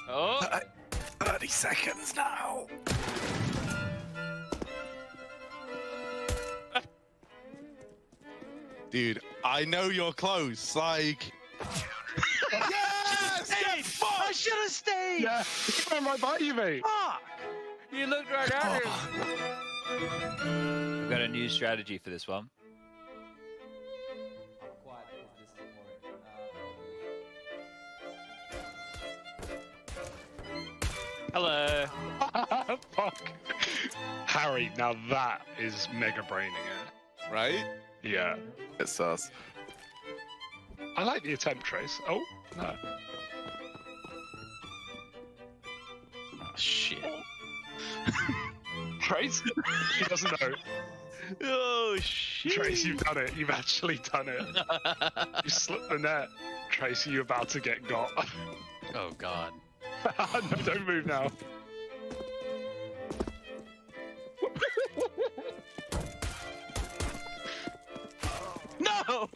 Oh! 30 seconds now. Dude, I know you're close. Like, yes! Get fucked! I should have stayed. Yeah, he went right by you, mate. Fuck! You looked right at him. We've got a new strategy for this one. Hello. Fuck. Harry, now that is mega braining it. Right? Yeah. It's us. I like the attempt, Trace. Oh, no. Oh shit. Trace? He doesn't know. Oh shit. Trace, you've done it. You've actually done it. You slipped the net. Trace, you're about to get got. Oh god. No, don't move now. No!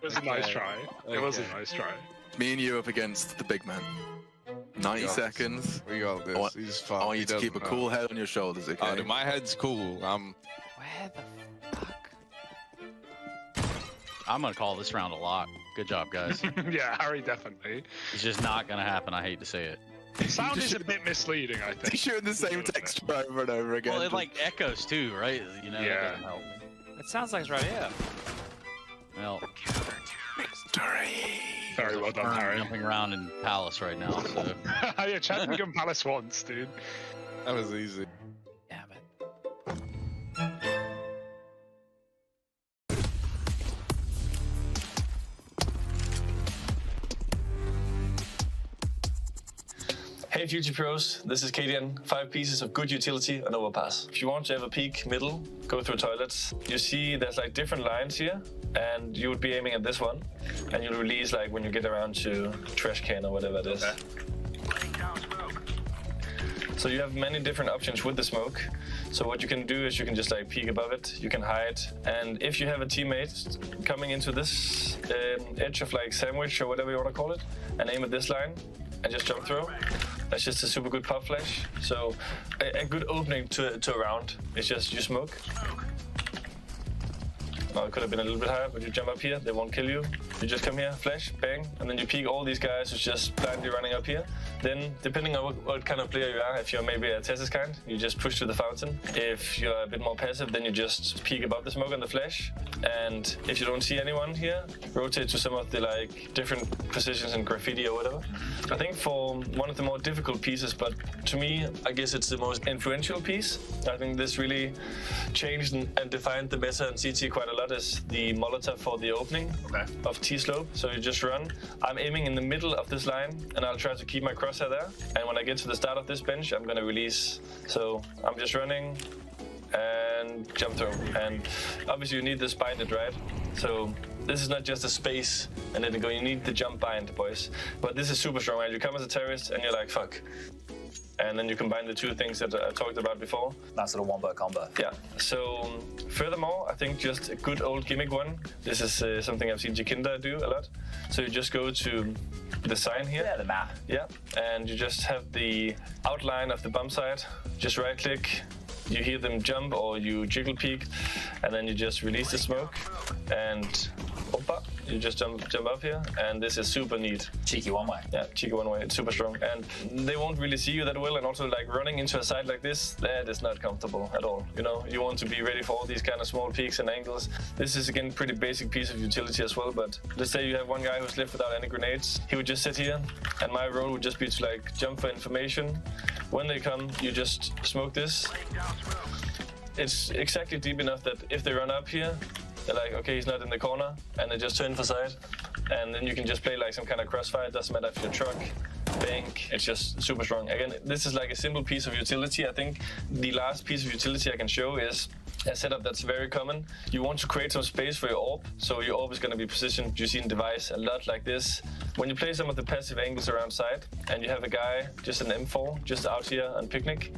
It was a nice try. It was a nice try. Me and you up against the big man. 90 seconds. We got this. I want, He's fine. I want you to keep a cool head on your shoulders, okay? Dude, my head's cool. Where the fuck? I'm gonna call this round a lock. Good job, guys. Yeah, Harry definitely. It's just not gonna happen. I hate to say it. Sound is a bit misleading, I think. He's shooting the same texture over and over again. Well, it like echoes too, right? You know, Yeah. that doesn't help. It sounds like it's right here. Well, Victory! Very well done, Harry. jumping around in Palace right now, so. Yeah, Chattingham Palace once, dude. That was easy. Damn it. Hey Future Pros, this is KDN. 5 pieces of good utility on overpass. If you want to have a peek middle, go through toilets. You see there's like different lines here, and you would be aiming at this one, and you'll release like when you get around to trash can or whatever it is. So you have many different options with the smoke. So what you can do is you can just like peek above it, you can hide, and if you have a teammate coming into this edge of like sandwich or whatever you want to call it, and aim at this line, and just jump through. That's just a super good pop flash. So a good opening to a round is just you smoke. Now it could have been a little bit higher, but you jump up here, they won't kill you. You just come here, flash, bang, and then you peek all these guys who's just blindly running up here. Then, depending on what kind of player you are, if you're maybe a Tessa's kind, you just push to the fountain. If you're a bit more passive, then you just peek above the smoke on the flash. And if you don't see anyone here, rotate to some of the like different positions in graffiti or whatever. I think for one of the more difficult pieces, but to me, I guess it's the most influential piece. I think this really changed and defined the meta in CT quite a lot, is the Molotov for the opening of T-slope. So you just run. I'm aiming in the middle of this line, and I'll try to keep my crosshair there. And when I get to the start of this bench, I'm gonna release. So I'm just running and jump through. And obviously you need this binded, right? So this is not just a space and then go, you need the jump bind, boys. But this is super strong, right? You come as a terrorist and you're like, fuck. And then you combine the two things that I talked about before. That sort of one-bar combo. Yeah. So furthermore, I think just a good old gimmick one. This is something I've seen Jacinda do a lot. So you just go to the sign here. Yeah, the map. Yeah. And you just have the outline of the bump site. Just right click. You hear them jump or you jiggle peek, and then you just release the smoke, and opa, you just jump up here, and this is super neat. Cheeky one way. Yeah, cheeky one way. It's super strong, and they won't really see you that well. And also, like running into a side like this, that is not comfortable at all. You know, you want to be ready for all these kind of small peaks and angles. This is again pretty basic piece of utility as well. But let's say you have one guy who's left without any grenades. He would just sit here, and my role would just be to like jump for information. When they come, you just smoke this. It's exactly deep enough that if they run up here, they're like, okay, he's not in the corner, and they just turn for side. And then you can just play like some kind of crossfire. It doesn't matter if you're truck, bank, it's just super strong. Again, this is like a simple piece of utility. I think the last piece of utility I can show is a setup that's very common. You want to create some space for your orb, so your orb is going to be positioned, you see in device, a lot like this. When you play some of the passive angles around side, and you have a guy, just an M4, just out here on picnic,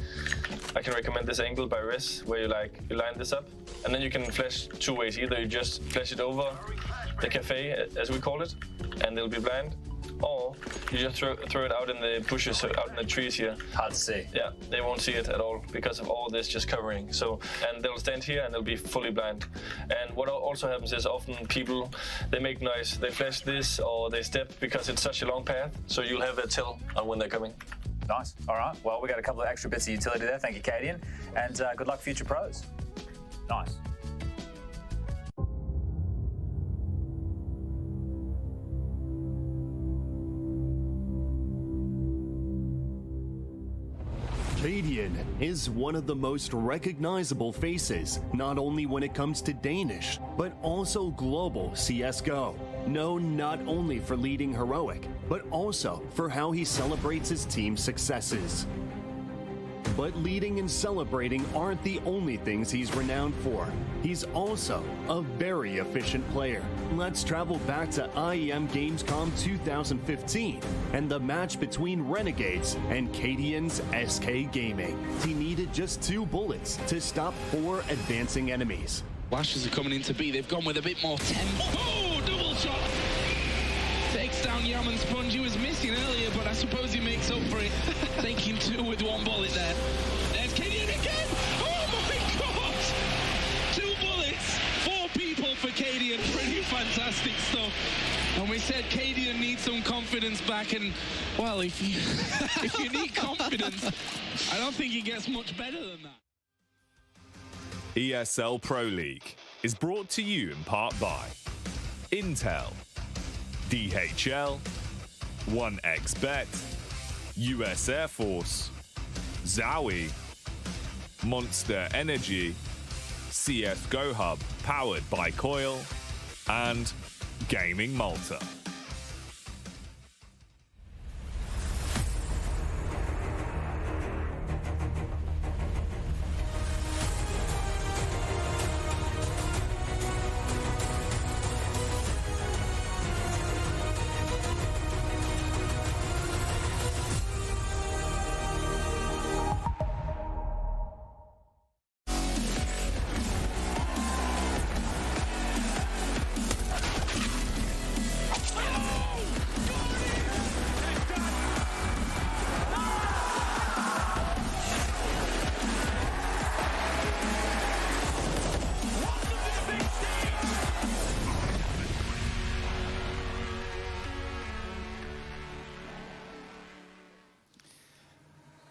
I can recommend this angle by Res, where you line this up, and then you can flash two ways. Either you just flash it over the cafe, as we call it, and they'll be blind, or you just throw it out in the bushes, out in the trees here. Hard to see. Yeah, they won't see it at all because of all this just covering. So, and they'll stand here and they'll be fully blind. And what also happens is often people, they make noise. They flash this or they step because it's such a long path. So you'll have a tell on when they're coming. Nice. All right. Well, we got a couple of extra bits of utility there. Thank you, Cadian. And good luck, future pros. Nice. Cadian is one of the most recognizable faces, not only when it comes to Danish, but also global CSGO. Known not only for leading heroic, but also for how he celebrates his team's successes. But leading and celebrating aren't the only things he's renowned for. He's also a very efficient player. Let's travel back to IEM Gamescom 2015 and the match between Renegades and Cadian's SK Gaming. He needed just 2 bullets to stop 4 advancing enemies. Lashes are coming into B. They've gone with a bit more tempo. Oh, double shot! Takes down Yaman Sponge. He was missing earlier, but I suppose he makes up for it. Taking 2 with 1 bullet there. There's Cadian again! Oh my god! 2 bullets, 4 people for Cadian. Pretty fantastic stuff. And we said Cadian needs some confidence back, and well, if you if you need confidence, I don't think it gets much better than that. ESL Pro League is brought to you in part by Intel, DHL, 1xBet, US Air Force, Zowie, Monster Energy, CSGO Hub powered by Coil, and Gaming Malta.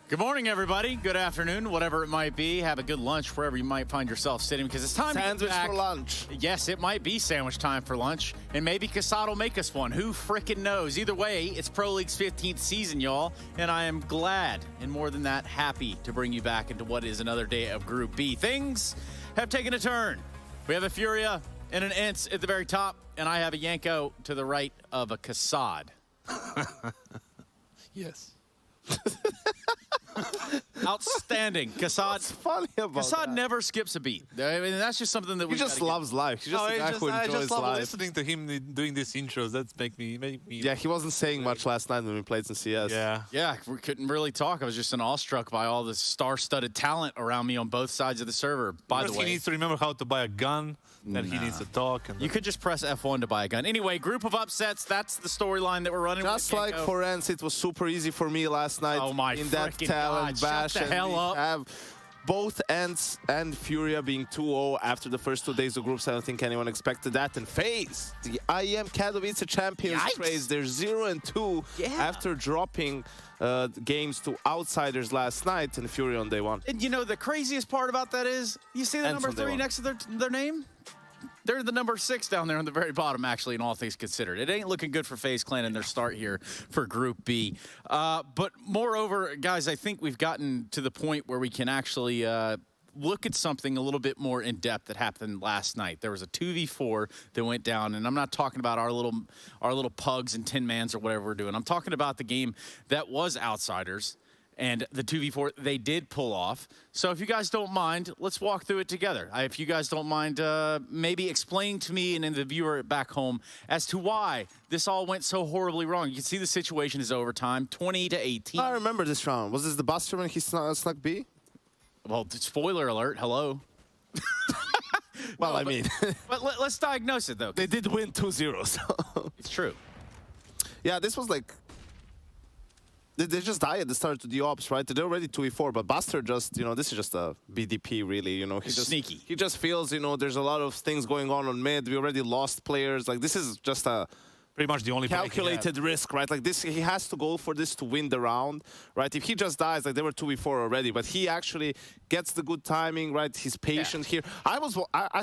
Good morning, everybody. Good afternoon, whatever it might be. Have a good lunch wherever you might find yourself sitting, because it's time Sandwich to get back. for lunch. Yes, it might be sandwich time for lunch, and maybe Casado will make us one. Who frickin' knows? Either way, it's Pro League's 15th season, y'all, and I am glad, and more than that, happy to bring you back into what is another day of Group B. Things have taken a turn. We have a Furia and an Ents at the very top, and I have a Yanko to the right of a Casad. Yes. Outstanding. Casad. What's funny about Casad that? never skips a beat. I mean, that's just something that He just loves life. He's just a guy who I enjoys just love life. listening to him doing these intros. That's make me. Yeah, he wasn't saying much last night when we played some CS. Yeah. Yeah, we couldn't really talk. I was just awestruck by all the star-studded talent around me on both sides of the server. By First the way, he needs to remember how to buy a gun. Then he needs to talk. And you could just press F1 to buy a gun. Anyway, group of upsets. That's the storyline that we're running. Just with like Yanko. for Ents, it was super easy for me last night. Oh my in that frickin' talent God, bash. shut the and hell we up. have both Ents and Furia being 2-0 after the first 2 days of groups. I don't think anyone expected that. And FAZE, the IEM Katowice champions, Yikes. praise. They're 0-2 after dropping games to outsiders last night, and Furia on day 1. And you know the craziest part about that is, you see the Ents number on day 3 1. next to their name? They're the number 6 down there on the very bottom, actually, in all things considered. It ain't looking good for FaZe Clan in their start here for Group B. But moreover, guys, I think we've gotten to the point where we can actually look at something a little bit more in depth that happened last night. There was a 2v4 that went down, and I'm not talking about our little pugs and tin mans or whatever we're doing. I'm talking about the game that was outsiders. And the 2v4, they did pull off. So if you guys don't mind, let's walk through it together. If you guys don't mind, maybe explaining to me and then the viewer back home as to why this all went so horribly wrong. You can see the situation is overtime, 20-18. I remember this round. Was this the Buster when he snuck B? Well, spoiler alert, hello. Well, I mean. But let's diagnose it, though. They did win 2-0, so. It's true. Yeah, this was like... They just die at the start of the ops, right? They're already 2v4, but Buster just, you know, this is just a BDP, really, you know. He just, sneaky. He just feels, you know, there's a lot of things going on mid. We already lost players. Like, this is just a... Pretty much the only calculated risk, right? Like this, he has to go for this to win the round, right? If he just dies, like they were 2v4 already, but he actually gets the good timing, right? He's patient here. I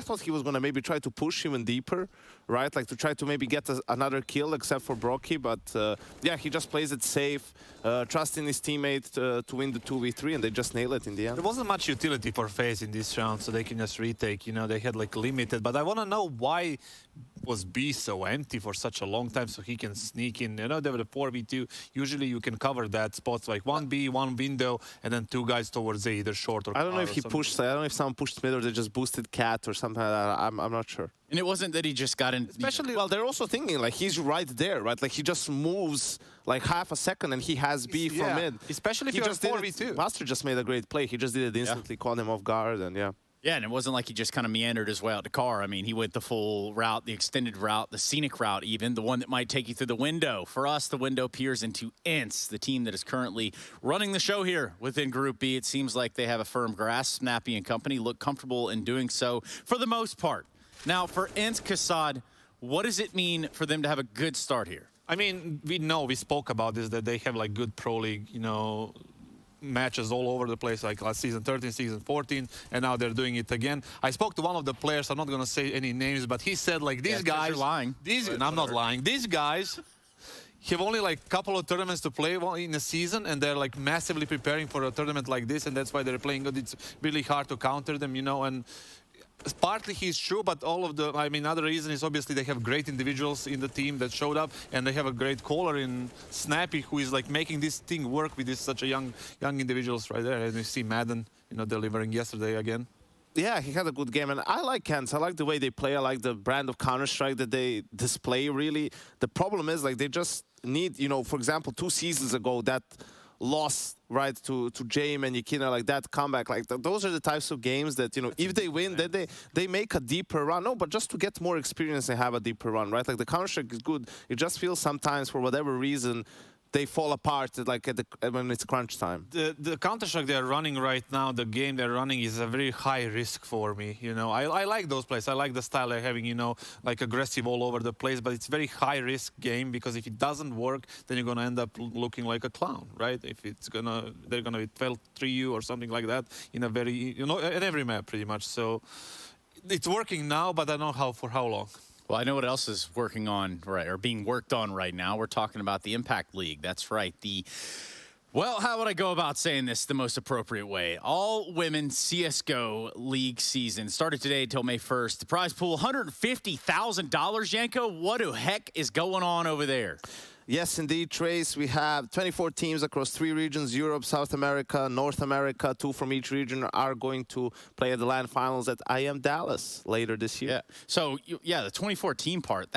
thought he was gonna maybe try to push even deeper, right? Like to try to maybe get another kill, except for Brocky, but yeah, he just plays it safe, trusting his teammate to win the 2v3, and they just nail it in the end. There wasn't much utility for FaZe in this round, so they can just retake. You know, they had like limited, but I want to know why was B so empty for such a long time so he can sneak in. You know, they were the 4v2. Usually you can cover that spots like 1B, one window, and then two guys towards A, either short or I don't know if he pushed, I don't know if someone pushed mid or they just boosted Cat or something like that. I'm not sure. And it wasn't that he just got in. Especially, well, they're also thinking like he's right there, right? Like he just moves like half a second and he has B for mid. Especially if you're 4v2. Master just made a great play. He just did it instantly, caught him off guard, and yeah. Yeah, and it wasn't like he just kind of meandered his way out the car. I mean, he went the full route, the extended route, the scenic route even, the one that might take you through the window. For us, the window peers into Ints, the team that is currently running the show here within Group B. It seems like they have a firm grasp. Snappy and company look comfortable in doing so for the most part. Now, for Ints, Kassad, what does it mean for them to have a good start here? I mean, we spoke about this, that they have like good Pro League, you know, matches all over the place, like last season 13, season 14, and now they're doing it again. I spoke to one of the players, I'm not going to say any names, but he said like these guys... You're lying. And I'm not lying. These guys have only like a couple of tournaments to play in a season, and they're like massively preparing for a tournament like this, and that's why they're playing good. It's really hard to counter them, you know, and partly he's true, but all of the, I mean, other reason is obviously they have great individuals in the team that showed up, and they have a great caller in Snappy who is like making this thing work with such a young individuals right there. And you see Madden, you know, delivering yesterday again. Yeah, he had a good game, and I like Kent. I like the way they play. I like the brand of Counter-Strike that they display, really. The problem is, like, they just need, you know, for example, 2 seasons ago, that loss, right, to Jame and Yukina, like that comeback, like those are the types of games that, you know, if they win, then they make a deeper run. No, but just to get more experience and have a deeper run, right? Like the Counter-Strike is good. It just feels sometimes, for whatever reason, they fall apart like when it's crunch time. The Counter-Strike they're running right now, the game they're running is a very high risk for me. You know, I like those plays. I like the style they're having, you know, like aggressive all over the place, but it's very high risk game because if it doesn't work, then you're going to end up looking like a clown, right? If it's they're going to 12-3 you or something like that in a very, you know, in every map pretty much. So it's working now, but I don't know for how long. Well, I know what else is working on, right, or being worked on right now. We're talking about the Impact League. That's right. Well, how would I go about saying this the most appropriate way? All-women CSGO League season started today until May 1st. The prize pool, $150,000, Yanko. What the heck is going on over there? Yes, indeed, Trace. We have 24 teams across 3 regions, Europe, South America, North America. 2 from each region are going to play at the LAN finals at IM Dallas later this year. Yeah. So, yeah, the 24 team part,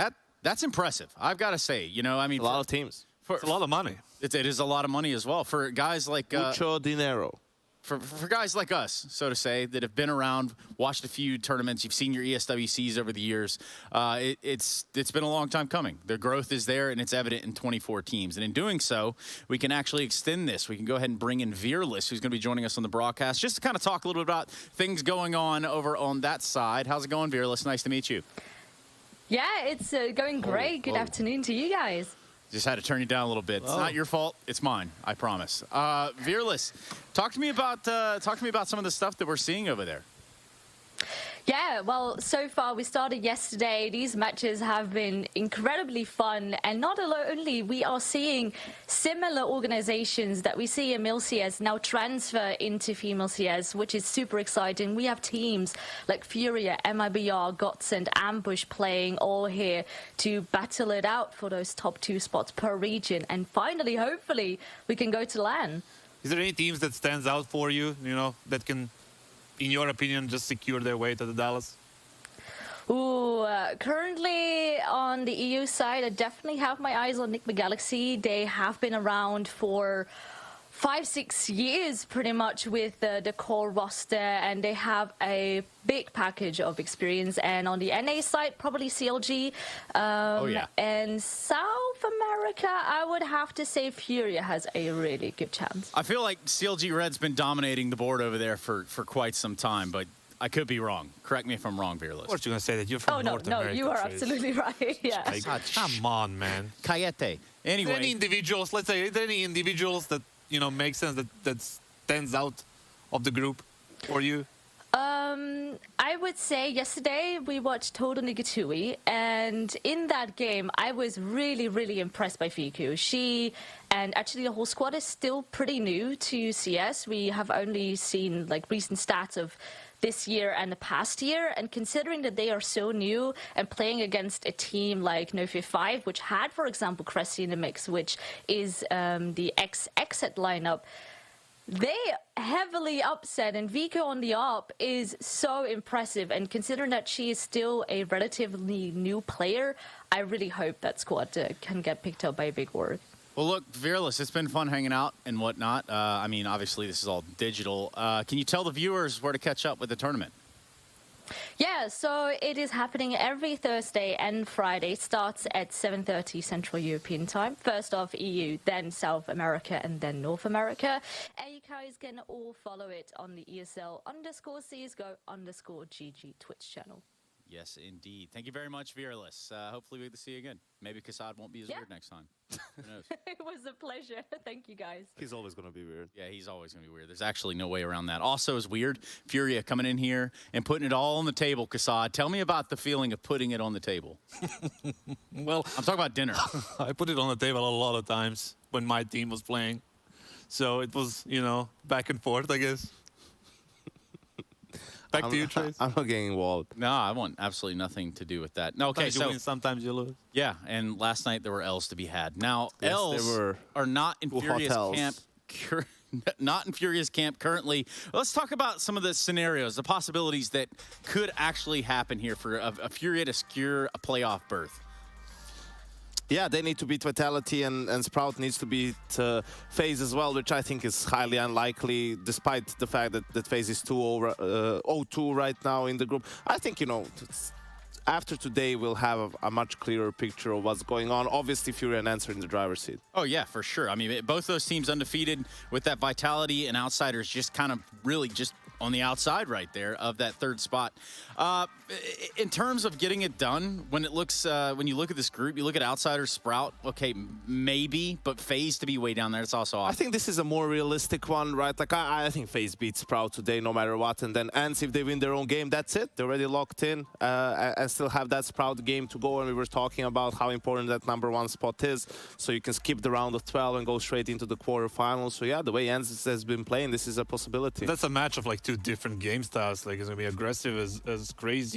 that's impressive. I've got to say, you know, I mean. A lot of teams. It's a lot of money. It is a lot of money as well for guys like. Mucho dinero. For guys like us, so to say, that have been around, watched a few tournaments, you've seen your ESWCs over the years, it's been a long time coming. The growth is there, and it's evident in 24 teams. And in doing so, we can actually extend this. We can go ahead and bring in Fearless, who's going to be joining us on the broadcast, just to kind of talk a little bit about things going on over on that side. How's it going, Fearless? Nice to meet you. Yeah, it's going great. Good afternoon to you guys. Just had to turn you down a little bit. It's not your fault. It's mine. I promise. Fearless, talk to me about some of the stuff that we're seeing over there. Yeah, well, so far we started yesterday. These matches have been incredibly fun, and not only we are seeing similar organizations that we see in male CS now transfer into female CS, which is super exciting. We have teams like Furia, MIBR, GOTS, and Ambush playing all here to battle it out for those top 2 spots per region, and finally, hopefully, we can go to LAN. Is there any teams that stands out for you, you know, that can, in your opinion, just secure their way to the Dallas? Ooh, currently on the EU side, I definitely have my eyes on Nick McGalaxy. They have been around for 5-6 years pretty much with the core roster, and they have a big package of experience. And on the NA side, probably CLG. And South America, I would have to say Furia has a really good chance. I feel like CLG Red's been dominating the board over there for quite some time, but I could be wrong. Correct me if I'm wrong, Fearless. Of course you're going to say that. You're from North America. No, you are absolutely right. Yeah. Like, come on, man. Cayete. Anyway. Any individuals, let's say, any individuals that, you know, make sense, that stands out of the group for you? I would say yesterday we watched Total Nigatui, and in that game I was really, really impressed by Fiku. She, and actually the whole squad, is still pretty new to CS. We have only seen like recent stats of this year and the past year, and considering that they are so new and playing against a team like No55, which had, for example, Cressy in the mix, which is the ex-exit lineup, they heavily upset, and Vico on the op is so impressive. And considering that she is still a relatively new player, I really hope that squad can get picked up by a big word. Well, look, Fearless, it's been fun hanging out and whatnot. I mean, obviously, this is all digital. Can you tell the viewers where to catch up with the tournament? Yeah, so it is happening every Thursday and Friday. Starts at 7:30 Central European Time. First off EU, then South America, and then North America. And you guys can all follow it on the ESL_CSGO_GG Twitch channel. Yes, indeed. Thank you very much, Fearless. Hopefully we get to see you again. Maybe Kassad won't be as weird next time. Who knows? It was a pleasure. Thank you, guys. He's always going to be weird. Yeah, he's always going to be weird. There's actually no way around that. Also, is weird, Furia coming in here and putting it all on the table, Kassad. Tell me about the feeling of putting it on the table. Well, I'm talking about dinner. I put it on the table a lot of times when my team was playing. So it was, you know, back and forth, I guess. Back to you, Trace. I'm not getting involved. No, I want absolutely nothing to do with that. No, okay, sometimes you win, sometimes you lose. Yeah, and last night there were L's to be had. Now, Yes, L's there were are not in Furious hotels. camp. Not in Furious camp currently. Let's talk about some of the scenarios, the possibilities that could actually happen here for a Furia to secure a playoff berth. Yeah, they need to beat Vitality, and Sprout needs to beat FaZe as well, which I think is highly unlikely, despite the fact that FaZe is 0-2 right now in the group. I think, you know, after today, we'll have a much clearer picture of what's going on. Obviously, Fury and Answer in the driver's seat. Oh, yeah, for sure. I mean, both those teams undefeated with that Vitality, and Outsiders just kind of really just on the outside right there of that third spot. In terms of getting it done, when it looks, when you look at this group, you look at Outsiders, Sprout, okay, maybe, but FaZe to be way down there, it's also awesome. I think this is a more realistic one, right? Like, I think FaZe beats Sprout today no matter what, and then Ants, if they win their own game, that's it. They're already locked in, and still have that Sprout game to go, and we were talking about how important that #1 spot is, so you can skip the round of 12 and go straight into the quarterfinals. So yeah, the way Ants has been playing, this is a possibility. That's a match of like two different game styles. Like, it's going to be aggressive as crazy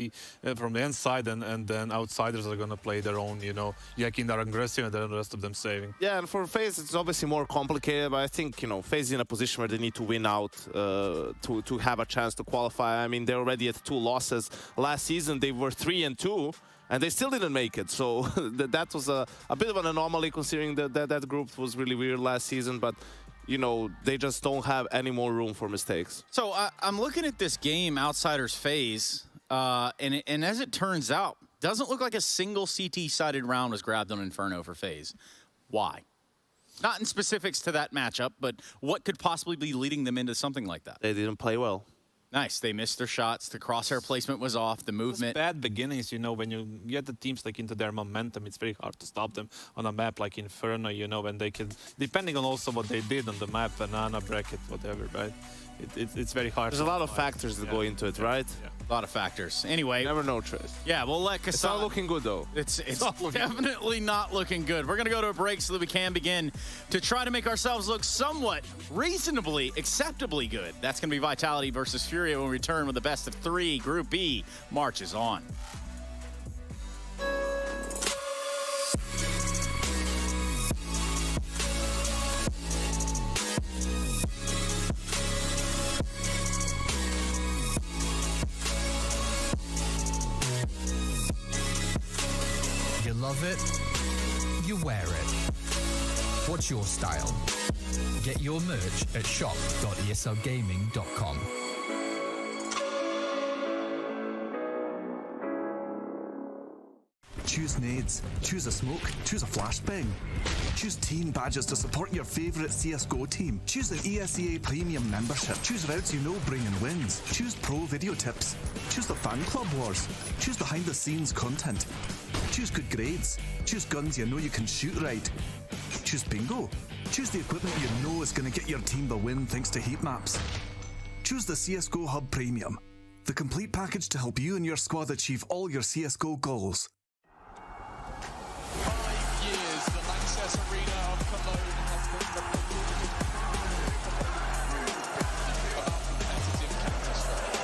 from the inside, and then Outsiders are going to play their own, you know, Yakin are aggressive and then the rest of them saving. Yeah, and for FaZe, it's obviously more complicated, but I think, you know, FaZe is in a position where they need to win out to have a chance to qualify. I mean, they're already at 2 losses. Last season, they were 3-2, and they still didn't make it. So that was a bit of an anomaly, considering that group was really weird last season, but you know, they just don't have any more room for mistakes. So I'm looking at this game, Outsiders FaZe, and as it turns out, doesn't look like a single CT-sided round was grabbed on Inferno for FaZe. Why? Not in specifics to that matchup, but what could possibly be leading them into something like that? They didn't play well. Nice. They missed their shots. The crosshair placement was off. The movement. Bad beginnings, you know, when you get the teams like into their momentum, it's very hard to stop them on a map like Inferno, you know, when they can, depending on also what they did on the map, banana, bracket, whatever, right? It's very hard. There's a lot of factors that go into it, right? Yeah. A lot of factors. Anyway. Never know, Trace. Yeah, we'll let Kassad. It's not looking good, though. It's definitely not looking good. We're going to go to a break so that we can begin to try to make ourselves look somewhat reasonably, acceptably good. That's going to be Vitality versus Furia when we return with the best of 3. Group B marches on. Love it, you wear it. What's your style? Get your merch at shop.eslgaming.com. Choose nades, choose a smoke, choose a flashbang. Choose team badges to support your favourite CSGO team. Choose an ESEA Premium membership. Choose routes you know bring in wins. Choose pro video tips. Choose the fan club wars. Choose behind the scenes content. Choose good grades. Choose guns you know you can shoot right. Choose bingo. Choose the equipment you know is going to get your team the win thanks to heat maps. Choose the CSGO Hub Premium. The complete package to help you and your squad achieve all your CSGO goals. 5 years, the Lanxess Arena of Cologne has been the about competitive Counter-Strike.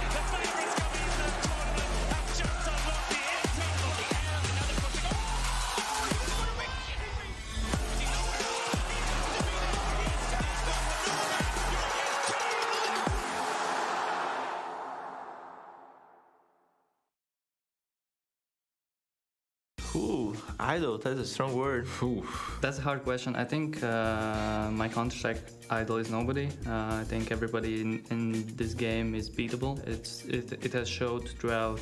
The favourites coming into the tournament have just unlocked the Inferno. Another pushing on. Ooh, idol, that's a strong word. That's a hard question. I think my Counter-Strike idol is nobody. I think everybody in this game is beatable. It has showed throughout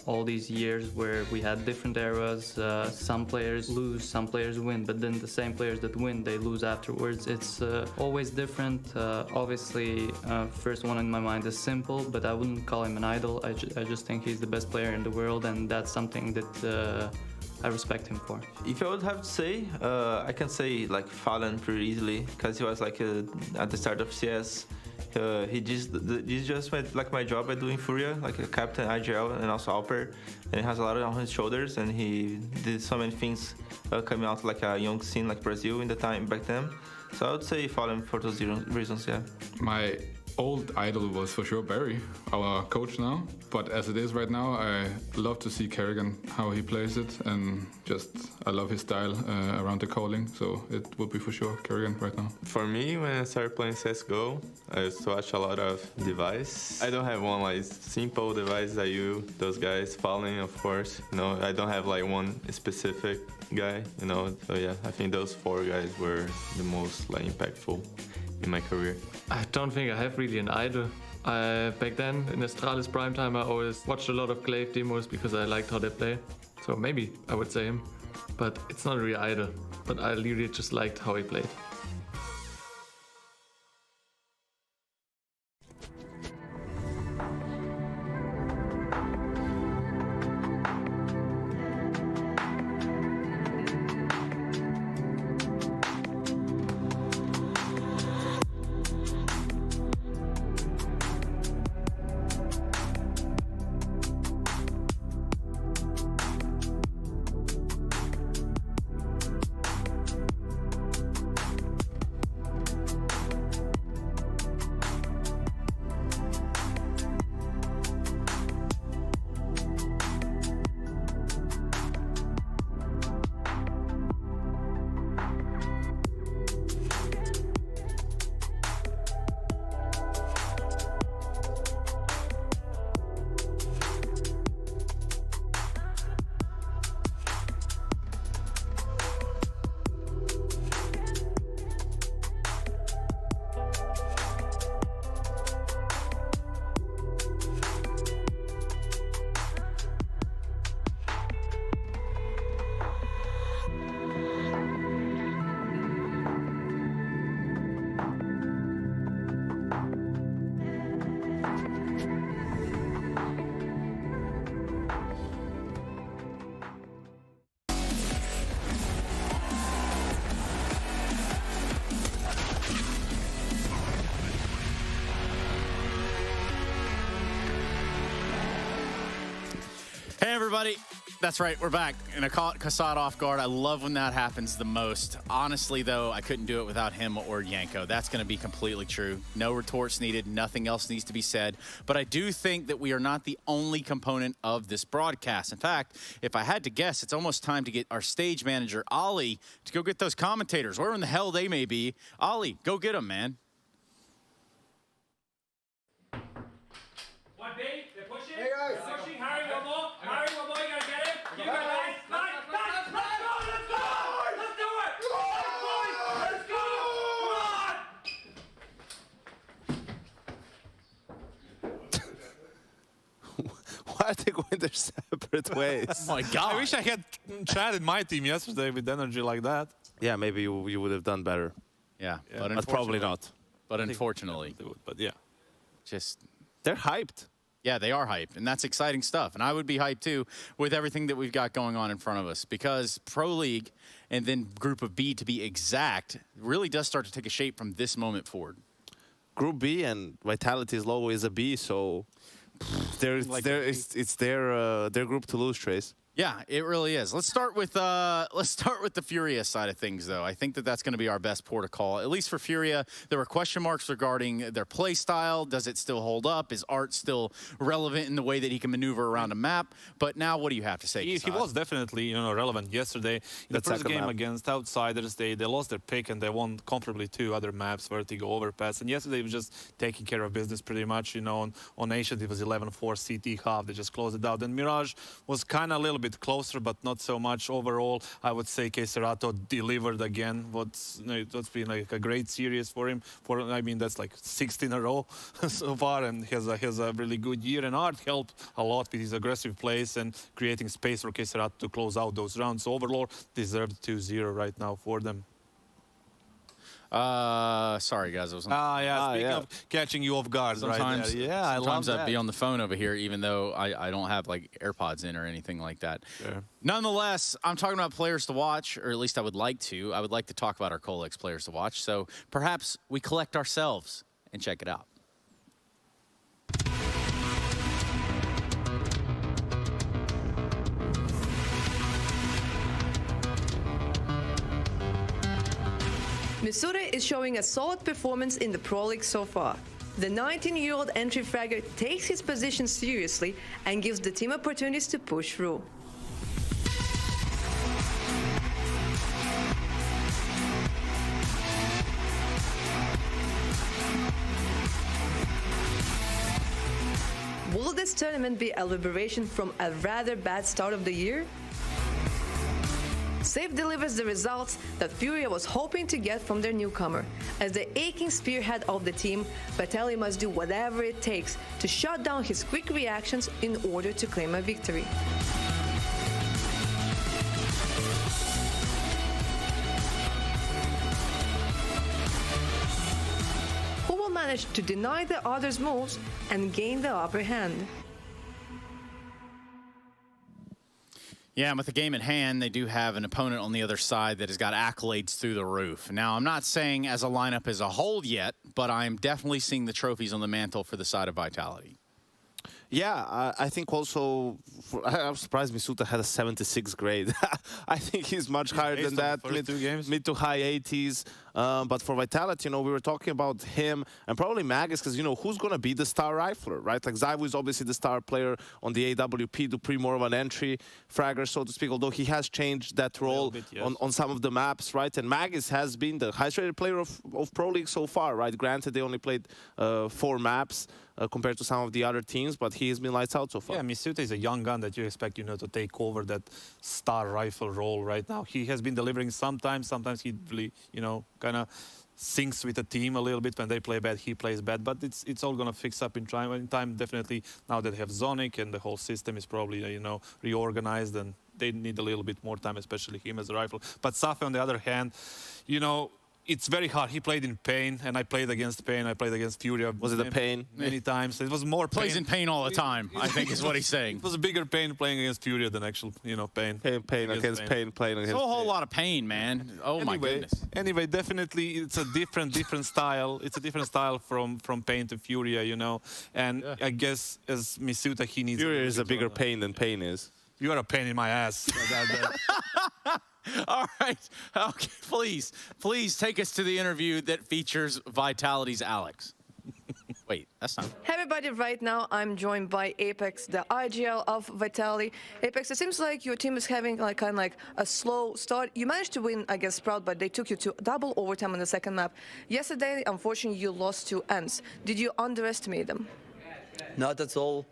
all these years where we had different eras. Some players lose, some players win, but then the same players that win, they lose afterwards. It's always different. Obviously, first one in my mind is Simple, but I wouldn't call him an idol. I just think he's the best player in the world, and that's something that I respect him for. If I would have to say, I can say like Fallen pretty easily, because he was like at the start of CS. He just went like my job at doing Furia, like a captain, IGL, and also Alper, and he has a lot on his shoulders, and he did so many things coming out like a young scene like Brazil in the time back then. So I would say Fallen for those reasons, yeah. My old idol was for sure Barry, our coach now. But as it is right now, I love to see Kerrigan, how he plays it, and just I love his style around the calling. So it would be for sure Kerrigan right now. For me, when I started playing CSGO, I used to watch a lot of device. I don't have one like simple device that those guys following, of course. You know, I don't have like one specific guy, you know. So yeah, I think those 4 guys were the most like impactful in my career. I don't think I have really an idol. Back then, in Astralis Primetime, I always watched a lot of Glaive demos because I liked how they play. So maybe I would say him. But it's not a real idol. But I really just liked how he played. Hey, everybody. That's right, we're back. And I caught Kasad off guard. I love when that happens the most. Honestly, though, I couldn't do it without him or Yanko. That's going to be completely true. No retorts needed. Nothing else needs to be said. But I do think that we are not the only component of this broadcast. In fact, if I had to guess, it's almost time to get our stage manager, Ollie, to go get those commentators, wherever in the hell they may be. Ollie, go get them, man. Hey guys! They're pushing. Harry, one more. Harry, one more. You gotta get him. You got it. Nice. they're going their separate ways. Oh my God. I wish I had Chad in my team yesterday with energy like that. Yeah, maybe you would have done better. Yeah, but probably not. But unfortunately, but yeah, just they're hyped. Yeah, they are hyped, and that's exciting stuff. And I would be hyped too with everything that we've got going on in front of us, because Pro League and then Group of B, to be exact, really does start to take a shape from this moment forward. Group B and Vitality's logo is a B, so it's their group to lose, Trace. Yeah, it really is. Let's start with the Furia side of things, though. I think that that's going to be our best port of call. At least for Furia, there were question marks regarding their play style. Does it still hold up? Is Art still relevant in the way that he can maneuver around a map? But now, what do you have to say? He was definitely relevant yesterday. In the first game against Outsiders, they lost their pick and they won comfortably 2 other maps, Vertigo, Overpass. And yesterday was just taking care of business pretty much. On Ancient, it was 11-4 CT half. They just closed it out. And Mirage was kind of a little bit closer, but not so much. Overall, I would say Keserato delivered again. It's been like a great series for him. That's like 16 in a row so far, and he has a really good year. And Art helped a lot with his aggressive plays and creating space for Keserato to close out those rounds. So overall, deserved 2-0 right now for them. Sorry guys, I was on speaking of catching you off guard, sometimes, right there. Yeah, sometimes I'd be on the phone over here, even though I don't have like AirPods in or anything like that. Sure. Nonetheless, I'm talking about players to watch, or at least I would like to. I would like to talk about our Colex players to watch. So perhaps we collect ourselves and check it out. Missouri is showing a solid performance in the Pro League so far. The 19-year-old entry fragger takes his position seriously and gives the team opportunities to push through. Will this tournament be a liberation from a rather bad start of the year? Safe delivers the results that Furia was hoping to get from their newcomer. As the aching spearhead of the team, Vitaly must do whatever it takes to shut down his quick reactions in order to claim a victory. Who will manage to deny the others' moves and gain the upper hand? Yeah, and with the game at hand, they do have an opponent on the other side that has got accolades through the roof. Now, I'm not saying as a lineup as a whole yet, but I'm definitely seeing the trophies on the mantle for the side of Vitality. Yeah, I think also, I'm surprised Misuta had a 76 grade. I think he's much higher than that, mid to high 80s. But for Vitality, we were talking about him and probably Magus, because, who's going to be the star rifler, right? Like, Zyvu is obviously the star player on the AWP, Dupree more of an entry fragger, so to speak, although he has changed that role on some of the maps, right? And Magus has been the highest rated player of Pro League so far, right? Granted, they only played 4 maps. Compared to some of the other teams, but he has been lights out so far. Yeah, Misuta is a young gun that you expect, to take over that star rifle role right now. He has been delivering sometimes he really, kind of syncs with the team a little bit. When they play bad, he plays bad, but it's all gonna fix up in time. Definitely, now that they have Zonic and the whole system is probably, reorganized, and they need a little bit more time, especially him as a rifle. But Safi, on the other hand, it's very hard. He played in Pain, and I played against Pain. I played against Furia. Was it a Pain? Many times. It was more Pain. Plays in Pain all the time, I think is what he's saying. It was a bigger Pain playing against Furia than actual, Pain. Pain against Pain, playing against Pain. So a whole lot of pain, man. Oh, my goodness. Anyway, definitely it's a different style. It's a different style from Pain to Furia, And I guess as Misuta, he needs... Furia is a bigger pain than Pain is. You are a pain in my ass. All right. Okay, please take us to the interview that features Vitality's Alex. Wait, that's not... Hey everybody, right now I'm joined by Apex, the IGL of Vitality. Apex, it seems like your team is having kind of a slow start. You managed to win against Sprout, but they took you to double overtime on the second map. Yesterday, unfortunately, you lost to ENCE. Did you underestimate them? Not at all.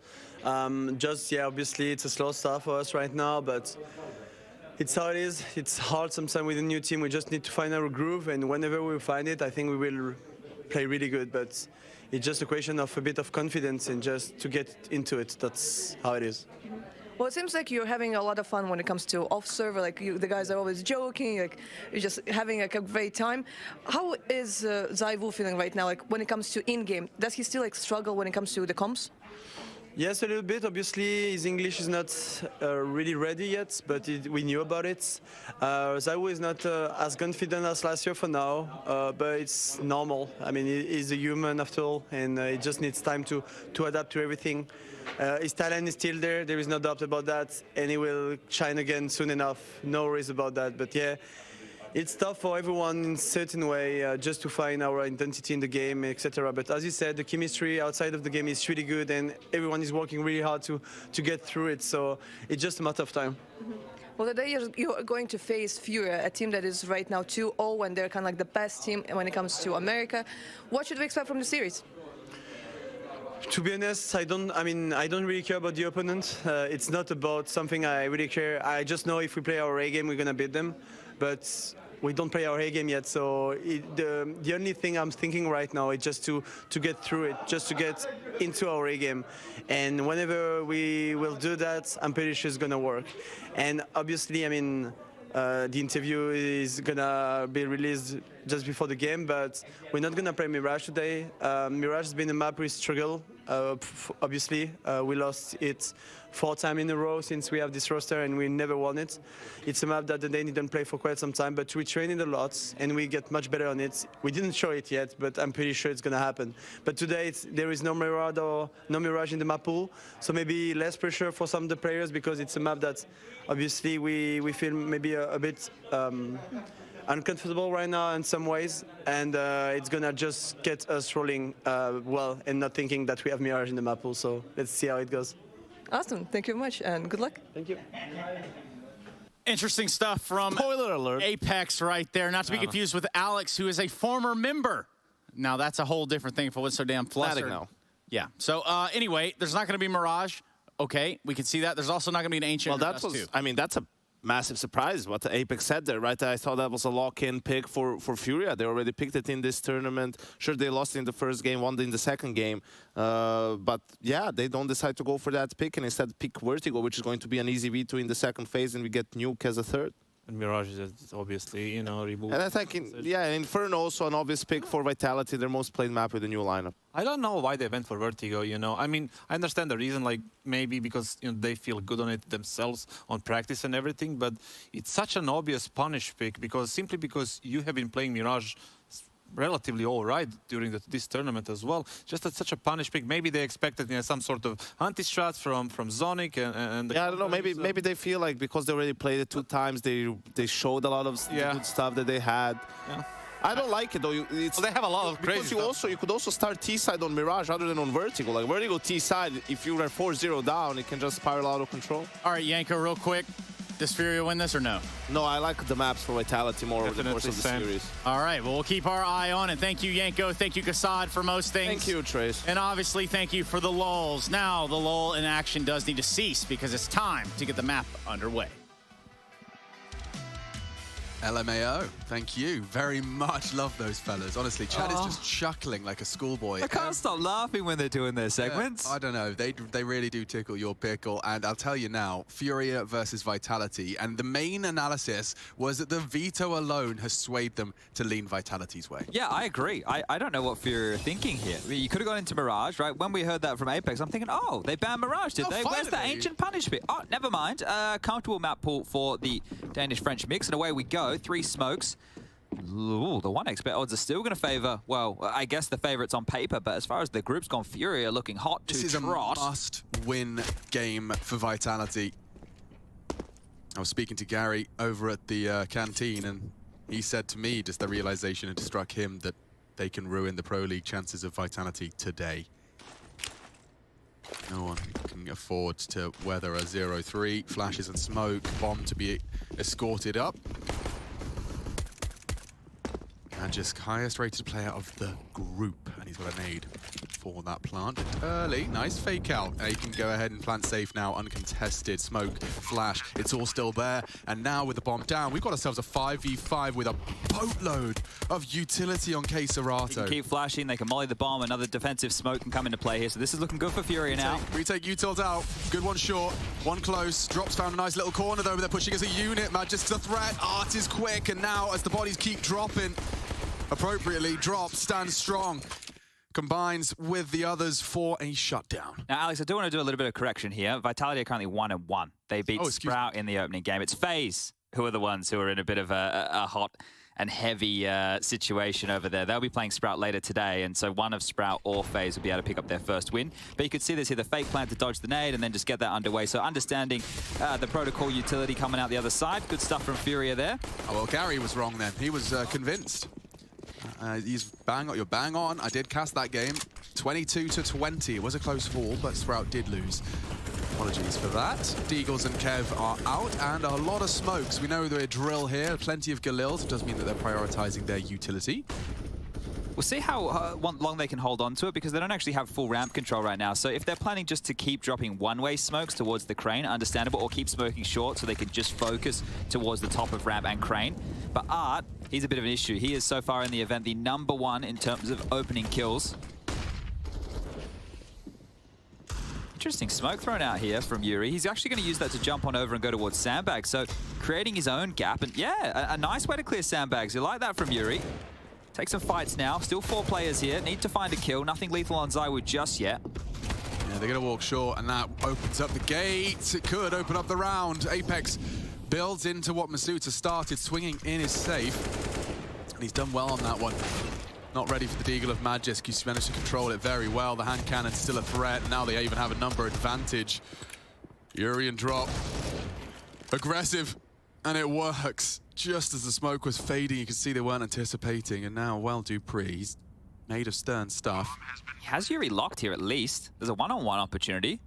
Obviously it's a slow start for us right now, but it's how it is. It's hard sometimes with a new team. We just need to find our groove, and whenever we find it, I think we will play really good. But it's just a question of a bit of confidence and just to get into it. That's how it is. Well, it seems like you're having a lot of fun when it comes to off-server. Like the guys are always joking, like you're just having like a great time. How is Zaivu feeling right now? Like when it comes to in-game, does he still like struggle when it comes to the comms? Yes, a little bit. Obviously, his English is not really ready yet, but we knew about it. Zaivu is not as confident as last year for now, but it's normal. I mean, he's a human after all, and he just needs time to adapt to everything. His talent is still there. There is no doubt about that, and he will shine again soon enough. No worries about that. But yeah, it's tough for everyone in a certain way just to find our identity in the game, etc. But as you said, the chemistry outside of the game is really good, and everyone is working really hard to get through it. So it's just a matter of time. Well, today you're going to face Furia, a team that is right now 2-0, and they're kind of like the best team when it comes to America. What should we expect from the series? To be honest, I don't really care about the opponent. It's not about something I really care. I just know if we play our A game, we're gonna beat them. But we don't play our A game yet, so the only thing I'm thinking right now is just to get through it, just to get into our A game. And whenever we will do that, I'm pretty sure it's gonna work. And obviously, I mean, the interview is gonna be released just before the game, but we're not gonna play Mirage today. Mirage has been a map we struggle. Obviously, we lost it 4 times in a row since we have this roster, and we never won it. It's a map that they didn't play for quite some time, but we train it a lot, and we get much better on it. We didn't show it yet, but I'm pretty sure it's gonna happen. But today, there is no Mirage in the map pool, so maybe less pressure for some of the players because it's a map that obviously we feel maybe a bit uncomfortable right now in some ways, and it's gonna just get us rolling well and not thinking that we have Mirage in the map pool. So let's see how it goes. Awesome. Thank you very much, and good luck. Thank you. Interesting stuff from Spoiler alert. Apex right there. Not to be confused with Alex, who is a former member. Now, that's a whole different thing if it was so damn flustered. now. Yeah. So, anyway, there's not going to be Mirage. Okay, we can see that. There's also not going to be an Ancient. Well, that's a massive surprise what the Apex said there, right? I thought that was a lock-in pick for Furia. They already picked it in this tournament. Sure, they lost in the first game, won in the second game. But yeah, they don't decide to go for that pick and instead pick Vertigo, which is going to be an easy V2 in the second phase, and we get Nuke as a third. And Mirage is obviously, you know, removed. And I think, Inferno also an obvious pick for Vitality, their most played map with the new lineup. I don't know why they went for Vertigo, you know. I mean, I understand the reason, like maybe because they feel good on it themselves on practice and everything, but it's such an obvious punish pick simply because you have been playing Mirage relatively all right during this tournament as well. Just at such a punish pick, maybe they expected some sort of anti-strats from Zonic and yeah, I don't know. Maybe they feel like because they already played it 2 times, they showed a lot of good stuff that they had. Yeah. I don't like it though. Well, they have a lot of crazy stuff. You could also start T-side on Mirage rather than on Vertigo. Like Vertigo T-side, if you are 4-0 down, it can just spiral out of control. All right, Yanko, real quick. Does Furia win this or no? No, I like the maps for Vitality more over the course of the series. All right, well, we'll keep our eye on it. Thank you, Yanko. Thank you, Kassad, for most things. Thank you, Trace. And obviously, thank you for the lulls. Now, the lull in action does need to cease because it's time to get the map underway. LMAO, thank you very much. Love those fellas. Honestly, Chad is just chuckling like a schoolboy. I can't stop laughing when they're doing their segments. Yeah, I don't know. They really do tickle your pickle. And I'll tell you now, Furia versus Vitality. And the main analysis was that the veto alone has swayed them to lean Vitality's way. Yeah, I agree. I don't know what Furia are thinking here. I mean, you could have gone into Mirage, right? When we heard that from Apex, I'm thinking, oh, they banned Mirage, did they? Where's the ancient punish bit? Oh, never mind. Comfortable map pool for the Danish-French mix. And away we go. 3 smokes. Ooh, the 1x bet odds are still going to favor, well, I guess the favorites on paper, but as far as the group's gone, Furia looking hot to trot. This is a must-win game for Vitality. I was speaking to Gary over at the canteen, and he said to me, just the realization had struck him that they can ruin the Pro League chances of Vitality today. No one can afford to weather a 0-3. Flashes and smoke, bomb to be escorted up. And just highest rated player of the group. And he's got a nade for that plant. Early, nice fake out. And he can go ahead and plant safe now, uncontested. Smoke, flash, it's all still there. And now with the bomb down, we've got ourselves a 5v5 with a boatload of utility on K Serato. They can keep flashing, they can molly the bomb, another defensive smoke can come into play here. So this is looking good for Furia now. Retake utils out. Good one short, one close. Drops found a nice little corner though, but they're pushing as a unit. Magic's the threat. Art is quick, and now as the bodies keep dropping, appropriately, Drop stands strong. Combines with the others for a shutdown. Now, Alex, I do want to do a little bit of correction here. Vitality are currently 1-1. They beat Sprout in the opening game. It's FAZE who are the ones who are in a bit of a hot and heavy situation over there. They'll be playing Sprout later today, and so one of Sprout or FAZE will be able to pick up their first win. But you could see this here, the fake plan to dodge the nade and then just get that underway. So understanding the protocol utility coming out the other side. Good stuff from Furia there. Oh, well, Gary was wrong then. He was convinced. You're bang on. I did cast that game. 22-20. It was a close fall, but Sprout did lose. Apologies for that. Deagles and Kev are out, and a lot of smokes. We know they're drill here. Plenty of Galils. It does mean that they're prioritizing their utility. We'll see how long they can hold on to it, because they don't actually have full ramp control right now. So if they're planning just to keep dropping one-way smokes towards the crane, understandable, or keep smoking short so they can just focus towards the top of ramp and crane. But Art, he's a bit of an issue. He is so far in the event the #1 in terms of opening kills. Interesting smoke thrown out here from Yuri. He's actually going to use that to jump on over and go towards sandbags. So creating his own gap. And yeah, a nice way to clear sandbags. You like that from Yuri. Take some fights now. Still 4 players here. Need to find a kill. Nothing lethal on Zywoo just yet. Yeah, they're going to walk short, and that opens up the gates. It could open up the round. Apex builds into what Masuta started. Swinging in is safe. And he's done well on that one. Not ready for the Deagle of Magisk. He's managed to control it very well. The hand cannon's still a threat. Now they even have a number advantage. Yuri and Drop. Aggressive. And it works. Just as the smoke was fading, you could see they weren't anticipating. And now, well, Dupree, he's made of stern stuff. He has Yuri locked here at least. There's a one-on-one opportunity.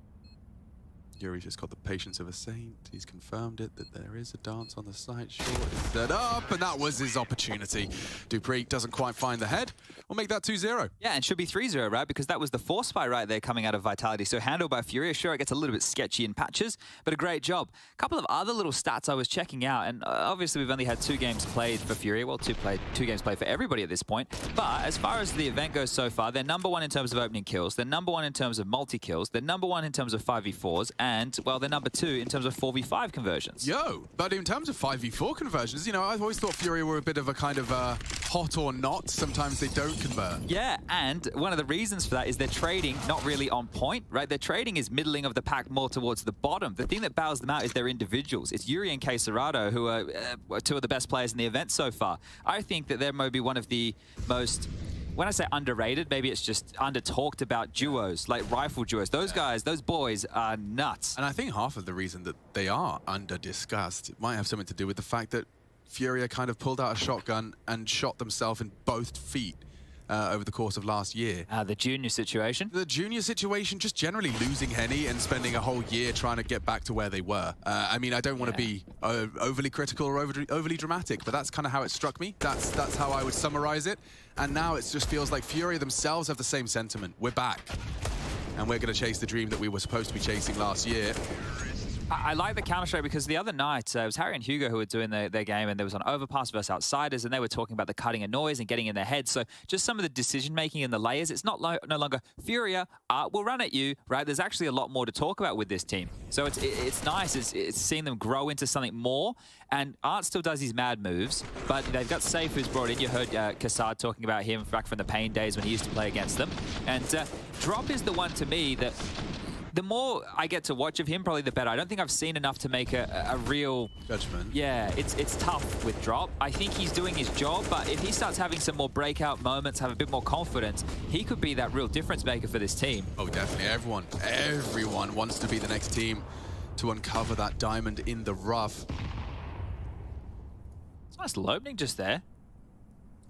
Yuri's just got the patience of a saint. He's confirmed it that there is a dance on the site. Short is set up, and that was his opportunity. Dupree doesn't quite find the head. We'll make that 2-0. Yeah, and should be 3-0, right? Because that was the force spy right there coming out of Vitality. So handled by Furia. Sure, it gets a little bit sketchy in patches, but a great job. A couple of other little stats I was checking out, and obviously we've only had 2 games played for Furia. Well, 2 games played for everybody at this point. But as far as the event goes so far, they're #1 in terms of opening kills. They're #1 in terms of multi-kills. They're #1 in terms of 5v4s. And, well, they're #2 in terms of 4v5 conversions. But in terms of 5v4 conversions, you know, I've always thought Furia were a bit of a kind of hot or not. Sometimes they don't convert. Yeah, and one of the reasons for that is their trading not really on point, right? Their trading is middling of the pack, more towards the bottom. The thing that bails them out is their individuals. It's Yuri and K Serato who are 2 of the best players in the event so far. I think that they're maybe one of the most... When I say underrated, maybe it's just under-talked about duos, like rifle duos. Those guys, those boys are nuts. And I think half of the reason that they are under-discussed might have something to do with the fact that Furia kind of pulled out a shotgun and shot themselves in both feet over the course of last year. The junior situation? The junior situation, just generally losing Henny and spending a whole year trying to get back to where they were. I mean, I don't want to be overly critical or overly dramatic, but that's kind of how it struck me. That's how I would summarize it. And now it just feels like Furia themselves have the same sentiment. We're back. And we're going to chase the dream that we were supposed to be chasing last year. I like the Counter-Strike because the other night, it was Harry and Hugo who were doing their game, and there was an overpass versus outsiders, and they were talking about the cutting of noise and getting in their heads. So just some of the decision-making and the layers, it's not no longer Furia will run at you, right? There's actually a lot more to talk about with this team. So it's nice. It's seeing them grow into something more, and Art still does his mad moves, but they've got Safe who's brought in. You heard Kassad talking about him back from the Pain days when he used to play against them. And Drop is the one to me that... The more I get to watch of him, probably the better. I don't think I've seen enough to make a real... judgment. Yeah, it's tough with Drop. I think he's doing his job, but if he starts having some more breakout moments, have a bit more confidence, he could be that real difference maker for this team. Oh, definitely. Everyone wants to be the next team to uncover that diamond in the rough. It's a nice little opening just there.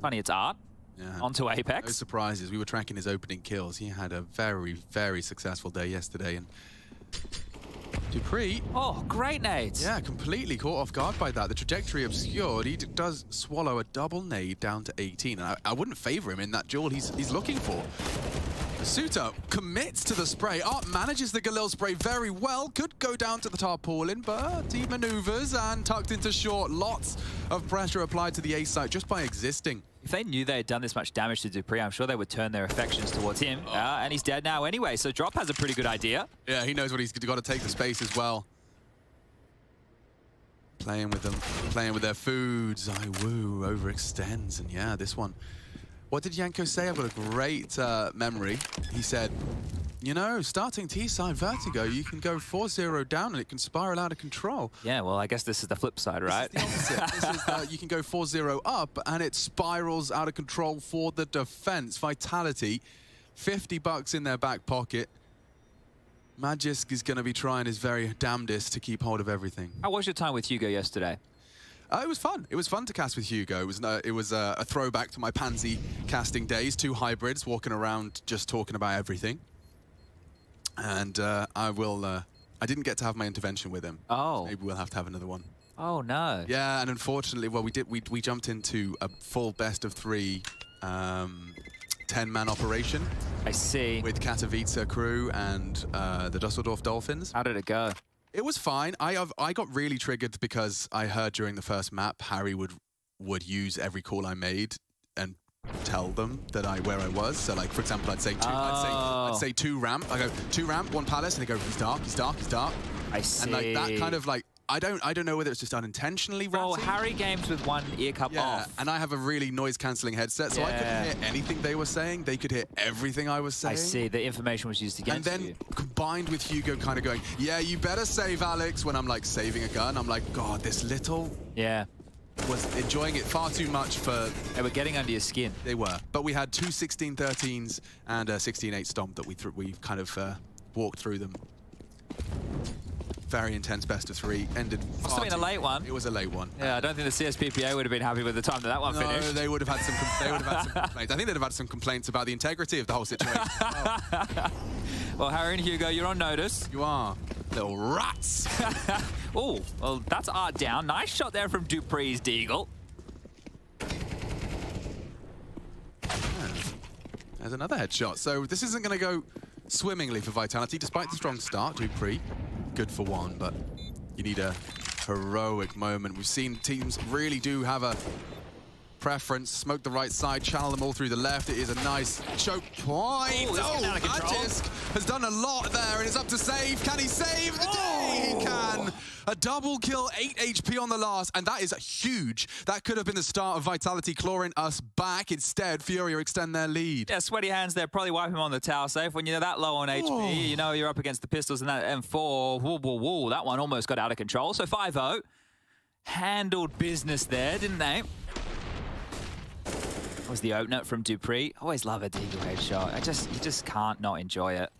Funny, it's Art. Yeah. Onto Apex. No surprises. We were tracking his opening kills. He had a very, very successful day yesterday. And Dupree... Oh, great nades. Yeah, completely caught off guard by that. The trajectory obscured. He does swallow a double nade down to 18. And I wouldn't favor him in that duel he's looking for. Suter commits to the spray. Art manages the Galil spray very well. Could go down to the tarpaulin, but he maneuvers and tucked into short. Lots of pressure applied to the A site just by existing. If they knew they had done this much damage to Dupree, I'm sure they would turn their affections towards him. And he's dead now anyway, so Drop has a pretty good idea. Yeah, he knows what he's got to take the space as well. Playing with them, playing with their foods. I woo, overextends, and yeah, this one. What did Yanko say? I've got a great memory. He said, you know, starting T-side vertigo, you can go 4-0 down and it can spiral out of control. Yeah, well, I guess this is the flip side, right? This is the opposite. This is you can go 4-0 up and it spirals out of control for the defense. Vitality, $50 in their back pocket. Magisk is going to be trying his very damnedest to keep hold of everything. How was your time with Hugo yesterday? It was fun. It was fun to cast with Hugo. It was a throwback to my Pansy casting days. 2 hybrids walking around just talking about everything. And I didn't get to have my intervention with him. Oh. Maybe we'll have to have another one. Oh, no. Yeah, and unfortunately, well, we jumped into a full best of 3 10-man operation. I see. With Katowice crew and the Dusseldorf Dolphins. How did it go? It was fine. I got really triggered because I heard during the first map Harry would use every call I made and tell them that where I was. So like for example, I'd say 2 I'd say 2 ramp. I go 2 ramp, 1 palace, and they go he's dark, he's dark, he's dark. I see. And like that kind of like I don't know whether it's just unintentionally ratting. Well, Harry games with 1 ear cup off. And I have a really noise-cancelling headset, so I couldn't hear anything they were saying. They could hear everything I was saying. I see. The information was used against you. And then combined with Hugo kind of going, yeah, you better save Alex, when I'm like saving a gun. I'm like, God, this little... Yeah. Was enjoying it far too much for... They were getting under your skin. They were. But we had 2 16-13s and a 16-8 stomp that we kind of walked through them. Very intense best of 3. Ended. Must have been a late one. It was a late one. Yeah, I don't think the CSPPA would have been happy with the time that one finished. No, they would have had some. They would have had some complaints. I think they'd have had some complaints about the integrity of the whole situation. Well, Harry and Hugo, you're on notice. You are. Little rats. Oh, well, that's Art down. Nice shot there from Dupree's Deagle. There's another headshot. So this isn't going to go swimmingly for Vitality, despite the strong start. Dupree, good for 1, but you need a heroic moment. We've seen teams really do have a preference. Smoke the right side, channel them all through the left. It is a nice choke point. Magisk has done a lot there, and it's up to save. Can he save the day? He can. A double kill, 8 HP on the last, and that is huge. That could have been the start of Vitality clawing us back. Instead, Furia extend their lead. Yeah, sweaty hands there. Probably wipe him on the tower safe. When you're that low on HP, you know you're up against the pistols and that M4. Whoa, whoa, whoa. That one almost got out of control. So 5-0. Handled business there, didn't they? That was the opener from Dupree. Always love a Deagle headshot. You just can't not enjoy it.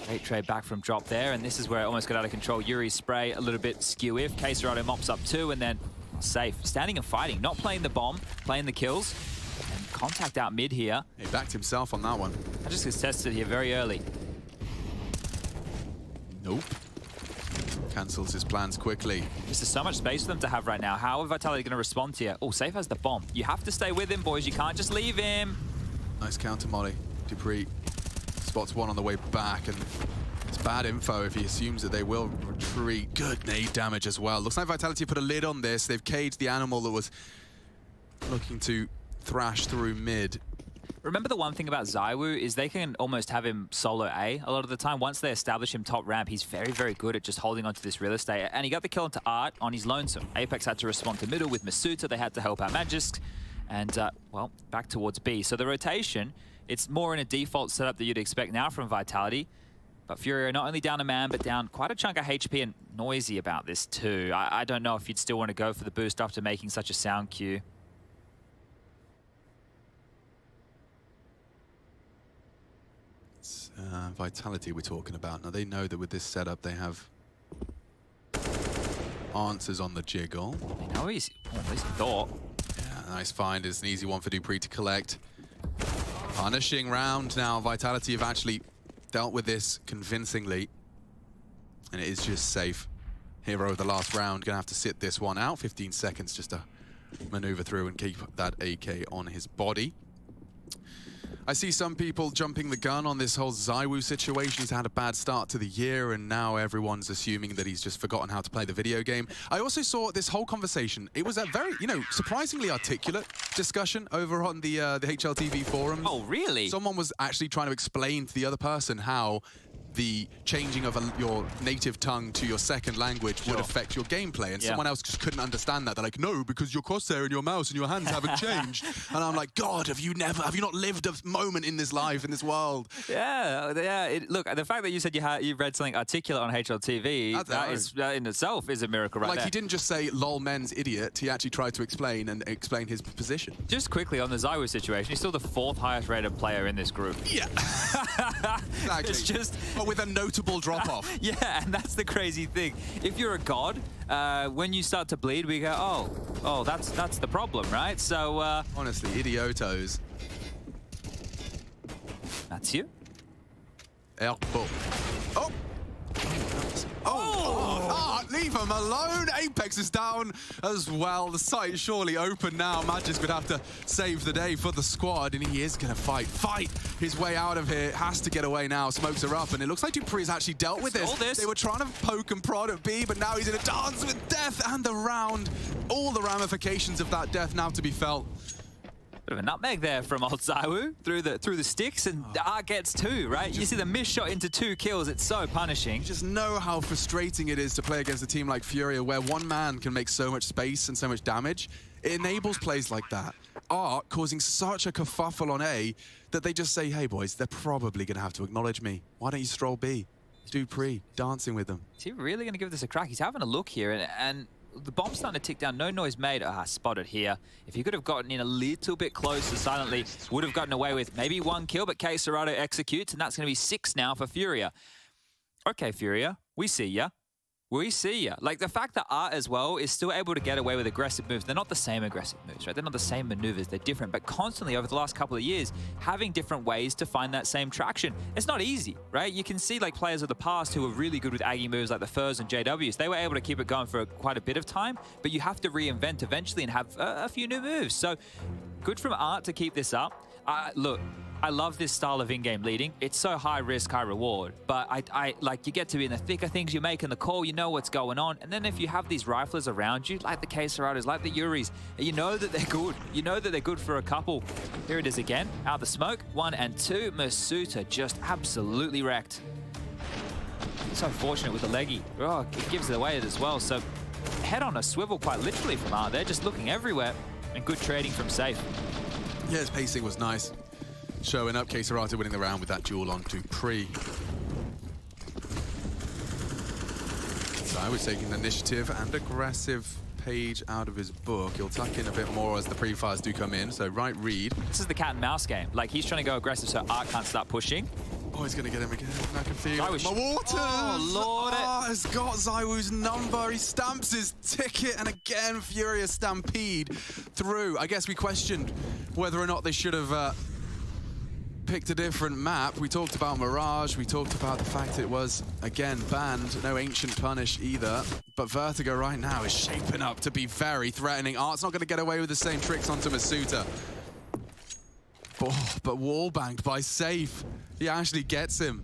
Great trade back from Drop there, and this is where it almost got out of control. Yuri's spray a little bit skew-if. K-Serrano mops up 2, and then safe. Standing and fighting, not playing the bomb, playing the kills. And contact out mid here. He backed himself on that one. I just gets tested here very early. Nope. Cancels his plans quickly. This is so much space for them to have right now. How are Vitality going to respond here? Oh, Safe has the bomb. You have to stay with him, boys. You can't just leave him. Nice counter molly. Dupree spots 1 on the way back, and it's bad info if he assumes that they will retreat. Good nade damage as well. Looks like Vitality put a lid on this. They've caged the animal that was looking to thrash through mid. Remember the one thing about Zywoo is they can almost have him solo A a lot of the time. Once they establish him top ramp, he's very, very good at just holding onto this real estate. And he got the kill into Art on his lonesome. Apex had to respond to middle with Masuta. They had to help out Magisk. And, well, back towards B. So the rotation, it's more in a default setup that you'd expect now from Vitality. But Furia not only down a man, but down quite a chunk of HP, and noisy about this too. I don't know if you'd still want to go for the boost after making such a sound cue. It's Vitality we're talking about. Now they know that with this setup they have answers on the jiggle. They know he's thought. Yeah, nice find. It's an easy one for Dupree to collect. Punishing round now. Vitality have actually dealt with this convincingly. And it is just safe. Hero of the last round. Gonna have to sit this one out. 15 seconds just to maneuver through and keep that AK on his body. I see some people jumping the gun on this whole ZywOo situation. He's had a bad start to the year, and now everyone's assuming that he's just forgotten how to play the video game. I also saw this whole conversation. It was a very, surprisingly articulate discussion over on the HLTV forums. Oh, really? Someone was actually trying to explain to the other person how the changing of your native tongue to your second language would affect your gameplay, and someone else just couldn't understand that. They're like, no, because your crosshair and your mouse and your hands haven't changed. And I'm like, God, have you not lived a moment in this life, in this world? Yeah. Look, the fact that you said you read something articulate on HLTV, that in itself is a miracle, right? Like, there. he didn't just say, lol, men's idiot. He actually tried to explain his position. Just quickly on the ZywOo situation, he's still the 4th highest rated player in this group. Yeah. Exactly. It's just... But with a notable drop-off. Yeah, and that's the crazy thing. If you're a god, when you start to bleed, we go, oh, that's the problem, right? So, honestly, idiotos. That's you. Elbow. Leave him alone. Apex is down as well. The site is surely open now. Magisk would have to save the day for the squad, and he is going to fight his way out of here. Has to get away now. Smokes are up, and it looks like Dupree has actually dealt with this. They were trying to poke and prod at B, but now he's in a dance with death and the round. All the ramifications of that death now to be felt. Bit of a nutmeg there from old ZywOo through the sticks, and Art gets 2, right? You see the missed shot into 2 kills. It's so punishing. You just know how frustrating it is to play against a team like Furia, where one man can make so much space and so much damage. It enables plays like that. Art causing such a kerfuffle on A that they just say, hey boys, they're probably going to have to acknowledge me. Why don't you stroll B? Dupree dancing with them. Is he really going to give this a crack? He's having a look here, and the bomb's starting to tick down. No noise made. Spotted here. If he could have gotten in a little bit closer silently, would have gotten away with maybe 1 kill, but K Serato executes, and that's going to be 6 now for Furia. Okay, Furia, we see ya. We see ya. Like, the fact that Art as well is still able to get away with aggressive moves. They're not the same aggressive moves, right? They're not the same maneuvers. They're different. But constantly over the last couple of years, having different ways to find that same traction. It's not easy, right? You can see like players of the past who were really good with Aggie moves like the FAZE and JWs. They were able to keep it going for quite a bit of time, but you have to reinvent eventually and have a few new moves. So good from Art to keep this up. Look, I love this style of in-game leading. It's so high risk, high reward. But I like, you get to be in the thick of things, you're making the call, you know what's going on. And then if you have these riflers around you, like the K Seratos, like the Yuris, you know that they're good. You know that they're good for a couple. Here it is again, out the smoke, 1 and 2. Masuta just absolutely wrecked. So fortunate with the leggy. Oh, it gives it away as well. So head on a swivel quite literally from Art. They're just looking everywhere. And good trading from Safe. Yeah, his pacing was nice. Showing up, K Serato winning the round with that duel on Dupree. So I was taking the initiative and aggressive page out of his book. He'll tuck in a bit more as the pre-fires do come in. So right read. This is the cat and mouse game. Like, he's trying to go aggressive so Art can't start pushing. Oh, he's going to get him again. I can feel it. My waters! Oh, Lord. Has got ZywOo's number. He stamps his ticket, and again, Furious Stampede through. I guess we questioned whether or not they should have picked a different map. We talked about Mirage. We talked about the fact it was, again, banned. No Ancient Punish either. But Vertigo right now is shaping up to be very threatening. Art's not going to get away with the same tricks onto Masuta. Oh, but wall-banged by Safe. He actually gets him.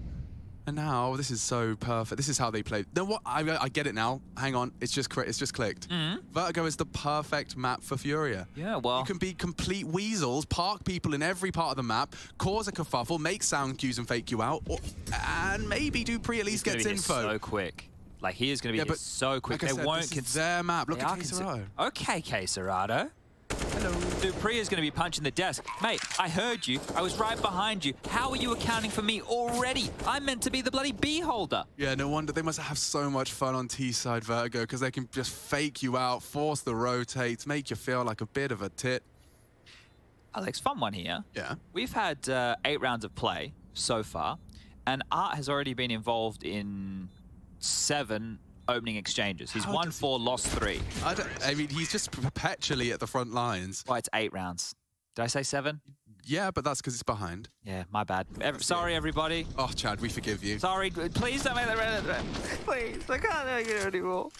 And now, this is so perfect. This is how they play. Then what? I get it now. Hang on. It's just clicked. Vertigo is the perfect map for Furia. Yeah, well, you can be complete weasels, park people in every part of the map, cause a kerfuffle, make sound cues and fake you out, and maybe Dupree at least gets info. So quick. Like, he is going to be so quick. Like they won't consider their map. Look at K Serato. Okay, K Serato. Hello. Dupree is going to be punching the desk. Mate, I heard you. I was right behind you. How are you accounting for me already? I'm meant to be the bloody bee holder. Yeah, no wonder. They must have so much fun on T-side Vertigo, because they can just fake you out, force the rotates, make you feel like a bit of a tit. Alex, fun one here. Yeah. We've had 8 rounds of play so far, and Art has already been involved in 7 opening exchanges. He's won 4, lost 3. I mean, he's just perpetually at the front lines. Well, it's 8 rounds. Did I say 7? Yeah, but that's because it's behind. Yeah, my bad. Sorry, everybody. Oh, Chad, we forgive you. Sorry, please don't make that. Please, I can't make it anymore.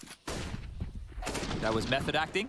That was method acting.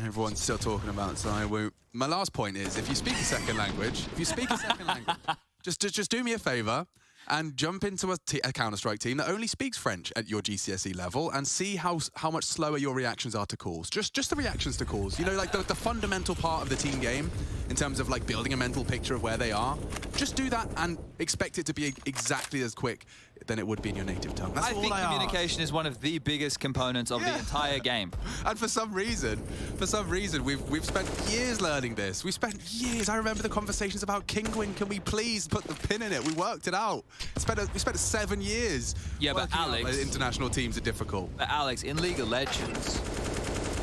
Everyone's still talking about Zywoo. My last point is, if you speak a second language, just do me a favor and jump into a Counter-Strike team that only speaks French at your GCSE level and see how much slower your reactions are to calls. Just the reactions to calls. You know, like the fundamental part of the team game in terms of like building a mental picture of where they are. Just do that and expect it to be exactly as quick than it would be in your native tongue. That's I all think I communication is one of the biggest components of the entire game. And for some reason, we've spent years learning this. We spent years. I remember the conversations about Kingwin. Can we please put the pin in it? We worked it out. We spent 7 years. Yeah, but Alex, international teams are difficult. But Alex, in League of Legends.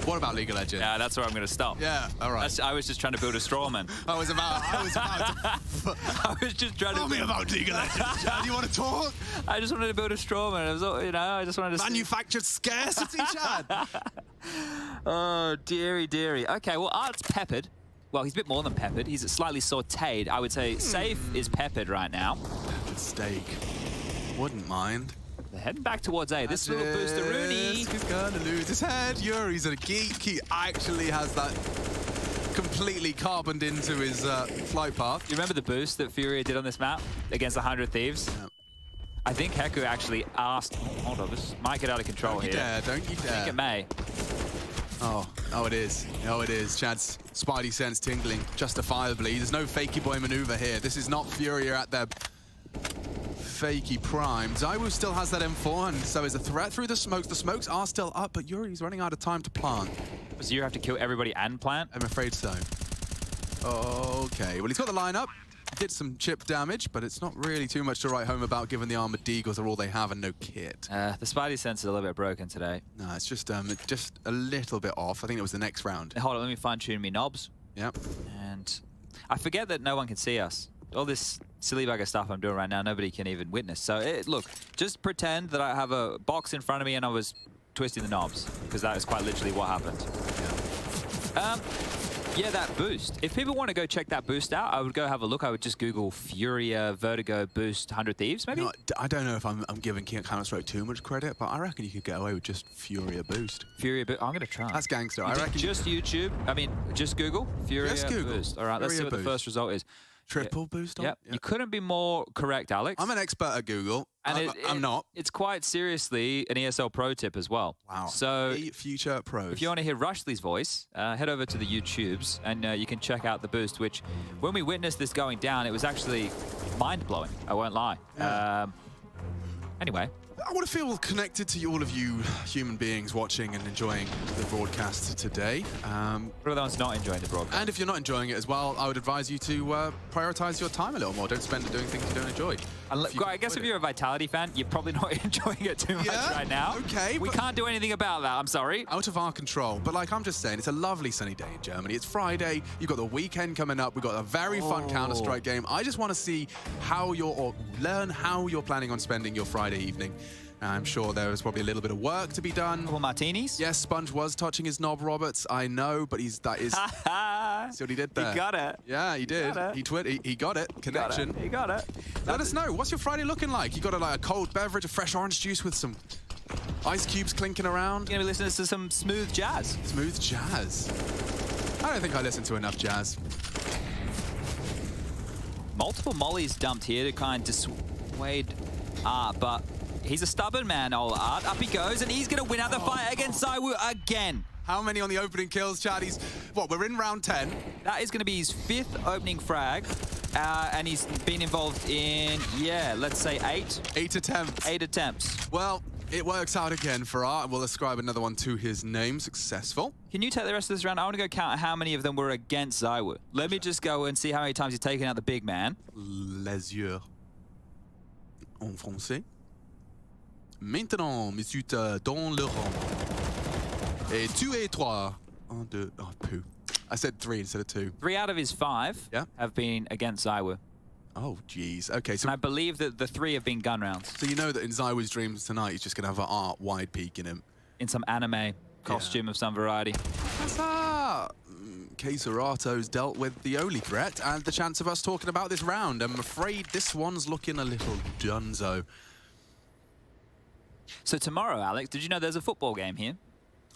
What about League of Legends? Yeah, that's where I'm going to stop. Yeah, all right. I was just trying to build a straw man. I was about to. I was just trying Tell me about League of Legends. Chad. You want to talk? I just wanted to build a straw man. I just wanted to manufactured scarcity, Chad. Oh, dearie, dearie. Okay, well, Art's peppered. Well, he's a bit more than peppered. He's slightly sautéed. I would say Safe is peppered right now. Peppered steak. Wouldn't mind. They're heading back towards A. This little booster Rooney. He's gonna lose his head. Yuri's a geek. He actually has that completely carboned into his flight path. You remember the boost that Furia did on this map against 100 Thieves? Yep. I think Heku actually asked... Hold on, this might get out of control here. Don't you dare. I think it may. Oh, it is. Oh, it is. Chad's spidey sense tingling justifiably. There's no fakey boy maneuver here. This is not Furia at their fakey prime. Zywoo still has that M4, and so is a threat through the smokes. The smokes are still up, but Yuri's running out of time to plant. So you have to kill everybody and plant? I'm afraid so. Okay, well, he's got the lineup. Did some chip damage, but it's not really too much to write home about given the armored deagles are all they have and no kit. The spidey sense is a little bit broken today. No, it's just a little bit off. I think it was the next round. Hold on, let me fine-tune me knobs. Yep. And I forget that no one can see us. All this silly bugger stuff I'm doing right now, nobody can even witness. So, look, just pretend that I have a box in front of me and I was twisting the knobs, because that is quite literally what happened. Yeah, that boost. If people want to go check that boost out, I would go have a look. I would just Google Furia Vertigo Boost 100 Thieves, maybe? No, I don't know if I'm giving Counter-Strike too much credit, but I reckon you could get away with just Furia Boost. Furia Boost. I'm going to try. That's gangster. I reckon just YouTube. I mean, just Google Furia Boost. All right, let's see what the first result is. Triple boost on? Yep. You couldn't be more correct, Alex. I'm an expert at Google. And I'm not. It's quite seriously an ESL Pro tip as well. Wow. So future pros. If you want to hear Rushley's voice, head over to the YouTubes and you can check out the boost, which when we witnessed this going down, it was actually mind-blowing. I won't lie. Yeah. Anyway. I want to feel connected to all of you human beings watching and enjoying the broadcast today. What are the ones not enjoying the broadcast? And if you're not enjoying it as well, I would advise you to prioritize your time a little more. Don't spend it doing things you don't enjoy. I guess if you're a Vitality fan, you're probably not enjoying it too much right now. Okay. We can't do anything about that, I'm sorry. Out of our control. But like I'm just saying, it's a lovely sunny day in Germany. It's Friday. You've got the weekend coming up. We've got a very fun Counter-Strike game. I just want to see how learn how you're planning on spending your Friday evening. I'm sure there is probably a little bit of work to be done. Couple martinis? Yes, Sponge was touching his knob, Roberts. I know, but that is... See what he did there? He got it. Yeah, he did. He got it. Connection. He got it. Let us know. What's your Friday looking like? You got a cold beverage, a fresh orange juice with some ice cubes clinking around? You're going to be listening to some smooth jazz. Smooth jazz? I don't think I listen to enough jazz. Multiple mollies dumped here to kind of dissuade Art, but he's a stubborn man, old Art. Up he goes, and he's going to win out the fight against Zywoo again. How many on the opening kills, Chad? We're in round 10. That is going to be his 5th opening frag, and he's been involved in, let's say 8. 8 attempts. 8 attempts. Well, it works out again for Art, and we'll ascribe another one to his name. Successful. Can you take the rest of this round? I want to go count how many of them were against Zywoo. Let me just go and see how many times he's taken out the big man. Les yeux en français. Maintenant, monsieur dans le rang. Et tu es 3. 1, 2, peu. I said 3 instead of 2. 3 out of his 5 have been against Zywoo. Oh, jeez. Okay, so... And I believe that the 3 have been gun rounds. So you know that in Zywoo's dreams tonight, he's just going to have an Art wide peak in him. In some anime costume of some variety. Caserato's dealt with the only threat and the chance of us talking about this round. I'm afraid this one's looking a little dunzo. So tomorrow, Alex, did you know there's a football game here?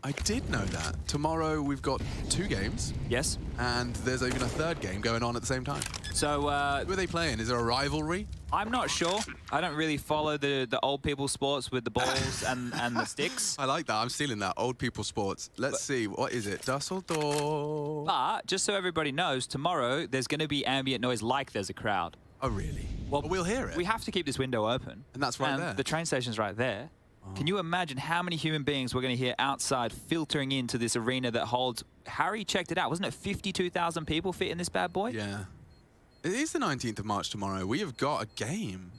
I did know that. Tomorrow we've got 2 games. Yes. And there's even a 3rd game going on at the same time. So, who are they playing? Is there a rivalry? I'm not sure. I don't really follow the old people sports with the balls and the sticks. I like that. I'm stealing that. Old people sports. Let's see. What is it? Dusseldorf. But just so everybody knows, tomorrow there's going to be ambient noise like there's a crowd. Oh, really? Well, we'll hear it. We have to keep this window open. And that's right there. The train station's right there. Oh. Can you imagine how many human beings we're going to hear outside filtering into this arena that holds... Harry checked it out. Wasn't it 52,000 people fit in this bad boy? Yeah. It is the 19th of March tomorrow. We have got a game.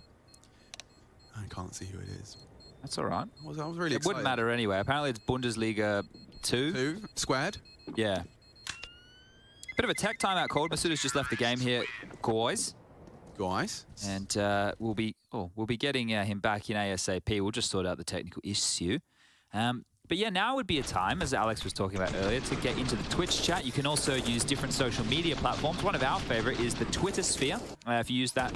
I can't see who it is. That's all right. I was really excited. It wouldn't matter anyway. Apparently it's Bundesliga 2. 2? Squared? Yeah. Bit of a tech timeout called. Masuda's just left the game here, guys. And we'll be getting him back in ASAP. We'll just sort out the technical issue. But yeah, now would be a time, as Alex was talking about earlier, to get into the Twitch chat. You can also use different social media platforms. One of our favorite is the Twitter sphere. If you use that,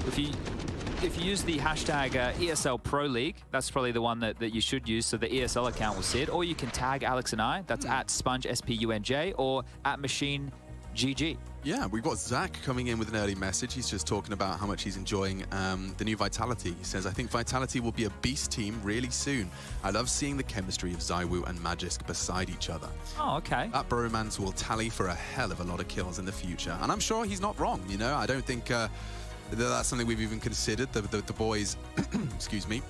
if you use the hashtag ESL Pro League, that's probably the one that you should use, so the ESL account will see it. Or you can tag Alex and I. That's at Sponge SPUNJ or at Machine GG. Yeah, we've got Zach coming in with an early message. He's just talking about how much he's enjoying the new Vitality. He says, I think Vitality will be a beast team really soon. I love seeing the chemistry of Zywoo and Magisk beside each other. Oh, okay. That bromance will tally for a hell of a lot of kills in the future. And I'm sure he's not wrong, you know? I don't think that's something we've even considered. The boys, excuse me,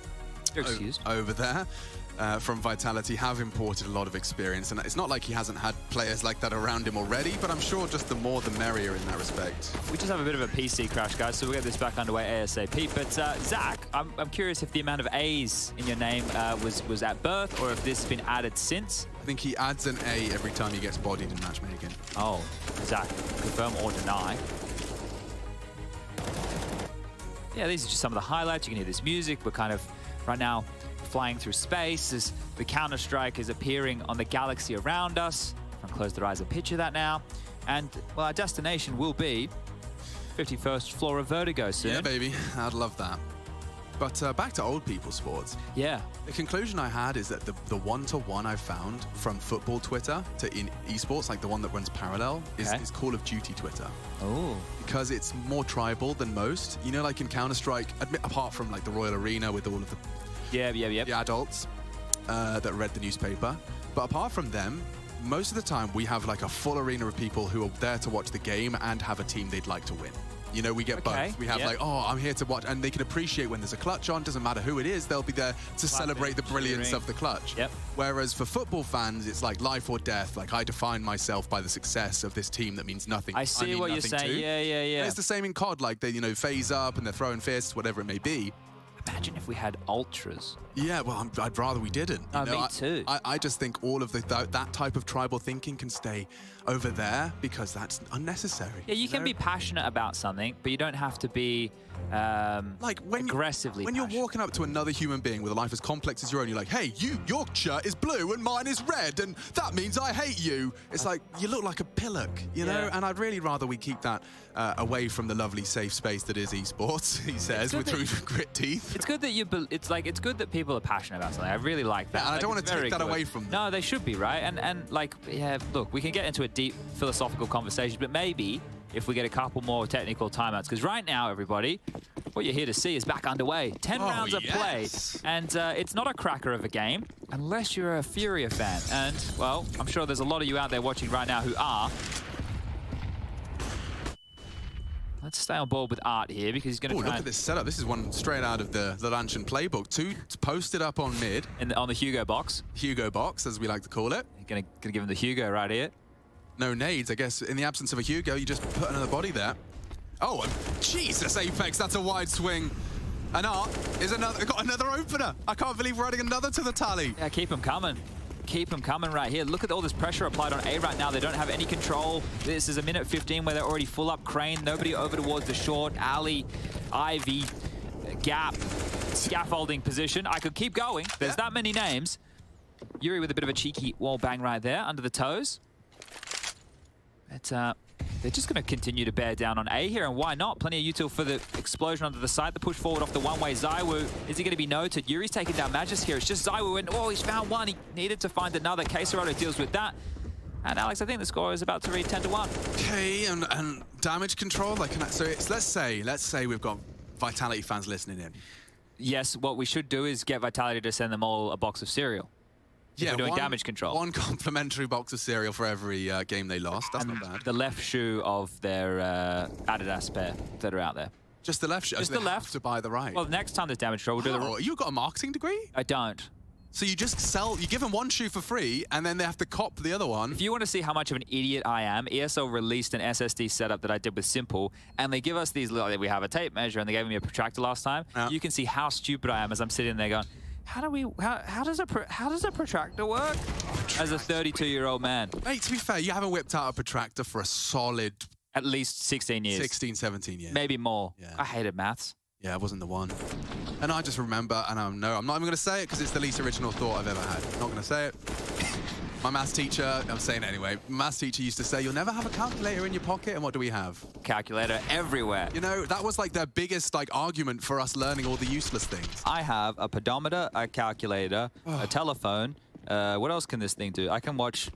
over there. From Vitality have imported a lot of experience, and it's not like he hasn't had players like that around him already, but I'm sure just the more the merrier in that respect. We just have a bit of a PC crash, guys, so we'll get this back underway ASAP. But Zach, I'm curious if the amount of A's in your name was at birth, or if this has been added since. I think he adds an A every time he gets bodied in matchmaking. Oh, Zach, confirm or deny. Yeah, these are just some of the highlights. You can hear this music. We're kind of, right now, flying through space as the Counter-Strike is appearing on the galaxy around us. If I close their eyes and picture that now. And, well, our destination will be 51st floor of Vertigo soon. Yeah, baby. I'd love that. But back to old people sports. Yeah. The conclusion I had is that the one-to-one I found from football Twitter to in esports, like the one that runs parallel, is Call of Duty Twitter. Oh. Because it's more tribal than most. You know, like in Counter-Strike, apart from like the Royal Arena with all of the the adults that read the newspaper. But apart from them, most of the time we have like a full arena of people who are there to watch the game and have a team they'd like to win. You know, we get both. We have like, oh, I'm here to watch, and they can appreciate when there's a clutch on. Doesn't matter who it is, they'll be there to celebrate the brilliance of the clutch. Whereas for football fans, it's like life or death. Like, I define myself by the success of this team that means nothing. I see what you're saying. Too. Yeah. And it's the same in COD. Like, they, phase up and they're throwing fists, whatever it may be. Imagine if we had ultras. Yeah, well, I'd rather we didn't. Me too. I just think all of that type of tribal thinking can stay over there because that's unnecessary. Yeah, you can be passionate about something, but you don't have to be aggressively When you're walking up to another human being with a life as complex as your own, you're like, hey, your shirt is blue and mine is red, and that means I hate you. It's like, you look like a pillock, you know? And I'd really rather we keep that away from the lovely safe space that is esports, he says, with through grit teeth. It's good that it's good that people are passionate about something. I really like that. Yeah, and I don't want to take that away from them. No, they should be, right? And look, we can get into a deep philosophical conversation, but maybe if we get a couple more technical timeouts, because right now, everybody, what you're here to see is back underway. 10 rounds of play, and it's not a cracker of a game unless you're a Furia fan. And, well, I'm sure there's a lot of you out there watching right now who are. Let's stay on board with Art here because he's going to try. Look at this setup. This is one straight out of the Lanchan playbook. Two posted up on mid. On the Hugo box. Hugo box, as we like to call it. Going to give him the Hugo right here. No nades, I guess. In the absence of a Hugo, you just put another body there. Oh, Jesus, Apex, that's a wide swing. And Art is got another opener. I can't believe we're adding another to the tally. Yeah, keep him coming. Keep them coming right here. Look at all this pressure applied on A right now. They don't have any control. This is a minute 15 where they're already full up. Crane, nobody over towards the short. Alley, Ivy, Gap, scaffolding position. I could keep going. There's that many names. Yuri with a bit of a cheeky wall bang right there under the toes. But they're just going to continue to bear down on A here, and why not? Plenty of util for the explosion onto the side, the push forward off the one-way. ZywOo, is he going to be noted? Yuri's taking down Magus here. It's just ZywOo, and oh, he's found one. He needed to find another. K-Serato deals with that. And Alex, I think the score is about to read 10-1. Okay, and damage control. Like, so it's, let's say we've got Vitality fans listening in. Yes, what we should do is get Vitality to send them all a box of cereal. Yeah, we're doing damage control. One complimentary box of cereal for every game they lost. That's not bad. The left shoe of their Adidas pair that are out there. Just the left shoe? Just the left. To buy the right. Well, next time there's damage control, we'll do the... You got a marketing degree? I don't. So you just you give them one shoe for free, and then they have to cop the other one. If you want to see how much of an idiot I am, ESL released an SSD setup that I did with Simple, and they give us these little... We have a tape measure, and they gave me a protractor last time. Yeah. You can see how stupid I am as I'm sitting there going, how does a protractor work? As a 32-year-old man. Mate, to be fair, you haven't whipped out a protractor for a solid... At least 16 years. 16, 17 years. Maybe more. Yeah. I hated maths. Yeah, it wasn't the one. And I just remember, and I'm not even going to say it because it's the least original thought I've ever had. I'm not going to say it. My maths teacher, I'm saying it anyway, maths teacher used to say, you'll never have a calculator in your pocket, and what do we have? Calculator everywhere. You know, that was like their biggest argument for us learning all the useless things. I have a pedometer, a calculator, a telephone. What else can this thing do? I can watch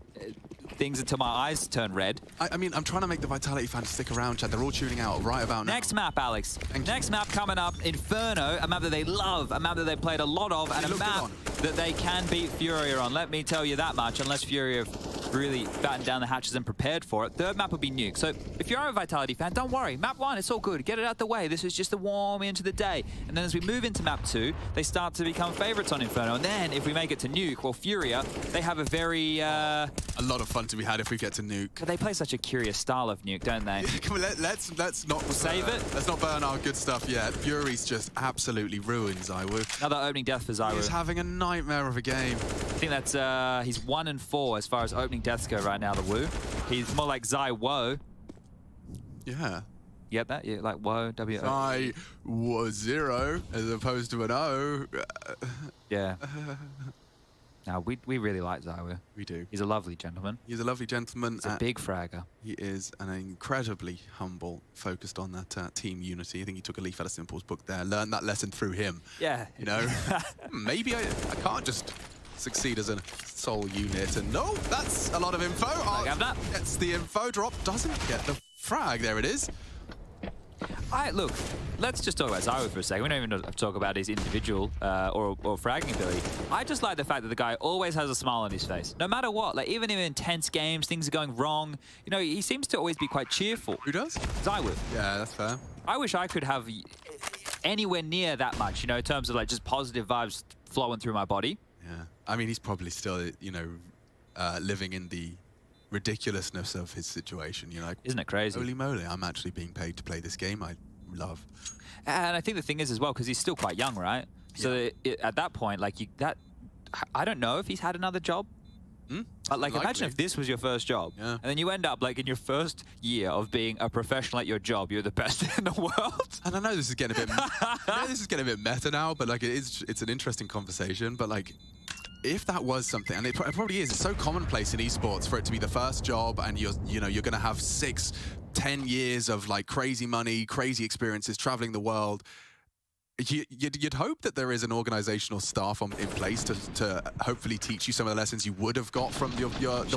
things until my eyes turn red. I mean, I'm trying to make the Vitality fans stick around, Chad. They're all tuning out right about now. Next map, Alex. Next map coming up, Inferno, a map that they love, a map that they played a lot of, and a map that they can beat Furia on. Let me tell you that much, unless Furia really battened down the hatches and prepared for it. Third map will be Nuke. So if you're a Vitality fan, don't worry. Map 1, it's all good. Get it out the way. This is just a warm into the day. And then as we move into map 2, they start to become favorites on Inferno. And then if we make it to Nuke, well, Furia, they have a very... a lot of fun to be had if we get to Nuke. But they play such a curious style of Nuke, don't they? Come on, let's not... Save it? Let's not burn our good stuff yet. Fury's just absolutely ruined ZywOo. Another opening death for ZywOo. He's having a nightmare of a game. I think that's... he's 1-4 as far as opening deaths go right now, the Woo. He's more like ZywOo. Yeah. You get that? Yeah, like woe, W-O. ZywOo 0 as opposed to an O. Yeah. No, we really like ZywOo. We do. He's a lovely gentleman. He's a lovely gentleman. He's a big fragger. He is an incredibly humble, focused on that team unity. I think he took a leaf out of Simple's book there, learned that lesson through him. Yeah. You know, maybe I can't just succeed as a sole unit. And no, that's a lot of info. Gets the info drop, doesn't get the frag. There it is. Look, let's just talk about ZywOo for a second. We don't even talk about his individual or fragging ability. I just like the fact that the guy always has a smile on his face, no matter what. Like, even in intense games, things are going wrong. You know, he seems to always be quite cheerful. Who does? ZywOo. Yeah, that's fair. I wish I could have anywhere near that much, you know, in terms of like just positive vibes flowing through my body. Yeah, I mean, he's probably still, you know, living in the ridiculousness of his situation. You know, like, isn't it crazy? Holy moly, I'm actually being paid to play this game I love. And I think the thing is as well, because he's still quite young, right? So at that point, like, I don't know if he's had another job. Like, imagine if this was your first job, and then you end up like in your first year of being a professional at your job, you're the best in the world. And I know this is getting a bit, meta now, but like it's an interesting conversation. But like, if that was something, and it probably is, it's so commonplace in esports for it to be the first job, and you're going to have 6-10 years of like crazy money, crazy experiences, traveling the world. You'd hope that there is an organizational staff in place to hopefully teach you some of the lessons you would have got from the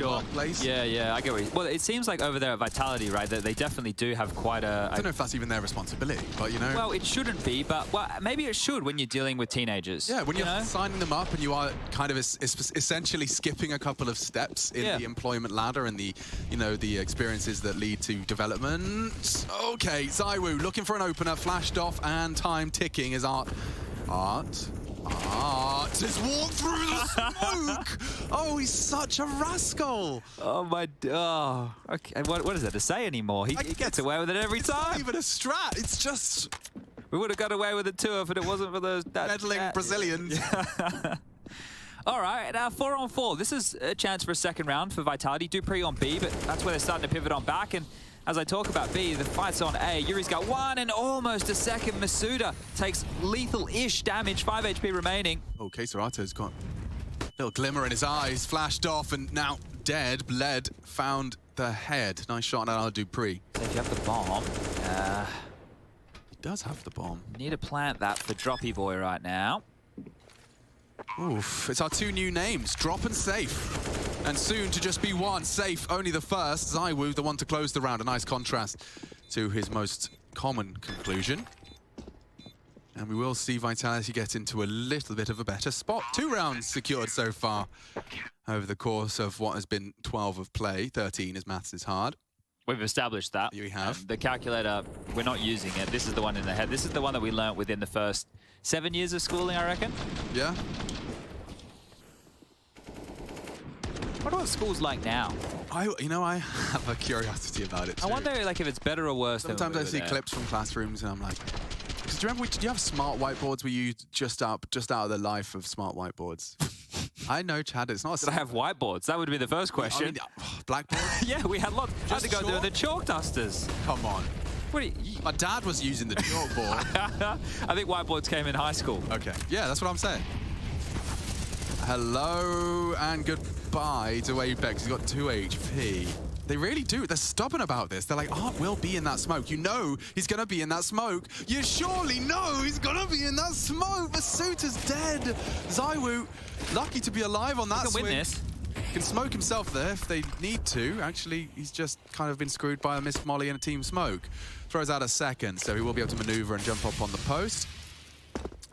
workplace. Yeah, I get what you... Well, it seems like over there at Vitality, right, that they definitely do have quite a... I don't know if that's even their responsibility, but you know... Well, it shouldn't be, but well, maybe it should when you're dealing with teenagers. Yeah, when you're signing them up and you are kind of essentially skipping a couple of steps in the employment ladder and the, you know, the experiences that lead to development. Okay, ZywOo looking for an opener, flashed off, and time ticking. Is Art just walk through the smoke. Oh, he's such a rascal. Oh my, okay. What is there to say anymore? He gets away with it every time. It's not even a strat. It's just... We would have got away with it too if it wasn't for those... meddling Brazilians. All right, 4-on-4. This is a chance for a second round for Vitality. Dupree on B, but that's where they're starting to pivot on back. And as I talk about B, the fight's on A. Yuri's got 1 and almost a second. Masuda takes lethal-ish damage, 5 HP remaining. Oh, K-Serato's got a little glimmer in his eyes, flashed off, and now dead, bled, found the head. Nice shot on Dupree. So if you have the bomb, he does have the bomb. Need to plant that for Droppy Boy right now. Oof, it's our two new names, Drop and Safe. And soon to just be one. Safe, only the first. ZywOo, the one to close the round. A nice contrast to his most common conclusion. And we will see Vitality get into a little bit of a better spot. 2 rounds secured so far over the course of what has been 12 of play. 13 as maths is hard. We've established that. You have. The calculator, we're not using it. This is the one in the head. This is the one that we learnt within the first 7 years of schooling, I reckon. Yeah. What are schools like now? I have a curiosity about it too. I wonder like if it's better or worse. Sometimes I see clips from classrooms and I'm like, because do you remember, did you have smart whiteboards where you just out of the life of smart whiteboards? I know, Chad, it's not. Did I have whiteboards? That would be the first question. I mean, blackboard? Yeah, we had lots. I had to go through the chalk dusters. Come on. What do My dad was using the chalkboard. I think whiteboards came in high school. Okay, yeah, that's what I'm saying. Hello and goodbye to Apex. He's got 2 HP. They really do. They're stubborn about this. They're like, Art will be in that smoke. You know he's going to be in that smoke. You surely know he's going to be in that smoke. The suit is dead. ZywOo, lucky to be alive on that He can swing. win this. Can smoke himself there if they need to. Actually, he's just kind of been screwed by a missed molly and a team smoke. Throws out a second, so he will be able to maneuver and jump up on the post.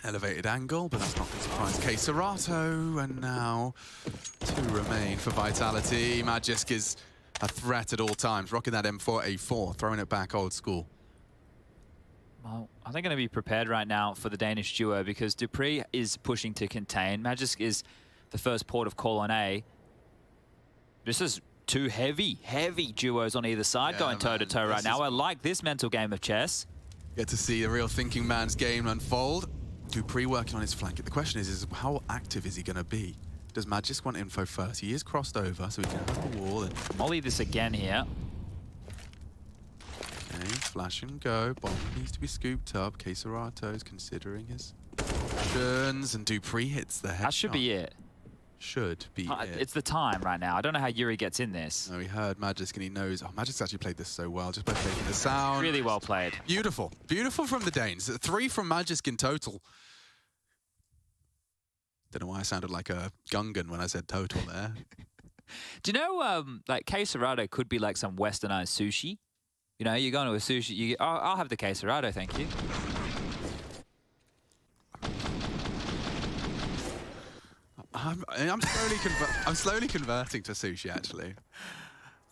Elevated angle, but that's not going to surprise K-Serato. And now 2 remain for Vitality. Magisk is a threat at all times, rocking that M4A4, throwing it back old school. Well, I think going to be prepared right now for the Danish duo because Dupree is pushing to contain. Magisk is the first port of call on A. This is 2 heavy duos on either side going toe-to-toe right now. I like this mental game of chess. Get to see a real thinking man's game unfold. Dupree working on his flank. The question is how active is he going to be? Does Magisk want info first? He is crossed over, so he can have the wall. And Molly this again here. okay, flash and go. Bomb needs to be scooped up. K-Serato is considering his options, and Dupree hits the headshot. That should be it. Should be it. It's the time right now. I don't know how Yuri gets in this. No, he heard Magisk and he knows. Oh, Magisk's actually played this so well, just by taking the sound. Really well played. Beautiful. Beautiful from the Danes. 3 from Magisk in total. Don't know why I sounded like a Gungan when I said total there. Do you know, like, K-Serato could be like some westernized sushi? You know, you go to a sushi, you get, oh, I'll have the K-Serato, thank you. I'm slowly converting to sushi, actually.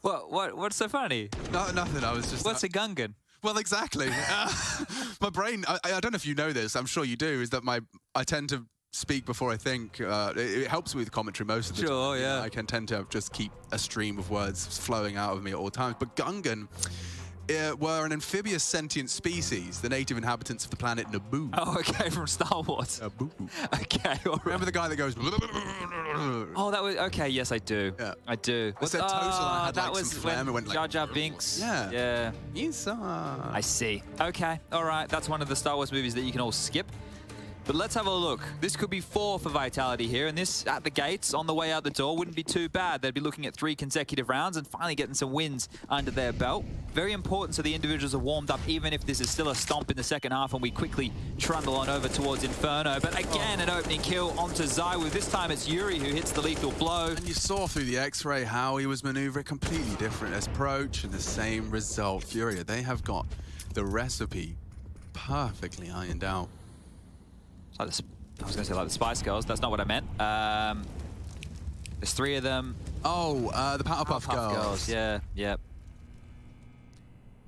What's so funny? No, nothing. I was just. What's a Gungan? Well, exactly. My brain. I don't know if you know this. I'm sure you do. Is that I tend to speak before I think. It helps me with commentary most of the time. Sure, yeah. I can tend to just keep a stream of words flowing out of me at all times. But Gungan were an amphibious sentient species, the native inhabitants of the planet Naboo. Oh, okay, from Star Wars. Naboo. Okay, all right. Remember the guy that goes... Oh, that was... Okay, yes, I do. Yeah. I do. I said total, I had that like was some phlegm, it went like... Jar Jar Binks. Yeah. Yeah. Yes, I see. Okay, all right. That's one of the Star Wars movies that you can all skip. But let's have a look. This could be 4 for Vitality here, and this at the gates on the way out the door wouldn't be too bad. They'd be looking at 3 consecutive rounds and finally getting some wins under their belt. Very important so the individuals are warmed up, even if this is still a stomp in the second half and we quickly trundle on over towards Inferno. But again, an opening kill onto ZywOo. This time it's Yuri who hits the lethal blow. And you saw through the X-ray how he was maneuvering, completely different approach and the same result. Furia, they have got the recipe perfectly ironed out. I was going to say like the Spice Girls. That's not what I meant. There's 3 of them. Oh, the Powerpuff Girls. Yeah, yeah.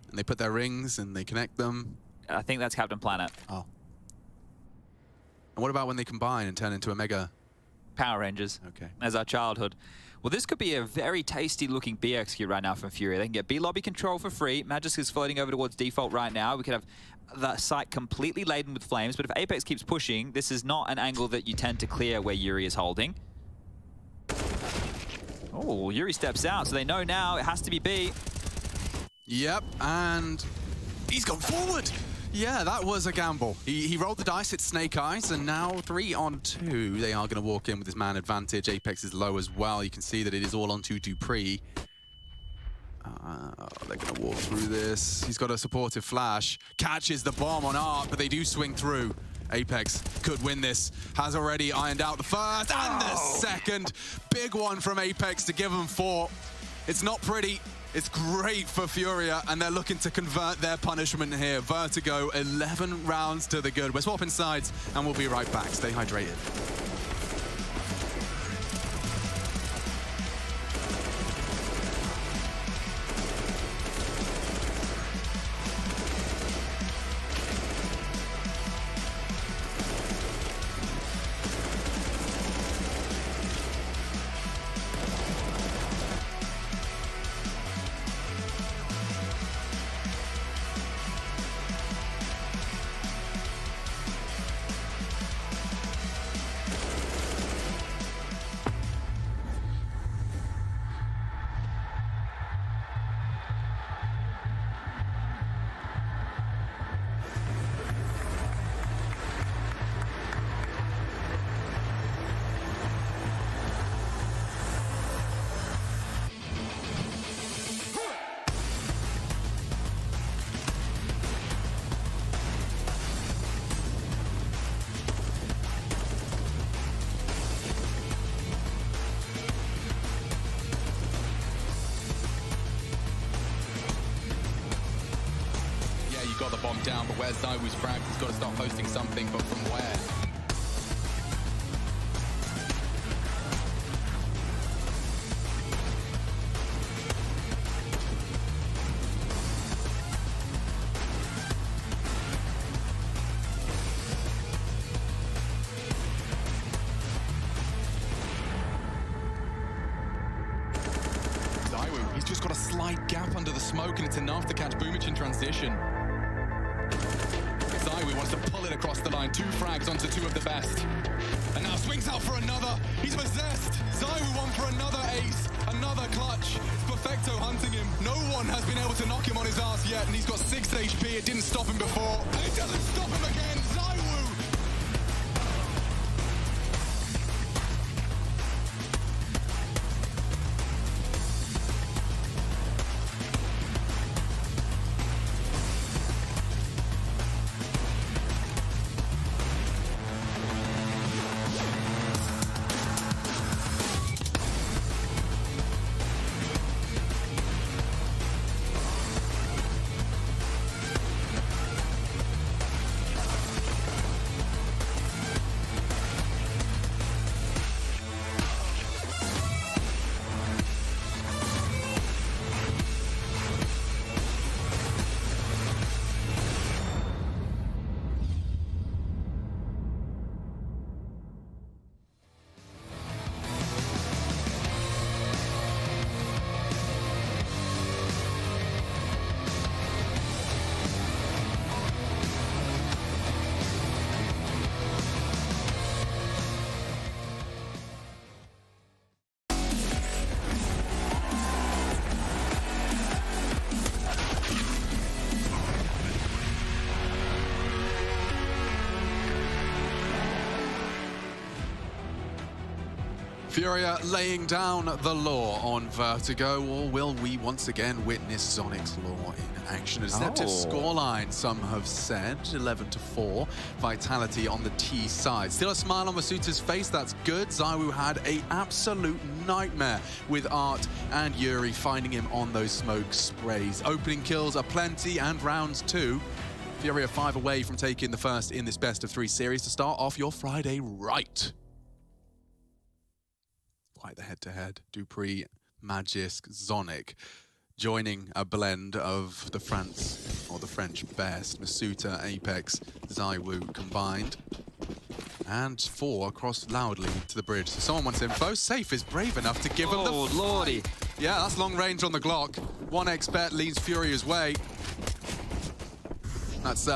And they put their rings and they connect them. I think that's Captain Planet. Oh. And what about when they combine and turn into a mega... Power Rangers. Okay. As our childhood. Well, this could be a very tasty-looking B execute right now from Furia. They can get B lobby control for free. Magisk is floating over towards default right now. We could have the site completely laden with flames, but if Apex keeps pushing, this is not an angle that you tend to clear where Yuri is holding. Oh, Yuri steps out, so they know now it has to be B. Yep, and he's gone forward. Yeah, that was a gamble. He rolled the dice, it's Snake Eyes, and now 3 on 2. They are going to walk in with his man advantage. Apex is low as well. You can see that it is all onto Dupree. They're going to walk through this. He's got a supportive flash. Catches the bomb on Art, but they do swing through. Apex could win this. Has already ironed out the first and the second. Big one from Apex to give them 4. It's not pretty. It's great for Furia, and they're looking to convert their punishment here. Vertigo, 11 rounds to the good. We're swapping sides, and we'll be right back. Stay hydrated. Got the bomb down, but where's Zywoo's frag? He's got to start posting something, but from where? Zywoo, he's just got a slight gap under the smoke, and it's enough to catch Boomich in transition. Zywoo wants to pull it across the line. 2 frags onto 2 of the best. And now swings out for another. He's possessed. Zywoo won for another ace. Another clutch. It's Perfecto hunting him. No one has been able to knock him on his ass yet. And he's got 6 HP. It didn't stop him before. And it doesn't stop him again. Zywoo! Furia laying down the law on Vertigo, or will we once again witness Zonic's law in action? A deceptive scoreline, some have said, 11-4. Vitality on the T side. Still a smile on Masuta's face, that's good. Zywoo had an absolute nightmare with Art and Yuri finding him on those smoke sprays. Opening kills are plenty, and rounds 2. Furia 5 away from taking the first in this best of 3 series to start off your Friday right. Quite the head-to-head. Dupree, Magisk, Zonic, joining a blend of the French best. Masuta, Apex, Zywoo combined. And 4 across loudly to the bridge. So someone wants info. Safe is brave enough to give him the lordy. Yeah, that's long range on the Glock. 1x bet leads Furia's way. That's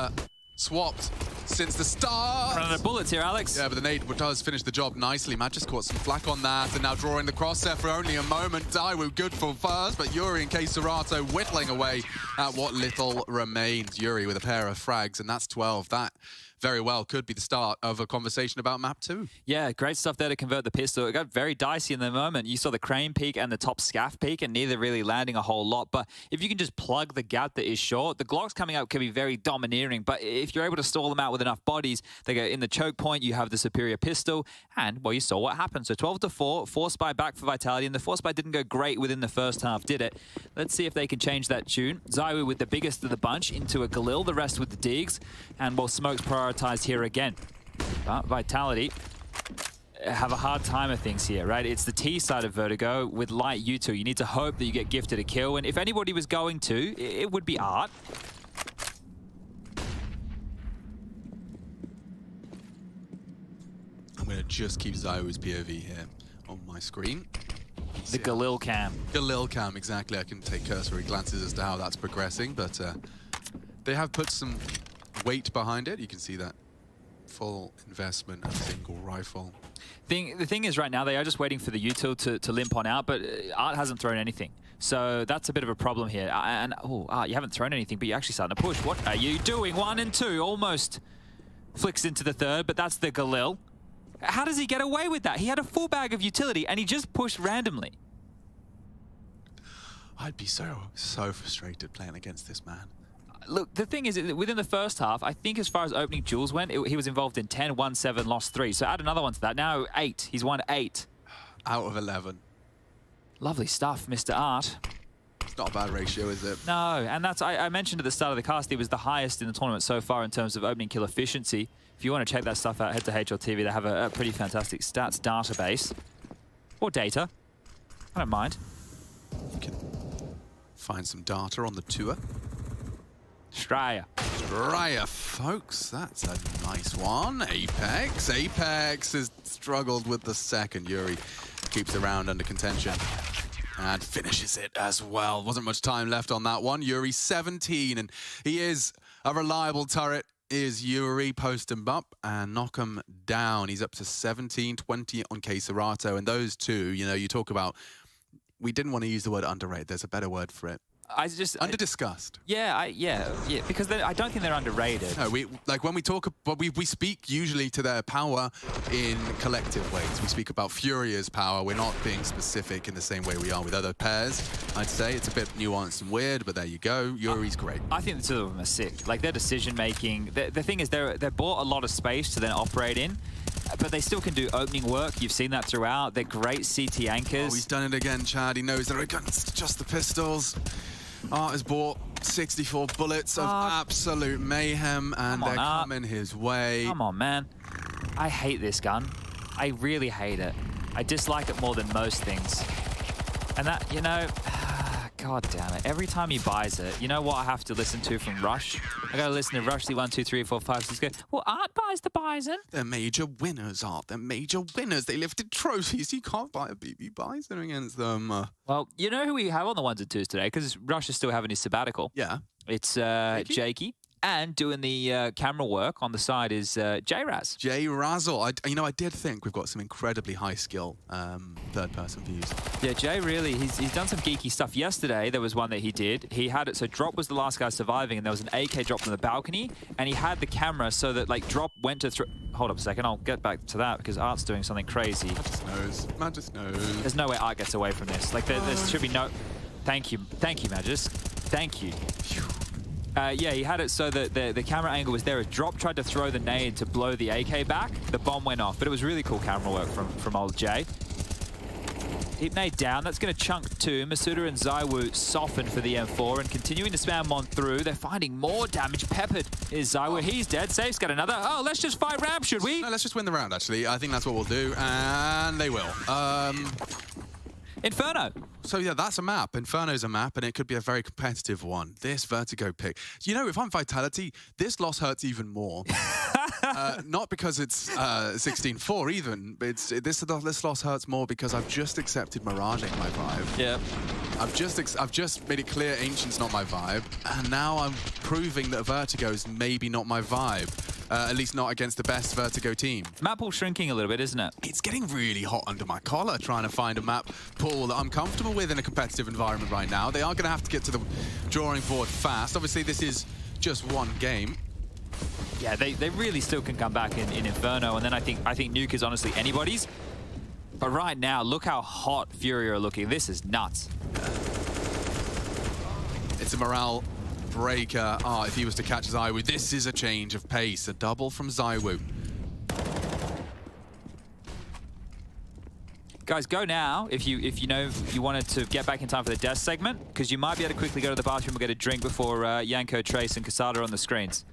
swapped since the start. Running out of bullets here, Alex. Yeah, but the nade does finish the job nicely. Matt just caught some flack on that, and now drawing the crosshair for only a moment. Zywoo good for first, but Yuri and Keserato whittling away at what little remains. Yuri with a pair of frags, and that's 12. That very well could be the start of a conversation about map 2. Yeah, great stuff there to convert the pistol. It got very dicey in the moment. You saw the crane peak and the top scaff peak, and neither really landing a whole lot. But if you can just plug the gap that is short, the Glocks coming up can be very domineering. But if you're able to stall them out with enough bodies, they go in the choke point, you have the superior pistol, and, well, you saw what happened. So 12-4, 4-spy back for Vitality, and the 4-spy didn't go great within the first half, did it? Let's see if they can change that tune. ZywOo with the biggest of the bunch into a Galil, the rest with the digs, and, well, Smoke's prioritized here again. But Vitality have a hard time of things here, right? It's the T side of Vertigo with light U2. You need to hope that you get gifted a kill, and if anybody was going to, it would be Art. I'm going to just keep ZywOo's POV here on my screen. The Galil cam. Galil cam, exactly. I can take cursory glances as to how that's progressing, but they have put some weight behind it. You can see that full investment of single rifle. The thing is, right now, they are just waiting for the util to limp on out, but Art hasn't thrown anything. So that's a bit of a problem here. And, oh, Art, you haven't thrown anything, but you're actually starting to push. What are you doing? 1 and 2, almost flicks into the third, but that's the Galil. How does he get away with that? He had a full bag of utility, and he just pushed randomly. I'd be so frustrated playing against this man. Look, the thing is, within the first half, I think as far as opening duels went, he was involved in 10, won 7, lost 3. So add another one to that. Now 8. He's won 8. Out of 11. Lovely stuff, Mr. Art. It's not a bad ratio, is it? No, and that's, I mentioned at the start of the cast, he was the highest in the tournament so far in terms of opening kill efficiency. If you want to check that stuff out, head to HLTV. They have a pretty fantastic stats database. Or data. I don't mind. You can find some data on the tour. Straya. Straya, folks. That's a nice one. Apex. Apex has struggled with the second. Yuri keeps the round under contention and finishes it as well. Wasn't much time left on that one. Yuri 17, and he is a reliable turret. Is Yuri, post him up and knock him down. He's up to 17-20 on Keserato, and those two, you know, you talk about, we didn't want to use the word underrated. There's a better word for it. Under-discussed. Yeah, because I don't think they're underrated. No, like when we talk, we speak usually to their power in collective ways. We speak about Furia's power. We're not being specific in the same way we are with other pairs. I'd say it's a bit nuanced and weird, but there you go. Yuri's great. I think the two of them are sick. Like, their decision-making, the thing is, they're bought a lot of space to then operate in, but they still can do opening work. You've seen that throughout. They're great CT anchors. Oh, he's done it again, Chad. He knows they're against just the pistols. Art has bought 64 bullets of absolute mayhem, and they're coming his way. Come on, man. I hate this gun. I really hate it. I dislike it more than most things. And that, you know, God damn it. Every time he buys it, you know what I have to listen to from Rush? I gotta listen to Rush 1, 2, 3, 4, 5, 6, go, well, Art buys the Bison. They're major winners, Art. They're major winners. They lifted trophies. You can't buy a BB Bison against them. Well, you know who we have on the 1s and 2s today? Because Rush is still having his sabbatical. Yeah. It's Jakey. And doing the camera work on the side is J-Raz. J-Razzle. I did think we've got some incredibly high skill third-person views. Yeah, Jay really, he's done some geeky stuff. Yesterday, there was one that he did. He had it, so Drop was the last guy surviving, and there was an AK drop from the balcony, and he had the camera so that, like, Drop went to hold up a second, I'll get back to that, because Art's doing something crazy. Man just knows. There's no way Art gets away from this. Like, there should be no... Thank you, Magis. Thank you. Yeah, he had it so that the camera angle was there. As Drop tried to throw the nade to blow the AK back, the bomb went off. But it was really cool camera work from old Jay. Heat nade down. That's going to chunk 2. Masuda and ZywOo soften for the M4 and continuing to spam on through. They're finding more damage. Peppered is ZywOo. He's dead. Safe's got another. Oh, let's just fight round, should we? No, let's just win the round, actually. I think that's what we'll do. And they will. Inferno. So yeah, that's a map. Inferno's a map, and it could be a very competitive one. This Vertigo pick. You know, if I'm Vitality, this loss hurts even more. Not because it's 16-4 even. This loss hurts more because I've just accepted Mirage ain't my vibe. Yeah. I've just made it clear Ancient's not my vibe, and now I'm proving that Vertigo's maybe not my vibe. At least not against the best Vertigo team. Map pool shrinking a little bit, isn't it? It's getting really hot under my collar trying to find a map pool that I'm comfortable with in a competitive environment right now. They are going to have to get to the drawing board fast. Obviously, this is just one game. yeah, they really still can come back in Inferno, and then I think Nuke is honestly anybody's. But right now, look how hot Fury are looking. This is nuts. It's a morale breaker. If he was to catch ZywOo, this is a change of pace. A double from ZywOo. Guys, go now if you know you wanted to get back in time for the death segment, because you might be able to quickly go to the bathroom and get a drink before Yanko, Trace, and Casada are on the screens.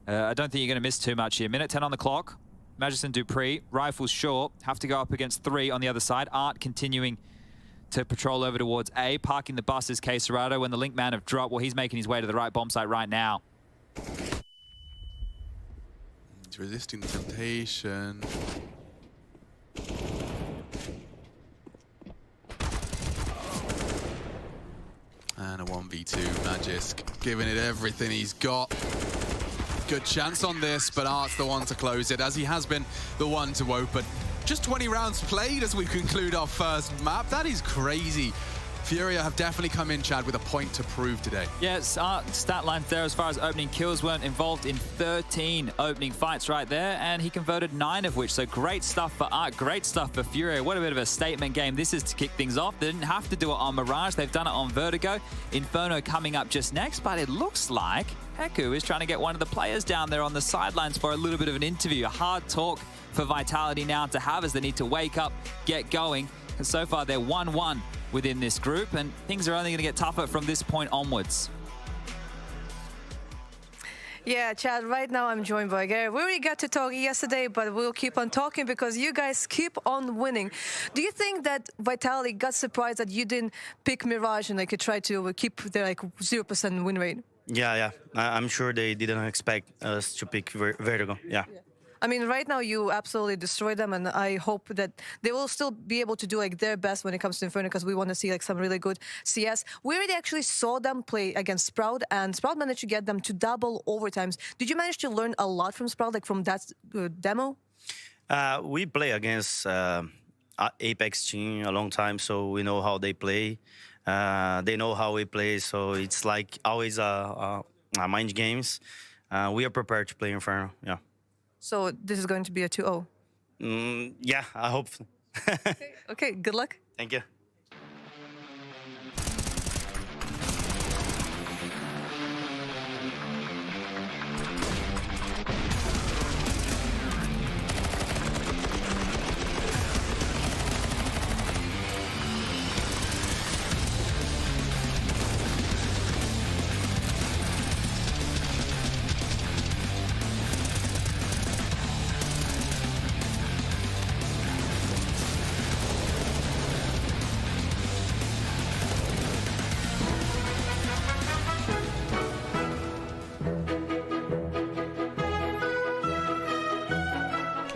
I don't think you're going to miss too much here. Minute 10 on the clock. Magicson, Dupree, rifles short, have to go up against 3 on the other side. Art continuing to patrol over towards A, parking the bus is K-Serrato. When the link man have dropped, well, he's making his way to the right bomb site right now. He's resisting the temptation. And a 1v2, Magisk giving it everything he's got. Good chance on this, but Art's the one to close it, as he has been the one to open. Just 20 rounds played as we conclude our first map. That is crazy. Furia have definitely come in, Chad, with a point to prove today. Yes, stat lines there as far as opening kills weren't involved in 13 opening fights right there, and he converted 9 of which. So great stuff for Art, great stuff for Furia. What a bit of a statement game this is to kick things off. They didn't have to do it on Mirage. They've done it on Vertigo. Inferno coming up just next, but it looks like Heku is trying to get one of the players down there on the sidelines for a little bit of an interview. A hard talk for Vitality now to have as they need to wake up, get going. And so far, they're 1-1 within this group, and things are only going to get tougher from this point onwards. Yeah, Chad, right now I'm joined by Gary. We already got to talk yesterday, but we'll keep on talking because you guys keep on winning. Do you think that Vitality got surprised that you didn't pick Mirage and like try to keep their like 0% win rate? Yeah. I'm sure they didn't expect us to pick Vertigo. Yeah. I mean, right now you absolutely destroyed them, and I hope that they will still be able to do like their best when it comes to Inferno, because we want to see like some really good CS. We already actually saw them play against Sprout, and Sprout managed to get them to double overtimes. Did you manage to learn a lot from Sprout, like from that demo? We play against Apex team a long time, so we know how they play. They know how we play, so it's like always mind games. We are prepared to play Inferno. Yeah. So this is going to be a 2-0? Yeah, I hope. Okay, good luck. Thank you.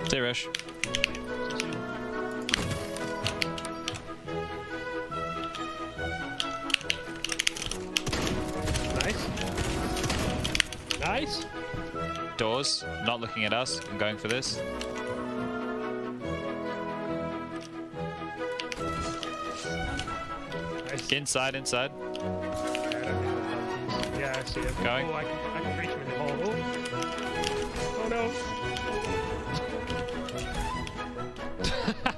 Stay rush. Nice. Doors, not looking at us. I'm going for this. Nice. Inside. Yeah, I see him. Going. Oh, I can reach him in the hole. Oh no.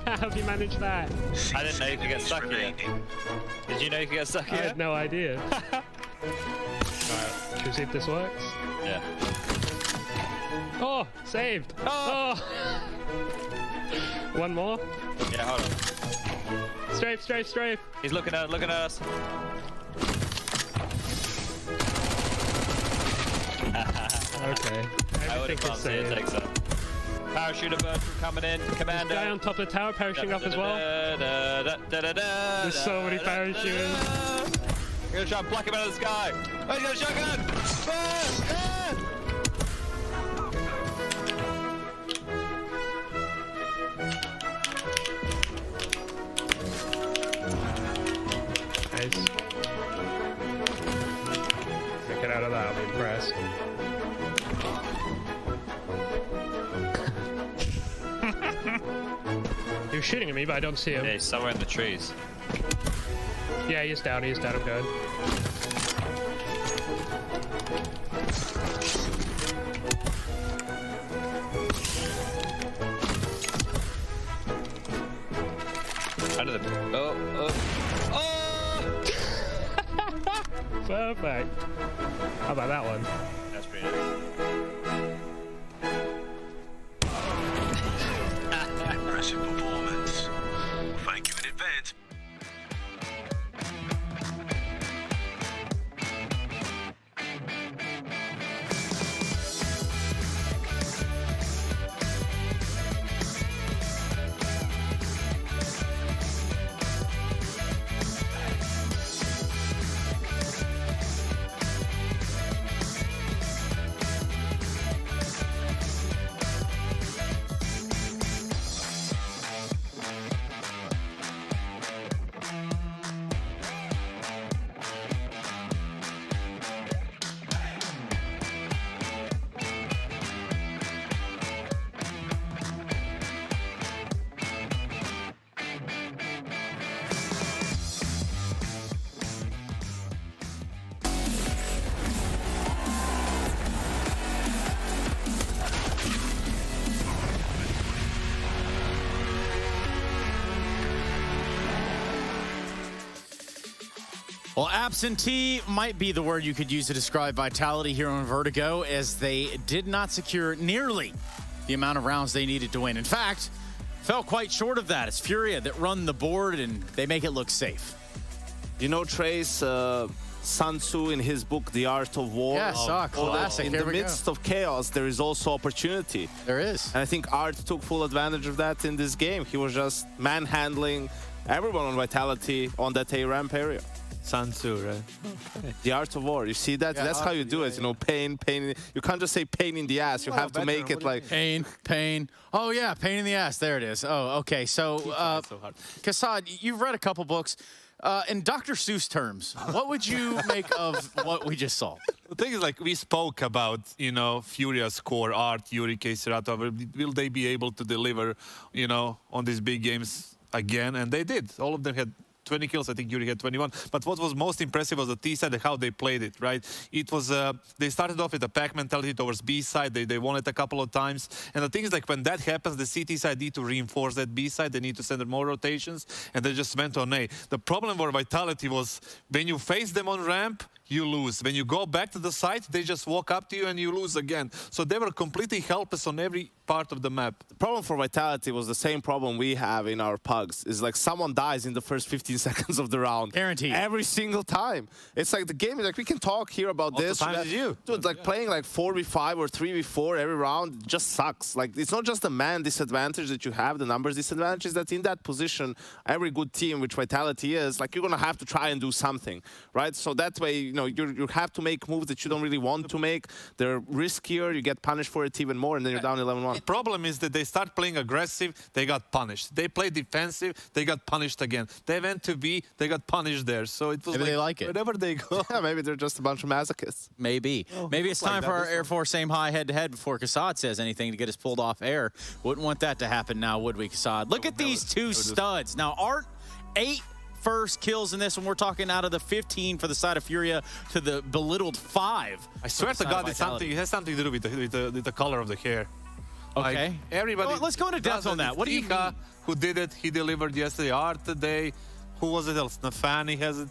How have you managed that? I didn't know you could get stuck here. Did you know you could get stuck I here? had no idea. Alright, should we see if this works? Yeah. Oh, saved. Oh. One more. Yeah, hold on. Strafe. He's looking at us. Okay. I would have gone to take some. Parachuter bird coming in. Commando. Guy on top of the tower parachuting up as well. There's so many parachuters. I'm gonna try and pluck him out of the sky. Oh, he's got a shotgun! Nice. Get out of that, I'll be impressed. He was shooting at me, but I don't see him. Yeah, he's somewhere in the trees. Yeah, he's down, I'm good. Under the... Oh! Perfect. How about that one? That's pretty nice. Impressive performance. Thank you in advance. Well, absentee might be the word you could use to describe Vitality here on Vertigo, as they did not secure nearly the amount of rounds they needed to win. In fact, fell quite short of that. It's Furia that run the board, and they make it look safe. You know, Trace, Sun Tzu in his book, The Art of War. Yes, classic. In the midst of chaos, there is also opportunity. There is. And I think Art took full advantage of that in this game. He was just manhandling everyone on Vitality on that A-ramp area. Sun Tzu, right? Okay. The Art of War. You see that? Yeah, that's how you do it. You know, pain. You can't just say pain in the ass. You have to make it like... Pain. Oh, yeah, pain in the ass. There it is. Oh, okay. So, Kassad, you've read a couple books. In Dr. Seuss terms, what would you make of what we just saw? The thing is, like, we spoke about, you know, Furia's core, Art, Yuri, Keiseratov. Will they be able to deliver, you know, on these big games again? And they did. All of them had 20 kills. I think Yuri had 21. But what was most impressive was the T side and how they played it, right? It was, they started off with a pack mentality towards B side. They won it a couple of times. And the thing is, like, when that happens, the CT side need to reinforce that B side. They need to send more rotations. And they just went on A. The problem for Vitality was when you face them on ramp, you lose. When you go back to the site, they just walk up to you and you lose again. So they were completely helpless on every part of the map. The problem for Vitality was the same problem we have in our pugs. Is like someone dies in the first 15 seconds of the round. Guaranteed. Every single time. It's like the game is like, we can talk here about this. Dude, like playing like 4v5 or 3v4 every round just sucks. Like, it's not just the man disadvantage that you have, the numbers disadvantage, is that in that position, every good team, which Vitality is, like, you're going to have to try and do something, right? So that way, you know, you have to make moves that you don't really want to make. They're riskier, you get punished for it even more, and then you're down 11-1. The problem is that they start playing aggressive, they got punished. They play defensive, they got punished again. They went to B, they got punished there. So it was maybe like, they like it. Wherever they go. Yeah, maybe they're just a bunch of masochists. Maybe. Maybe it's time for our Air Force Aim High head-to-head before Kassad says anything to get us pulled off air. Wouldn't want that to happen now, would we, Kassad? Look at these two studs. Now, Art, 8 first kills in this one. We're talking out of the 15 for the side of Furia to the belittled 5. I swear to God, it has something to do with the color of the hair. Okay. Like, everybody. Let's go into depth on that. What do you mean? Who did it? He delivered yesterday. Art today. Who was it else? Nafani has it.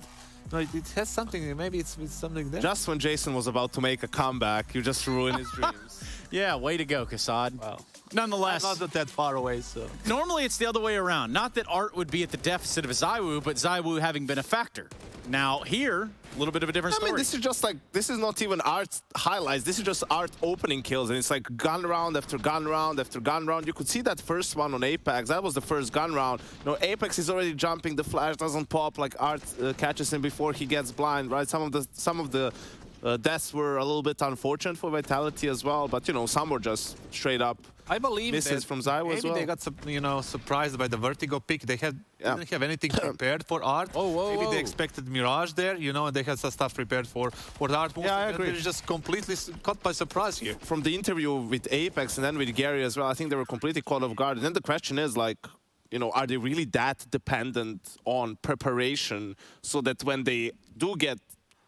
No, it has something. Maybe it's something there. Just when Jason was about to make a comeback, you just ruined his dreams. Yeah, way to go, Kassad. Wow. Nonetheless, I'm not that far away, so. Normally it's the other way around. Not that Art would be at the deficit of ZywOo, but ZywOo having been a factor. Now here, a little bit of a different story. I mean, this is just like, this is not even Art's highlights. This is just Art opening kills, and it's like gun round after gun round after gun round. You could see that first one on Apex. That was the first gun round. You know, Apex is already jumping. The flash doesn't pop. Like Art catches him before he gets blind, right? Some of the deaths were a little bit unfortunate for Vitality as well, but you know, some were just straight up. I believe misses from ZywOo as well. Maybe they got, you know, surprised by the vertigo pick. They didn't have anything prepared for Art. Maybe they expected Mirage there, you know, and they had some stuff prepared for the Art. Yeah, I agree. They're just completely caught by surprise here. From the interview with Apex and then with Gary as well, I think they were completely caught off guard. And then the question is, like, you know, are they really that dependent on preparation so that when they do get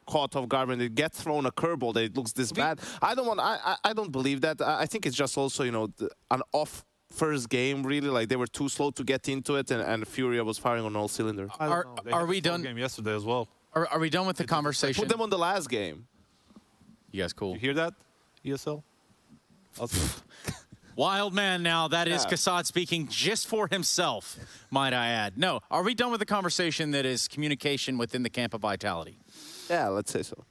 caught off guard, when they get thrown a curveball that it looks this bad? I don't believe that. I think it's just also, you know, an off first game, really. Like, they were too slow to get into it, and Furia was firing on all cylinders. Are we done? Game yesterday as well. Are we done with the conversation? Put them on the last game. You guys cool? You hear that, ESL? Wild man now. That is Yeah. Kassad speaking just for himself, might I add. No, are we done with the conversation that is communication within the camp of Vitality? Yeah, let's say so.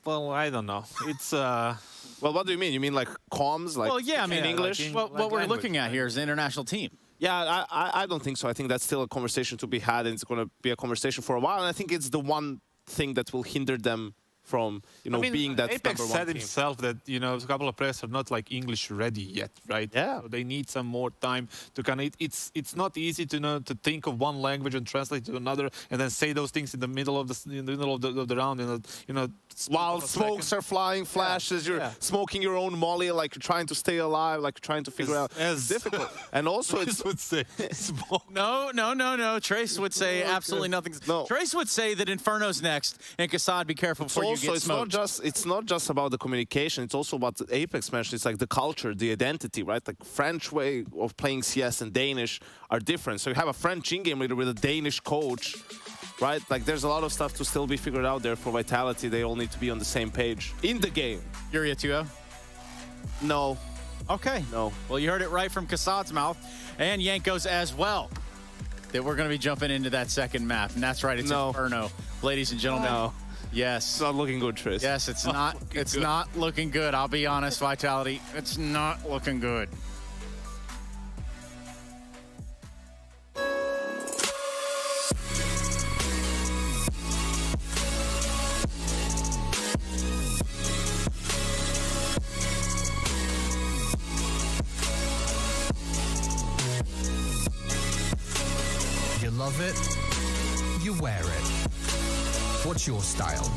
Well, I don't know. It's Well, what do you mean? You mean like comms? Like Well, yeah, I mean, in English? what we're looking at here is an international team. Yeah, I don't think so. I think that's still a conversation to be had, and it's going to be a conversation for a while. And I think it's the one thing that will hinder them from, being that Apex number one said team. himself that, a couple of players are not like English ready yet, right? Yeah. So they need some more time to kind of, it's not easy to think of one language and translate to another and then say those things in the middle of the round, While smokes are flying, flashes, you're smoking your own molly, like you're trying to stay alive, like you're trying to figure out. It's difficult. And also it's... would say No. Trace would say absolutely nothing. No. Trace would say that Inferno's next, and Kassad, be careful before you get smoked. It's not just about the communication. It's also what Apex mentioned. It's like the culture, the identity, right? Like French way of playing CS and Danish are different. So you have a French in-game leader with a Danish coach, right? Like there's a lot of stuff to still be figured out there for Vitality. They all need to be on the same page in the game. Furia 2-0? No. Okay. No. Well, you heard it right from Kassad's mouth, and Yanko's as well, that we're going to be jumping into that second map. And that's right, it's Inferno. Ladies and gentlemen. No. Yes. It's not looking good, Tris. Yes, it's not. It's not looking good. I'll be honest, Vitality. It's not looking good. You love it, you wear it. What's your style?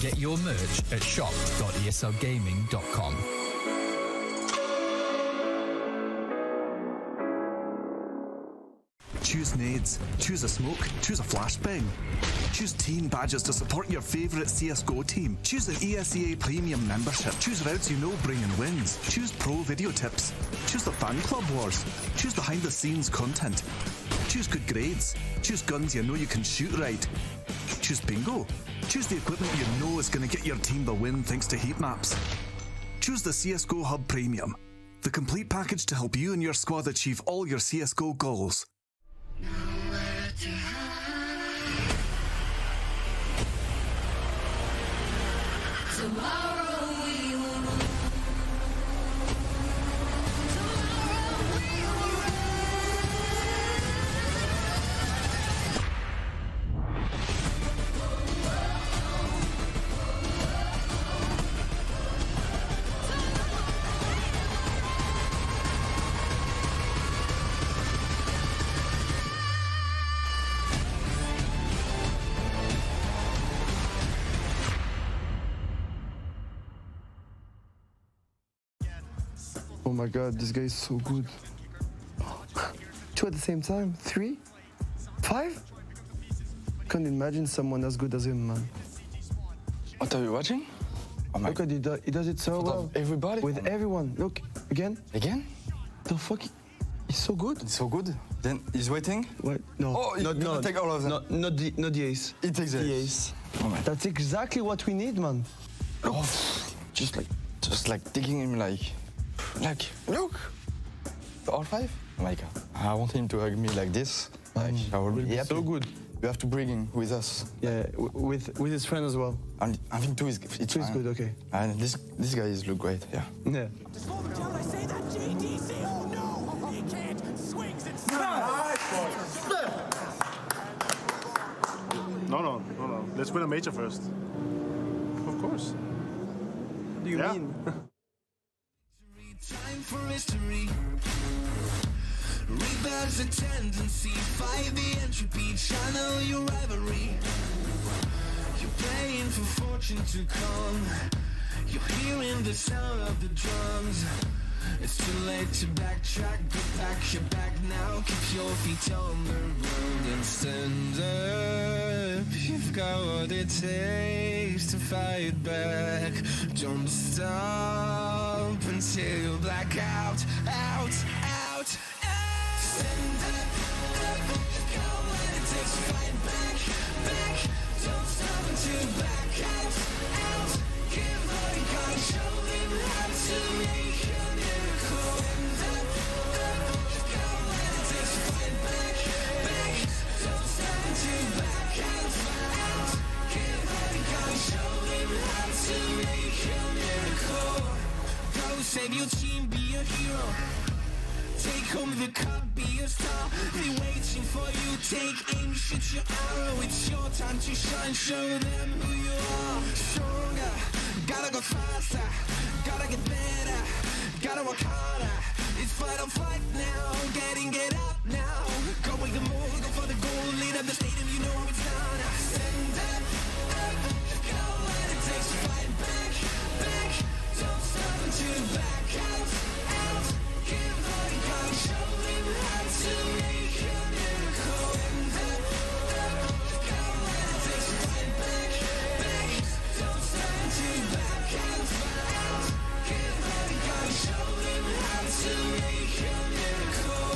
Get your merch at shop.eslgaming.com. Choose nades, choose a smoke, choose a flashbang. Choose team badges to support your favourite CSGO team. Choose an ESEA Premium membership. Choose routes you know bring in wins. Choose pro video tips. Choose the fan club wars. Choose behind the scenes content. Choose good grades. Choose guns you know you can shoot right. Choose bingo. Choose the equipment you know is going to get your team the win thanks to heat maps. Choose the CSGO Hub Premium, the complete package to help you and your squad achieve all your CSGO goals. Oh my god, this guy is so good. 2 at the same time? 3? 5? Can't imagine someone as good as him, man. What are you watching? Oh my Look at it, he does it so well. Everybody? With everyone. Look, again. Again? The fuck? He's so good. It's so good. Then he's waiting? What? No. Oh, he's gonna take all of them. Not the ace. He takes the ace. ace. Oh my. That's exactly what we need, man. Oh, just like taking him like, look. All 5? Oh my god. I want him to hug me like this. Like, I will be happy. So good. You have to bring him with us. Yeah, with his friend as well. And I think 2 is it's Two is good, okay. And this guy look great, yeah. Yeah. No. Let's win a major first. Of course. What do you mean? Time for history. Rebel's a tendency. Fight the entropy. Channel your rivalry. You're playing for fortune to come. You're hearing the sound of the drums. It's too late to backtrack, but back your back now. Keep your feet on the road and stand up. You've got what it takes to fight back. Don't stop until you black out, out. Hold me the cup, be a star. They waiting for you. Take aim, shoot your arrow. It's your time to shine. Show them who you are. Stronger, gotta go faster. Gotta get better. Gotta work harder. It's fight or flight now. Get up now. Go with the move, go for the goal. Lead up the stadium, you know how it's done. Stand up, go when it takes to fight back. Don't stop until you back out. Give all you got, show them how to make a miracle. Stand up, go when it takes to fight back. Don't stop until you back out. Give all you got, show them how to make a miracle.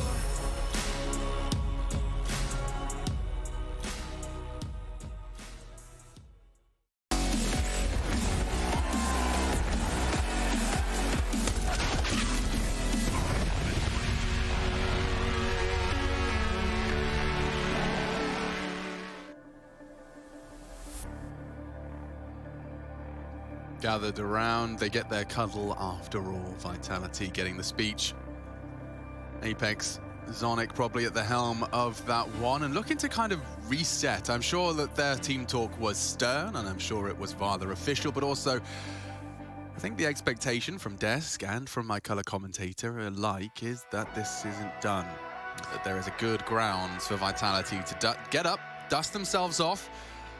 Gathered around, they get their cuddle after all. Vitality getting the speech. Apex, Zonic probably at the helm of that one and looking to kind of reset. I'm sure that their team talk was stern and I'm sure it was rather official, but also I think the expectation from Desk and from my color commentator alike is that this isn't done. That there is a good grounds for Vitality to get up, dust themselves off,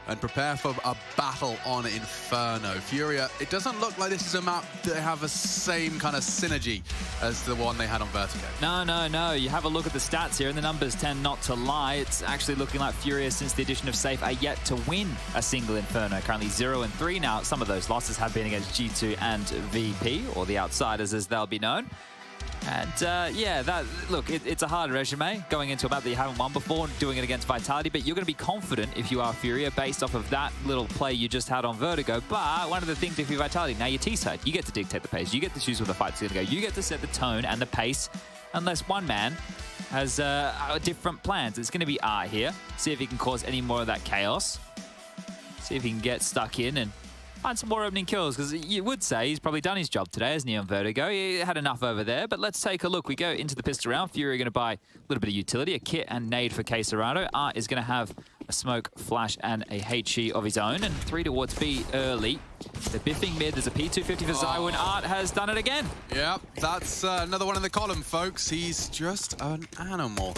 and prepare for a battle on Inferno. Furia, it doesn't look like this is a map that have the same kind of synergy as the one they had on Vertigo. No. You have a look at the stats here, and the numbers tend not to lie. It's actually looking like Furia, since the addition of Safe, are yet to win a single Inferno. Currently 0-3 now. Some of those losses have been against G2 and VP, or the Outsiders as they'll be known. And yeah, it's a hard resume going into a map that you haven't won before, doing it against Vitality, but you're going to be confident if you are Furia based off of that little play you just had on Vertigo. But one of the things if you're Vitality, now you're T-side, you get to dictate the pace, you get to choose where the fight's going to go, you get to set the tone and the pace, unless one man has different plans. It's going to be Art here, see if he can cause any more of that chaos, see if he can get stuck in and find some more opening kills, because you would say he's probably done his job today, hasn't he, on Vertigo? He had enough over there, but let's take a look. We go into the pistol round. Fury are going to buy a little bit of utility, a kit and nade for Quesarado. Art is going to have a smoke, flash, and a HE of his own, and 3 towards B early. They're biffing mid. There's a P250 for Zywin. Art has done it again. Yep, that's another one in the column, folks. He's just an animal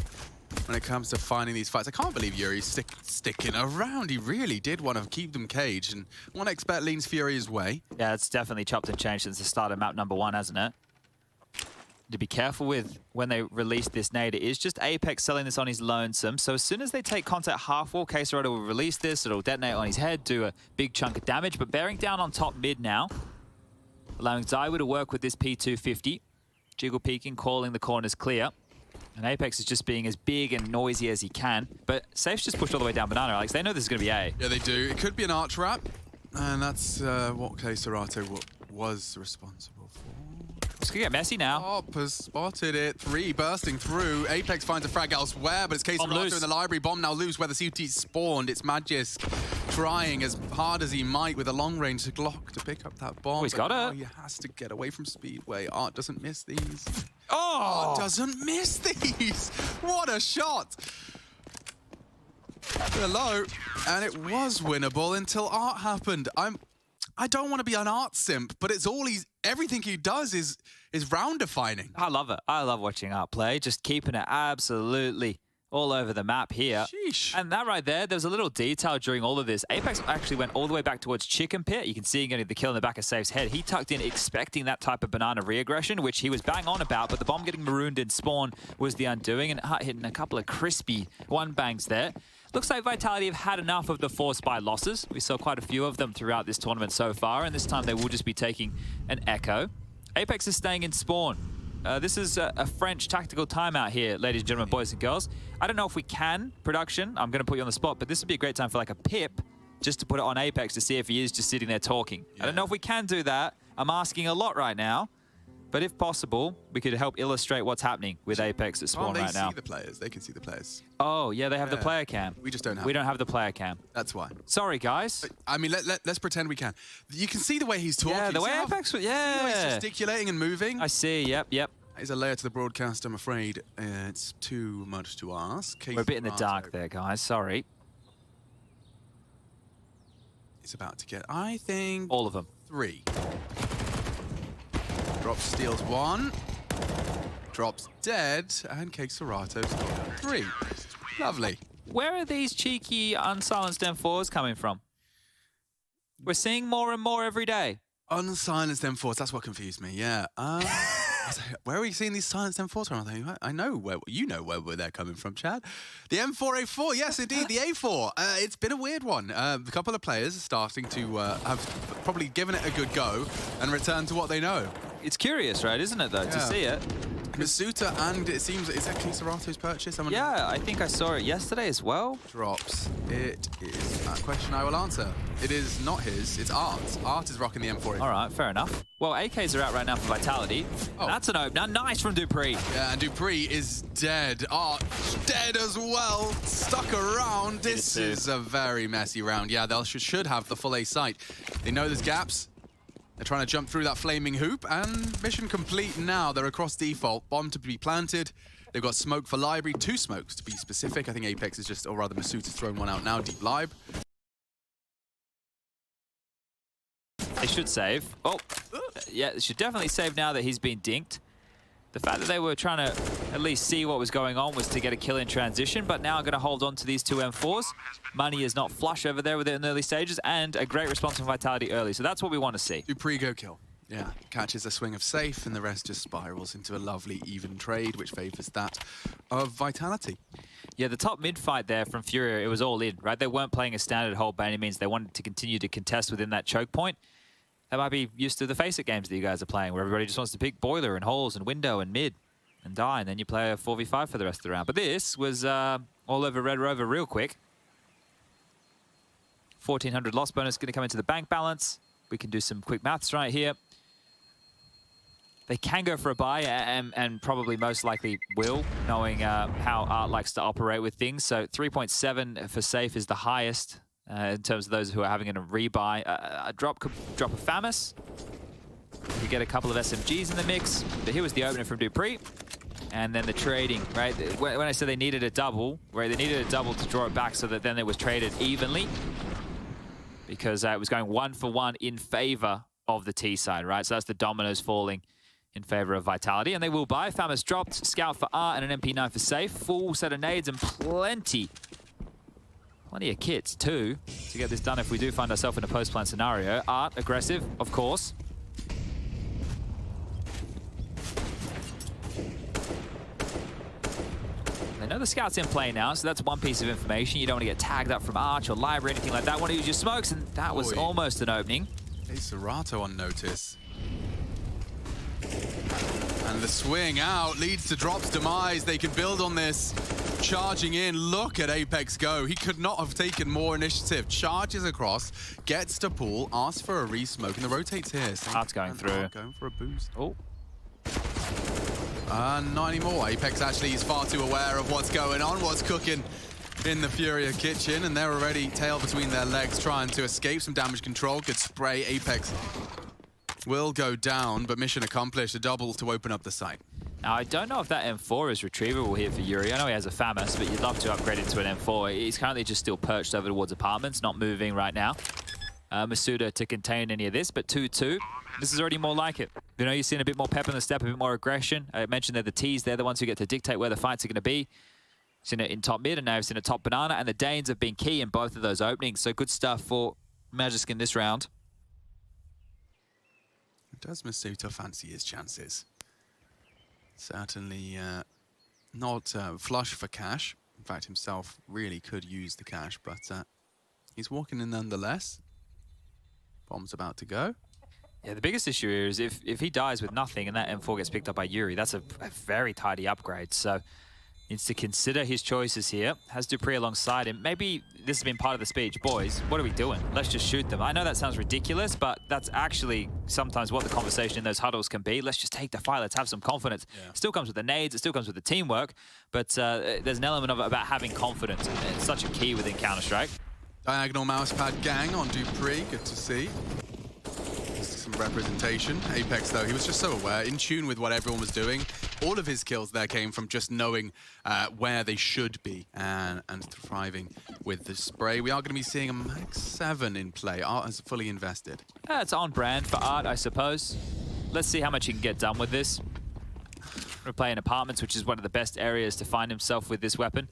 when it comes to finding these fights. I can't believe Yuri's sticking around. He really did want to keep them caged, and one expert leans Fury's way. Yeah, it's definitely chopped and changed since the start of map number 1, hasn't it? To be careful with when they release this nade. It is just Apex selling this on his lonesome. So as soon as they take contact half wall, Quesarado will release this. It'll detonate on his head, do a big chunk of damage, but bearing down on top mid now, allowing Zywin to work with this P250. Jiggle peeking, calling the corners clear. And Apex is just being as big and noisy as he can. But Safe's just pushed all the way down Banana, Alex. They know this is going to be A. Yeah, they do. It could be an arch trap. And that's what Quesarado was responsible for. It's going to get messy now. Op has spotted it. 3 bursting through. Apex finds a frag elsewhere, but it's Quesarado in the library. Bomb now loose where the CT spawned. It's Magisk trying as hard as he might with a long-range Glock to pick up that bomb. Oh, he's got it. He has to get away from Speedway. Art doesn't miss these. Oh! Art doesn't miss these. What a shot. Hello. And it was winnable until Art happened. I don't want to be an Art simp, but it's all everything he does is round defining. I love it. I love watching Art play, just keeping it absolutely all over the map here. Sheesh. And that right there was a little detail during all of this. Apex actually went all the way back towards Chicken Pit. You can see him getting the kill in the back of Safe's head. He tucked in expecting that type of banana re-aggression, which he was bang on about, but the bomb getting marooned in spawn was the undoing, and Art hitting a couple of crispy one-bangs there. Looks like Vitality have had enough of the forced buy losses. We saw quite a few of them throughout this tournament so far, and this time they will just be taking an echo. Apex is staying in spawn. This is a French tactical timeout here, ladies and gentlemen, boys and girls. I don't know if we can, production. I'm going to put you on the spot, but this would be a great time for like a pip just to put it on Apex to see if he is just sitting there talking. Yeah. I don't know if we can do that. I'm asking a lot right now. But if possible, we could help illustrate what's happening with Apex at spawn right now. They see the players. They can see the players. Oh, yeah, they have the player cam. We just don't have We don't have the player cam. That's why. Sorry, guys. I mean, let's pretend we can. You can see the way he's talking. Yeah, the way Apex... Yeah. The way he's gesticulating and moving. I see, yep. Is a layer to the broadcast, I'm afraid. It's too much to ask. We're a bit in the dark there, guys. Sorry. It's about to get, I think... all of them. 3. Drops, steals 1. Drops dead, and Cake Serato's got 3. Lovely. Where are these cheeky unsilenced M4s coming from? We're seeing more and more every day. Unsilenced M4s, that's what confused me, yeah. Where are we seeing these silenced M4s from? I know where, you know where they're coming from, Chad. The M4A4, yes, indeed, the A4. It's been a weird one. A couple of players are starting to have probably given it a good go and returned to what they know. It's curious, right, isn't it, though, to see it? Masuta, and it seems, is that King Serato's purchase? Yeah, I think I saw it yesterday as well. Drops. It is a question I will answer. It is not his, it's Art. Art is rocking the M4. All right, fair enough. Well, AKs are out right now for Vitality. Oh. That's an opener. Nice from Dupree. Yeah, and Dupree is dead. Art dead as well. Stuck around. This is a very messy round. Yeah, they should have the full A site. They know there's gaps. They're trying to jump through that flaming hoop, and mission complete now. They're across default. Bomb to be planted. They've got smoke for library. 2 smokes, to be specific. I think Apex is just, or rather Masuta's thrown one out now. Deep lib. They should save. Oh, yeah, they should definitely save now that he's been dinked. The fact that they were trying to at least see what was going on was to get a kill in transition, but now I'm going to hold on to these 2 M4s. Money is not flush over there with it in the early stages, and a great response from Vitality early, so that's what we want to see. Dupree go kill. Yeah, catches a swing of safe, and the rest just spirals into a lovely even trade, which favors that of Vitality. Yeah, the top mid fight there from Furia, it was all in, right? They weren't playing a standard hold by any means. They wanted to continue to contest within that choke point. They might be used to the FAZE games that you guys are playing, where everybody just wants to pick boiler and holes and window and mid and die, and then you play a 4v5 for the rest of the round. But this was all over Red Rover real quick. 1,400 loss bonus going to come into the bank balance. We can do some quick maths right here. They can go for a buy, and probably most likely will, knowing how Art likes to operate with things. So 3.7 for safe is the highest. In terms of those who are having a rebuy. A drop a FAMAS. You get a couple of SMGs in the mix. But here was the opener from Dupree. And then the trading, right? When I said they needed a double, right? They needed a double to draw it back so that then it was traded evenly. Because it was going 1 for 1 in favor of the T side, right? So that's the dominoes falling in favor of Vitality. And they will buy. FAMAS dropped, Scout for R, and an MP9 for safe. Full set of nades and plenty of kits, too, to get this done if we do find ourselves in a post-plan scenario. Art, aggressive, of course. They know the scout's in play now, so that's one piece of information. You don't want to get tagged up from Arch or Library or anything like that. Want to use your smokes, and that was almost an opening. Hey, Serato on notice. And the swing out leads to Drop's demise. They can build on this. Charging in, look at Apex go. He could not have taken more initiative. Charges across, gets to pool, asks for a re-smoke, and the rotates here. So Art's going through. Going for a boost. Oh. Not anymore. Apex actually is far too aware of what's going on, what's cooking in the Furia kitchen, and they're already tail between their legs trying to escape some damage control. Good spray. Apex will go down, but mission accomplished. A double to open up the site. Now, I don't know if that M4 is retrievable here for Yuri. I know he has a FAMAS, but you'd love to upgrade it to an M4. He's currently just still perched over towards apartments, not moving right now. Masuda to contain any of this, but 2-2. This is already more like it. You know, you're seeing a bit more pep in the step, a bit more aggression. I mentioned they're the T's. They're the ones who get to dictate where the fights are going to be. You've seen it in top mid, and now you've seen it top banana, and the Danes have been key in both of those openings. So good stuff for Magisk in this round. Does Masuda fancy his chances? Certainly not flush for cash. In fact, himself really could use the cash, but he's walking in nonetheless. Bomb's about to go. Yeah, the biggest issue here is if he dies with nothing and that M4 gets picked up by Yuri, that's a very tidy upgrade. So needs to consider his choices here. Has Dupree alongside him. Maybe this has been part of the speech. Boys, what are we doing? Let's just shoot them. I know that sounds ridiculous, but that's actually sometimes what the conversation in those huddles can be. Let's just take the fight. Let's have some confidence. Yeah. It still comes with the nades. It still comes with the teamwork. But there's an element of it about having confidence. And it's such a key within Counter-Strike. Diagonal mousepad gang on Dupree. Good to see. Some excellent representation. Apex, though, he was just so aware, in tune with what everyone was doing. All of his kills there came from just knowing where they should be and thriving with the spray. We are going to be seeing a max 7 in play. Art has fully invested. It's on brand for Art, I suppose. Let's see how much he can get done with this. We're playing apartments, which is one of the best areas to find himself with this weapon.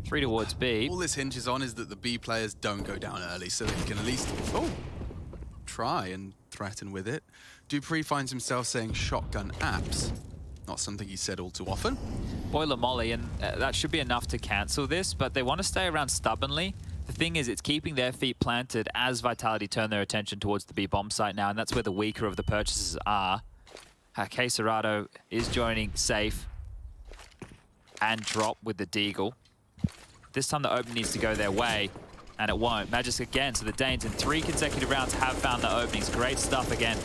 3 towards B. All this hinges on is that the B players don't go down early, so that he can at least try and threaten with it. Dupree finds himself saying shotgun apps. Not something he said all too often. Boiler Molly, and that should be enough to cancel this, but they want to stay around stubbornly. The thing is, it's keeping their feet planted as Vitality turn their attention towards the B bomb site now, and that's where the weaker of the purchases are. Queserato is joining safe and drop with the Deagle. This time the opening needs to go their way, and it won't. Magisk again, so the Danes in 3 consecutive rounds have found the openings. Great stuff again.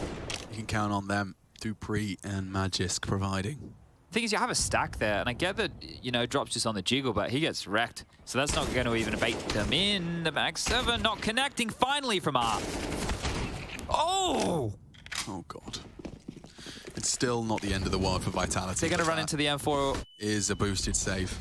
You can count on them, Dupree and Magisk providing. The thing is, you have a stack there, and I get that, you know, Drop's just on the jiggle, but he gets wrecked. So that's not going to even bait them in. The max 7 not connecting finally from Art. Oh! Oh, God. It's still not the end of the world for Vitality. They're going to run into the M4. Is a boosted save.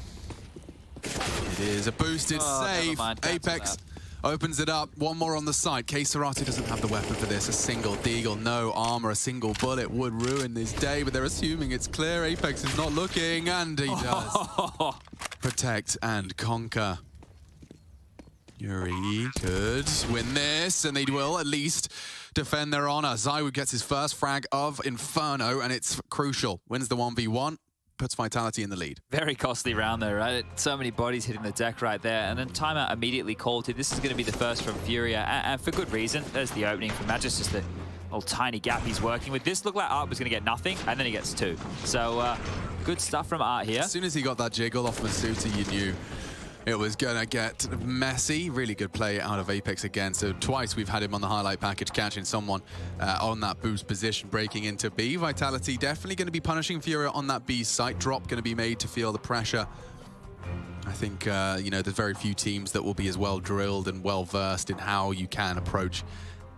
It is a boosted save. Apex opens it up. One more on the side. Queserato doesn't have the weapon for this. A single Deagle, no armor. A single bullet would ruin this day, but they're assuming it's clear. Apex is not looking, and he does. Protect and conquer. Yuri could win this, and they will at least defend their honor. Zywood gets his first frag of Inferno, and it's crucial. Wins the 1v1. Puts Vitality in the lead. Very costly round though, right? So many bodies hitting the deck right there. And then timeout immediately called to. This is going to be the first from Furia. And for good reason. There's the opening from Magisk, just the little tiny gap he's working with. This looked like Art was going to get nothing, and then he gets 2. So good stuff from Art here. As soon as he got that jiggle off Masuta, you knew it was going to get messy. Really good play out of Apex again. So twice we've had him on the highlight package, catching someone on that boost position, breaking into B. Vitality definitely going to be punishing Furia on that B site. Drop going to be made to feel the pressure. I think, you know, there's very few teams that will be as well drilled and well versed in how you can approach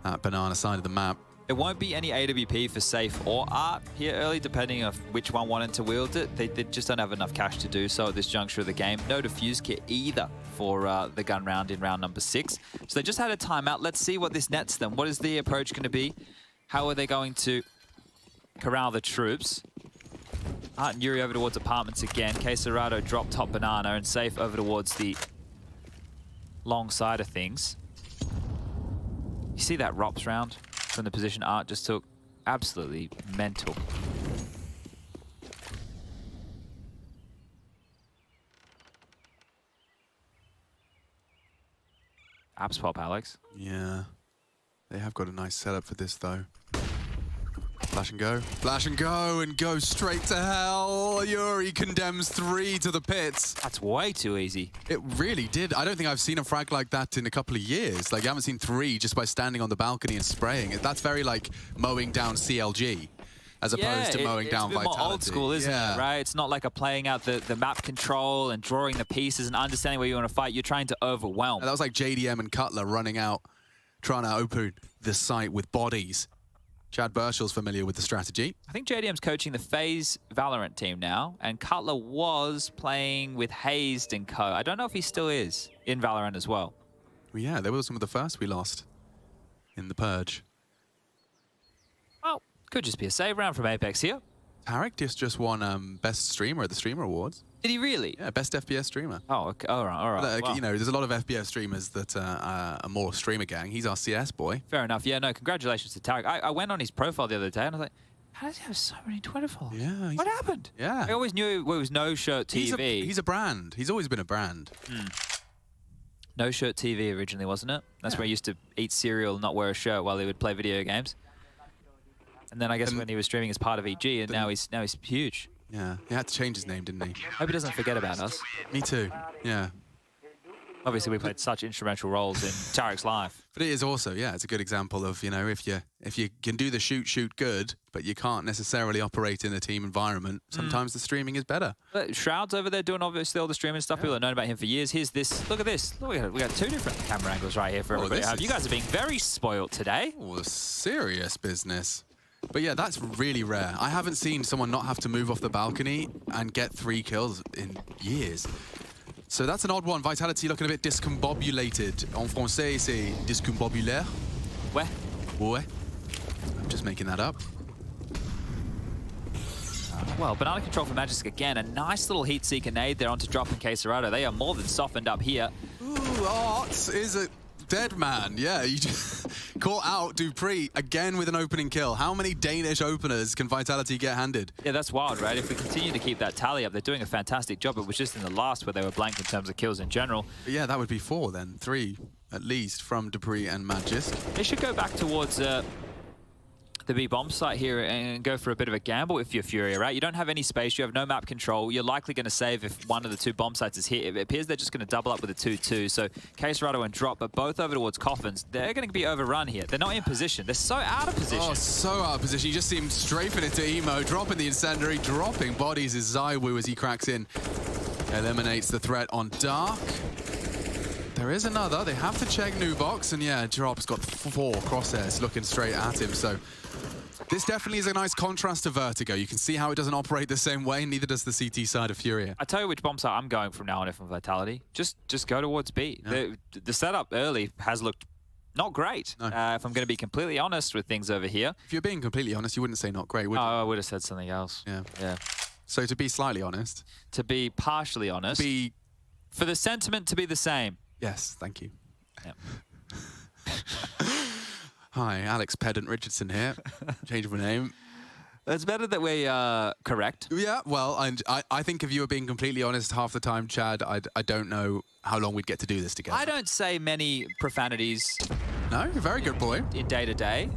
that banana side of the map. There won't be any AWP for Safe or Art here early, depending on which one wanted to wield it. They just don't have enough cash to do so at this juncture of the game. No defuse kit either for the gun round in round number 6. So they just had a timeout. Let's see what this nets them. What is the approach going to be? How are they going to corral the troops? Art and Yuri over towards apartments again. Queserato drop top banana, and Safe over towards the long side of things. You see that ROPS round from the position Art just took? Absolutely mental. Apps pop, Alex. Yeah. They have got a nice setup for this, though. Flash and go. Flash and go straight to hell. Yuri condemns 3 to the pits. That's way too easy. It really did. I don't think I've seen a frag like that in a couple of years. Like, you haven't seen 3 just by standing on the balcony and spraying it. That's very, like, mowing down CLG as opposed to mowing down Vitality. It's a bit more old school, isn't it, right? It's not like a playing out the map control and drawing the pieces and understanding where you want to fight. You're trying to overwhelm. That was like JDM and Cutler running out, trying to open the site with bodies. Chad Burchell's familiar with the strategy. I think JDM's coaching the FAZE Valorant team now, and Cutler was playing with Hazed and co. I don't know if he still is in Valorant as well. Well, yeah, they were some of the first we lost in the Purge. Well, could just be a save round from Apex here. Tarek just won Best Streamer at the Streamer Awards. Did he really? Yeah, Best FPS Streamer. Oh, okay. All right. Like, wow. You know, there's a lot of FPS streamers that are more streamer gang. He's our CS boy. Fair enough. Yeah, no, congratulations to Tarek. I went on his profile the other day and I was like, how does he have so many Twitter followers? Yeah. What happened? Yeah. I always knew it was No Shirt TV. He's a brand. He's always been a brand. No Shirt TV originally, wasn't it? That's where he used to eat cereal and not wear a shirt while he would play video games. And then I guess when he was streaming as part of EG, and now he's huge. Yeah, he had to change his name, didn't he? Hope he doesn't forget about us. Me too, yeah. Obviously, we played such instrumental roles in Tarek's life. But it is also, yeah, it's a good example of, you know, if you can do the shoot good, but you can't necessarily operate in a team environment, sometimes the streaming is better. But Shroud's over there doing obviously all the streaming stuff. People have known about him for years. Here's this. Look at this. Look, we got 2 different camera angles right here for everybody. You guys are being very spoiled today. Oh, serious business. But yeah, that's really rare. I haven't seen someone not have to move off the balcony and get 3 kills in years. So that's an odd one. Vitality looking a bit discombobulated. En français, c'est discombobulaire. Ouais. Ouais. I'm just making that up. Well, banana control for Magisk again. A nice little heat seeker nade there onto drop and Queserado. They are more than softened up here. Ooh, Arts is a dead man. Yeah, you just caught out Dupree again with an opening kill. How many Danish openers can Vitality get handed? Yeah, that's wild, right? If we continue to keep that tally up, they're doing a fantastic job. It was just in the last where they were blank in terms of kills in general. But yeah, that would be 4 then. 3 at least from Dupree and Magisk. They should go back towards the B bomb site here and go for a bit of a gamble if you're Furia, right? You don't have any space, you have no map control. You're likely going to save if one of the 2 bomb sites is hit. It appears they're just going to double up with a 2-2. So Queserado and Drop, but both over towards Coffins. They're going to be overrun here. They're not in position. They're so out of position. Oh, so out of position. You just see him strafing into Emo, dropping the incendiary, dropping bodies is Zaiwu as he cracks in. Eliminates the threat on Dark. There is another. They have to check Nubox, and yeah, Drop's got 4 crosshairs looking straight at him. So this definitely is a nice contrast to Vertigo. You can see how it doesn't operate the same way, neither does the CT side of Furia. I tell you which bomb site I'm going from now on from Vitality. Just go towards B. Yeah. The setup early has looked not great, no. If I'm going to be completely honest with things over here. If you're being completely honest, you wouldn't say not great, would you? I would have said something else. Yeah. So to be slightly honest. To be partially honest. For the sentiment to be the same. Yes, thank you. Yeah. Hi, Alex Pedant Richardson here. Change of my name. It's better that we are correct. Yeah, well, I think if you were being completely honest half the time, Chad, I don't know how long we'd get to do this together. I don't say many profanities. No, you're a very good boy. In day-to-day.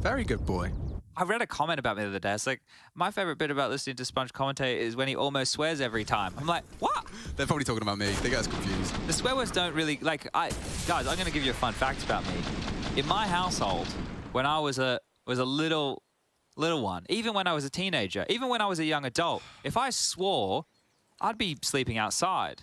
Very good boy. I read a comment about me the other day. It's like, my favorite bit about listening to Sponge commentate is when he almost swears every time. I'm like, what? They're probably talking about me. They get us confused. The swear words don't really, guys, I'm going to give you a fun fact about me. In my household, when I was a little one, even when I was a teenager, even when I was a young adult, if I swore, I'd be sleeping outside.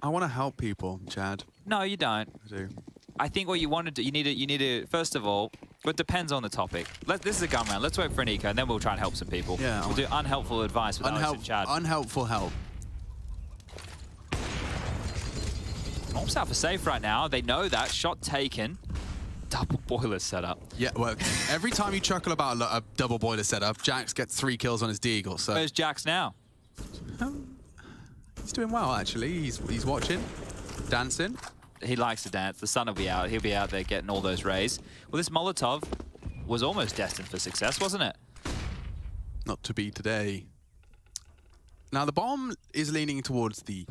I want to help people, Chad. No, you don't. I do. I think what you want to do, you need to, first of all, it depends on the topic. This is a gun round. Let's wait for an eco, and then we'll try and help some people. Yeah. We'll do unhelpful advice with Alex and Chad. Unhelpful help. Almost out for safe right now. They know that. Shot taken. Double boiler setup. Yeah, well, every time you chuckle about a double boiler setup, Jax gets 3 kills on his Deagle. So where's Jax now? He's doing well, actually. He's watching, dancing. He likes to dance. The sun will be out. He'll be out there getting all those rays. Well, this Molotov was almost destined for success, wasn't it? Not to be today. Now, the bomb is leaning towards the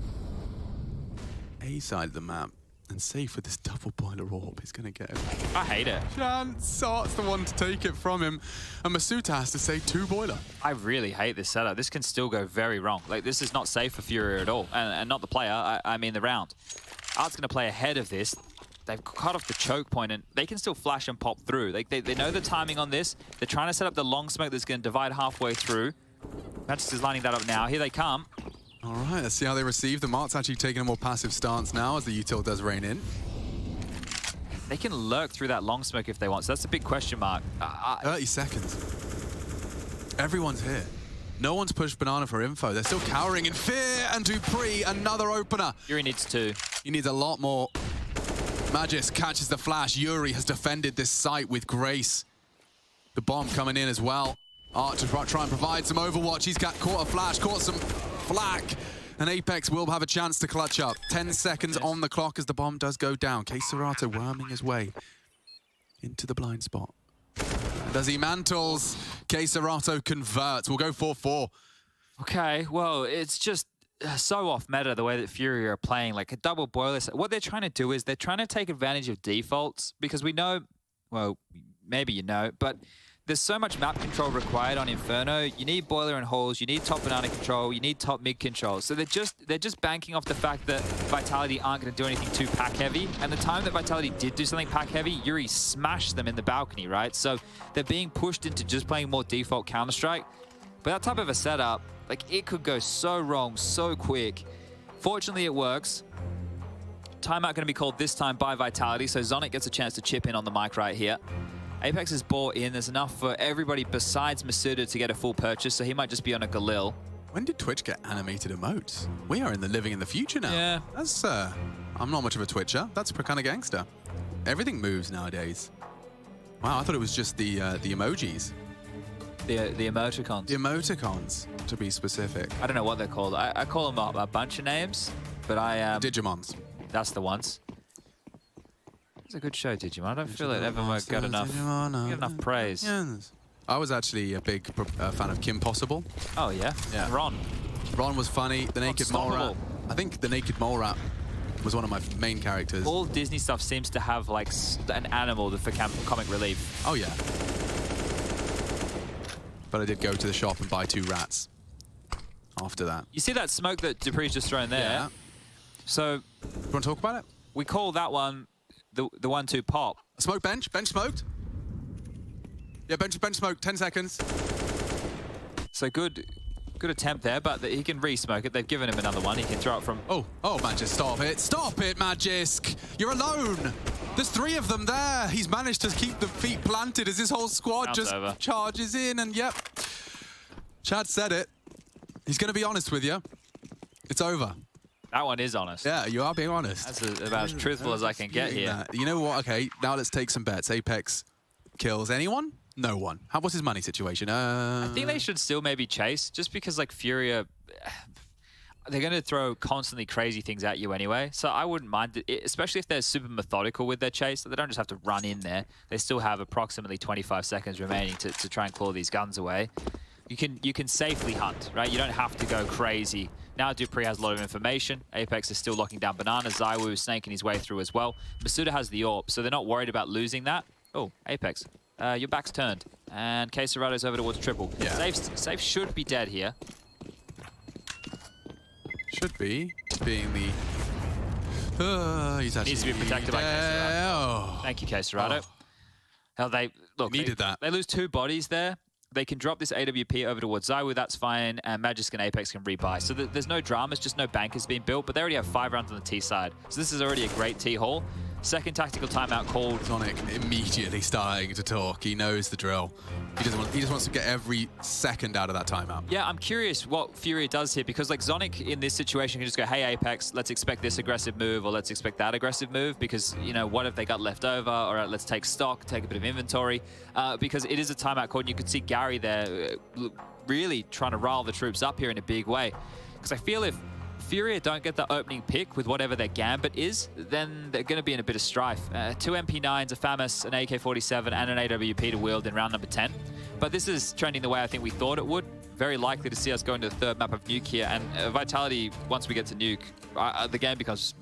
A side of the map. And safe with this double boiler orb is going to get it. I hate it. Chance Art's the one to take it from him. And Masuta has to say 2 boiler. I really hate this setup. This can still go very wrong. Like, this is not safe for Furia at all. And not the player, I mean the round. Art's going to play ahead of this. They've cut off the choke point, and they can still flash and pop through. They know the timing on this. They're trying to set up the long smoke that's going to divide halfway through. Magisk is lining that up now. Here they come. All right, let's see how they receive. The Mart's actually taking a more passive stance now as the util does rain in. They can lurk through that long smoke if they want, so that's a big question mark. 30 seconds. Everyone's here. No one's pushed Banana for info. They're still cowering in fear, and Dupree, another opener. Yuri needs 2. He needs a lot more. Magisk catches the flash. Yuri has defended this site with grace. The bomb coming in as well. Art to try and provide some overwatch. He's caught a flash, caught some flak. And Apex will have a chance to clutch up. 10 seconds on the clock as the bomb does go down. Queserado worming his way into the blind spot. And as he mantles, Queserado converts. We'll go 4-4. Okay, well, it's just so off meta the way that Furia are playing, like a double boiler. What they're trying to do is they're trying to take advantage of defaults because we know, well, maybe you know, but there's so much map control required on Inferno. You need boiler and halls, you need top banana control, you need top mid control. So they're just banking off the fact that Vitality aren't going to do anything too pack heavy. And the time that Vitality did do something pack heavy, Yuri smashed them in the balcony, right? So they're being pushed into just playing more default Counter-Strike. But that type of a setup, like, it could go so wrong so quick. Fortunately, it works. Timeout going to be called this time by Vitality, so Zonic gets a chance to chip in on the mic right here. Apex is bought in. There's enough for everybody besides Masuda to get a full purchase, so he might just be on a Galil. When did Twitch get animated emotes? We are living in the future now. Yeah. That's, I'm not much of a Twitcher. That's kind of gangster. Everything moves nowadays. Wow, I thought it was just the emojis. The emoticons. The emoticons, to be specific. I don't know what they're called. I call them a bunch of names, but Digimons. That's the ones. It's a good show, Digimon. I don't feel it ever got enough praise. Yes. I was actually a big fan of Kim Possible. Oh, yeah? Yeah. Ron. Ron was funny. The Naked Mole Rat. I think the Naked Mole Rat was one of my main characters. All Disney stuff seems to have, like, an animal for comic relief. Oh, yeah. But I did go to the shop and buy 2 rats after that. You see that smoke that Dupree's just thrown there? Yeah. So... You want to talk about it? We call that one the 1-2 pop. Smoke bench. Bench smoked. Yeah, bench smoked. 10 seconds. So good attempt there, but he can re-smoke it. They've given him another one. He can throw it from... Oh, Magisk, stop it. Stop it, Magisk. You're alone. There's 3 of them there. He's managed to keep the feet planted as his whole squad charges in, and yep. Chad said it. He's going to be honest with you. It's over. That one is honest. Yeah, you are being honest. That's about as truthful as I can get here. You know what? Okay, now let's take some bets. Apex kills anyone? No one. What's his money situation? I think they should still maybe chase, just because, like, Furia, they're going to throw constantly crazy things at you anyway. So I wouldn't mind it, especially if they're super methodical with their chase. So they don't just have to run in there. They still have approximately 25 seconds remaining to try and claw these guns away. You can safely hunt, right? You don't have to go crazy. Now Dupree has a lot of information. Apex is still locking down Banana. Zywoo is snaking his way through as well. Masuda has the AWP, so they're not worried about losing that. Oh, Apex. Your back's turned. And Queserado's over towards triple. Yeah. Safe should be dead here. Should be. Being the... he's actually needs to be protected by Queserado. Oh. Thank you, Queserado. Hell, they needed that. They lose 2 bodies there. They can drop this AWP over towards Zywoo, that's fine, and Magisk and Apex can rebuy. So there's no dramas, just no bankers being built, but they already have 5 rounds on the T side. So this is already a great T haul. Second tactical timeout called. Sonic immediately starting to talk. He knows the drill. He just wants to get every second out of that timeout. Yeah, I'm curious what Furia does here, because, like, Zonic in this situation can just go, hey, Apex, let's expect this aggressive move, or let's expect that aggressive move, because, you know, what have they got left over? All right, let's take stock, take a bit of inventory, because it is a timeout call, and you could see Gary there really trying to rile the troops up here in a big way. Because I feel if Furia don't get the opening pick with whatever their gambit is, then they're going to be in a bit of strife. 2 MP9s, a FAMAS, an AK-47, and an AWP to wield in round number 10. But this is trending the way I think we thought it would. Very likely to see us go into the 3rd map of Nuke here. And Vitality, once we get to Nuke, the game becomes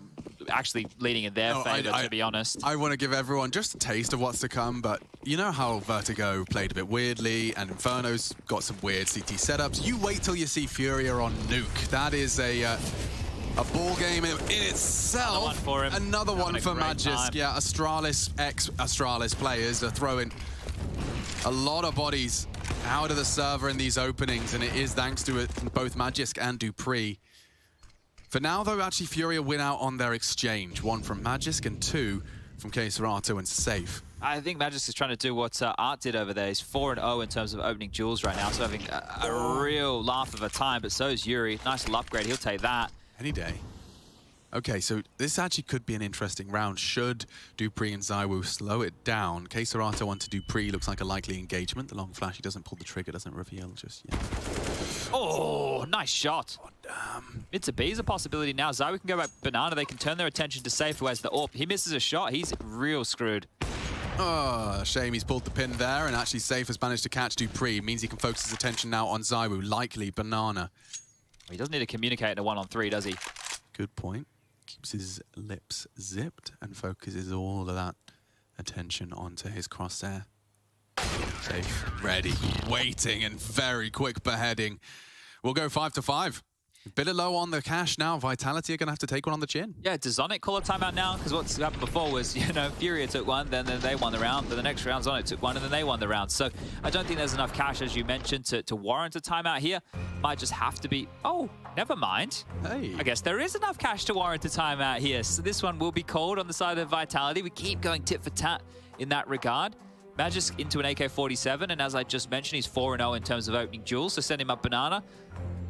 actually leading in their favor, to be honest. I want to give everyone just a taste of what's to come, but you know how Vertigo played a bit weirdly, and Inferno's got some weird CT setups. You wait till you see Furia on Nuke. That is a ball game in itself. Another one for Magisk. Yeah, Astralis, ex-Astralis players are throwing a lot of bodies out of the server in these openings, and it is thanks to both Magisk and Dupree. For now, though, actually, Furia win out on their exchange. 1 from Magisk and 2 from Queserato and Safe. I think Magisk is trying to do what Art did over there. He's 4-0 in terms of opening duels right now, so having a real laugh of a time, but so is Yuri. Nice little upgrade, he'll take that. Any day. Okay, so this actually could be an interesting round. Should Dupree and Zywoo slow it down? Queserato onto Dupree looks like a likely engagement. The long flash, he doesn't pull the trigger, doesn't reveal just yet. Oh, nice shot. Oh, damn. Mid to B is a possibility now. Zywoo can go back Banana. They can turn their attention to Safe, who has the AWP. He misses a shot. He's real screwed. Oh, shame he's pulled the pin there, and actually Safe has managed to catch Dupree. Means he can focus his attention now on Zywoo, likely Banana. He doesn't need to communicate in a 1-on-3, does he? Good point. Keeps his lips zipped and focuses all of that attention onto his crosshair. Safe, ready, waiting, and very quick beheading. We'll go 5-5. Bit low on the cash now. Vitality are going to have to take one on the chin. Yeah, does Zonic call a timeout now? Because what's happened before was, you know, Furia took one, then they won the round. Then the next round, Zonic took one, and then they won the round. So I don't think there's enough cash, as you mentioned, to warrant a timeout here. Might just have to be... Oh, never mind. Hey. I guess there is enough cash to warrant a timeout here. So this one will be called on the side of Vitality. We keep going tit for tat in that regard. Magic into an AK-47, and as I just mentioned, he's 4-0 in terms of opening duels. So send him up Banana,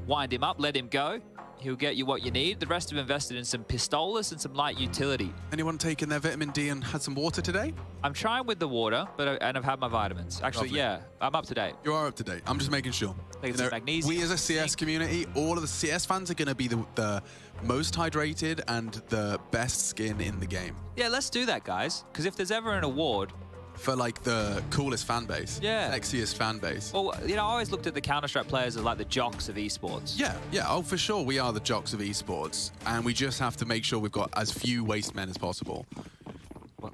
wind him up, let him go. He'll get you what you need. The rest have invested in some pistolas and some light utility. Anyone taken their vitamin D and had some water today? I'm trying with the water, and I've had my vitamins. Actually, Lovely. yeah, I'm up to date. You are up to date. I'm just making sure. Taking some magnesium. We as a CS community, all of the CS fans are going to be the most hydrated and the best skin in the game. Yeah, let's do that, guys. Because if there's ever an award for like the coolest fan base, sexiest fan base. Well, you know, I always looked at the Counter-Strike players as like the jocks of esports. Yeah, oh, for sure, we are the jocks of esports, and we just have to make sure we've got as few waste men as possible.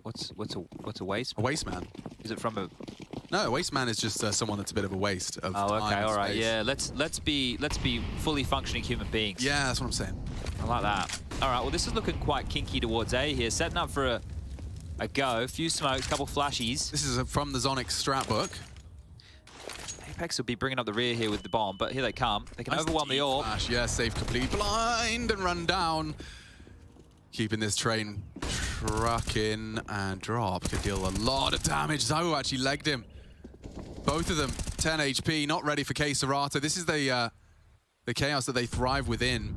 What's a waste? A waste man. Is it from a? No, a waste man is just someone that's a bit of a waste of Oh, okay, time all right, space. yeah. Let's be fully functioning human beings. Yeah, that's what I'm saying. I like that. All right, well, this is looking quite kinky towards A here, setting up for a go, few smokes, couple flashies. This is from the Zonic strat book. Apex will be bringing up the rear here with the bomb, but here they come. They can overwhelm the AWP. Flash, yeah, safe, complete, blind, and run down. Keeping this train trucking, and drop could deal a lot of damage. Zawu actually legged him. Both of them 10 HP, not ready for K Serrato. This is the chaos that they thrive within.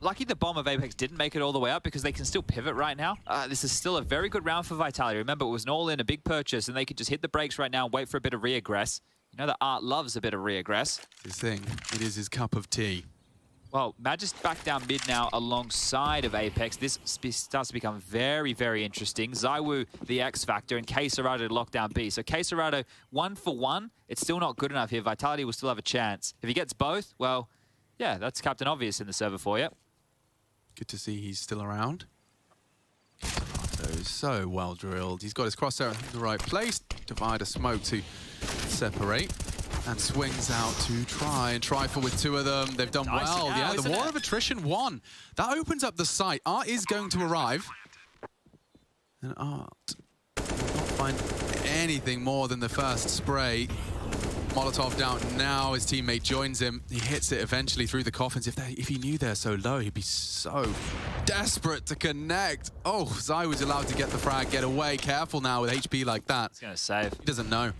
Lucky the bomb of Apex didn't make it all the way up because they can still pivot right now. This is still a very good round for Vitality. Remember, it was an all-in, a big purchase, and they could just hit the brakes right now and wait for a bit of re-aggress. You know that Art loves a bit of re-aggress. His thing. It is his cup of tea. Well, Magic's back down mid now alongside of Apex. This starts to become very, very interesting. Zawu, the X Factor, and K Serrato to lock down B. So K Serrato, 1 for 1. It's still not good enough here. Vitality will still have a chance. If he gets both, well, yeah, that's Captain Obvious in the server for you. Good to see he's still around. Serrato, so well drilled. He's got his crosshair in the right place. Divide a smoke to separate. And swings out to try and trifle with two of them. They've done well. Yeah, the War of Attrition won. That opens up the site. Art is going to arrive. And Art will not find anything more than the first spray. Molotov down now. His teammate joins him. He hits it eventually through the coffins. If he knew they're so low, he'd be so desperate to connect. Oh, Zai was allowed to get the frag, get away. Careful now with HP like that. He's going to save. He doesn't know.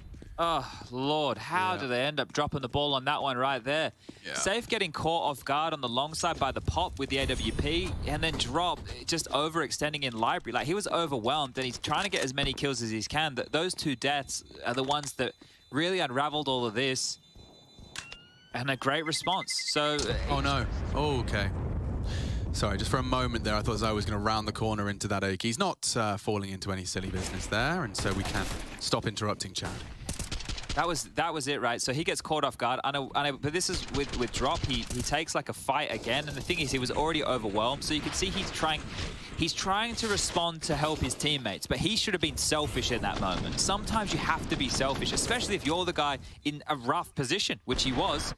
Oh, Lord, how do they end up dropping the ball on that one right there? Yeah. Safe getting caught off guard on the long side by the pop with the AWP, and then drop, just overextending in library. Like, he was overwhelmed, and he's trying to get as many kills as he can. Those two deaths are the ones that really unraveled all of this. And a great response. So... Oh, no. Oh, okay. Sorry, just for a moment there, I thought Zai was going to round the corner into that AK. He's not falling into any silly business there, and so we can stop interrupting Chad. That was it, right? So he gets caught off guard. But this is with drop. He takes like a fight again, and the thing is, he was already overwhelmed. So you can see he's trying to respond to help his teammates, but he should have been selfish in that moment. Sometimes you have to be selfish, especially if you're the guy in a rough position, which he was.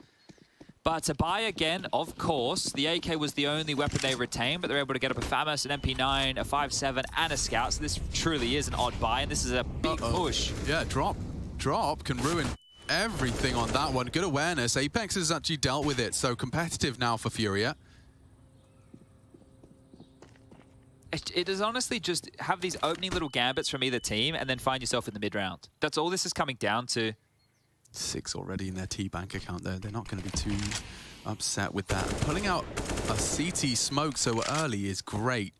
But to buy again, of course, the AK was the only weapon they retained, but they're able to get up a FAMAS, an MP9, a 5.7, and a Scout. So this truly is an odd buy, and this is a big push. Yeah, drop can ruin everything on that one. Good awareness. Apex has actually dealt with it, so competitive now for Furia. It is honestly just have these opening little gambits from either team and then find yourself in the mid-round. That's all this is coming down to. 6 already in their T-Bank account there. They're not going to be too upset with that. Pulling out a CT smoke so early is great.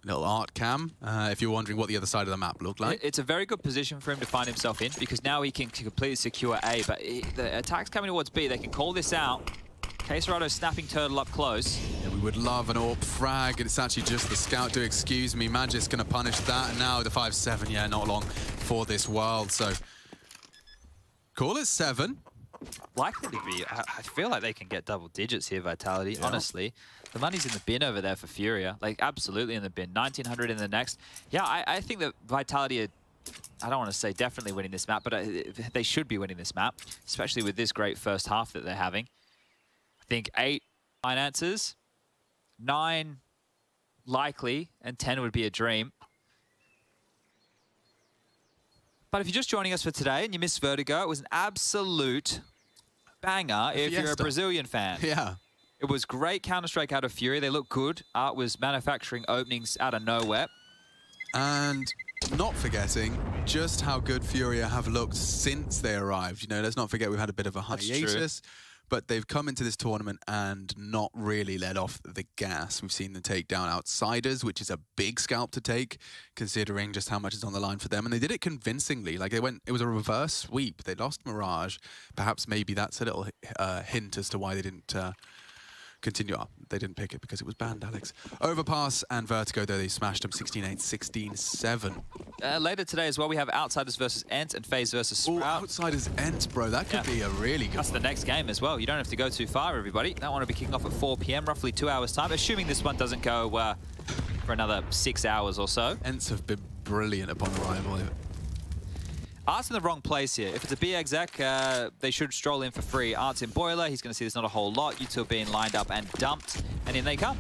Little art cam, if you're wondering what the other side of the map looked like. It's a very good position for him to find himself in because now he can completely secure A, but the attack's coming towards B. They can call this out. K Serrato snapping turtle up close. Yeah, we would love an AWP frag, and it's actually just the scout to excuse me. Magic's going to punish that, and now the 5.7, yeah, not long for this world, so... Call it 7. Likely to be. I feel like they can get double digits here, Vitality, honestly. The money's in the bin over there for Furia. Like, absolutely in the bin. 1,900 in the next. Yeah, I think that Vitality are I don't want to say definitely winning this map, but they should be winning this map, especially with this great first half that they're having. I think 8 finances, 9 likely, and 10 would be a dream. But if you're just joining us for today and you missed Vertigo, it was an absolute banger if you're a Brazilian fan. Yeah. It was great Counter-Strike out of Fury. They looked good. Art was manufacturing openings out of nowhere. And not forgetting just how good Furia have looked since they arrived. You know, let's not forget we've had a bit of a hiatus, but they've come into this tournament and not really let off the gas. We've seen them take down Outsiders, which is a big scalp to take, considering just how much is on the line for them. And they did it convincingly. Like, it was a reverse sweep. They lost Mirage. Perhaps maybe that's a little hint as to why they didn't continue up. They didn't pick it because it was banned, Alex. Overpass and Vertigo, though, they smashed them 16-8, 16-7. Later today as well, we have Outsiders versus Ent and FaZe versus Sprout. Oh, Outsiders Ent, bro. That could be a really good That's the next game as well. You don't have to go too far, everybody. That one will be kicking off at 4 p.m., roughly 2 hours' time, assuming this one doesn't go for another 6 hours or so. Ents have been brilliant upon arrival. Art's in the wrong place here. If it's a B exec, they should stroll in for free. Art's in Boiler. He's going to see there's not a whole lot. You two are being lined up and dumped, and in they come.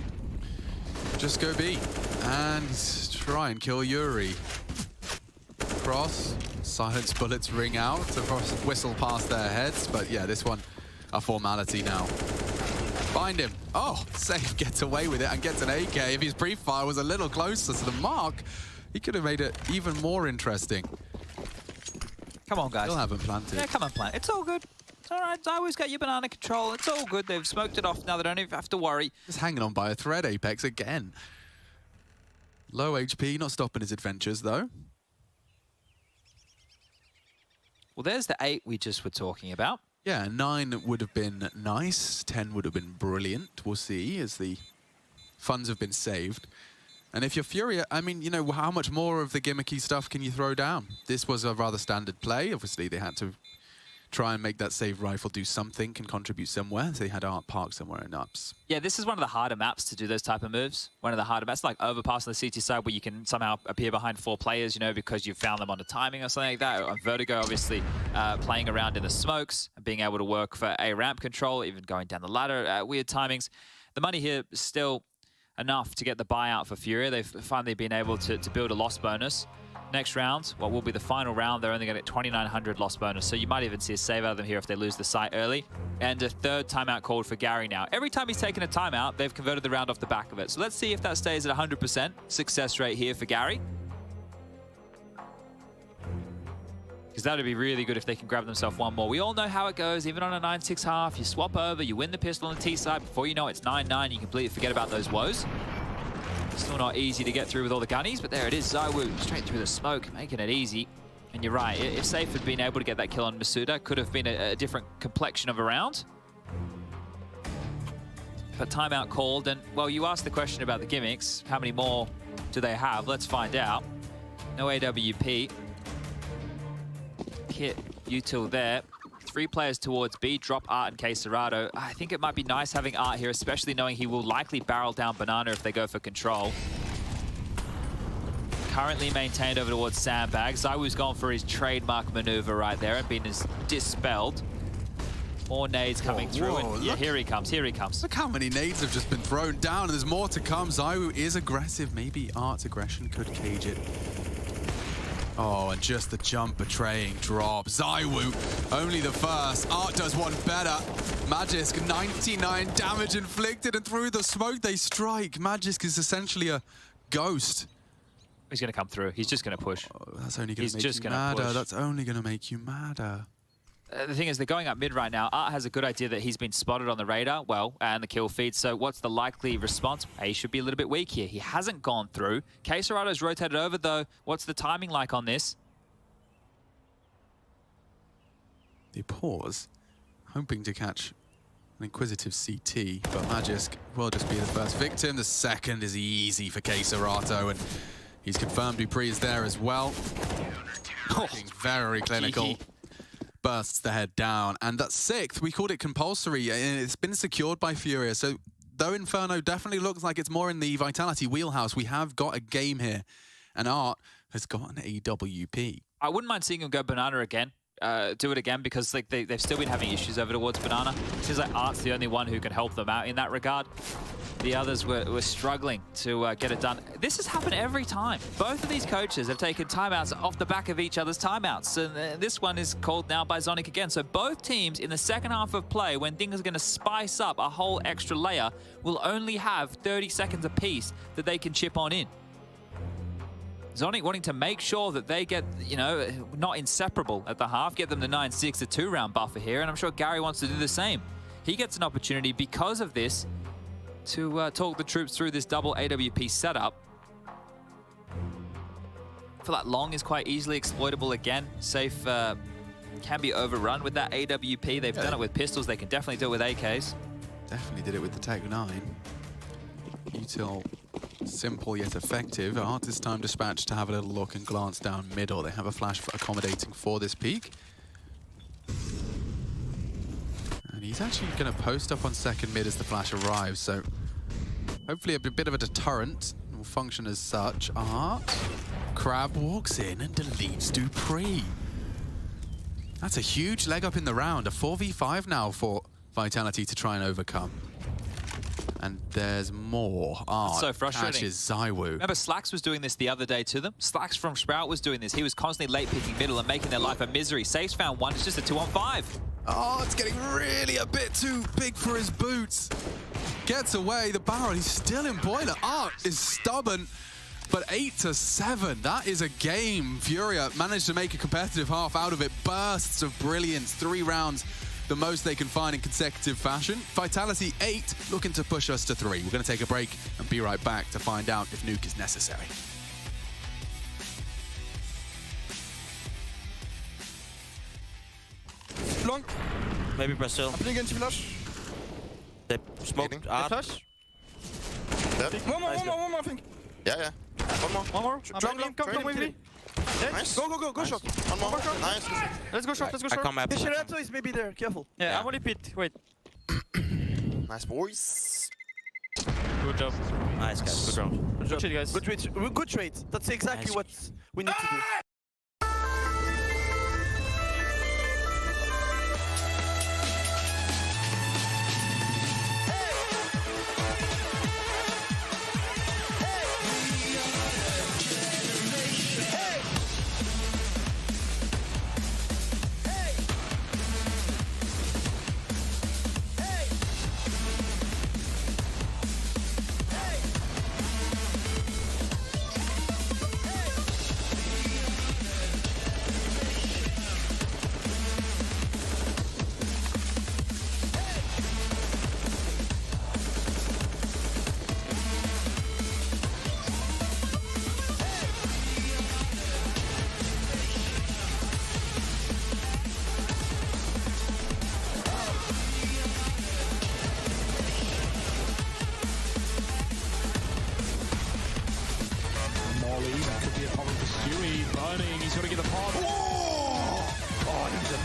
Just go B and try and kill Yuri. Cross, silence bullets ring out, whistle past their heads, but yeah, this one, a formality now. Find him. Oh, safe gets away with it and gets an AK. If his pre-fire was a little closer to the mark, he could have made it even more interesting. Come on, guys. Still haven't planted. Yeah, come on, plant. It's all good. It's all right. I always get your banana control. It's all good. They've smoked it off now. They don't even have to worry. Just hanging on by a thread, Apex, again. Low HP, not stopping his adventures, though. Well, there's the 8 we just were talking about. Yeah, 9 would have been nice. 10 would have been brilliant. We'll see as the funds have been saved. And if you're Furia, I mean, you know, how much more of the gimmicky stuff can you throw down? This was a rather standard play. Obviously, they had to try and make that save rifle do something, can contribute somewhere. So they had Art parked somewhere in ups. Yeah, this is one of the harder maps to do those type of moves. One of the harder maps, like Overpass on the CT side, where you can somehow appear behind 4 players, you know, because you found them on the timing or something like that. On Vertigo, obviously, playing around in the smokes, and being able to work for A ramp control, even going down the ladder at weird timings. The money here is still enough to get the buyout for Furia. They've finally been able to build a loss bonus. Next round, what will be the final round, they're only going to get 2,900 loss bonus, so you might even see a save out of them here if they lose the site early. And a 3rd timeout called for Gary now. Every time he's taken a timeout, they've converted the round off the back of it. So let's see if that stays at 100% success rate here for Gary. Because that would be really good if they can grab themselves one more. We all know how it goes, even on a 9-6 half. You swap over, you win the pistol on the T side. Before you know it, it's 9-9. You completely forget about those woes. Still not easy to get through with all the gunnies, but there it is. ZywOo straight through the smoke, making it easy. And you're right, if Safe had been able to get that kill on Masuda, could have been a different complexion of a round. But timeout called, and well, you asked the question about the gimmicks. How many more do they have? Let's find out. No AWP. Kit, util there. 3 players towards B, drop Art and Queserado. I think it might be nice having Art here, especially knowing he will likely barrel down Banana if they go for control. Currently maintained over towards Sandbag. ZywOo's gone for his trademark maneuver right there and been dispelled. More nades coming through. And yeah, here he comes, here he comes. Look how many nades have just been thrown down, and there's more to come. ZywOo is aggressive. Maybe Art's aggression could cage it. Oh, and just the jump betraying drop. ZywOo, only the first. Art does one better. Magisk, 99 damage inflicted, and through the smoke they strike. Magisk is essentially a ghost. He's going to come through. He's just going to push. Oh, that's only going to make you madder. That's only going to make you madder. The thing is, they're going up mid right now. Art has a good idea that he's been spotted on the radar, well, and the kill feed. So what's the likely response? He should be a little bit weak here. He hasn't gone through. Queserado's rotated over, though. What's the timing like on this? They pause, hoping to catch an inquisitive CT, but Magisk will just be the first victim. The second is easy for Queserado, and he's confirmed Dupree is there as well. Looking very clinical. Bursts the head down, and that 6th, we called it compulsory, and it's been secured by Furia. So though Inferno definitely looks like it's more in the Vitality wheelhouse, we have got a game here. And Art has got an AWP. I wouldn't mind seeing him go banana again. Do it again, because like they've still been having issues over towards banana. Seems like Art's the only one who can help them out in that regard. The others were struggling to get it done. This has happened every time. Both of these coaches have taken timeouts off the back of each other's timeouts. And this one is called now by Zonic again. So both teams in the second half of play, when things are going to spice up a whole extra layer, will only have 30 seconds apiece that they can chip on in. Zonic wanting to make sure that they get, you know, not inseparable at the half, get them the 9-6, a 2-round buffer here, and I'm sure Gary wants to do the same. He gets an opportunity because of this to talk the troops through this double AWP setup. I feel like long is quite easily exploitable again. Safe can be overrun with that AWP. They've done it with pistols. They can definitely do it with AKs. Definitely did it with the Tech 9. Util, simple yet effective. Art this time dispatched to have a little look and glance down middle. They have a flash for accommodating for this peak. And he's actually going to post up on second mid as the flash arrives, so hopefully a bit of a deterrent will function as such. Art, Crab walks in and deletes Dupree. That's a huge leg up in the round. A 4v5 now for Vitality to try and overcome. And there's more. Art so frustrating. catches Zywoo. Remember, Slacks was doing this the other day to them. Slacks from Sprout was doing this. He was constantly late picking middle and making their life a misery. Safe's found one. It's just a 2-on-5. Oh, it's getting really a bit too big for his boots. Gets away. The barrel, he's still in boiler. Art is stubborn, but 8-7. That is a game. Furia managed to make a competitive half out of it. Bursts of brilliance. 3 rounds. The most they can find in consecutive fashion. Vitality 8, looking to push us to 3. We're going to take a break and be right back to find out if nuke is necessary. Long. Maybe Brazil. I'm playing against flash. They smoked Art. Flash. One more, I think. Yeah. One more. Come with me. Nice. Go shot. One more. Nice. Let's go shot. I come back. The Shirato is maybe there. Careful. Yeah. I'm only pit. Wait. Nice boys. Good job. Nice guys. Good round. Good trade, guys. Good trade. That's exactly what we need to do.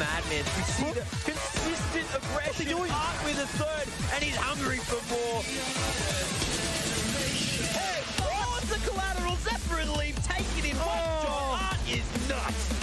madman. You see the consistent aggression. Art with a third, and he's hungry for more. Hey, oh, it's a collateral Zephyr and Leaf taking in one shot. Art is nuts.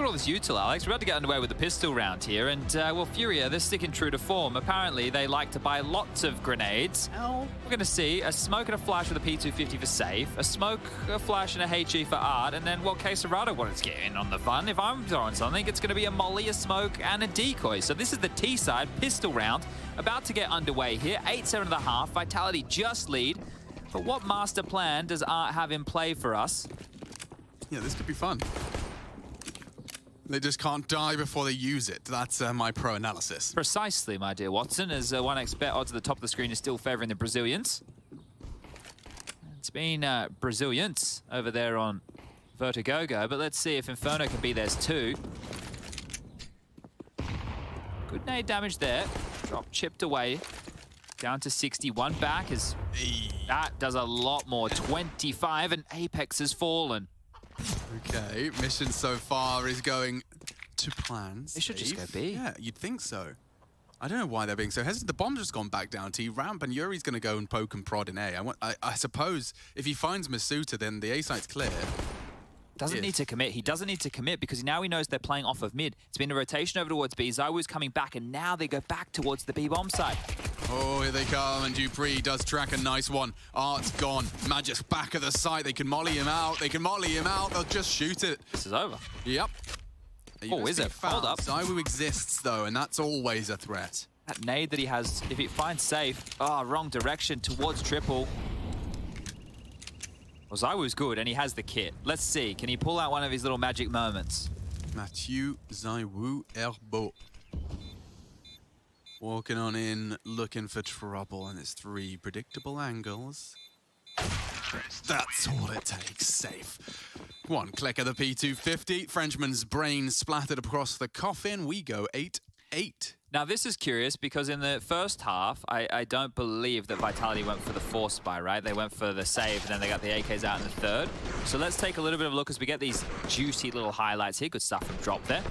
at all this util, Alex. We're about to get underway with the pistol round here, and well, Furia, they're sticking true to form. Apparently, they like to buy lots of grenades. We're going to see a smoke and a flash with a P250 for safe, a smoke, a flash, and a HE for art, and then, well, Quesarado wanted to get in on the fun. If I'm throwing something, it's going to be a molly, a smoke, and a decoy. So this is the T-side pistol round, about to get underway here. 8-7.5, Vitality just lead. But what master plan does Art have in play for us? Yeah, this could be fun. They just can't die before they use it. That's my pro analysis. Precisely, my dear Watson, as 1x bet odds at the top of the screen is still favouring the Brazilians. It's been Brazilians over there on Vertigogo, but let's see if Inferno can be theirs too. Good nade damage there. Drop chipped away. Down to 61. Back is... That does a lot more. 25, and Apex has fallen. Okay, mission so far is going to plan. They should just go B. Yeah, you'd think so. I don't know why they're being so hesitant. The bomb's just gone back down to ramp, and Yuri's going to go and poke and prod in A. I suppose if he finds Masuta, then the A site's clear. Doesn't need to commit. He doesn't need to commit because now he knows they're playing off of mid. It's been a rotation over towards B. Zywoo's coming back, and now they go back towards the B bomb site. Oh, here they come, and Dupree does track a nice one. Art's gone. Magic's back of the site. They can molly him out. They can molly him out. They'll just shoot it. This is over. Yep. Oh, is it? Hold up. Zywoo exists, though, and that's always a threat. That nade that he has, if it finds safe, wrong direction towards triple. Well, Zywoo's good, and he has the kit. Let's see, can he pull out one of his little magic moments? Mathieu Zywoo Herbeau. Walking on in, looking for trouble, and it's 3 predictable angles. That's all it takes, safe. One click of the P250, Frenchman's brain splattered across the coffin. We go 8-8. Now, this is curious because in the first half, I don't believe that Vitality went for the force buy, right? They went for the save, and then they got the AKs out in the third. So let's take a little bit of a look as we get these juicy little highlights here. Good stuff from Drop there.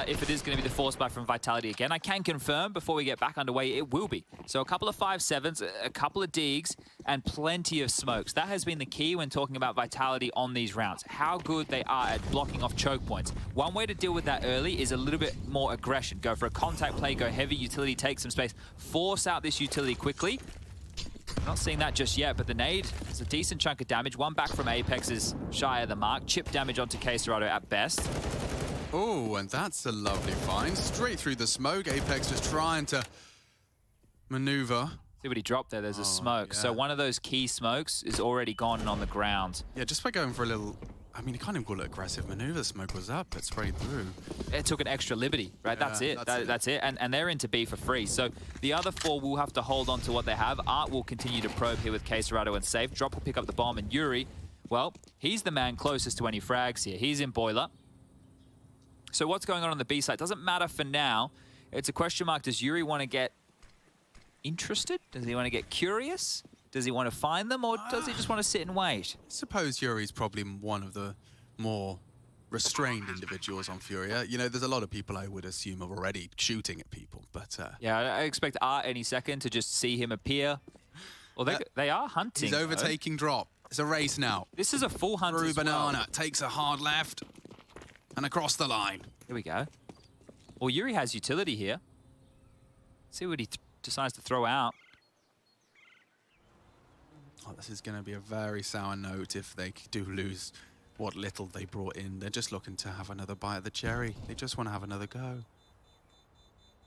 If it is going to be the force buy from Vitality again, I can confirm before we get back underway, it will be. So a couple of 5-7s, a couple of digs, and plenty of smokes. That has been the key when talking about Vitality on these rounds. How good they are at blocking off choke points. One way to deal with that early is a little bit more aggression. Go for a contact play, go heavy utility, take some space, force out this utility quickly. Not seeing that just yet, but the nade is a decent chunk of damage. One back from Apex is shy of the mark. Chip damage onto Quesarado at best. Oh, and that's a lovely find. Straight through the smoke. Apex just trying to maneuver. See what he dropped there. There's a smoke. Yeah. So one of those key smokes is already gone on the ground. Yeah, just by going for a little... I mean, you can't even call it aggressive maneuver. The smoke was up. It sprayed through. It took an extra liberty, right? Yeah, that's it. that's That's it. And they're into B for free. So the other 4 will have to hold on to what they have. Art will continue to probe here with Quesarado and safe. Drop will pick up the bomb. And Yuri, well, he's the man closest to any frags here. He's in boiler. So what's going on the B side? Doesn't matter for now. It's a question mark. Does Yuri want to get interested? Does he want to get curious? Does he want to find them, or does he just want to sit and wait? I suppose Yuri's probably one of the more restrained individuals on Furia. You know, there's a lot of people I would assume are already shooting at people, but... Yeah, I expect Art any second to just see him appear. Well, they are hunting. He's overtaking Drop. It's a race now. This is a full hunt Through as well. Banana, takes a hard left, and across the line. Here we go. Well, Yuri has utility here. See what he decides to throw out. Oh, this is going to be a very sour note if they do lose what little they brought in. They're just looking to have another bite of the cherry. They just want to have another go.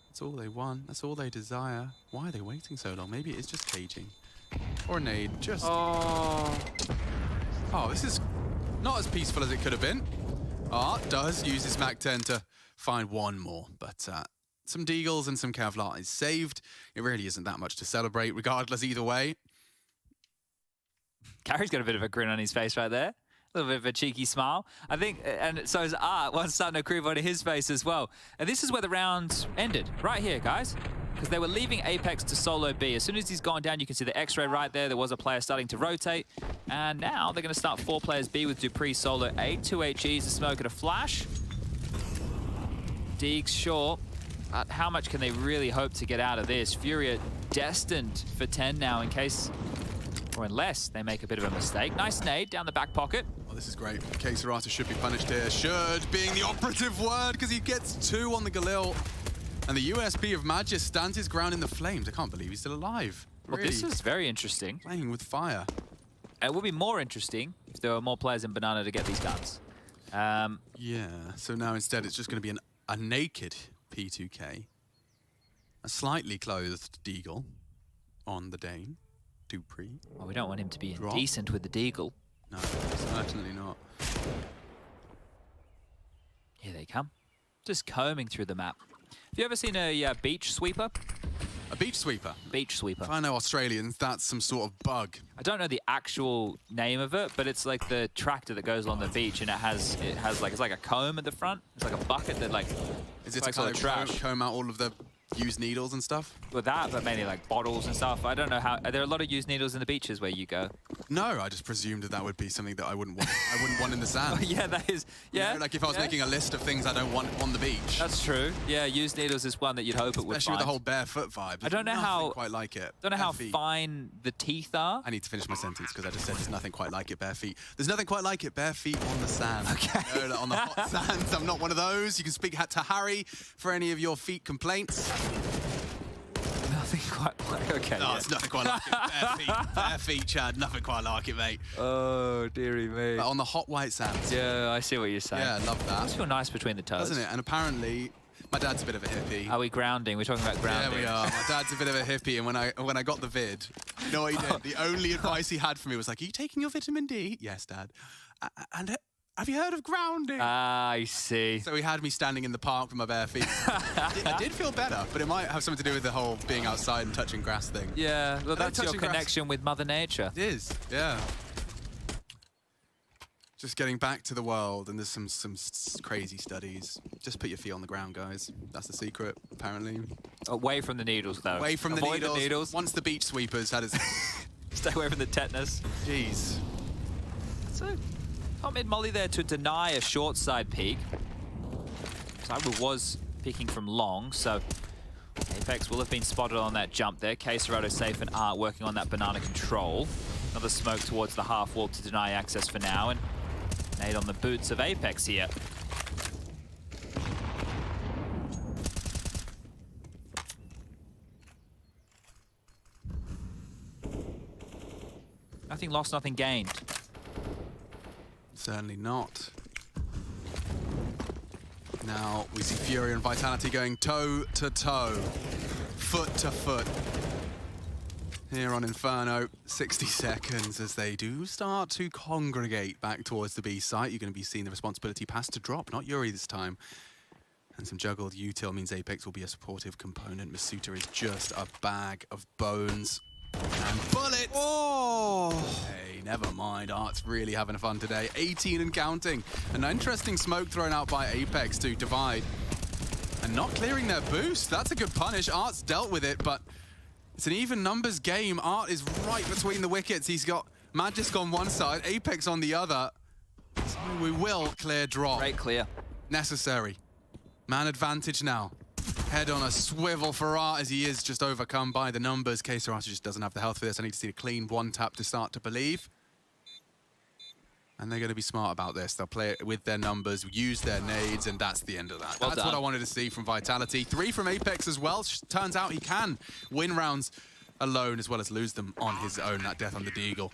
That's all they want. That's all they desire. Why are they waiting so long? Maybe it is just caging. Or nade. Just... Oh, this is not as peaceful as it could have been. Art does use his MAC-10 to find one more, but some Deagles and some Kevlar is saved. It really isn't that much to celebrate, regardless either way. Gary's got a bit of a grin on his face right there. A little bit of a cheeky smile. I think, and so is Art, one's starting to creep onto his face as well. And this is where the round ended, right here, guys. Because they were leaving Apex to solo B. As soon as he's gone down, you can see the X-ray right there. There was a player starting to rotate. And now they're going to start 4 players B with Dupree solo A. 2 HEs, a smoke and a flash. Deeks short. How much can they really hope to get out of this? Furia destined for 10 now in case... or unless they make a bit of a mistake. Nice nade down the back pocket. Well, this is great. Caserata should be punished here. Should being the operative word, because he gets 2 on the Galil. And the USP of Magis stands his ground in the flames. I can't believe he's still alive. Well, Really this is very interesting. playing with fire. It would be more interesting if there were more players in Banana to get these guns. Yeah, so now instead it's just going to be a naked P2K. A slightly clothed Deagle on the Dane. Dupree. Well, we don't want him to be Drop. indecent with the Deagle. No, certainly not. Here they come. Just combing through the map. Have you ever seen a beach sweeper? A beach sweeper? Beach sweeper. If I know Australians, that's some sort of bug. I don't know the actual name of it, but it's like the tractor that goes along the beach, and it has like, it's like a comb at the front. It's like a bucket that like Is it to collects all kind the of trash. comb out all of the used needles and stuff? With that, but mainly like bottles and stuff. I don't know how. Are there a lot of used needles in the beaches where you go? No, I just presumed that would be something that I wouldn't want. I wouldn't want in the sand. Oh, yeah, that is. Yeah. You know, like if I was making a list of things I don't want on the beach. That's true. Yeah, used needles is one that you'd hope it would Especially find. with the whole barefoot vibe. I don't know Nothing how. quite like it. Don't know how Bare feet. fine the teeth are. I need to finish my sentence because I just said there's nothing quite like it bare feet. There's nothing quite like it bare feet on the sand. Okay. No, like on the hot sands. I'm not one of those. You can speak to Harry for any of your feet complaints. Nothing quite like. Okay. No, yeah. it's nothing quite like it. Bare feet. Bare feet, Chad. Nothing quite like it, mate. Oh, dearie me. But on the hot white sands. Yeah, I see what you're saying. Yeah, I love that. Must feel nice between the toes. Doesn't it? And apparently, my dad's a bit of a hippie. Are we grounding? We're talking about grounding. Yeah, we are. My dad's a bit of a hippie, and when I got the vid, you know what he did? The only advice he had for me was like, "Are you taking your vitamin D?" Yes, Dad. And have you heard of grounding? I see. So he had me standing in the park with my bare feet. I did feel better, but it might have something to do with the whole being outside and touching grass thing. Yeah, well, that's your touching grass. connection with Mother Nature. It is, yeah. Just getting back to the world, and there's some crazy studies. Just put your feet on the ground, guys. That's the secret, apparently. Away from the needles, though. Away from Avoid the needles. Once the beach sweepers had his... Stay away from the tetanus. Jeez. So, top mid Molly there to deny a short side peek. Cyber was picking from long, so Apex will have been spotted on that jump there. Caserado safe and Art working on that banana control. Another smoke towards the half wall to deny access for now, and nade on the boots of Apex here. Nothing lost, nothing gained. Certainly not. Now we see Fury and Vitality going toe to toe, foot to foot. Here on Inferno, 60 seconds as they do start to congregate back towards the B site. You're going to be seeing the responsibility pass to drop, not Yuri this time. And some juggled util means Apex will be a supportive component. Masuta is just a bag of bones. And bullets! Oh! Hey, never mind. Art's really having fun today. 18 and counting. An interesting smoke thrown out by Apex to divide. And not clearing their boost. That's a good punish. Art's dealt with it, but it's an even numbers game. Art is right between the wickets. He's got Magisk on one side, Apex on the other. So we will clear drop. Great clear. Necessary. Man advantage now. Head on a swivel for Art as he is just overcome by the numbers. Caserata just doesn't have the health for this. I need to see a clean one tap to start to believe. And they're going to be smart about this. They'll play it with their numbers, use their nades, and that's the end of that. Well That's done. what I wanted to see from Vitality. 3 from Apex as well. Turns out he can win rounds alone as well as lose them on his own. That death on the Deagle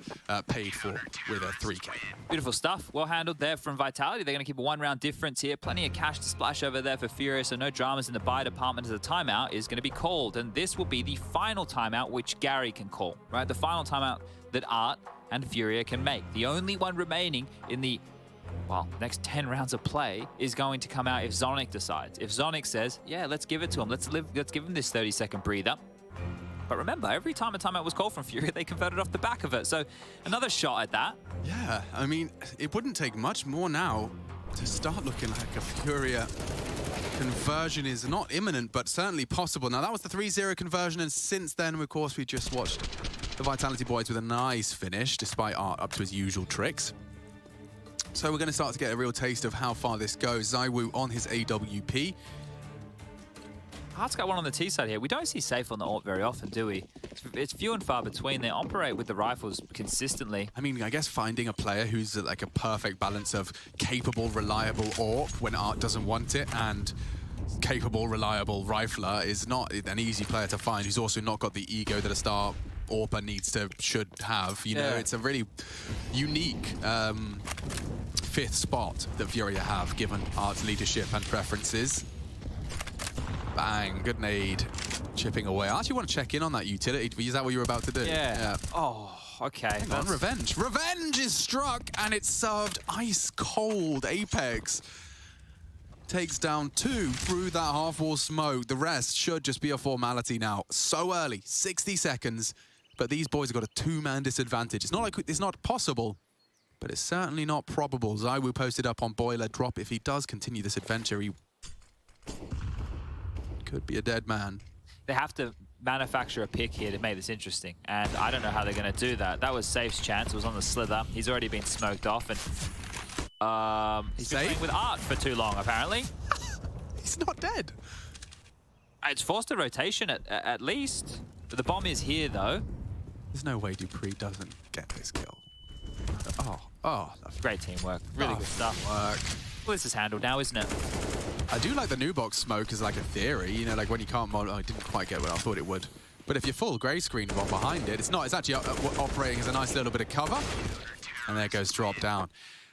paid for with a 3K. Beautiful stuff. Well handled there from Vitality. They're going to keep a 1-round difference here. Plenty of cash to splash over there for Furious, so no dramas in the buy department as the timeout is going to be called. And this will be the final timeout which Gary can call, right? The final timeout that Art and Furia can make. The only one remaining in the, well, next 10 rounds of play is going to come out if Zonic decides. If Zonic says, yeah, let's give it to him. Let's give him this 30-second breather. But remember, every time a timeout was called from Furia, they converted off the back of it. So another shot at that. Yeah, I mean, it wouldn't take much more now to start looking like a Furia conversion is not imminent, but certainly possible. Now, that was the 3-0 conversion, and since then, of course, we just watched the Vitality boys with a nice finish, despite Art up to his usual tricks. So we're going to start to get a real taste of how far this goes. Zywoo on his AWP. Art's got one on the T side here. We don't see Safe on the AWP very often, do we? It's few and far between. They operate with the rifles consistently. I mean, I guess finding a player who's like a perfect balance of capable, reliable AWP when Art doesn't want it, and capable, reliable rifler is not an easy player to find, who's also not got the ego that a star AWPer should have. You know, it's a really unique fifth spot that Furia have, given Art's leadership and preferences. Bang, good nade, chipping away. I actually want to check in on that utility. Is that what you were about to do? Yeah. Oh, okay. Hang on, revenge. Revenge is struck, and it's served ice cold. Apex takes down 2 through that half-wall smoke. The rest should just be a formality now. So early, 60 seconds, but these boys have got a 2-man disadvantage. It's not like it's not possible, but it's certainly not probable. ZywOo posted up on Boiler drop. If he does continue this adventure, he could be a dead man. They have to manufacture a pick here to make this interesting, and I don't know how they're going to do that. That was Safe's chance. It was on the slither. He's already been smoked off, and he's been playing with Art for too long, apparently. He's not dead. It's forced a rotation at least. But the bomb is here, though. There's no way Dupree doesn't get this kill. Great teamwork. Really good stuff. Well, this is handled now, isn't it? I do like the new box smoke as like a theory, you know, like when you can't model. I didn't quite get what I thought it would. But if you're full grey screen while behind it, it's not. It's actually operating as a nice little bit of cover. And there goes drop down.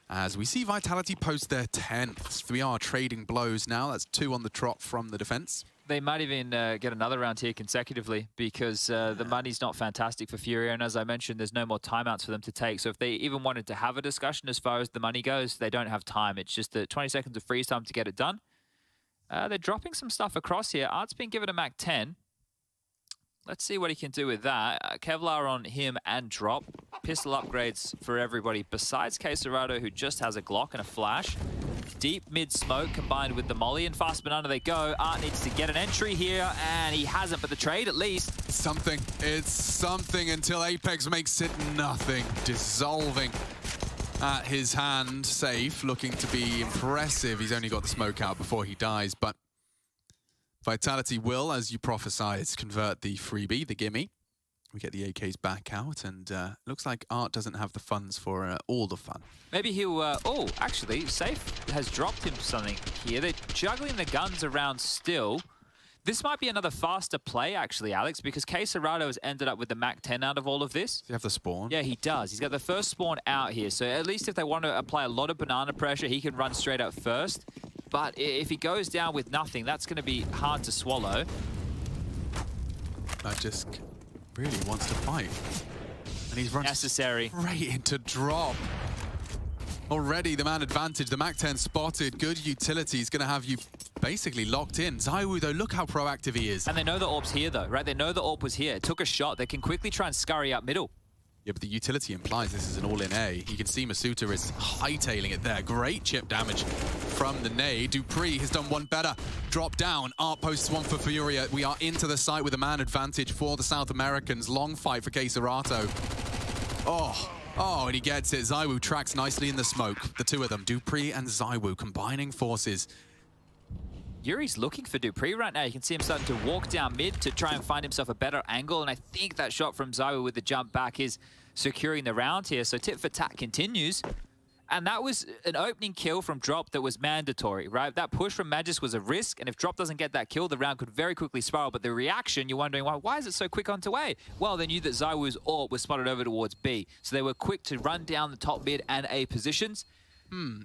As we see Vitality post their 10th. We are trading blows now. That's 2 on the trot from the defense. They might even get another round here consecutively, because the money's not fantastic for Furia, and as I mentioned, there's no more timeouts for them to take. So if they even wanted to have a discussion as far as the money goes, they don't have time. It's just the 20 seconds of freeze time to get it done. They're dropping some stuff across here. Art's been given a Mac 10. Let's see what he can do with that. Kevlar on him and drop. Pistol upgrades for everybody besides Quesarado, who just has a Glock and a flash. Deep mid smoke combined with the molly, and fast banana they go. Art needs to get an entry here, and he hasn't, but the trade at least. Something. It's something until Apex makes it nothing. Dissolving at his hand. Safe, looking to be impressive. He's only got the smoke out before he dies, but Vitality will, as you prophesied, convert the freebie, the gimme. We get the AKs back out, and looks like Art doesn't have the funds for all the fun. Maybe he'll... oh, actually, Safe has dropped him something here. They're juggling the guns around still. This might be another faster play, actually, Alex, because Quesarado has ended up with the Mac 10 out of all of this. Does he have the spawn? Yeah, he does. He's got the first spawn out here, so at least if they want to apply a lot of banana pressure, he can run straight out first. But if he goes down with nothing, that's going to be hard to swallow. That just really wants to fight. And he's run necessary straight into drop. Already the man advantage, the Mac 10 spotted. Good utility. He's going to have you basically locked in. ZywOo, though, look how proactive he is. And they know the AWP's here, though, right? They know the AWP was here. It took a shot. They can quickly try and scurry up middle. Yeah, but the utility implies this is an all-in A. You can see Masuta is hightailing it there. Great chip damage from the nade. Dupree has done one better. Drop down. Art posts one for Furia. We are into the site with a man advantage for the South Americans. Long fight for Quesarado. Oh, and he gets it. ZywOo tracks nicely in the smoke. The two of them, Dupree and ZywOo, combining forces. Yuri's looking for Dupree right now. You can see him starting to walk down mid to try and find himself a better angle, and I think that shot from ZywOo with the jump back is securing the round here. So tit for tat continues. And that was an opening kill from Drop that was mandatory, right? That push from Magis was a risk, and if Drop doesn't get that kill, the round could very quickly spiral. But the reaction, you're wondering, why is it so quick onto A? Well, they knew that ZywOo's AWP was spotted over towards B. So they were quick to run down the top mid and A positions.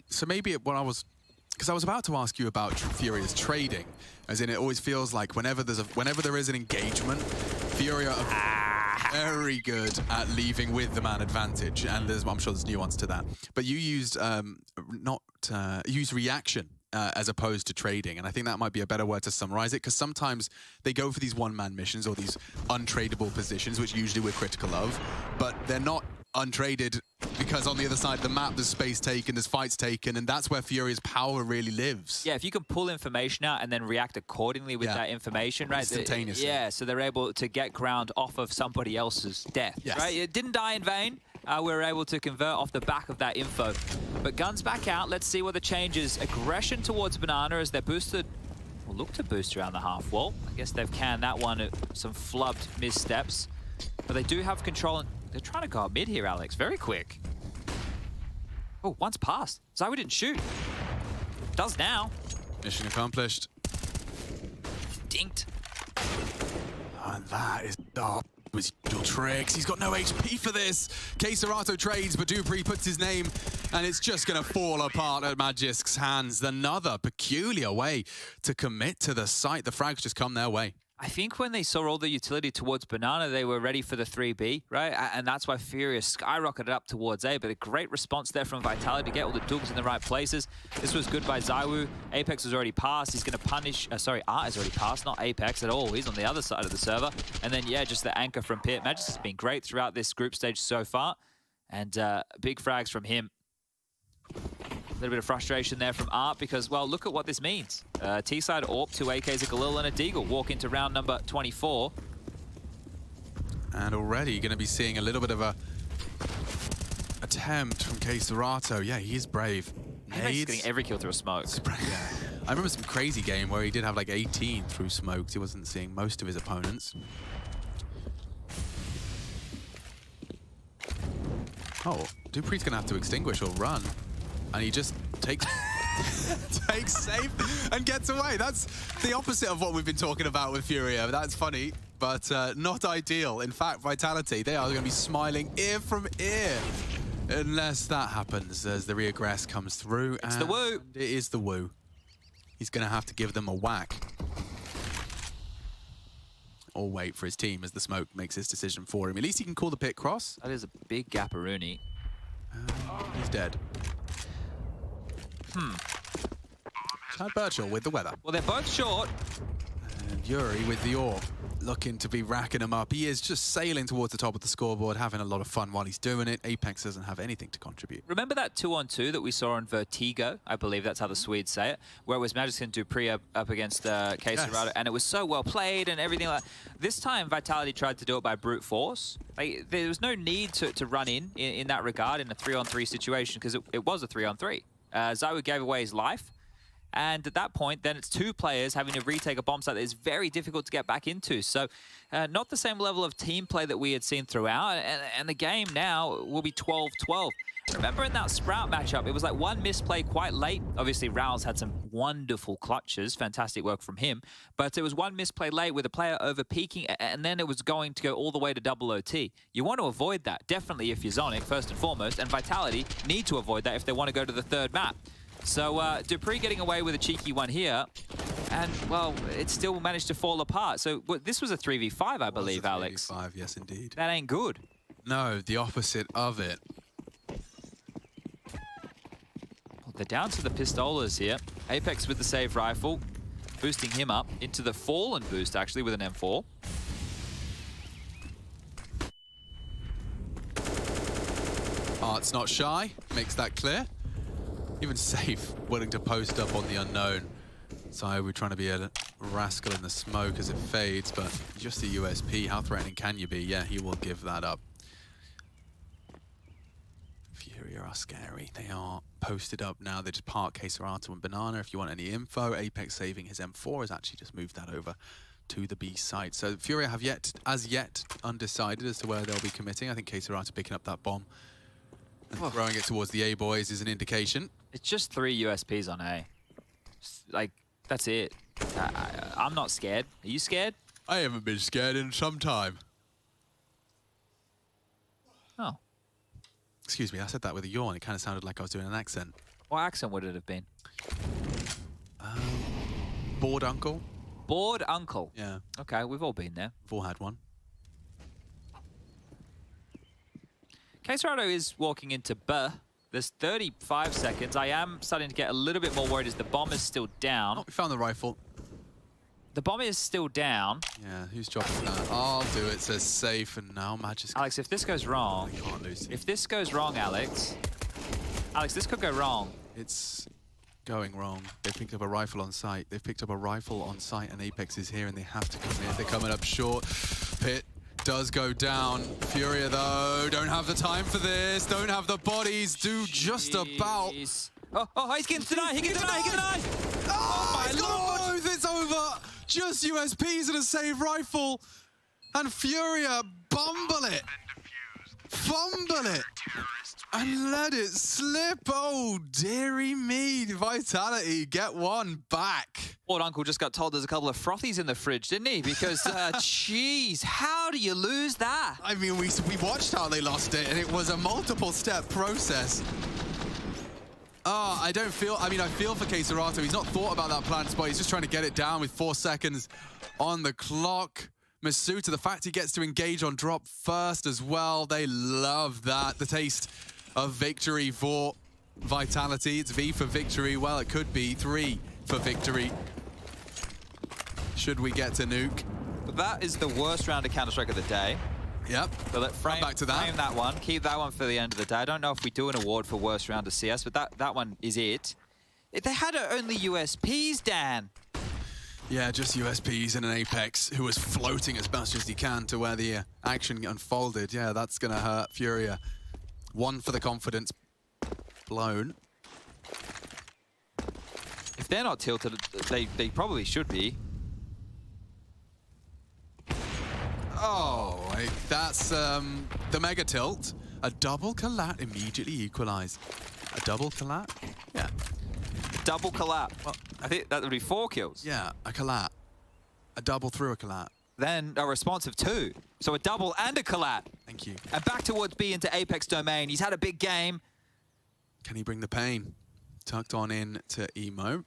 So maybe what I was... Because I was about to ask you about Furia's trading, as in it always feels like whenever there is an engagement, Furia are very good at leaving with the man advantage, and I'm sure there's nuance to that. But you used used reaction as opposed to trading, and I think that might be a better word to summarize it, because sometimes they go for these one-man missions or these untradeable positions, which usually we're critical of, but they're not untraded because on the other side of the map there's space taken, there's fights taken, and that's where Furia's power really lives. Yeah, if you can pull information out and then react accordingly with that information, right? Instantaneously. Yeah, so they're able to get ground off of somebody else's death, right? It didn't die in vain. We were able to convert off the back of that info. But guns back out. Let's see what the changes. Aggression towards Banana as they're boosted. look to boost around the half wall. I guess they've canned that one, some flubbed missteps. But they do have control, and they're trying to go up mid here, Alex. Very quick. Oh, once passed. ZywOo didn't shoot. Does now. Mission accomplished. Dinked. And that is his usual tricks. He's got no HP for this. K-Serato trades, but Dupree puts his name, and it's just going to fall apart at Magisk's hands. Another peculiar way to commit to the site. The frags just come their way. I think when they saw all the utility towards Banana, they were ready for the 3B, right? And that's why Furious skyrocketed up towards A, but a great response there from Vitality to get all the dugs in the right places. This was good by ZywOo. Apex was already passed. He's going to punish... sorry, Art has already passed, not Apex at all. He's on the other side of the server. And then, yeah, just the anchor from Pit. Magisk has been great throughout this group stage so far. And big frags from him. A little bit of frustration there from Art because, well, look at what this means. T-side AWP, 2 AKs, a Galil and a Deagle walk into round number 24. And already going to be seeing a little bit of a attempt from K-Serato. Yeah, he is brave. He's getting every kill through a smoke. Yeah. I remember some crazy game where he did have like 18 through smokes. He wasn't seeing most of his opponents. Oh, Dupree's going to have to extinguish or run. And he just takes safe and gets away. That's the opposite of what we've been talking about with Furia. That's funny, but not ideal. In fact, Vitality, they are going to be smiling ear from ear unless that happens as the regress comes through. It's the woo. It is the woo. He's going to have to give them a whack. Or wait for his team as the smoke makes his decision for him. At least he can call the pit cross. That is a big gapperoonie. He's dead. Chad Birchall with the weather. Well, they're both short. And Yuri with the AWP, looking to be racking them up. He is just sailing towards the top of the scoreboard, having a lot of fun while he's doing it. Apex doesn't have anything to contribute. Remember that 2-on-2 that we saw on Vertigo? I believe that's how the Swedes say it. Where it was Magisk and Dupree up against K-Serato, yes. And it was so well played and everything like that. This time, Vitality tried to do it by brute force. Like, there was no need to run in that regard in a 3-on-3 situation because it was a 3-on-3. ZywOo gave away his life, and at that point, then it's two players having to retake a bomb site that is very difficult to get back into. So, not the same level of team play that we had seen throughout, and the game now will be 12-12. Remember in that Sprout matchup, it was like one misplay quite late. Obviously, Rouse had some wonderful clutches, fantastic work from him, but it was one misplay late with a player over-peaking, and then it was going to go all the way to double OT. You want to avoid that, definitely if you're Zonic, first and foremost, and Vitality need to avoid that if they want to go to the third map. So Dupree getting away with a cheeky one here, and, well, it still managed to fall apart. So this was a 3v5, I believe, Alex. 3v5, yes, indeed. That ain't good. No, the opposite of it. They're down to the Pistolas here. Apex with the save rifle, boosting him up into the Fallen boost, actually, with an M4. Art's not shy, makes that clear. Even Safe willing to post up on the unknown. So we're trying to be a rascal in the smoke as it fades, but just the USP, how threatening can you be? Yeah, he will give that up. Furia are scary. They are posted up now. They just park K-Serato and Banana. If you want any info, Apex saving his M4 has actually just moved that over to the B site. So Furia have as yet undecided as to where they'll be committing. I think K-Serato picking up that bomb and throwing it towards the A boys is an indication. It's just 3 USPs on A. Like, that's it. I'm not scared. Are you scared? I haven't been scared in some time. Oh. Excuse me, I said that with a yawn. It kind of sounded like I was doing an accent. What accent would it have been? Bored uncle. Bored uncle? Yeah. Okay, we've all been there. We've all had one. K-Serato is walking into B. There's 35 seconds. I am starting to get a little bit more worried as the bomb is still down. Oh, we found the rifle. The bomb is still down. Yeah, who's dropping that? I'll do it, says Safe, and now Magisk. Alex, if this goes wrong... I can't lose. If this goes wrong, Alex, this could go wrong. It's going wrong. They picked up a rifle on site. They've picked up a rifle on site, and Apex is here, and they have to come in. They're coming up short. Pit does go down. Furia, though, don't have the time for this. Don't have the bodies. Do just about. Oh, he can deny. He can deny. Oh, my Lord! It's over. just USPs and a save rifle. And Furia bumble it. Fumble it. And let it slip. Oh, dearie me. Vitality get one back. Old Uncle just got told there's a couple of frothies in the fridge, didn't he? Because, jeez, how do you lose that? I mean, we watched how they lost it, and it was a multiple-step process. I don't feel... I mean, I feel for Keserato. He's not thought about that plant spot. He's just trying to get it down with 4 seconds on the clock. Masuta, the fact he gets to engage on drop first as well, they love that. The taste of victory for Vitality. It's V for victory. Well, it could be 3 for victory. Should we get to nuke? But that is the worst round of Counter-Strike of the day. Yep. So let frame back to that. Frame that one. Keep that one for the end of the day. I don't know if we do an award for worst round of CS, but that one is it. If they had only USPs, Dan. Yeah, just USPs and an Apex who was floating as much as he can to where the action unfolded. Yeah, that's going to hurt Furia. 1 for the confidence blown. If they're not tilted, they probably should be. Oh, that's the mega tilt. A double collat immediately equalized. A double collat? Yeah. Double collat. Well, I think that would be 4 kills. Yeah, a collat. A double through a collat. Then a response of 2. So a double and a collat. Thank you. And back towards B into Apex domain. He's had a big game. Can he bring the pain? Tucked on in to Emo.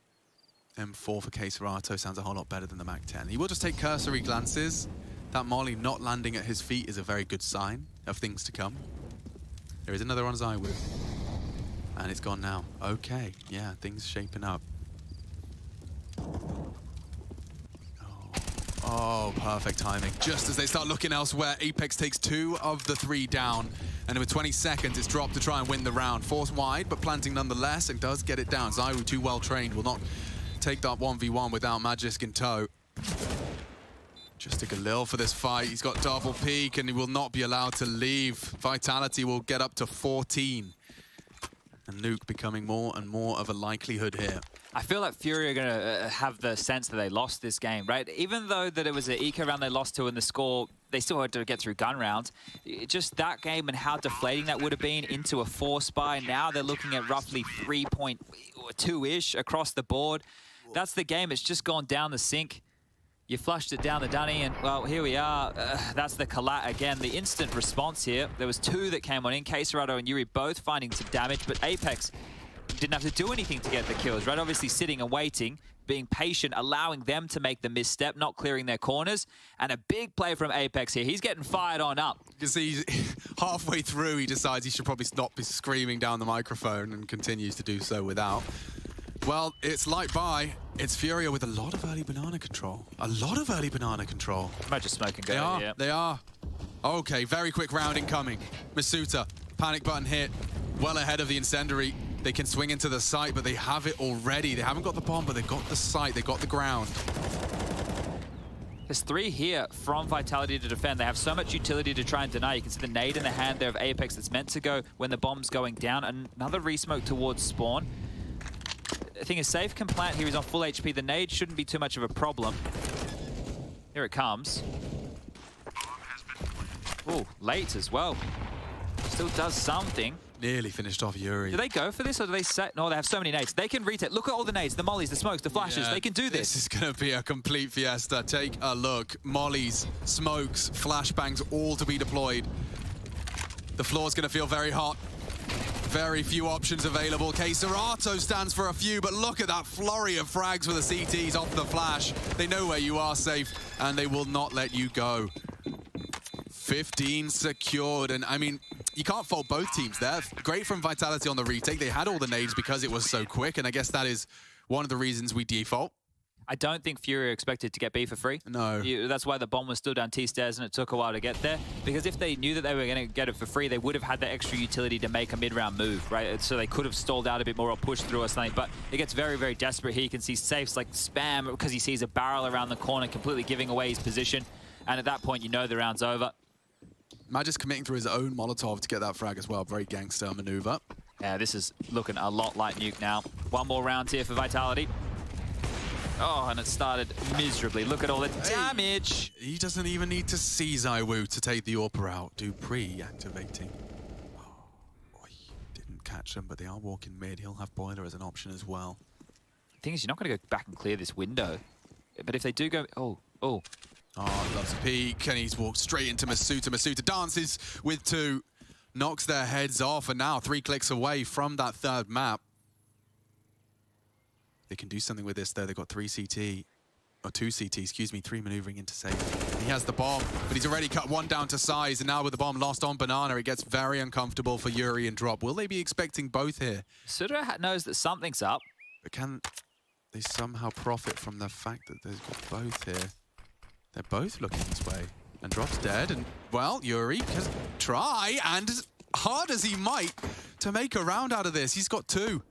M4 for Keserato sounds a whole lot better than the MAC-10. He will just take cursory glances. That molly not landing at his feet is a very good sign of things to come. There is another on Zywoo. And it's gone now. Okay, yeah, things shaping up. Oh, perfect timing. Just as they start looking elsewhere, Apex takes 2 of the 3 down. And with 20 seconds, it's dropped to try and win the round. Force wide, but planting nonetheless, and does get it down. Zywoo, too well trained, will not take that 1v1 without Magisk in tow. Just a Galil for this fight. He's got double peek, and he will not be allowed to leave. Vitality will get up to 14. And Nuke becoming more and more of a likelihood here. I feel like Fury are going to have the sense that they lost this game, right? Even though that it was an eco round they lost to in the score, they still had to get through gun rounds. Just that game and how deflating that would have been into a 4 spy. Now they're looking at roughly 3.2-ish across the board. That's the game. It's just gone down the sink. You flushed it down the dunny, and, well, here we are. That's the collat again. The instant response here. There was 2 that came on in. Keserato and Yuri both finding some damage, but Apex didn't have to do anything to get the kills, right? Obviously sitting and waiting, being patient, allowing them to make the misstep, not clearing their corners. And a big play from Apex here. He's getting fired on up. You can see halfway through, he decides he should probably stop screaming down the microphone and continues to do so without. Well, it's light by. It's Furia with a lot of early banana control. A lot of early banana control. Might just smoke and go. They are. Yeah. They are. Okay, very quick round incoming. Masuta, panic button hit. Well ahead of the incendiary. They can swing into the site, but they have it already. They haven't got the bomb, but they've got the site. They've got the ground. There's 3 here from Vitality to defend. They have so much utility to try and deny. You can see the nade in the hand there of Apex that's meant to go when the bomb's going down. Another resmoke towards spawn. The thing is, Safe can plant here. He's on full HP. The nade shouldn't be too much of a problem. Here it comes. Oh, late as well. Still does something. Nearly finished off Yuri. Do they go for this, or do they set? No, they have so many nades. They can retake. Look at all the nades, the mollies, the smokes, the flashes. Yeah, they can do this. This is going to be a complete fiesta. Take a look. Mollies, smokes, flashbangs, all to be deployed. The floor's going to feel very hot. Very few options available. Keserato stands for a few, but look at that flurry of frags with the CTs off the flash. They know where you are safe, and they will not let you go. 15 secured, and I mean, you can't fault both teams there. Great from Vitality on the retake. They had all the nades because it was so quick, and I guess that is one of the reasons we default. I don't think Fury are expected to get B for free. No. That's why the bomb was still down T-stairs and it took a while to get there. Because if they knew that they were going to get it for free, they would have had that extra utility to make a mid-round move, right? So they could have stalled out a bit more or pushed through or something. But it gets very, very desperate here. You can see Safe's like spam because he sees a barrel around the corner, completely giving away his position. And at that point, you know the round's over. Magisk committing through his own Molotov to get that frag as well. Very gangster maneuver. Yeah, this is looking a lot like Nuke now. One more round here for Vitality. Oh, and it started miserably. Look at all the damage. He doesn't even need to see ZywOo to take the AWP out. Dupree activating. Oh, he didn't catch them, but they are walking mid. He'll have Boiler as an option as well. The thing is, you're not going to go back and clear this window. But if they do go... Oh. Oh, loves a peek, and he's walked straight into Masuta. Masuta dances with two, knocks their heads off, and now 3 clicks away from that third map. They can do something with this, though. They've got 2 CT, excuse me, 3 maneuvering into safe. He has the bomb, but he's already cut 1 down to size, and now with the bomb lost on Banana, it gets very uncomfortable for Yuri and Drop. Will they be expecting both here? Suda knows that something's up. But can they somehow profit from the fact that they've got both here? They're both looking this way. And Drop's dead, and, well, Yuri can try, and as hard as he might, to make a round out of this. He's got 2.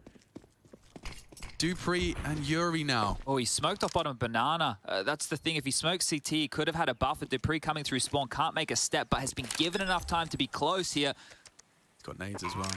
Dupree and Yuri now. Oh, he smoked off bottom Banana. That's the thing. If he smokes CT, he could have had a buffer. Dupree coming through spawn, can't make a step, but has been given enough time to be close here. He's got nades as well.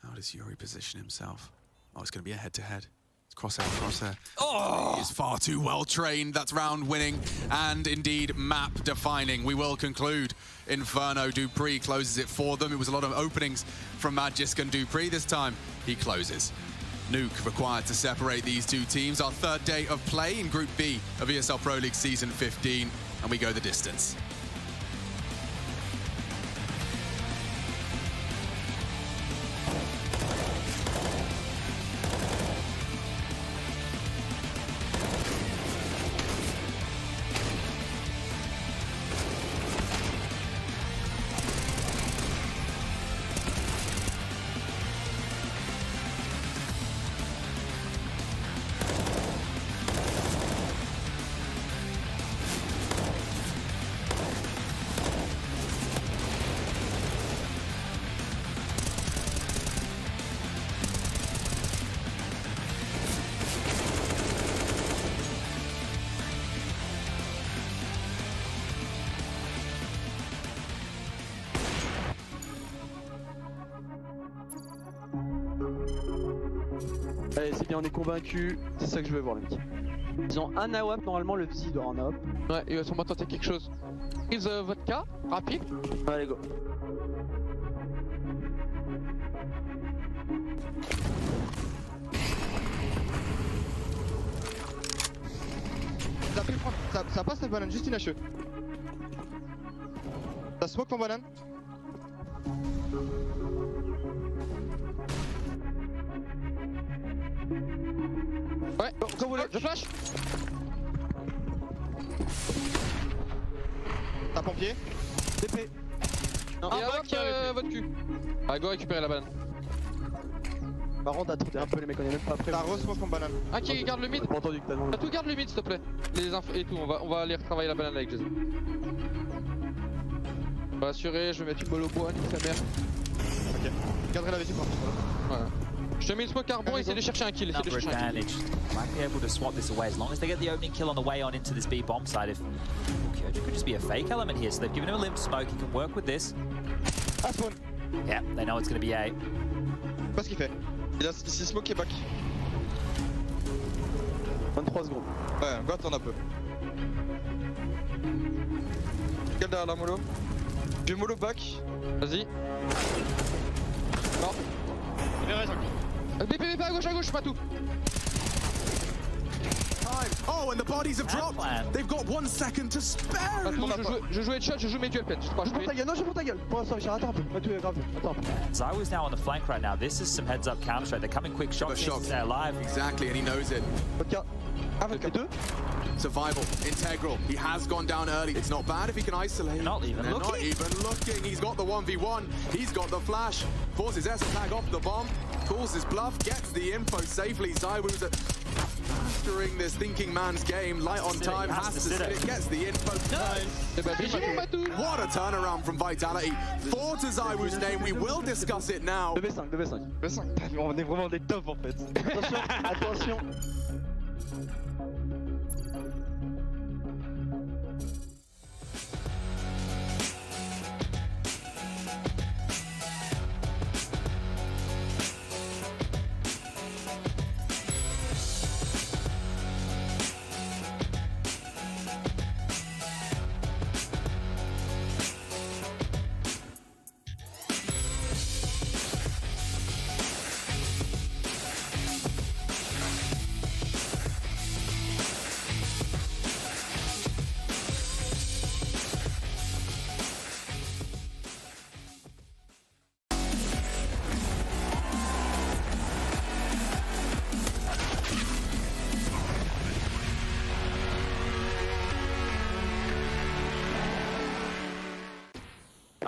How does Yuri position himself? Oh, it's going to be a head-to-head. It's crosshair, crosshair. Oh! He is far too well trained. That's round winning and indeed map defining. We will conclude. Inferno, Dupree closes it for them. It was a lot of openings from Magisk and Dupree this time. He closes. Nuke required to separate these two teams. Our 3rd day of play in Group B of ESL Pro League Season 15, and we go the distance. Allez, c'est bien, on est convaincus, c'est ça que je veux voir, les mecs. Ils ont un AWP, normalement le FAZE doit avoir un AWP. Ouais, ils sont pas tenter quelque chose. Prise vodka, rapide. Allez, go. Ça passe la banane, juste une HE. Ça smoke ton banane. Ouais, quand vous voulez, je flash. T'as pompier. TP. Non, et avec votre cul. Allez, go récupérer la banane. Par contre, attendez un peu, les mecs, on est même pas prêts. T'as re-smoke ton banane. Ah, qui garde le mid. J'ai pas entendu que t'as demandé. Tout garde le mid, s'il te plaît. Les infos et tout, on va aller retravailler la banane avec Jason. On va assurer, je vais mettre une balle au bois, nique sa mère. Ok. Garderai la vessie par contre. Voilà. Je te mets une smoke carbon, essaye de chercher un kill. Essaye de chercher un kill. Might be able to swap this away as long as they get the opening kill on the way on into this B bomb side. If Kyoji could just be a fake element here, so they've given him a limp smoke. He can work with this. Ah, spawn. Yeah, they know it's going to be A. Je sais pas ce qu'il fait. Il a ici smoke et back. 23 secondes. Ouais, go attendre un peu. Quel derrière la mollo? J'ai mollo back. Vas-y. Non. BP à gauche, pas tout. Oh, and the bodies have dropped. They've got 1 second to spare. Je joue headshot, je joue mes dual pen. Je pour ta gueule, non, je pour ta gueule. Pour l'instant, j'ai raté un peu. Attends. ZywOo's now on the flank right now. This is some heads up counter strike. They're coming quick shots. They're alive. Exactly, and he knows it. Vodka. Vodka 2. Survival, integral. He has gone down early. It's not bad if he can isolate. They're not even looking. Not even looking. He's got the 1v1. He's got the flash. Forces S tag off the bomb. Calls his bluff. Gets the info safely. ZywOo's mastering this thinking man's game. Light on time. Has to sit it. Gets the info. Nice. What a turnaround from Vitality. 4 to ZywOo's name. We will discuss it now. 2v5. On est vraiment des tops en fait. Attention.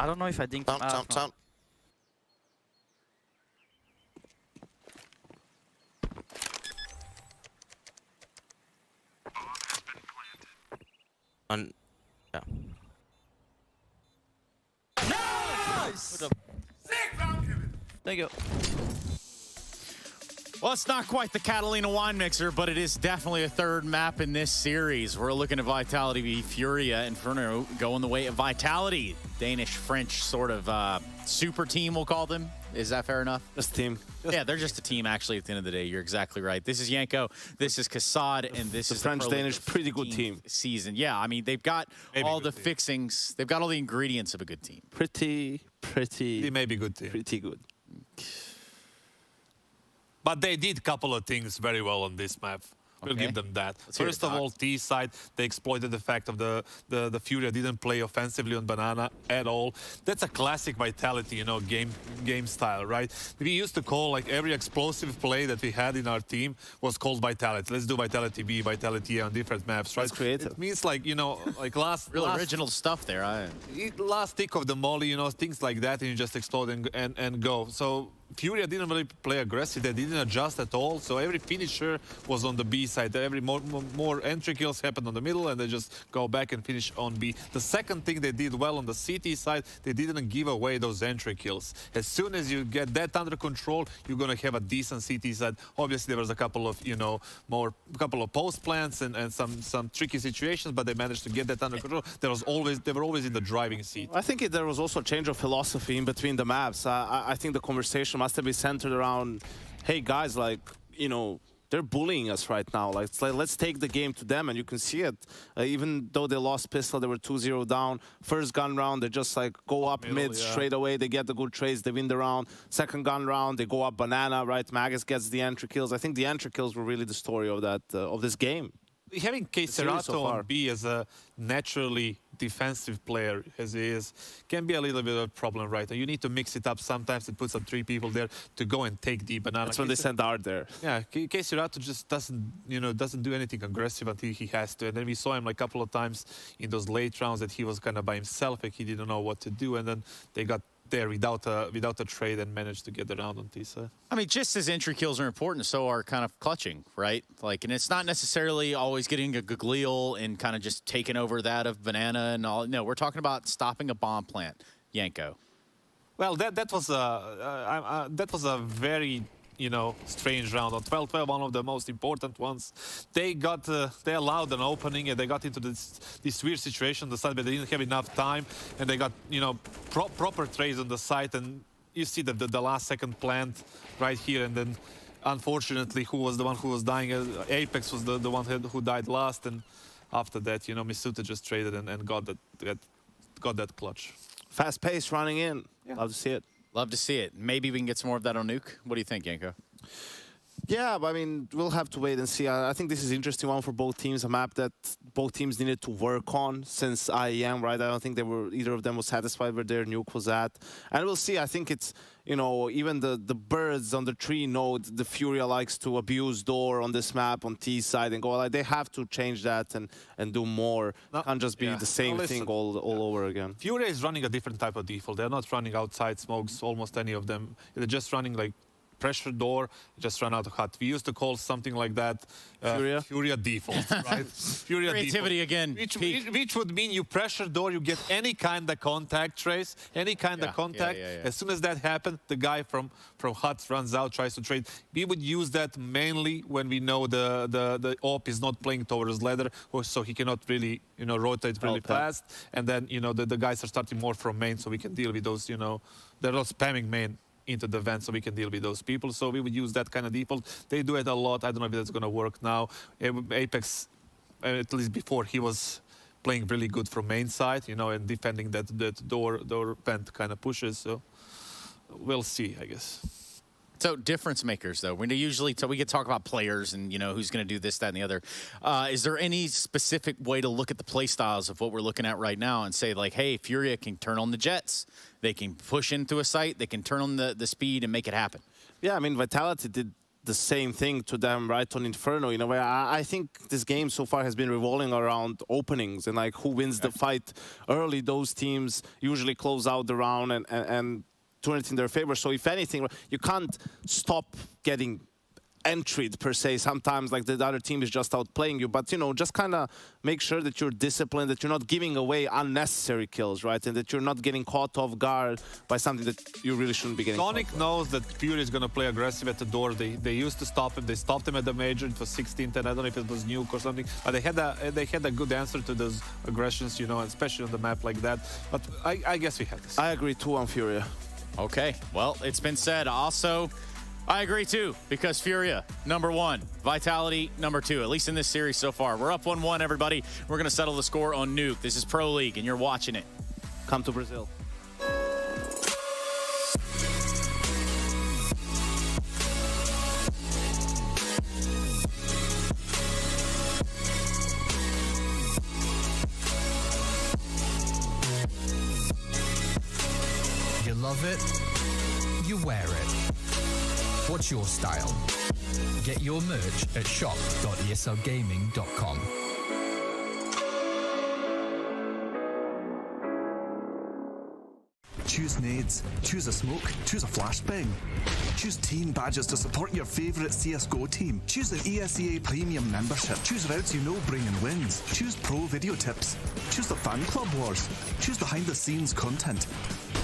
I don't know if I think. Down. Yeah. Nice! Thank you. Well, it's not quite the Catalina wine mixer, but it is definitely a third map in this series. We're looking at Vitality v Furia. Inferno going the way of Vitality. Danish-French sort of super team, we'll call them. Is that fair enough? Just a team. Yeah, they're just a team, actually, at the end of the day. You're exactly right. This is Yanko, this is Kassad, and this is the French-Danish, pretty good team. Season. Yeah, I mean, they've got all the fixings. They've got all the ingredients of a good team. Pretty. They may be good team. Pretty good. But they did a couple of things very well on this map. We'll give them that. First of all, T side, they exploited the fact of the Furia didn't play offensively on Banana at all. That's a classic Vitality, you know, game style, right? We used to call like every explosive play that we had in our team was called Vitality. Let's do Vitality B, Vitality A on different maps, right? That's creative. It means like, you know, like last original stuff there. Last tick of the molly, you know, things like that, and you just explode and go. So Furia didn't really play aggressive. They didn't adjust at all. So every finisher was on the B side. Every more entry kills happened on the middle, and they just go back and finish on B. The second thing they did well on the CT side, they didn't give away those entry kills. As soon as you get that under control, you're gonna have a decent CT side. Obviously, there was a couple of, you know, couple of post plants and some tricky situations, but they managed to get that under control. They were always in the driving seat. I think there was also a change of philosophy in between the maps. I think the conversation must have been centered around, hey guys, like, you know, they're bullying us right now. Like, it's like, let's take the game to them, and you can see it. Even though they lost pistol, they were 2-0 down. First gun round, they just like go up mid straight away. They get the good trades, they win the round. Second gun round, they go up banana, right? Magus gets the entry kills. I think the entry kills were really the story of that of this game. Having Cesarato on B as a naturally defensive player as he is can be a little bit of a problem, right? And you need to mix it up sometimes and put some 3 people there to go and take the banana. That's when they send Art there. Yeah, Cesarato just doesn't do anything aggressive until he has to. And then we saw him like a couple of times in those late rounds that he was kind of by himself, like he didn't know what to do, and then they got there without a trade and managed to get around on T side. I mean, just as entry kills are important, so are kind of clutching, right? Like, and it's not necessarily always getting a Gugliel and kind of just taking over that of Banana and all. No, we're talking about stopping a bomb plant, Yanko. Well, that was a very, you know, strange round. On 12-12, one of the most important ones. They allowed an opening, and they got into this weird situation on the side, but they didn't have enough time, and they got, you know, proper trades on the side, and you see the last second plant right here, and then unfortunately, who was the one who was dying? Apex was the one who died last, and after that, you know, Misuta just traded and got that clutch. Fast pace running in. Yeah. Love to see it. Love to see it. Maybe we can get some more of that on Nuke. What do you think, Yanko? Yeah, but I mean, we'll have to wait and see. I think this is an interesting one for both teams, a map that both teams needed to work on since IEM, right? I don't think either of them was satisfied where their Nuke was at. And we'll see. I think it's, you know, even the birds on the tree know the Furia likes to abuse door on this map on T side and go like, they have to change that and do more. It can't just be the same thing all over again. Furia is running a different type of default. They're not running outside smokes, almost any of them. They're just running like pressure door, just run out of hut. We used to call something like that Furia default, right? Furia creativity default. again. Which would mean you pressure door, you get any kind of contact trace, any kind of contact. As soon as that happens, the guy from hut runs out, tries to trade. We would use that mainly when we know the op is not playing towards ladder, or so he cannot really, you know, rotate really fast. And then, you know, the guys are starting more from main, so we can deal with those, you know, they're not spamming main into the vent, so we can deal with those people. So we would use that kind of default. They do it a lot. I don't know if that's going to work now. Apex, at least before, he was playing really good from main side, you know, and defending that door vent kind of pushes. So we'll see, I guess. So difference makers, though. We can talk about players and, you know, who's going to do this, that, and the other. Is there any specific way to look at the play styles of what we're looking at right now and say, like, hey, Furia can turn on the jets. They can push into a site. They can turn on the speed and make it happen. Yeah, I mean, Vitality did the same thing to them right on Inferno. In a way, I think this game so far has been revolving around openings and like who wins the fight early. Those teams usually close out the round and turn it in their favor. So if anything, you can't stop getting entry per se. Sometimes like the other team is just outplaying you, but you know, just kind of make sure that you're disciplined, that you're not giving away unnecessary kills, right? And that you're not getting caught off guard by something that you really shouldn't be getting Sonic knows that Fury is going to play aggressive at the door. They used to stop him. They stopped him at the major. It was 16-10. I don't know if it was nuke or something, but they had a good answer to those aggressions, you know, especially on the map like that. But I guess we had this. I agree too on Furia. Okay, well, it's been said. Also, I agree too, because Furia, #1, Vitality, #2, at least in this series so far. We're up 1-1, everybody. We're going to settle the score on Nuke. This is Pro League, and you're watching it. Come to Brazil. You love it, you wear it. What's your style? Get your merch at shop.eslgaming.com. Choose nades, choose a smoke, choose a flashbang. Choose team badges to support your favourite CSGO team. Choose an ESEA Premium membership. Choose routes you know bring in wins. Choose pro video tips. Choose the fan club wars. Choose behind the scenes content.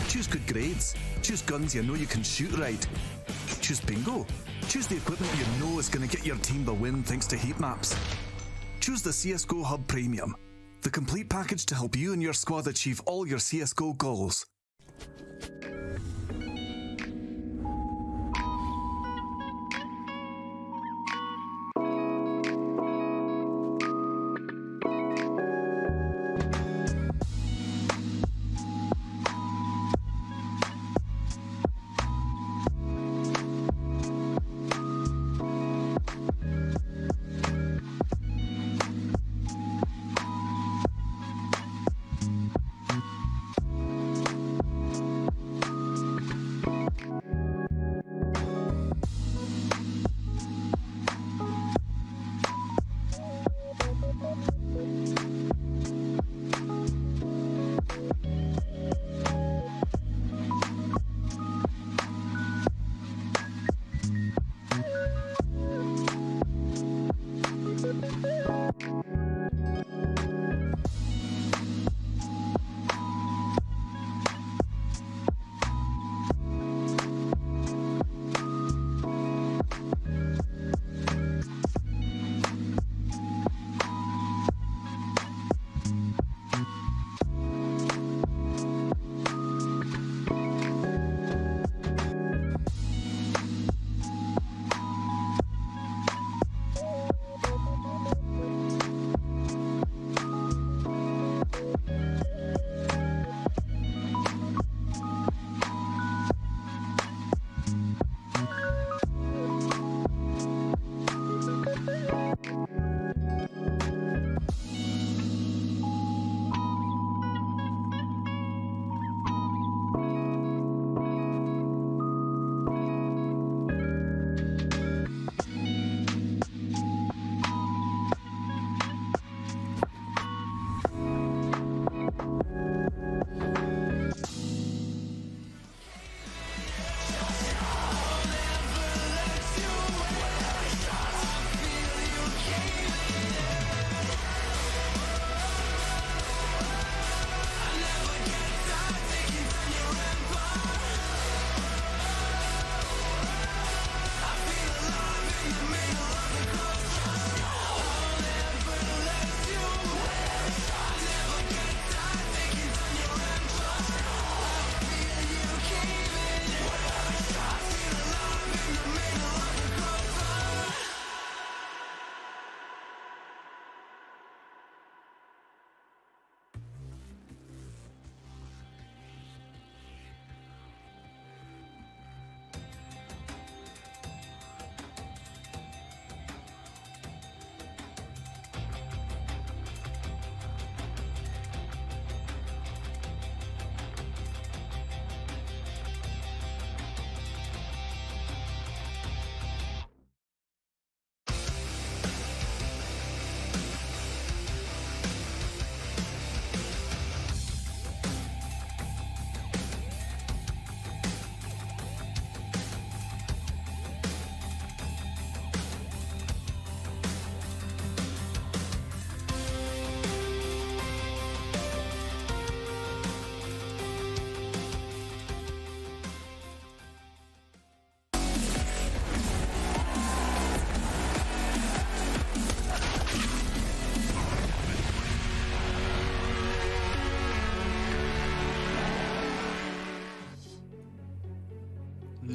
Choose good grades. Choose guns you know you can shoot right. Choose bingo. Choose the equipment you know is going to get your team the win thanks to heat maps. Choose the CSGO Hub Premium, the complete package to help you and your squad achieve all your CSGO goals.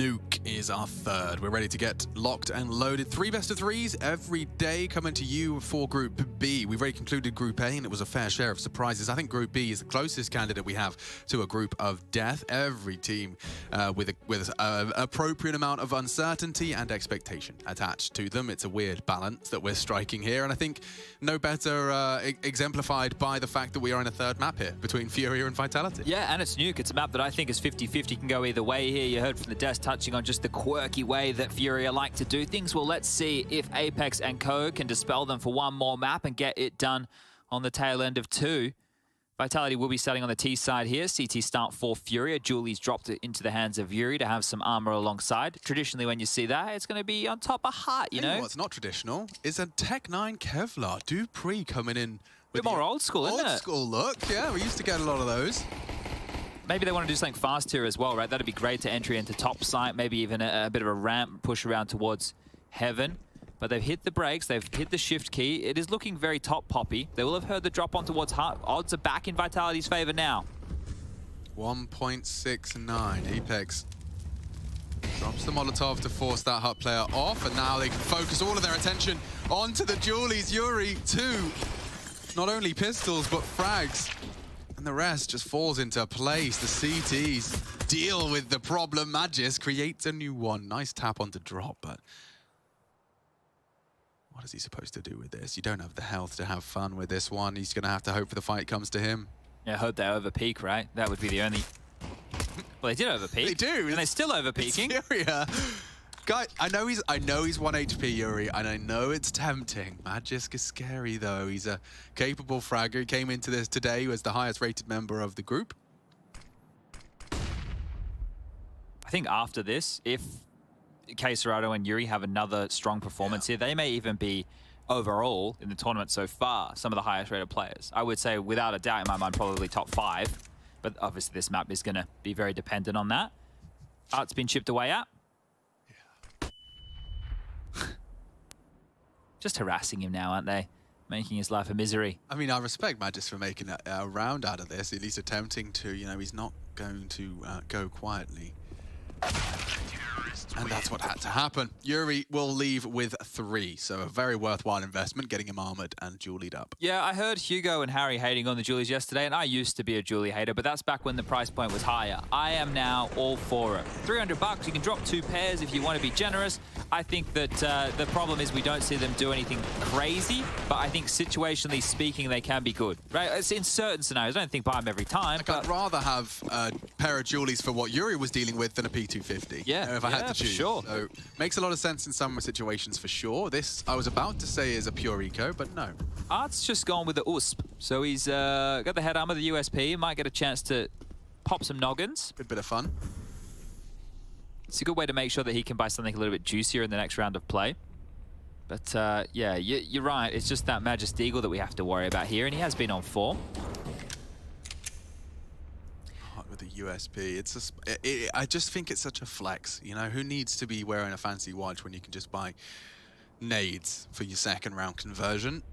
Nuke is our third. We're ready to get locked and loaded. 3 best of 3s every day coming to you for Group B. We've already concluded Group A, and it was a fair share of surprises. I think Group B is the closest candidate we have to a group of death. Every team with an appropriate amount of uncertainty and expectation attached to them. It's a weird balance that we're striking here, and I think no better exemplified by the fact that we are in a third map here between Furia and Vitality. Yeah, and it's Nuke. It's a map that I think is 50-50, can go either way here. You heard from the desk touching on just the quirky way that Furia like to do things. Well, let's see if Apex and Co can dispel them for one more map and get it done on the tail end of 2. Vitality will be starting on the T side here. CT start for Furia. Julie's dropped it into the hands of Yuri to have some armor alongside. Traditionally, when you see that, it's going to be on top of Heart, you know? What's not traditional is a Tech 9 Kevlar Dupree coming in. A bit more old school, isn't it? Old school look, yeah. We used to get a lot of those. Maybe they want to do something fast here as well, right? That'd be great to entry into top site, maybe even a bit of a ramp push around towards Heaven. But they've hit the brakes, they've hit the shift key. It is looking very top poppy. They will have heard the drop on towards Heart. Odds are back in Vitality's favor now. 1.69. Apex drops the Molotov to force that Hut player off, and now they can focus all of their attention onto the Julies. Yuri, 2. Not only pistols, but frags. And the rest just falls into place. The CTs deal with the problem. Magis creates a new one. Nice tap onto drop, but what is he supposed to do with this? You don't have the health to have fun with this one. He's going to have to hope for the fight comes to him. Yeah, hope they overpeak, right? That would be the only... Well, they did overpeak. They do. And they're still overpeaking. It's Furia. Guy, I know he's 1 HP, Yuri, and I know it's tempting. Magisk is scary, though. He's a capable fragger. He came into this today as the highest rated member of the group. I think after this, if Caserado and Yuri have another strong performance here, they may even be overall in the tournament so far some of the highest rated players. I would say without a doubt in my mind probably top 5, but obviously this map is going to be very dependent on that. Art's been chipped away at. Just harassing him now, aren't they? Making his life a misery. I mean, I respect Magis for making a round out of this, at least attempting to. You know, he's not going to go quietly. And that's what had to happen. Yuri will leave with 3, so a very worthwhile investment, getting him armored and Julied up. Yeah, I heard Hugo and Harry hating on the Julies yesterday, and I used to be a Julie hater, but that's back when the price point was higher. I am now all for it. $300, you can drop 2 pairs if you want to be generous. I think that the problem is we don't see them do anything crazy, but I think situationally speaking, they can be good, right? It's in certain scenarios. I don't think buy them every time. Like, I'd rather have a pair of Julies for what Yuri was dealing with than a P250. Yeah, if I had to choose. Sure. So makes a lot of sense in some situations for sure. This, I was about to say, is a pure eco, but no. Art's just gone with the USP. So he's got the head armor, the USP, might get a chance to pop some noggins. Good bit of fun. It's a good way to make sure that he can buy something a little bit juicier in the next round of play. But yeah, you're right. It's just that Magist Eagle that we have to worry about here, and he has been on form. With the USP, it's I just think it's such a flex. You know, who needs to be wearing a fancy watch when you can just buy nades for your second round conversion?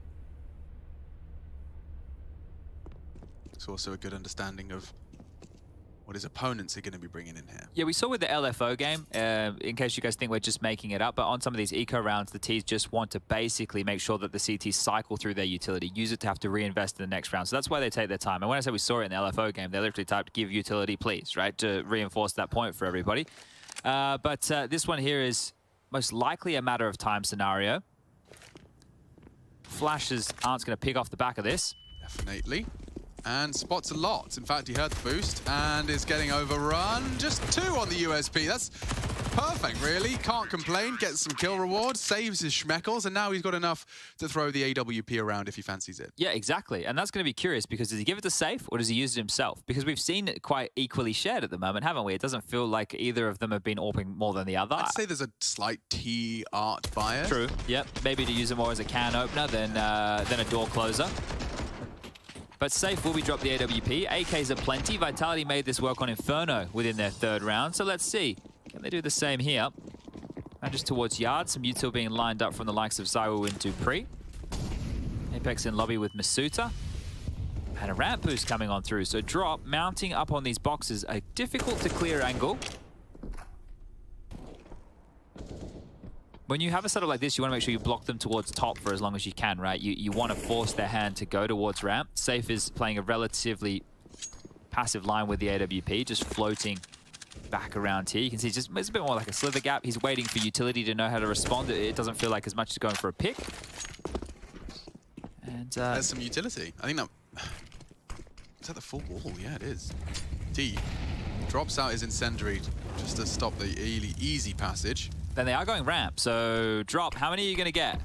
It's also a good understanding of what his opponents are going to be bringing in here. Yeah, we saw with the LFO game, in case you guys think we're just making it up, but on some of these eco rounds, the Ts just want to basically make sure that the CTs cycle through their utility, use it to have to reinvest in the next round. So that's why they take their time. And when I say we saw it in the LFO game, they literally typed, give utility, please, right, to reinforce that point for everybody. But this one here is most likely a matter of time scenario. Flashes aren't going to pick off the back of this. Definitely. And spots a lot. In fact, he heard the boost and is getting overrun. Just 2 on the USP. That's perfect, really. Can't complain. Gets some kill reward, saves his schmeckles, and now he's got enough to throw the AWP around if he fancies it. Yeah, exactly. And that's going to be curious because does he give it to Safe or does he use it himself? Because we've seen it quite equally shared at the moment, haven't we? It doesn't feel like either of them have been AWPing more than the other. I'd say there's a slight T art bias. True. Yep. Maybe to use it more as a can opener than a door closer. But Safe will be dropped the AWP. AKs are plenty. Vitality made this work on Inferno within their 3rd round. So let's see. Can they do the same here? And just towards Yard. Some util being lined up from the likes of Zywoo and Dupree. Apex in lobby with Masuta. And a ramp boost coming on through. So drop, mounting up on these boxes. A difficult to clear angle. when you have a setup like this, you want to make sure you block them towards top for as long as you can, right? You want to force their hand to go towards ramp. Safe is playing a relatively passive line with the AWP, just floating back around here. You can see it's a bit more like a slither gap. He's waiting for utility to know how to respond. It doesn't feel like as much as going for a pick. And there's some utility. I think that... Is that the full wall? Yeah, it is. T drops out his incendiary just to stop the easy passage. Then they are going ramp, so Drop, how many are you going to get?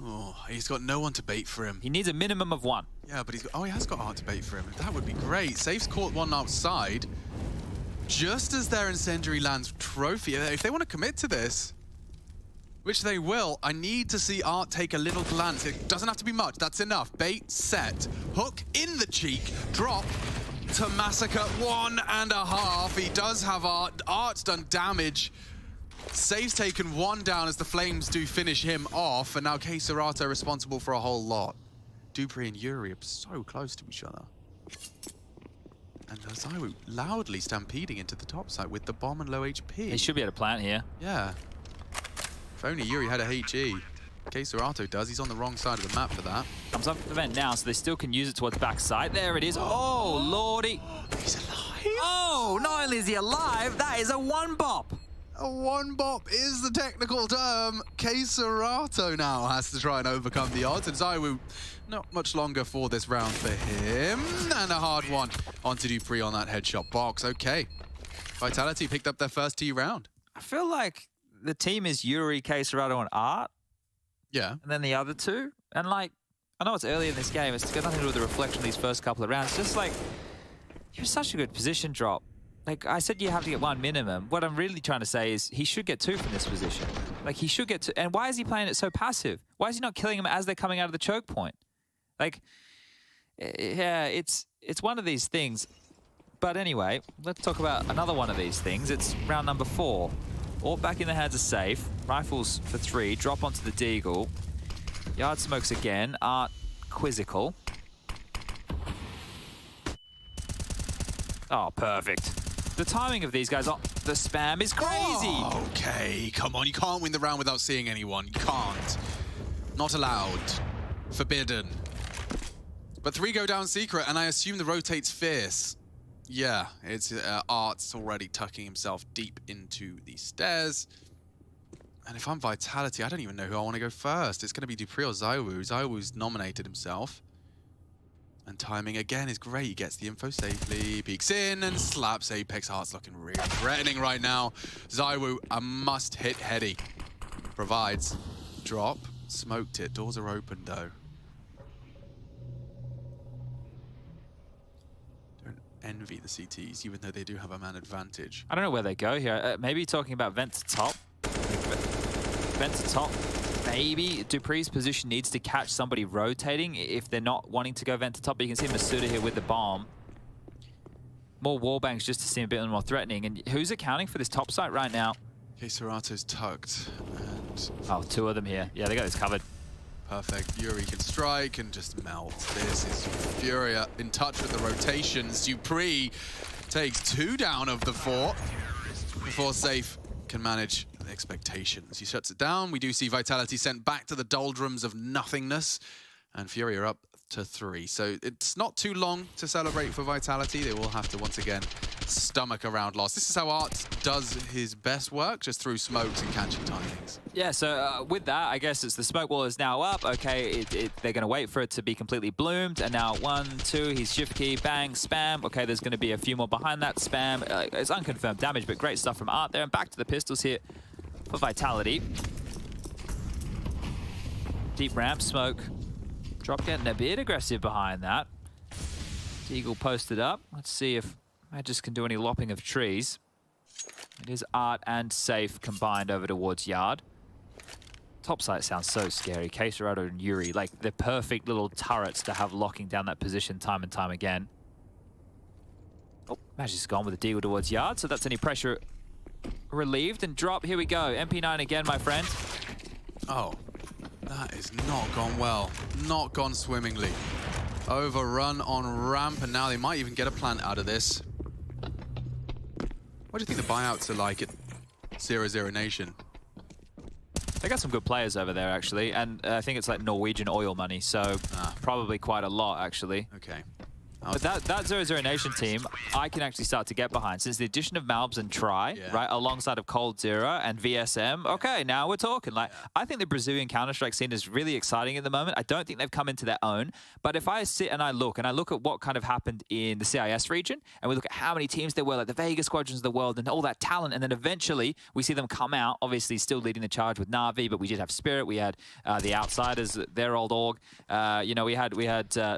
Oh, he's got no one to bait for him. He needs a minimum of one. Yeah, but he has got Art to bait for him. That would be great. Safe's caught one outside. Just as their incendiary lands trophy. If they want to commit to this, which they will, I need to see Art take a little glance. It doesn't have to be much. That's enough. Bait, set, hook in the cheek, drop to massacre 1.5. He does have Art. Art's done damage. Safe's taken one down as the Flames do finish him off, and now K-Serato responsible for a whole lot. Dupree and Yuri are so close to each other. And Zaiwu loudly stampeding into the top side with the bomb and low HP. He should be able to plant here. Yeah. If only Yuri had a HE. K-Serato does. He's on the wrong side of the map for that. Comes up the vent now, so they still can use it towards backside. There it is. Oh, lordy. He's alive. Oh, not only is he alive, that is a one bop. A one bop is the technical term. K-Serato now has to try and overcome the odds, and Zaiwu not much longer for this round for him. And a hard one onto Dupree on that headshot box. Okay. Vitality picked up their first T round. I feel like the team is Yuri, K-Serato, and Art. Yeah. And then the other two. And like, I know it's early in this game. It's got nothing to do with the reflection of these first couple of rounds. Just like, you're such a good position drop. Like I said, you have to get one minimum. What I'm really trying to say is he should get two from this position. Like he should get two. And why is he playing it so passive? Why is he not killing them as they're coming out of the choke point? Like, yeah, it's one of these things. But anyway, let's talk about another one of these things. It's round number 4. All back in the hands of Safe. Rifles for 3. Drop onto the Deagle. Yard smokes again. Art quizzical. Oh, perfect. The timing of these guys, the spam is crazy. Oh, okay, come on. You can't win the round without seeing anyone. You can't. Not allowed. Forbidden. But 3 go down secret, and I assume the rotate's fierce. Yeah, it's Art's already tucking himself deep into the stairs. And if I'm Vitality, I don't even know who I want to go first. It's going to be Dupree or Zaiwu. Zaiwu's nominated himself. And timing again is great. He gets the info safely, peeks in and slaps Apex. Art's looking really threatening right now. Zaiwu, a must-hit heady. Provides. Drop. Smoked it. Doors are open though. Don't envy the CTs, even though they do have a man advantage. I don't know where they go here. Maybe talking about vent to top. Vent to top. Maybe Dupree's position needs to catch somebody rotating if they're not wanting to go vent to top. But you can see Masuda here with the bomb. More wallbangs just to seem a bit more threatening. And who's accounting for this top site right now? K-Serato's tucked. And oh, 2 of them here. Yeah, they got this covered. Perfect. Yuri can strike and just melt. This is Furia in touch with the rotations. Dupree takes 2 down of the 4 before Safe can manage the expectations. He shuts it down. We do see Vitality sent back to the doldrums of nothingness, and Fury are up to 3. So it's not too long to celebrate for Vitality. They will have to once again stomach a round loss. This is how Art does his best work, just through smokes and catching timings. Yeah, so with that, I guess it's the smoke wall is now up. Okay, they're going to wait for it to be completely bloomed. And now 1, 2, he's shift key, bang, spam. Okay, there's going to be a few more behind that spam. It's unconfirmed damage, but great stuff from Art there. And back to the pistols here for Vitality. Deep ramp, smoke. Drop getting a bit aggressive behind that. Eagle posted up. Let's see if Magis can do any lopping of trees. It is Art and Safe combined over towards Yard. Top site sounds so scary. K-Serato and Yuri, like the perfect little turrets to have locking down that position time and time again. Oh, Magis has gone with a deal towards Yard, so that's any pressure relieved. And Drop, here we go. MP9 again, my friend. Oh, that is not gone well. Not gone swimmingly. Overrun on ramp, and now they might even get a plant out of this. What do you think the buyouts are like at 0-0 Nation? They got some good players over there, actually, and I think it's like Norwegian oil money, so probably quite a lot, actually. Okay. But that 0-0 Nation team, I can actually start to get behind. Since the addition of Malbs and Try, right, alongside of Cold Zero and VSM, okay, now we're talking. Like, I think the Brazilian Counter-Strike scene is really exciting at the moment. I don't think they've come into their own. But if I sit and I look at what kind of happened in the CIS region, and we look at how many teams there were, like the Vegas Squadrons of the world, and all that talent, and then eventually we see them come out, obviously still leading the charge with Na'Vi, but we did have Spirit, we had the Outsiders, their old org. You know, we had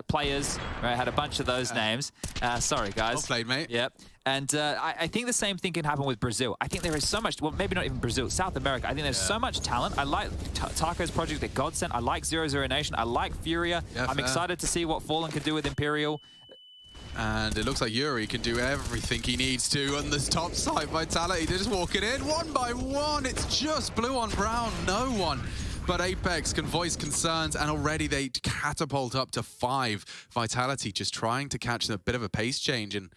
Players, right, had a bunch of those names. Sorry, guys. Well played, mate. Yep. And I think the same thing can happen with Brazil. I think there is so much, well, maybe not even Brazil, South America. I think there's so much talent. I like Taco's project that God sent. I like 0-0 Nation. I like Furia. I'm excited to see what Fallen can do with Imperial. And it looks like Yuri can do everything he needs to on this top side. Vitality, they're just walking in one by one. It's just blue on brown, no one. But Apex can voice concerns, and already they catapult up to 5. Vitality just trying to catch a bit of a pace change and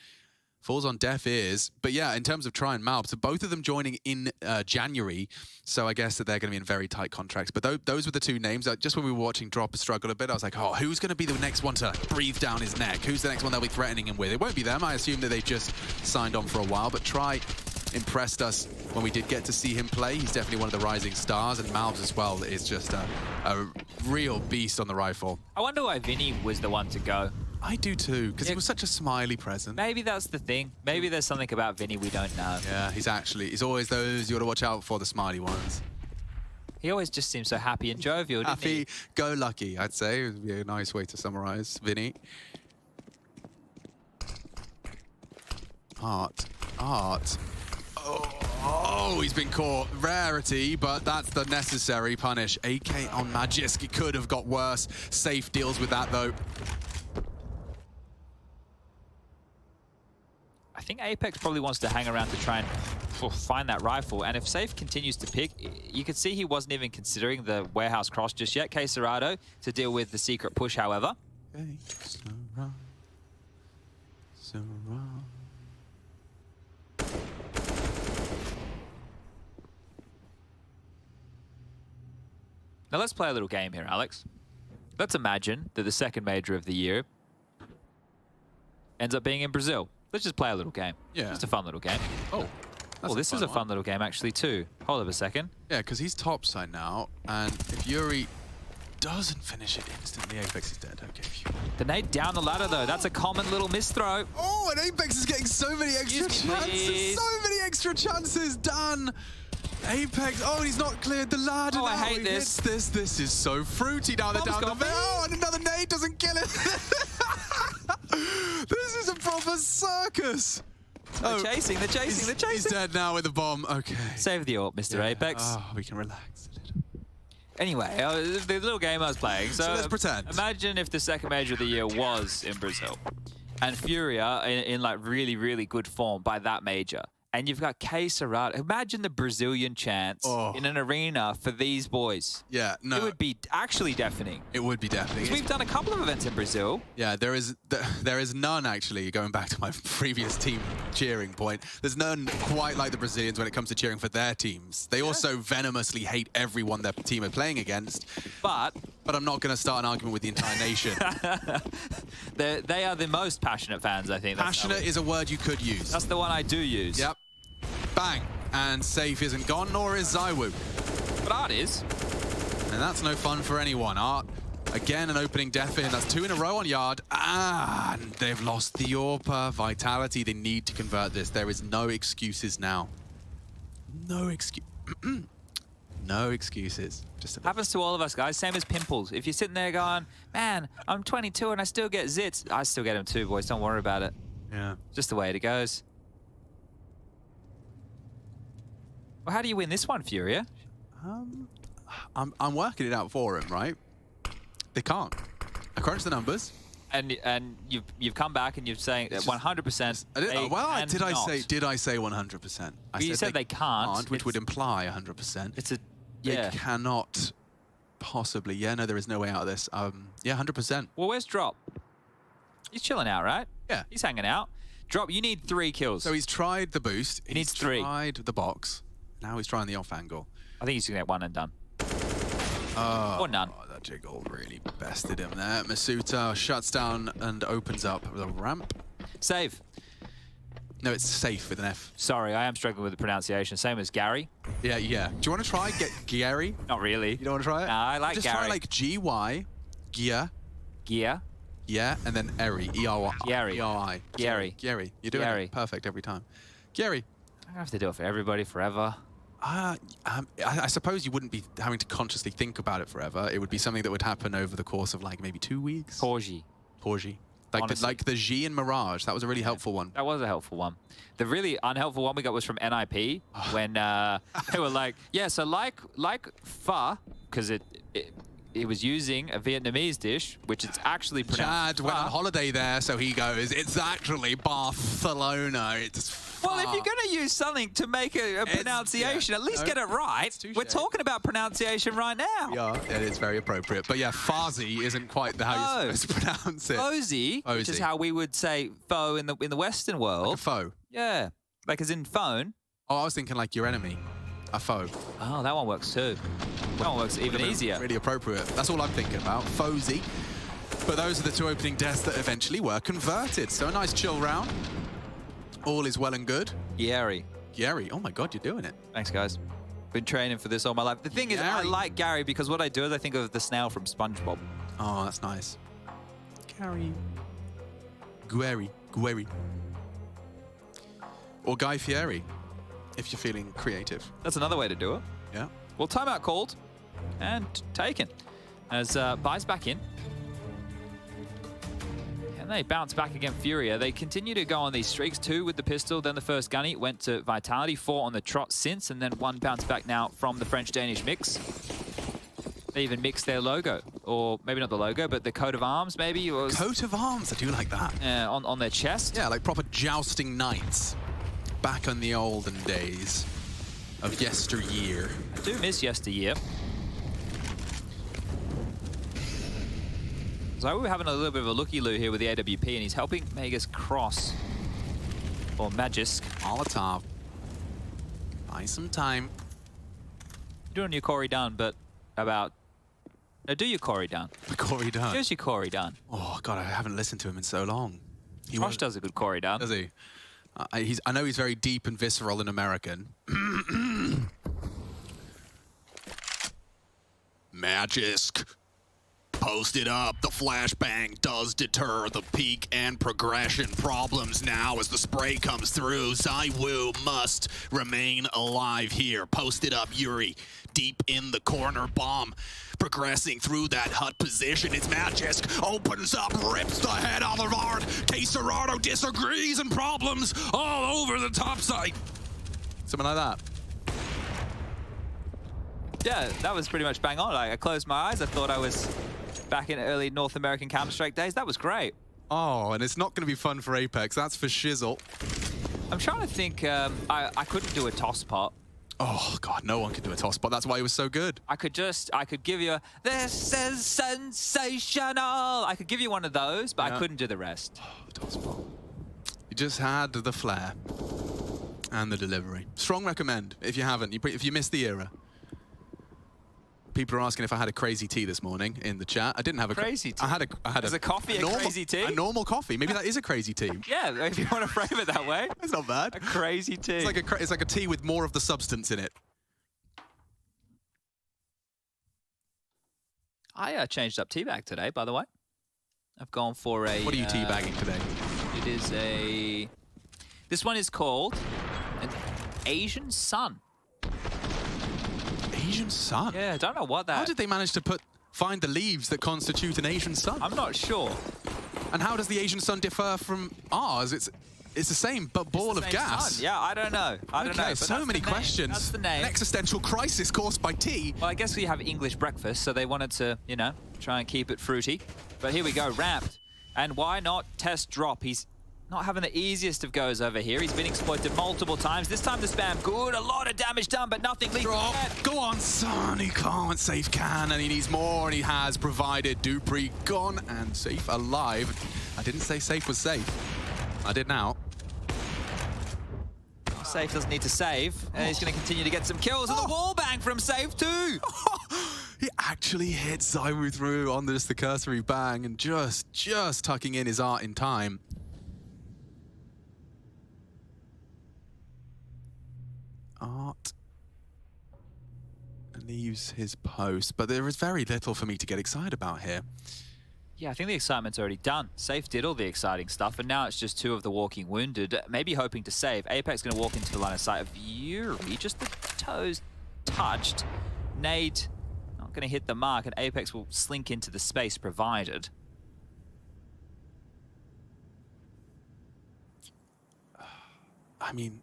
falls on deaf ears. But yeah, in terms of Try and Malb, so both of them joining in January, so I guess that they're going to be in very tight contracts. But those were the two names. Just when we were watching Drop struggle a bit, I was like, oh, who's going to be the next one to breathe down his neck? Who's the next one they'll be threatening him with? It won't be them. I assume that they've just signed on for a while, but Try impressed us when we did get to see him play. He's definitely one of the rising stars, and Malbs as well is just a real beast on the rifle. I wonder why Vinny was the one to go. I do too, because he was such a smiley presence. Maybe that's the thing. Maybe there's something about Vinny we don't know. Yeah, he's always those you got to watch out for, the smiley ones. He always just seems so happy and jovial, doesn't he? Happy-go-lucky, I'd say. It would be a nice way to summarize Vinny. Art. Oh, he's been caught. Rarity, but that's the necessary punish. AK on Magisk. It could have got worse. Safe deals with that, though. I think Apex probably wants to hang around to try and find that rifle. And if Safe continues to pick, you could see he wasn't even considering the warehouse cross just yet. K Cerrado to deal with the secret push, however. Okay. Now let's play a little game here, Alex. Let's imagine that the second major of the year ends up being in Brazil. Let's just play a little game. Yeah. Just a fun little game. Oh. Well, this is a fun little game, actually, too. Hold up a second. Yeah, because he's topside now, and if Yuri doesn't finish it instantly, Apex is dead. Okay. The nade down the ladder, though. That's a common little misthrow. Oh, and Apex is getting so many extra chances. So many extra chances done. Apex, oh, he's not cleared the ladder now. I hate this. This is so fruity now. They're down the middle. Oh, and another nade doesn't kill it. This is a proper circus. They're chasing. He's dead now with the bomb. Okay. Save the AWP, Mr. Apex. Oh, we can relax a little. Anyway, the little game I was playing. So let's pretend. Imagine if the second major of the year was in Brazil, and Furia in like really, really good form by that major. And you've got K Cerrado. Imagine the Brazilian chants in an arena for these boys. Yeah, no. It would be actually deafening. It would be deafening. We've done a couple of events in Brazil. Yeah, there is none, actually, going back to my previous team cheering point. There's none quite like the Brazilians when it comes to cheering for their teams. They also venomously hate everyone their team are playing against. But I'm not going to start an argument with the entire nation. They are the most passionate fans, I think. Passionate is a word you could use. That's the one I do use. Yep. Bang. And Safe isn't gone, nor is Zywoo. But Art is. And that's no fun for anyone. Art, again, an opening death in. That's 2 in a row on Yard. And they've lost the AWP. Vitality, they need to convert this. There is no excuses now. No excuses. Just happens to all of us, guys. Same as pimples. If you're sitting there going, man, I'm 22 and I still get zits. I still get them too, boys. Don't worry about it. Yeah. Just the way it goes. Well, how do you win this one, Furia? I'm working it out for him, right? They can't. I crunched the numbers. And you've come back and you're saying 100%. Well, did I say 100%? You said they can't, which would imply 100%. It's a They cannot possibly. Yeah, no, there is no way out of this. Yeah, 100%. Well, where's Drop? He's chilling out, right? Yeah, he's hanging out. Drop, you need 3 kills. So he's tried the boost. He needs 3. Tried the box. Now he's trying the off angle. I think he's gonna get 1 and done. Or none. Oh, that jiggle really bested him there. Masuta shuts down and opens up the ramp. Save. No, it's safe with an F. Sorry, I am struggling with the pronunciation. Same as Gary. Yeah. Do you want to try get Gary? Not really. You don't want to try it? Nah, I like Just Gary. try like G-Y, Gia. Gia. Yeah, and then Eri. E-R-Y. Gary. E-R-I. Gary. Gary. You're doing it perfect every time. Gary. I have to do it for everybody forever. I suppose you wouldn't be having to consciously think about it forever. It would be something that would happen over the course of like maybe 2 weeks. Porgy. Like the G in Mirage. That was a really helpful one. That was a helpful one. The really unhelpful one we got was from NIP when they were like, yeah, so like pho, because it was using a Vietnamese dish, which it's actually pronounced. Chad went on holiday there, so he goes, it's actually Barcelona. It's well, if you're going to use something to make a pronunciation, at least get it right. We're talking about pronunciation right now. Yeah, it is very appropriate. But yeah, FAZE isn't quite how you're supposed to pronounce it. FAZE, which is how we would say foe in the Western world. Like a foe? Yeah, like as in phone. Oh, I was thinking like your enemy. A foe. Oh, that one works too. That one works even easier. Really appropriate. That's all I'm thinking about. FAZE. But those are the 2 opening deaths that eventually were converted. So a nice chill round. All is well and good. Gary. Gary. Oh my God, you're doing it. Thanks, guys. Been training for this all my life. The thing is, I like Gary because what I do is I think of the snail from SpongeBob. Oh, that's nice. Gary. Gueri. Or Guy Fieri, if you're feeling creative. That's another way to do it. Yeah. Well, timeout called and taken as buys back in. And they bounce back against Furia. They continue to go on these streaks, 2 with the pistol, then the first gunny went to Vitality, 4 on the trot since, and then 1 bounce back now from the French-Danish mix. They even mixed their logo, or maybe not the logo, but the coat of arms, maybe. Coat of arms, I do like that. On their chest. Yeah, like proper jousting knights. Back on the olden days of yesteryear. I do miss yesteryear. So we're having a little bit of a looky-loo here with the AWP, and he's helping Magus cross. Or Magisk. Molotov. Buy some time. You're doing your Corey Dunn, but about... No, do your Corey Dunn. Corey Dunn? Here's your Corey Dunn. Oh, God, I haven't listened to him in so long. Josh does a good Corey Dunn. Does he? I know he's very deep and visceral and American. Magisk. Posted up, the flashbang does deter the peak and progression problems now as the spray comes through. Zaiwu must remain alive here. Posted up, Yuri, deep in the corner, bomb progressing through that hut position. It's Magisk, opens up, rips the head off of Ard. Caserado disagrees and problems all over the top side. Something like that. Yeah, that was pretty much bang on. I closed my eyes, I thought I was back in early North American Counter-Strike days. That was great. Oh, and it's not going to be fun for Apex, that's for shizzle. I'm trying to think, I couldn't do a toss pot. Oh, God, no one could do a toss pot. That's why he was so good. I could give you a, this is sensational. I could give you one of those, but I couldn't do the rest. Oh, toss pot. You just had the flair and the delivery. Strong recommend if you haven't, if you missed the era. People are asking if I had a crazy tea this morning in the chat. I didn't have a crazy tea. I had a coffee, a crazy tea? A normal coffee. Maybe that is a crazy tea. Yeah, if you want to frame it that way. That's not bad. A crazy tea. It's like a tea with more of the substance in it. I changed up tea bag today, by the way. I've gone for a... What are you teabagging today? It is a... This one is called an Asian Sun. Asian sun? Yeah, I don't know what that... How did they manage to find the leaves that constitute an Asian sun? I'm not sure. And how does the Asian sun differ from ours? It's the same, but ball of gas. Sun. Yeah, I don't know. I don't know. But So many questions. That's the name. An existential crisis caused by tea. Well, I guess we have English breakfast, so they wanted to, you know, try and keep it fruity. But here we go, ramped. And why not test drop? He's not having the easiest of goes over here. He's been exploited multiple times. This time the spam good, a lot of damage done, but nothing lethal. Go on, son. He can't save can, and he needs more, and he has provided. Dupree gone and safe alive. I didn't say safe was safe. I did now. Safe doesn't need to save, and he's going to continue to get some kills, and the wall bang from Safe too. He actually hit Zywoo through on just the cursory bang and just tucking in his art in time. Art leaves his post, but there is very little for me to get excited about here. Yeah, I think the excitement's already done. Safe did all the exciting stuff, and now it's just two of the walking wounded, maybe hoping to save. Apex going to walk into the line of sight of Yuri, just the toes touched. Nade not going to hit the mark, and Apex will slink into the space provided. I mean,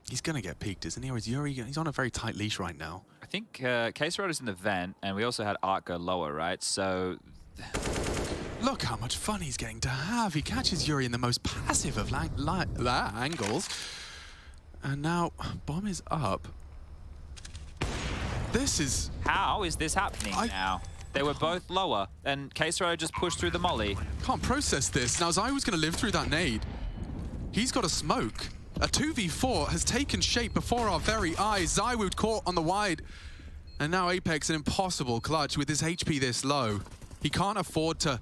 he's going to get peaked, isn't he? Or is Yuri, he's on a very tight leash right now. I think Case Road is in the vent, and we also had Art go lower, right? So... Look how much fun he's getting to have. He catches Yuri in the most passive of angles. And now, bomb is up. This is... How is this happening now? They were both lower, and Case Road just pushed through the molly. Can't process this. Now, Zywoo's going to live through that nade. He's got a smoke. A 2v4 has taken shape before our very eyes. Zywoo caught on the wide. And now Apex an impossible clutch with his HP this low. He can't afford to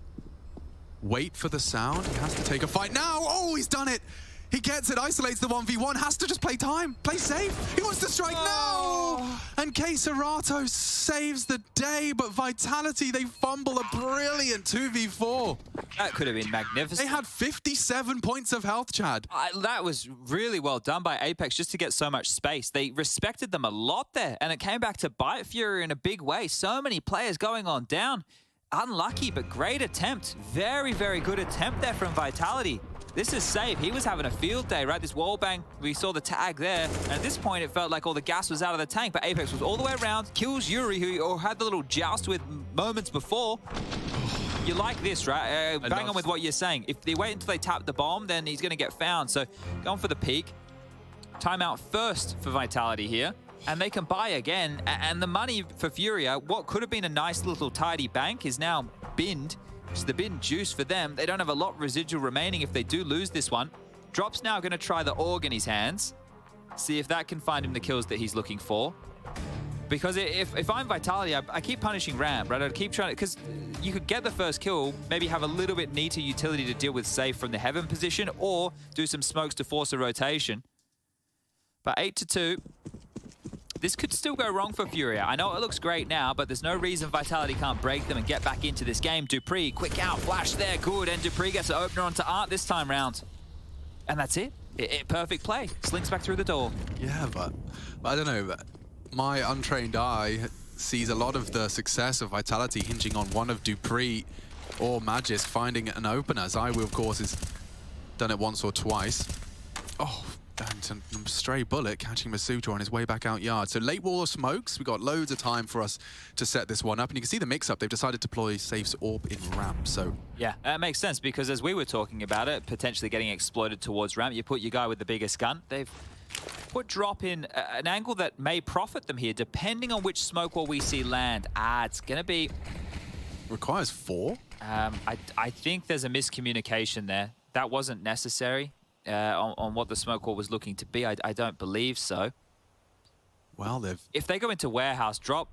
wait for the sound. He has to take a fight now. Oh, he's done it. He gets it, isolates the 1v1, has to just play time, play safe. He wants to strike now. And Keserato saves the day, but Vitality, they fumble a brilliant 2v4. That could have been magnificent. They had 57 points of health, Chad. That was really well done by Apex just to get so much space. They respected them a lot there, and it came back to bite Fury in a big way. So many players going on down. Unlucky, but great attempt. Very, very good attempt there from Vitality. This is safe. He was having a field day, right? This wall bang, we saw the tag there. And at this point, it felt like all the gas was out of the tank, but Apex was all the way around, kills Yuri, who had the little joust with moments before. You like this, right? Bang on with what you're saying. If they wait until they tap the bomb, then he's going to get found. So going for the peak. Timeout first for Vitality here. And they can buy again. And the money for Furia, what could have been a nice little tidy bank, is now binned. It's the bin juice for them. They don't have a lot residual remaining if they do lose this one. Drop's now going to try the org in his hands. See if that can find him the kills that he's looking for. Because if I'm Vitality, I keep punishing Ram, right? I keep trying to... Because you could get the first kill, maybe have a little bit neater utility to deal with safe from the heaven position, or do some smokes to force a rotation. But 8-2... This could still go wrong for Furia. I know it looks great now, but there's no reason Vitality can't break them and get back into this game. Dupree, quick out, flash there, good. And Dupree gets an opener onto Art this time round. And that's it. Perfect play. Slinks back through the door. Yeah, but I don't know. My untrained eye sees a lot of the success of Vitality hinging on one of Dupree or Magisk finding an opener. Zywoo, of course, has done it once or twice. Oh, and a stray bullet catching Masuta on his way back out yard. So late wall of smokes. We've got loads of time for us to set this one up. And you can see the mix-up. They've decided to deploy Safe's orb in ramp. So yeah, that makes sense because as we were talking about it, potentially getting exploited towards ramp, you put your guy with the biggest gun. They've put drop in an angle that may profit them here, depending on which smoke wall we see land. It's going to be... Requires 4? I think there's a miscommunication there. That wasn't necessary. On what the smoke wall was looking to be. I don't believe so. Well, if they go into warehouse, Drop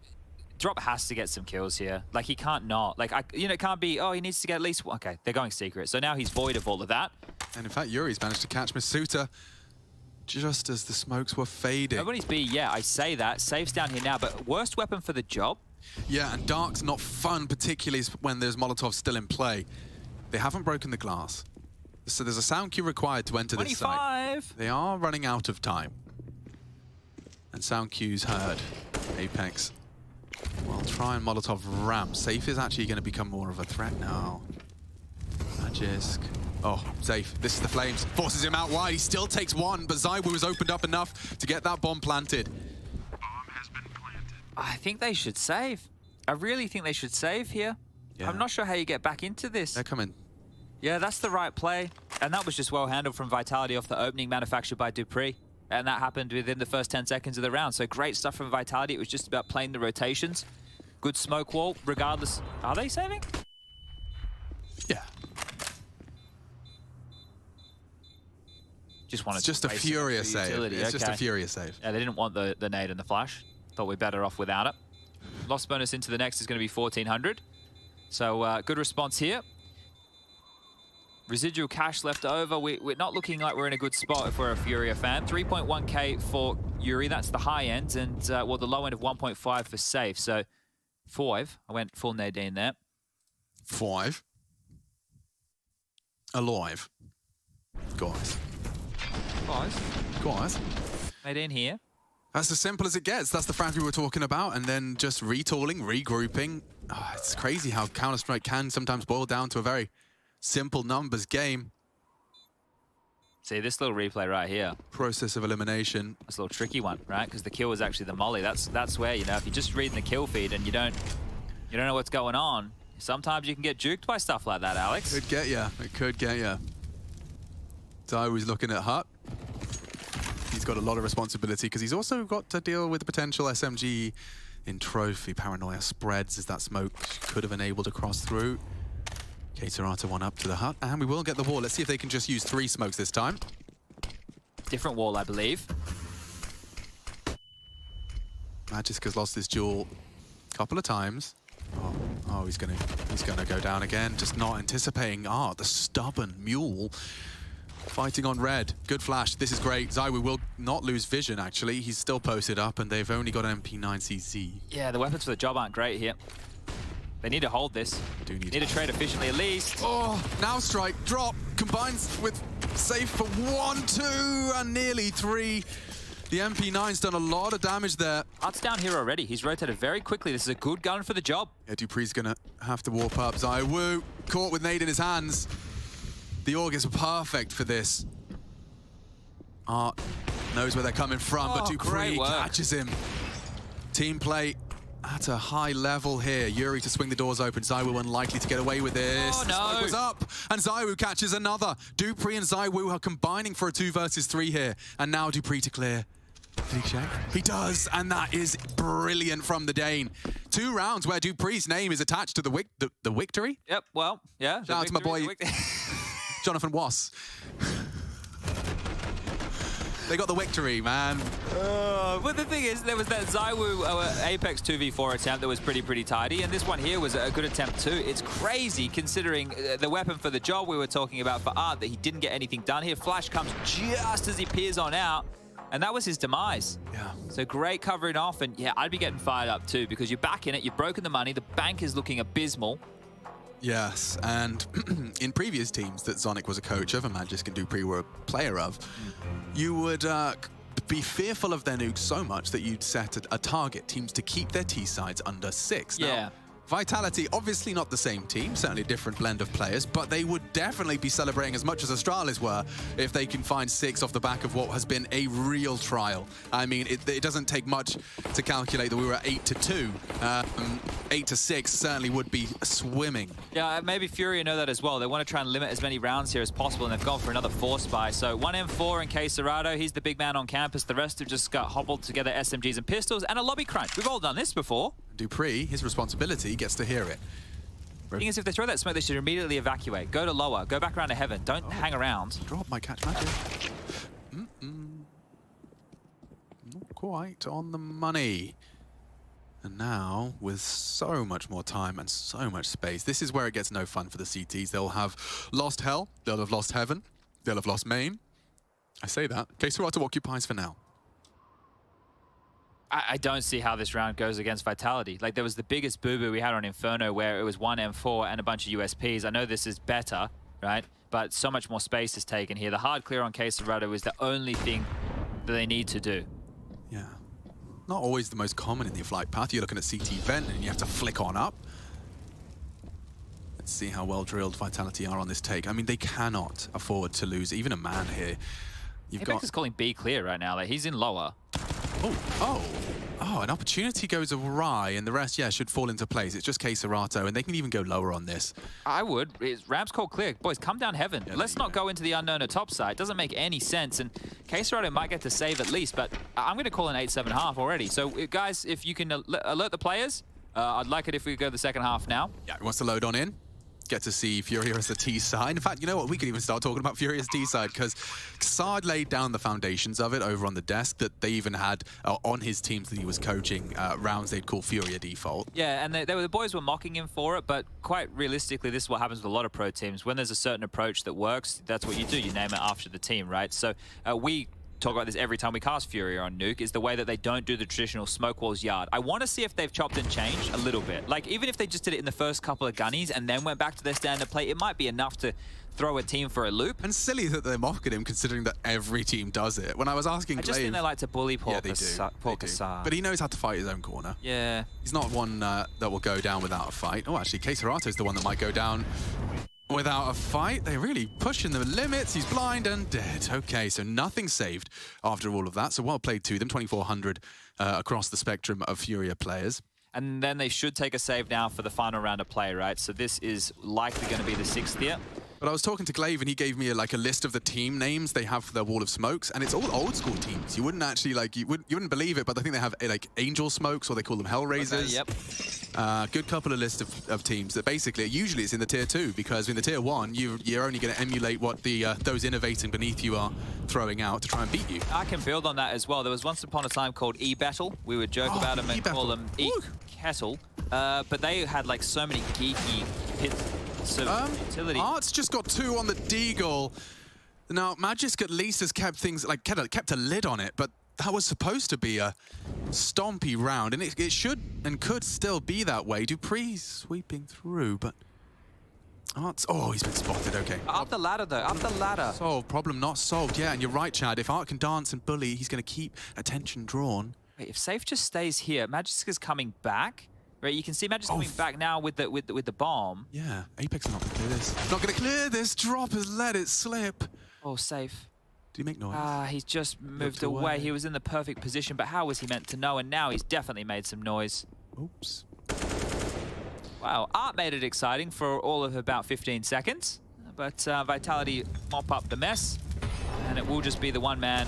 has to get some kills here. Like, he can't not. Like, it can't be, oh, he needs to get at least one. Okay, they're going secret. So now he's void of all of that. And in fact, Yuri's managed to catch Masuta just as the smokes were fading. Nobody's B, yeah, I say that. Safe's down here now, but worst weapon for the job? Yeah, and Dark's not fun, particularly when there's Molotovs still in play. They haven't broken the glass. So there's a sound cue required to enter this site. They are running out of time. And sound cues heard. Apex will try and Molotov ramp. Safe is actually going to become more of a threat now. Magisk. Oh, Safe. This is the Flames. Forces him out wide. He still takes one, but Zywoo has opened up enough to get that bomb planted. Bomb has been planted. I think they should save. I really think they should save here. Yeah. I'm not sure how you get back into this. They're coming. Yeah, that's the right play. And that was just well handled from Vitality off the opening manufactured by Dupree. And that happened within the first 10 seconds of the round. So great stuff from Vitality. It was just about playing the rotations. Good smoke wall, regardless. Are they saving? Yeah. Just wanted it's just a furious save. It's just a furious save. Yeah, they didn't want the nade and the flash. Thought we're better off without it. Loss bonus into the next is going to be 1,400. So good response here. Residual cash left over. We're not looking like we're in a good spot if we're a Furia fan. 3.1k for Yuri, that's the high end, and well, the low end of 1.5 for safe. So 5. I went full Nadine there. 5. Alive. Guys. Guys. Nadine here. That's as simple as it gets. That's the frag we were talking about, and then just retooling, regrouping. Oh, it's crazy how Counter-Strike can sometimes boil down to a very simple numbers game. See, this little replay right here. Process of elimination. It's a little tricky one, right? Because the kill was actually the molly. That's where, you know, if you're just reading the kill feed and you don't know what's going on, sometimes you can get juked by stuff like that, Alex. Could get ya. It could get ya. Daiwu's looking at Hut. He's got a lot of responsibility because he's also got to deal with the potential SMG in trophy. Paranoia spreads as that smoke could have enabled to cross through. Caterata one up to the Hut, and we will get the wall. Let's see if they can just use 3 smokes this time. Different wall, I believe. Magiska's lost this duel a couple of times. Oh, he's gonna go down again. Just not anticipating. The stubborn mule. Fighting on red. Good flash. This is great. ZywOo will not lose vision, actually. He's still posted up, and they've only got an MP9CZ. Yeah, the weapons for the job aren't great here. They need to hold this. They do need to trade efficiently at least. Oh, now strike. Drop. Combines with safe for 1, 2, and nearly 3. The MP9's done a lot of damage there. Hut's down here already. He's rotated very quickly. This is a good gun for the job. Yeah, Dupree's going to have to warp up. ZywOo caught with nade in his hands. The Aug is perfect for this. Art knows where they're coming from, but Dupree catches him. Team play at a high level here. Yuri to swing the doors open. ZywOo unlikely to get away with this. Oh, no. The smoke was up, and ZywOo catches another. Dupree and ZywOo are combining for a 2 versus 3 here. And now Dupree to clear. Did he check? He does, and that is brilliant from the Dane. 2 rounds where Dupree's name is attached to the victory. Yep, well, yeah. Shout out to my boy, Jonathan Wass. They got the victory, man. But the thing is, there was that ZywOo Apex 2v4 attempt that was pretty tidy, and this one here was a good attempt too. It's crazy considering the weapon for the job we were talking about for Art, that he didn't get anything done here. Flash comes just as he peers on out, and that was his demise. Yeah. So great covering off, and yeah, I'd be getting fired up too, because you're back in it, you've broken the money, the bank is looking abysmal. Yes, and in previous teams that Zonic was a coach of and Magisk and Dupree were a player of, you would be fearful of their nukes so much that you'd set a target, teams to keep their T-sides under 6. Yeah. Now, Vitality, obviously not the same team, certainly a different blend of players, but they would definitely be celebrating as much as Astralis were if they can find 6 off the back of what has been a real trial. I mean, it doesn't take much to calculate that we were at 8-2. 8-6 certainly would be swimming. Yeah, maybe Furia know that as well. They want to try and limit as many rounds here as possible, and they've gone for another 4 spy. So 1M4 in Caserado, he's the big man on campus. The rest have just got hobbled together SMGs and pistols, and a lobby crunch. We've all done this before. Dupree, his responsibility, gets to hear it. The thing is, if they throw that smoke, they should immediately evacuate. Go to lower, go back around to heaven. Don't hang around. Drop might catch magic. Not quite on the money. And now, with so much more time and so much space, this is where it gets no fun for the CTs. They'll have lost hell, they'll have lost heaven, they'll have lost main. I say that. Caserado occupies for now. I don't see how this round goes against Vitality. Like, there was the biggest boo-boo we had on Inferno where it was 1M4 and a bunch of USPs. I know this is better, right? But so much more space is taken here. The hard clear on Caserado is the only thing that they need to do. Yeah. Not always the most common in the flight path. You're looking at CT vent and you have to flick on up. Let's see how well drilled Vitality are on this take. I mean, they cannot afford to lose even a man here. Apex is calling B clear right now. Like, he's in lower. Oh, an opportunity goes awry, and the rest, yeah, should fall into place. It's just Caserado, and they can even go lower on this. I would. Ramp's called clear. Boys, come down heaven. Yeah, let's not go into the unknown at top side. It doesn't make any sense, and Caserado might get to save at least, but I'm going to call an 8-7.5 already. So, guys, if you can alert the players, I'd like it if we go the second half now. Yeah, he wants to load on in. get to see Furia as the T side. In fact, you know what? We could even start talking about Furia as T side because Xard laid down the foundations of it over on the desk that they even had on his teams that he was coaching rounds they'd call Furia default. Yeah, and the boys were mocking him for it, but quite realistically, this is what happens with a lot of pro teams. When there's a certain approach that works, that's what you do. You name it after the team, right? So we talk about this every time we cast Furia on Nuke, is the way that they don't do the traditional smoke walls yard. I want to see if they've chopped and changed a little bit. Like, even if they just did it in the first couple of gunnies and then went back to their standard play, it might be enough to throw a team for a loop. And silly that they're mocking him, considering that every team does it. When I was asking I just think they like to bully Paul Cassar. But he knows how to fight his own corner. Yeah. He's not one that will go down without a fight. Oh, actually, Keisarato's the one that might go down without a fight. They're really pushing the limits. He's blind and dead. Okay, so nothing saved after all of that. So well played to them, 2,400 across the spectrum of Furia players. And then they should take a save now for the final round of play, right? So this is likely going to be the 6th here. But I was talking to Glaive and he gave me a list of the team names they have for their Wall of Smokes, and it's all old school teams. You wouldn't actually you wouldn't believe it, but I think they have like Angel Smokes, or they call them Hellraisers. Okay, yep. Good couple of lists of teams that basically usually it's in the tier 2, because in the tier 1 you're only going to emulate what the those innovating beneath you are throwing out to try and beat you. I can build on that as well. There was once upon a time called E-Battle. We would joke about them and call them E-Kettle, but they had like so many geeky hits. Utility. Art's just got 2 on the Deagle. Now, Magisk at least has kept things, like, kept a lid on it, but that was supposed to be a stompy round, and it should and could still be that way. Dupree's sweeping through, but Art's... Oh, he's been spotted, okay. Up the ladder, though, up the ladder. Solved, problem not solved. Yeah, and you're right, Chad. If Art can dance and bully, he's going to keep attention drawn. Wait, if Safe just stays here, Magisk is coming back. Right, you can see Magisk coming back now with the bomb. Yeah, Apex is not going to clear this. Not going to clear this. Drop has let it slip. Oh, Safe. Did he make noise? He's just moved away. He was in the perfect position, but how was he meant to know? And now he's definitely made some noise. Oops. Wow, Art made it exciting for all of about 15 seconds, but Vitality mop up the mess, and it will just be the one man.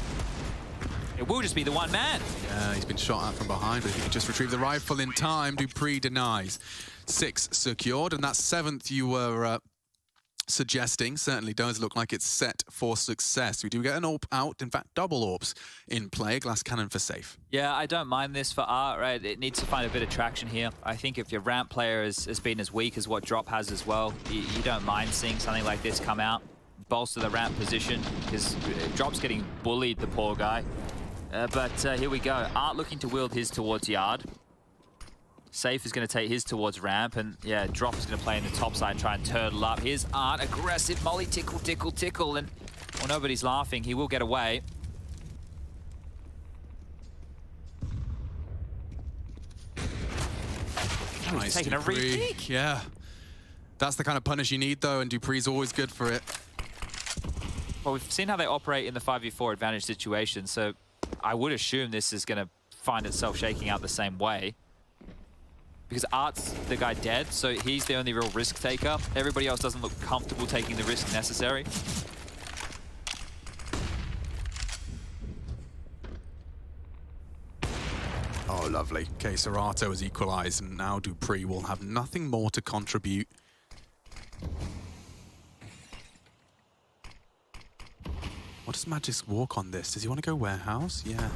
It will just be the one man. Yeah, he's been shot at from behind, but if he can just retrieve the rifle in time, Dupree denies. 6 secured, and that 7th you were suggesting certainly does look like it's set for success. We do get an AWP out, in fact, double AWPs in play. Glass cannon for Safe. Yeah, I don't mind this for Art, right? It needs to find a bit of traction here. I think if your ramp player has been as weak as what Drop has as well, you don't mind seeing something like this come out, bolster the ramp position, because Drop's getting bullied, the poor guy. But here we go. Art looking to wield his towards yard. Safe is going to take his towards ramp. And yeah, Drop is going to play in the top side and try and turtle up. Here's Art, aggressive molly, tickle, tickle, tickle. And well, nobody's laughing. He will get away. Oh, he's taking a re-peek. Yeah. That's the kind of punish you need, though, and Dupree's always good for it. Well, we've seen how they operate in the 5v4 advantage situation, so I would assume this is going to find itself shaking out the same way. Because Art's the guy dead, so he's the only real risk taker. Everybody else doesn't look comfortable taking the risk necessary. Oh, lovely. Okay, Serato has equalized, and now Dupree will have nothing more to contribute. What does Magisk walk on this? Does he want to go warehouse? Yeah.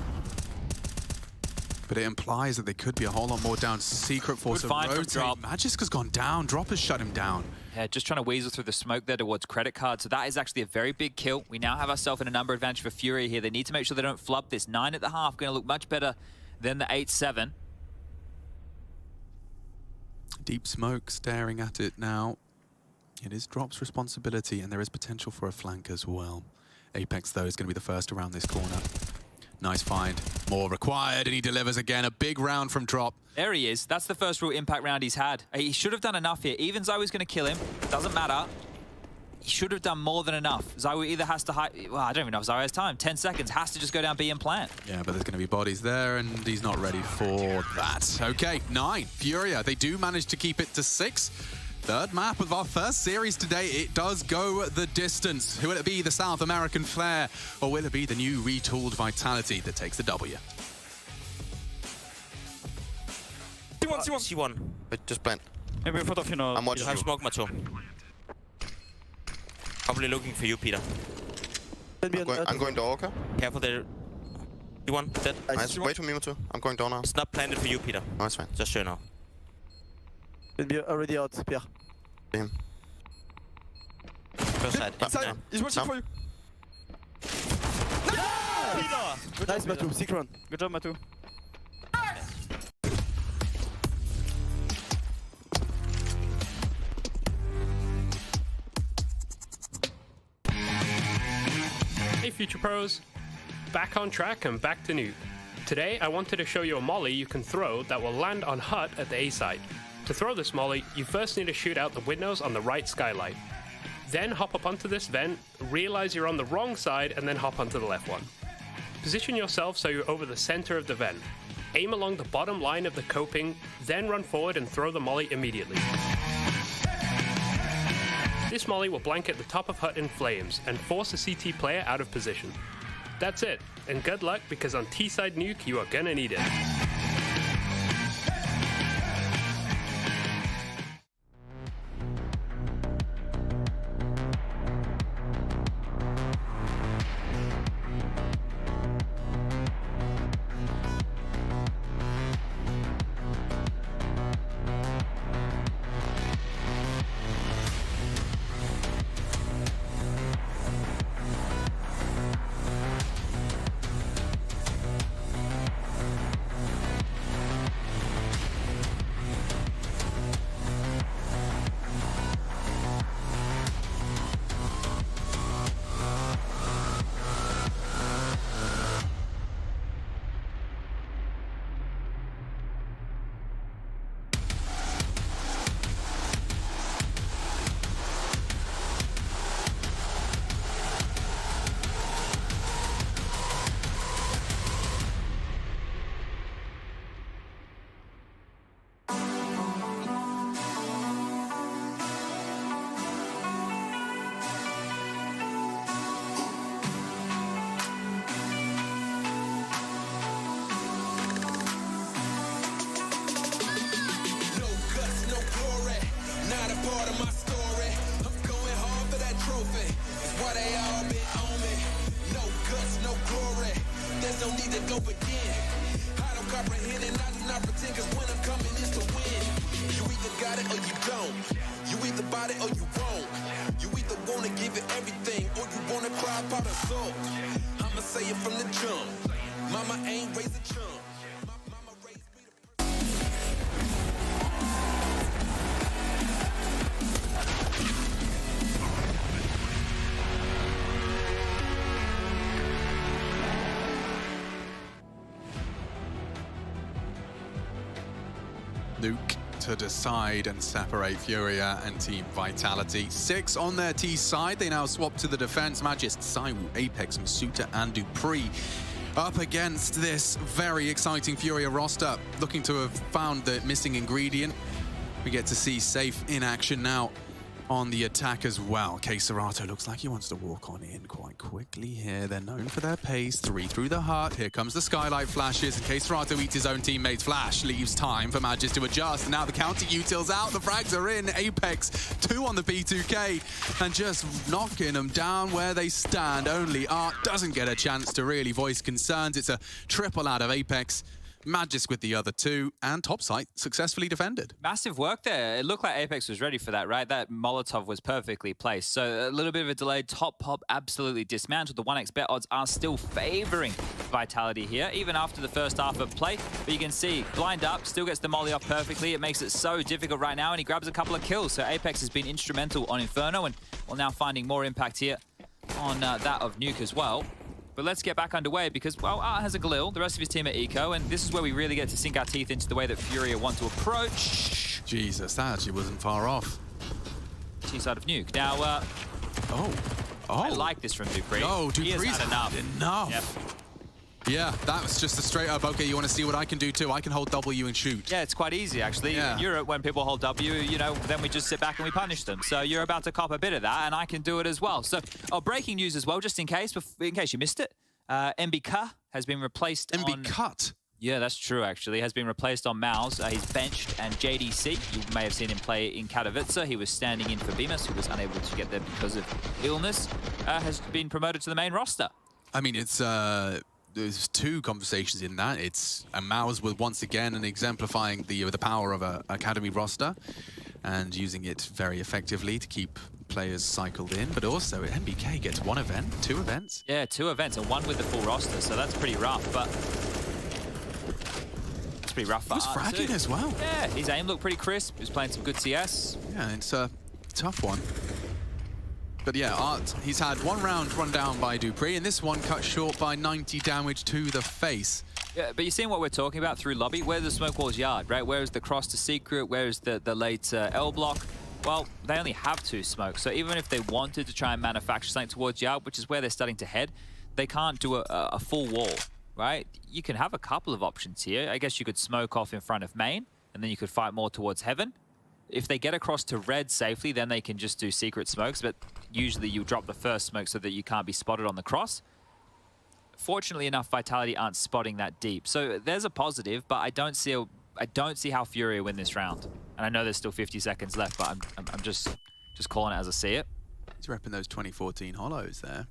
But it implies that there could be a whole lot more down. Secret force of rotate. Magisk has gone down. Drop has shut him down. Yeah, just trying to weasel through the smoke there towards credit card. So that is actually a very big kill. We now have ourselves in a number advantage for Fury here. They need to make sure they don't flub this. 9 at the half, going to look much better than the 8-7. Deep smoke staring at it now. It is Drop's responsibility, and there is potential for a flank as well. Apex, though, is going to be the first around this corner. Nice find. More required, and he delivers again. A big round from Drop. There he is. That's the first real impact round he's had. He should have done enough here. Even Zoe was going to kill him. Doesn't matter. He should have done more than enough. Zoe either has to hide... Well, I don't even know if Zoe has time. 10 seconds. Has to just go down B and plant. Yeah, but there's going to be bodies there, and he's not ready for that. Okay, 9. Furia. They do manage to keep it to 6. Third map of our first series today. It does go the distance. Will it be the South American Flare, or will it be the new retooled Vitality that takes the W? C1. Wait, just plant. Maybe in front of you know. I'm watching I have you. smoke, Macho. Probably looking for you, Peter. I'm going door, okay? Careful there. You want that? Nice. Wait for me too. I'm going door now. It's not planted for you, Peter. No, it's fine. Just so you know. Can be already out, Pierre. Him. First side. Inside. He's watching for you. Nice, Matu. Sick run. Good job, Matu. Hey Future Pros, back on track and back to Nuke. Today I wanted to show you a molly you can throw that will land on hut at the A site. To throw this molly, you first need to shoot out the windows on the right skylight. Then hop up onto this vent, realize you're on the wrong side, and then hop onto the left one. Position yourself so you're over the center of the vent. Aim along the bottom line of the coping, then run forward and throw the molly immediately. This molly will blanket the top of hut in flames and force a CT player out of position. That's it, and good luck because on T-side nuke you are gonna need it. Nuke to decide and separate Furia and Team Vitality. 6 on their T side. They now swap to the defense. Magist, Saiwu, Apex, Masuta, and Dupree up against this very exciting Furia roster, looking to have found the missing ingredient. We get to see Safe in action now on the attack as well. Serato looks like he wants to walk on in quite quickly here. They're known for their pace. 3 through the heart. Here comes the skylight flashes, and Serato eats his own teammates. Flash leaves time for Magist to adjust, and now the counter util's out. The frags are in. Apex 2 on the B2K, and just knocking them down where they stand. Only Art doesn't get a chance to really voice concerns. It's a triple out of Apex. Magist with the other 2, and topside successfully defended. Massive work there. It looked like Apex was ready for that, right? That Molotov was perfectly placed. So a little bit of a delay. Top pop absolutely dismantled. The 1x bet odds are still favoring Vitality here, even after the first half of play. But you can see, blind up, still gets the molly off perfectly. It makes it so difficult right now, and he grabs a couple of kills. So Apex has been instrumental on Inferno, and well, now finding more impact here on that of Nuke as well. But let's get back underway because, well, Art has a Galil, the rest of his team are Eco, and this is where we really get to sink our teeth into the way that Furia want to approach. Jesus, that actually wasn't far off. T-side of Nuke. Now, I like this from Dupree. No, Dupree's he has had enough. Yep. Yeah, that was just a straight up, okay, you want to see what I can do too? I can hold W and shoot. Yeah, it's quite easy, actually. Yeah. In Europe, when people hold W, you know, then we just sit back and we punish them. So you're about to cop a bit of that, and I can do it as well. So, breaking news as well, just in case you missed it. MBK has been replaced MB Cut? Yeah, that's true, actually. He has been replaced on Mouse. He's benched, and JDC, you may have seen him play in Katowice. He was standing in for Bemis, who was unable to get there because of illness, has been promoted to the main roster. I mean, it's there's two conversations in that. It's a Mouse with once again and exemplifying the power of a academy roster and using it very effectively to keep players cycled in, but also MBK gets one event, 2 events. Yeah, 2 events, and 1 with the full roster, so that's pretty rough, but it's pretty rough for He was Art fragging too. as well. Yeah, his aim looked pretty crisp. He was playing some good CS. Yeah, it's a tough one. But yeah, Art, he's had 1 round run down by Dupree, and this one cut short by 90 damage to the face. Yeah, but you're seeing what we're talking about through lobby. Where's the smoke wall's yard, right? Where is the cross to secret? Where is the late L block? Well, they only have 2 smokes, so even if they wanted to try and manufacture something towards yard, which is where they're starting to head, they can't do a full wall, right? You can have a couple of options here. I guess you could smoke off in front of main, and then you could fight more towards heaven. If they get across to red safely, then they can just do secret smokes, but usually you drop the first smoke so that you can't be spotted on the cross. Fortunately enough, Vitality aren't spotting that deep. So there's a positive, but I don't see how Furia win this round. And I know there's still 50 seconds left, but I'm just calling it as I see it. He's repping those 2014 hollows there.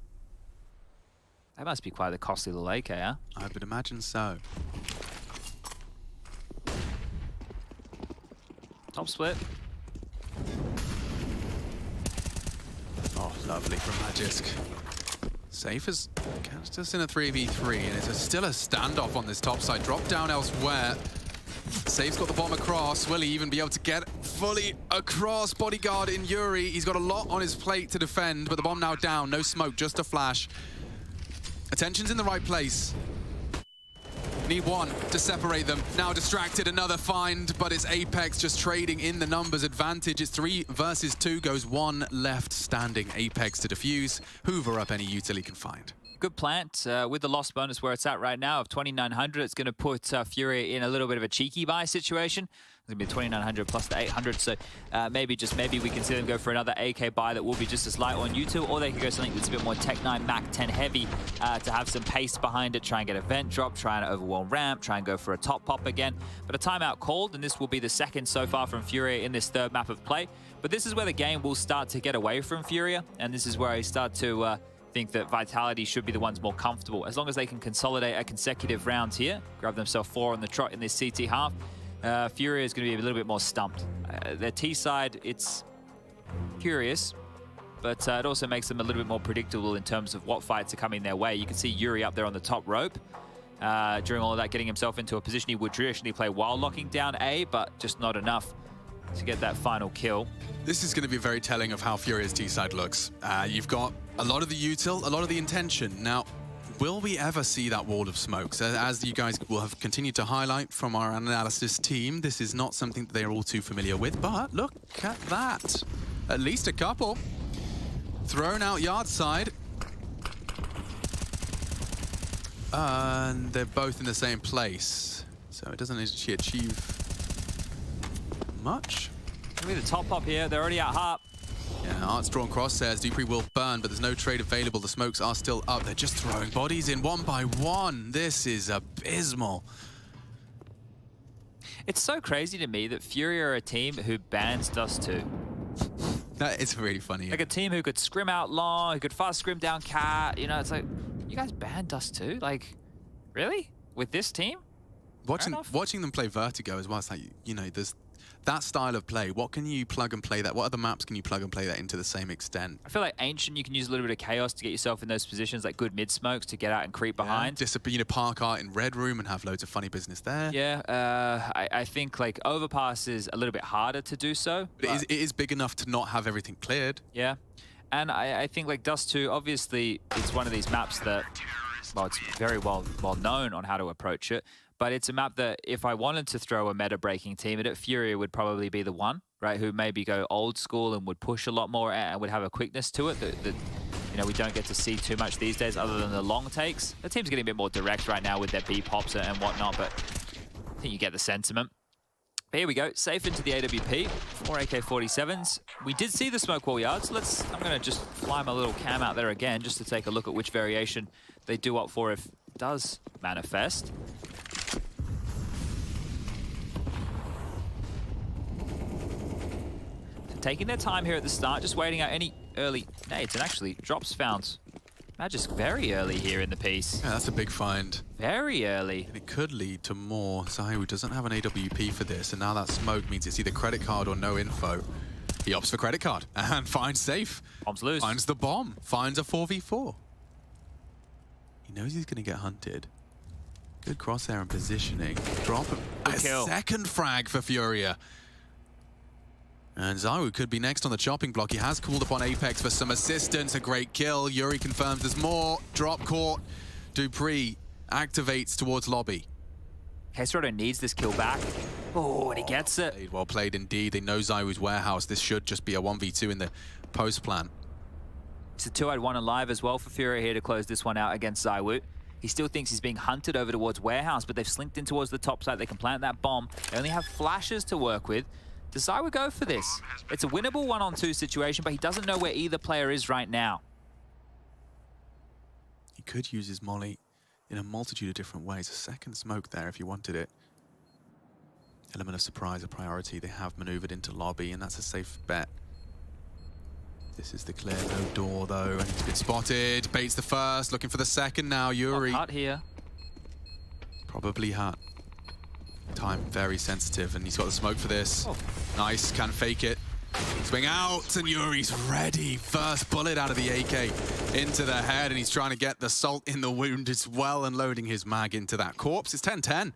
That must be quite the costly little AK, huh? I would imagine so. Top split. Oh, lovely from Magisk. Safe as just in a 3v3, and it's still a standoff on this top side. Drop down elsewhere. Safe's got the bomb across. Will he even be able to get fully across? Bodyguard in Yuri. He's got a lot on his plate to defend, but the bomb now down. No smoke, just a flash. Attention's in the right place. Need 1 to separate them. Now distracted, another find, but it's Apex just trading in the numbers advantage. It's 3 versus 2, goes 1 left standing. Apex to defuse, hoover up any util he can find. Good plant with the loss bonus where it's at right now of 2,900. It's going to put Furia in a little bit of a cheeky buy situation. It's going to be 2,900 plus the 800, so maybe we can see them go for another AK buy that will be just as light on U2, or they could go something that's a bit more Tech 9 Mac 10 heavy to have some pace behind it, try and get a vent drop, try and overwhelm ramp, try and go for a top pop again. But a timeout called, and this will be the second so far from Furia in this 3rd map of play. But this is where the game will start to get away from Furia, and this is where I start to think that Vitality should be the ones more comfortable. As long as they can consolidate a consecutive rounds here, grab themselves 4 on the trot in this CT half, Furia is going to be a little bit more stumped. Their T side, it's curious, but it also makes them a little bit more predictable in terms of what fights are coming their way. You can see Yuri up there on the top rope. During all of that, getting himself into a position he would traditionally play while locking down A, but just not enough to get that final kill. This is going to be very telling of how Furia's T-side looks. You've got a lot of the util, a lot of the intention. Now, will we ever see that wall of smokes? As you guys will have continued to highlight from our analysis team, this is not something that they're all too familiar with, but look at that. At least a couple. Thrown out yard side. And they're both in the same place. So it doesn't actually achieve much. Maybe the top pop here, they're already at Harp. Yeah, Art's drawn crosshairs. Dupree will burn, but there's no trade available. The smokes are still up. They're just throwing bodies in 1 by 1. This is abysmal. It's so crazy to me that Furia are a team who bans Dust 2. That is really funny. Like a team who could scrim out long, who could fast scrim down Cat. You know, it's like, you guys banned Dust 2? Like, really? With this team? Watching them play Vertigo as well, it's like, you know, there's that style of play. What can you plug and play that? What other maps can you plug and play that into the same extent? I feel like Ancient, you can use a little bit of chaos to get yourself in those positions, like good mid smokes to get out and creep behind. Just, you know, park Art in Red Room and have loads of funny business there. Yeah, I think like Overpass is a little bit harder to do so. But it is big enough to not have everything cleared. Yeah, and I think like Dust 2, obviously it's one of these maps that, well, it's very well known on how to approach it. But it's a map that if I wanted to throw a meta-breaking team at it, Furia would probably be the one, right? Who maybe go old school and would push a lot more and would have a quickness to it that you know, we don't get to see too much these days other than the long takes. The team's getting a bit more direct right now with their B pops and whatnot, but I think you get the sentiment. But here we go, safe into the AWP, 4 AK-47s. We did see the smoke wall yards. I'm gonna just fly my little cam out there again just to take a look at which variation they do opt for if it does manifest. taking their time here at the start, just waiting out any early nades, and actually drops found Magisk very early here in the piece. Yeah, that's a big find. Very early. And it could lead to more. Zayu doesn't have an AWP for this, and now that smoke means it's either credit card or no info. He opts for credit card and finds safe. Bomb's loose. Finds the bomb. Finds a 4v4. He knows he's going to get hunted. Good crosshair and positioning. Drop a second frag for Furia. And Zayu could be next on the chopping block. He has called upon Apex for some assistance. A great kill. Yuri confirms there's more. Drop caught. Dupree activates towards lobby. Kesrodo needs this kill back. Oh, and he gets it. Well played indeed. They know Zayu's warehouse. This should just be a 1v2 in the post plan. It's a 2-1 alive as well for Furia here to close this one out against Zayu. He still thinks he's being hunted over towards warehouse, but they've slinked in towards the top side. They can plant that bomb. They only have flashes to work with. Does Zayu go for this? It's a winnable 1-on-2 situation, but he doesn't know where either player is right now. He could use his molly in a multitude of different ways. A second smoke there if he wanted it. Element of surprise, a priority. They have maneuvered into lobby, and that's a safe bet. This is the clear, no door though, and he's been spotted. Baits the first, looking for the second now. Yuri. Hut here. Probably hut. Time very sensitive, and he's got the smoke for this. Oh. Nice, can fake it. Swing out, and Yuri's ready. First bullet out of the AK into the head, and he's trying to get the salt in the wound as well, and loading his mag into that corpse. It's 10-10. You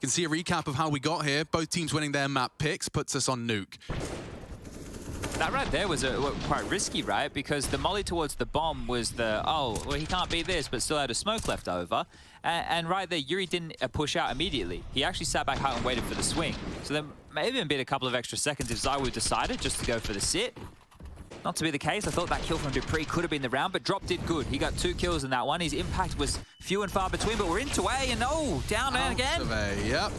can see a recap of how we got here. Both teams winning their map picks puts us on nuke. That right there was quite risky, right? Because the molly towards the bomb was the, oh, well, he can't beat this, but still had a smoke left over. And right there, Yuri didn't push out immediately. He actually sat back out and waited for the swing. So there may have even been a couple of extra seconds if Zayu decided just to go for the sit. Not to be the case. I thought that kill from Dupree could have been the round, but Drop did good. He got 2 kills in that one. His impact was few and far between, but we're into A, and oh, down and again. Of A, yep.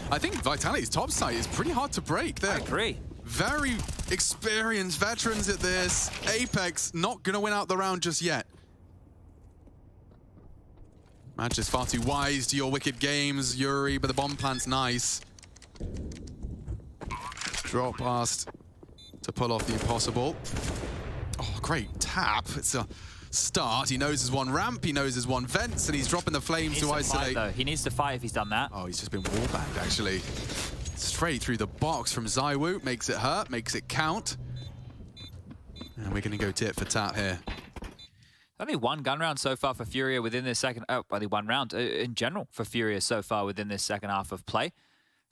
I think Vitality's top side is pretty hard to break there. I agree. Very experienced veterans at this. Apex not going to win out the round just yet. Match is far too wise to your wicked games, Yuri, but the bomb plant's nice. Drop past to pull off the impossible. Oh, great tap. It's a start. He knows there's one ramp, he knows there's one vents, and he's dropping the flames to isolate. Fight, he needs to fight if he's done that. Oh, he's just been wallbanged, actually. Straight through the box from Zayu. Makes it hurt, makes it count. And we're going to go tit for tat here. Only one gun round so far for Furia within this second... Oh, only one round in general for Furia so far within this second half of play.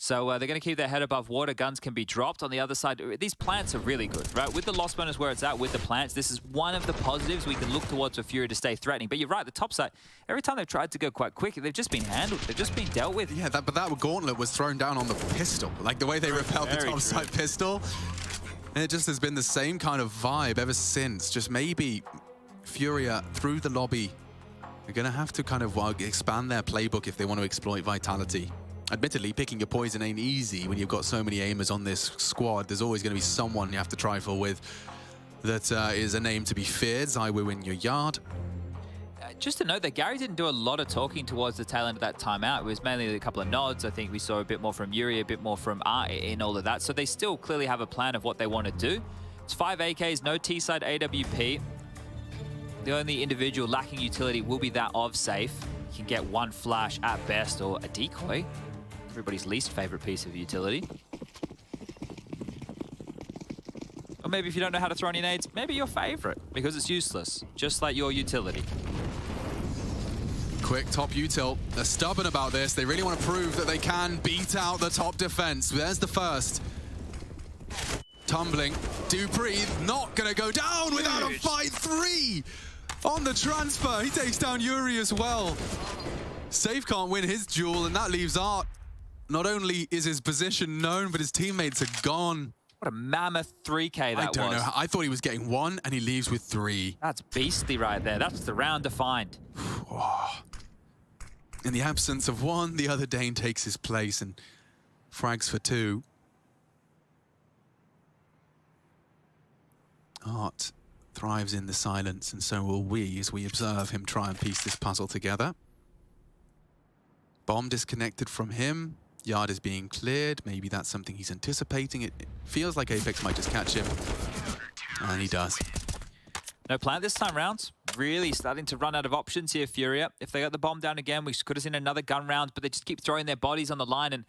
So they're going to keep their head above water. Guns can be dropped. On the other side, these plants are really good, right? With the loss bonus where it's at with the plants, this is one of the positives we can look towards for Furia to stay threatening. But you're right, the top side, every time they've tried to go quite quick, they've just been handled. They've just been dealt with. Yeah, but that gauntlet was thrown down on the pistol. Like the way they repelled the top side pistol. And it just has been the same kind of vibe ever since. Just maybe Furia through the lobby are going to have to kind of expand their playbook if they want to exploit Vitality. Admittedly, picking your poison ain't easy when you've got so many aimers on this squad. There's always going to be someone you have to trifle with that is a name to be feared. Zayu in your yard. Just to note that Gary didn't do a lot of talking towards the tail end of that timeout. It was mainly a couple of nods. I think we saw a bit more from Yuri, a bit more from Art in all of that. So they still clearly have a plan of what they want to do. It's 5 AKs, no T-side AWP. The only individual lacking utility will be that of Safe. You can get one flash at best or a decoy. Everybody's least favorite piece of utility. Or maybe if you don't know how to throw any nades, maybe your favorite, because it's useless, just like your utility. Quick top util. They're stubborn about this. They really want to prove that they can beat out the top defense. There's the first. Tumbling. Dupree not going to go down without a fight. 3 on the transfer. He takes down Yuri as well. Safe can't win his duel, and that leaves Art. Not only is his position known, but his teammates are gone. What a mammoth 3K that was. I don't know. I thought he was getting 1, and he leaves with 3. That's beastly right there. That's the round defined. In the absence of 1, the other Dane takes his place and frags for 2. Art thrives in the silence, and so will we as we observe him try and piece this puzzle together. Bomb disconnected from him. Yard is being cleared. Maybe that's something he's anticipating. It feels like Apex might just catch him. And he does. No plant this time round. Really starting to run out of options here, Furia. If they got the bomb down again, we could have seen another gun round, but they just keep throwing their bodies on the line. And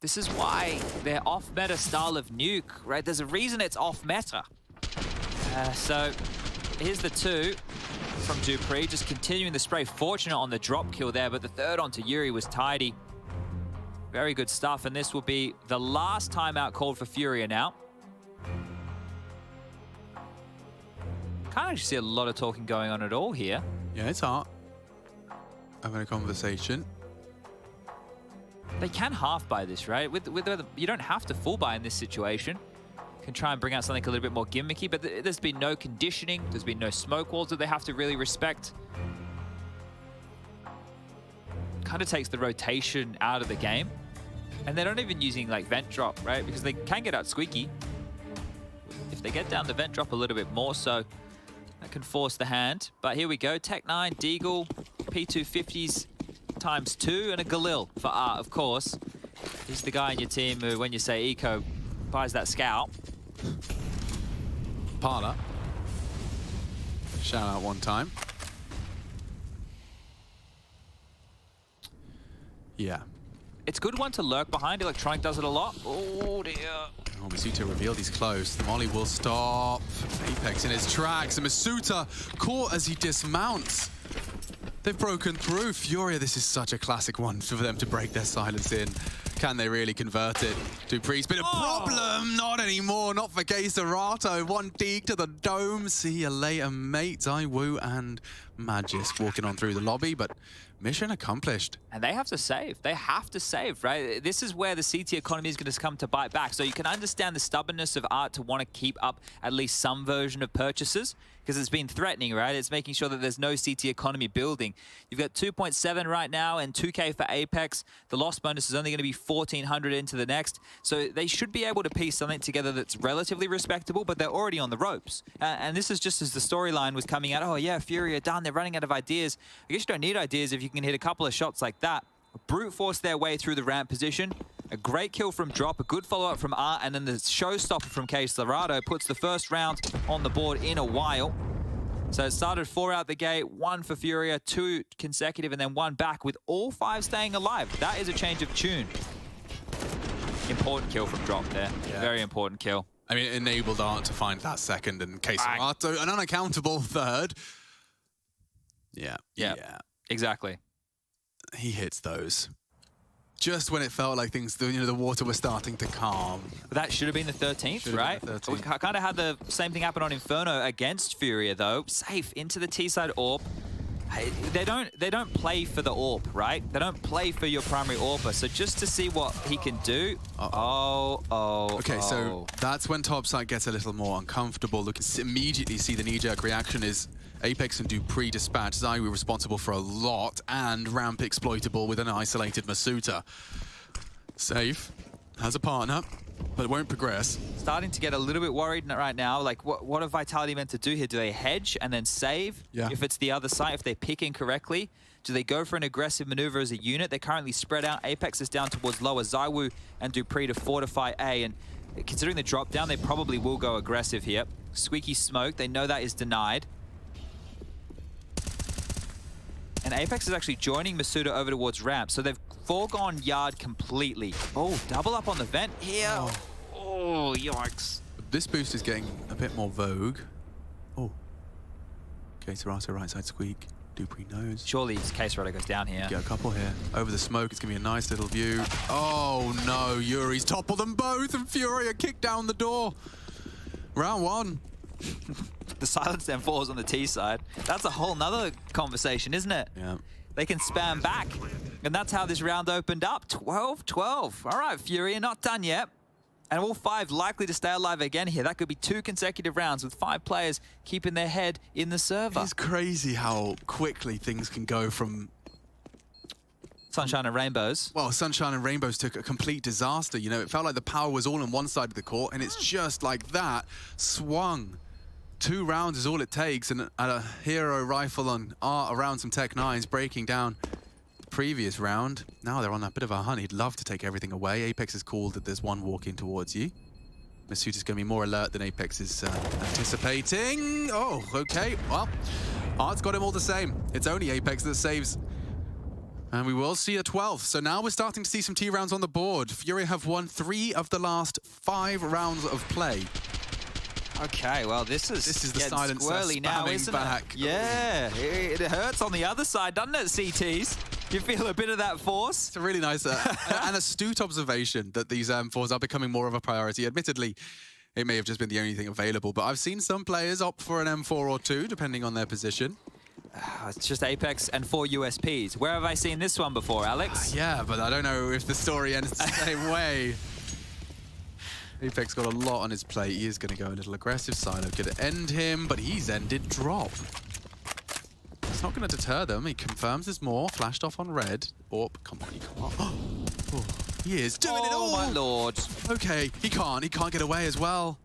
this is why their off-meta style of nuke, right? There's a reason it's off-meta. So here's the 2 from Dupree, just continuing the spray. Fortunate on the drop kill there, but the third onto Yuri was tidy. Very good stuff, and this will be the last timeout called for Furia now. Can't actually see a lot of talking going on at all here. Yeah, it's Art having a conversation. They can half buy this, right? You don't have to full buy in this situation. Can try and bring out something a little bit more gimmicky, but there's been no conditioning. There's been no smoke walls that they have to really respect. Kind of takes the rotation out of the game. And they're not even using like vent drop, right? Because they can get out squeaky. If they get down the vent drop a little bit more, so that can force the hand. But here we go, Tech9, Deagle, P250s ×2, and a Galil for Art, of course. He's the guy in your team who, when you say eco, buys that scout. Parla. Shout out one time. Yeah. It's a good one to lurk behind. Electronic does it a lot. Oh, dear. Oh, Masuta revealed he's close. The molly will stop. Apex in his tracks. And Masuta caught as he dismounts. They've broken through. Furia, this is such a classic one for them to break their silence in. Can they really convert it? Dupree's been a problem. Not anymore. Not for Serato. One deke to the dome. See you later, mate. Zaiwu and Magis walking on through the lobby, but mission accomplished. And they have to save. They have to save, right? This is where the CT economy is going to come to bite back. So you can understand the stubbornness of Art to want to keep up at least some version of purchases, because it's been threatening, right? It's making sure that there's no CT economy building. You've got 2.7 right now and 2K for Apex. The loss bonus is only going to be 1,400 into the next. So they should be able to piece something together that's relatively respectable, but they're already on the ropes. And this is just as the storyline was coming out. Oh yeah, Furia done. They're running out of ideas. I guess you don't need ideas if you can hit a couple of shots like that. Brute force their way through the ramp position. A great kill from Drop, a good follow-up from Art, and then the showstopper from Serato puts the first round on the board in a while. So it started 4 out the gate, 1 for Furia, 2 consecutive, and then 1 back with all 5 staying alive. That is a change of tune. Important kill from Drop there. Yeah. Very important kill. I mean, it enabled Art to find that second, and Serato, an unaccountable third. Yeah. Exactly. He hits those. Just when it felt like things, the water was starting to calm. That should have been the 13th, right? We kind of had the same thing happen on Inferno against Furia, though. Safe into the T-side AWP. They don't play for the AWP, right? They don't play for your primary AWPer. So just to see what he can do. Okay, so that's when Topside gets a little more uncomfortable. Look, immediately see the knee-jerk reaction is Apex and Dupree dispatch. Zaiwu responsible for a lot, and ramp exploitable with an isolated Masuta. Safe, has a partner, but won't progress. Starting to get a little bit worried right now. Like, what are Vitality meant to do here? Do they hedge and then save? Yeah. If it's the other side, if they're picking correctly? Do they go for an aggressive maneuver as a unit? They're currently spread out. Apex is down towards lower. Zaiwu and Dupree to fortify A, and considering the drop down, they probably will go aggressive here. Squeaky smoke, they know that is denied. And Apex is actually joining Masuta over towards ramp, so they've foregone Yard completely. Oh, double up on the vent here. Oh, yikes. This boost is getting a bit more vogue. Oh. Serato right side squeak. Dupree knows. Surely Serato goes down here. Get a couple here. Over the smoke, it's going to be a nice little view. Oh no, Yuri's toppled them both, and Furia kicked down the door. Round 1. The silence then falls on the T side. That's a whole nother conversation, isn't it? Yeah. They can spam back. And that's how this round opened up. 12-12. All right, Furia, not done yet. And all 5 likely to stay alive again here. That could be 2 consecutive rounds with 5 players keeping their head in the server. It's crazy how quickly things can go from Sunshine and Rainbows. Well, Sunshine and Rainbows took a complete disaster. You know, it felt like the power was all on one side of the court, and it's just like that. Swung. 2 rounds is all it takes, and a hero rifle on Art around some Tech-9s, breaking down previous round. Now they're on a bit of a hunt. He'd love to take everything away. Apex has called that there's one walking towards you. Masood is going to be more alert than Apex is anticipating. Oh, okay. Well, Art's got him all the same. It's only Apex that saves. And we will see a 12th. So now we're starting to see some T rounds on the board. Fury have won 3 of the last 5 rounds of play. Okay, well, this is the silencer squirrely now, isn't back. it? Yeah, it hurts on the other side, doesn't it, CTs? You feel a bit of that force? It's a really nice and astute observation that these M4s are becoming more of a priority. Admittedly, it may have just been the only thing available, but I've seen some players opt for an M4 or 2, depending on their position. It's just Apex and 4 USPs. Where have I seen this one before, Alex? Yeah, but I don't know if the story ends the same way. Apex got a lot on his plate. He is going to go a little aggressive. Silo could end him, but he's ended drop. It's not going to deter them. He confirms there's more. Flashed off on red. Oh, come on, come on. Oh, he is doing it all. Oh, my lord. Okay, he can't get away as well.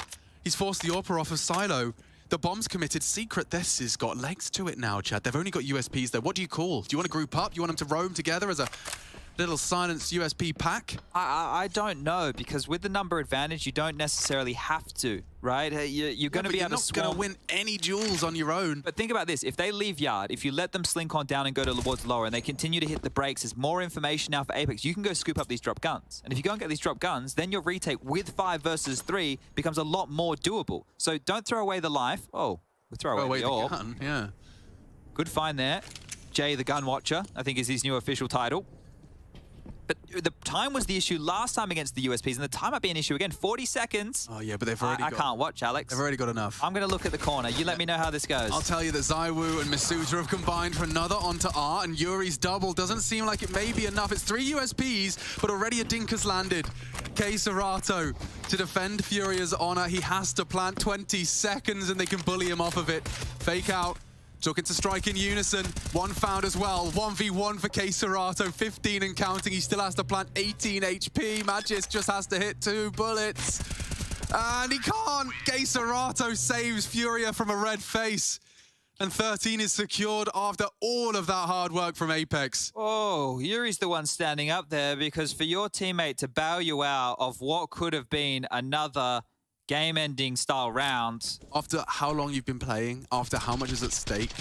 He's forced the AWPer off of Silo. The bomb's committed secret. This has got legs to it now, Chad. They've only got USPs, though. What do you call? Do you want to group up? Do you want them to roam together as a little silenced USP pack? I don't know, because with the number advantage, you don't necessarily have to, right? You're going to be able to You're not going to win any duels on your own. But think about this. If they leave yard, if you let them slink on down and go towards lower, and they continue to hit the brakes, there's more information now for Apex. You can go scoop up these drop guns. And if you go and get these drop guns, then your retake with 5 versus 3 becomes a lot more doable. So don't throw away the life. Oh, we'll throw away the AWP. Gun, yeah. Good find there. Jay the Gun Watcher, I think, is his new official title. But the time was the issue last time against the USPs, and the time might be an issue again. 40 seconds. Oh, yeah, but they've already got... I can't watch, Alex. They've already got enough. I'm going to look at the corner. You let me know how this goes. I'll tell you that Zywoo and Masuda have combined for another onto Art, and Yuri's double doesn't seem like it may be enough. It's 3 USPs, but already a dink has landed. K Serato to defend Furia's honor. He has to plant 20 seconds, and they can bully him off of it. Fake out. Looking to strike in unison. One found as well. 1v1 for K Serato. 15 and counting. He still has to plant 18 HP. Magis just has to hit 2 bullets. And he can't. K Serato saves Furia from a red face. And 13 is secured after all of that hard work from Apex. Oh, Yuri's the one standing up there, because for your teammate to bow you out of what could have been another game-ending style round. After how long you've been playing, after how much is at stake.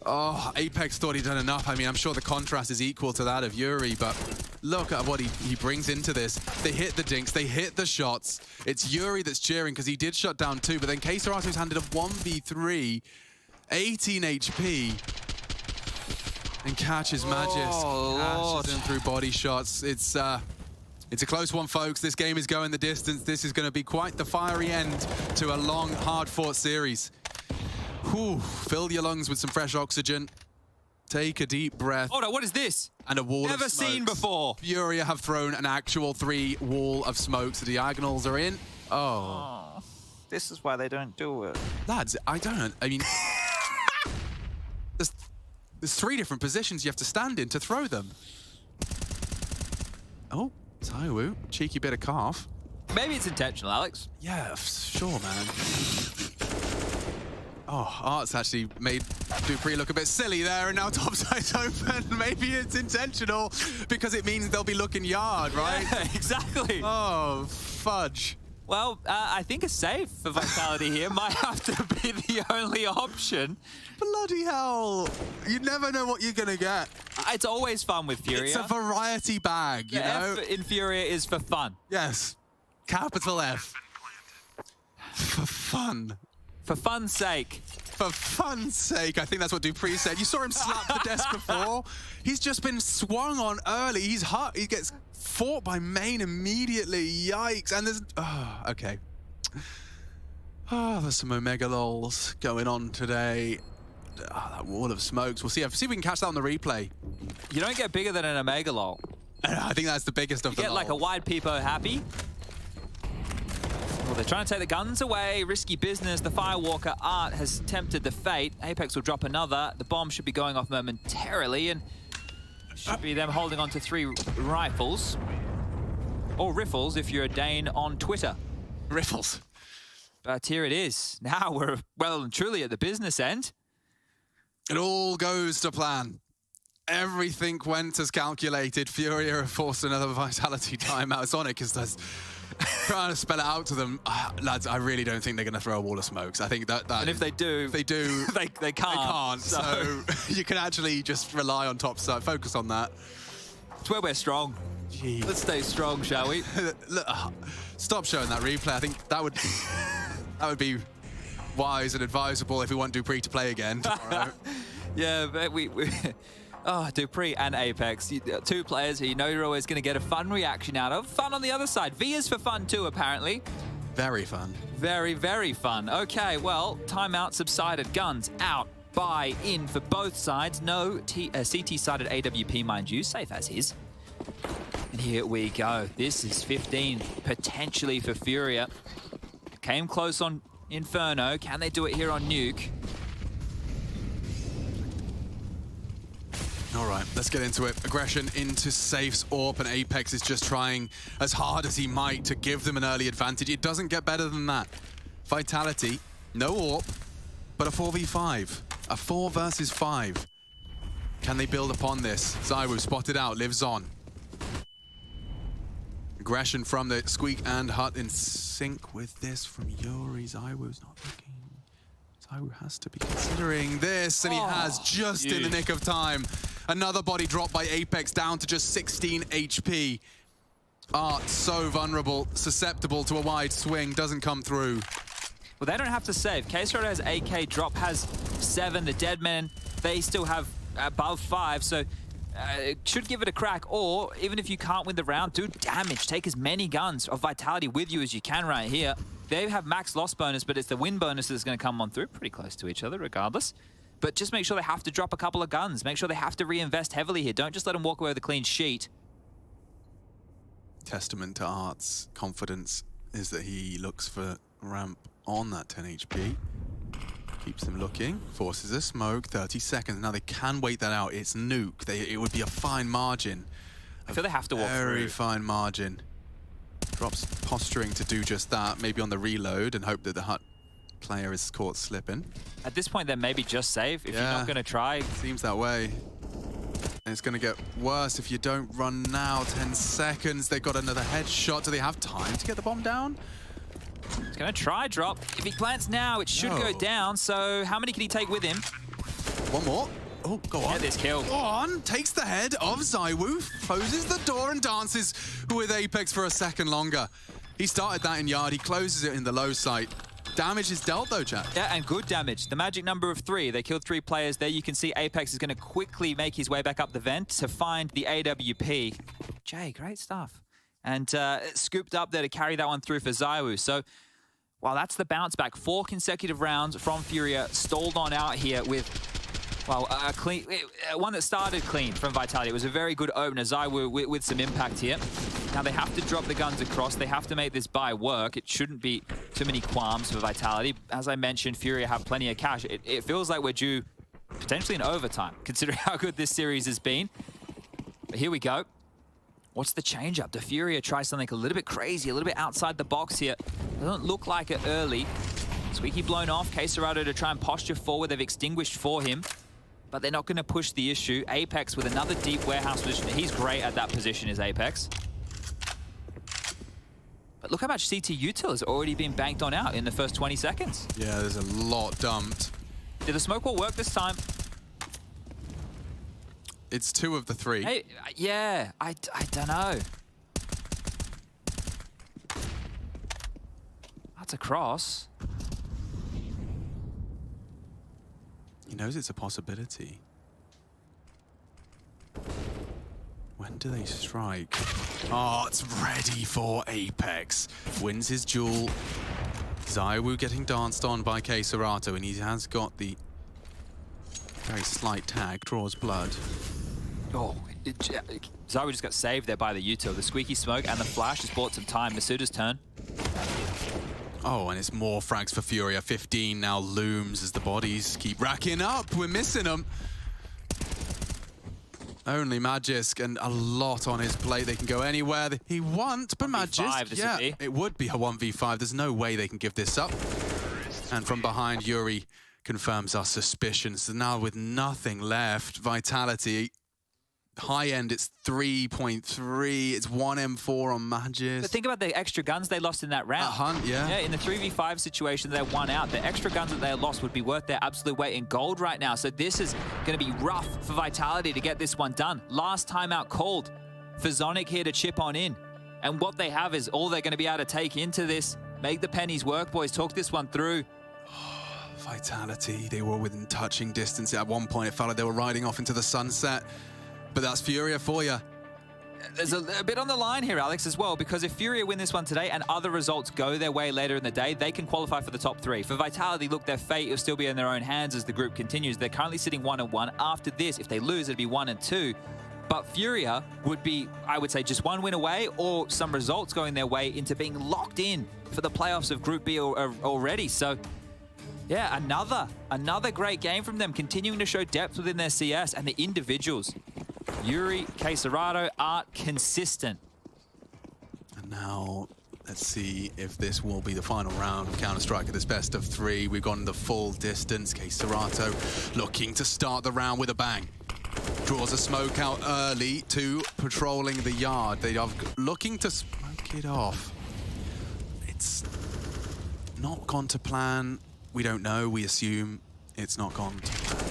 Oh, Apex thought he'd done enough. I mean, I'm sure the contrast is equal to that of Yuri, but look at what he brings into this. They hit the dinks, they hit the shots. It's Yuri that's cheering because he did shut down 2, but then K Serato's handed a 1v3, 18 HP, and catches Magis. Catches him through body shots. It's a close one, folks. This game is going the distance. This is going to be quite the fiery end to a long, hard-fought series. Whew. Fill your lungs with some fresh oxygen. Take a deep breath. Oh no, what is this? And a wall Never of smokes. seen before. Furia have thrown an actual 3 wall of smokes. The diagonals are in. Oh. This is why they don't do it. Lads, I mean... there's 3 different positions you have to stand in to throw them. Oh. Zywoo, cheeky bit of calf. Maybe it's intentional, Alex. Yeah, sure, man. Oh, Art's actually made Dupree look a bit silly there, and now topside's open. Maybe it's intentional, because it means they'll be looking yard, right? Yeah, exactly. Oh, fudge. Well, I think a save for Vitality here might have to be the only option. Bloody hell. You never know what you're going to get. It's always fun with Furia. It's a variety bag, you know? F in Furia is for fun. Yes. Capital F. For fun. For fun's sake. For fun's sake. I think that's what Dupree said. You saw him slap the desk before. He's just been swung on early. He's hot. He gets fought by main immediately. Yikes. And there's... Oh, okay. Oh, there's some Omega lols going on today. Oh, that wall of smokes. We'll see if we can catch that on the replay. You don't get bigger than an Omega lol. I think that's the biggest of them. You get like a wide peepo happy. Well, they're trying to take the guns away. Risky business. The Firewalker Art has tempted the fate. Apex will drop another. The bomb should be going off momentarily, and should be them holding on to 3 rifles. Or riffles if you're a Dane on Twitter. Riffles. But here it is. Now we're well and truly at the business end. It all goes to plan. everything went as calculated. Furia forced another Vitality timeout. It's on it because there's trying to spell it out to them. Lads, I really don't think they're going to throw a wall of smokes. I think that and if they do, they can't. They can't. So you can actually just rely on top side, focus on that. It's where we're strong. Jeez. Let's stay strong, shall we? Look, stop showing that replay. I think that would be wise and advisable if we want Dupree to play again tomorrow. Yeah, but we oh, Dupree and Apex, two players who you know you're always going to get a fun reaction out of. Fun on the other side. V is for fun too, apparently. Very fun. Very, very fun. Okay, well, timeout subsided. Guns out, buy in for both sides. No CT-sided AWP, mind you. Safe as is. And here we go. This is 15, potentially for Furia. Came close on Inferno. Can they do it here on Nuke? All right, let's get into it. Aggression into Safe's AWP, and Apex is just trying as hard as he might to give them an early advantage. It doesn't get better than that. Vitality, no AWP, but a 4v5. A 4 versus 5. Can they build upon this? Zywu spotted out, lives on. Aggression from the Squeak and Hut in sync with this from Yuri. Zywu's not looking. Zywu has to be considering this, and he has just in the nick of time. Another body drop by Apex down to just 16 HP. Art so vulnerable, susceptible to a wide swing, doesn't come through. Well, they don't have to save. KSRO has 8k, Drop has 7. The Deadmen, they still have above 5, so should give it a crack. Or even if you can't win the round, do damage. Take as many guns of Vitality with you as you can right here. They have max loss bonus, but it's the win bonus that's going to come on through. Pretty close to each other regardless. But just make sure they have to drop a couple of guns. Make sure they have to reinvest heavily here. Don't just let them walk away with a clean sheet. Testament to Art's confidence is that he looks for ramp on that 10 HP. Keeps them looking, forces a smoke, 30 seconds. Now they can wait that out. It's Nuke. It would be a fine margin. I feel they have to walk through. Very fine margin. Drop's posturing to do just that, maybe on the reload, and hope that the Hut player is caught slipping. At this point, then maybe just save if you're not going to try. Seems that way. And it's going to get worse if you don't run now. 10 seconds. They've got another headshot. Do they have time to get the bomb down? He's going to try Drop. If he plants now, it should go down. So how many can he take with him? One more. Oh, go on. Get this kill. Go on. Takes the head of Zywu, closes the door and dances with Apex for a second longer. He started that in yard. He closes it in the low site. Damage is dealt though, chat. Yeah, and good damage. The magic number of 3. They killed 3 players there. You can see Apex is going to quickly make his way back up the vent to find the AWP. Jay, great stuff. And scooped up there to carry that one through for Zywu. So, well, that's the bounce back. 4 consecutive rounds from Furia. Stalled on out here with, well, a clean, one that started clean from Vitality. It was a very good opener. Zywu with some impact here. Now they have to drop the guns across. They have to make this buy work. It shouldn't be too many qualms for Vitality. As I mentioned, Furia have plenty of cash. It feels like we're due potentially in overtime, considering how good this series has been. But here we go. What's the change up? Do Furia try something a little bit crazy, a little bit outside the box here? Doesn't look like it early. Squeaky blown off. Quesarado to try and posture forward. They've extinguished for him, but they're not going to push the issue. Apex with another deep warehouse position. He's great at that position, is Apex. But look how much CT util has already been banked on out in the first 20 seconds. Yeah, there's a lot dumped. Did the smoke wall work this time? It's 2 of the 3. Hey, yeah, I don't know. That's a cross. He knows it's a possibility. When do they strike? Oh, it's ready for Apex. Wins his duel. Zywu getting danced on by Quesarato, and he has got the very slight tag, draws blood. Oh, Zywu just got saved there by the util. The squeaky smoke and the flash has bought some time. Masuda's turn. Oh, and it's more frags for Furia. 15 now looms as the bodies keep racking up. We're missing them. Only Magisk and a lot on his plate. They can go anywhere he wants, but Magisk, yeah, it would be a 1v5. There's no way they can give this up. And from behind, Yuri confirms our suspicions. So now with nothing left, Vitality high end, it's 3.3. It's 1 M4 on Magis. But think about the extra guns they lost in that round. Hunt, yeah. Yeah, in the 3v5 situation, they won out. The extra guns that they lost would be worth their absolute weight in gold right now. So this is going to be rough for Vitality to get this one done. Last timeout called for Zonic here to chip on in. And what they have is all they're going to be able to take into this. Make the pennies work, boys. Talk this one through. Vitality, they were within touching distance. At one point, it felt like they were riding off into the sunset. But that's Furia for you. There's a bit on the line here, Alex, as well, because if Furia win this one today and other results go their way later in the day, they can qualify for the top 3. For Vitality, look, their fate will still be in their own hands as the group continues. They're currently sitting 1-1. After this, if they lose, it'd be 1-2. But Furia would be, I would say, just one win away or some results going their way into being locked in for the playoffs of Group B already. So, yeah, another great game from them, continuing to show depth within their CS, and the individuals. Yuri, Queserato are consistent. And now, let's see if this will be the final round of Counter-Strike at this best of 3. We've gone the full distance. Queserato looking to start the round with a bang. Draws a smoke out early to patrolling the yard. They are looking to smoke it off. It's not gone to plan. We don't know. We assume it's not gone to plan.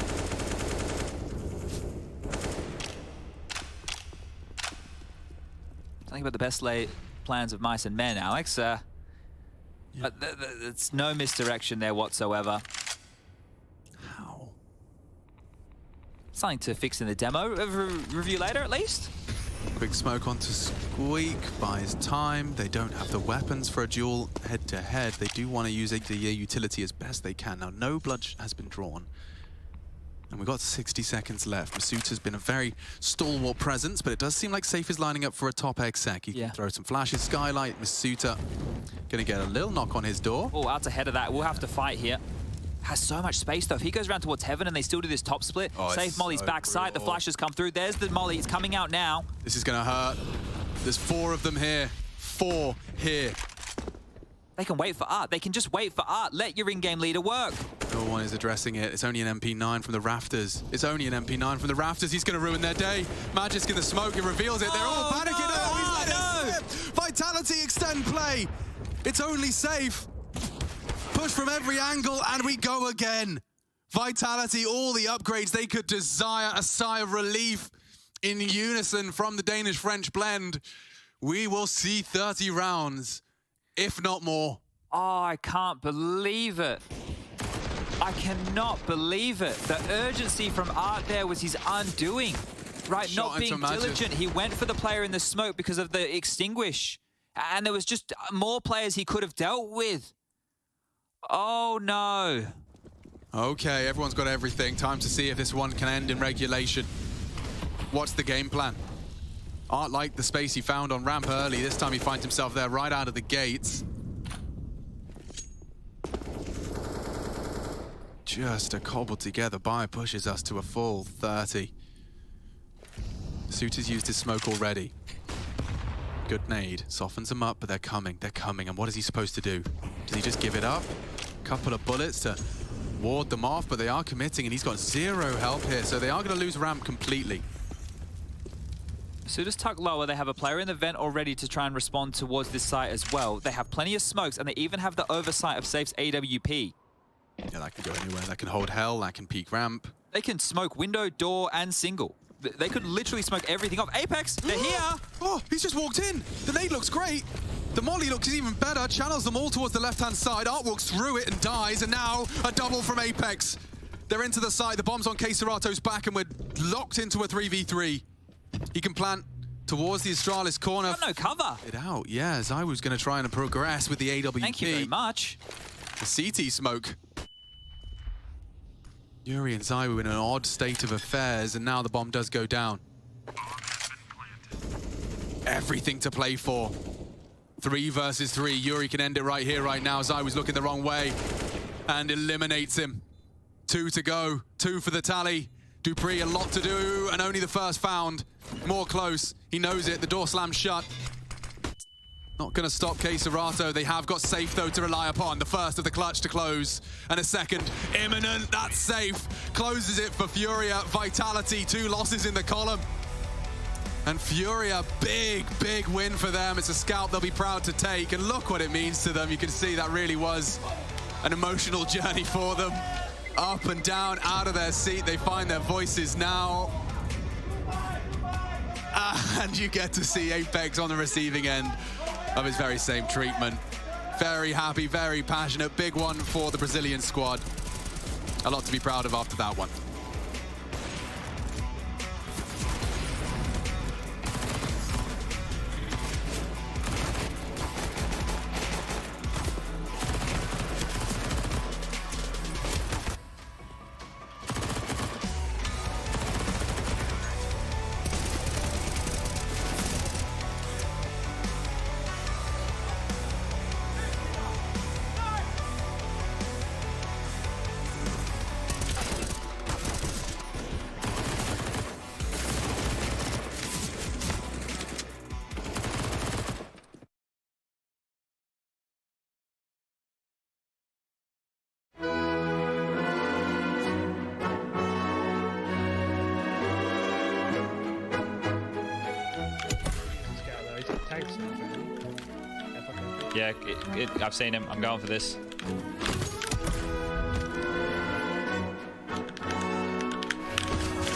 Something about the best laid plans of mice and men, Alex. It's no misdirection there whatsoever. How? Something to fix in the demo. Review later, at least. Quick smoke onto Squeak, buys time. They don't have the weapons for a duel head-to-head. They do want to use the utility as best they can. Now, no blood has been drawn. And we've got 60 seconds left. Masuuta's been a very stalwart presence, but it does seem like Safe is lining up for a top exec. He can throw some flashes, Skylight. Masuuta going to get a little knock on his door. Oh, out ahead of that. We'll have to fight here. Has so much space, though. If he goes around towards Heaven and they still do this top split, Safe Molly's backside. The flashes come through. There's the Molly. It's coming out now. This is going to hurt. There's 4 of them here. 4 here. They can wait for Art. They can just wait for Art. Let your in-game leader work. No one is addressing it. It's only an MP9 from the rafters. It's only an MP9 from the rafters. He's going to ruin their day. Magic's going to smoke. It reveals it. They're all panicking. No, he's let it slip. Vitality extend play. It's only Safe. Push from every angle, and we go again. Vitality, all the upgrades they could desire. A sigh of relief in unison from the Danish-French blend. We will see 30 rounds. If not more. Oh, I can't believe it. I cannot believe it. The urgency from Art there was his undoing. Right, not being diligent. He went for the player in the smoke because of the extinguish. And there was just more players he could have dealt with. Oh, no. Okay, everyone's got everything. Time to see if this one can end in regulation. What's the game plan? Art liked the space he found on ramp early. This time he finds himself there right out of the gates. Just a cobbled together buy pushes us to a full 30. Suitor's used his smoke already. Good nade. Softens them up, but they're coming. They're coming. And what is he supposed to do? Does he just give it up? Couple of bullets to ward them off, but they are committing, and he's got 0 help here, so they are going to lose ramp completely. Suitor's tucked lower. They have a player in the vent already to try and respond towards this site as well. They have plenty of smokes, and they even have the oversight of Safe's AWP. Yeah, that can go anywhere. That can hold hell. That can peek ramp. They can smoke window, door, and single. They could literally smoke everything off. Apex, they're here! Oh, he's just walked in. The nade looks great. The molly looks even better. Channels them all towards the left-hand side. Art walks through it and dies, and now a double from Apex. They're into the side. The bomb's on Queserato's back, and we're locked into a 3v3. He can plant towards the Astralis corner. Got no cover. It out, yeah, as I was going to try and progress with the AWP. Thank you very much. The CT smoke. Yuri and Zaiwu in an odd state of affairs, and now the bomb does go down. Everything to play for. 3 versus 3. Yuri can end it right here, right now. Zaiwu's looking the wrong way and eliminates him. 2 to go. 2 for the tally. Dupree, a lot to do, and only the first found. More close. He knows it. The door slams shut. Not going to stop Queserato. They have got Safe, though, to rely upon. The first of the clutch to close. And a second imminent. That's Safe. Closes it for Furia. Vitality, 2 losses in the column. And Furia, big, big win for them. It's a scalp they'll be proud to take. And look what it means to them. You can see that really was an emotional journey for them. Up and down, out of their seat. They find their voices now. And you get to see Apex on the receiving end of his very same treatment. Very happy, very passionate. Big one for the Brazilian squad. A lot to be proud of after that one. Yeah, I've seen him. I'm going for this.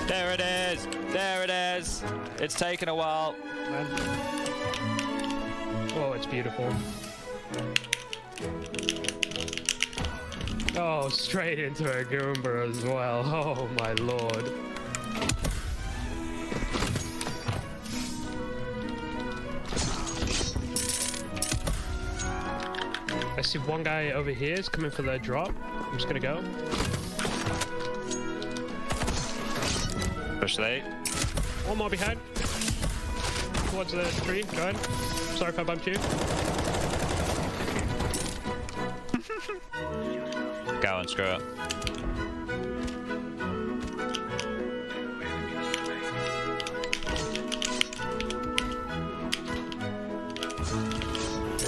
There it is. There it is. It's taken a while. Oh, it's beautiful. Oh, straight into a Goomba as well. Oh my lord. I see one guy over here is coming for their drop. I'm just gonna go. Push late. One more behind. Towards the tree. Go ahead. Sorry if I bumped you. Go and screw it.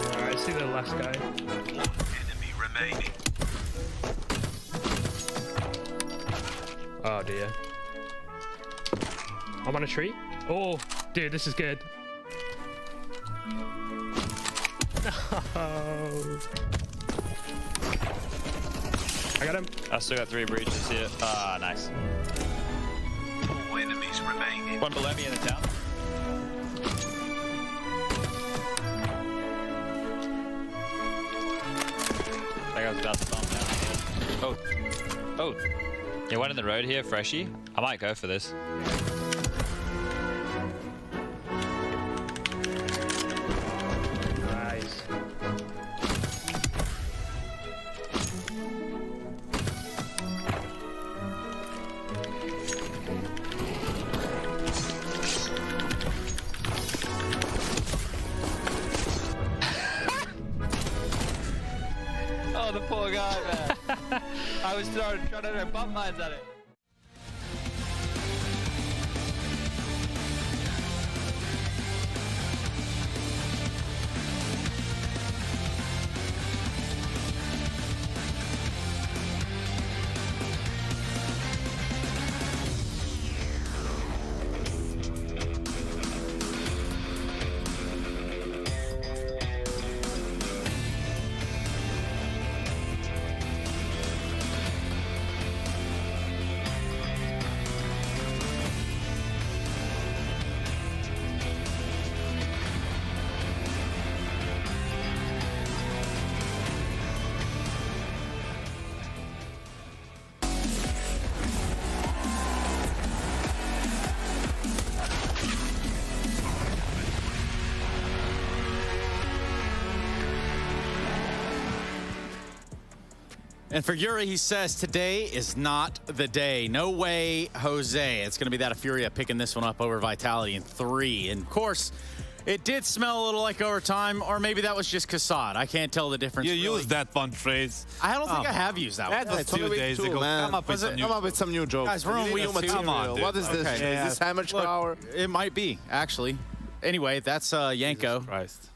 Alright, I see the last guy. Enemy remaining. Oh dear. I'm on a tree. Oh, dude, this is good. No. I got him. I still got 3 breaches here. Ah, nice. 4 enemies remaining. One below me in the town. I was about to bomb down. Oh. Oh. Yeah, one in the road here, freshy. I might go for this. Nice. Oh, the poor guy, man. I was trying to bump mines at it. And for Yuri, he says today is not the day. No way, Jose. It's going to be that of Furia picking this one up over Vitality in 3. And of course, it did smell a little like overtime, or maybe that was just Kassad. I can't tell the difference. You really. used that one phrase. I don't think I have used that one. That was 2 days ago. Come up with some new jokes. Guys, we're on week 2. Come on, dude. What is this? Okay. Is this amateur hour? It might be, actually. Anyway, that's Yanko.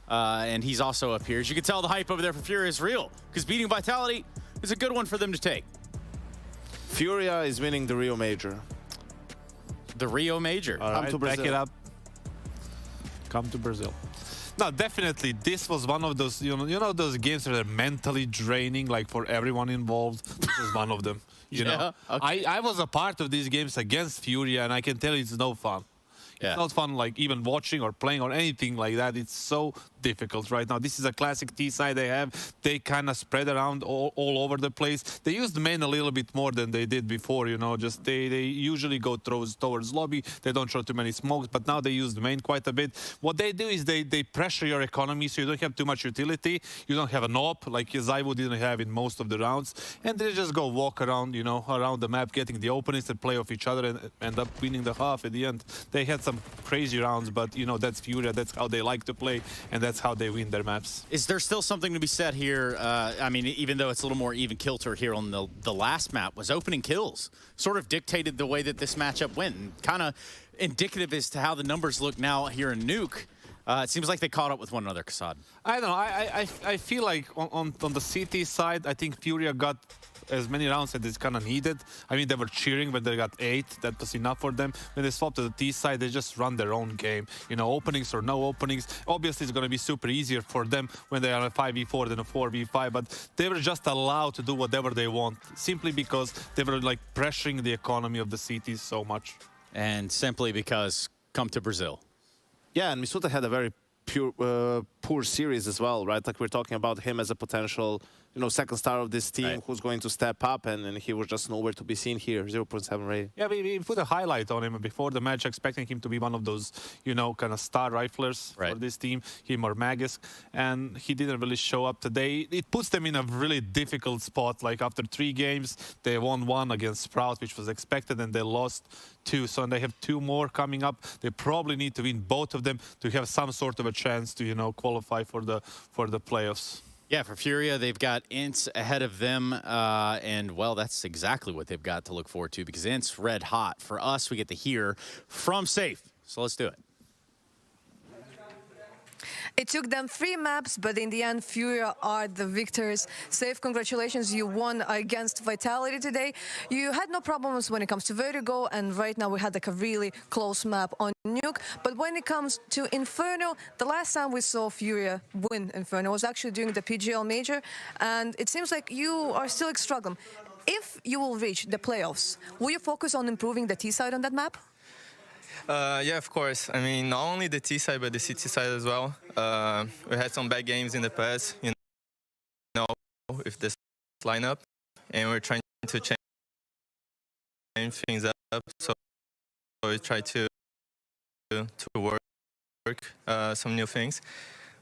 And he's also up here. As you can tell, the hype over there for Furia is real, because beating Vitality is a good one for them to take. Furia is winning the Rio Major. The Rio Major. All right, back it up. Come to Brazil. No, definitely, this was one of those, you know those games that are mentally draining, like for everyone involved. This is one of them. You know, okay. I was a part of these games against Furia, and I can tell you it's no fun. It's not fun, like even watching or playing or anything like that. It's so difficult right now. This is a classic T side they have. They kind of spread around all over the place. They used main a little bit more than they did before, you know. Just they usually go towards lobby. They don't show too many smokes, but now they use the main quite a bit. What they do is they pressure your economy, so you don't have too much utility. You don't have an op like Zaivo didn't have in most of the rounds, and they just go walk around, you know, around the map, getting the openings and play off each other and end up winning the half at the end. They had some crazy rounds, but you know, that's Furia. That's how they like to play, and that's how they win their maps. Is there still something to be said here? I mean, even though it's a little more even kilter here on the last map, was opening kills sort of dictated the way that this matchup went, and kind of indicative as to how the numbers look now here in Nuke. It seems like they caught up with one another, Kassad. I don't know. I feel like on the CT side, I think Furia got as many rounds as it's kind of needed. I mean, they were cheering when they got 8. That was enough for them. When they swapped to the T side, they just run their own game. You know, openings or no openings. Obviously, it's going to be super easier for them when they are a 5v4 than a 4v5, but they were just allowed to do whatever they want, simply because they were like pressuring the economy of the cities so much. And simply because come to Brazil. Yeah, and Misuta had a very poor series as well, right? Like we're talking about him as a potential, you know, second star of this team who's going to step up, and he was just nowhere to be seen here. 0.7 rating. Yeah, we put a highlight on him before the match, expecting him to be one of those, you know, kind of star riflers for this team, him or Magus, and he didn't really show up today. It puts them in a really difficult spot. Like after 3 games, they won 1 against Sprout, which was expected, and they lost 2. So they have 2 more coming up. They probably need to win both of them to have some sort of a chance to, you know, qualify for the playoffs. Yeah, for Furia, they've got Ints ahead of them, and, well, that's exactly what they've got to look forward to, because Ints red hot. For us, we get to hear from Safe, so let's do it. It took them 3 maps, but in the end, Furia are the victors. Safe, congratulations, you won against Vitality today. You had no problems when it comes to Vertigo, and right now we had like a really close map on Nuke. But when it comes to Inferno, the last time we saw Furia win Inferno was actually during the PGL Major, and it seems like you are still struggling. If you will reach the playoffs, will you focus on improving the T side on that map? Yeah, of course. I mean, not only the T side, but the CT side as well. We had some bad games in the past, you know, with this lineup, and we're trying to change things up. So we try to work some new things.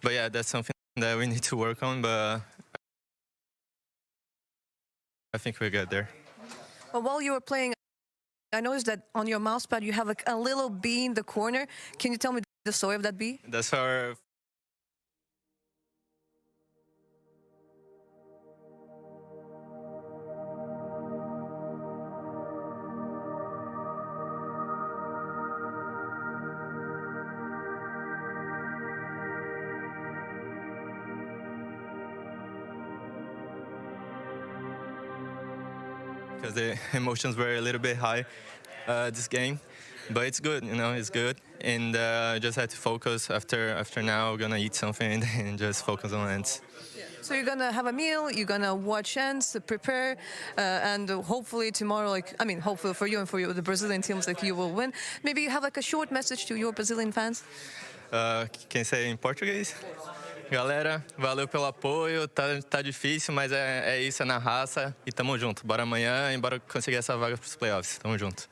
But yeah, that's something that we need to work on. But I think we're good there. Well, while you were playing, I noticed that on your mouse pad you have like a little bee in the corner. Can you tell me the story of that bee? That's our... because the emotions were a little bit high this game, but it's good, you know, it's good, and I just had to focus. After now, we're gonna eat something and just focus on Ents. So you're gonna have a meal, you're gonna watch Ents, prepare, and hopefully tomorrow, like, I mean, hopefully for you and for the Brazilian teams, like, you will win. Maybe you have like a short message to your Brazilian fans? Can I say in Portuguese? Galera, valeu pelo apoio, tá difícil, mas é isso, é na raça e tamo junto. Bora amanhã e bora conseguir essa vaga pros playoffs. Tamo junto.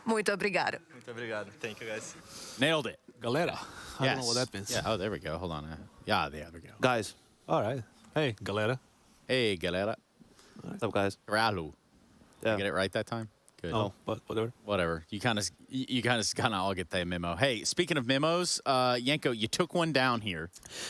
Muito obrigado. Muito obrigado. Thank you, guys. Nailed it. Galera. I don't know what that means. Yeah, oh, there we go. Hold on. Yeah, there we go. Guys. All right. Hey, galera. Hey, galera. What's up, guys? Ralu. Yeah. Get it right that time? Good. Oh, but whatever. Whatever. You kind of all get that memo. Hey, speaking of memos, Yanko, you took one down here.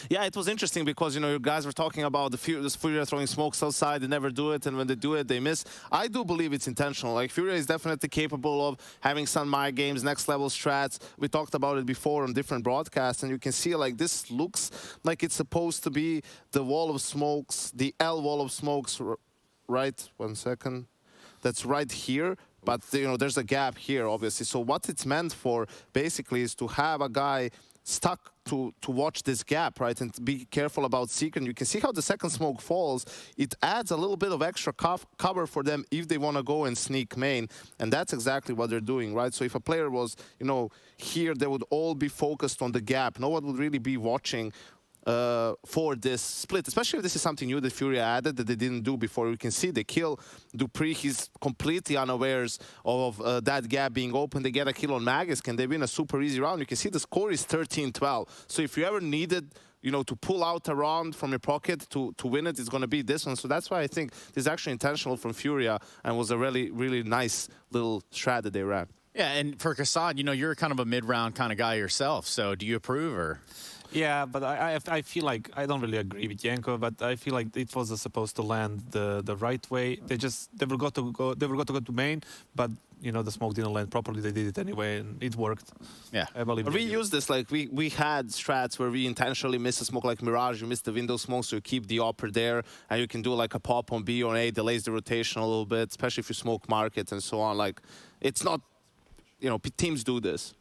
Yeah, it was interesting because, you know, you guys were talking about the Furia throwing smokes outside. They never do it, and when they do it, they miss. I do believe it's intentional. Like, Furia is definitely capable of having some mind games, next level strats. We talked about it before on different broadcasts, and you can see, like, this looks like it's supposed to be the wall of smokes, the L wall of smokes, right? 1 second. That's right here. But, you know, there's a gap here, obviously. So what it's meant for, basically, is to have a guy stuck to watch this gap, right, and to be careful about secret. You can see how the second smoke falls. It adds a little bit of extra cover for them if they want to go and sneak main, and that's exactly what they're doing, right? So if a player was, you know, here, they would all be focused on the gap. No one would really be watching for this split, especially if this is something new that Furia added that they didn't do before. You can see they kill Dupree. He's completely unawares of that gap being open. They get a kill on Magus. Can they win a super easy round? You can see the score is 13-12. So if you ever needed, you know, to pull out a round from your pocket to win it, it's going to be this one. So that's why I think this is actually intentional from Furia and was a really, really nice little strat that they ran. Yeah, and for Kassad, you know, you're kind of a mid-round kind of guy yourself. So do you approve or? Yeah, but I feel like I don't really agree with Yanko, but I feel like it was supposed to land the right way. They were got to go to main, but you know the smoke didn't land properly. They did it anyway, and it worked. Yeah, I believe. But we use this like we had strats where we intentionally miss a smoke like Mirage. You miss the window smoke, so you keep the upper there, and you can do like a pop on B or A, delays the rotation a little bit, especially if you smoke market and so on. Like it's not, you know, teams do this.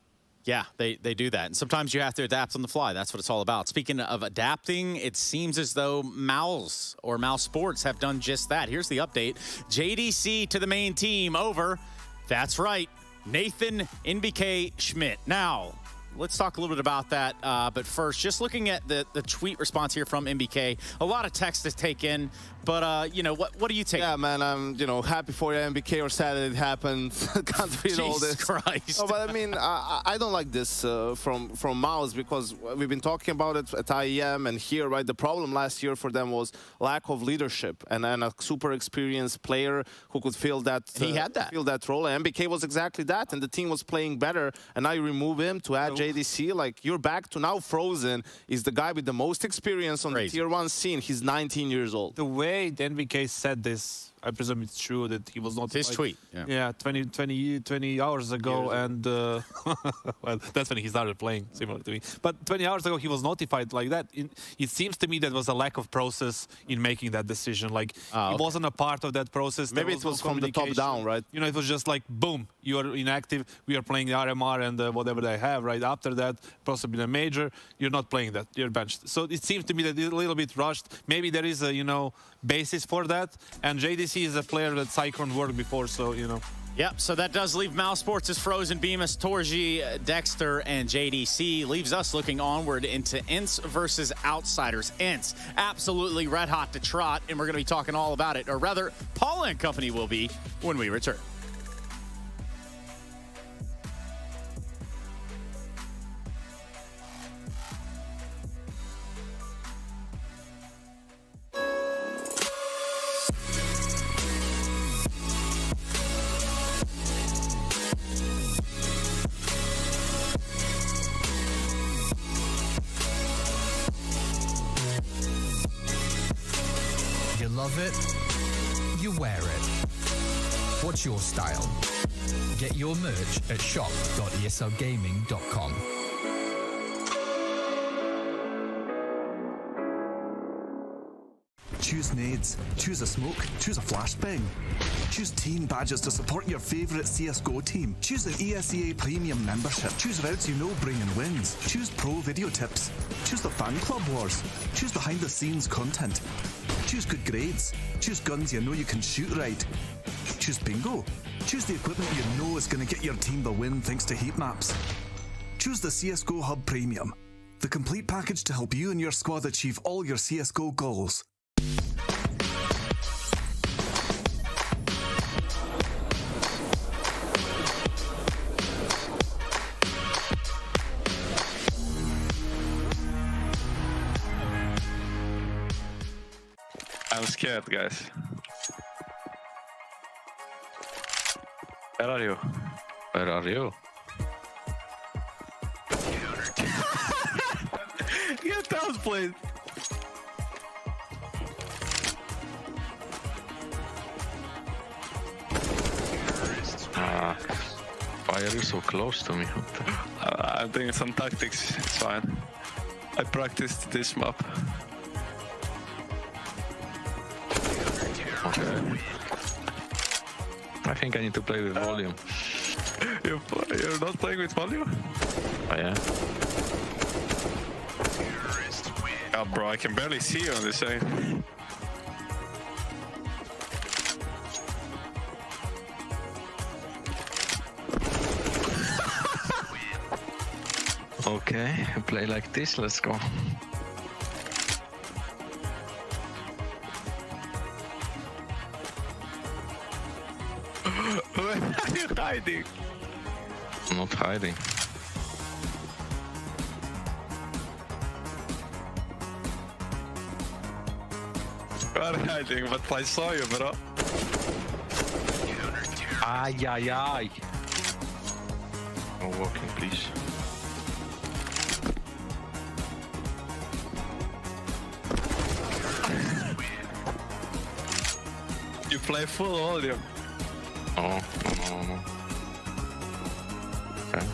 Yeah, they do that. And sometimes you have to adapt on the fly. That's what it's all about. Speaking of adapting, it seems as though Mouse or Mouse Sports have done just that. Here's the update. JDC to the main team over. That's right, Nathan NBK Schmidt. Now, let's talk a little bit about that. But first, just looking at the tweet response here from MBK, a lot of text to take in. But, you know, what do you take? Yeah, man, I'm, you know, happy for you, MBK, or sad that it happened. Can't read all this. Jesus Christ. No, but I mean, I don't like this from Mouse because we've been talking about it at IEM and here, right? The problem last year for them was lack of leadership and a super experienced player who could fill that. He had that. Fill that role. And MBK was exactly that, and the team was playing better. And now you remove him to add JDC. Like, you're back to now Frozen is the guy with the most experience on the tier 1 scene. He's 19 years old. The way the NBK said this, I presume it's true that he was not. His tweet. Yeah, 20 hours ago, and well, that's when he started playing, similar to me. But 20 hours ago, he was notified like that. It seems to me that was a lack of process in making that decision. Like, it wasn't a part of that process. Maybe it was from the top down, right? You know, it was just like, boom, you are inactive. We are playing the RMR and whatever they have. Right after that, possibly a major. You're not playing that. You're benched. So it seems to me that it's a little bit rushed. Maybe there is a, you know, basis for that. And JDC is a player that Cyclone worked before, so, you know. Yep, so that does leave Mouse Sports' Frozen, Bemis, Torji, Dexter, and JDC. Leaves us looking onward into Ints versus Outsiders. Ints, absolutely red hot to trot, and we're going to be talking all about it. Or rather, Paula and company will be when we return. You love it, you wear it. What's your style? Get your merch at shop.eslgaming.com. Choose nades, choose a smoke, choose a flashbang. Choose team badges to support your favourite CSGO team. Choose an ESEA Premium membership. Choose routes you know bring in wins. Choose pro video tips. Choose the fan club wars. Choose behind the scenes content. Choose good grades. Choose guns you know you can shoot right. Choose bingo. Choose the equipment you know is going to get your team the win thanks to heat maps. Choose the CSGO Hub Premium, the complete package to help you and your squad achieve all your CSGO goals. I'm scared, guys. Where are you? Where are you? Get those, please. Why are you so close to me? I'm doing some tactics, it's fine. I practiced this map. Okay. I think I need to play with volume. You're not playing with volume? Oh, yeah. Oh, bro, I can barely see you on this side. Okay, play like this, let's go. Where are you hiding? I'm not hiding. You are hiding, but I saw you, bro. Ay, ay, ay. No walking, please. You play full volume. Oh, no. Okay.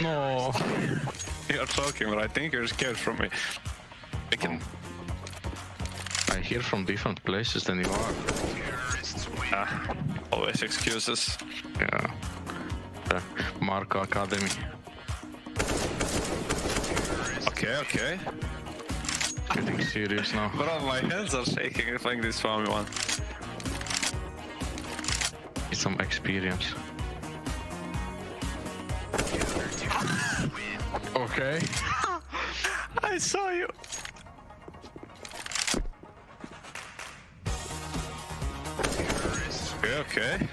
No. You're talking, but I think you're scared from me. I hear from different places than you are. Always excuses. Yeah. Marco Academy. Okay. Getting serious now. Bro, my hands are shaking if playing this 1v1. Need some experience. Okay. I saw you. Okay.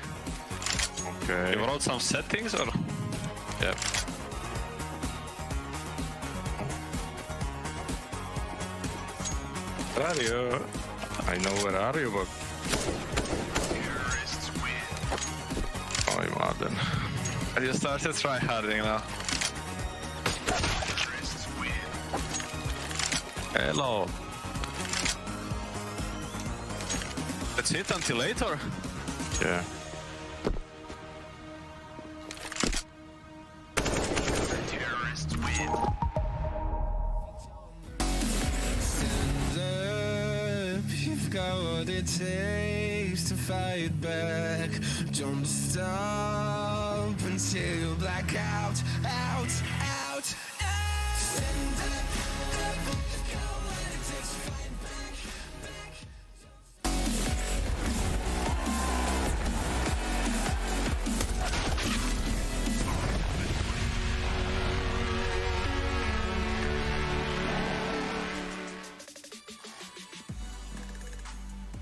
You wrote some settings or? Yep. Where are you? I know where are you, but... Oh, Martin. And you started tryharding now. Hello. Let's hit until later. Yeah. What it takes to fight back. Don't stop until you black out. Stand up, go what it takes to fight back.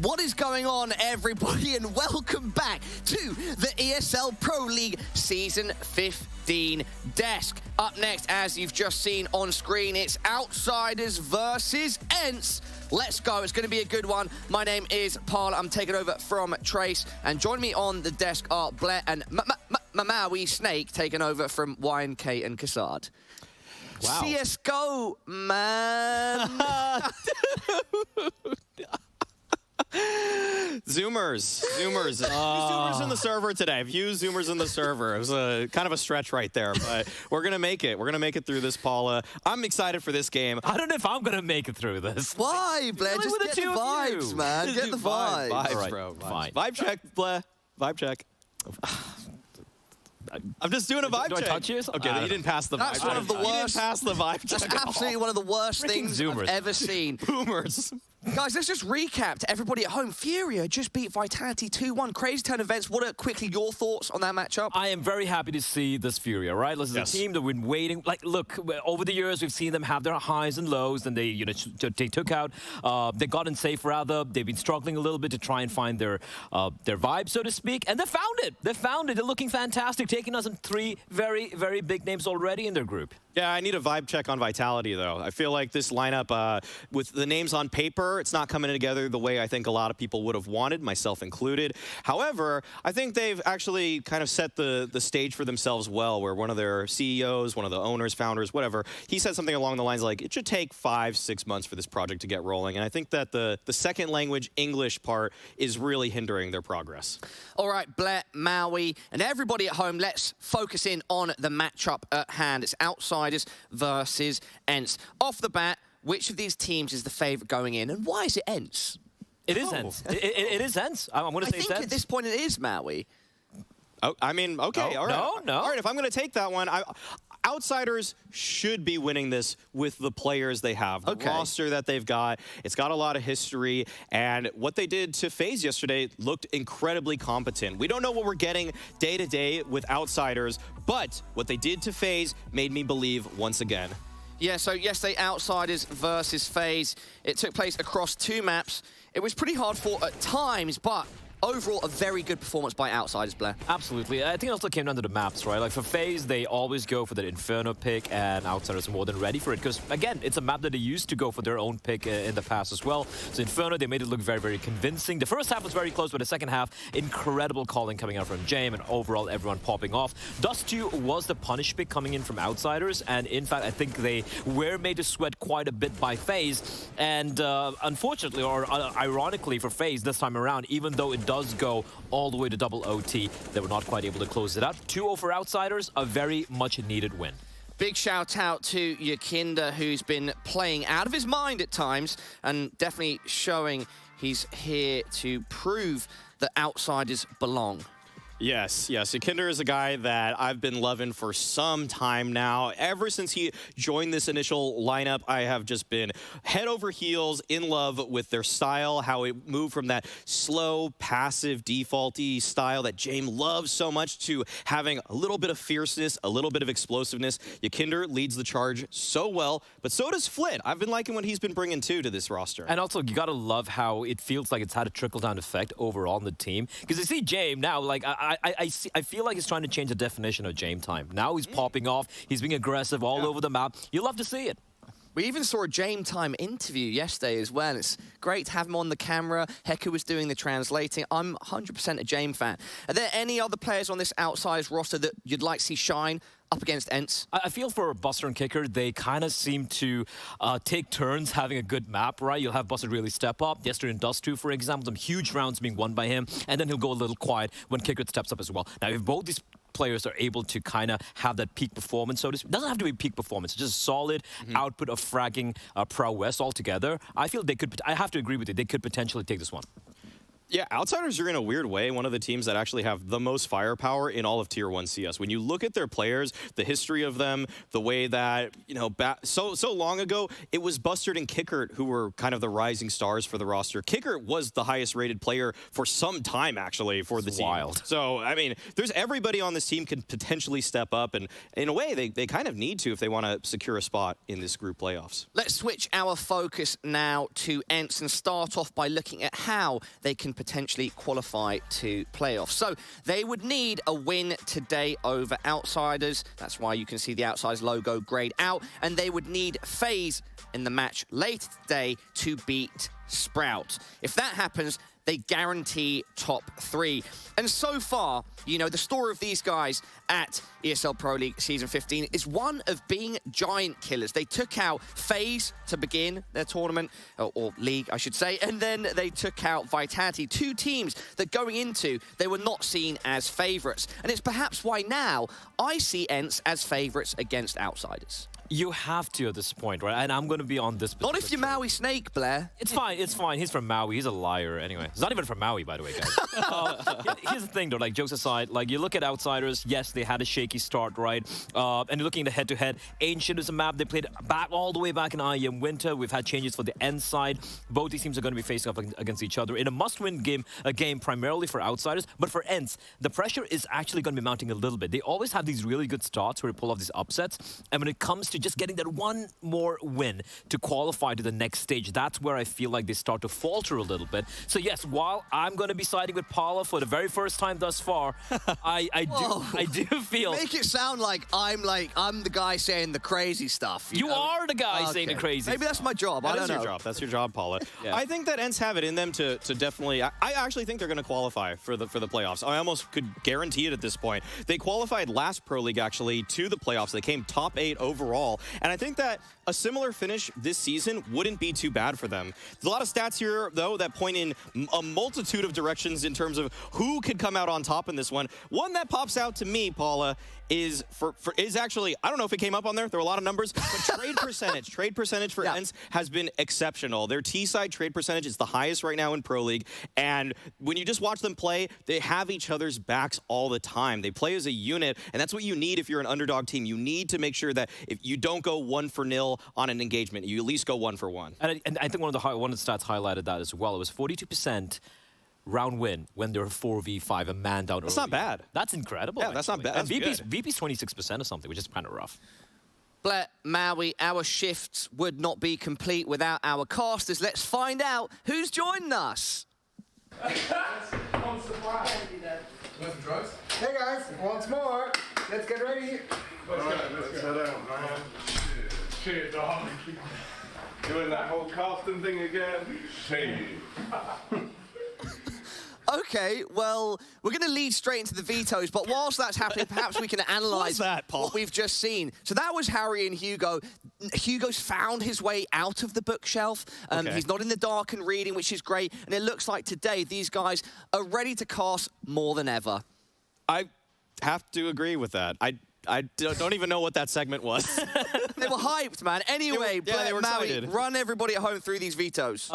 What is going on, everybody, and welcome back to the ESL Pro League Season 15 desk. Up next, as you've just seen on screen, it's Outsiders versus Ents. Let's go. It's going to be a good one. My name is Paul. I'm taking over from Trace, and join me on the desk are Blair and Maui Snake, taking over from Wine, Kate, and Cassard. Wow. CSGO, man. Zoomers. Zoomers in the server today. Few Zoomers in the server. It was a kind of a stretch right there, but we're going to make it. We're going to make it through this, Paula. I'm excited for this game. I don't know if I'm going to make it through this. Why, Blair? Just get the vibes, man. Get the vibes. Vibes, right, bro. Fine. Vibe check, Blair. Vibe check. I'm just doing a vibe check. Do I touch you? Okay, you didn't pass the vibe check. That's one of the worst. You didn't pass the vibe check. That's absolutely one of the worst things Zoomers. I've ever seen. Boomers. Guys, let's just recap to everybody at home. Furia just beat Vitality 2-1. Crazy turn events. What are quickly your thoughts on that matchup? I am very happy to see this Furia, right? This is a team that we've been waiting. Like, look, over the years, we've seen them have their highs and lows, and they took out, they got in safe rather. They've been struggling a little bit to try and find their vibe, so to speak, and they found it. They found it. They're looking fantastic, taking us in 3 very, very big names already in their group. Yeah, I need a vibe check on Vitality, though. I feel like this lineup, with the names on paper, it's not coming together the way I think a lot of people would have wanted, myself included. However, I think they've actually kind of set the stage for themselves well, where one of their CEOs, one of the owners, founders, whatever, he said something along the lines like, it should take 5-6 months for this project to get rolling. And I think that the second language English part is really hindering their progress. All right, Blair, Maui, and everybody at home, let's focus in on the matchup at hand. It's Outsiders versus Ents. Off the bat, which of these teams is the favourite going in, and why is it Ents? It is Ents. It is Ents. I'm going to say it's I think Ents. at this point it is Maui. Oh, I mean, okay, all right. No. All right, if I'm going to take that one, Outsiders should be winning this with the players they have, the roster that they've got. It's got a lot of history, and what they did to FaZe yesterday looked incredibly competent. We don't know what we're getting day to day with Outsiders, but what they did to FaZe made me believe once again. Yeah, so yesterday, Outsiders versus FaZe. It took place across 2 maps. It was pretty hard fought at times, but overall, a very good performance by Outsiders, Blair. Absolutely. I think it also came down to the maps, right? Like for FaZe, they always go for the Inferno pick, and Outsiders are more than ready for it. Because, again, it's a map that they used to go for their own pick in the past as well. So Inferno, they made it look very, very convincing. The first half was very close, but the second half, incredible calling coming out from Jame, and overall, everyone popping off. Dust 2 was the punish pick coming in from Outsiders, and in fact, I think they were made to sweat quite a bit by FaZe. And unfortunately, or ironically for FaZe this time around, even though it does go all the way to double OT, they were not quite able to close it out. 2-0 for Outsiders, a very much needed win. Big shout out to Yakinda, who's been playing out of his mind at times and definitely showing he's here to prove that Outsiders belong. Yes. Kinder is a guy that I've been loving for some time now. Ever since he joined this initial lineup, I have just been head over heels in love with their style, how it moved from that slow, passive, defaulty style that Jame loves so much to having a little bit of fierceness, a little bit of explosiveness. Yakinder leads the charge so well, but so does Flit. I've been liking what he's been bringing too to this roster. And also, you gotta love how it feels like it's had a trickle-down effect overall on the team. Because you see Jame now, like, I feel like he's trying to change the definition of Jame time. Now he's popping off. He's being aggressive all over the map. You love to see it. We even saw a Jame time interview yesterday as well. It's great to have him on the camera. Hecker was doing the translating. I'm 100% a Jame fan. Are there any other players on this Outsiders roster that you'd like to see shine up against Ents? I feel for Buster and Kicker, they kind of seem to take turns having a good map, right? You'll have Buster really step up. Yesterday in Dust 2, for example, some huge rounds being won by him, and then he'll go a little quiet when Kicker steps up as well. Now, if both these players are able to kind of have that peak performance, so to speak. It doesn't have to be peak performance, it's just solid output of fragging prowess altogether. I feel they could, I have to agree with you, they could potentially take this one. Yeah, Outsiders are in a weird way one of the teams that actually have the most firepower in all of Tier 1 CS. When you look at their players, the history of them, the way that, you know, so long ago, it was Bustard and Kickert who were kind of the rising stars for the roster. Kickert was the highest rated player for some time, actually, for the team. Wild. So, I mean, there's everybody on this team can potentially step up, and in a way, they kind of need to if they want to secure a spot in this group playoffs. Let's switch our focus now to Ents and start off by looking at how they can potentially qualify to playoffs. So they would need a win today over Outsiders. That's why you can see the Outsiders logo grayed out. And they would need FaZe in the match later today to beat Sprout. If that happens, they guarantee top 3. And so far, you know, the story of these guys at ESL Pro League Season 15 is one of being giant killers. They took out FaZe to begin their tournament, or league, I should say, and then they took out Vitality, 2 teams that going into, they were not seen as favorites. And it's perhaps why now I see Ents as favorites against Outsiders. You have to at this point, right? And I'm going to be on this. Not if you're Maui Snake, Blair. It's fine. It's fine. He's from Maui. He's a liar anyway. He's not even from Maui, by the way, guys. Here's the thing, though. Like, jokes aside, like, you look at Outsiders, yes, they had a shaky start, right? And you're looking at the head-to-head. Ancient is a map they played back all the way back in IEM Winter. We've had changes for the end side. Both these teams are going to be facing up against each other in a must-win game, a game primarily for Outsiders. But for Ents, the pressure is actually going to be mounting a little bit. They always have these really good starts where they pull off these upsets. And when it comes to just getting that one more win to qualify to the next stage, that's where I feel like they start to falter a little bit. So yes, while I'm going to be siding with Paula for the very first time thus far, I do feel... Make it sound like I'm the guy saying the crazy stuff. You are the guy saying the crazy Maybe that's my job. I don't know. Your job. That's your job, Paula. Yeah. I think that Ents have it in them to definitely... I actually think they're going to qualify for the playoffs. I almost could guarantee it at this point. They qualified last Pro League, actually, to the playoffs. They came top 8 overall. overall. And I think that a similar finish this season wouldn't be too bad for them. There's a lot of stats here, though, that point in a multitude of directions in terms of who could come out on top in this one. One that pops out to me, Paula, is actually, I don't know if it came up on there. There are a lot of numbers, but trade percentage. Trade percentage for ENCE has been exceptional. Their T-side trade percentage is the highest right now in Pro League. And when you just watch them play, they have each other's backs all the time. They play as a unit, and that's what you need if you're an underdog team. You need to make sure that if you don't go 1-0 on an engagement, you at least go 1-1. And I think one of the stats highlighted that as well. It was 42% round win when they're 4v5, a man down. That's not bad. That's incredible. Yeah, that's not bad. And That's VP's 26% or something, which is kind of rough. Blair, Maui, our shifts would not be complete without our casters. Let's find out who's joining us. Hey guys, once more. Let's get ready. Let's head out, man. Shit, dog. Doing that whole casting thing again. Shit. Okay, well, we're going to lead straight into the vetoes, but whilst that's happening, perhaps we can analyse what we've just seen. So that was Harry and Hugo. Hugo's found his way out of the bookshelf. He's not in the dark and reading, which is great. And it looks like today these guys are ready to cast more than ever. I have to agree with that. I don't even know what that segment was. They were hyped, man. Anyway, they were Maui, excited. run everybody at home through these vetoes.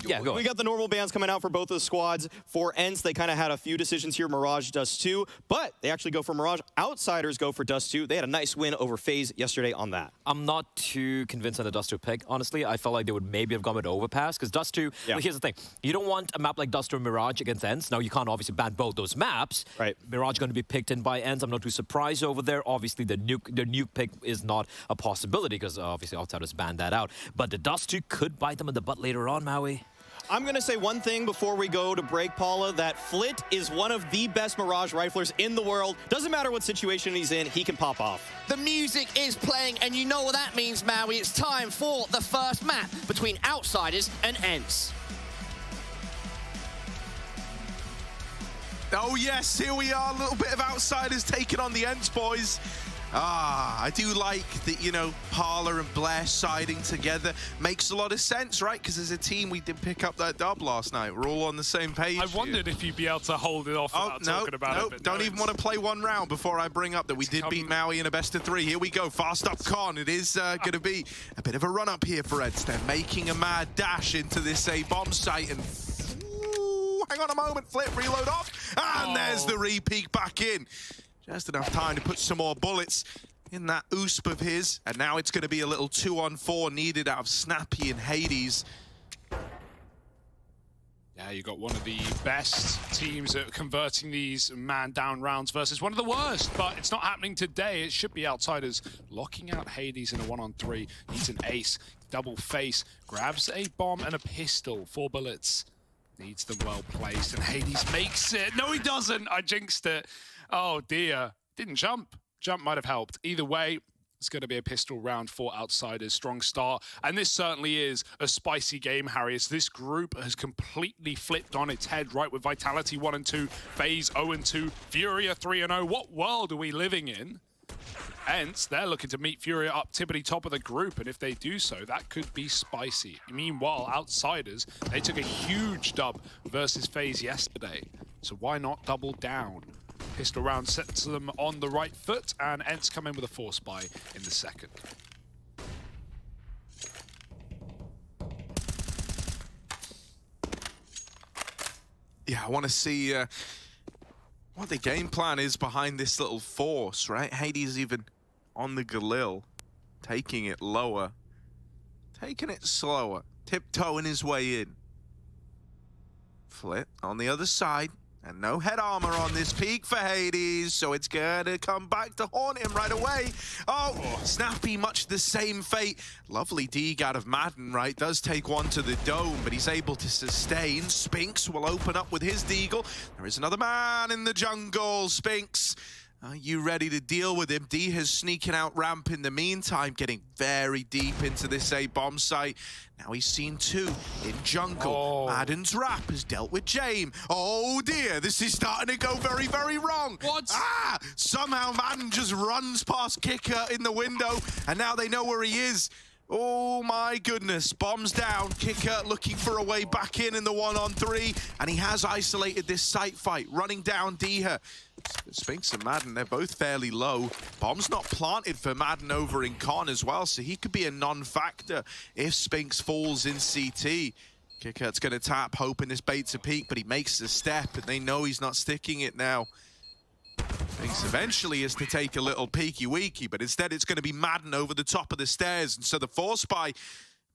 Yeah, go We got the normal bans coming out for both of the squads. For ENCE, they kind of had a few decisions here. Mirage, Dust 2, but they actually go for Mirage. Outsiders go for Dust 2. They had a nice win over FAZE yesterday on that. I'm not too convinced on the Dust 2 pick, honestly. I felt like they would maybe have gone with Overpass, because Dust 2, well, here's the thing. You don't want a map like Dust 2 and Mirage against ENCE. Now, you can't obviously ban both those maps. Right. Mirage going to be picked in by ENCE. I'm not too surprised over there. Obviously, the nuke pick is not a possibility, because obviously Outsiders banned that out. But the Dust 2 could bite them in the butt later on, Maui. I'm going to say one thing before we go to break, Paula, that Flit is one of the best Mirage riflers in the world. Doesn't matter what situation he's in, he can pop off. The music is playing, and you know what that means, Maui. It's time for the first map between Outsiders and ENCE. Oh yes, here we are, a little bit of Outsiders taking on the ENCE boys. I do like that, you know, Parler and Blair siding together. Makes a lot of sense, right? Because as a team, we did pick up that dub last night. We're all on the same page. I wondered if you'd be able to hold it off without talking about it. Don't even want to play one round before I bring up that we did beat Maui in a best-of-3. Here we go, fast up Con. It is going to be a bit of a run-up here for ENCE. They're making a mad dash into this bomb site, and hang on a moment, Flip, reload off, and there's the re-peek back in. Just enough time to put some more bullets in that oosp of his. And now it's going to be a little 2-on-4 needed out of Snappy and Hades. Yeah, you got one of the best teams at converting these man-down rounds versus one of the worst. But it's not happening today. It should be Outsiders locking out Hades in a 1-on-3. Needs an ace, double face, grabs a bomb and a pistol, 4 bullets. Needs them well placed, and Hades makes it. No, he doesn't. I jinxed it. Oh dear, didn't jump. Jump might have helped. Either way, it's going to be a pistol round for Outsiders. Strong start. And this certainly is a spicy game, Harry, as this group has completely flipped on its head, right? With Vitality 1-2, FaZe 0-2, Furia 3-0. What world are we living in? ENCE, they're looking to meet Furia up tippity top of the group, and if they do so, that could be spicy. Meanwhile, Outsiders, they took a huge dub versus FaZe yesterday. So why not double down? Pistol round sets them on the right foot, and ENCE come in with a force buy in the second. Yeah, I want to see what the game plan is behind this little force, right? Hades even on the Galil, taking it lower, taking it slower, tiptoeing his way in. Flip on the other side. And no head armor on this peak for Hades, so it's gonna come back to haunt him right away. Oh, Snappy, much the same fate. Lovely dig out of Madden, right? Does take one to the dome, but he's able to sustain. Spinks will open up with his deagle. There is another man in the jungle. Spinks Are you ready to deal with him? D has sneaking out ramp in the meantime, getting very deep into this A bomb site. Now he's seen 2 in jungle. Madden's rap has dealt with James. Oh dear, this is starting to go very, very wrong. What? Somehow Madden just runs past Kicker in the window, and now they know where he is. Oh my goodness, bombs down, Kicker looking for a way back in the 1-on-3, and he has isolated this site fight, running down Diha. Spinks and Madden, they're both fairly low. Bomb's not planted for Madden over in Con as well, so he could be a non-factor if Spinks falls in CT. Kicker's going to tap, hoping this bait's a peak, but he makes the step, and they know he's not sticking it now. Spinks eventually is to take a little peeky-weeky, but instead it's going to be Madden over the top of the stairs, and so the force buy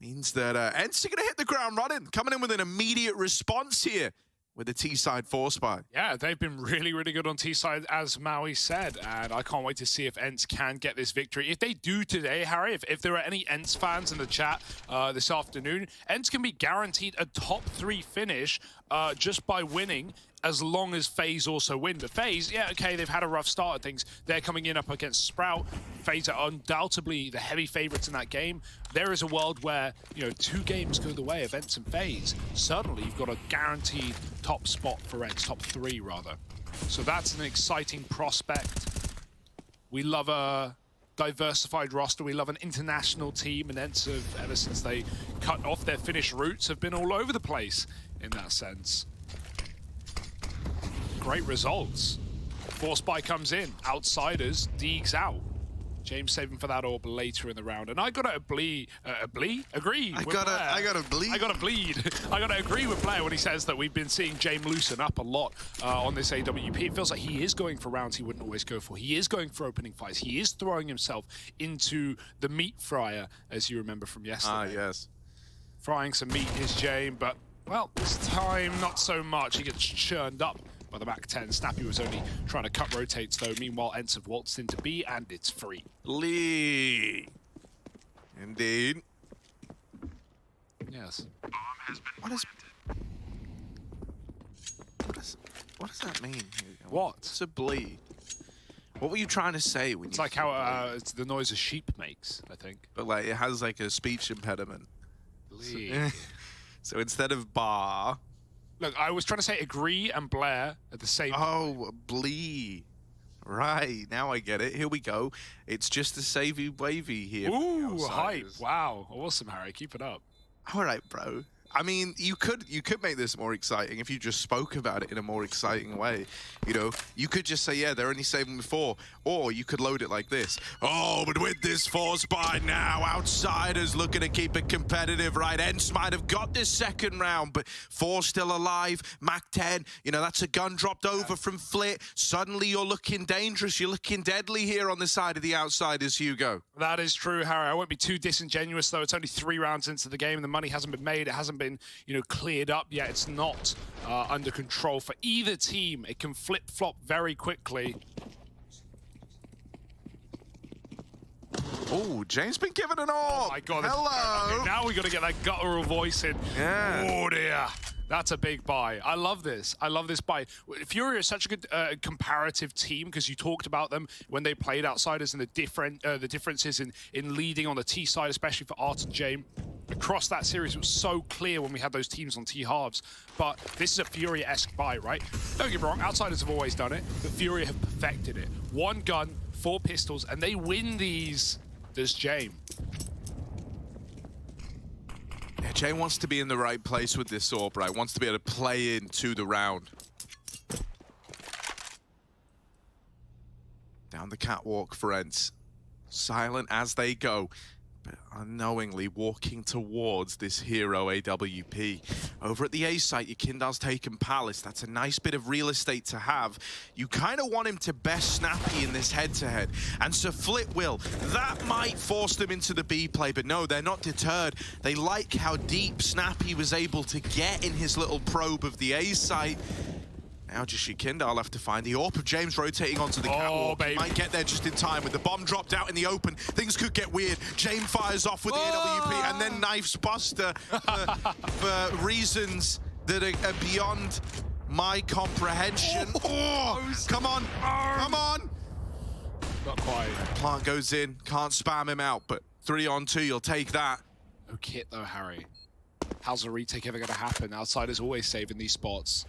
means that Ents are going to hit the ground running, coming in with an immediate response here with the T-side force buy. Yeah, they've been really, really good on T-side, as Maui said, and I can't wait to see if Ents can get this victory. If they do today, Harry, if there are any Ents fans in the chat this afternoon, Ents can be guaranteed a top 3 finish just by winning, as long as FaZe also win. But FaZe, yeah, okay, they've had a rough start at things. They're coming in up against Sprout. FaZe are undoubtedly the heavy favorites in that game. There is a world where, you know, 2 games go the way of Ents and FaZe. Suddenly, you've got a guaranteed top spot for Ents, top 3 rather. So that's an exciting prospect. We love a diversified roster. We love an international team, and Ents have, ever since they cut off their Finnish roots, have been all over the place in that sense. Great results. Force buy comes in. Outsiders, Deegs out. James saving for that orb later in the round. And I gotta agree with Blair. I gotta agree with Blair when he says that we've been seeing James loosen up a lot on this AWP. It feels like he is going for rounds he wouldn't always go for. He is going for opening fights. He is throwing himself into the meat fryer, as you remember from yesterday. Yes. Frying some meat is James, but, well, this time not so much. He gets churned up by the back 10. Snappy was only trying to cut rotates though. Meanwhile, Ents have waltzed into B, and it's free. Lee. Indeed. Yes. What does that mean? What? It's a bleed. What were you trying to say when it's like how it's the noise a sheep makes, I think. But like it has like a speech impediment. Lee. So instead of bar. Look, I was trying to say agree and Blair at the same time. Oh, blee. Right, now I get it. Here we go. It's just a savvy wavy here. Ooh, hype. Wow. Awesome, Harry. Keep it up. All right, bro. I mean, you could make this more exciting if you just spoke about it in a more exciting way. You know, you could just say, yeah, they're only saving 4. Or you could load it like this. Oh, but with this force buy now, outsiders looking to keep it competitive, right? Ents might have got this second round, but 4 still alive. Mac 10, you know, that's a gun dropped over from Flit. Suddenly you're looking dangerous. You're looking deadly here on the side of the outsiders, Hugo. That is true, Harry. I won't be too disingenuous, though. It's only 3 rounds into the game. The money hasn't been made. It hasn't been, you know, cleared up yet. It's not under control for either team. It can flip-flop very quickly. Oh, James been given an orb. Oh my God. Hello. Okay, now we got to get that guttural voice in. Yeah. Oh dear. That's a big buy. I love this. I love this buy. Fury is such a good comparative team because you talked about them when they played outsiders and the differences in leading on the T side, especially for Art and James. Across that series, it was so clear when we had those teams on T-halves. But this is a Fury-esque buy, right? Don't get me wrong, outsiders have always done it, but Fury have perfected it. 1 gun, 4 pistols, and they win these. There's James. Yeah, Jay wants to be in the right place with this orb, right? Wants to be able to play into the round. Down the catwalk for Ents. Silent as they go, but unknowingly walking towards this hero AWP. Over at the A site, your Kindle's taken Palace. That's a nice bit of real estate to have. You kind of want him to best Snappy in this head-to-head. And Sir Flit will. That might force them into the B play, but no, they're not deterred. They like how deep Snappy was able to get in his little probe of the A site. Now just your Kindle left to find the AWP of James rotating onto the catwalk. He might get there just in time. With the bomb dropped out in the open, things could get weird. James fires off with the AWP and then knifes Buster for reasons that are beyond my comprehension. Oh, come on, come on. Plant goes in, can't spam him out, but 3-on-2, you'll take that. No kit though, Harry. How's the retake ever going to happen? Outsiders always saving these spots.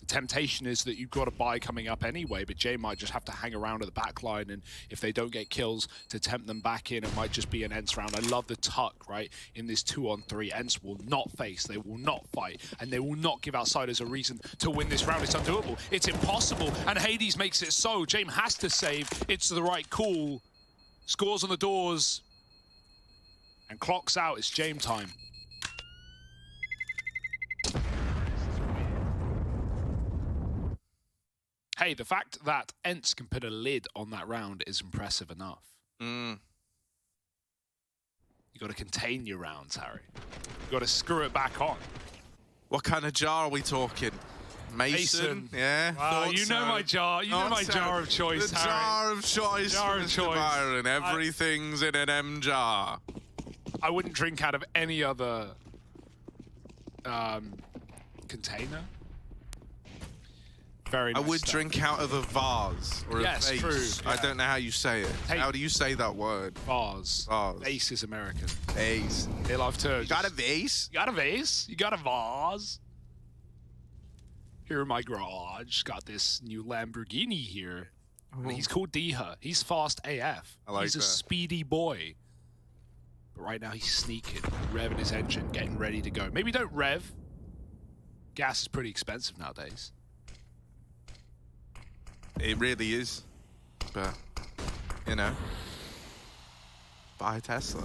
The temptation is that you've got a buy coming up anyway, but Jay might just have to hang around at the back line, and if they don't get kills, to tempt them back in, it might just be an Ents round. I love the tuck, right? In this 2-on-3, Ents will not face, they will not fight, and they will not give Outsiders a reason to win this round. It's undoable. It's impossible, and Hades makes it so. James has to save. It's the right call. Scores on the doors, and clocks out. It's James time. Hey, the fact that Ents can put a lid on that round is impressive enough. You got to contain your rounds, Harry. You got to screw it back on. What kind of jar are we talking? Mason? Yeah. Well, you know my jar. You know my jar of choice, the Harry. Jar of choice. Jar of Mr. choice. Byron. Everything's in an M jar. I wouldn't drink out of any other container. Very nice I would stuff. drink out of a vase or Yes, a vase. true, I yeah. don't know how you say it. Hey. How do you say that word? Vase. Vase. Ace is American. Vase. They love to. You got a vase? You got a vase? You got a vase? Here in my garage, got this new Lamborghini here. And he's called Diha. He's fast AF. I like he's a that. speedy boy. But right now he's sneaking, revving his engine, getting ready to go. Maybe don't rev. Gas is pretty expensive nowadays. It really is. But, you know, buy a Tesla.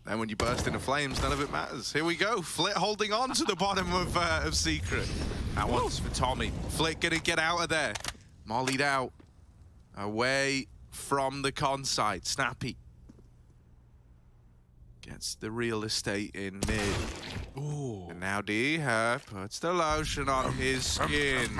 Then when you burst into flames, none of it matters. Here we go. Flit holding on to the bottom of Secret. That one's for Tommy. Flit gonna get out of there. Mollied out. Away from the con site. Snappy. Gets the real estate in mid. Ooh. And now Diha puts the lotion on his skin.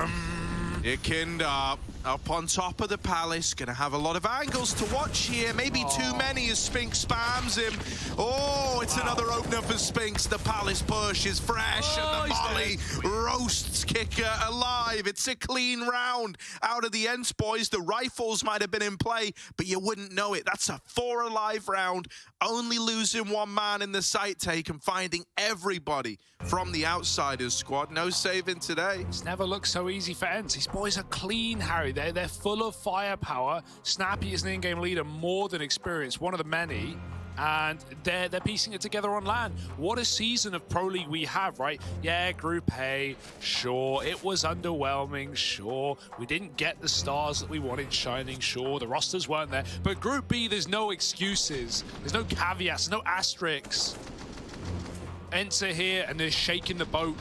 Ikinda up on top of the palace. Gonna have a lot of angles to watch here. Maybe too many as Spinks spams him. Oh, it's another opener for Spinks. The palace push is fresh and the molly roasts Kicker alive. It's a clean round out of the Ents boys. The rifles might have been in play, but you wouldn't know it. That's a 4 alive round. Only losing one man in the site take and finding everybody from the Outsiders squad. No saving today. It's never looked so easy for Ents. These boys are clean, Harry. They're full of firepower. Snappy is an in-game leader, more than experienced, one of the many. And they're piecing it together on land. What a season of Pro League we have, right? Yeah, Group A, sure. It was underwhelming, sure. We didn't get the stars that we wanted shining, sure. The rosters weren't there. But Group B, there's no excuses. There's no caveats, no asterisks. Ents are here and they're shaking the boat.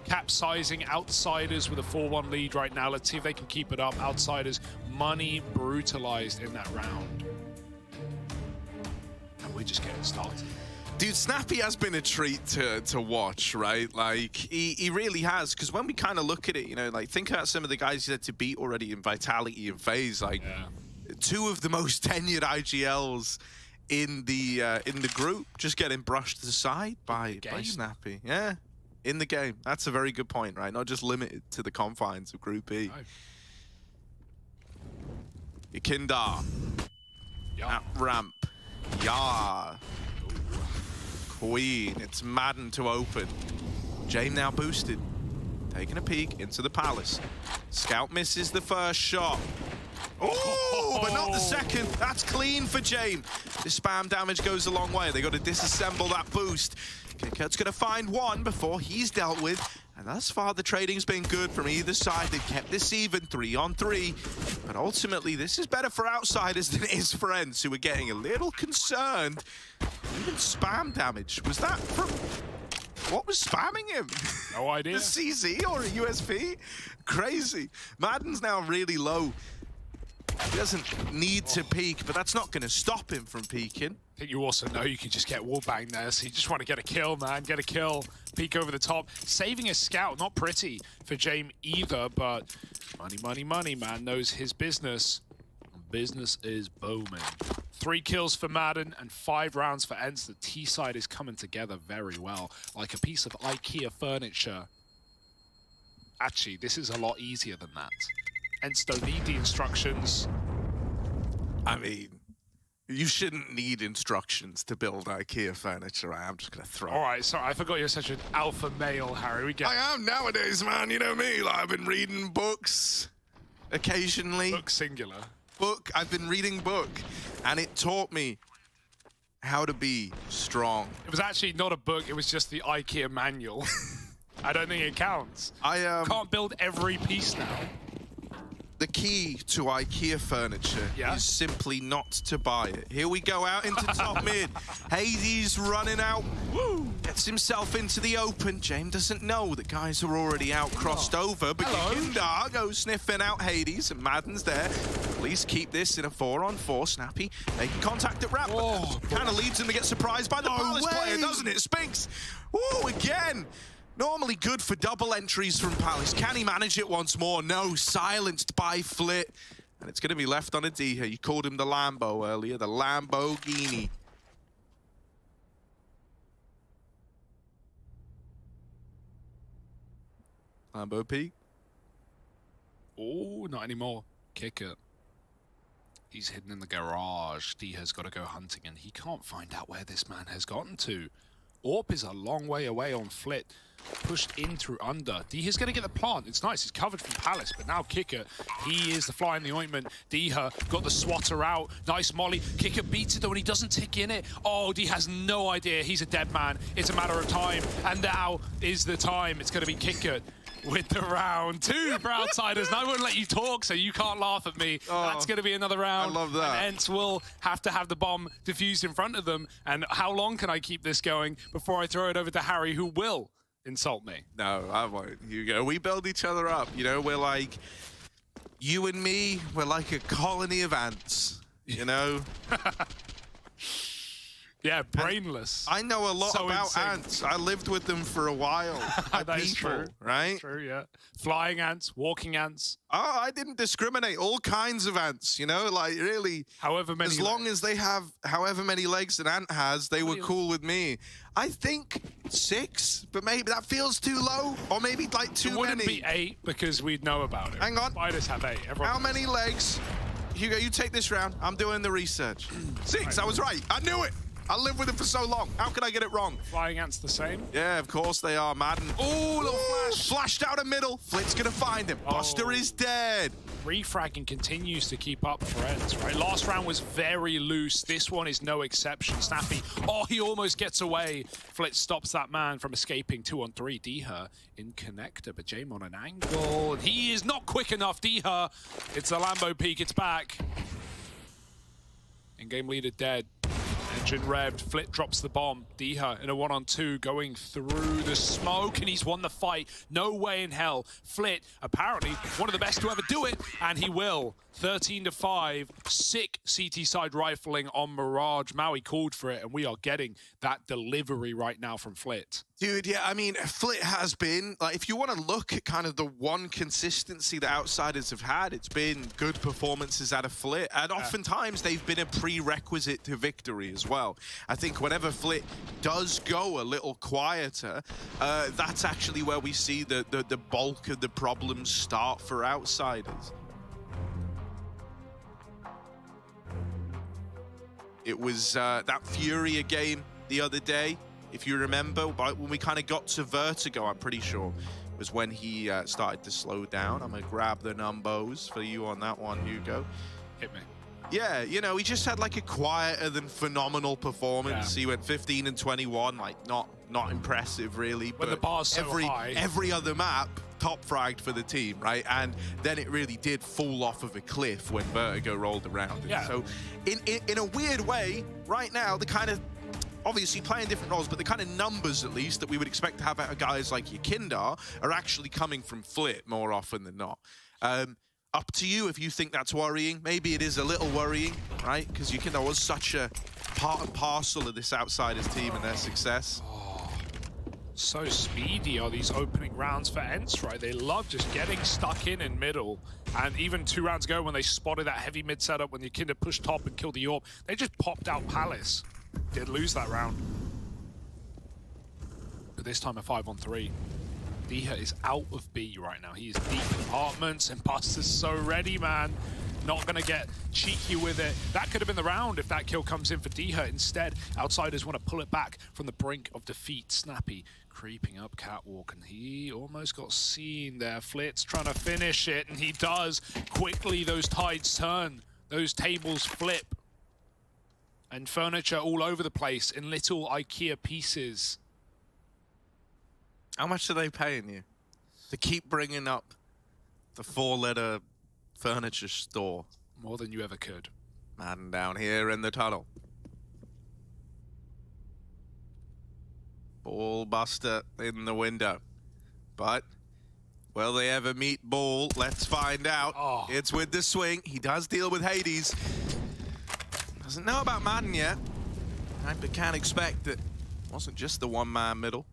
Capsizing Outsiders with a 4-1 lead right now. Let's see if they can keep it up. Outsiders, money brutalized in that round. We're just getting started. Dude, Snappy has been a treat to watch, right? Like, he really has. Because when we kind of look at it, you know, like, think about some of the guys he had to beat already in Vitality and FaZe. Like, two of the most tenured IGLs in the group just getting brushed aside by Snappy. Yeah, in the game. That's a very good point, right? Not just limited to the confines of Group E. Ikinda. At ramp. Yeah. Queen. It's Madden to open. James now boosted. Taking a peek into the palace. Scout misses the first shot. Oh, but not the second. That's clean for James. The spam damage goes a long way. They got to disassemble that boost. Kicker's going to find one before he's dealt with. And thus far, the trading's been good from either side. They've kept this even, 3-on-3. But ultimately, this is better for Outsiders than it is for Ents, who are getting a little concerned. Even spam damage. Was that from... What was spamming him? No idea. The CZ or a USP? Crazy. Madden's now really low. He doesn't need to peek, but that's not going to stop him from peeking. I think you also know you can just get wallbang there, so you just want to get a kill, man. Get a kill, peek over the top. Saving a scout, not pretty for James either, but money, money, money, man knows his business. Business is booming. 3 kills for Madden and 5 rounds for Ents. The T side is coming together very well, like a piece of IKEA furniture. Actually, this is a lot easier than that. Ents don't need the instructions. I mean, you shouldn't need instructions to build IKEA furniture. I'm just gonna throw. All right, sorry, I forgot you're such an alpha male, Harry. We get. I am nowadays, man. You know me. Like, I've been reading books occasionally. Book singular. Book. I've been reading book, and it taught me how to be strong. It was actually not a book. It was just the IKEA manual. I don't think it counts. Can't build every piece now. The key to IKEA furniture is simply not to buy it. Here we go out into top mid. Hades running out. Woo! Gets himself into the open. James doesn't know that guys are already out crossed over, but Kinda goes sniffing out Hades, and Madden's there. At least keep this in a 4-on-4. Snappy making contact at ramp. Kind of leads him to get surprised by the Palace player, doesn't it? Spinks. Woo, again. Normally good for double entries from Palace. Can he manage it once more? No, silenced by Flit. And it's going to be left on a D here. You called him the Lambo earlier, the Lamborghini. Lambo P. Oh, not anymore. Kick it. He's hidden in the garage. D has got to go hunting, and he can't find out where this man has gotten to. Orp is a long way away on Flit. Pushed in through under. D is going to get the plant. It's nice. He's covered from Palace, but now Kicker, he is the fly in the ointment. Diha got the swatter out. Nice molly. Kicker beats it though, and he doesn't tick in it. Oh, D has no idea. He's a dead man. It's a matter of time, and now is the time. It's going to be Kicker with the round 2 for outsiders. And I won't let you talk, so you can't laugh at me. That's going to be another round. I love that. And Ents will have to have the bomb diffused in front of them. And how long can I keep this going before I throw it over to Harry, who will insult me? No, I won't. You go. We build each other up. You know, we're like, you and me, we're like a colony of ants, you know? Yeah, brainless. I know a lot So about insane. ants. I lived with them for a while. That is true. Right? True, yeah. Flying ants, walking ants. Oh, I didn't discriminate. All kinds of ants, you know? Like, really. However many as long as they have however many legs an ant has, they were cool with me. I think 6, but maybe that feels too low. Or maybe, like, too many. It wouldn't be 8 because we'd know about it. Hang on. Spiders have 8. Everyone How many legs? Hugo, you take this round. I'm doing the research. 6, I was right. I knew it. I lived with him for so long. How could I get it wrong? Flying ants the same? Yeah, of course they are. Madden. Oh, little flash. Flashed out a middle. Flit's going to find him. Buster is dead. Refragging continues to keep up for Ents, right? Last round was very loose. This one is no exception. Snappy. Oh, he almost gets away. Flit stops that man from escaping 2-on-3. Diha in connector, but Jame on an angle. He is not quick enough. Diha. It's a Lambo peak. It's back. In-game leader dead. Engine revved. Flit drops the bomb. Diha in a 1-on-2 going through the smoke, and he's won the fight. No way in hell. Flit, apparently one of the best to ever do it, and he will. 13-5. Sick CT side rifling on Mirage. Maui called for it, and we are getting that delivery right now from Flit. Dude, yeah, I mean, Flit has been, like, if you want to look at kind of the one consistency that outsiders have had, it's been good performances out of Flit, and oftentimes they've been a prerequisite to victory as well. I think whenever Flit does go a little quieter, that's actually where we see the bulk of the problems start for outsiders. It was that Furia game the other day, if you remember, when we kind of got to Vertigo, I'm pretty sure, was when he started to slow down. I'm going to grab the numbers for you on that one, Hugo. Hit me. Yeah, you know, he just had like a quieter than phenomenal performance. Yeah. He went 15 and 21, like not impressive really. When the bar's so high. Every other map, top fragged for the team, right? And then it really did fall off of a cliff when Vertigo rolled around. Yeah. So in a weird way, right now, the kind of, obviously playing different roles, but the kind of numbers, at least, that we would expect to have out of guys like Yakindar are actually coming from Flit more often than not. Up to you if you think that's worrying. Maybe it is a little worrying, right? Because Yakindar was such a part and parcel of this Outsiders team and their success. Oh, so speedy are these opening rounds for Ents, right? They love just getting stuck in middle. And even 2 rounds ago when they spotted that heavy mid setup, when Yakindar pushed top and killed the Orb, they just popped out Palace. Did lose that round. But this time a 5-on-3. Diha is out of B right now. He is deep in apartments, and Buster's so ready, man. not going to get cheeky with it. That could have been the round if that kill comes in for D-Hurt. Instead, Outsiders want to pull it back from the brink of defeat. Snappy creeping up catwalk, and he almost got seen there. Flitz trying to finish it, and he does. Quickly, those tides turn. Those tables flip. And furniture all over the place in little IKEA pieces. How much are they paying you to keep bringing up the 4-letter furniture store? More than you ever could. Man down here in the tunnel. Ball buster in the window. But will they ever meet Ball? Let's find out. Oh. It's with the swing. He does deal with Hades. Doesn't know about Madden yet. But can't expect that it wasn't just the one-man middle.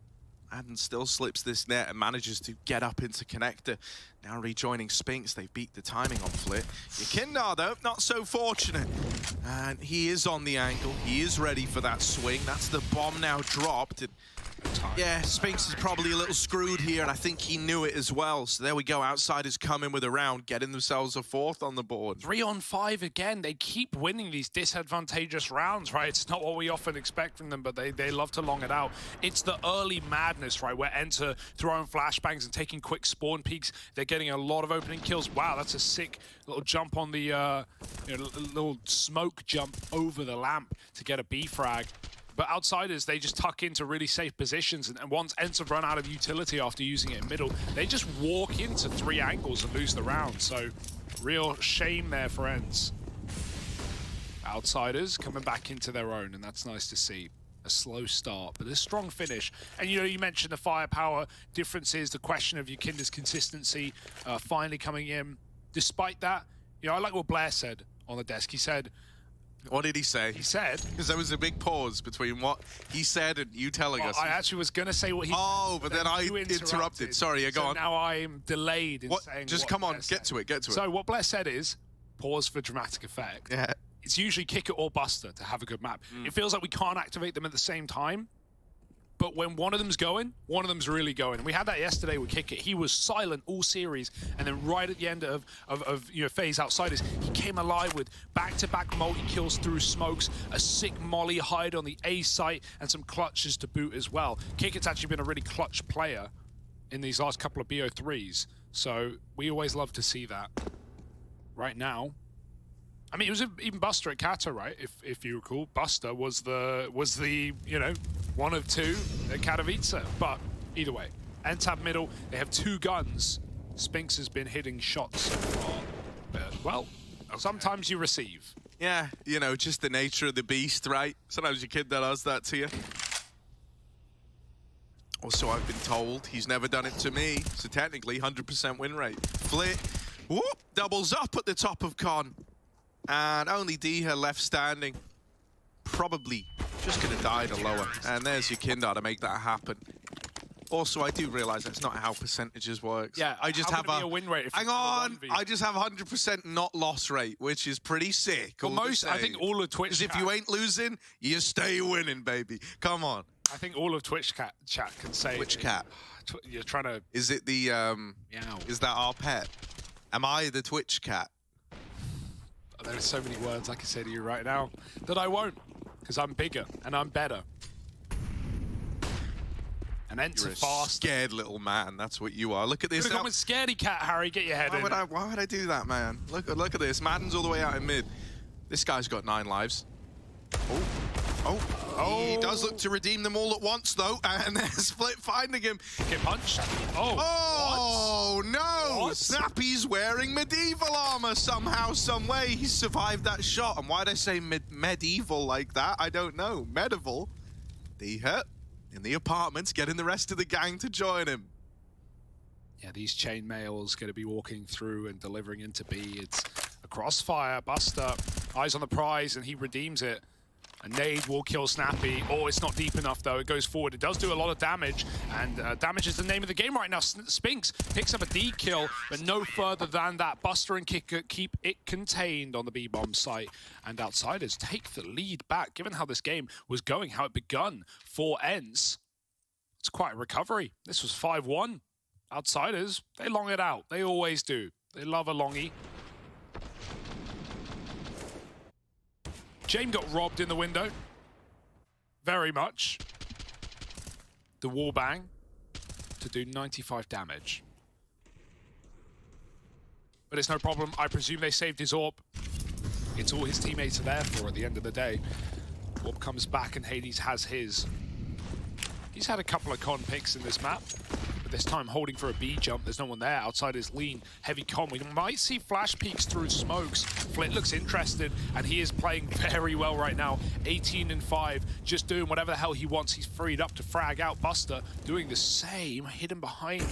Madden still slips this net and manages to get up into connector. Now rejoining Spinks, they beat the timing on Flit. Yakindar, though, not so fortunate. And he is on the angle. He is ready for that swing. That's the bomb now dropped. And yeah, Spinks is probably a little screwed here, and I think he knew it as well. So there we go. Outsiders coming with a round, getting themselves a 4th on the board. 3-on-5 again. They keep winning these disadvantageous rounds, right? It's not what we often expect from them, but they love to long it out. It's the early madness, right, where Enter throwing flashbangs and taking quick spawn peeks. They're getting a lot of opening kills. Wow, that's a sick little jump on the little smoke jump over the lamp to get a B frag. But Outsiders, they just tuck into really safe positions, and once Enter run out of utility after using it in middle, they just walk into 3 angles and lose the round. So, real shame there for Ents. Outsiders coming back into their own, and that's nice to see. A slow start, but a strong finish. And you know, you mentioned the firepower differences, the question of Yakinda's consistency finally coming in. Despite that, you know, I like what Blair said on the desk. He said, what did he say? He said... Because there was a big pause between what he said and you telling us. I actually was going to say what he said. But then I interrupted. Sorry, go on. Now I'm delayed in saying Just come on, get to it. So what Blair said is, pause for dramatic effect. Yeah. It's usually kick it or buster to have a good map. It feels like we can't activate them at the same time. But when one of them's going, one of them's really going. And we had that yesterday with Kick It. He was silent all series, and then right at the end of you know, FaZe Outsiders, he came alive with back-to-back multi-kills through smokes, a sick molly hide on the A site, and some clutches to boot as well. Kick It's actually been a really clutch player in these last couple of BO3s, so we always love to see that. Right now, I mean, it was even Buster at Kata, right? If you recall, Buster was the you know, 1 of 2 at Katowice. But either way, Entab middle, they have 2 guns. Spinks has been hitting shots so far. But, well, sometimes you receive. Yeah, you know, just the nature of the beast, right? Sometimes your kid that does that to you. Also, I've been told he's never done it to me. So technically, 100% win rate. Flit, whoop, doubles up at the top of Con. And only Diha left standing. Probably just going to die to lower. And there's your Kindar to make that happen. Also, I do realize that's not how percentages works. Yeah, I just have a win rate. Hang on, I just have 100% not loss rate, which is pretty sick. Well, I think all of Twitch. Because if you ain't losing, you stay winning, baby. Come on. I think all of Twitch chat can say. Twitch cat. You're trying to. Is it the? Is that our pet? Am I the Twitch cat? There are so many words I can say to you right now that I won't, because I'm bigger and I'm better. And Ents You're are fast. Scared little man. That's what you are. Look at this. Could have gone with scaredy cat, Harry. Get your head in. Why would I do that, man? Look at this. Madden's all the way out in mid. This guy's got 9 lives. Oh. He does look to redeem them all at once, though. And there's Split finding him. Get punched. Oh, no. What? Snappy's wearing medieval armor somehow, some way. He survived that shot. And why'd I say medieval like that? I don't know. Medieval. D-Hurt in the apartments, getting the rest of the gang to join him. Yeah, these chainmails going to be walking through and delivering into B. It's a crossfire. Buster, eyes on the prize, and he redeems it. A nade will kill Snappy. Oh, it's not deep enough, though. It goes forward. It does do a lot of damage, and damage is the name of the game right now. Spinks picks up a D kill, but no further than that. Buster and Kicker keep it contained on the B-bomb site, and Outsiders take the lead back. Given how this game was going, how it begun for Ents, it's quite a recovery. This was 5-1. Outsiders, they long it out. They always do. They love a longie. James got robbed in the window. Very much. The wall bang to do 95 damage. But it's no problem. I presume they saved his AWP. It's all his teammates are there for at the end of the day. AWP comes back and Hades has his. He's had a couple of con picks in this map, but this time holding for a B jump. There's no one there. Outside is lean, heavy con. We might see flash peeks through smokes. Flit looks interested, and he is playing very well right now. 18 and 5, just doing whatever the hell he wants. He's freed up to frag out. Buster doing the same, hidden behind me.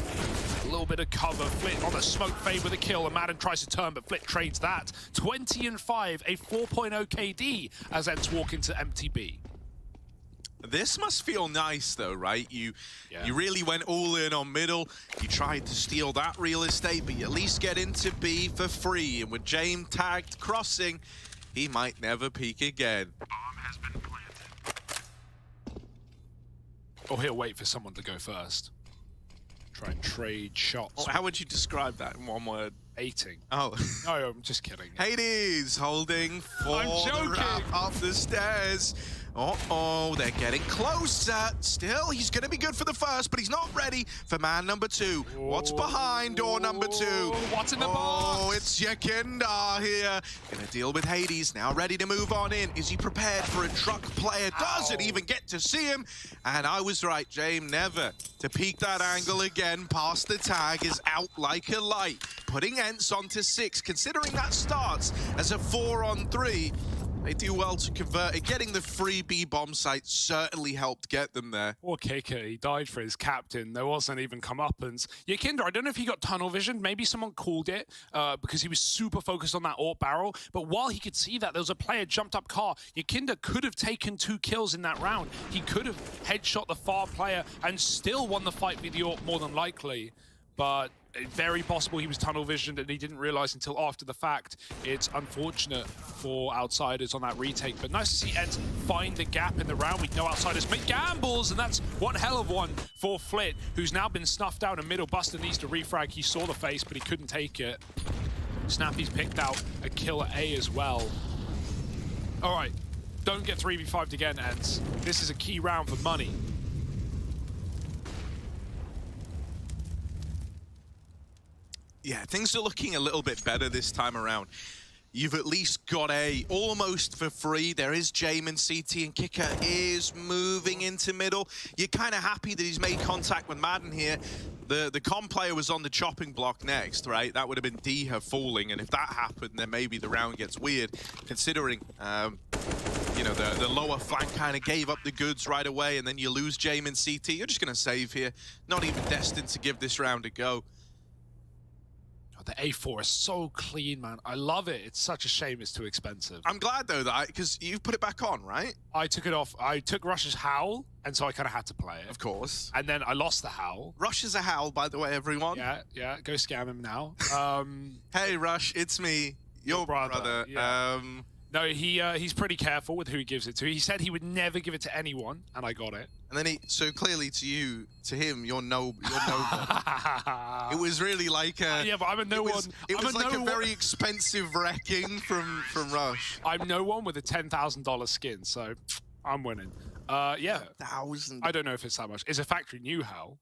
A little bit of cover. Flit on the smoke fade with a kill, and Madden tries to turn, but Flit trades that. 20 and 5, a 4.0 KD as Ents walk into MTB. This must feel nice though, right? You really went all in on middle. You tried to steal that real estate, but you at least get into B for free. And with James tagged crossing, he might never peek again. Bomb has been planted. Or he'll wait for someone to go first. Try and trade shots. Oh, how would you describe that in one word? Baiting. Oh. No, I'm just kidding. Hades holding for the wrap up the stairs. Uh-oh, they're getting closer. Still, he's going to be good for the first, but he's not ready for man number 2. What's behind door number 2? What's in the box? Oh, it's Yakinda here. Going to deal with Hades, now ready to move on in. Is he prepared for a truck player? Doesn't even get to see him. And I was right, James, never to peek that angle again. Past the tag is out like a light. Putting Ents onto 6, considering that starts as a 4-on-3. They do well to convert it. Getting the free B bomb site certainly helped get them there. Poor Kicker, he died for his captain. There wasn't even comeuppance. Yakinda, I don't know if he got tunnel vision. Maybe someone called it because he was super focused on that AWP barrel. But while he could see that, there was a player jumped up car. Yakinda could have taken 2 kills in that round. He could have headshot the far player and still won the fight with the AWP more than likely. But very possible he was tunnel visioned and he didn't realize until after the fact. It's unfortunate for outsiders on that retake, but nice to see Ents find the gap in the round. We know outsiders make gambles, and that's one hell of one for Flit, who's now been snuffed out in middle. Buster needs to refrag. He saw the face, but he couldn't take it. Snappy's picked out a kill at A as well. All right, don't get 3v5'd again, Ents. This is a key round for money. Yeah, things are looking a little bit better this time around. You've at least got A almost for free. There is James and CT, and Kicker is moving into middle. You're kind of happy that he's made contact with Madden here. The com player was on the chopping block next, right? That would have been Diha falling, and if that happened, then maybe the round gets weird, considering, you know, the lower flank kind of gave up the goods right away, and then you lose James and CT. You're just going to save here. Not even destined to give this round a go. The A4 is so clean, man. I love it. It's such a shame it's too expensive. I'm glad, though, that because you've put it back on, right? I took it off. I took Rush's Howl, and so I kind of had to play it. Of course. And then I lost the Howl. Rush is a Howl, by the way, everyone. Yeah, yeah. Go scam him now. Hey, Rush, it's me, your brother. Yeah. No, he's pretty careful with who he gives it to. He said he would never give it to anyone, and I got it. And then so clearly to him, you're no. It was really like a. Yeah, but I'm a no one. It was like a very expensive wrecking from Rush. I'm no one with a $10,000 skin, so I'm winning. Yeah. 1,000. I don't know if it's that much. It's a factory new Howl.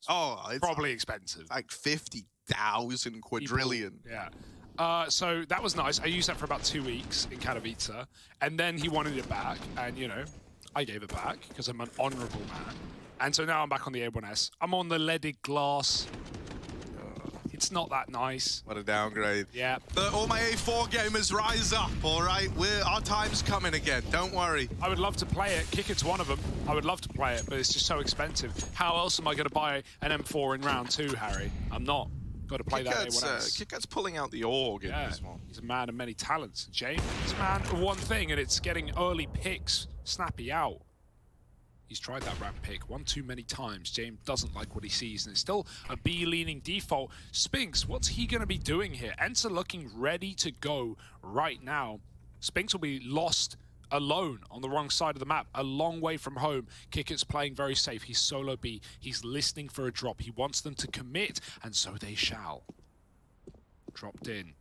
Oh, it's probably expensive. Like 50,000 quadrillion. Yeah. So that was nice. I used that for about 2 weeks in Katowice, and then he wanted it back, and you know, I gave it back because I'm an honourable man. And so now I'm back on the A1S. I'm on the leaded glass. It's not that nice. What a downgrade. Yeah. All my A4 gamers, rise up, all right? Our time's coming again, don't worry. I would love to play it. Kicker's one of them. I would love to play it, but it's just so expensive. How else am I going to buy an M4 in round 2, Harry? I'm not. Got to play that A1S. Kicker's pulling out the org in this one. He's a man of many talents. James is a man of one thing, and it's getting early picks. Snappy out. He's tried that ramp pick one too many times. James doesn't like what he sees, and it's still a B-leaning default. Spinks, what's he going to be doing here? Ents are looking ready to go right now. Spinks will be lost alone on the wrong side of the map, a long way from home. Kicker's playing very safe. He's solo B. He's listening for a drop. He wants them to commit, and so they shall. Dropped in.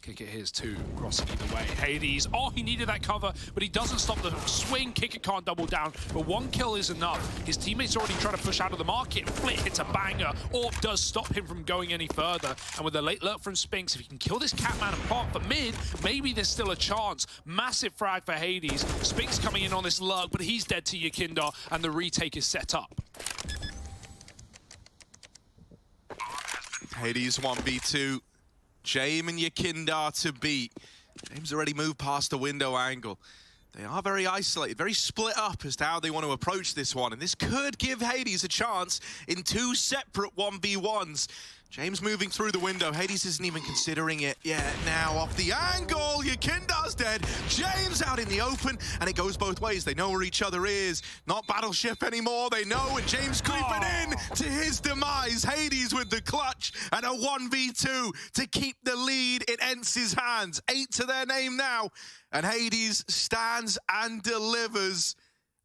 Kick it here's two, crossing either way. Hades, oh, he needed that cover, but he doesn't stop the swing. Kick it can't double down, but one kill is enough. His teammates already trying to push out of the market. Flit hits a banger. Orb does stop him from going any further. And with the late lurk from Spinks, if he can kill this Catman and pop for mid, maybe there's still a chance. Massive frag for Hades. Spinks coming in on this lurk, but he's dead to Yakinda, and the retake is set up. Hades 1v2. James and Yakinda to beat. James already moved past the window angle. They are very isolated, very split up as to how they want to approach this one. And this could give Hades a chance in two separate 1v1s. James moving through the window. Hades isn't even considering it yet. Now off the angle, Yakinda's dead. James out in the open, and it goes both ways. They know where each other is. Not Battleship anymore, they know, and James creeping in to his demise. Hades with the clutch and a 1v2 to keep the lead in Ence's hands. 8 to their name now, and Hades stands and delivers.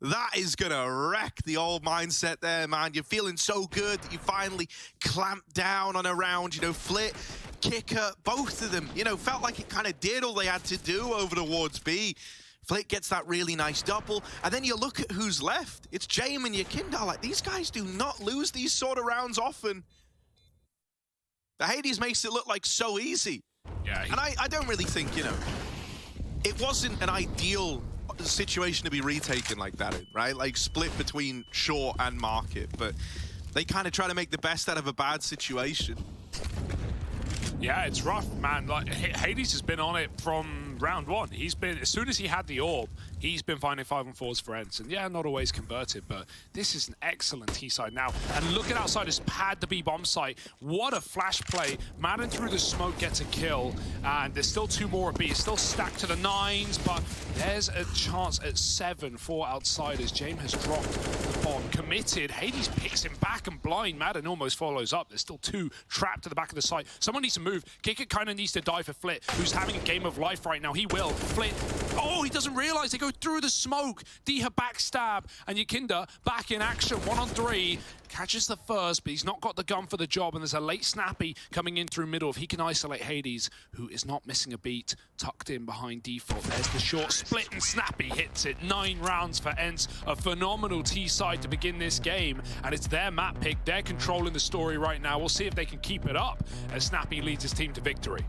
That is going to wreck the old mindset there, man. You're feeling so good that you finally clamped down on a round. You know, Flit, Kicker, both of them, you know, felt like it kind of did all they had to do over towards B. Flit gets that really nice double. And then you look at who's left. It's James and Yakinda. Like, these guys do not lose these sort of rounds often. The Hades makes it look like so easy. Yeah. And I don't really think, you know, it wasn't an ideal situation to be retaken like that, right? Like split between short and market, but they kind of try to make the best out of a bad situation. Yeah, it's rough, man. Like Hades has been on it from round one. He's been, as soon as he had the orb, he's been finding 5-on-4s for Ents. And yeah, not always converted, but this is an excellent T-side now. And look at Outsiders pad the B-bomb site. What a flash play. Madden through the smoke gets a kill. And there's still two more at B. It's still stacked to the 9s, but there's a chance at 7 for Outsiders. James has dropped the bomb. Committed. Hades picks him back and blind. Madden almost follows up. There's still two trapped to the back of the site. Someone needs to move. Kicker kind of needs to die for Flit, who's having a game of life right now. He will. Flit. Oh, he doesn't realize they go through the smoke. Diha backstab, and Yakinda back in action. 1-on-3. Catches the first, but he's not got the gun for the job, and there's a late snappy coming in through middle. If he can isolate Hades, who is not missing a beat, tucked in behind default. There's the short split, and Snappy hits it. 9 rounds for Ents. A phenomenal T-side to begin this game, and it's their map pick. They're controlling the story right now. We'll see if they can keep it up as Snappy leads his team to victory.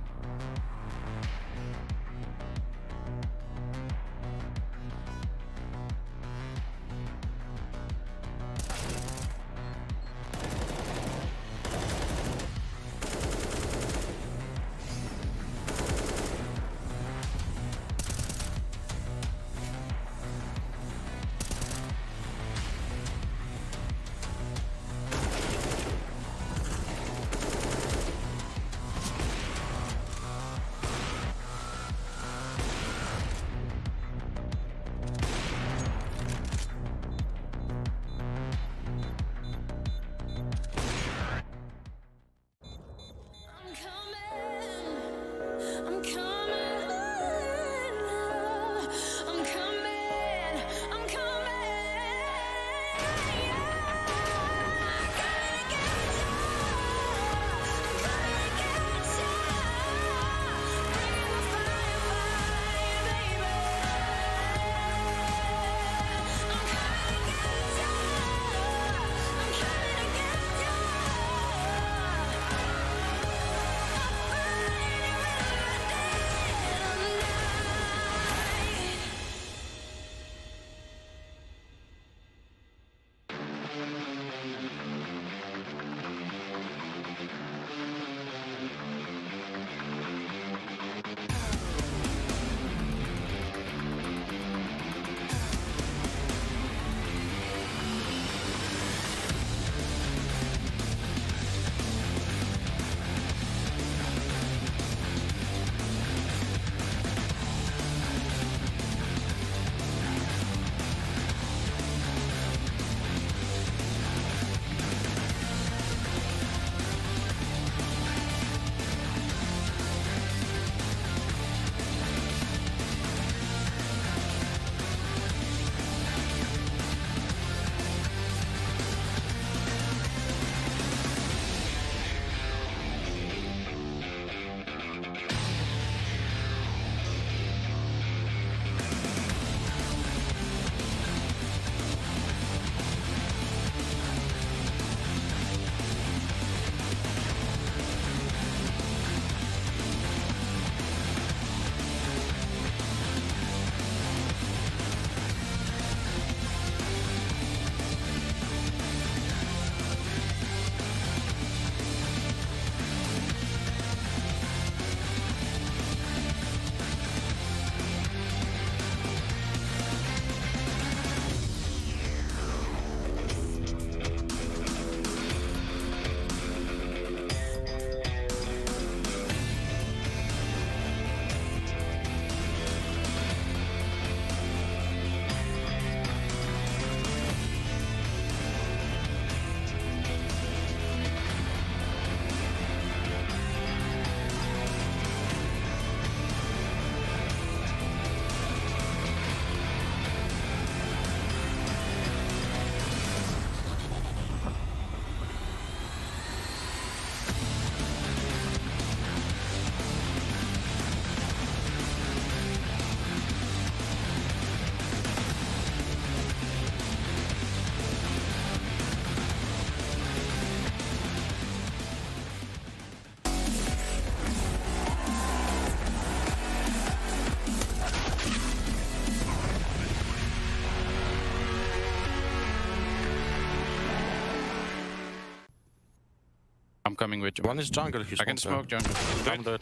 I'm coming with you. One is jungle. He's I can smoke jungle. I'm dead.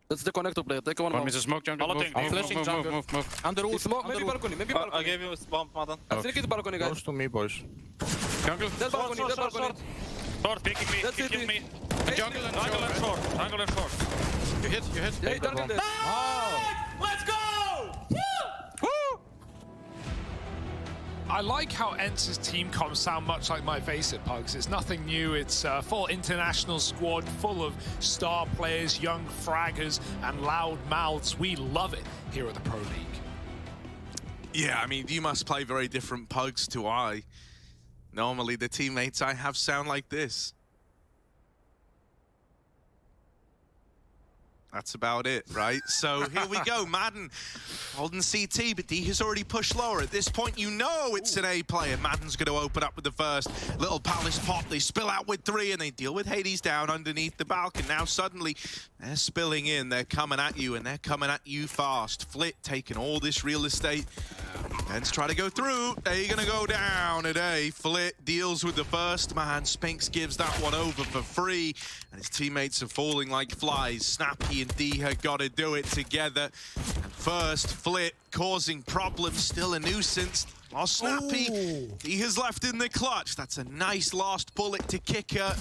That's the connector player. Take one. Want me to smoke jungle? Move, I'm move, flashing move, jungle. move. Under roof. Smoke. Maybe balcony. Maybe balcony. I gave you a bomb, Madan. I think it's balcony, guys. Close to me, boys. Jungle. That's balcony. That's balcony. Short, picking me. That's He it. killed me. Jungle and short. Jungle and short. You hit. Yeah, jungle dead. Let's go! I like how Ence's team comps sound much like my Face It Pugs. It's nothing new. It's a full international squad full of star players, young fraggers, and loud mouths. We love it here at the Pro League. Yeah, I mean, you must play very different pugs to I. Normally, the teammates I have sound like this. That's about it, right? So here we go. Madden holding CT, but D has already pushed lower. At this point, you know it's an A player. Madden's going to open up with the first. Little Palace pop. They spill out with 3, and they deal with Hades down underneath the balcony. Now suddenly, they're spilling in. They're coming at you, and they're coming at you fast. Flit taking all this real estate. Let's try to go through. They're going to go down today. Flit deals with the first man. Spinks gives that one over for free. And his teammates are falling like flies. Snappy and D have got to do it together. And first, Flit causing problems. Still a nuisance. Oh, Snappy. He has left in the clutch. That's a nice last bullet to Kicker.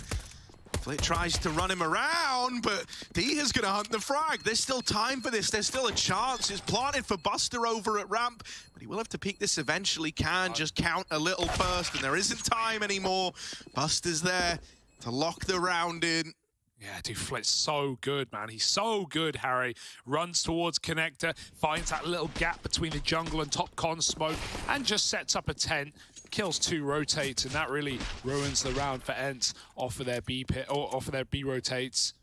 Flit tries to run him around, but D is going to hunt the frag. There's still time for this. There's still a chance. It's planted for Buster over at ramp, but he will have to peek this eventually. Can just count a little first, and there isn't time anymore. Buster's there to lock the round in. Yeah, dude, Flit's so good, man. He's so good, Harry. Runs towards connector, finds that little gap between the jungle and top con smoke, and just sets up a tent. Kills 2 rotates, and that really ruins the round for Ents off of their B pit or off of their B rotates.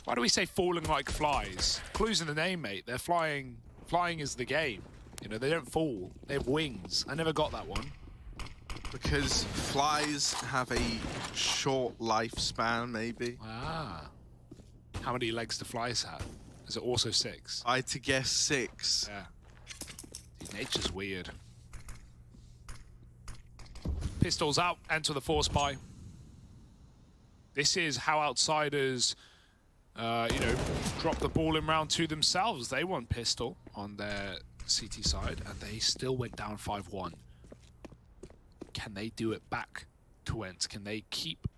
Why do we say falling like flies? Clues in the name, mate. They're flying. Flying is the game. You know, they don't fall. They have wings. I never got that one. Because flies have a short lifespan, maybe. Ah. How many legs do flies have? Is it also 6? I had to guess 6. Yeah. Dude, nature's weird. Pistols out, enter the force buy. This is how outsiders, you know, drop the ball in round 2 themselves. They want pistol on their CT side, and they still went down 5-1. Can they do it back to Ents? Can they keep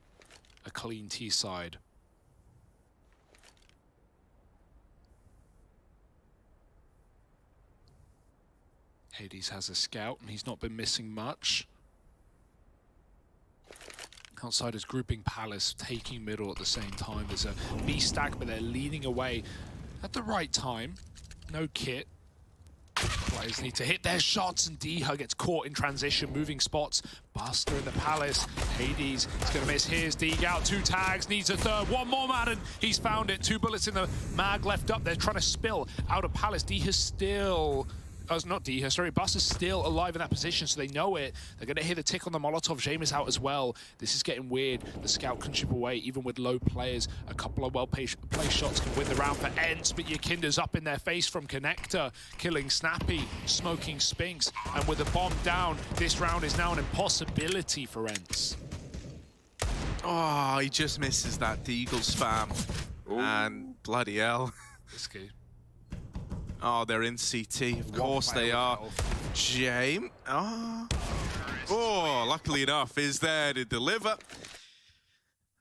a clean T side? Hades has a scout, and he's not been missing much. Outsiders grouping Palace, taking middle at the same time. There's a B stack, but they're leaning away at the right time. No kit. Players need to hit their shots, and D-Hug gets caught in transition, moving spots. Buster in the Palace. Hades is going to miss his. D out 2 tags, needs a third. One more, Madden. He's found it. 2 bullets in the mag left up. They're trying to spill out of Palace. D-Hug's still... not D, sorry, Buster's still alive in that position, so they know it. They're going to hit a tick on the Molotov. James is out as well. This is getting weird. The scout can chip away, even with low players. A couple of well-placed shots can win the round for Ents, but Yakinda's up in their face from connector, killing Snappy, smoking Spinks, and with the bomb down, this round is now an impossibility for Ents. Oh, he just misses that Deagle spam. Ooh. And bloody hell. Risky. Oh, they're in CT. Of course they are. James. Oh, luckily enough, is there to deliver.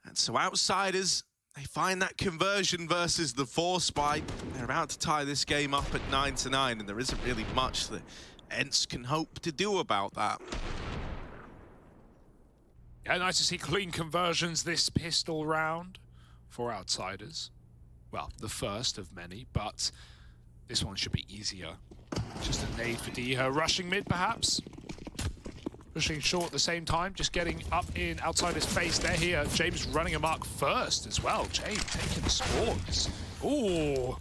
And so outsiders, they find that conversion versus the force buy. They're about to tie this game up at 9-9, and there isn't really much that Ents can hope to do about that. Yeah, nice to see clean conversions this pistol round for outsiders. Well, the first of many, but this one should be easier. Just a nade for D. Rushing mid, perhaps. Pushing short at the same time, just getting up in outsider's face. They're here. James running amok first as well. James taking the spawns. Ooh.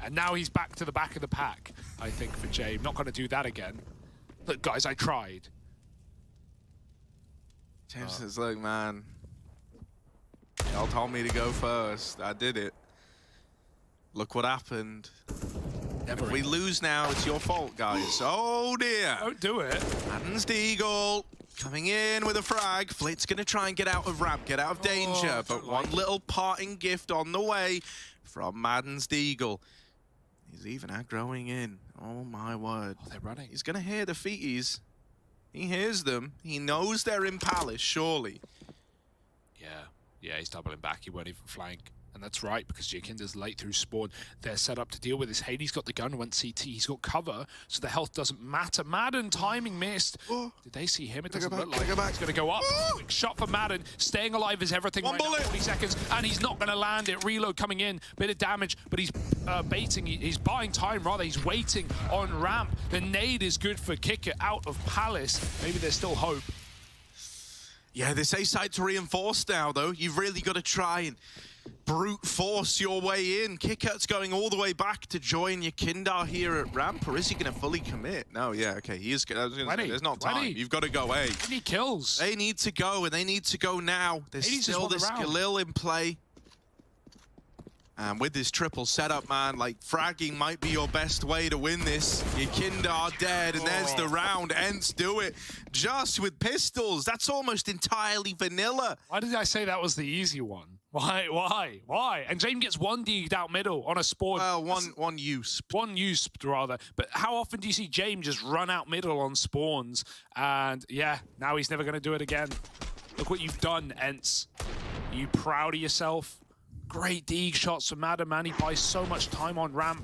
And now he's back to the back of the pack, I think, for James. Not going to do that again. Look, guys, I tried. James says, look, man. Y'all told me to go first. I did it. Look what happened. If we lose now, it's your fault, guys. Oh, dear. Don't do it. Madden's Deagle. Coming in with a frag. Flit's going to try and get out of ramp, get out of danger. But one little parting gift on the way from Madden's Deagle. He's even aggroing in. Oh, my word. Oh, they're running. He's going to hear the feeties. He hears them. He knows they're in Palace, surely. Yeah, he's doubling back. He won't even flank. And that's right, because Jakinda's late through spawn. They're set up to deal with this. Hades got the gun, went CT. He's got cover, so the health doesn't matter. Madden, timing missed. Did they see him? It doesn't look like it. He's going to go up. Quick shot for Madden. Staying alive is everything right now. 40 seconds, and he's not going to land it. Reload coming in. Bit of damage, but he's baiting. He's buying time, rather. He's waiting on ramp. The nade is good for Kicker out of Palace. Maybe there's still hope. Yeah, this A site's reinforced now, though. You've really got to try and brute force your way in. Kicker's going all the way back to join Yakindar here at ramp, or is he going to fully commit? No, yeah, okay, he is. There's not time. You've got to go A. 20 kills. They need to go, and they need to go now. There's still this Galil in play. And with this triple setup, man, like, fragging might be your best way to win this. Yakindar dead, and there's the round. Ents do it just with pistols. That's almost entirely vanilla. Why did I say that was the easy one? Why? And James gets one digged out middle on a spawn. Well, one use. One use, rather. But how often do you see James just run out middle on spawns? And yeah, now he's never going to do it again. Look what you've done, Ents. Are you proud of yourself? Great dig shots from Madden, man. He buys so much time on ramp.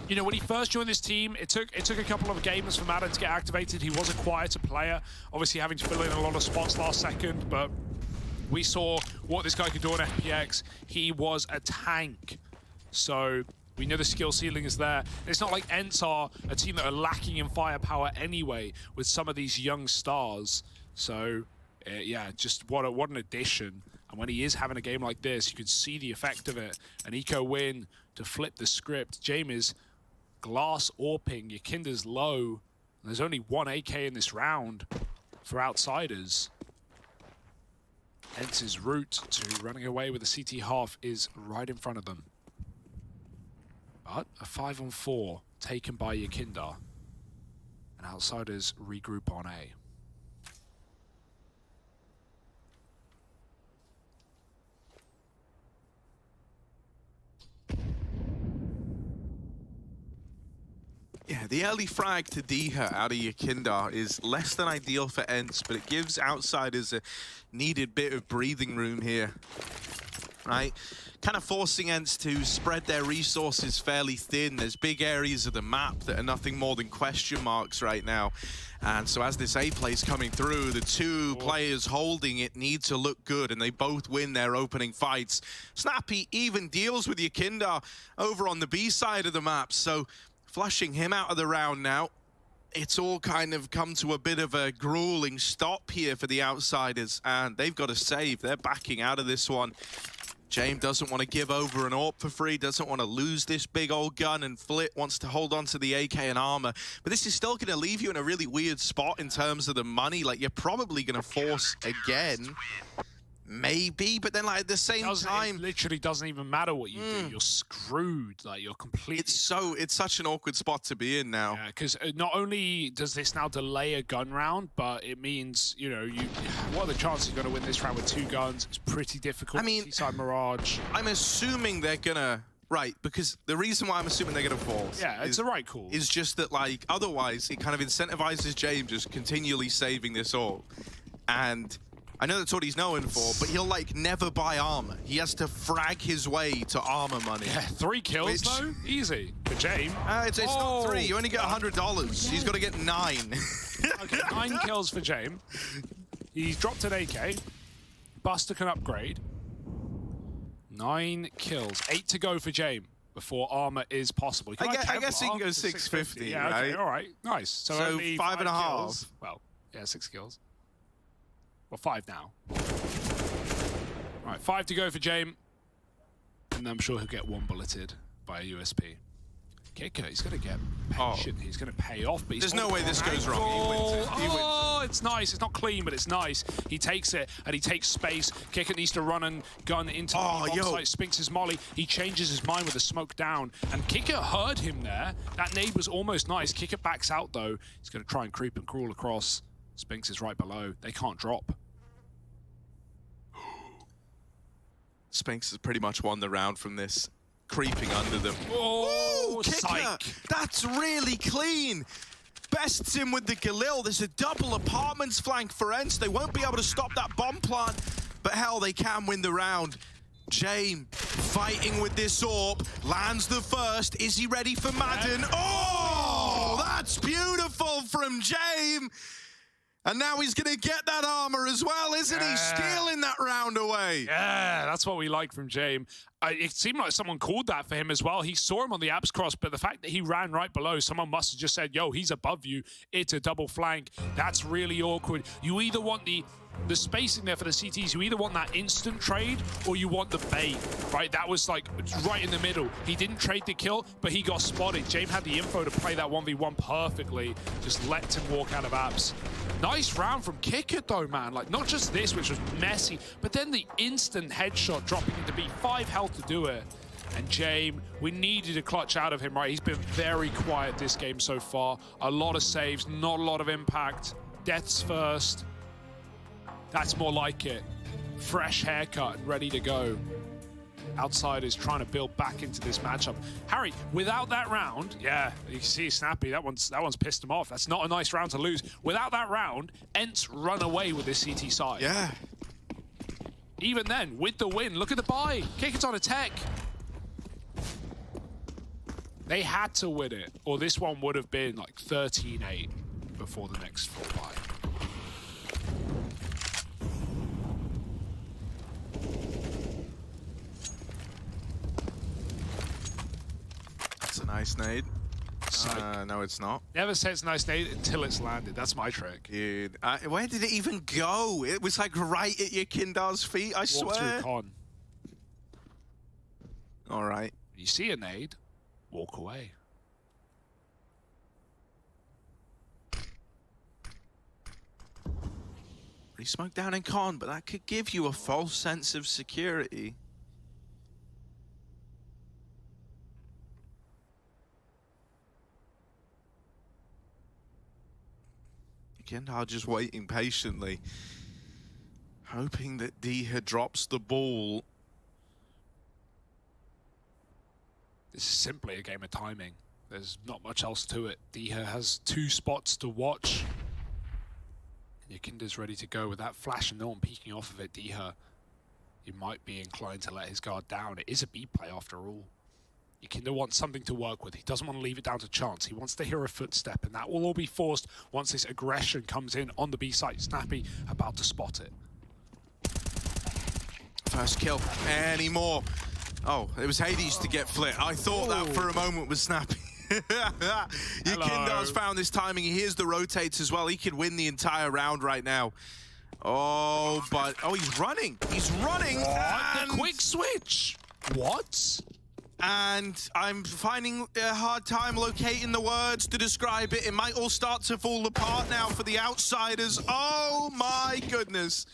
You know, when he first joined this team, it took a couple of games for Madden to get activated. He was a quieter player, obviously having to fill in a lot of spots last second, but we saw what this guy could do on FPX. He was a tank. So we know the skill ceiling is there. It's not like Ents are a team that are lacking in firepower anyway with some of these young stars. So yeah, just what an addition. And when he is having a game like this, you can see the effect of it. An eco win to flip the script. James glass AWPing. Yakinda's low. And there's only one AK in this round for outsiders. Ents' route to running away with the CT half is right in front of them. But a 5-on-4 taken by Yakinda. And outsiders regroup on A. Yeah, the early frag to Diha out of Yakindar is less than ideal for Ents, but it gives outsiders a needed bit of breathing room here, right? Kind of forcing Ents to spread their resources fairly thin. There's big areas of the map that are nothing more than question marks right now. And so as this A play's coming through, the two players holding it need to look good, and they both win their opening fights. Snappy even deals with Yakindar over on the B side of the map, so flushing him out of the round now. It's all kind of come to a bit of a grueling stop here for the outsiders, and they've got to save. They're backing out of this one. James doesn't want to give over an AWP for free, doesn't want to lose this big old gun, and Flit wants to hold on to the AK and armor. But this is still going to leave you in a really weird spot in terms of the money. Like, you're probably going to force again. Maybe, but then like at the same time, it literally doesn't even matter what you do. You're screwed. Like, you're completely. It's such an awkward spot to be in now. Yeah, because not only does this now delay a gun round, but it means, you know, what are the chances you're going to win this round with two guns? It's pretty difficult. I mean, Seaside Mirage. I'm assuming they're gonna. Right, because the reason why I'm assuming they're going to force, it's the right call, is just that, like, otherwise it kind of incentivizes James just continually saving this all. And I know that's what he's known for, but he'll, like, never buy armor. He has to frag his way to armor money. Yeah, 3 kills, though? Easy. For James. It's not 3. You only get $100. He's got to get 9. Okay, 9 kills for James. He's dropped an AK. Buster can upgrade. 9 kills. 8 to go for James before armor is possible. I guess he can go 650, yeah, right? Okay, all right. Nice. So only 5.5. kills. Well, yeah, 6 kills. Well, 5 now. All right, 5 to go for James. And I'm sure he'll get 1 bulleted by a USP. Kicker, he's going to get patient. He's going to pay off. But there's no way this goes wrong. He wins it. He wins. It's nice. It's not clean, but it's nice. He takes it, and he takes space. Kicker needs to run and gun into the bombsite. Spinks his molly. He changes his mind with the smoke down. And Kicker heard him there. That nade was almost nice. Kicker backs out, though. He's going to try and creep and crawl across. Spinks is right below. They can't drop. Spinks has pretty much won the round from this. Creeping under them. Oh, kicker! psych. That's really clean. Bests him with the Galil. There's a double apartments flank for Ents. They won't be able to stop that bomb plant, but hell, they can win the round. James fighting with this AWP, lands the first. Is he ready for Madden? Oh, that's beautiful from James. And now he's going to get that armor as well, isn't he? Stealing that round away. Yeah, that's what we like from James. It seemed like someone called that for him as well. He saw him on the abs cross, but the fact that he ran right below, someone must have just said, yo, he's above you. It's a double flank. That's really awkward. You either want the spacing there for the CTs, you either want that instant trade or you want the bait, right? That was like right in the middle. He didn't trade the kill, but he got spotted. James had the info to play that 1v1 perfectly. Just let him walk out of abs. Nice round from Kicker though, man. Like, not just this, which was messy, but then the instant headshot dropping into B. 5 health to do it. And James, we needed a clutch out of him, right? He's been very quiet this game so far. A lot of saves, not a lot of impact. Deaths first. That's more like it. Fresh haircut and ready to go. Outsiders trying to build back into this matchup. Harry, without that round, yeah, you can see Snappy, that one's pissed him off. That's not a nice round to lose. Without that round, Ents run away with this CT side. Yeah. Even then, with the win, look at the buy. Kick it on a tech. They had to win it, or this one would have been like 13-8 before the next full buy. That's a nice nade. No, it's not. Never say it's a nice nade until it's landed. That's my trick. Dude, where did it even go? It was like right at your Kindar's feet, I swear. Walk through con. All right. You see a nade, walk away. Pretty smoked down in con, but that could give you a false sense of security. Kindar just waiting patiently, hoping that Diha drops the ball. This is simply a game of timing. There's not much else to it. Diha has 2 spots to watch. And Yakinda's ready to go with that flash and no one peeking off of it. Diha, you might be inclined to let his guard down. It is a B play after all. Yakinda wants something to work with. He doesn't want to leave it down to chance. He wants to hear a footstep, and that will all be forced once this aggression comes in on the B site. Snappy about to spot it. First kill. Any more? Oh, it was Hades to get flit. I thought that for a moment was Snappy. Yakinda's found this timing. He hears the rotates as well. He could win the entire round right now. Oh, but... Oh, he's running. He's running. What? The quick switch. What? And I'm finding a hard time locating the words to describe it. It might all start to fall apart now for the outsiders. Oh my goodness.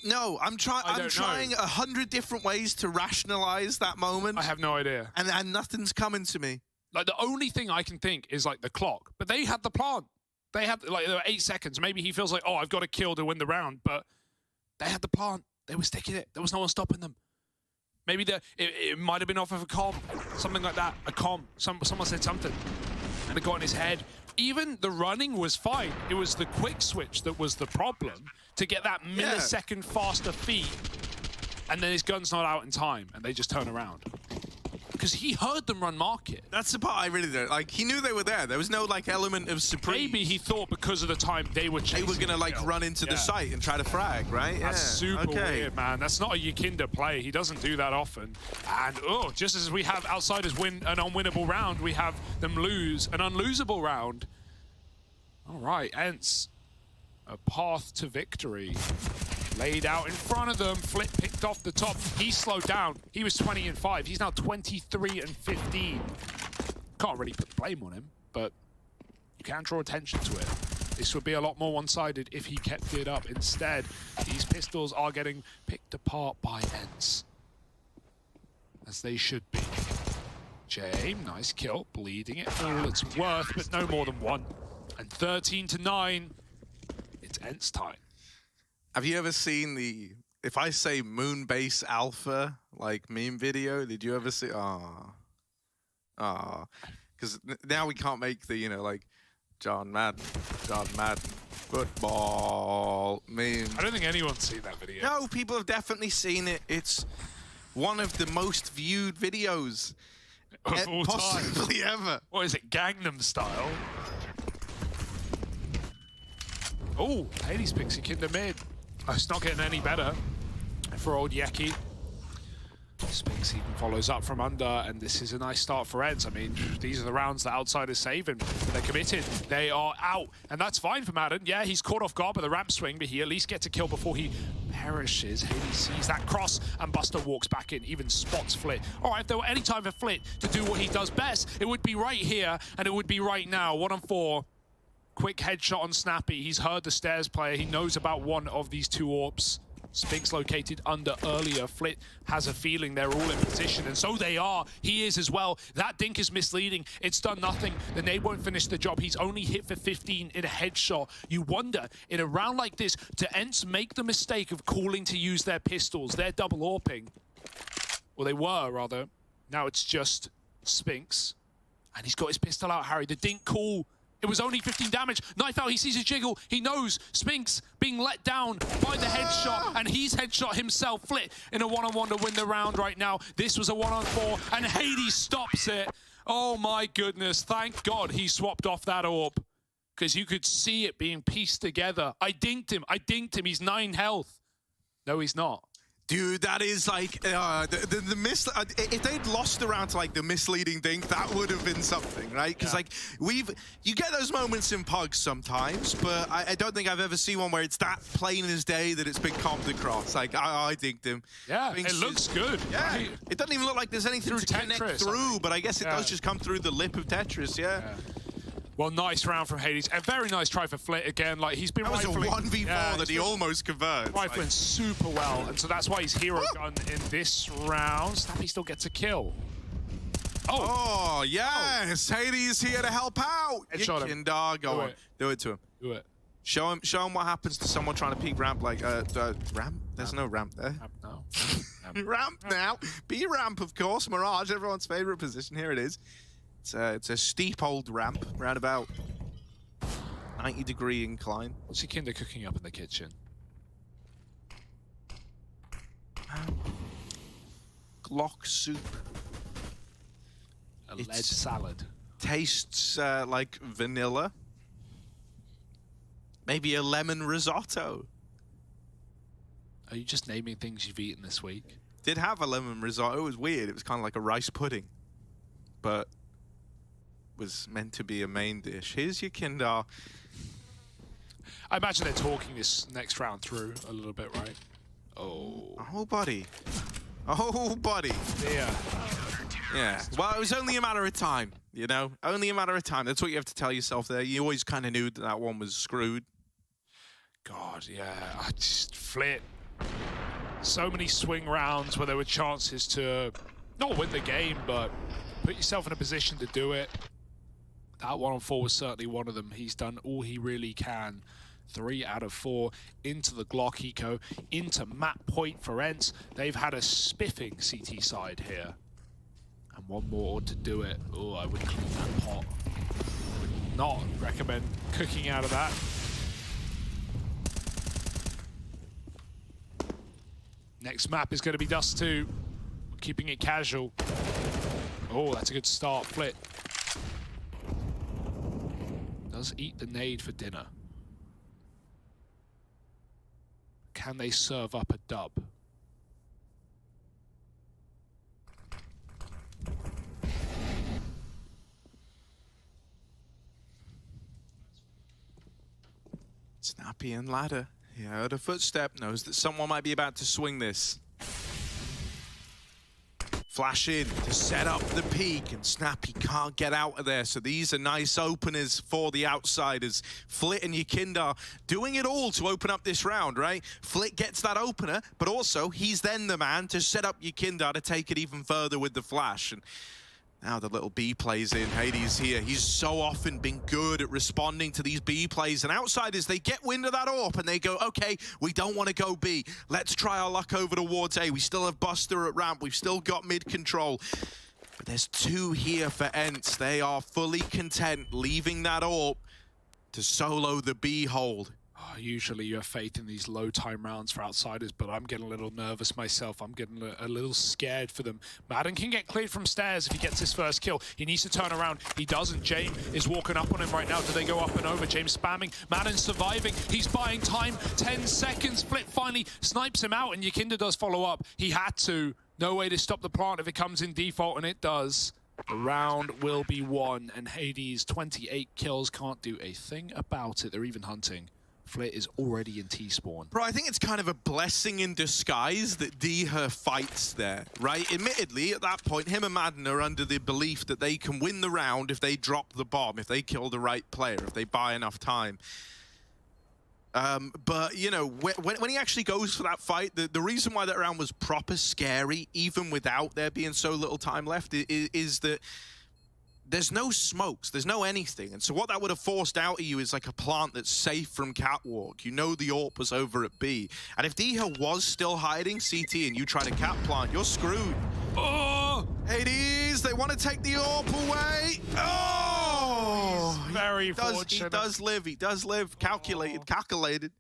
No, I'm trying 100 different ways to rationalize that moment. I have no idea. And nothing's coming to me. Like, the only thing I can think is like the clock. But they had the plant. They had, like, there were 8 seconds. Maybe he feels like, oh, I've got to kill to win the round. But they had the plant. They were sticking it. There was no one stopping them. Maybe it might have been off of a comm, something like that, a comm. Someone said something, and it got in his head. Even the running was fine. It was the quick switch that was the problem, to get that millisecond faster feed, and then his gun's not out in time, and they just turn around. Because he heard them run market. That's the part I really don't like. He knew they were there. There was no like element of surprise. Maybe he thought because of the time they were chasing. They were gonna like run into the site and try to frag, right? That's super weird, man. That's not a Yakinda play. He doesn't do that often. And just as we have outsiders win an unwinnable round, we have them lose an unlosable round. All right, Ents, a path to victory. Laid out in front of them, Flip picked off the top. He slowed down. He was 20 and 5. He's now 23 and 15. Can't really put the blame on him, but you can draw attention to it. This would be a lot more one-sided if he kept it up. Instead, these pistols are getting picked apart by Ents, as they should be. James, nice kill, bleeding it all it's worth, but no more than one. And 13-9. It's Ents time. Have you ever seen the, if I say Moonbase Alpha, like meme video, did you ever see? Because now we can't make the, you know, like John Madden, football meme. I don't think anyone's seen that video. No, people have definitely seen it. It's one of the most viewed videos of all possibly time. ever. What is it, Gangnam Style? Oh, Hades picks Kinda mid. Oh, it's not getting any better for old Yeki. Spinks even follows up from under, and this is a nice start for Eds. I mean, these are the rounds that Outsiders saving. They're committed. They are out, and that's fine for Madden. Yeah, he's caught off guard by the ramp swing, but he at least gets a kill before he perishes. Hades sees that cross, and Buster walks back in, even spots Flit. All right, if there were any time for Flit to do what he does best, it would be right here, and it would be right now. 1-on-4. Quick headshot on Snappy. He's heard the stairs player. He knows about one of these two AWPs. Spinks located under earlier. Flit has a feeling they're all in position, and so they are. He is as well. That dink is misleading. It's done nothing. The nade won't finish the job. He's only hit for 15 in a headshot. You wonder, in a round like this, do Ents make the mistake of calling to use their pistols? They're double AWPing. Well, they were, rather. Now it's just Spinks. And he's got his pistol out, Harry. The dink call. It was only 15 damage. Knife out, he sees his jiggle. He knows Spinks being let down by the headshot, and he's headshot himself. Flit in a one-on-one to win the round right now. This was a 1-on-4, and Hades stops it. Oh my goodness, thank God he swapped off that AWP, because you could see it being pieced together. I dinked him, he's 9 health. No, he's not. Dude, that is like if they'd lost around to like the misleading dink, that would have been something, right? Because like you get those moments in pugs sometimes, but I don't think I've ever seen one where it's that plain as day that it's been commed across. Like I dinked him. Yeah, it looks good. Yeah, right? It doesn't even look like there's anything to connect through, but I guess it does just come through the lip of Tetris. Yeah. Well, nice round from Hades. A very nice try for Flit again. Like he's been rifling. That was a 1v4 that he almost converts. Rifling super well, and so that's why he's hero gun in this round. Snappy still gets a kill. Oh yes, Hades here to help out. Headshot him. Go on, do it to him. Do it. Show him what happens to someone trying to peek ramp. Like ramp. There's no ramp there. Ramp now. Ramp now. B ramp, of course. Mirage, everyone's favorite position. Here it is. It's a steep old ramp, around about 90-degree incline. What's your kinder cooking up in the kitchen? Glock soup. A lead salad. Tastes like vanilla. Maybe a lemon risotto. Are you just naming things you've eaten this week? Did have a lemon risotto. It was weird. It was kind of like a rice pudding, but was meant to be a main dish. Here's your Kindar. I imagine they're talking this next round through a little bit, right? Oh, buddy. Oh, buddy. Yeah. Yeah. Well, it was only a matter of time, you know? Only a matter of time. That's what you have to tell yourself there. You always kind of knew that that one was screwed. God, yeah. I just Flit. So many swing rounds where there were chances to not win the game, but put yourself in a position to do it. That 1-on-4 was certainly one of them. He's done all he really can. 3 out of 4 into the Glock eco, into map point for Ents. They've had a spiffing CT side here. And one more to do it. Oh, I would clean that pot. Would not recommend cooking out of that. Next map is going to be Dust 2. Keeping it casual. Oh, that's a good start. Flit does eat the nade for dinner. Can they serve up a dub? Snappy and ladder. He heard a footstep, knows that someone might be about to swing this. Flash in to set up the peak, and Snappy can't get out of there. So these are nice openers for the outsiders. Flit and Yekindar doing it all to open up this round, right? Flit gets that opener, but also he's then the man to set up Yekindar to take it even further with the flash. And Now the little B plays in. Hades here. He's so often been good at responding to these B plays. And outsiders, they get wind of that AWP and they go, okay, we don't want to go B. Let's try our luck over towards A. We still have Buster at ramp. We've still got mid control. But there's 2 here for ENCE. They are fully content leaving that AWP to solo the B hold. Usually you have faith in these low time rounds for outsiders, but I'm getting a little nervous myself. I'm getting a little scared for them. Madden can get cleared from stairs if he gets his first kill. He needs to turn around. He doesn't. James is walking up on him right now. Do they go up and over? James spamming. Madden surviving. He's buying time. 10 seconds. Flip finally snipes him out, and Yakinda does follow up. He had to. No way to stop the plant if it comes in default, and it does. The round will be won, and Hades, 28 kills, can't do a thing about it. They're even hunting. Flit is already in T-spawn. Bro, I think it's kind of a blessing in disguise that Diha fights there, right? Admittedly, at that point, him and Madden are under the belief that they can win the round if they drop the bomb, if they kill the right player, if they buy enough time. But, you know, when he actually goes for that fight, the reason why that round was proper scary, even without there being so little time left, is that there's no smokes, there's no anything. And so what that would have forced out of you is like a plant that's safe from catwalk. You know the AWP was over at B. And if Diha was still hiding CT and you try to cat plant, you're screwed. Oh! Hades, they want to take the AWP away. Oh! Very fortunate. He does live. Calculated.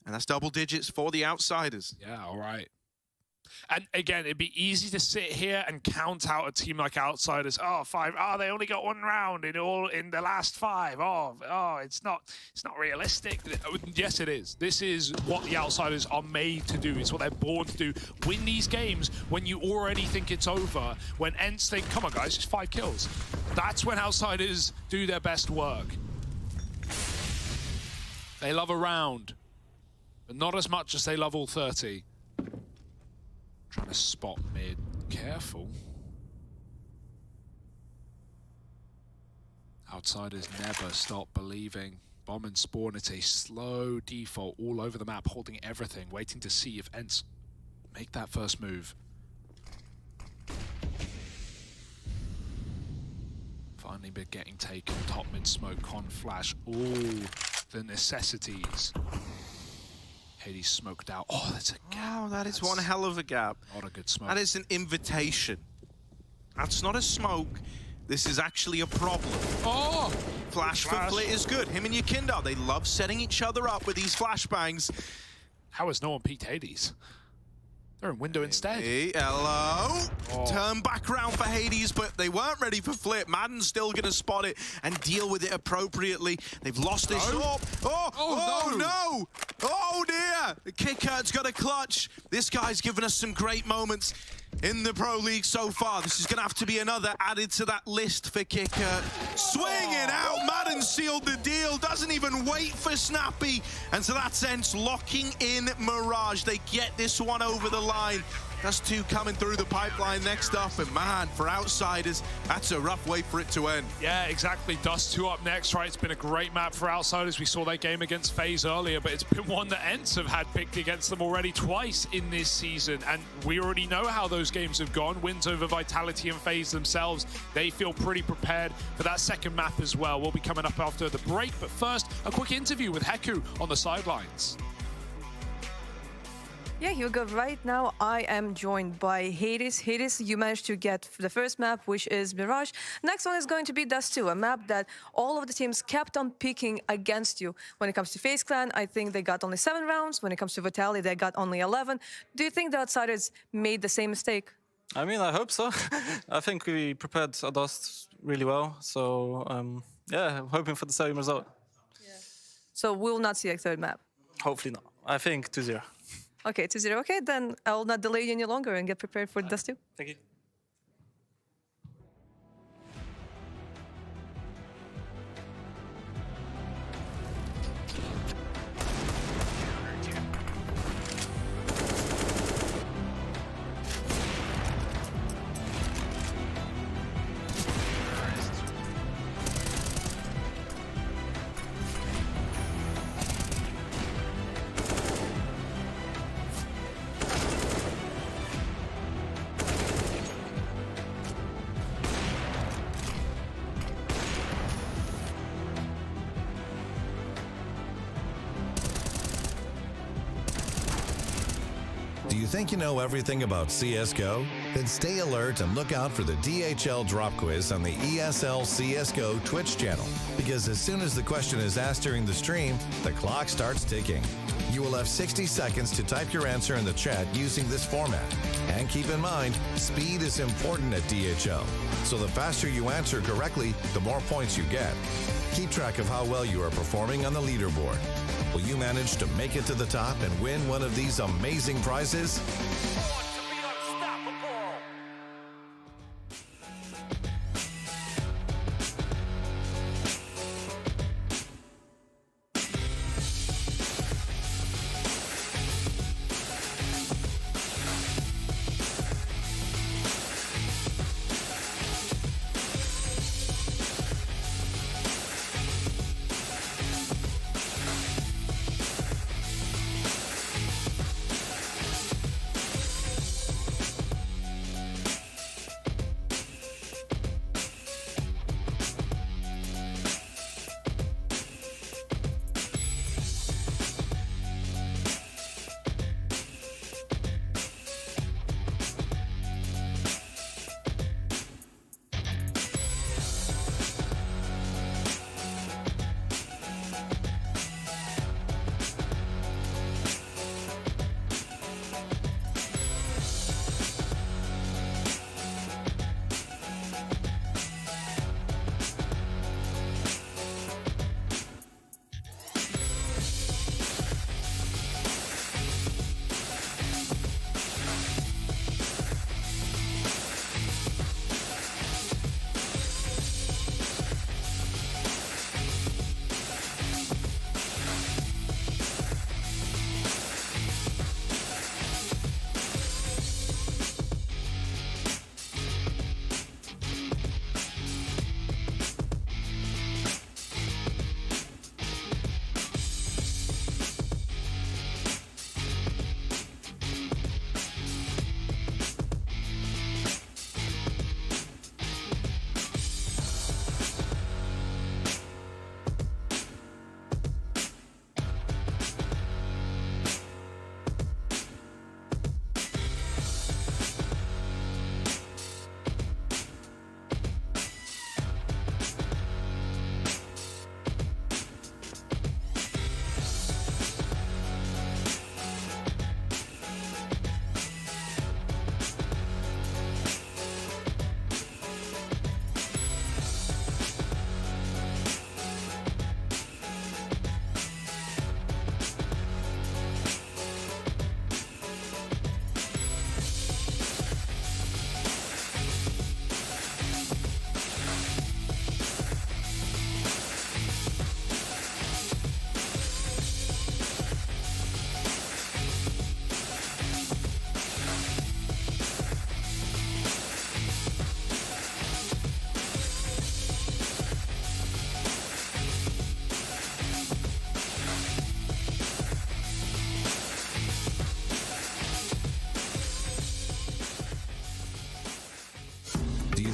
And that's double digits for the outsiders. Yeah, all right. And again, it'd be easy to sit here and count out a team like outsiders. Oh, 5. Oh, they only got 1 round in the last 5. Oh, it's not realistic. Yes, it is. This is what the outsiders are made to do. It's what they're born to do. Win these games when you already think it's over. When ENCE think, come on, guys, just 5 kills. That's when outsiders do their best work. They love a round, but not as much as they love all 30. Trying to spot mid. Careful. Outsiders never stop believing. Bomb and spawn at a slow default all over the map, holding everything, waiting to see if ENCE make that first move. Finally been getting taken. Top mid smoke, con flash, all the necessities. Hades smoked out. Oh, that's a gap. Wow, that is one hell of a gap. Not a good smoke. That is an invitation. That's not a smoke. This is actually a problem. Oh! Flash for Flit is good. Him and Yakinda, they love setting each other up with these flashbangs. How has no one peeked Hades? They're in window instead. Hey, hello. Oh. Turn back around for Hades, but they weren't ready for Flip. Madden's still going to spot it and deal with it appropriately. They've lost this AWP. Oh, no. Oh, dear. The Kickert's got a clutch. This guy's given us some great moments in the Pro League so far. This is going to have to be another added to that list for Kickert. Swinging out. Madden sealed the deal. Doesn't even wait for Snappy. And so that sense, locking in Mirage. They get this one over the line. That's 2 coming through the pipeline next up. And man, for outsiders, that's a rough way for it to end. Yeah, exactly. Dust 2 up next, right? It's been a great map for outsiders. We saw that game against FAZE earlier, but it's been one that ENCE have had picked against them already twice in this season. And we already know how those games have gone. Wins over Vitality and FAZE themselves. They feel pretty prepared for that second map as well. We'll be coming up after the break. But first, a quick interview with Heku on the sidelines. Yeah, Hugo, right now I am joined by Hades. Hades, you managed to get the first map, which is Mirage. Next one is going to be Dust 2, a map that all of the teams kept on picking against you. When it comes to FaZe Clan, I think they got only 7 rounds. When it comes to Vitality, they got only 11. Do you think the outsiders made the same mistake? I mean, I hope so. I think we prepared our Dust really well. So, yeah, I'm hoping for the same result. Yeah. So we'll not see a third map? Hopefully not. I think 2-0. Okay, 2-0. Okay, then I'll not delay you any longer and get prepared for Dust 2. Thank you. think you know everything about CSGO? Then stay alert and look out for the DHL drop quiz on the ESL CSGO Twitch channel. Because as soon as the question is asked during the stream, the clock starts ticking. You will have 60 seconds to type your answer in the chat using this format. And keep in mind, speed is important at DHL. So the faster you answer correctly, the more points you get. Keep track of how well you are performing on the leaderboard. Will you manage to make it to the top and win one of these amazing prizes?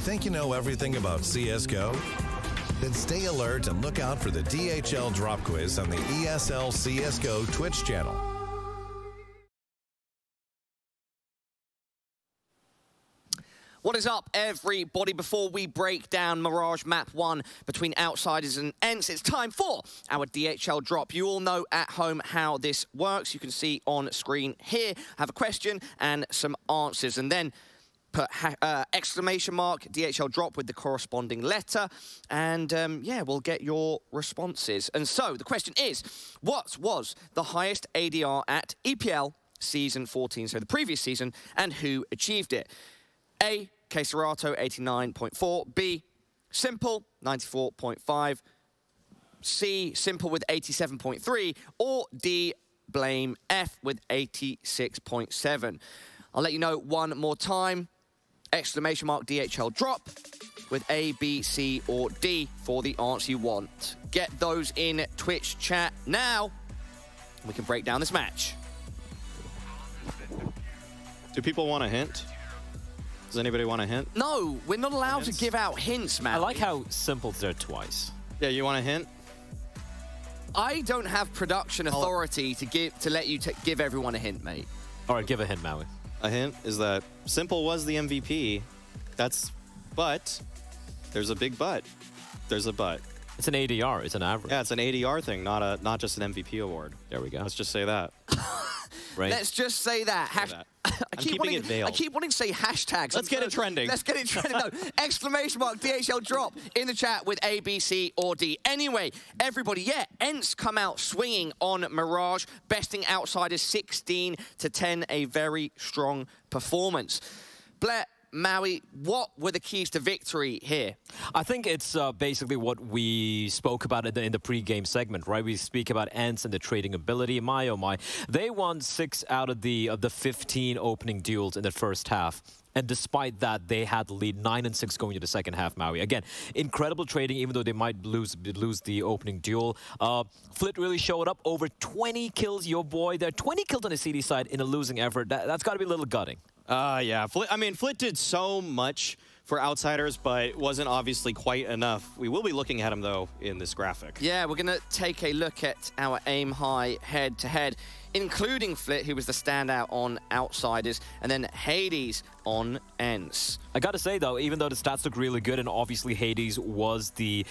Think you know everything about CSGO? Then stay alert and look out for the DHL drop quiz on the ESL CSGO Twitch channel. What is up, everybody? Before we break down Mirage Map 1 between Outsiders and Ents, it's time for our DHL drop. You all know at home how this works. You can see on screen here. I have a question and some answers, and then put exclamation mark DHL drop with the corresponding letter, and yeah, we'll get your responses. And so the question is, what was the highest ADR at EPL season 14, so the previous season, and who achieved it? A, Keserato 89.4, B, Simple 94.5, C, Simple with 87.3, or D, Blame F with 86.7. I'll let you know one more time. Exclamation mark DHL drop with A, B, C, or D for the answer you want. Get those in Twitch chat now. We can break down this match. Do people want a hint? Does anybody want a hint? No, we're not allowed to give out hints, man. I like how Simple's there twice. Yeah, you want a hint? I don't have production authority to let you give everyone a hint, mate. All right, give a hint, Maui. A hint is that Simple was the MVP. But there's a big but. There's a but. It's an ADR. It's an average. Yeah, it's an ADR thing, not just an MVP award. There we go. Let's just say that. Right. Let's just say that. I keep wanting to say hashtags. Let's get it trending. Let's get it trending. No, exclamation mark, DHL drop in the chat with A, B, C, or D. Anyway, everybody, yeah, ENCE come out swinging on Mirage, besting Outsiders 16-10, a very strong performance. Blair, Maui, what were the keys to victory here? I think it's basically what we spoke about in the pre-game segment, right? We speak about ENCE and the trading ability. My, oh my. They won 6 out of the 15 opening duels in the first half. And despite that, they had the lead 9-6 going into the second half, Maui. Again, incredible trading, even though they might lose the opening duel. Flit really showed up. Over 20 kills, your boy there. 20 kills on the CD side in a losing effort. That's got to be a little gutting. Yeah. Flit did so much for Outsiders, but it wasn't obviously quite enough. We will be looking at him, though, in this graphic. Yeah, we're going to take a look at our aim high head-to-head, including Flit, who was the standout on Outsiders, and then Hades on ENCE. I gotta say though, even though the stats look really good, and obviously Hades was the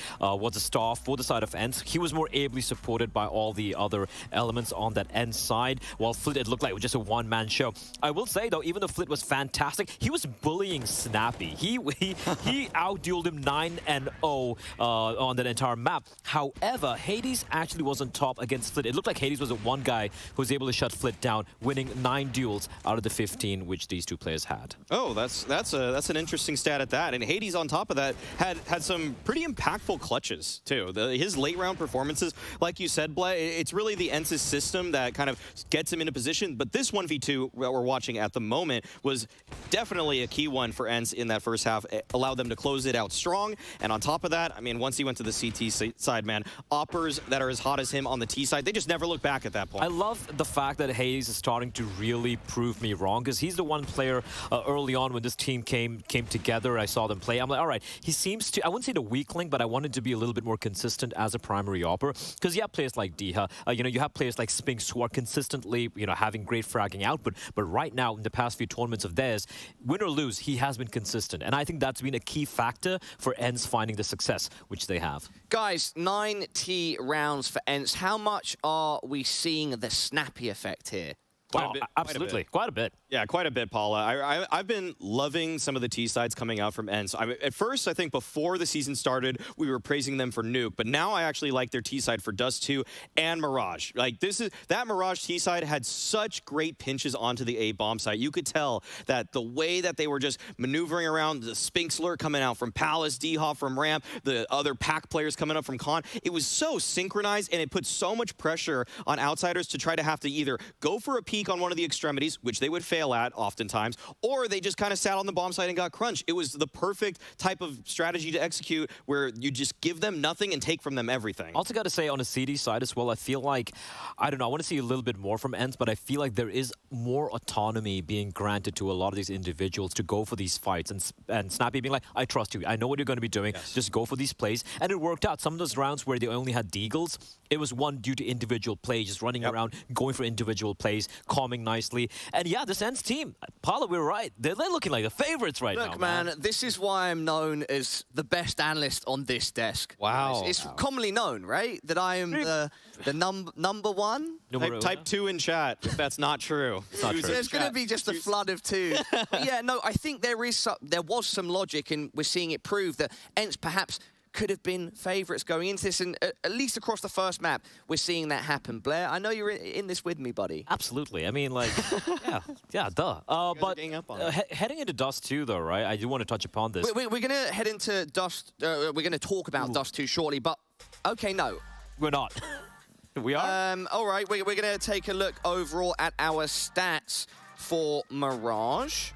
star for the side of ENCE, he was more ably supported by all the other elements on that ENCE side, while Flit, it looked like it was just a one-man show. I will say though, even though Flit was fantastic, he was bullying Snappy. He outdueled him 9-0 on that entire map. However, Hades actually was on top against Flit. It looked like Hades was the one guy who was able to shut Flit down, winning 9 duels out of the 15 which these two players had. Oh, that's an interesting stat at that. And Hades, on top of that, had some pretty impactful clutches too. His late round performances, like you said, Blay, it's really the ENCE's system that kind of gets him into position. But this 1v2 that we're watching at the moment was definitely a key one for ENCE in that first half. It allowed them to close it out strong. And on top of that, I mean, once he went to the CT side, man, oppers that are as hot as him on the T side, they just never look back at that point. I love the fact that Hades is starting to really prove me wrong, because he's the one player early on when this team came together. I saw them play. I'm like, all right, he seems to, I wouldn't say the weak link, but I wanted to be a little bit more consistent as a primary opper, because you have players like Diha, you have players like Spinks who are consistently, having great fragging output. But right now, in the past few tournaments of theirs, win or lose, he has been consistent. And I think that's been a key factor for ENCE finding the success which they have. Guys, 9 T rounds for ENCE. How much are we seeing the Snappy effect here? Absolutely. Quite a bit. Yeah, quite a bit, Paula. I've been loving some of the T-sides coming out from ENCE. At first, I think before the season started, we were praising them for Nuke, but now I actually like their T-side for Dust 2 and Mirage. Like, that Mirage T-side had such great pinches onto the A-bomb site. You could tell that the way that they were just maneuvering around, the Spinks lure coming out from Palace, D-Hoff from Ramp, the other pack players coming up from Con, it was so synchronized, and it put so much pressure on Outsiders to try to have to either go for a peek on one of the extremities, which they would fail at oftentimes, or they just kind of sat on the bomb site and got crunched. It was the perfect type of strategy to execute, where you just give them nothing and take from them everything. Also got to say, on the CD side as well, I feel like, I don't know, I want to see a little bit more from ENCE, but I feel like there is more autonomy being granted to a lot of these individuals to go for these fights, and Snappy being like, I trust you, I know what you're going to be doing, just go for these plays. And it worked out. Some of those rounds where they only had deagles, it was one due to individual play, just running around, going for individual plays, calming nicely. And yeah, this ENCE team, Paula, we're right. They're looking like the favorites right now. Look, man, this is why I'm known as the best analyst on this desk. Wow. It's commonly known, right? That I am the number one. Type 2 in chat if that's not true. It's not true. There's going to be just a flood of 2. But yeah, no, I think there was some logic, and we're seeing it prove that ENCE perhaps could have been favourites going into this, and at least across the first map, we're seeing that happen. Blair, I know you're in this with me, buddy. Absolutely. I mean, like, yeah, duh. But heading into Dust 2, though, right? I do want to touch upon this. We're going to head into Dust. We're going to talk about Dust 2 shortly, but okay, no. We're not. We are? All right, we're going to take a look overall at our stats for Mirage.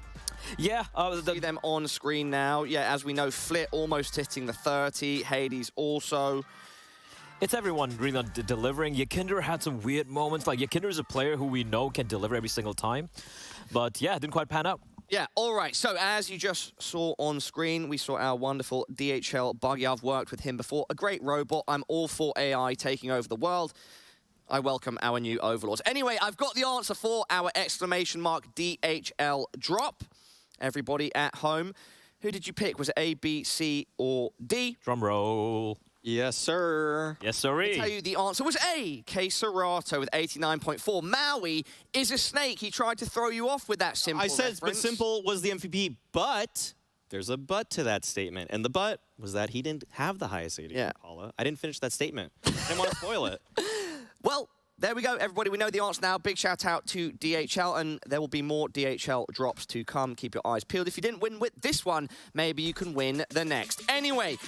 Yeah. See them on screen now. Yeah, as we know, Flit almost hitting the 30. Hades also. It's everyone really not delivering. Yakinder had some weird moments. Like, Yakinder is a player who we know can deliver every single time. But yeah, it didn't quite pan out. Yeah, all right. So as you just saw on screen, we saw our wonderful DHL Buggy. I've worked with him before. A great robot. I'm all for AI taking over the world. I welcome our new overlords. Anyway, I've got the answer for our exclamation mark DHL drop. Everybody at home, who did you pick? Was it A, B, C, or D? Drum roll. Yes, sir. Yes, sirree. I tell you, the answer was A, K Serato with 89.4. Maui is a snake. He tried to throw you off with that simple I said reference. Simple was the MVP, but there's a but to that statement. And the but was that he didn't have the highest AD from Paula. I didn't finish that statement. I didn't want to spoil it. Well, there we go, everybody. We know the answer now. Big shout out to DHL, and there will be more DHL drops to come. Keep your eyes peeled. If you didn't win with this one, maybe you can win the next. Anyway,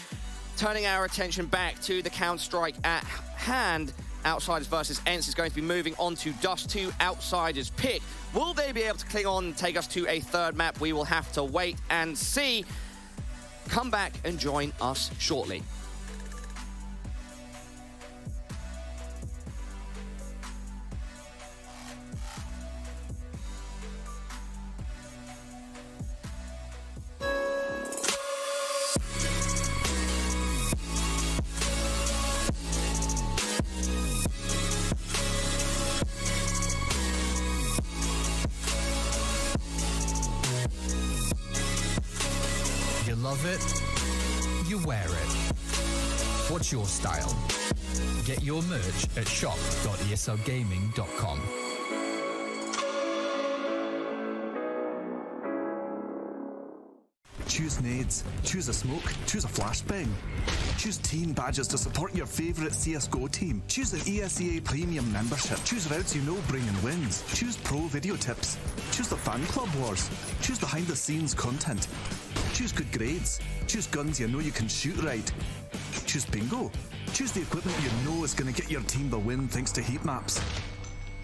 turning our attention back to the Counter-Strike at hand, Outsiders versus Ents is going to be moving on to Dust 2 Outsiders pick. Will they be able to cling on and take us to a third map? We will have to wait and see. Come back and join us shortly. You love it, you wear it. What's your style? Get your merch at shop.eslgaming.com. Choose nades, choose a smoke, choose a flashbang. Choose team badges to support your favourite CSGO team. Choose an ESEA Premium membership. Choose routes you know bring in wins. Choose pro video tips. Choose the fan club wars. Choose behind the scenes content. Choose good grades. Choose guns you know you can shoot right. Choose bingo. Choose the equipment you know is going to get your team the win thanks to heat maps.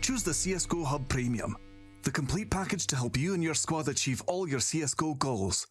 Choose the CSGO Hub Premium, the complete package to help you and your squad achieve all your CSGO goals.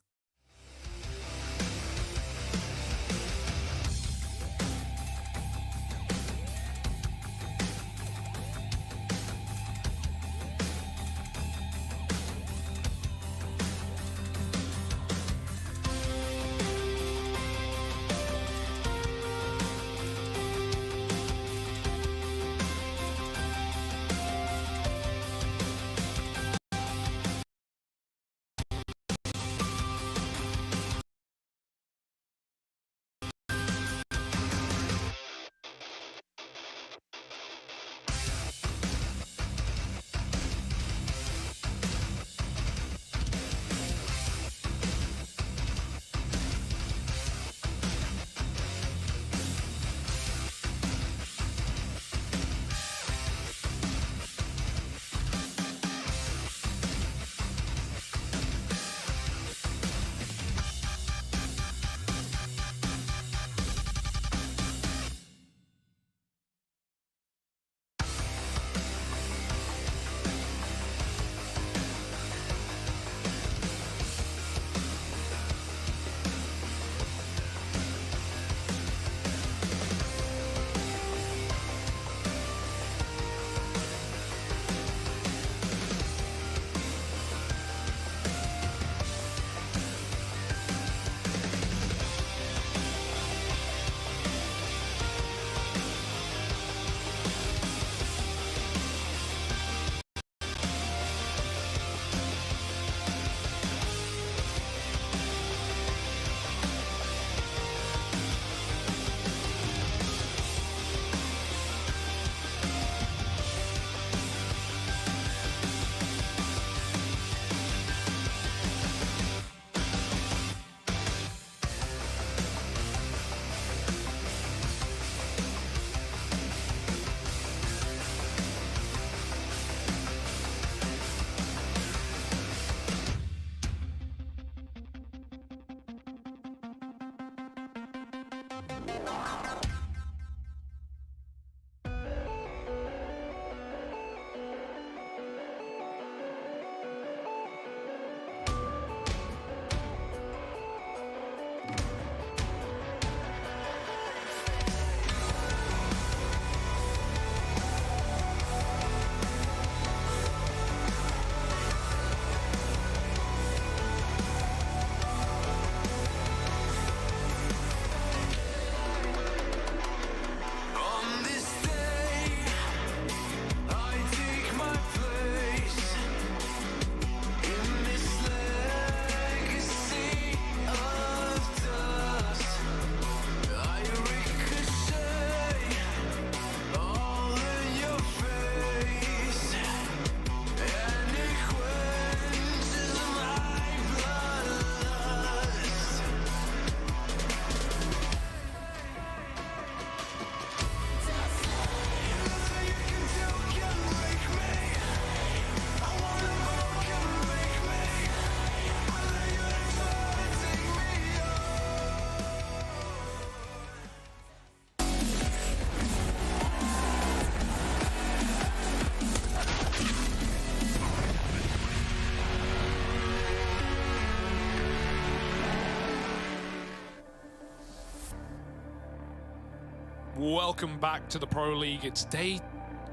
Welcome back to the Pro League. It's day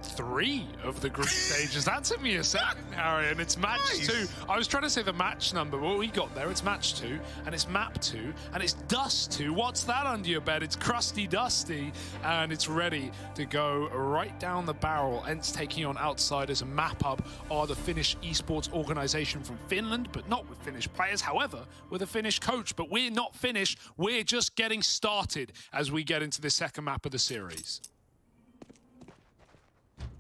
3 of the group stages. That took me a second, Harry, and it's match 2. I was trying to say the match number, but we got there. It's match 2, and it's map 2, and it's dust 2. What's that under your bed? It's crusty dusty, and it's ready to go right down the barrel. Ents taking on Outsiders, and Map Up are the Finnish esports organization from Finland, but not with Finnish players, however, with a Finnish coach. But we're not finished. We're just getting started as we get into the second map of the series.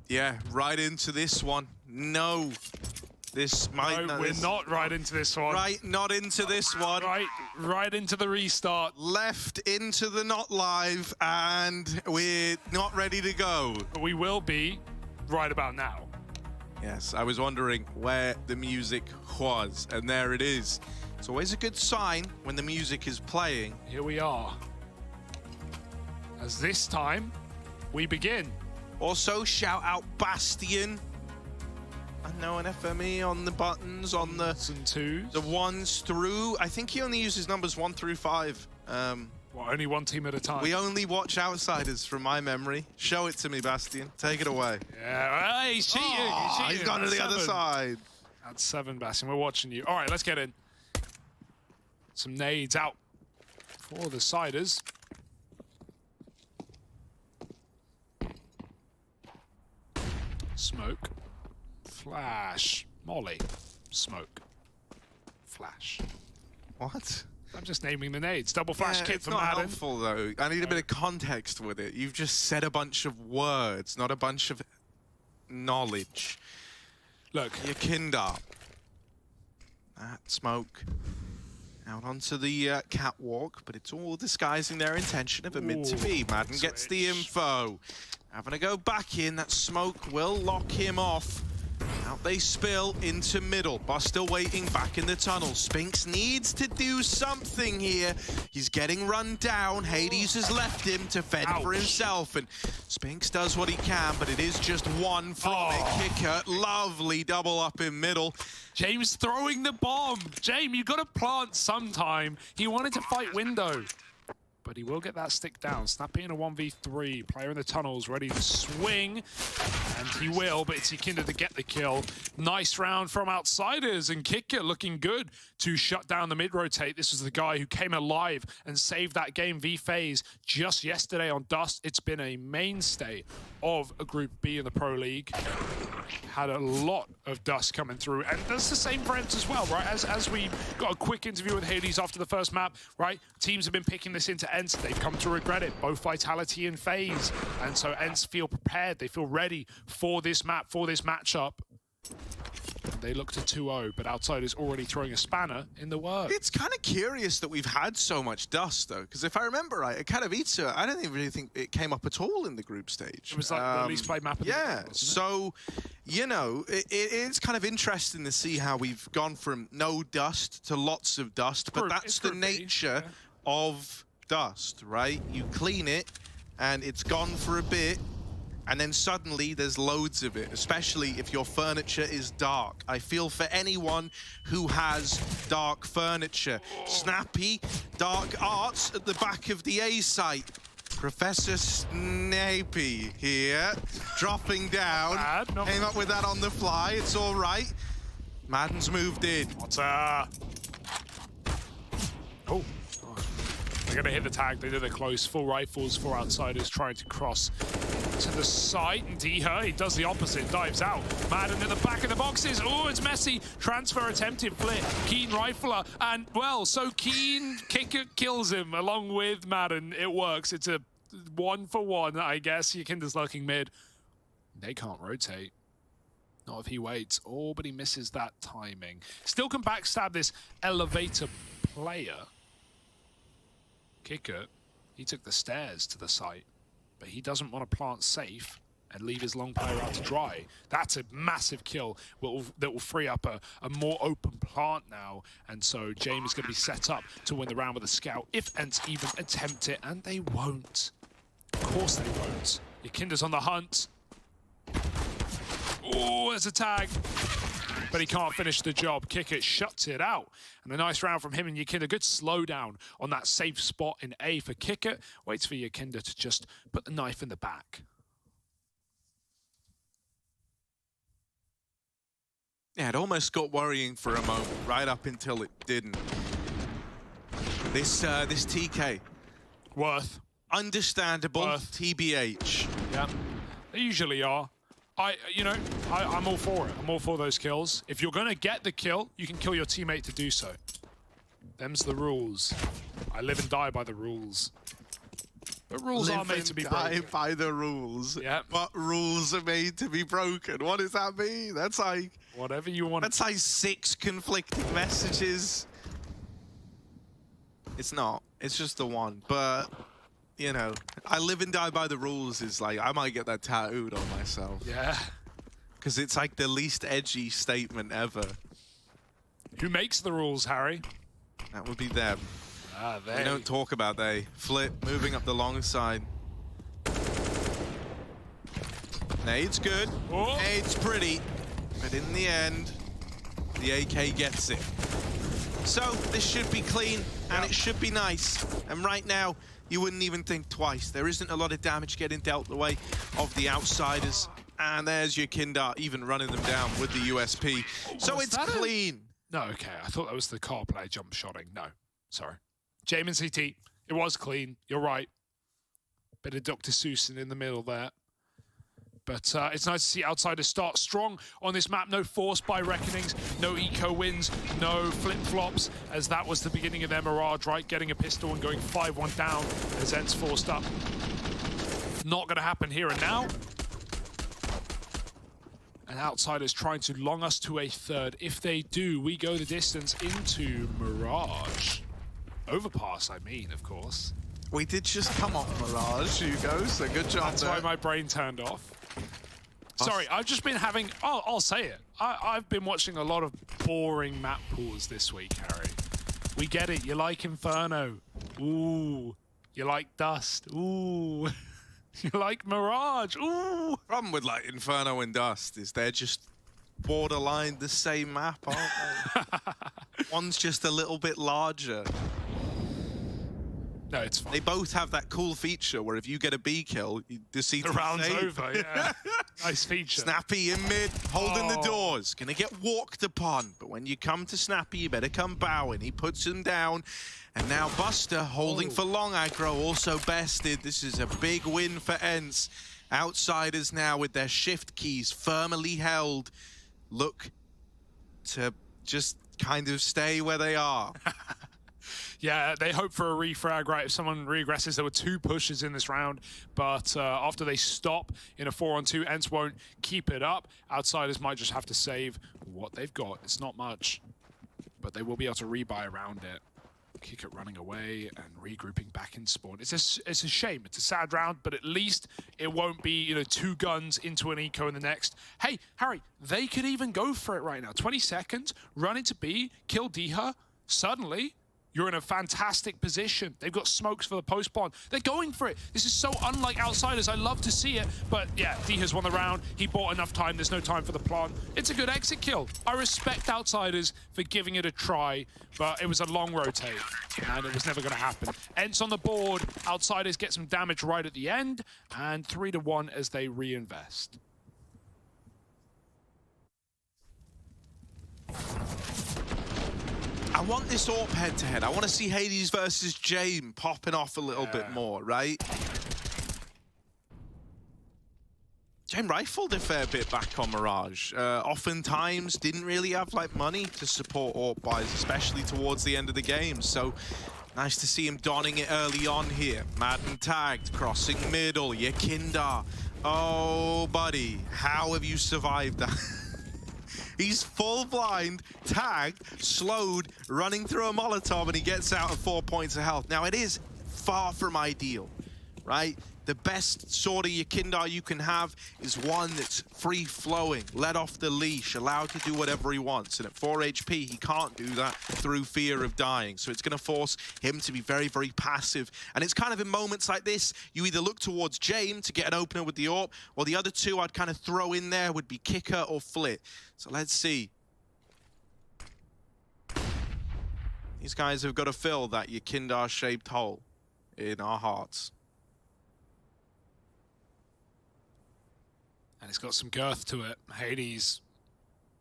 Yeah, right into this one. No, this might not. We're not right into this one. Right, not into this one. Right into the restart. Left into the not live, and we're not ready to go. But we will be right about now. Yes, I was wondering where the music was, and there it is. It's always a good sign when the music is playing. Here we are. As this time, we begin. Also, shout out Bastion. I know an FME on the buttons, on the 2s. The 1s through. I think he only uses numbers 1 through 5. Well, only one team at a time. We only watch Outsiders from my memory. Show it to me, Bastion. Take it away. Yeah, well, he's cheating. Oh, he's gone to the other side. That's 7, Bastion. We're watching you. All right, let's get in. Some nades out for the Siders. Smoke, flash, molly, smoke, flash. What? I'm just naming the nades. Double flash kit it's for not Madden. helpful though. I need a bit of context with it. You've just said a bunch of words, not a bunch of knowledge. Look, your kinder. That smoke out onto the catwalk, but it's all disguising their intention of a mid to B. Madden gets the info. Having to go back in, that smoke will lock him off. Out they spill into middle. Boss still waiting back in the tunnel. Spinks needs to do something here. He's getting run down. Hades has left him to fend for himself. And Spinks does what he can, but it is just one from it. Kicker, lovely double up in middle. James throwing the bomb. James, you got to plant sometime. He wanted to fight window. But he will get that stick down. Snapping in a 1v3. Player in the tunnels ready to swing. And he will, but it's Yakinda to get the kill. Nice round from Outsiders. And Kicker looking good to shut down the mid-rotate. This was the guy who came alive and saved that game FAZE just yesterday on Dust. It's been a mainstay of a Group B in the Pro League. Had a lot of Dust coming through. And that's the same for Ents as well, right? As we got a quick interview with Hades after the first map, right? Teams have been picking this into Ents. They've come to regret it, both Vitality and FAZE. And so Ents feel prepared. They feel ready for this map, for this matchup. They look to 2-0, but Outsiders already throwing a spanner in the works. It's kind of curious that we've had so much Dust, though, because if I remember right, at Katowice, I don't even really think it came up at all in the group stage. It was like the least played map of the yeah, game, so, you know, it's kind of interesting to see how we've gone from no Dust to lots of Dust, but that's the nature of Dust, right? You clean it, and it's gone for a bit, and then suddenly there's loads of it, especially if your furniture is dark. I feel for anyone who has dark furniture. Snappy, dark arts at the back of the A site. Professor Snapey here, dropping down. Came up with that on the fly, it's all right. Madden's moved in. Oh. They're going to hit the tag. They did it close. Full rifles for Outsiders trying to cross to the site. And he does the opposite. Dives out. Madden in the back of the boxes. Oh, it's messy. Transfer attempted flip. Keen rifler. And, well, so Keen Kicker kills him along with Madden. It works. It's a 1-for-1, I guess. Yakinda's lurking mid. They can't rotate. Not if he waits. Oh, but he misses that timing. Still can backstab this elevator player. Kicker, he took the stairs to the site, but he doesn't want to plant safe and leave his long player out to dry. That's a massive kill that will free up a more open plant now, and so James is going to be set up to win the round with a scout if Ents even attempt it, and they won't. Of course they won't. Yakinda's on the hunt. Oh, there's a tag. but he can't finish the job. Kickit shuts it out. And a nice round from him and Yakinda. Good slowdown on that safe spot in A for Kickit. Waits for Yakinda to just put the knife in the back. Yeah, it almost got worrying for a moment, right up until it didn't. This TK. Worth. Understandable. Worth. TBH. Yeah, they usually are. I'm all for it. I'm all for those kills. If you're gonna get the kill, you can kill your teammate to do so. Them's the rules. I live and die by the rules. The rules are made to be broken. Live by the rules. Yeah. But rules are made to be broken. What does that mean? That's like... Whatever you want. That's like 6 conflicting messages. It's not. It's just the one. But, you know, I live and die by the rules is like, I might get that tattooed on myself. Yeah. Because it's like the least edgy statement ever. Who makes the rules, Harry? That would be them. Ah, they. We don't talk about they. Flip, moving up the long side. Nade's good. Oh. Nade's pretty. But in the end, the AK gets it. So this should be clean, and it should be nice. And right now, you wouldn't even think twice. There isn't a lot of damage getting dealt the way of the outsiders. And there's your Kindar even running them down with the USP. So it's clean. No, okay. I thought that was the car player jump shotting. No, sorry. Jamin CT, it was clean. You're right. Bit of Dr. Seuss in the middle there. But it's nice to see outsiders start strong on this map. No force by reckonings, no eco wins, no flip-flops, as that was the beginning of their Mirage, right? Getting a pistol and going 5-1 down as Zed's forced up. Not going to happen here and now. And outsiders trying to long us to a third. If they do, we go the distance into Mirage. Overpass, I mean, of course. We did just come off Mirage, Hugo, so good job. That's why my brain turned off. Sorry, I've just been having... Oh, I'll say it. I've been watching a lot of boring map pools this week, Harry. We get it. You like Inferno. Ooh. You like Dust. Ooh. You like Mirage. Ooh. Problem with like Inferno and Dust is they're just borderline the same map, aren't they? One's just a little bit larger. No, it's fine. They both have that cool feature where if you get a B kill, the round's over, yeah. Nice feature. Snappy in mid, holding the doors. Gonna get walked upon, but when you come to Snappy, you better come bowing. He puts him down, and now Buster holding for long aggro, also bested. This is a big win for Ents. Outsiders now with their shift keys firmly held. Look to just kind of stay where they are. Yeah, they hope for a refrag, right? If someone reaggresses, there were 2 pushes in this round, but after they stop in a 4-on-2, Ents won't keep it up. Outsiders might just have to save what they've got. It's not much, but they will be able to rebuy around it. Kick it running away and regrouping back in spawn. It's a shame. It's a sad round, but at least it won't be 2 guns into an eco in the next. Hey, Harry, they could even go for it right now. 20 seconds, run into B, kill Diha. Suddenly, you're in a fantastic position. They've got smokes for the post-spawn. They're going for it. This is so unlike outsiders. I love to see it. But yeah, D has won the round. He bought enough time. There's no time for the plant. It's a good exit kill. I respect outsiders for giving it a try, but it was a long rotate, and it was never going to happen. Ents on the board. Outsiders get some damage right at the end, and 3-1 as they reinvest. I want this AWP head-to-head. I want to see Hades versus Jame popping off a little bit more, right? Jame rifled a fair bit back on Mirage. Oftentimes didn't really have like money to support AWP buys, especially towards the end of the game. So nice to see him donning it early on here. Madden tagged, crossing middle, Yakinda. Oh, buddy, how have you survived that? He's full blind, tagged, slowed, running through a Molotov, and he gets out of 4 points of health. Now, it is far from ideal, right? The best sort of Yakinda you can have is one that's free-flowing, let off the leash, allowed to do whatever he wants. And at 4 HP, he can't do that through fear of dying. So it's going to force him to be very, very passive. And it's kind of in moments like this, you either look towards Jame to get an opener with the AWP, or the other 2 I'd kind of throw in there would be Kicker or Flit. So let's see. These guys have got to fill that Yakindar-shaped hole in our hearts. And it's got some girth to it. Hades,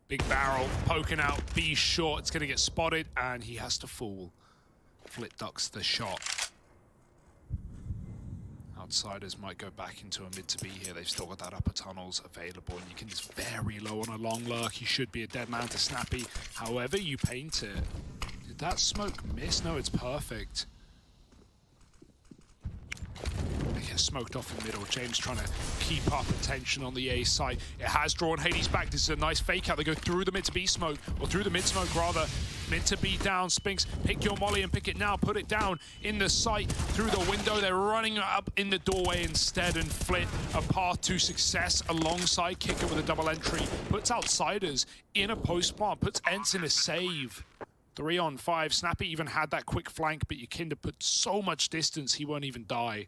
big barrel, poking out, B short. It's going to get spotted, and he has to fall. Flip ducks the shot. Outsiders might go back into a mid to B here. They've still got that upper tunnels available, and you can just very low on a long lurk. He should be a dead man to Snappy. However you paint it. Did that smoke miss? No, it's perfect. They get smoked off in the middle. James trying to keep up attention on the A side. It has drawn Hades back. This is a nice fake out. They go through the mid to B smoke, or through the mid smoke rather. Mid to B down. Spinks, pick your molly and pick it now. Put it down in the sight through the window. They're running up in the doorway instead, and Flit a path to success alongside Kicker with a double entry. Puts Outsiders in a post plant. Puts Ents in a save. 3 on 5. Snappy even had that quick flank, but Yakinda put so much distance he won't even die.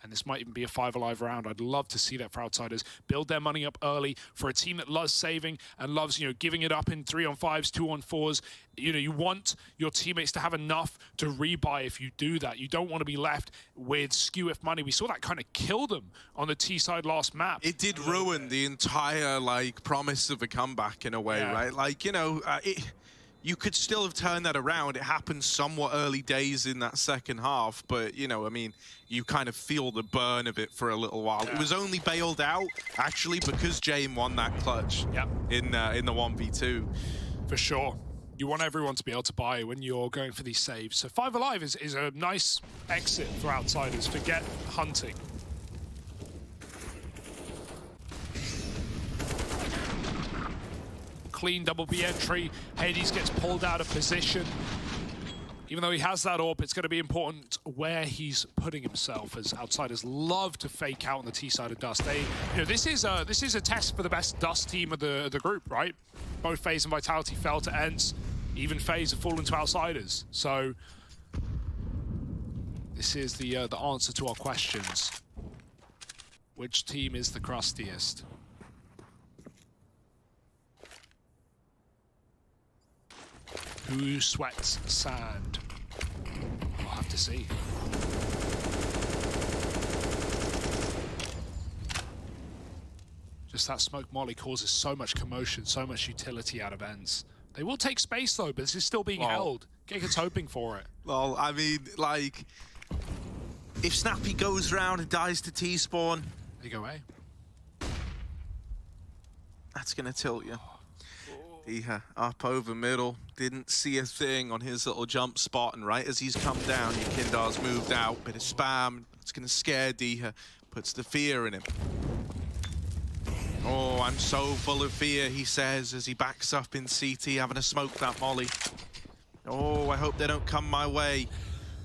And this might even be a 5 alive round. I'd love to see that for Outsiders. Build their money up early for a team that loves saving and loves, giving it up in 3 on 5s, 2 on 4s. You want your teammates to have enough to rebuy if you do that. You don't want to be left with skew if money. We saw that kind of kill them on the T side last map. It did ruin the entire promise of a comeback in a way, right? You could still have turned that around. It happened somewhat early days in that second half, but, you kind of feel the burn of it for a little while. Yeah. It was only bailed out, actually, because Jame won that clutch in the 1v2. For sure. You want everyone to be able to buy when you're going for these saves. So 5 alive is a nice exit for Outsiders. Forget hunting. Clean double B entry. Hades gets pulled out of position. Even though he has that AWP, it's going to be important where he's putting himself, as Outsiders love to fake out on the T side of Dust. This is a test for the best Dust team of the group, right? Both FaZe and Vitality fell to Ents. Even FaZe have fallen to Outsiders. So this is the answer to our questions. Which team is the crustiest? Who sweats sand? We'll have to see. Just that smoke molly causes so much commotion, so much utility out of Ents. They will take space though, but this is still being held. Gekka's hoping for it. Well, I mean, if Snappy goes round and dies to T-spawn, they go A. That's gonna tilt you. Up over middle, didn't see a thing on his little jump spot, and right as he's come down, Yakindar's moved out, bit of spam, it's gonna scare Diha, puts the fear in him. Oh, I'm so full of fear, he says, as he backs up in CT, having to smoke that molly. Oh, I hope they don't come my way.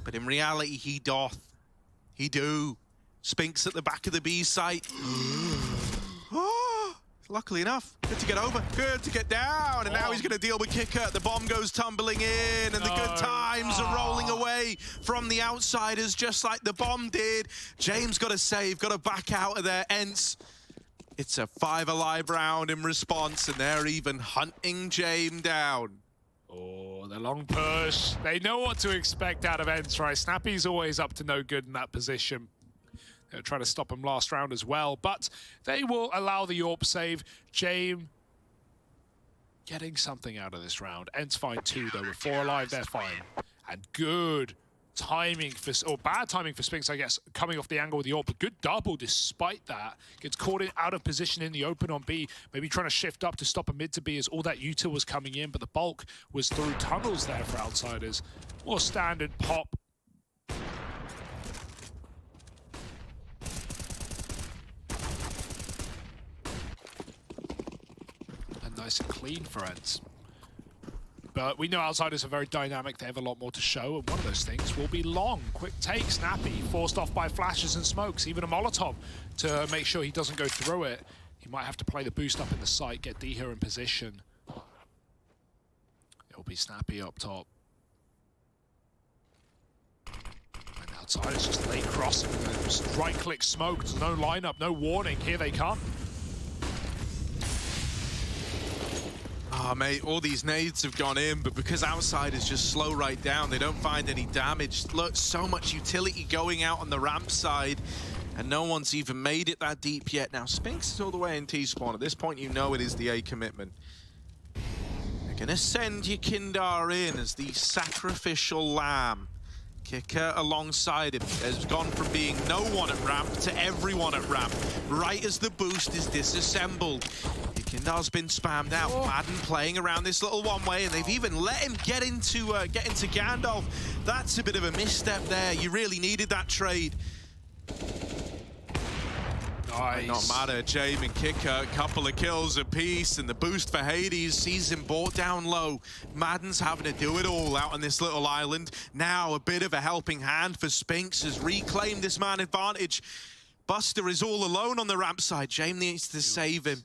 But in reality, he doth. He do. Spinks at the back of the B site. Oh, luckily enough, good to get over, good to get down, and now he's going to deal with Kicker. The bomb goes tumbling in, and the good times are rolling away from the Outsiders, just like the bomb did. James got to save, got to back out of there. Ents. It's a 5 alive round in response, and they're even hunting James down. Oh, the long push. They know what to expect out of Ents, right? Snappy's always up to no good in that position. They'll try to stop him last round as well, but they will allow the AWP save. James getting something out of this round. Ents fine too, though. With 4 alive, they're fine. And good timing for, or bad timing for Spinks, I guess, coming off the angle with the AWP, but good double despite that. Gets caught out of position in the open on B, maybe trying to shift up to stop a mid to B as all that util was coming in, but the bulk was through tunnels there for Outsiders. More standard pop. And nice and clean for Ents. But we know Outsiders are very dynamic. They have a lot more to show, and one of those things will be long. Quick take, Snappy, forced off by flashes and smokes, even a Molotov to make sure he doesn't go through it. He might have to play the boost up in the site, get D here in position. It'll be Snappy up top. And Outsiders just late crossing, just right-click smoke. There's no lineup, no warning. Here they come. Oh, mate, all these nades have gone in, but because outsiders just slow right down, they don't find any damage. Look, so much utility going out on the ramp side, and no one's even made it that deep yet. Now, Spinks is all the way in T-spawn. At this point, you know it is the A commitment. They're going to send your Kindar in as the sacrificial lamb. Kicker alongside him has gone from being no one at ramp to everyone at ramp, right as the boost is disassembled. Kindar's been spammed out. Madden playing around this little one-way, and they've even let him get into Gandalf. That's a bit of a misstep there. You really needed that trade. Nice. Not matter. Jame and Kicker, a couple of kills apiece, and the boost for Hades sees him brought down low. Madden's having to do it all out on this little island. Now a bit of a helping hand for Spinks has reclaimed this man advantage. Buster is all alone on the ramp side. Jame needs to save him.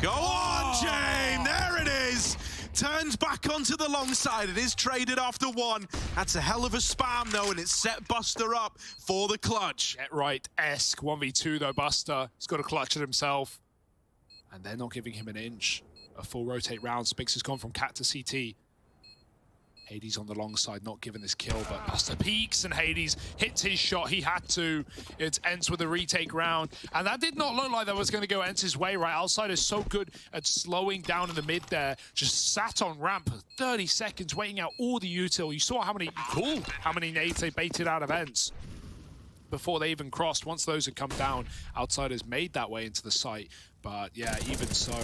Go on, Jame! There it is! Turns back onto the long side and is traded after one. That's a hell of a spam, though, and it's set Buster up for the clutch. Get right-esque 1v2, though, Buster. He's got to clutch it himself. And they're not giving him an inch. A full rotate round. Spinks has gone from cat to CT. Hades on the long side, not given this kill, but Buster peeks and Hades hits his shot. He had to. It ends with a retake round. And that did not look like that was going to go Entz's way, right? Outside is so good at slowing down in the mid there. Just sat on ramp for 30 seconds, waiting out all the util. You saw how many nades they baited out of Entz before they even crossed. Once those had come down, Outsiders made that way into the site. But yeah, even so,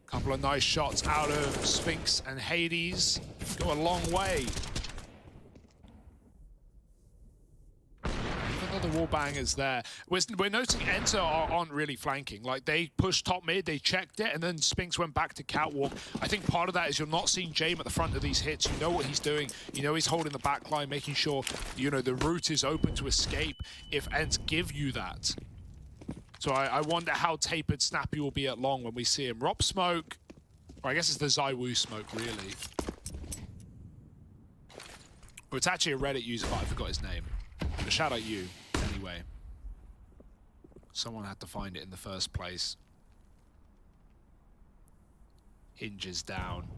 couple of nice shots out of Spinks and Hades. Go a long way. Even though the wallbang is there, we're noticing Enter aren't really flanking. Like, they pushed top mid, they checked it, and then Spinks went back to catwalk. I think part of that is you're not seeing Jame at the front of these hits. You know what he's doing. You know he's holding the back line, making sure, you know, the route is open to escape if Ents give you that. So I wonder how tapered Snappy will be at long when we see him. Rop smoke. Or I guess it's the Zywoo smoke, really. Or it's actually a Reddit user, but I forgot his name. But shout out you, anyway. Someone had to find it in the first place. Hinges down.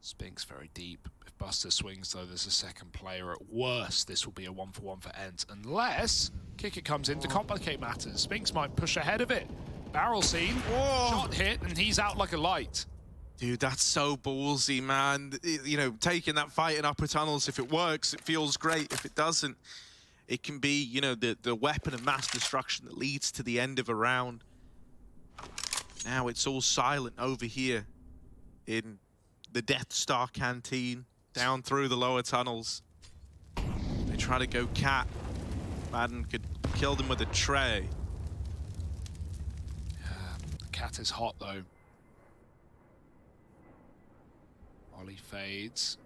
Spinks very deep. If Buster swings, though, there's a second player. At worst, this will be a 1-for-1 for Ent. Unless Kicker comes in to complicate matters. Spinks might push ahead of it. Barrel scene. Shot hit, and he's out like a light. Dude, that's so ballsy, man. You know, taking that fight in upper tunnels, if it works, it feels great. If it doesn't, it can be, you know, the weapon of mass destruction that leads to the end of a round. Now it's all silent over here in the Death Star canteen, down through the lower tunnels. They try to go cat. Madden could kill them with a tray. The cat is hot, though. Ollie fades.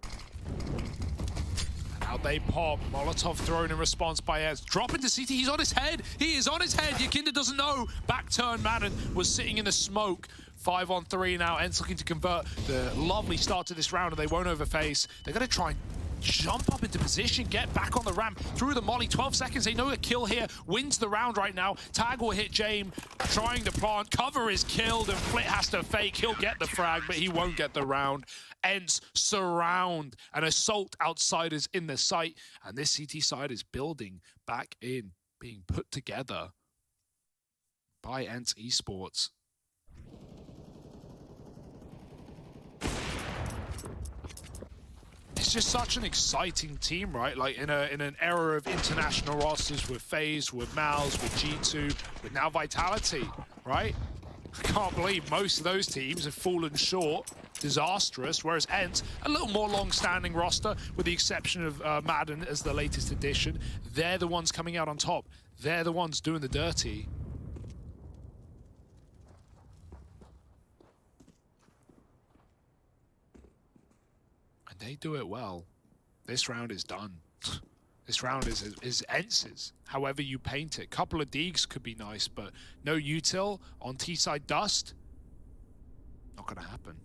And out they pop. Molotov thrown in response by Ez. Drop into CT. He's on his head. He is on his head. Yakinda doesn't know. Back turn. Madden was sitting in the smoke. 5-on-3 now. Ents looking to convert. The lovely start to this round, and they won't overface. They're going to try and jump up into position, get back on the ramp, through the molly. 12 seconds, they know a kill here, wins the round right now. Tag will hit Jame, trying to plant. Cover is killed, and Flit has to fake. He'll get the frag, but he won't get the round. Ents surround and assault Outsiders in the site, and this CT side is building back in, being put together by Ents Esports. It's just such an exciting team, right? Like in an era of international rosters with FAZE, with Mal's, with G2, with now Vitality, right? I can't believe most of those teams have fallen short, disastrous, whereas Ent, a little more long-standing roster, with the exception of Madden as the latest addition. They're the ones coming out on top. They're the ones doing the dirty. They do it well. This round is done. This round is Entz's, however you paint it. Couple of Deegs could be nice, but no util on T-side dust. Not gonna happen.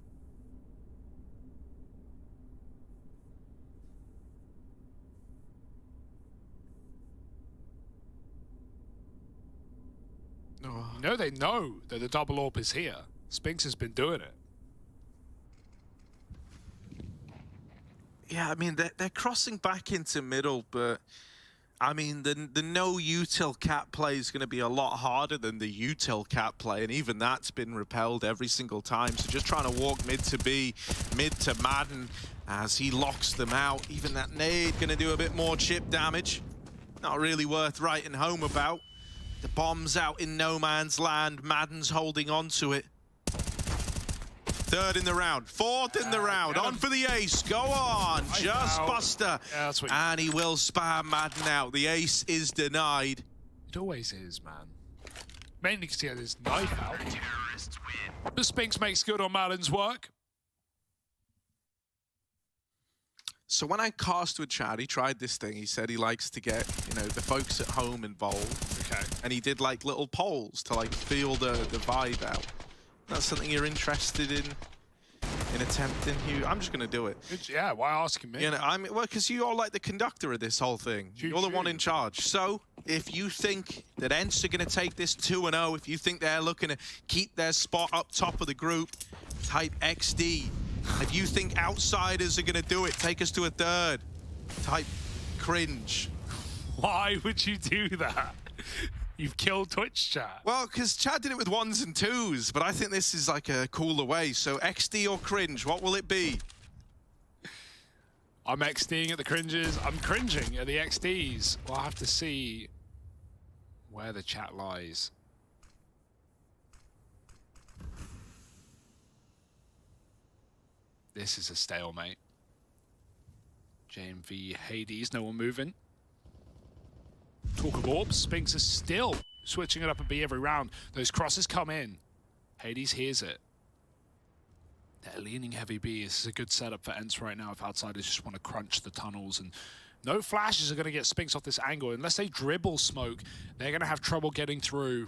know they know that the double AWP is here. Spinks has been doing it. Yeah, I mean, they're crossing back into middle, but I mean, the no util cat play is going to be a lot harder than the util cat play, and even that's been repelled every single time. So just trying to walk mid to B, mid to Madden as he locks them out. Even that nade going to do a bit more chip damage. Not really worth writing home about. The bomb's out in no man's land. Madden's holding on to it. Third in the round, fourth in the round, on for the ace, go on, just Buster. Yeah, that's what and he will spam Madden out. The ace is denied. It always is, man. Mainly because he had his knife out. The Spinks makes good on Madden's work. So when I cast with Chad, he tried this thing. He said he likes to get, you know, the folks at home involved. Okay. And he did like little polls to like feel the vibe out. That's something you're interested in attempting, Hugh? I'm just gonna do it. Yeah, why asking me? You know, I mean, well, because you're like the conductor of this whole thing. You're the one in charge. So if you think that Ents are gonna take this 2-0, if you think they're looking to keep their spot up top of the group, type XD. If you think outsiders are gonna do it, take us to a third, type cringe. Why would you do that? You've killed Twitch chat. Well, because Chad did it with 1s and 2s, but I think this is like a cooler way. So XD or cringe, what will it be? I'm XDing at the cringes. I'm cringing at the XDs. We'll have to see where the chat lies. This is a stalemate. JMV Hades, no one moving. Talk of orbs, Spinks is still switching it up a B every round. Those crosses come in. Hades hears it. They're leaning heavy B. This is a good setup for Ents right now if outsiders just want to crunch the tunnels. And no flashes are going to get Spinks off this angle. Unless they dribble smoke, they're going to have trouble getting through.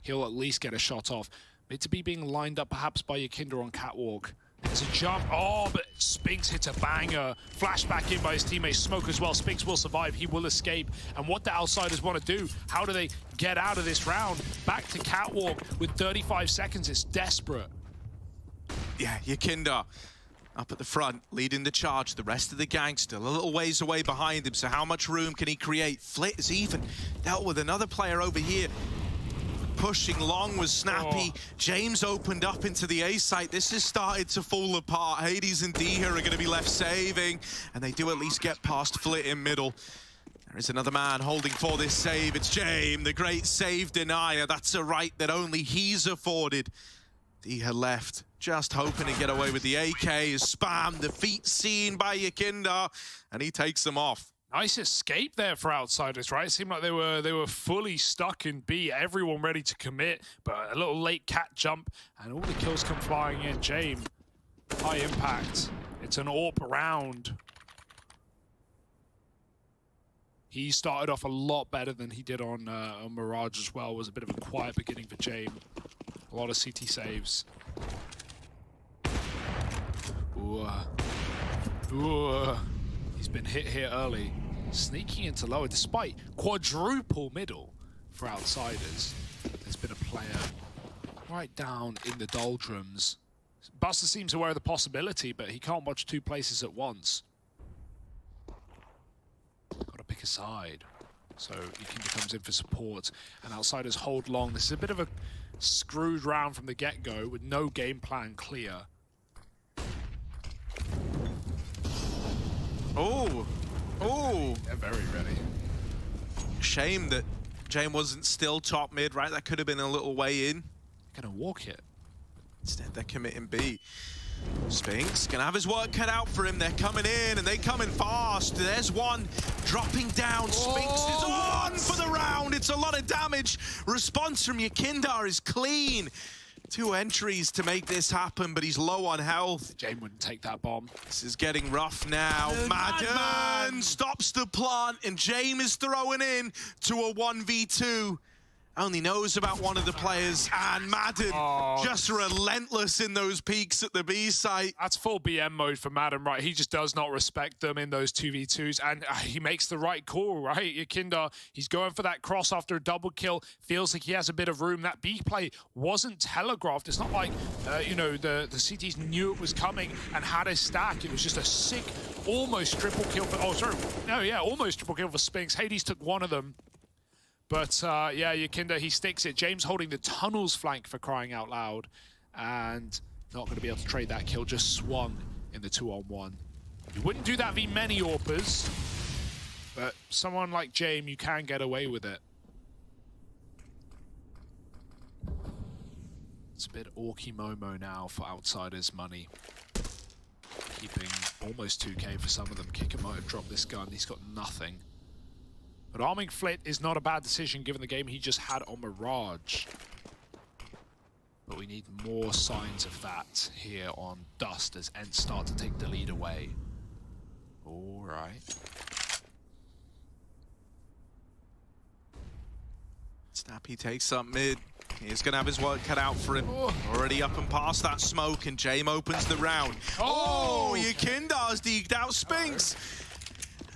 He'll at least get a shot off. Mid to be being lined up perhaps by Yakinda on catwalk. There's a jump. Oh, but Spinks hits a banger. Flash back in by his teammate Smoke as well. Spinks will survive. He will escape. And what the outsiders want to do, how do they get out of this round? Back to catwalk with 35 seconds. It's desperate. Yeah, Yakinda up at the front, leading the charge. The rest of the gang still a little ways away behind him. So how much room can he create? Flit has even dealt with another player over here. Pushing long was snappy. James opened up into the A site. This has started to fall apart. Hades and Diha are going to be left saving, and they do at least get past Flit in middle. There is another man holding for this save. It's James, the great save denier. That's a right that only he's afforded. Diha left, just hoping to get away with the AK. Is spammed, the feet seen by Yakinda, and he takes them off. Nice escape there for outsiders, right? It seemed like they were fully stuck in B, everyone ready to commit, but a little late cat jump, and all the kills come flying in. James, high impact. It's an AWP round. He started off a lot better than he did on Mirage as well. It was a bit of a quiet beginning for James. A lot of CT saves. Ooh. Ooh. He's been hit here early, sneaking into lower, despite quadruple middle for outsiders. There's been a player right down in the doldrums. Buster seems aware of the possibility, but he can't watch two places at once. Got to pick a side. So Yakinda comes in for support, and outsiders hold long. This is a bit of a screwed round from the get-go with no game plan clear. Oh, oh. They're very ready. Shame that James wasn't still top mid, right? That could have been a little way in. Gonna walk it. Instead, they're committing B. Spinks gonna have his work cut out for him. They're coming in, and they come in fast. There's one dropping down. Spinks is on for the round. It's a lot of damage. Response from Yakinda is clean. 2 entries to make this happen, but he's low on health. James wouldn't take that bomb. This is getting rough now. Madden stops the plant, and James is throwing in to a 1v2. only knows about one of the players, and Madden just relentless in those peaks at the B site. That's full BM mode for Madden, right? He just does not respect them in those 2v2s, and he makes the right call, right? Yakinda, he's going for that cross after a double kill, feels like he has a bit of room. That B play wasn't telegraphed. It's not like, you know, the CTs knew it was coming and had a stack. It was just a sick, almost triple kill for, almost triple kill for Spinks. Hades took one of them. But, yeah, Yakinda, he sticks it. James holding the tunnels flank for crying out loud. And not going to be able to trade that kill. Just swung in the 2-on-1. You wouldn't do that v many AWPers. But someone like James, you can get away with it. It's a bit Orky Momo now for Outsiders money. Keeping almost 2k for some of them. Kicker might have dropped this gun. He's got nothing. But arming Flit is not a bad decision given the game he just had on Mirage. But we need more signs of that here on Dust as Ents start to take the lead away. All right. Snappy takes up mid. He's going to have his work cut out for him. Already up and past that smoke, and Jame opens the round. Oh, Yakinda's deked out Spinks.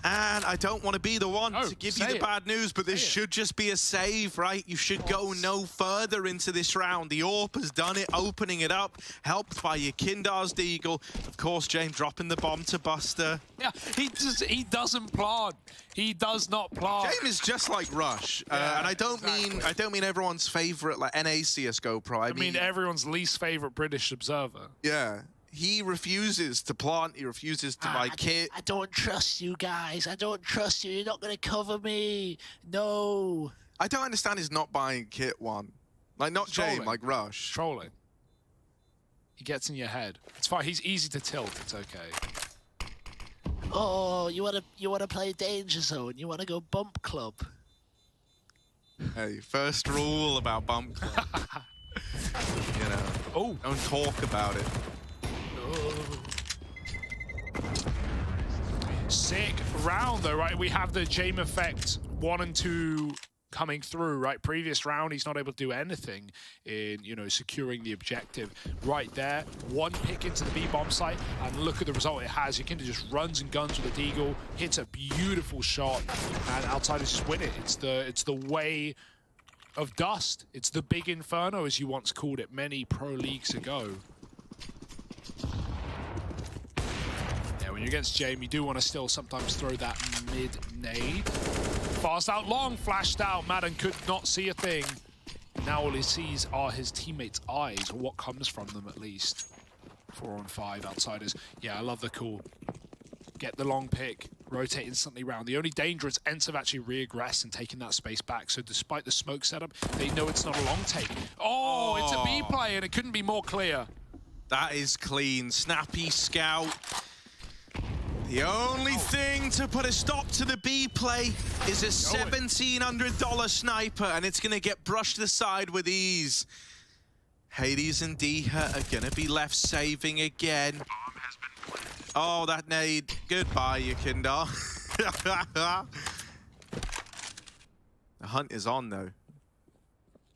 And I don't want to be the one to give you the bad news, but this should just be a save, right? You should go no further into this round. The AWP has done it, opening it up, helped by Yakinda's deagle. Of course, James dropping the bomb to Buster. Yeah, he doesn't plant. He does not plant. James is just like Rush, and I don't mean everyone's favorite like NA CSGO pro. I mean everyone's least favorite British observer. Yeah. He refuses to plant. He refuses to buy kit. I don't trust you guys. I don't trust you. You're not going to cover me. No. I don't understand his not buying kit one. Like, not James, like Rush. Trolling. He gets in your head. It's fine. He's easy to tilt. It's okay. Oh, you wanna play Danger Zone? You want to go Bump Club? Hey, first rule about Bump Club. You know, don't talk about it. Sick round though, right? We have the Jame effect 1 and 2 coming through, right? Previous round, he's not able to do anything in, you know, securing the objective. Right there, one pick into the B bomb site, and look at the result it has. Yakinda just runs and guns with a deagle, hits a beautiful shot, and Outsiders just win it. It's the way of Dust. It's the big Inferno, as you once called it many pro leagues ago. When you're against Jame, you do want to still sometimes throw that mid-nade. Fast out long, flashed out. Madden could not see a thing. Now all he sees are his teammates' eyes, or what comes from them at least. 4 on 5 Outsiders. Yeah, I love the call. Get the long pick, rotate instantly round. The only danger is Ents have actually re-aggressed and taken that space back. So despite the smoke setup, they know it's not a long take. Oh, it's a B play, and it couldn't be more clear. That is clean. Snappy scout. The only thing to put a stop to the B play is a $1,700 sniper, and it's going to get brushed aside with ease. Hades and Diha are going to be left saving again. Oh, that nade. Goodbye, Yakinda. The hunt is on, though.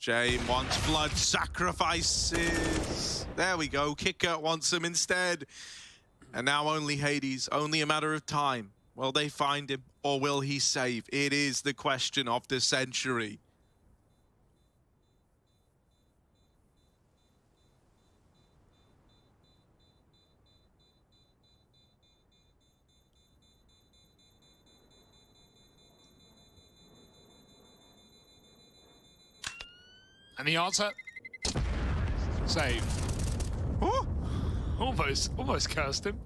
Jame wants blood sacrifices. There we go. Kicker wants them instead. And now only Hades, only a matter of time. Will they find him, or will he save? It is the question of the century. And the answer? Save. Oh! Almost cursed him.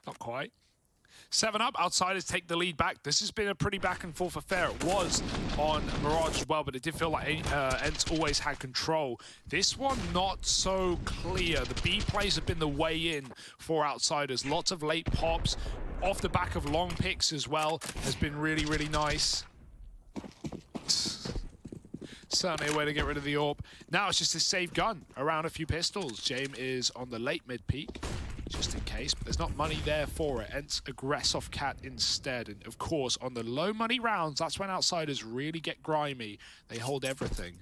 Not quite. 7 up, Outsiders take the lead back. This has been a pretty back and forth affair. It was on Mirage as well, but it did feel like Ents always had control. This one, not so clear. The B plays have been the way in for Outsiders. Lots of late pops off the back of long picks as well. Has been really, really nice. Certainly a way to get rid of the AWP. Now it's just a safe gun around a few pistols. Jame is on the late mid peak, just in case, but there's not money there for it. Ents aggress off Cat instead. And of course, on the low money rounds, that's when Outsiders really get grimy. They hold everything.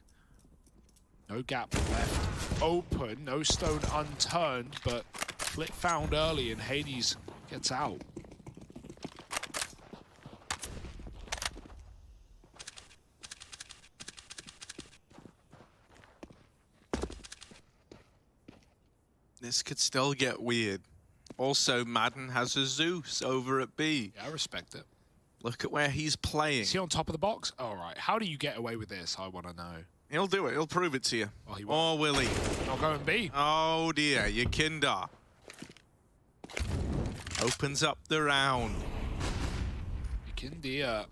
No gap left open, no stone unturned, but flip found early and Hades gets out. This could still get weird. Also, Madden has a Zeus over at B. Yeah, I respect it. Look at where he's playing. Is he on top of the box? All right. How do you get away with this? I want to know. He'll do it. He'll prove it to you. Oh, he won't. Or will he? Not going B. Oh, dear. Yakinda opens up the round. Yakinda.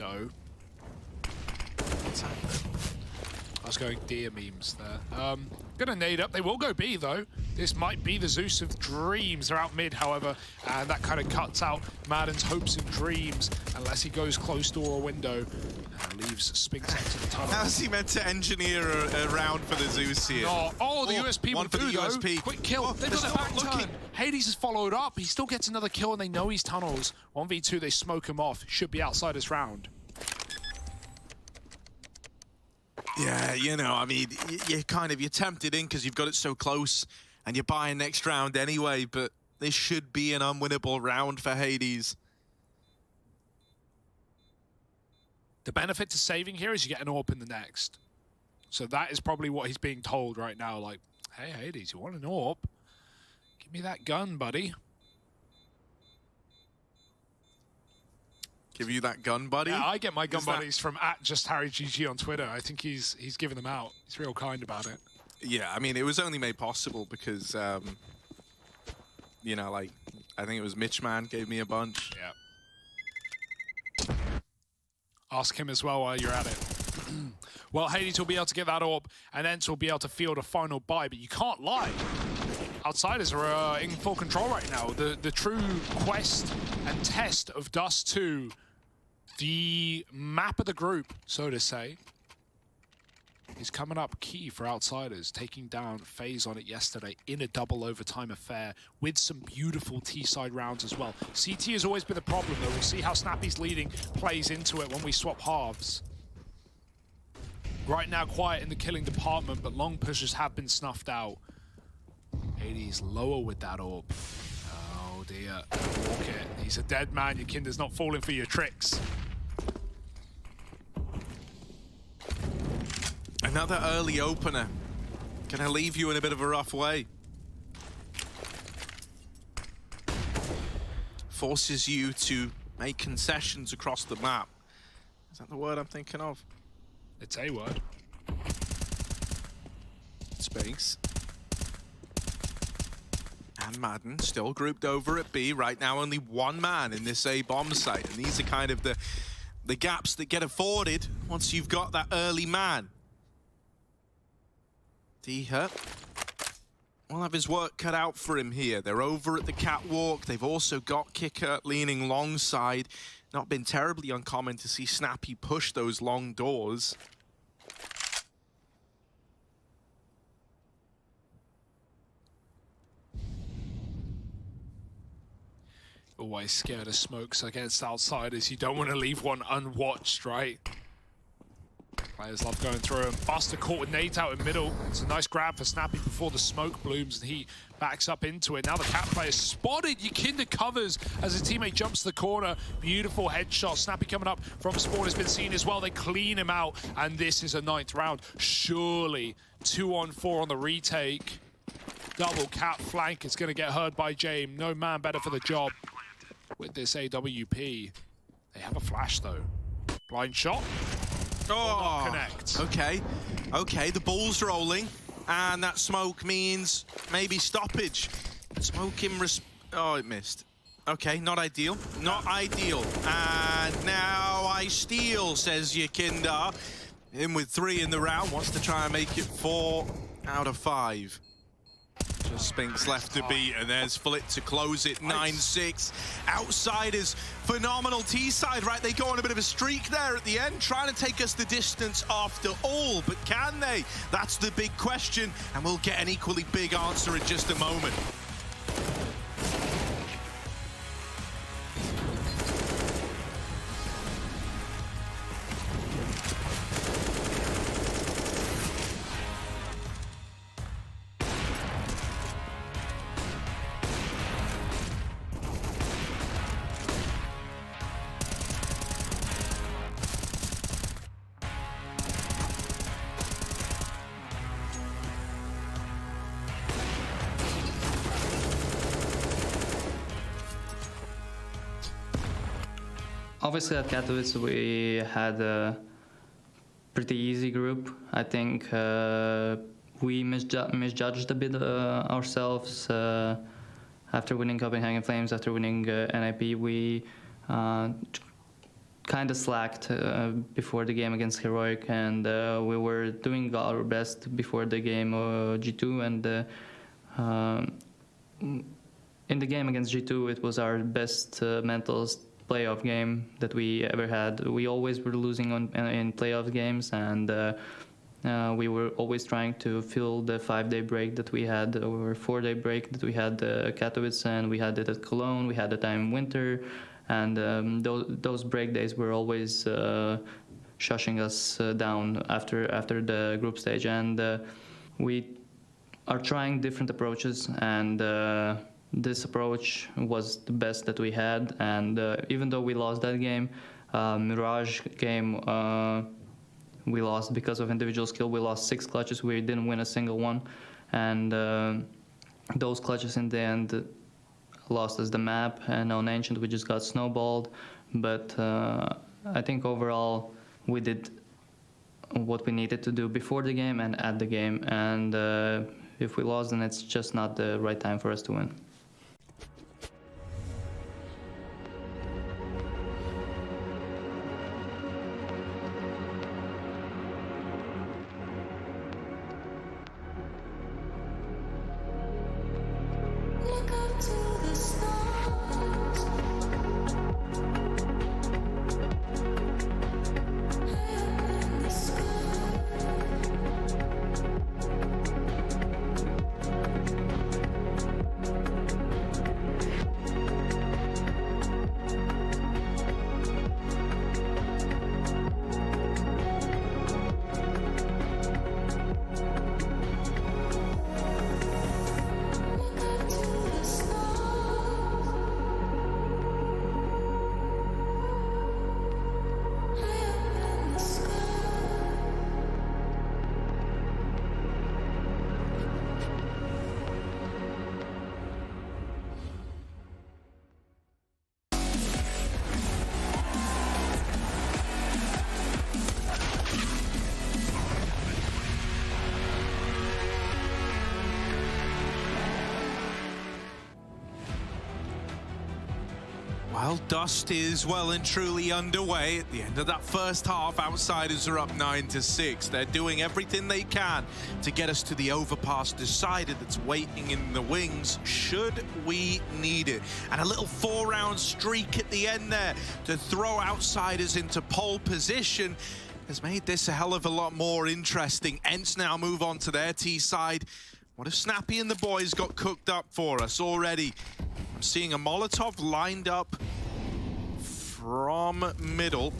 No. What's happening? I was going deer memes there. Gonna nade up. They will go B though. This might be the Zeus of dreams. They're out mid, however, and that kind of cuts out Madden's hopes and dreams unless he goes close door or window and leaves Spinks out to the tunnel. How's he meant to engineer a round for the Zeus here? No. Oh, the USP one for the USP. Quick kill. They've got a back turn. Hades has followed up. He still gets another kill, and they know he's tunnels. 1v2, they smoke him off. Should be outside this round. Yeah, you know, I mean, you're tempted in because you've got it so close and you're buying next round anyway, but this should be an unwinnable round for Hades. The benefit to saving here is you get an AWP in the next. So that is probably what he's being told right now, like, hey, Hades, you want an AWP? Give me that gun, buddy. Give you that gun, buddy? Yeah, I get my gun buddies from @JustHarryGG on Twitter. I think he's giving them out. He's real kind about it. Yeah, I mean, it was only made possible because, you know, like, I think it was Mitchman gave me a bunch. Yeah. Ask him as well while you're at it. Well, Hades will be able to get that AWP, and Ents will be able to field a final buy, but you can't lie. Outsiders are in full control right now. The true quest and test of Dust 2, the map of the group, so to say, is coming up key for Outsiders, taking down FaZe on it yesterday in a double overtime affair with some beautiful T-side rounds as well. CT has always been the problem, though. We'll see how Snappy's leading plays into it when we swap halves. Right now, quiet in the killing department, but long pushes have been snuffed out. Hades lower with that AWP. Oh dear, walk it. He's a dead man. Your kinder's not falling for your tricks. Another early opener. Gonna leave you in a bit of a rough way. Forces you to make concessions across the map. Is that the word I'm thinking of? It's a word. Spinks. And Madden still grouped over at B. Right now only one man in this A bomb site. And these are kind of the gaps that get afforded once you've got that early man. D-Hut will have his work cut out for him here. They're over at the catwalk. They've also got Kicker leaning long side. Not been terribly uncommon to see Snappy push those long doors. Always scared of smokes against Outsiders. You don't want to leave one unwatched, right? Players love going through him. Buster caught with nades out in middle. It's a nice grab for Snappy before the smoke blooms and he backs up into it. Now the cat player spotted. Yakinda covers as his teammate jumps to the corner. Beautiful headshot. Snappy coming up from spawn has been seen as well. They clean him out and this is a 9th round. Surely 2-on-4 on the retake. Double cap flank. It's going to get heard by James. No man better for the job with this AWP. They have a flash though. Blind shot. Oh, connect. Okay, the ball's rolling, and that smoke means maybe stoppage. Smoke him, oh, it missed. Okay, not ideal, not ideal. And now I steal, says Yakinda. In with 3 in the round, wants to try and make it 4 out of 5. Just Spinks left to beat, and there's Flit to close it, 9-6. Outsiders, phenomenal T-side, right? They go on a bit of a streak there at the end, trying to take us the distance after all, but can they? That's the big question, and we'll get an equally big answer in just a moment. Obviously, at Katowice, we had a pretty easy group. I think we misjudged a bit ourselves. After winning Copenhagen Flames, after winning NIP, we kind of slacked before the game against Heroic, and we were doing our best before the game G2, and in the game against G2, it was our best mental playoff game that we ever had. We always were losing in playoff games, and we were always trying to fill the 5-day break that we had, or 4-day break that we had at Katowice, and we had it at Cologne, we had the time in winter, and those break days were always shushing us down after the group stage. And we are trying different approaches, and this approach was the best that we had. And even though we lost that game, Mirage game, we lost because of individual skill. We lost 6 clutches. We didn't win a single one. And those clutches in the end lost us the map. And on Ancient, we just got snowballed. But I think overall, we did what we needed to do before the game and at the game. And if we lost, then it's just not the right time for us to win. Well, Dust is well and truly underway. At the end of that first half, Outsiders are up 9-6. They're doing everything they can to get us to the overpass decider that's waiting in the wings, should we need it. And a little 4-round streak at the end there to throw Outsiders into pole position has made this a hell of a lot more interesting. Ents now move on to their T side. What if Snappy and the boys got cooked up for us already? I'm seeing a Molotov lined up from middle.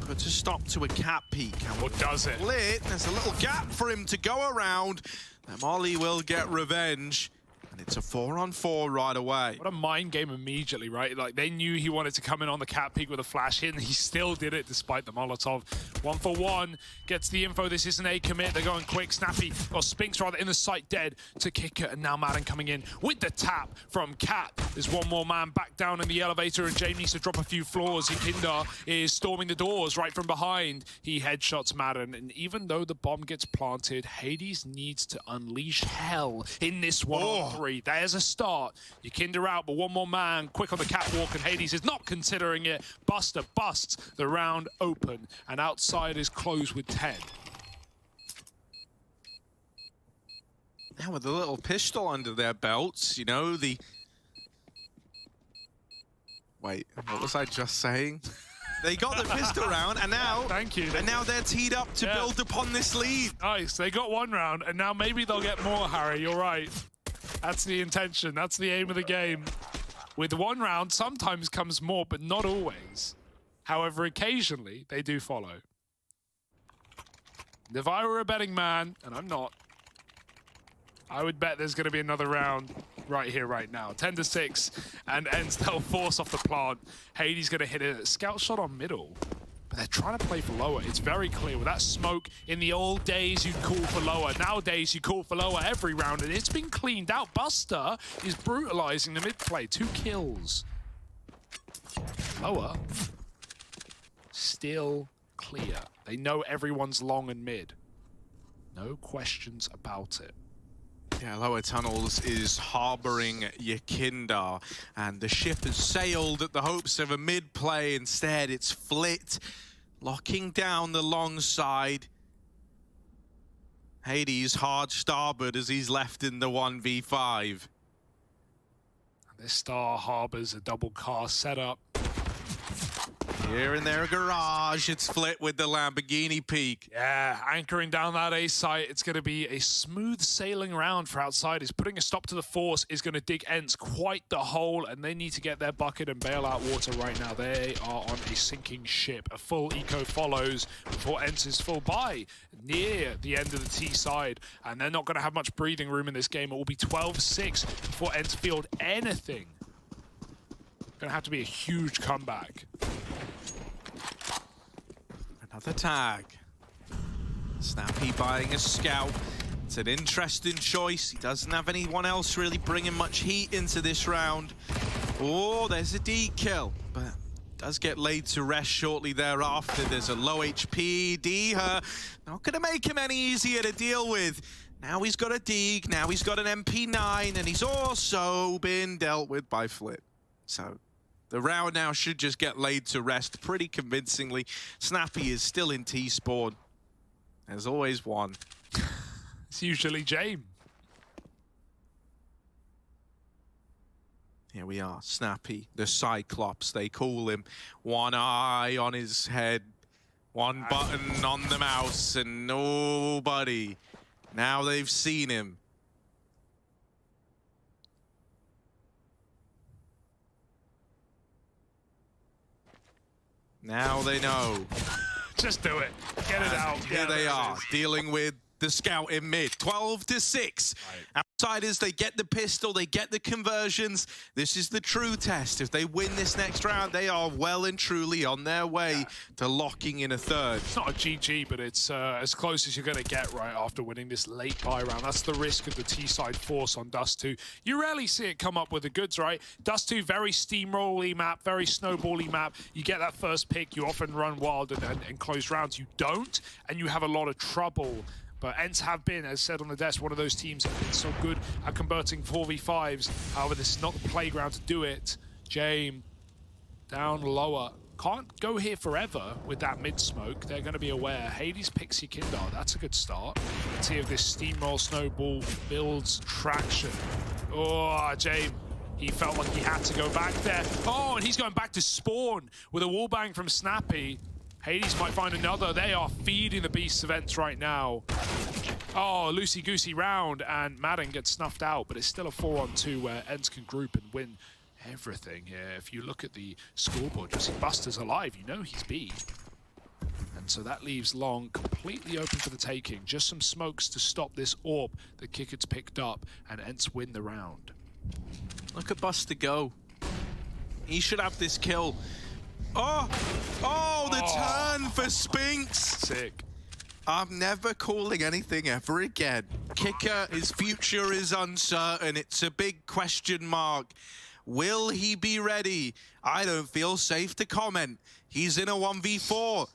Put a stop to a cap peek. And what does it? Lit. There's a little gap for him to go around. And Molly will get revenge. And it's a 4-on-4 right away. What a mind game immediately, right? Like, they knew he wanted to come in on the cap peek with a flash hit, and he still did it despite the Molotov. 1-for-1, gets the info. This isn't a commit. They're going quick. Snappy, or Spinks rather, in the sight, dead to Kicker, and now Madden coming in with the tap from Cat. There's one more man back down in the elevator, and James needs to drop a few floors. Yakinda is storming the doors right from behind. He headshots Madden, and even though the bomb gets planted, Hades needs to unleash hell in this 1-on-3. There's a start. Yakinda out, but one more man quick on the catwalk, and Hades is not considering it. Buster busts the round open, and Outsiders close with 10. Now with a little pistol under their belts, you know, the... Wait, what was I just saying? They got the pistol round, and now... Thank you. And now they're teed up to build upon this lead. Nice. They got 1 round, and now maybe they'll get more, Harry. You're right. That's the intention. That's the aim of the game. With 1 round, sometimes comes more, but not always. However, occasionally, they do follow. And if I were a betting man, and I'm not, I would bet there's going to be another round right here, right now. 10-6, and Ents, they'll force off the plant. Hades going to hit a scout shot on middle. But they're trying to play for lower. It's very clear. With that smoke, in the old days, you'd call for lower. Nowadays, you call for lower every round, and it's been cleaned out. Buster is brutalizing the mid play. 2 kills. Lower. still clear. They know everyone's long and mid. No questions about it. Yeah, lower tunnels is harboring Yakinda, and the ship has sailed at the hopes of a mid play. Instead, it's Flit locking down the long side. Hades hard starboard as he's left in the 1v5. This star harbors a double car setup. Here in their garage, it's Flit with the Lamborghini peak. Yeah, anchoring down that A site. It's going to be a smooth sailing round for outsiders. Putting a stop to the force is going to dig Ents quite the hole, and they need to get their bucket and bail out water right now. They are on a sinking ship. A full eco follows before Ents is full by near the end of the T side, and they're not going to have much breathing room in this game. It will be 12-6 before Ents field anything. Going to have to be a huge comeback. Another tag. Snappy buying a scout. It's an interesting choice. He doesn't have anyone else really bringing much heat into this round. Oh, there's a D kill, but does get laid to rest shortly thereafter. There's a low HP D-her. Not going to make him any easier to deal with. Now he's got a Deeg, now he's got an MP9, and he's also been dealt with by Flit. So the round now should just get laid to rest pretty convincingly. Snappy is still in T-spawn. There's always one. It's usually James. Here we are, Snappy, the Cyclops, they call him. One eye on his head, one button on the mouse, and nobody. Now they've seen him. Now they know. Just do it. Get it out. Here they are, dealing with the scout in mid. 12-6. Right. Outsiders, they get the pistol, they get the conversions. This is the true test. If they win this next round, they are well and truly on their way to locking in a third. It's not a GG, but it's as close as you're going to get right after winning this late buy round. That's the risk of the T-side force on Dust 2. You rarely see it come up with the goods, right? Dust 2, very steamroll-y map, very snowball-y map. You get that first pick, you often run wild and close rounds. You don't, and you have a lot of trouble. But Ents have been, as said on the desk, one of those teams that have been so good at converting 4v5s. However, this is not the playground to do it. James down lower. Can't go here forever with that mid-smoke. They're going to be aware. Hades picks Yakinda. That's a good start. Let's see if this steamroll snowball builds traction. Oh, James. He felt like he had to go back there. Oh, and he's going back to spawn with a wallbang from Snappy. Hades might find another. They are feeding the beasts of Ents right now. Oh, loosey-goosey round, and Madden gets snuffed out, but it's still a 4-on-2 where Ents can group and win everything here. If you look at the scoreboard, just see Buster's alive. You know he's B. And so that leaves long completely open for the taking. Just some smokes to stop this AWP that Kickert's picked up, and Ents win the round. Look at Buster go. He should have this kill. Oh, the turn for Spinks. Sick. I'm never calling anything ever again. Kicker, his future is uncertain. It's a big question mark. Will he be ready? I don't feel safe to comment. He's in a 1v4.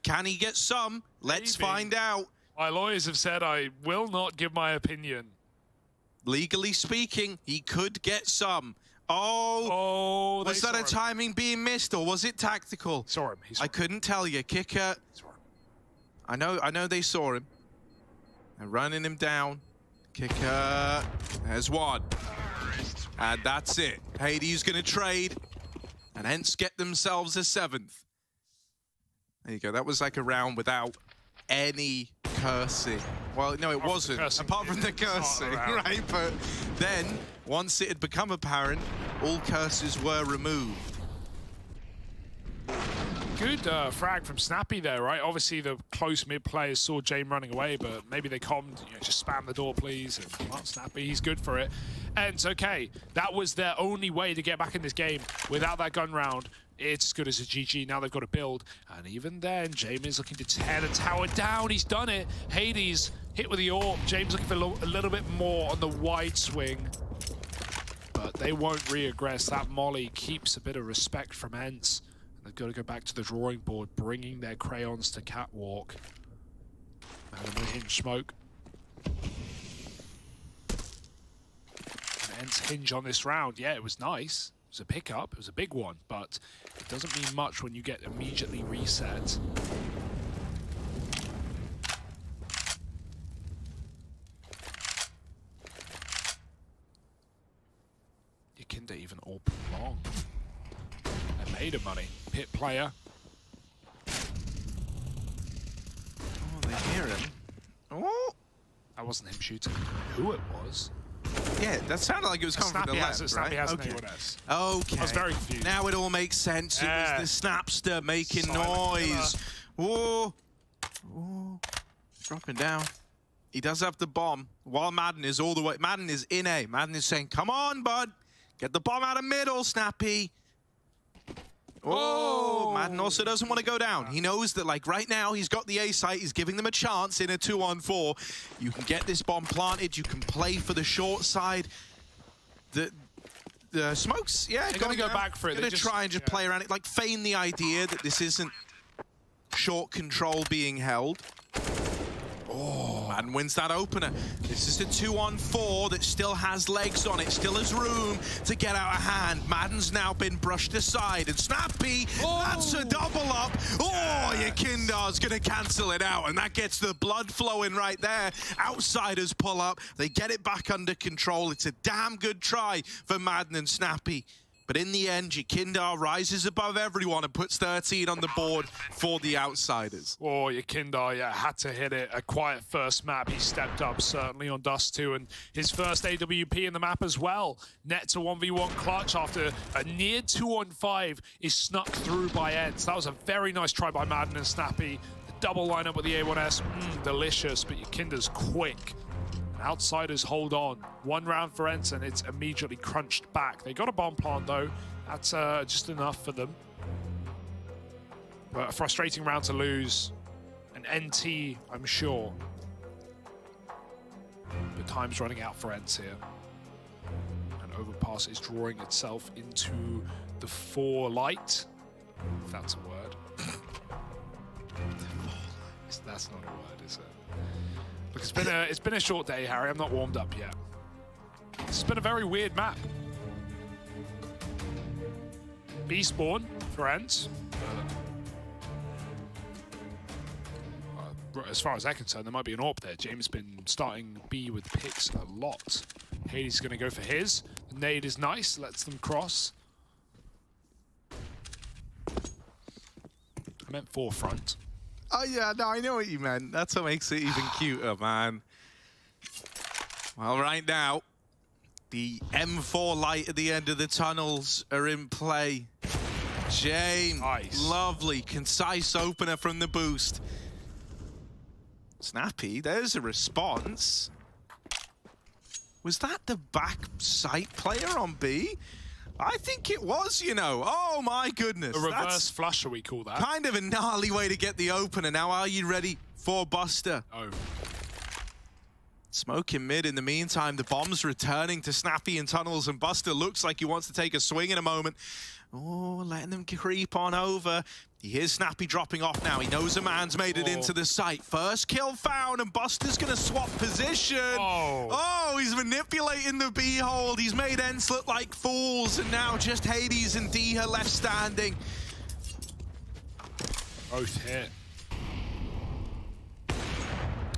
Can he get some? Let's find out. My lawyers have said I will not give my opinion. Legally speaking, he could get some. Oh, was that a timing being missed, or was it tactical? Saw him. I couldn't tell you. Kicker. I know they saw him. They're running him down. Kicker. There's one. And that's it. Hades going to trade. And hence get themselves a 7th. There you go. That was like a round without any cursing. Well, no, it wasn't. Apart from the cursing, right? But then, once it had become apparent, all curses were removed. Good frag from Snappy there, right? Obviously, the close mid players saw James running away, but maybe they calmed, just spam the door, please. And well, Snappy, he's good for it. And it's okay. That was their only way to get back in this game. Without that gun round, it's as good as a GG. Now they've got to build. And even then, James is looking to tear the tower down. He's done it. Hades hit with the AWP. James looking for a little bit more on the wide swing. But they won't reaggress. That molly keeps a bit of respect from Ents. They've got to go back to the drawing board, bringing their crayons to catwalk. And the hinge smoke. And ends hinge on this round. Yeah, it was nice. It was a pickup. It was a big one, but it doesn't mean much when you get immediately reset. Kinda even all long. They made him money. Pit player. Oh, they hear him. Oh! That wasn't him shooting. Who it was? Yeah, that sounded like it was coming from the left, right? Snappy has Okay. an A1S. Okay. I was very confused. Now it all makes sense. Yeah. It was the Snapster making Silent noise. Whoa. Whoa. Dropping down. He does have the bomb. While Madden is all the way. Madden is in A. Madden is saying, come on, bud. Get the bomb out of middle, Snappy. Oh, Madden also doesn't want to go down. He knows that, like, right now, he's got the A site. He's giving them a chance in a 2-on-4. You can get this bomb planted. You can play for the short side. The smokes, yeah, They're going to go back for it. Going to try and just play around it, like, feign the idea that this isn't short control being held. Oh, Madden wins that opener. This is a 2-on-4 that still has legs on it, still has room to get out of hand. Madden's now been brushed aside, and Snappy, that's a double up. Oh, Yakindar's gonna cancel it out, and that gets the blood flowing right there. Outsiders pull up, they get it back under control. It's a damn good try for Madden and Snappy. But in the end, Yakindar rises above everyone and puts 13 on the board for the outsiders. Oh, Yakindar, yeah, had to hit it. A quiet first map. He stepped up, certainly, on Dust 2. And his first AWP in the map as well. Nets a 1v1 clutch after a near 2-on-5 is snuck through by Ents. That was a very nice try by Madden and Snappy. The double lineup with the A1S, delicious, but Yakindar's quick. Outsiders hold on. One round for Ents, and it's immediately crunched back. They got a bomb plant, though. That's just enough for them. But a frustrating round to lose. An NT, I'm sure. But time's running out for Ents here. And Overpass is drawing itself into the 4 light, if that's a word. That's not a word, is it? Look, it's been a short day, Harry. I'm not warmed up yet. It's been a very weird map. B spawn for Ents. As far as I'm concerned, there might be an AWP there. James has been starting B with picks a lot. Hades is going to go for his. The nade is nice. Lets them cross. I meant forefront. Oh, yeah, no, I know what you meant. That's what makes it even cuter, man. Well, right now, the M4 light at the end of the tunnels are in play. James, lovely, concise opener from the boost. Snappy, there's a response. Was that the back site player on B? I think it was, you know. Oh, my goodness. A reverse flusher, we call that. Kind of a gnarly way to get the opener. Now, are you ready for Buster? Oh. Smoke in mid. In the meantime, the bomb's returning to Snappy in tunnels, and Buster looks like he wants to take a swing in a moment. Oh, letting them creep on over. He hears Snappy dropping off now. He knows a man's made it into the site. First kill found, and Buster's going to swap position. Oh, he's manipulating the B hold. He's made Ents look like fools, and now just Hades and Diha left standing. Both hit.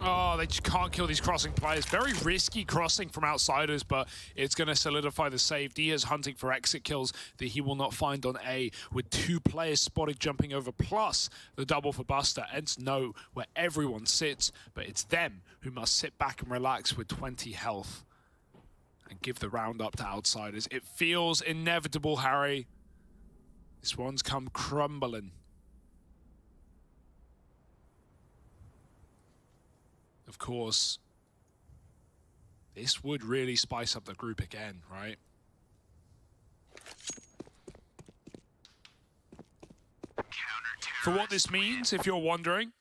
Oh, they just can't kill these crossing players. Very risky crossing from outsiders, but it's going to solidify the save. Dia's hunting for exit kills that he will not find on A, with 2 players spotted jumping over, plus the double for Buster. Ents know where everyone sits, but it's them who must sit back and relax with 20 health and give the round up to outsiders. It feels inevitable, Harry. This one's come crumbling. Of course, this would really spice up the group again, right? For what this means, if you're wondering,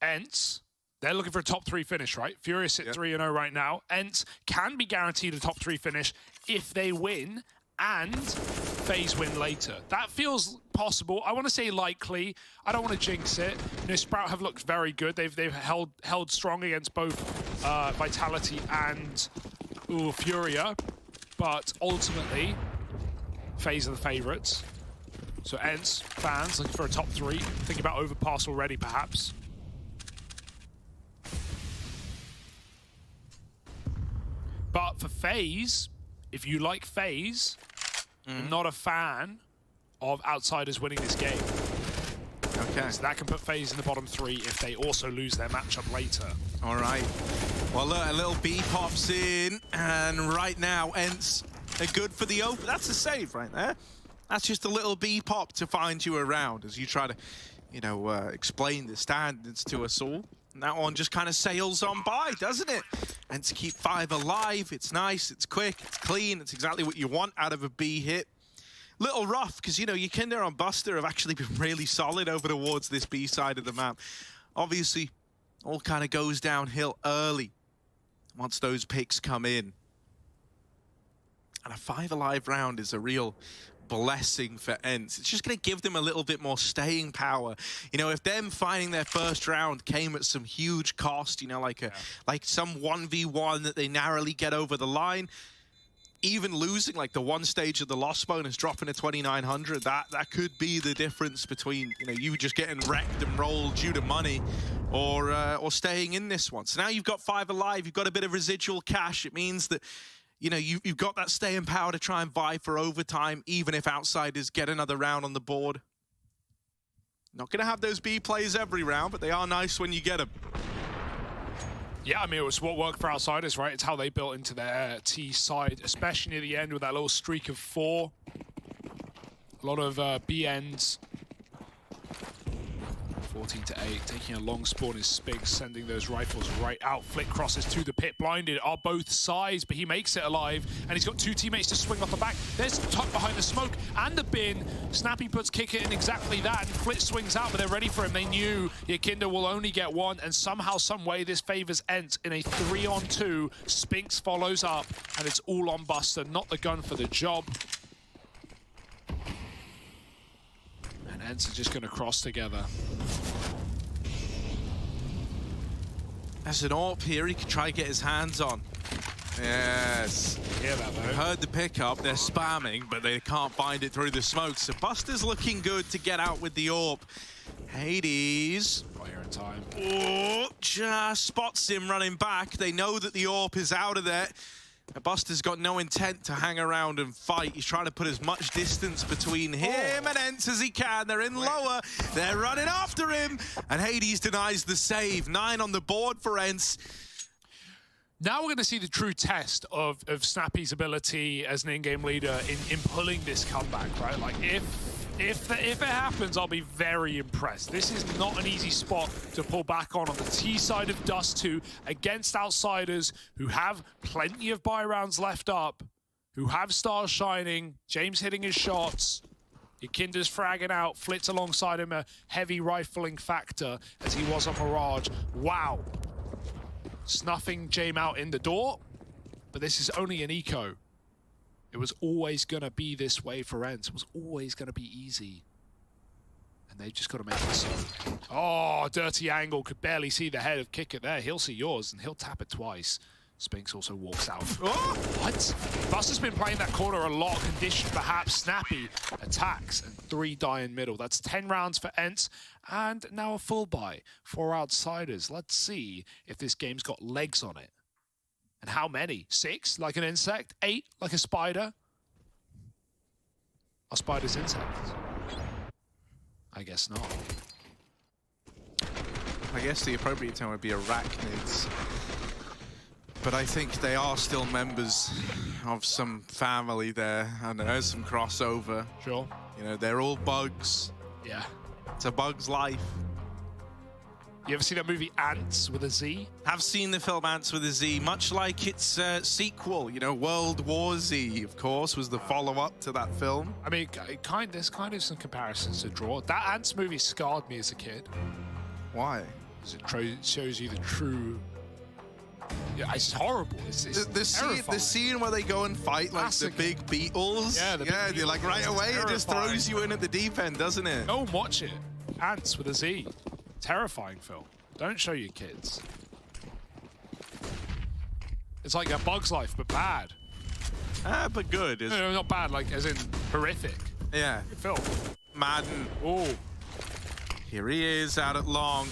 Ents, they're looking for a top 3 finish, right? Furious at 3-0 right now. Ents can be guaranteed a top 3 finish if they win and FaZe win later. That feels possible. I want to say likely. I don't want to jinx it. You know, Sprout have looked very good. They've held strong against both Vitality and Furia, but ultimately, FaZe are the favorites. So ENCE fans looking for a top 3, thinking about overpass already, perhaps. But for FaZe, if you like FaZe, you're not a fan of outsiders winning this game. Okay. So that can put FaZe in the bottom 3 if they also lose their matchup later. All right. Well, look, a little B pops in, and right now, ENCE are good for the open. That's a save right there. That's just a little B pop to find you around as you try to, you know, explain the standards to us all. And that one just kind of sails on by, doesn't it? And to keep 5 alive, it's nice, it's quick, it's clean, it's exactly what you want out of a B hit. Little rough, because, you know, Yikinda and Buster have actually been really solid over towards this B side of the map. Obviously, all kind of goes downhill early once those picks come in. And a 5 alive round is a real blessing for ENCE. It's just going to give them a little bit more staying power. You know, if them finding their first round came at some huge cost, you know, like some 1v1 that they narrowly get over the line, even losing like the one stage of the loss bonus, dropping to 2,900, that could be the difference between, you know, you just getting wrecked and rolled due to money or staying in this one. So now you've got 5 alive, you've got a bit of residual cash. It means that, you know, you've got that staying power to try and vie for overtime, even if outsiders get another round on the board. Not going to have those B plays every round, but they are nice when you get them. Yeah, I mean, it was what worked for outsiders, right? It's how they built into their T side, especially near the end with that little streak of 4. A lot of B ends. 14 to 8, taking a long spawn is Spigs, sending those rifles right out. Flick crosses to the pit, blinded are both sides, but he makes it alive, and he's got 2 teammates to swing off the back. There's Tuck behind the smoke and the bin. Snappy puts kick it in exactly that, and Flick swings out, but they're ready for him. They knew Yikinda will only get 1, and somehow, some way, this favors ENCE in a 3-on-2. Spinks follows up, and it's all on Buster, not the gun for the job. ENCE are just going to cross together. There's an AWP here he could try to get his hands on. Yes. Hear that, though. Heard the pickup. They're spamming, but they can't find it through the smoke. So Buster's looking good to get out with the AWP. Hades. Got here in time. Oh, just spots him running back. They know that the AWP is out of there. Buster's got no intent to hang around and fight. He's trying to put as much distance between him and ENCE as he can. They're in lower. They're running after him. And Hades denies the save. 9 on the board for ENCE. Now we're going to see the true test of Snappy's ability as an in-game leader in pulling this comeback, right? Like, if it happens, I'll be very impressed. This is not an easy spot to pull back on the T side of Dust 2 against outsiders who have plenty of buy rounds left up, who have stars shining, James hitting his shots, Yikinda's fragging out, Flitz alongside him, a heavy rifling factor as he was on Mirage. Wow. Snuffing Jame out in the door, but this is only an eco. It was always going to be this way for ENCE. It was always going to be easy. And they've just got to make it so. Oh, dirty angle. Could barely see the head of Kicker there. He'll see yours, and he'll tap it twice. Spinks also walks out. Oh, what? Buster's been playing that corner a lot. Conditioned, perhaps. Snappy attacks, and 3 die in middle. That's 10 rounds for ENCE, and now a full buy for outsiders. Let's see if this game's got legs on it. And how many? 6, like an insect? 8, like a spider? Are spiders insects? I guess not. I guess the appropriate term would be arachnids. But I think they are still members of some family there, and there's some crossover. Sure. You know, they're all bugs. Yeah. It's a bug's life. You ever see that movie Ants with a Z? Have seen the film Ants with a Z, much like its sequel, you know, World War Z, of course, was the follow-up to that film. I mean, there's kind of some comparisons to draw. That Ants movie scarred me as a kid. Why? Because it shows you the true... it's horrible. It's the scene where they go and fight like the big Beatles. Yeah, they're like right away it just throws you in at the deep end, doesn't it? Go and watch it. Ants with a Z. Terrifying, Phil. Don't show your kids. It's like a Bug's Life, but bad. But good. No, not bad, like as in horrific. Yeah. Good film. Madden. Oh. Here he is out at long.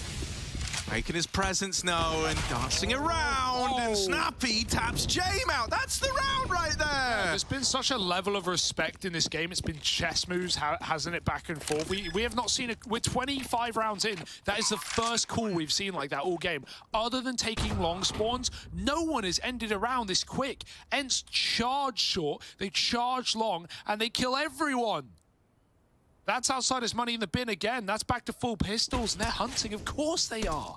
Making his presence known, dancing around, and Snappy taps Jame out. That's the round right there. Yeah, there's been such a level of respect in this game. It's been chess moves, hasn't it, back and forth. We have not seen it. We're 25 rounds in. That is the first call we've seen like that all game. Other than taking long spawns, no one has ended a round this quick. Ents charge short, they charge long, and they kill everyone. That's Outsiders money in the bin again. That's back to full pistols, and they're hunting. Of course they are.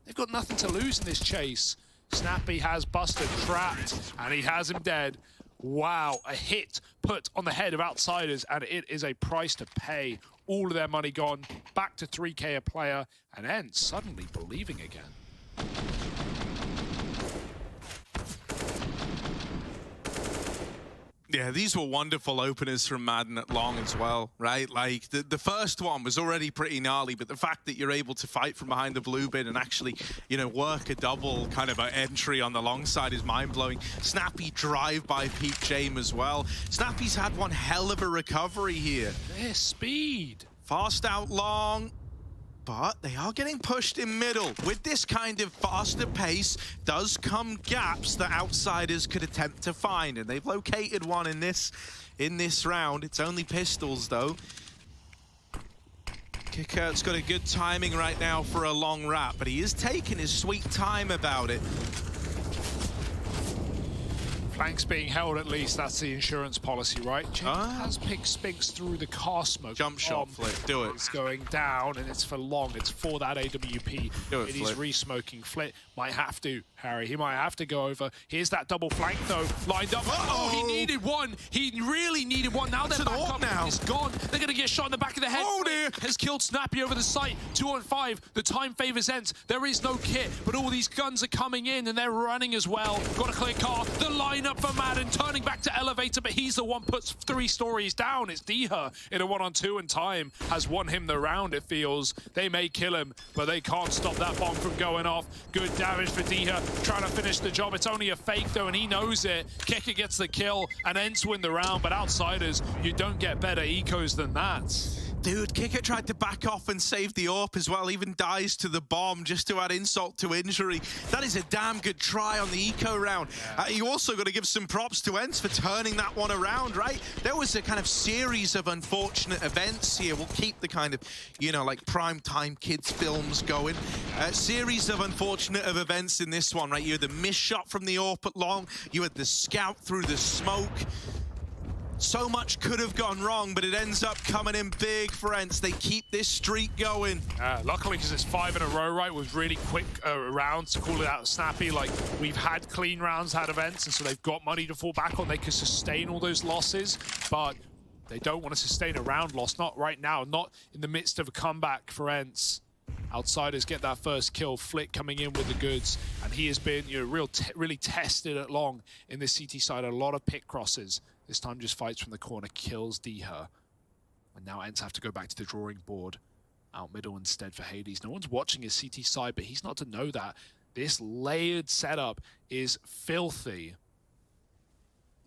They've got nothing to lose in this chase. Snappy has Buster trapped, and he has him dead. Wow, a hit put on the head of Outsiders, and it is a price to pay. All of their money gone, back to 3K a player, and Ents suddenly believing again. Yeah, these were wonderful openers from Madden at long as well, right? Like, the first one was already pretty gnarly, but the fact that you're able to fight from behind the blue bin and actually, you know, work a double kind of entry on the long side is mind-blowing. Snappy drive-by peep Jame as well. Snappy's had one hell of a recovery here. Their speed. Fast out long. But they are getting pushed in middle. With this kind of faster pace does come gaps that Outsiders could attempt to find, and they've located one in this round. It's only pistols though. Kickout's got a good timing right now for a long wrap, but he is taking his sweet time about it. Flanks being held at least, that's the insurance policy, right? Has picked Spinks through the car smoke. Jump shot flip, do it. It's going down, and it's for long. It's for that AWP. Do it, He's Flip. re-smoking. Flit might have to, Harry. He might have to go over. Here's that double flank, though, lined up. Oh, he needed one. He really needed one. Now they're back up. Now. It's gone. They're going to get shot in the back of the head. Oh, dear. Has killed Snappy over the site. 2 on 5. The time favors Ents. There is no kit, but all these guns are coming in, and they're running as well. Got a clear car. The lineup for Madden. Turning back to Elevator, but he's the one puts 3 stories down. It's Diha in a 1-on-2, and time has won him the round, it feels. They may kill him, but they can't stop that bomb from going off. Good damage for Diha, trying to finish the job. It's only a fake, though, and he knows it. Kicker gets the kill, and Ents win the round, but Outsiders, you don't get better ecos than that. Dude, Kicker tried to back off and save the AWP as well, even dies to the bomb just to add insult to injury. That is a damn good try on the eco round. Yeah. You also got to give some props to Ents for turning that one around, right? There was a kind of series of unfortunate events here. We'll keep the kind of, you know, like primetime kids films going. Series of unfortunate events in this one, right? You had the miss shot from the AWP at long. You had the scout through the smoke. So much could have gone wrong, but it ends up coming in big for Ents. They keep this streak going. Luckily, because it's 5 in a row, right, with really quick rounds to call it out snappy. Like, we've had clean rounds out of Ents, and so they've got money to fall back on. They can sustain all those losses, but they don't want to sustain a round loss. Not right now, not in the midst of a comeback for Ents. Outsiders get that first kill. Flick coming in with the goods, and he has been, you know, really tested at long in this CT side. A lot of pick crosses. This time just fights from the corner, kills Diha. And now Ents have to go back to the drawing board. Out middle instead for Hades. No one's watching his CT side, but he's not to know that. This layered setup is filthy.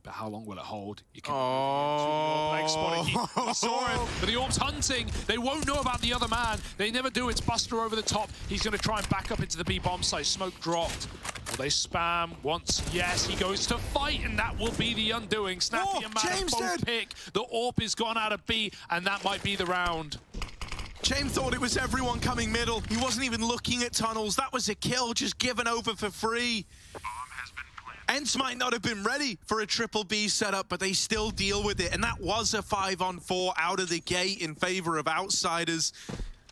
But how long will it hold? You can next spot. He saw him, but the AWP's hunting. They won't know about the other man. They never do. It's Buster over the top. He's going to try and back up into the B bomb site. Smoke dropped. Will they spam once? Yes, he goes to fight, and that will be the undoing. Snappy and Madden both pick. The AWP is gone out of B, and that might be the round. James thought it was everyone coming middle. He wasn't even looking at tunnels. That was a kill just given over for free. Ents might not have been ready for a triple B setup, but they still deal with it. And that was a 5-on-4 out of the gate in favor of Outsiders.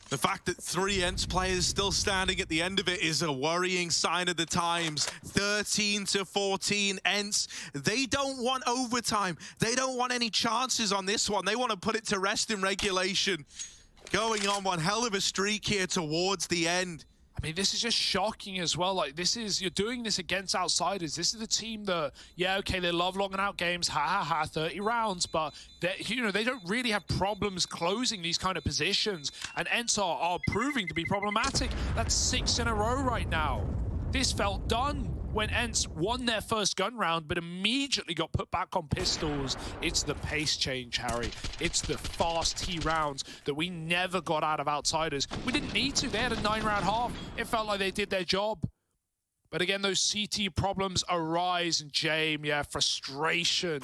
The fact that 3 Ents players still standing at the end of it is a worrying sign of the times. 13-14 Ents. They don't want overtime. They don't want any chances on this one. They want to put it to rest in regulation. Going on one hell of a streak here towards the end. I mean, this is just shocking as well. Like, you're doing this against outsiders. This is the team that, yeah, okay, they love long and out games, 30 rounds, but they don't really have problems closing these kind of positions. And ENCE are proving to be problematic. That's 6 in a row right now. This felt done when ENCE won their first gun round, but immediately got put back on pistols. It's the pace change, Harry. It's the fast T rounds that we never got out of outsiders. We didn't need to. They had a 9-round half. It felt like they did their job. But again, those CT problems arise, and James, yeah, frustration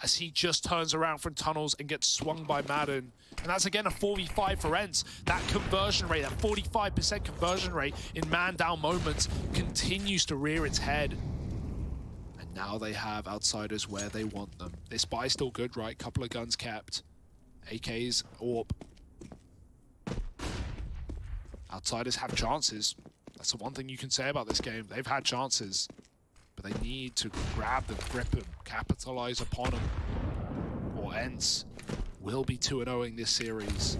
as he just turns around from tunnels and gets swung by Madden. And that's, again, a 4v5 for ENCE. That conversion rate, that 45% conversion rate in man-down moments continues to rear its head. And now they have outsiders where they want them. This buy's still good, right? Couple of guns kept. AKs, AWP. Outsiders have chances. That's the one thing you can say about this game. They've had chances. But they need to grab them, grip them, capitalize upon them. Or ENCE will be 2-0ing this series.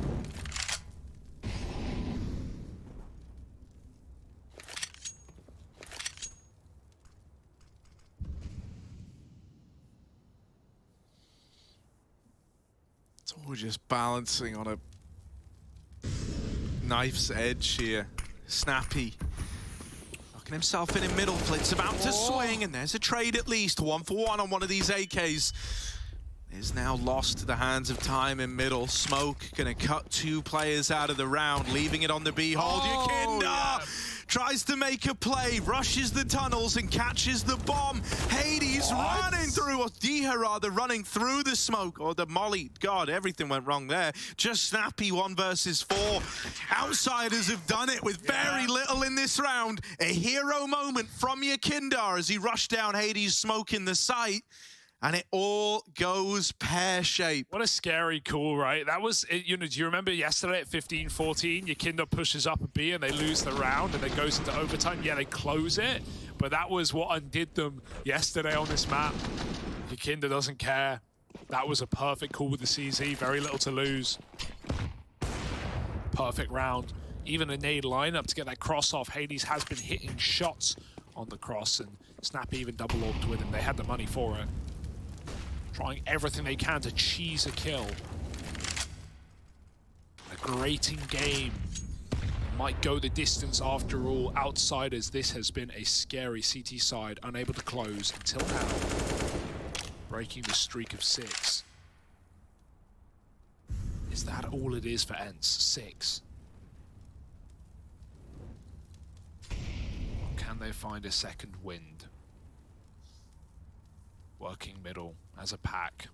It's all just balancing on a knife's edge here. Snappy locking himself in middle. Flit's about to swing, and there's a trade at least. 1-for-1 on one of these AKs. Is now lost to the hands of time in middle. Smoke gonna cut 2 players out of the round, leaving it on the B hold. Yakinda tries to make a play, rushes the tunnels and catches the bomb. Hades running through, or Diha rather, running through the smoke, or the molly. God, everything went wrong there. Just snappy 1 versus 4. Outsiders have done it with very little in this round. A hero moment from Yakinda as he rushed down Hades' smoke in the sight. And it all goes pear-shaped. What a scary call, right? That was, do you remember yesterday at 15-14, Yakinda pushes up a B and they lose the round and it goes into overtime? Yeah, they close it, but that was what undid them yesterday on this map. Yakinda doesn't care. That was a perfect call with the CZ, very little to lose. Perfect round. Even a nade lineup to get that cross off. Hades has been hitting shots on the cross, and Snap even double-orbed with him. They had the money for it. Trying everything they can to cheese a kill. A grating game. Might go the distance after all. Outsiders, this has been a scary CT side, unable to close until now. Breaking the streak of 6. Is that all it is for ENCE? 6. Or can they find a second wind? Working middle as a pack.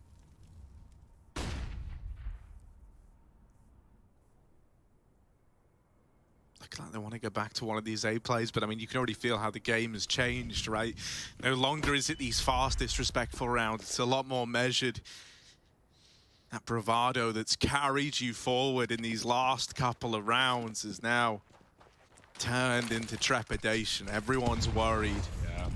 Looks like they want to go back to one of these A plays, but I mean, you can already feel how the game has changed, right? No longer is it these fast, disrespectful rounds. It's a lot more measured. That bravado that's carried you forward in these last couple of rounds is now turned into trepidation. Everyone's worried. Yeah.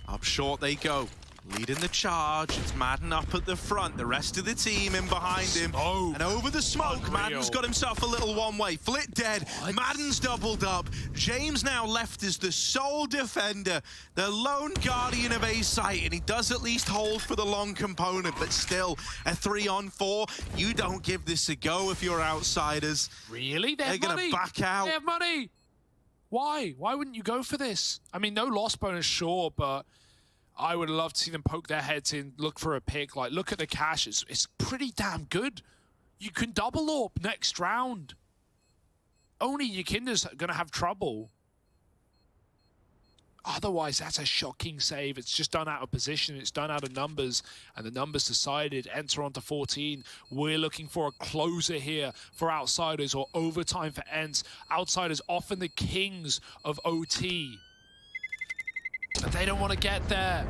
Up short they go. Leading the charge, it's Madden up at the front, the rest of the team in behind him. And over the smoke, Unreal. Madden's got himself a little one-way. Flit dead, Madden's doubled up. James now left as the sole defender, the lone guardian of A site, and he does at least hold for the long component, but still, a 3-on-4. You don't give this a go if you're outsiders. Really? They're gonna back out. They have money! Why? Why wouldn't you go for this? I mean, no loss bonus, sure, but I would love to see them poke their heads in, look for a pick. Like, look at the cash. It's pretty damn good. You can double AWP next round. Only Yakinda's going to have trouble. Otherwise, that's a shocking save. It's just done out of position. It's done out of numbers. And the numbers decided. Enter onto 14. We're looking for a closer here for outsiders, or overtime for ENCE. Outsiders often the kings of OT. But they don't want to get there.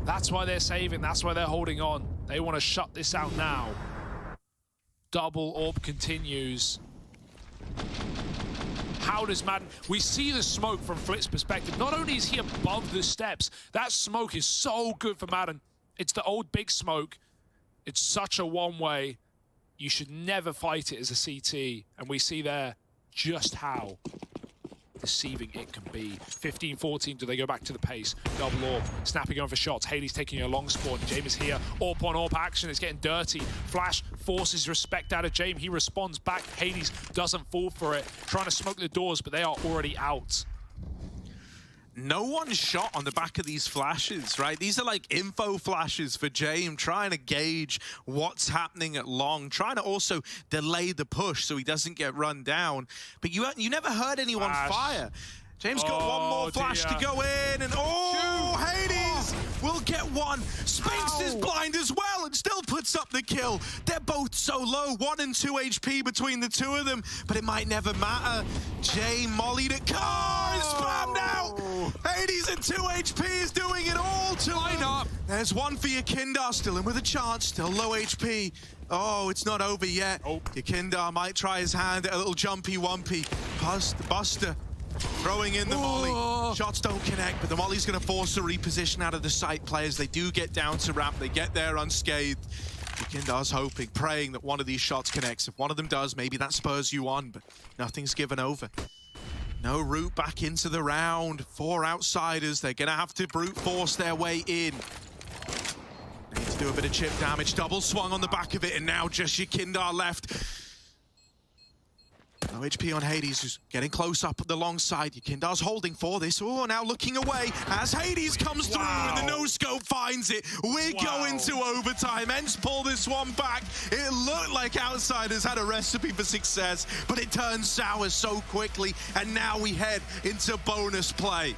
That's why they're saving. That's why they're holding on. They want to shut this out now. Double AWP continues. How does Madden... We see the smoke from Flit's perspective. Not only is he above the steps, that smoke is so good for Madden. It's the old big smoke. It's such a one-way. You should never fight it as a CT. And we see there just how. deceiving it can be. 15-14, do they go back to the pace? Double AWP, snapping over shots. Hades taking a long spawn. James is here. AWP on AWP action. It's getting dirty. Flash forces respect out of James. He responds back. Hades doesn't fall for it. Trying to smoke the doors, but they are already out. No one shot on the back of these flashes, right? These are like info flashes for James, trying to gauge what's happening at long, trying to also delay the push so he doesn't get run down. But you never heard anyone fire. James got one more flash to go in, and Hades will get one. Spinks is blind as well and still puts up the kill. They're both so low, 1 and 2 HP between the two of them, but it might never matter. Jay mollied a car is spammed out. Hades at 2 HP is doing it all to line up. There's one for Yakindar, still in with a chance, still low HP. Oh, it's not over yet. Yakindar might try his hand at a little jumpy wumpy. Buster throwing in the molly. Shots don't connect, but the molly's going to force a reposition out of the site players. They do get down to ramp. They get there unscathed. Yakindar's hoping, praying that one of these shots connects. If one of them does, maybe that spurs you on, but nothing's given over. No route back into the round. 4 outsiders. They're going to have to brute force their way in. They need to do a bit of chip damage. Double swung on the back of it, and now just Yakindar left. No HP on Hades, who's getting close up at the long side. Yakindar's holding for this. Oh, now looking away as Hades comes through and the no-scope finds it. We're going to overtime. Ents pull this one back. It looked like Outsiders had a recipe for success, but it turned sour so quickly, and now we head into bonus play.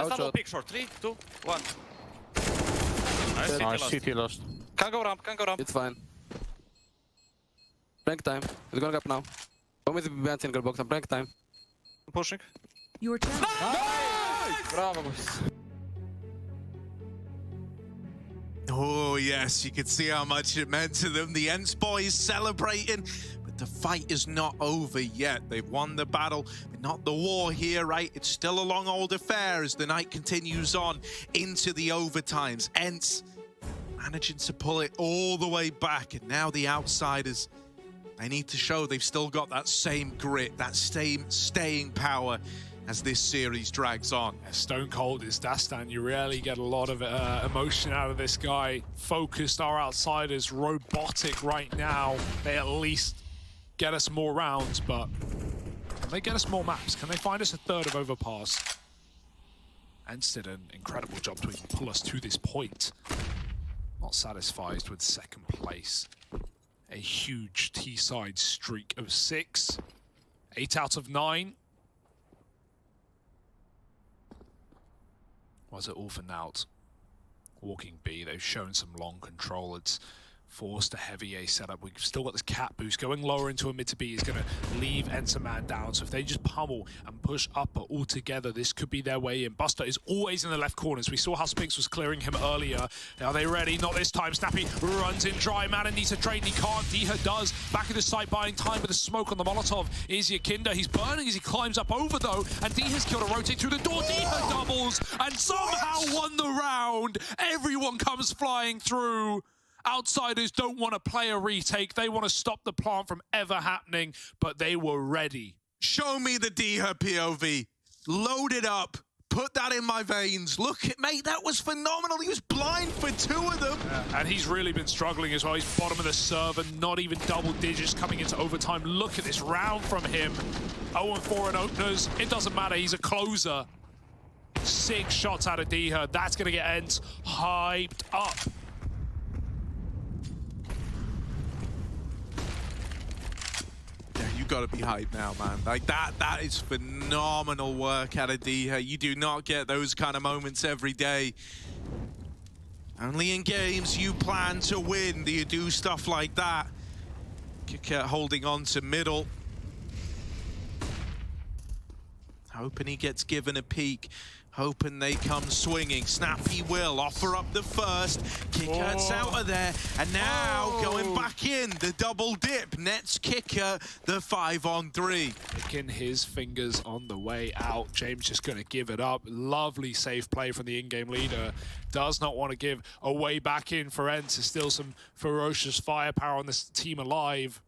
Let's double pick short. 3, 2, 1. Nice, CT lost. Can go ramp, can go ramp. It's fine. Blank time. It's going up now. Come with the behind single box and blank time. I'm pushing. Your turn. Bravo, boys. Oh, yes, you could see how much it meant to them. The Ents boys celebrating, but the fight is not over yet. They've won the battle, but not the war here, right? It's still a long old affair as the night continues on into the overtimes. Ents managing to pull it all the way back, and now the outsiders, they need to show they've still got that same grit, that same staying power as this series drags on. Stone cold is Dastan. You rarely get a lot of emotion out of this guy. Focused, our outsiders, robotic right now. They at least get us more rounds, but can they get us more maps? Can they find us a third of overpass? Ents did an incredible job to even pull us to this point. Not satisfied with second place. A huge T-side streak of 6. 8 out of 9. Was it all for Naut? Walking B, they've shown some long control. It's forced a heavy A setup. We've still got this cat boost. Going lower into a mid to B is going to leave Enterman down. So if they just pummel and push upper all together, this could be their way in. Buster is always in the left corners. We saw how Spinks was clearing him earlier. Are they ready? Not this time. Snappy runs in dry. Man needs to trade and he can't. Diha does. Back of the site, buying time with a smoke on the Molotov. Is Yakinda. He's burning as he climbs up over though. And Diha's killed a rotate through the door. Diha doubles and somehow won the round. Everyone comes flying through. Outsiders don't want to play a retake. They want to stop the plant from ever happening, but they were ready. Show me the Diha POV. Load it up. Put that in my veins. Look at, mate, that was phenomenal. He was blind for 2 of them. Yeah, and he's really been struggling as well. He's bottom of the server, not even double digits coming into overtime. Look at this round from him. 0-4 in openers. It doesn't matter. He's a closer. 6 shots out of Diha. That's going to get Ents hyped up. You gotta be hyped now, man. Like that is phenomenal work out of Diha. You do not get those kind of moments every day. Only in games you plan to win do you do stuff like that. Kicker holding on to middle. Hoping he gets given a peek. Hoping they come swinging. Snappy will offer up the first. Kicker's out of there. And now going back in. The double dip. Nets Kicker, the 5-on-3. Picking his fingers on the way out. James just going to give it up. Lovely safe play from the in-game leader. Does not want to give a way back in for Ents. There's still some ferocious firepower on this team alive.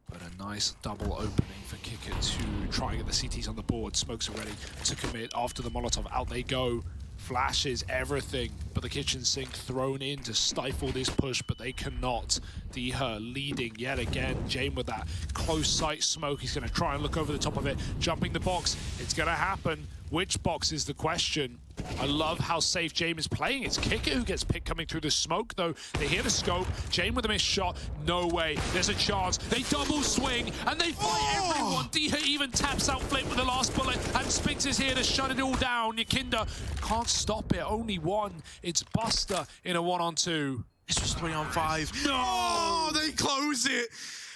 But a nice double opening for Kicker to try and get the CTs on the board. Smokes are ready to commit after the Molotov. Out they go. Flashes, everything. But the kitchen sink thrown in to stifle this push, but they cannot. Diha leading yet again. Jame with that close sight smoke. He's going to try and look over the top of it. Jumping the box. It's going to happen. Which box is the question? I love how safe Jame is playing. It's Kicker who gets picked coming through the smoke, though. They hear the scope. Jame with a missed shot. No way. There's a chance. They double swing, and they fight everyone. Diha even taps out Flip with the last bullet, and Spinks is here to shut it all down. Yakinda can't stop it. Only one. It's Buster in a 1-on-2. This was 3-on-5. No! Oh, they close it.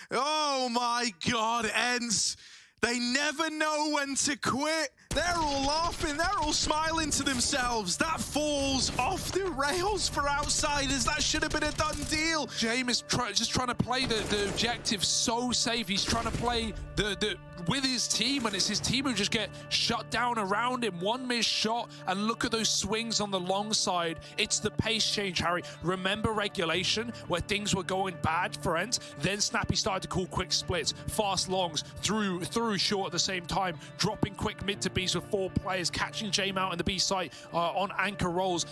Oh, my God. Ents. They never know when to quit. They're all laughing, they're all smiling to themselves. That falls off the rails for outsiders. That should have been a done deal. Jame is just trying to play the objective so safe. He's trying to play with his team, and it's his team who just get shut down around him. One missed shot, and look at those swings on the long side. It's the pace change, Harry. Remember regulation, where things were going bad for Ents? Then Snappy started to call quick splits, fast longs, through short at the same time, dropping quick mid to Bs with 4 players, catching Jame out in the B site on anchor rolls.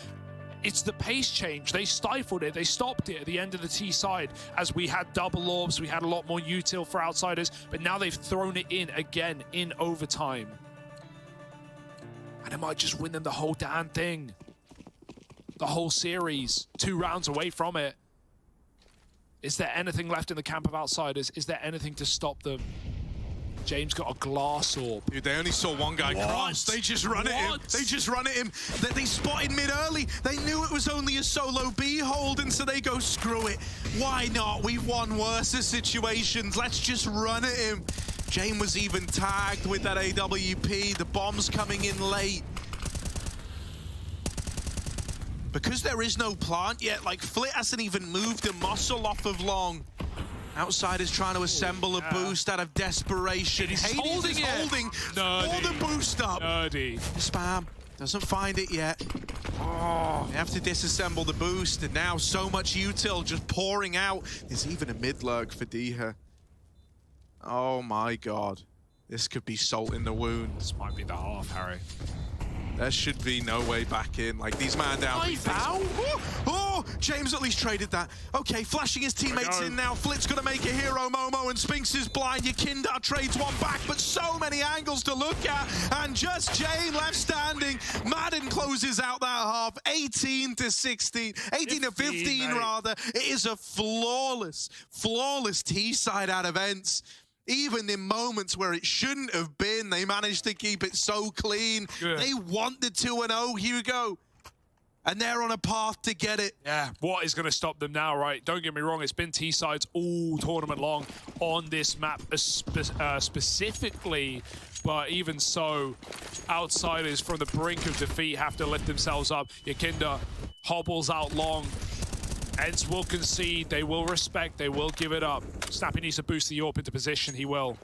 It's the pace change. They stifled it. They stopped it at the end of the T side as we had double orbs. We had a lot more util for outsiders, but now they've thrown it in again in overtime. And it might just win them the whole damn thing. The whole series. 2 rounds away from it. Is there anything left in the camp of outsiders? Is there anything to stop them? James got a glass orb. Dude, they only saw one guy cross. They just run at him. They just run at him. They spotted mid early. They knew it was only a solo B hold, and so they go, screw it. Why not? We've won worse situations. Let's just run at him. James was even tagged with that AWP. The bomb's coming in late. Because there is no plant yet, like Flit hasn't even moved a muscle off of Long. Outsiders trying to assemble a boost out of desperation. He's Hades holding is it. holding for the boost up. Nerdy. Spam doesn't find it yet. Oh, they have to disassemble the boost, and now so much util just pouring out. There's even a mid lurk for Diha. Oh my god. This could be salt in the wound. This might be the half, Harry. There should be no way back in. Like, these man down. Oh, James at least traded that. Okay, flashing his teammates in now. Flit's gonna make a hero, Momo, and Spinks is blind. Yakindar trades one back, but so many angles to look at. And just James left standing. Madden closes out that half. 18 to 16. 18 to 15, rather. It is a flawless T-side out of Ents. Even in moments where it shouldn't have been, they managed to keep it so clean. Good. They want the 2-0, Hugo. And they're on a path to get it. Yeah, what is going to stop them now, right? Don't get me wrong, it's been T-sides all tournament long on this map specifically. But even so, outsiders from the brink of defeat have to lift themselves up. Yakindar hobbles out Long. Ents will concede, they will respect, they will give it up. Snappy needs to boost the AWP into position, he will.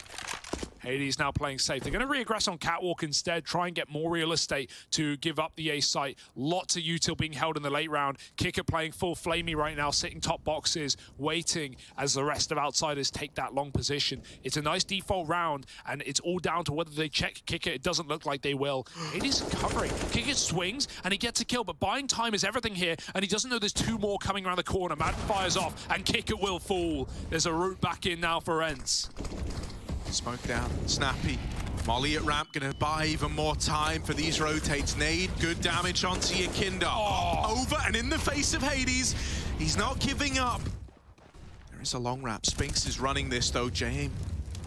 Hades now playing safe. They're going to reaggress on Catwalk instead, try and get more real estate to give up the A site. Lots of util being held in the late round. Kicker playing full flamey right now, sitting top boxes, waiting as the rest of outsiders take that long position. It's a nice default round, and it's all down to whether they check Kicker. It doesn't look like they will. Hades covering. Kicker swings, and he gets a kill, but buying time is everything here, and he doesn't know there's two more coming around the corner. Madden fires off, and Kicker will fall. There's a route back in now for Ents. Smoke down, Snappy. Molly at ramp, gonna buy even more time for these rotates. Nade, good damage onto Yakindar. Over and in the face of Hades. He's not giving up. There is a long wrap. Spinks is running this though. James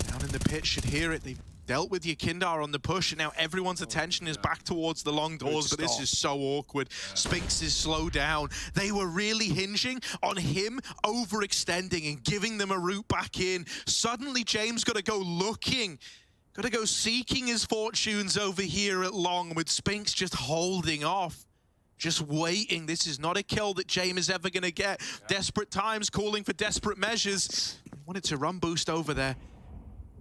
down in the pit should hear it. They've dealt with Yakindar on the push, and now everyone's attention is back towards the long doors, but this is so awkward. Spinks is slow down. They were really hinging on him overextending and giving them a route back in. Suddenly, James got to go looking, got to go seeking his fortunes over here at long, with Spinks just holding off. Just waiting. This is not a kill that James is ever going to get. Desperate times calling for desperate measures. Wanted to run boost over there.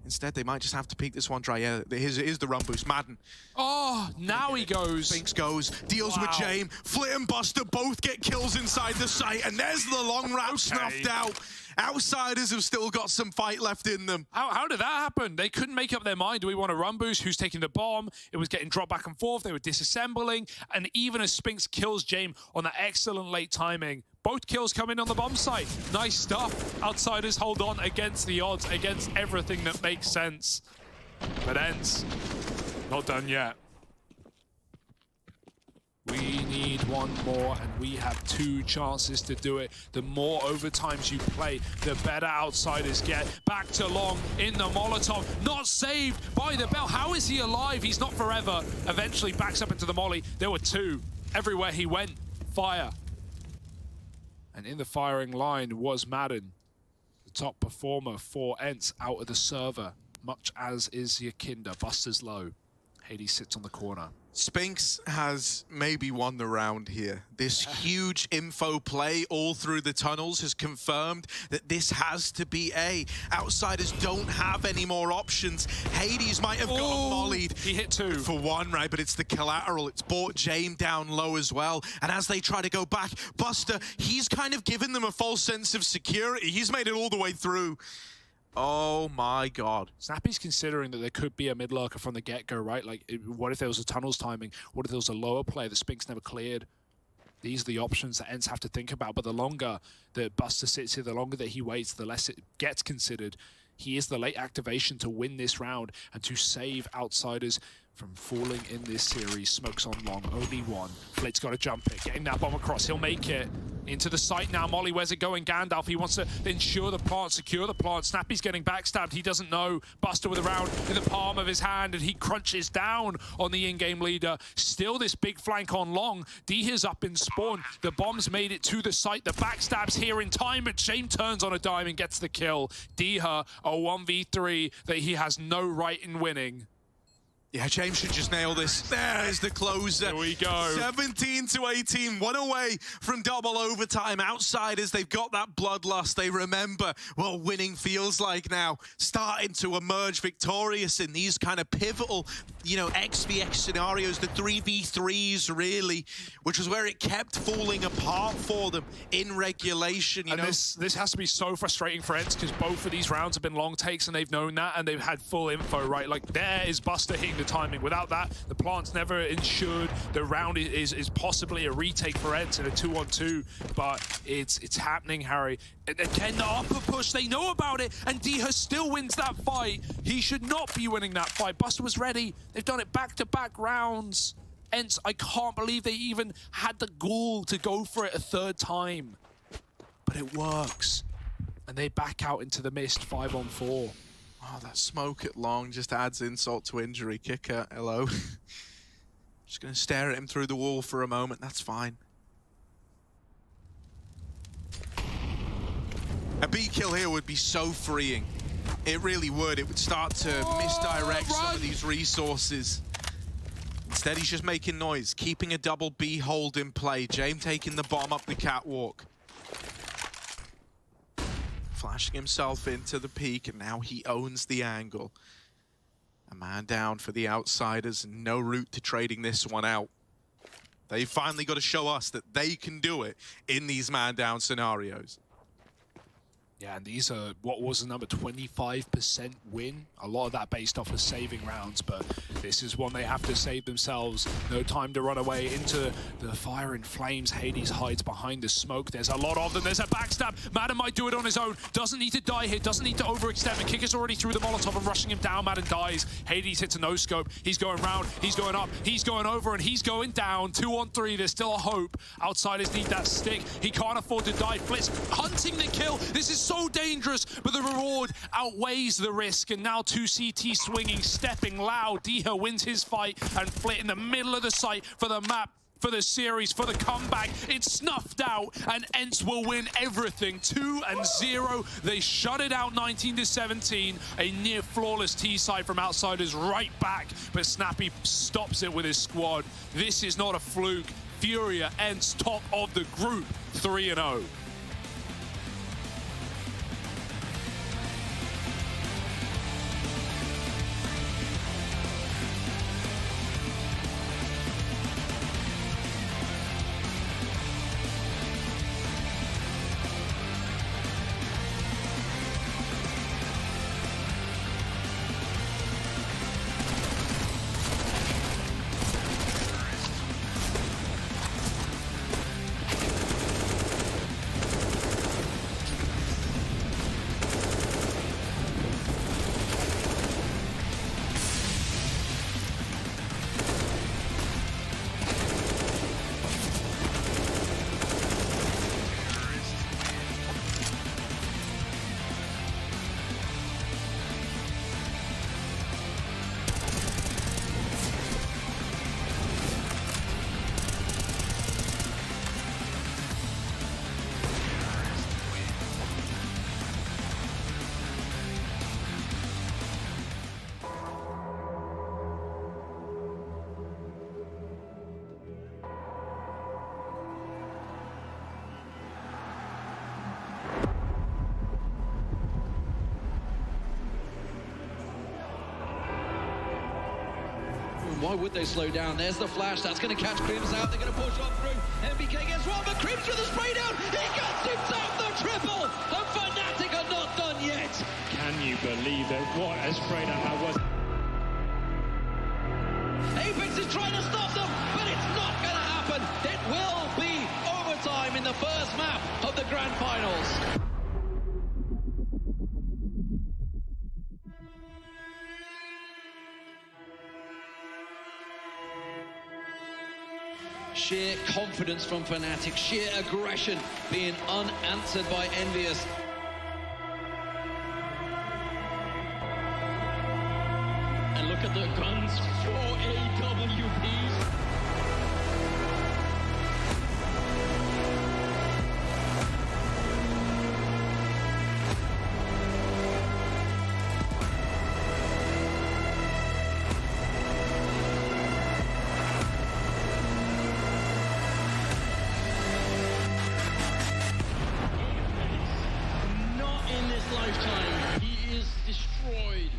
Instead, they might just have to peek this one dry. Yeah, here's the run boost. Madden. Oh, now he goes. Spinks goes, deals with James. Flit and Buster both get kills inside the site, and there's the long wrap snuffed out. Outsiders have still got some fight left in them. How did that happen? They couldn't make up their mind. Do we want a run boost? Who's taking the bomb? It was getting dropped back and forth. They were disassembling. And even as Spinks kills James on that excellent late timing, both kills come in on the bomb site. Nice stuff. Outsiders hold on against the odds, against everything that makes sense. But Ents, not done yet. We need one more, and we have 2 chances to do it. The more overtimes you play, the better outsiders get. Back to Long in the Molotov. Not saved by the bell. How is he alive? He's not forever. Eventually backs up into the molly. There were 2. Everywhere he went, fire. And in the firing line was Madden, the top performer for Ents out of the server, much as is Yakindar. Buster's low. Hades sits on the corner. Spinks has maybe won the round here. This huge info play all through the tunnels has confirmed that this has to be A. Outsiders don't have any more options. Hades might have gotten mollied. He hit 2. For 1, right? But it's the collateral. It's brought James down low as well. And as they try to go back, Buster, he's kind of given them a false sense of security. He's made it all the way through. Oh my god. Snappy's considering that there could be a mid lurker from the get-go, right? Like, what if there was a tunnels timing? What if there was a lower play that Spinks never cleared? These are the options that Ents have to think about, but the longer that Buster sits here, the longer that he waits, the less it gets considered. He is the late activation to win this round and to save outsiders from falling in this series. Smokes on long, only one. Flit's got to jump it, getting that bomb across. He'll make it into the site now. Molly, where's it going? Gandalf, he wants to ensure the plant, secure the plant. Snappy's getting backstabbed. He doesn't know. Buster with a round in the palm of his hand, and he crunches down on the in-game leader. Still this big flank on long. Diha's up in spawn. The bomb's made it to the site. The backstab's here in time, but Shame turns on a dime and gets the kill. Diha, a 1v3 that he has no right in winning. Yeah, James should just nail this. There's the closer. Here we go. 17-18, one away from double overtime. Outsiders, they've got that bloodlust. They remember what winning feels like now. Starting to emerge victorious in these kind of pivotal, you know, XVX scenarios, the 3v3s really, which was where it kept falling apart for them in regulation, you know. This has to be so frustrating for Ents, because both of these rounds have been long takes and they've known that and they've had full info, right? Like, there is Buster hitting the timing. Without that, the plant's never ensured. The round is possibly a retake for Ents in a 2-on-2, but it's happening, Harry. And again, the upper push, they know about it, and Diha still wins that fight. He should not be winning that fight. Buster was ready. They've done it back-to-back rounds. Ents, I can't believe they even had the gall to go for it a third time. But it works. And they back out into the mist 5-on-4. Oh, that smoke at long just adds insult to injury. Kicker, hello. Just going to stare at him through the wall for a moment. That's fine. A B kill here would be so freeing. It really would. It would start to misdirect some of these resources. Instead, he's just making noise, keeping a double B hold in play. James taking the bomb up the catwalk. Flashing himself into the peak, and now he owns the angle. A man down for the outsiders, and no route to trading this one out. They finally got to show us that they can do it in these man down scenarios. Yeah, and these are, what was the number, 25% win? A lot of that based off of saving rounds, but this is one they have to save themselves. No time to run away into the fire and flames. Hades hides behind the smoke. There's a lot of them. There's a backstab. Madden might do it on his own. Doesn't need to die here. Doesn't need to overextend. The kicker's already through the Molotov and rushing him down. Madden dies. Hades hits a no-scope. He's going round. He's going up. He's going over, and he's going down. 2-on-3. There's still a hope. Outsiders need that stick. He can't afford to die. Flitz hunting the kill. This is so dangerous, but the reward outweighs the risk. And now 2CT swinging, stepping loud. Diha wins his fight, and Flit in the middle of the site for the map, for the series, for the comeback. It's snuffed out, and Ents will win everything. 2-0. They shut it out 19-17. A near flawless T-side from Outsiders right back, but Snappy stops it with his squad. This is not a fluke. Furia Ents top of the group, 3-0. Why would they slow down? There's the flash. That's going to catch Crims out. They're going to push on through. MBK gets one, but Crims with a spray down. He gets himself the triple. And Fnatic are not done yet. Can you believe it? What a spray down that was. Apex is trying to stop them, but it's not going to happen. It will be overtime in the first map of the Grand Finals. sheer confidence from Fnatic, sheer aggression being unanswered by Envious. And look at the guns, 4 AWPs. Not in this lifetime. He is destroyed.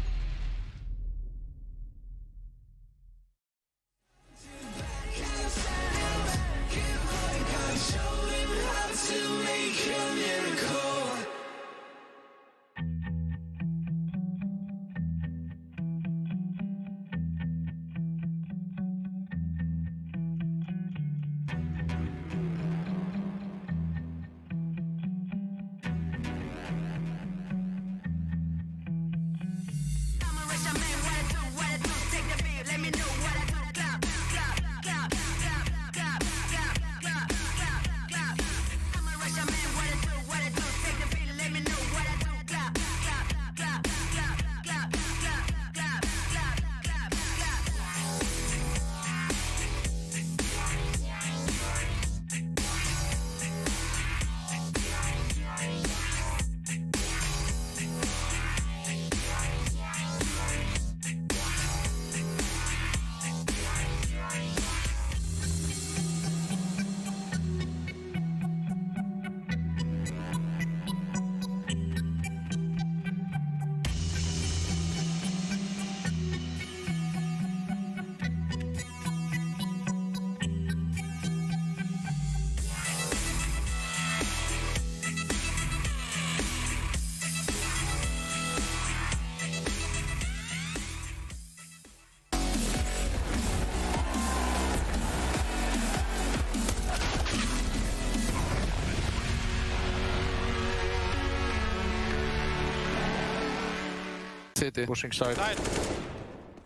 City. Pushing side. Side.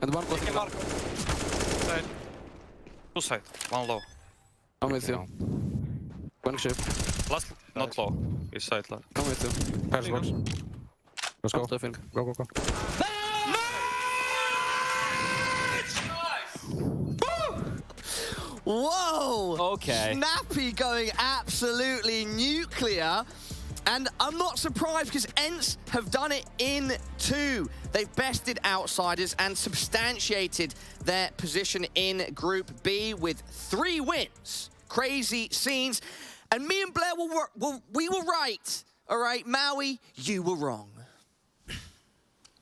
And one close. Side. Two side. One low. I'm with you. One ship. Last, not low. He's side low. I'm with you. Pass box. Let's go. Go, go, go. Whoa! Okay. Snappy going absolutely nuclear. And I'm not surprised because ENCE have done it in 2. They've bested Outsiders and substantiated their position in Group B with 3 wins. Crazy scenes. And me and Blair we were right. All right, Maui, you were wrong.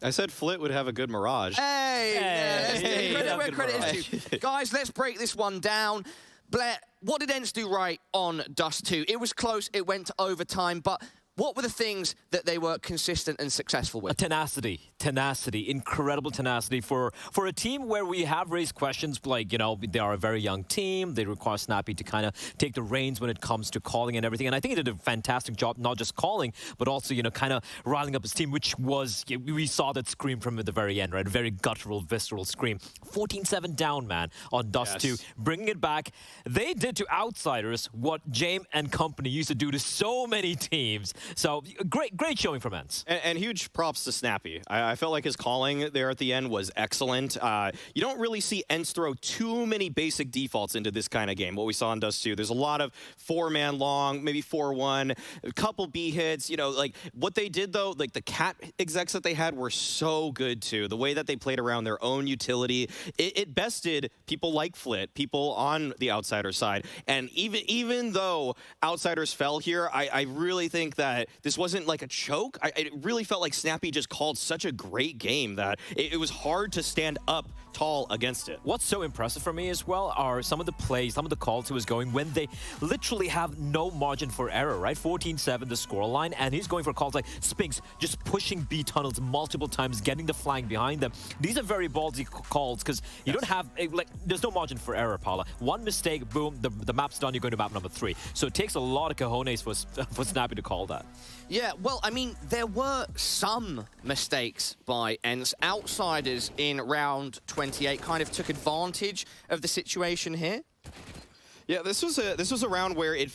I said Flit would have a good Mirage. Hey, where credit is due. Guys, let's break this one down. Blair, what did ENCE do right on Dust 2? It was close, it went to overtime, but what were the things that they were consistent and successful with? Tenacity, incredible tenacity for a team where we have raised questions like, you know, they are a very young team. They require Snappy to kind of take the reins when it comes to calling and everything. And I think he did a fantastic job, not just calling, but also, you know, kind of riling up his team, which was, we saw that scream from at the very end, right? A very guttural, visceral scream. 14-7 down, man, on Dust 2. Bringing it back. They did to Outsiders what James and company used to do to so many teams. So great showing from ENCE. And huge props to Snappy. I felt like his calling there at the end was excellent. You don't really see ENCE throw too many basic defaults into this kind of game, what we saw in Dust 2. There's a lot of 4-man long, maybe 4-1, a couple B hits. You know, like what they did though, like the cat execs that they had were so good too. The way that they played around their own utility, it bested people like Flit, people on the Outsider side. And even though Outsiders fell here, I really think that this wasn't like a choke. It really felt like Snappy just called such a great game that it was hard to stand up tall against it. What's so impressive for me as well are some of the plays, some of the calls he was going when they literally have no margin for error, right? 14-7 the scoreline, and he's going for calls like Spinks, just pushing B tunnels multiple times, getting the flank behind them. These are very ballsy calls because you don't have, like, there's no margin for error, Paula. One mistake, boom, the map's done, you're going to map number 3. So it takes a lot of cojones for Snappy to call that. Yeah, well, I mean, there were some mistakes by ENCE. Outsiders in round 28 kind of took advantage of the situation here. Yeah, this was a round where it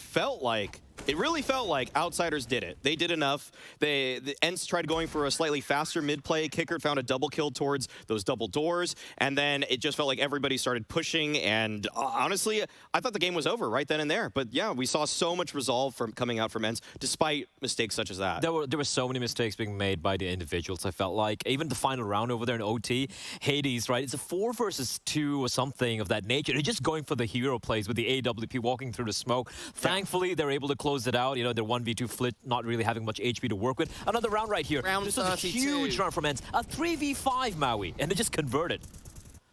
really felt like outsiders did it. They did enough. The Ents tried going for a slightly faster mid-play. Kicker found a double kill towards those double doors, and then it just felt like everybody started pushing, and honestly, I thought the game was over right then and there. But yeah, we saw so much resolve from coming out from Ents, despite mistakes such as that. There were so many mistakes being made by the individuals, I felt like. Even the final round over there in OT, Hades, right? It's a 4 versus 2 or something of that nature. They're just going for the hero plays with the AWP walking through the smoke. Thankfully, they're able to close it out. You know, their 1v2 flit not really having much HP to work with. Another round right here. Round this was a 32. huge round from Ents. A 3v5 Maui, and they just converted.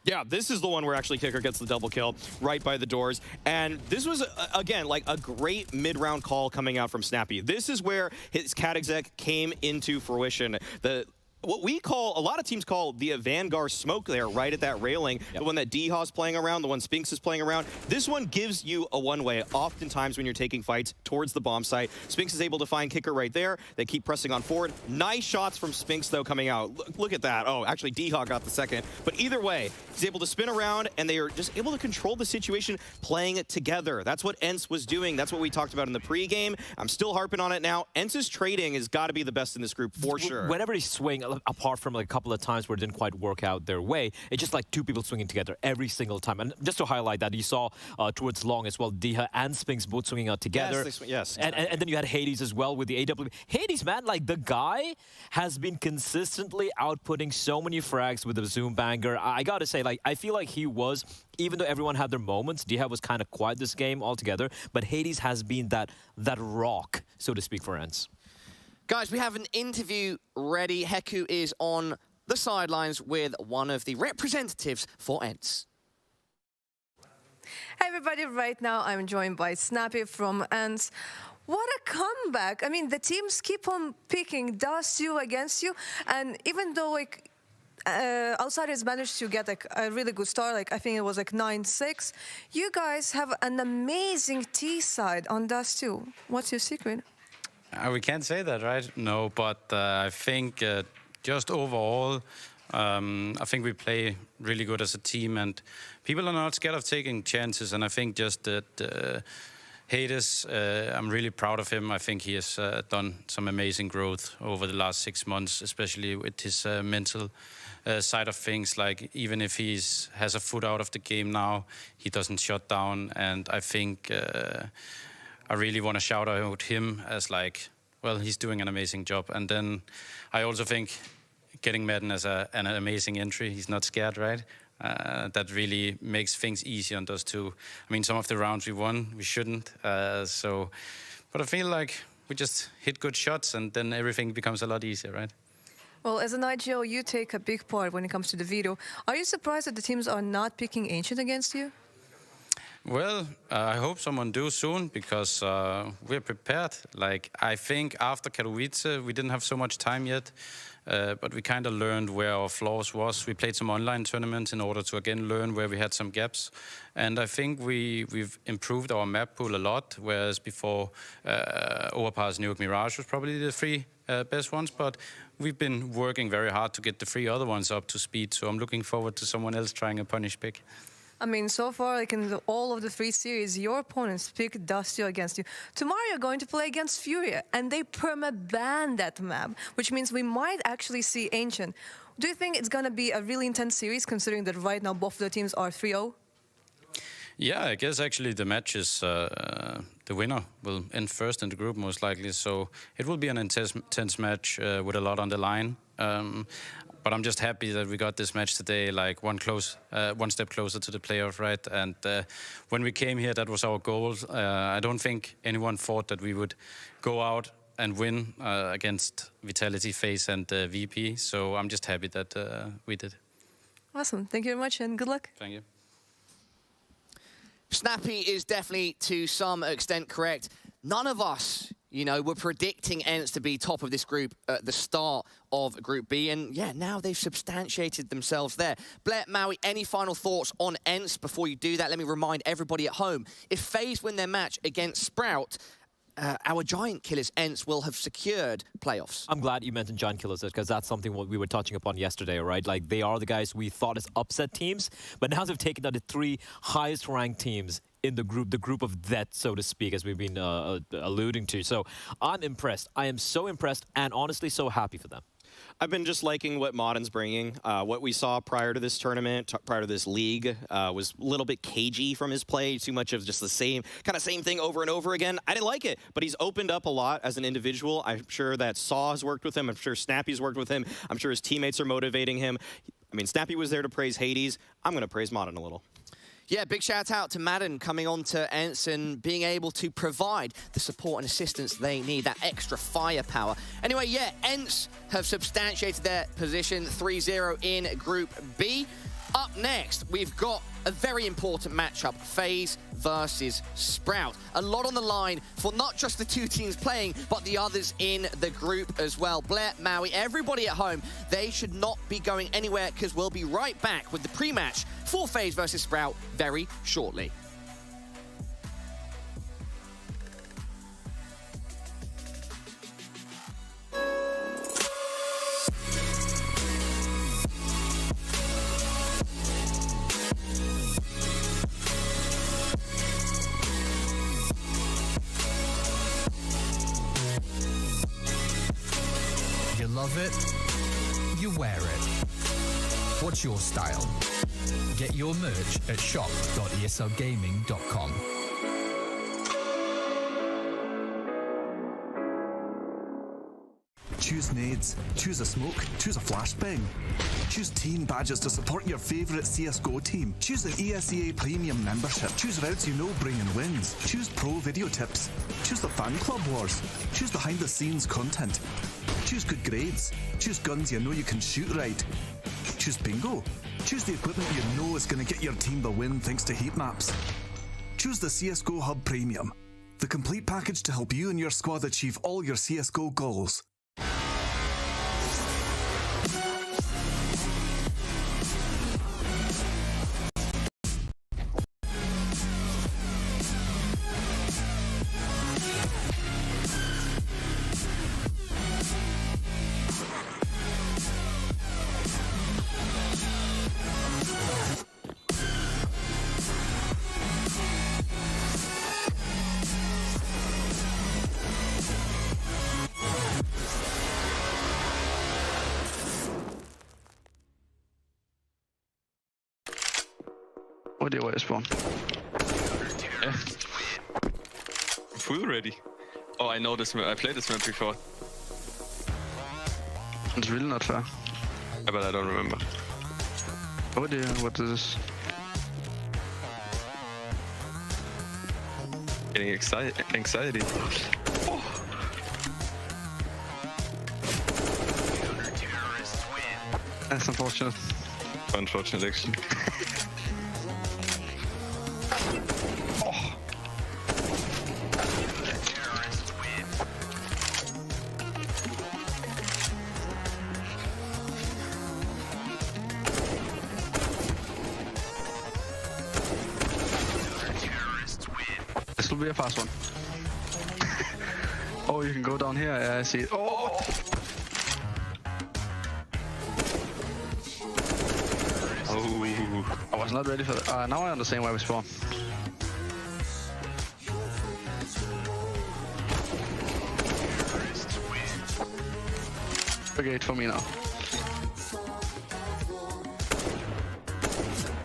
Yeah, this is the one where actually Kicker gets the double kill right by the doors. And this was, again, like a great mid-round call coming out from Snappy. This is where his cat exec came into fruition. What we call, a lot of teams call the Vanguard smoke there, right at that railing. Yep. The one that D-Haw's playing around, the one Spinks is playing around. This one gives you a one-way, oftentimes when you're taking fights towards the bomb site. Spinks is able to find Kicker right there. They keep pressing on forward. Nice shots from Spinks, though, coming out. Look at that. Oh, actually, D-Haw got the second. But either way, he's able to spin around, and they are just able to control the situation, playing it together. That's what Ents was doing. That's what we talked about in the pregame. I'm still harping on it now. Ents' trading has got to be the best in this group, for sure. Whenever they swing, apart from like a couple of times where it didn't quite work out their way, it's just like two people swinging together every single time. And just to highlight that, you saw towards long as well, Diha and Spinks both swinging out together. Yes. And then you had Hades as well with the AWP. Hades, man, like the guy has been consistently outputting so many frags with the zoom banger. I gotta say, like, I feel like he was, even though everyone had their moments, Diha was kind of quiet this game altogether, but Hades has been that rock, so to speak, for Ents. Guys, we have an interview ready. Heku is on the sidelines with one of the representatives for Ents. Hey everybody, right now I'm joined by Snappy from Ents. What a comeback! I mean, the teams keep on picking Dust you against you, and even though like Outsiders managed to get like a really good start, like I think it was like 9-6, you guys have an amazing T side on Dust 2. What's your secret? We can't say that, right? No, but I think just overall, I think we play really good as a team, and people are not scared of taking chances. And I think just that Hades, I'm really proud of him. I think he has done some amazing growth over the last 6 months, especially with his mental side of things. Like even if he has a foot out of the game now, he doesn't shut down. And I think I really want to shout out him as like, well, he's doing an amazing job. And then I also think getting Madden as an amazing entry. He's not scared, right? That really makes things easy on those two. I mean, some of the rounds we won, we shouldn't. But I feel like we just hit good shots and then everything becomes a lot easier, right? Well, as an IGL, you take a big part when it comes to the veto. Are you surprised that the teams are not picking Ancient against you? Well, I hope someone do soon because we're prepared. Like, I think after Katowice, we didn't have so much time yet, but we kind of learned where our flaws was. We played some online tournaments in order to, again, learn where we had some gaps. And I think we've improved our map pool a lot, whereas before Overpass, Nuke, Mirage was probably the three best ones, but we've been working very hard to get the three other ones up to speed, so I'm looking forward to someone else trying a punish pick. I mean, so far, like in all of the 3 series, your opponents pick Dust you against you. Tomorrow, you're going to play against Furia, and they perma-ban that map, which means we might actually see Ancient. Do you think it's going to be a really intense series, considering that right now both of the teams are 3-0? Yeah, I guess actually the match is the winner will end first in the group, most likely. So it will be an intense match with a lot on the line. But I'm just happy that we got this match today, like one step closer to the playoff, right? And when we came here, that was our goal. I don't think anyone thought that we would go out and win against Vitality, FAZE, and VP. So I'm just happy that we did. Awesome. Thank you very much, and good luck. Thank you. Snappy is definitely, to some extent, correct. None of us, you know, were predicting Ents to be top of this group at the start of Group B. And, yeah, now they've substantiated themselves there. Blair, Maui, any final thoughts on Ents? Before you do that, let me remind everybody at home, if FaZe win their match against Sprout, our Giant Killers Ents will have secured playoffs. I'm glad you mentioned Giant Killers because that's something what we were touching upon yesterday, right? Like, they are the guys we thought as upset teams, but now they've taken out the 3 highest ranked teams in the group of death, so to speak, as we've been alluding to. So I'm impressed. I am so impressed and honestly so happy for them. I've been just liking what Modden's bringing. What we saw prior to this tournament, prior to this league, was a little bit cagey from his play. Too much of just the same thing over and over again. I didn't like it, but he's opened up a lot as an individual. I'm sure that Saw has worked with him. I'm sure Snappy's worked with him. I'm sure his teammates are motivating him. I mean, Snappy was there to praise Hades. I'm going to praise Modden a little. Yeah, big shout out to Madden coming on to ENCE and being able to provide the support and assistance they need, that extra firepower. Anyway, yeah, ENCE have substantiated their position 3-0 in Group B. Up next, we've got a very important matchup, FAZE versus Sprout. A lot on the line for not just the two teams playing, but the others in the group as well. Blair, Maui, everybody at home, they should not be going anywhere because we'll be right back with the pre-match for FAZE versus Sprout very shortly. You love it, you wear it. What's your style? Get your merch at shop.eslgaming.com. Choose nades, choose a smoke, choose a flashbang. Choose team badges to support your favourite CSGO team. Choose an ESEA Premium membership. Choose routes you know bring in wins. Choose pro video tips. Choose the fan club wars. Choose behind the scenes content. Choose good grades. Choose guns you know you can shoot right. Choose bingo. Choose the equipment you know is going to get your team the win thanks to heat maps. Choose the CSGO Hub Premium, the complete package to help you and your squad achieve all your CSGO goals. What do you want to spawn? Yeah. Full ready. Oh, I know this map. I played this map before. It's really not fair. Yeah, but I don't remember. What is this? Getting anxiety. Oh. That's unfortunate. Unfortunate actually. This will be a fast one. Oh, you can go down here. Yeah, I see it. Oh! I was not ready for that. Now I understand why we spawn. Brigade for me now.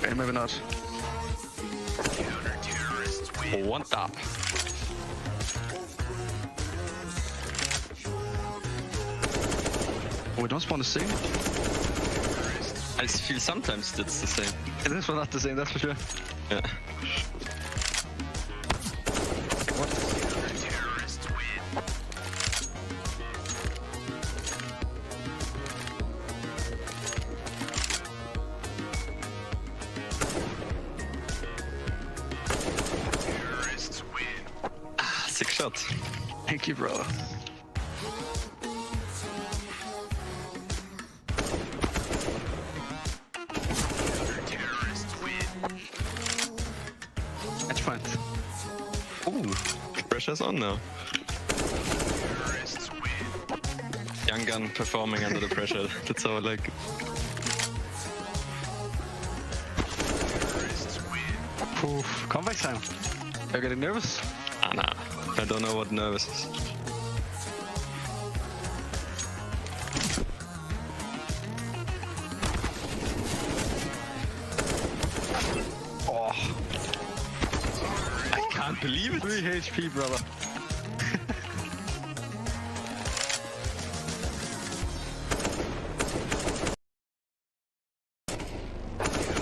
Okay, maybe not. What the? Oh, we don't spawn the same? I feel sometimes it's the same. Yeah, this one's not the same, that's for sure. Yeah. Sick shot. Thank you, bro. Match point. Ooh, pressure's on now. Young gun performing under the pressure. That's how I like it. Come back, Simon. Are you getting nervous? Nah, I don't know what nervous is. Oh. I can't believe it. 3 HP, brother.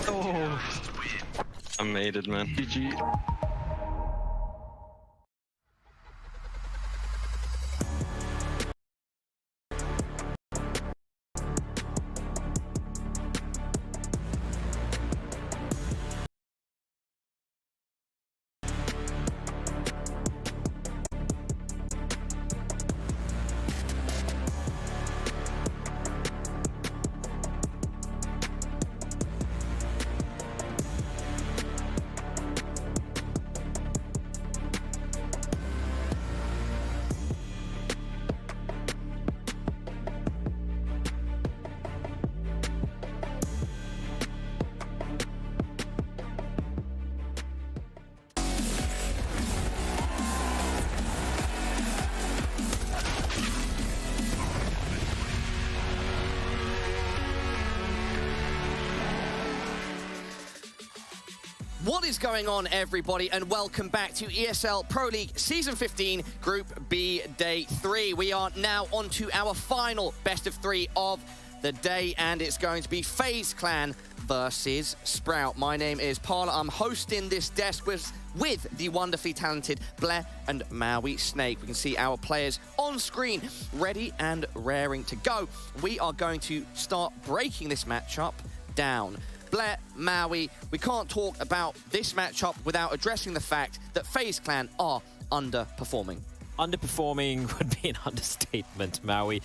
Oh. I made it, man. GG. What is going on, everybody, and welcome back to ESL Pro League Season 15, Group B, Day 3. We are now on to our final best of 3 of the day, and it's going to be FaZe Clan versus Sprout. My name is Parla. I'm hosting this desk with the wonderfully talented Blair and Maui Snake. We can see our players on screen, ready and raring to go. We are going to start breaking this matchup down. Blair, Maui, we can't talk about this matchup without addressing the fact that FaZe Clan are underperforming. Underperforming would be an understatement, Maui.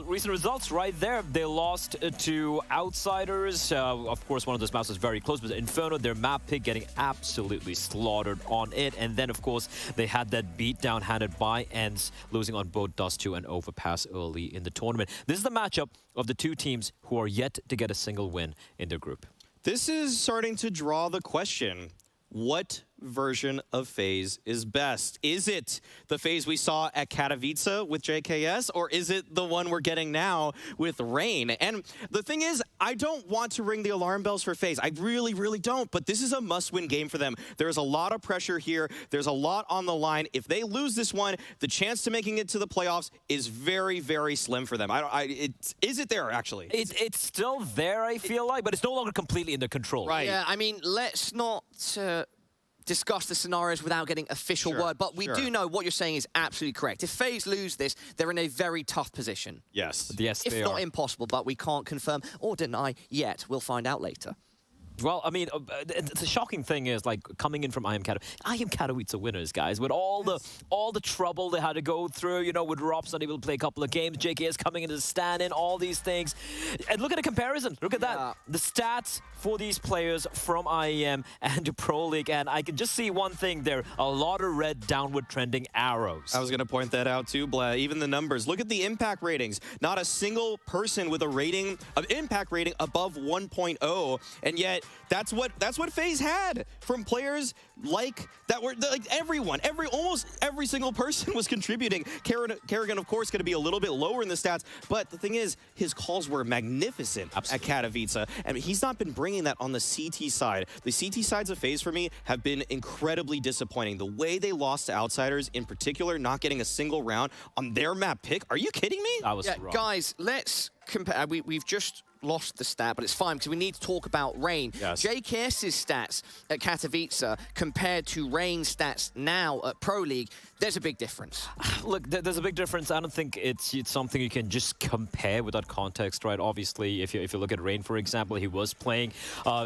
Recent results right there. They lost to Outsiders. Of course, one of those maps was very close, but Inferno, their map pick, getting absolutely slaughtered on it. And then, of course, they had that beatdown handed by ENCE, losing on both Dust 2 and Overpass early in the tournament. This is the matchup of the two teams who are yet to get a single win in their group. This is starting to draw the question. What version of FaZe is best? Is it the FaZe we saw at Katowice with JKS, or is it the one we're getting now with Rain? And the thing is, I don't want to ring the alarm bells for FaZe. I really, really don't, but this is a must-win game for them. There's a lot of pressure here. There's a lot on the line. If they lose this one, the chance to making it to the playoffs is very, very slim for them. Is it there, actually? It's still there, I feel like, but it's no longer completely in their control. Right. Yeah, I mean, let's not discuss the scenarios without getting official word, but we do know what you're saying is absolutely correct. If FaZe lose this, they're in a very tough position. Yes. Yes, if not impossible, but we can't confirm or deny yet. We'll find out later. Well, I mean, the shocking thing is, like, coming in from I Am Katowice winners, guys, with all the trouble they had to go through, you know, with Rob's not able to play a couple of games, JKS coming in as a stand-in, all these things. And look at the comparison. Look at that. The stats for these players from IEM and Pro League, and I can just see one thing there, a lot of red downward trending arrows. I was going to point that out too, Blah. Even the numbers. Look at the impact ratings. Not a single person with a rating, an impact rating above 1.0, and yet that's what FaZe had from players like that were like everyone, almost every single person was contributing. Kerrigan, of course, going to be a little bit lower in the stats, but the thing is, his calls were magnificent at Katowice, and he's not been bringing that on the CT side. The CT sides of FaZe for me have been incredibly disappointing. The way they lost to Outsiders, in particular, not getting a single round on their map pick. Are you kidding me? That was wrong. Guys, let's compare. We've just lost the stat, but it's fine because we need to talk about Rain. Yes. JKS's stats at Katowice compared to Rain's stats now at Pro League, there's a big difference. Look, there's a big difference. I don't think it's something you can just compare without context, right? Obviously, if you look at Rain, for example, he was playing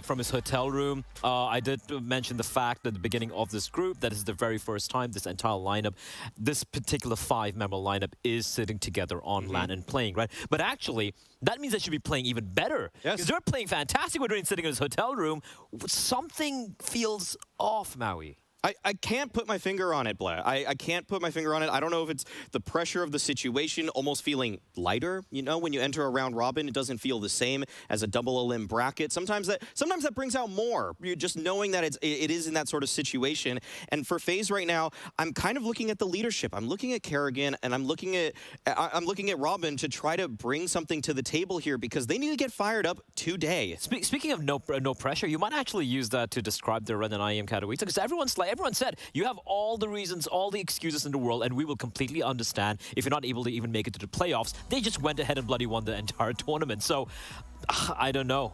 from his hotel room. I did mention the fact at the beginning of this group that is the very first time this entire lineup, this particular 5-member lineup is sitting together on LAN and playing, right? But actually, that means they should be playing even better. Yes. Because they're playing fantastic with Rain sitting in his hotel room. Something feels off, Maui. I can't put my finger on it, Blair. I can't put my finger on it. I don't know if it's the pressure of the situation almost feeling lighter. You know, when you enter a round robin, it doesn't feel the same as a double elim bracket. Sometimes that brings out more. You're just knowing that it is in that sort of situation. And for FaZe right now, I'm kind of looking at the leadership. I'm looking at Kerrigan, and I'm looking at Robin to try to bring something to the table here because they need to get fired up today. Speaking of no pressure, you might actually use that to describe the run in IEM Katowice, because everyone said you have all the reasons, all the excuses in the world, and we will completely understand if you're not able to even make it to the playoffs. They just went ahead and bloody won the entire tournament. So I don't know.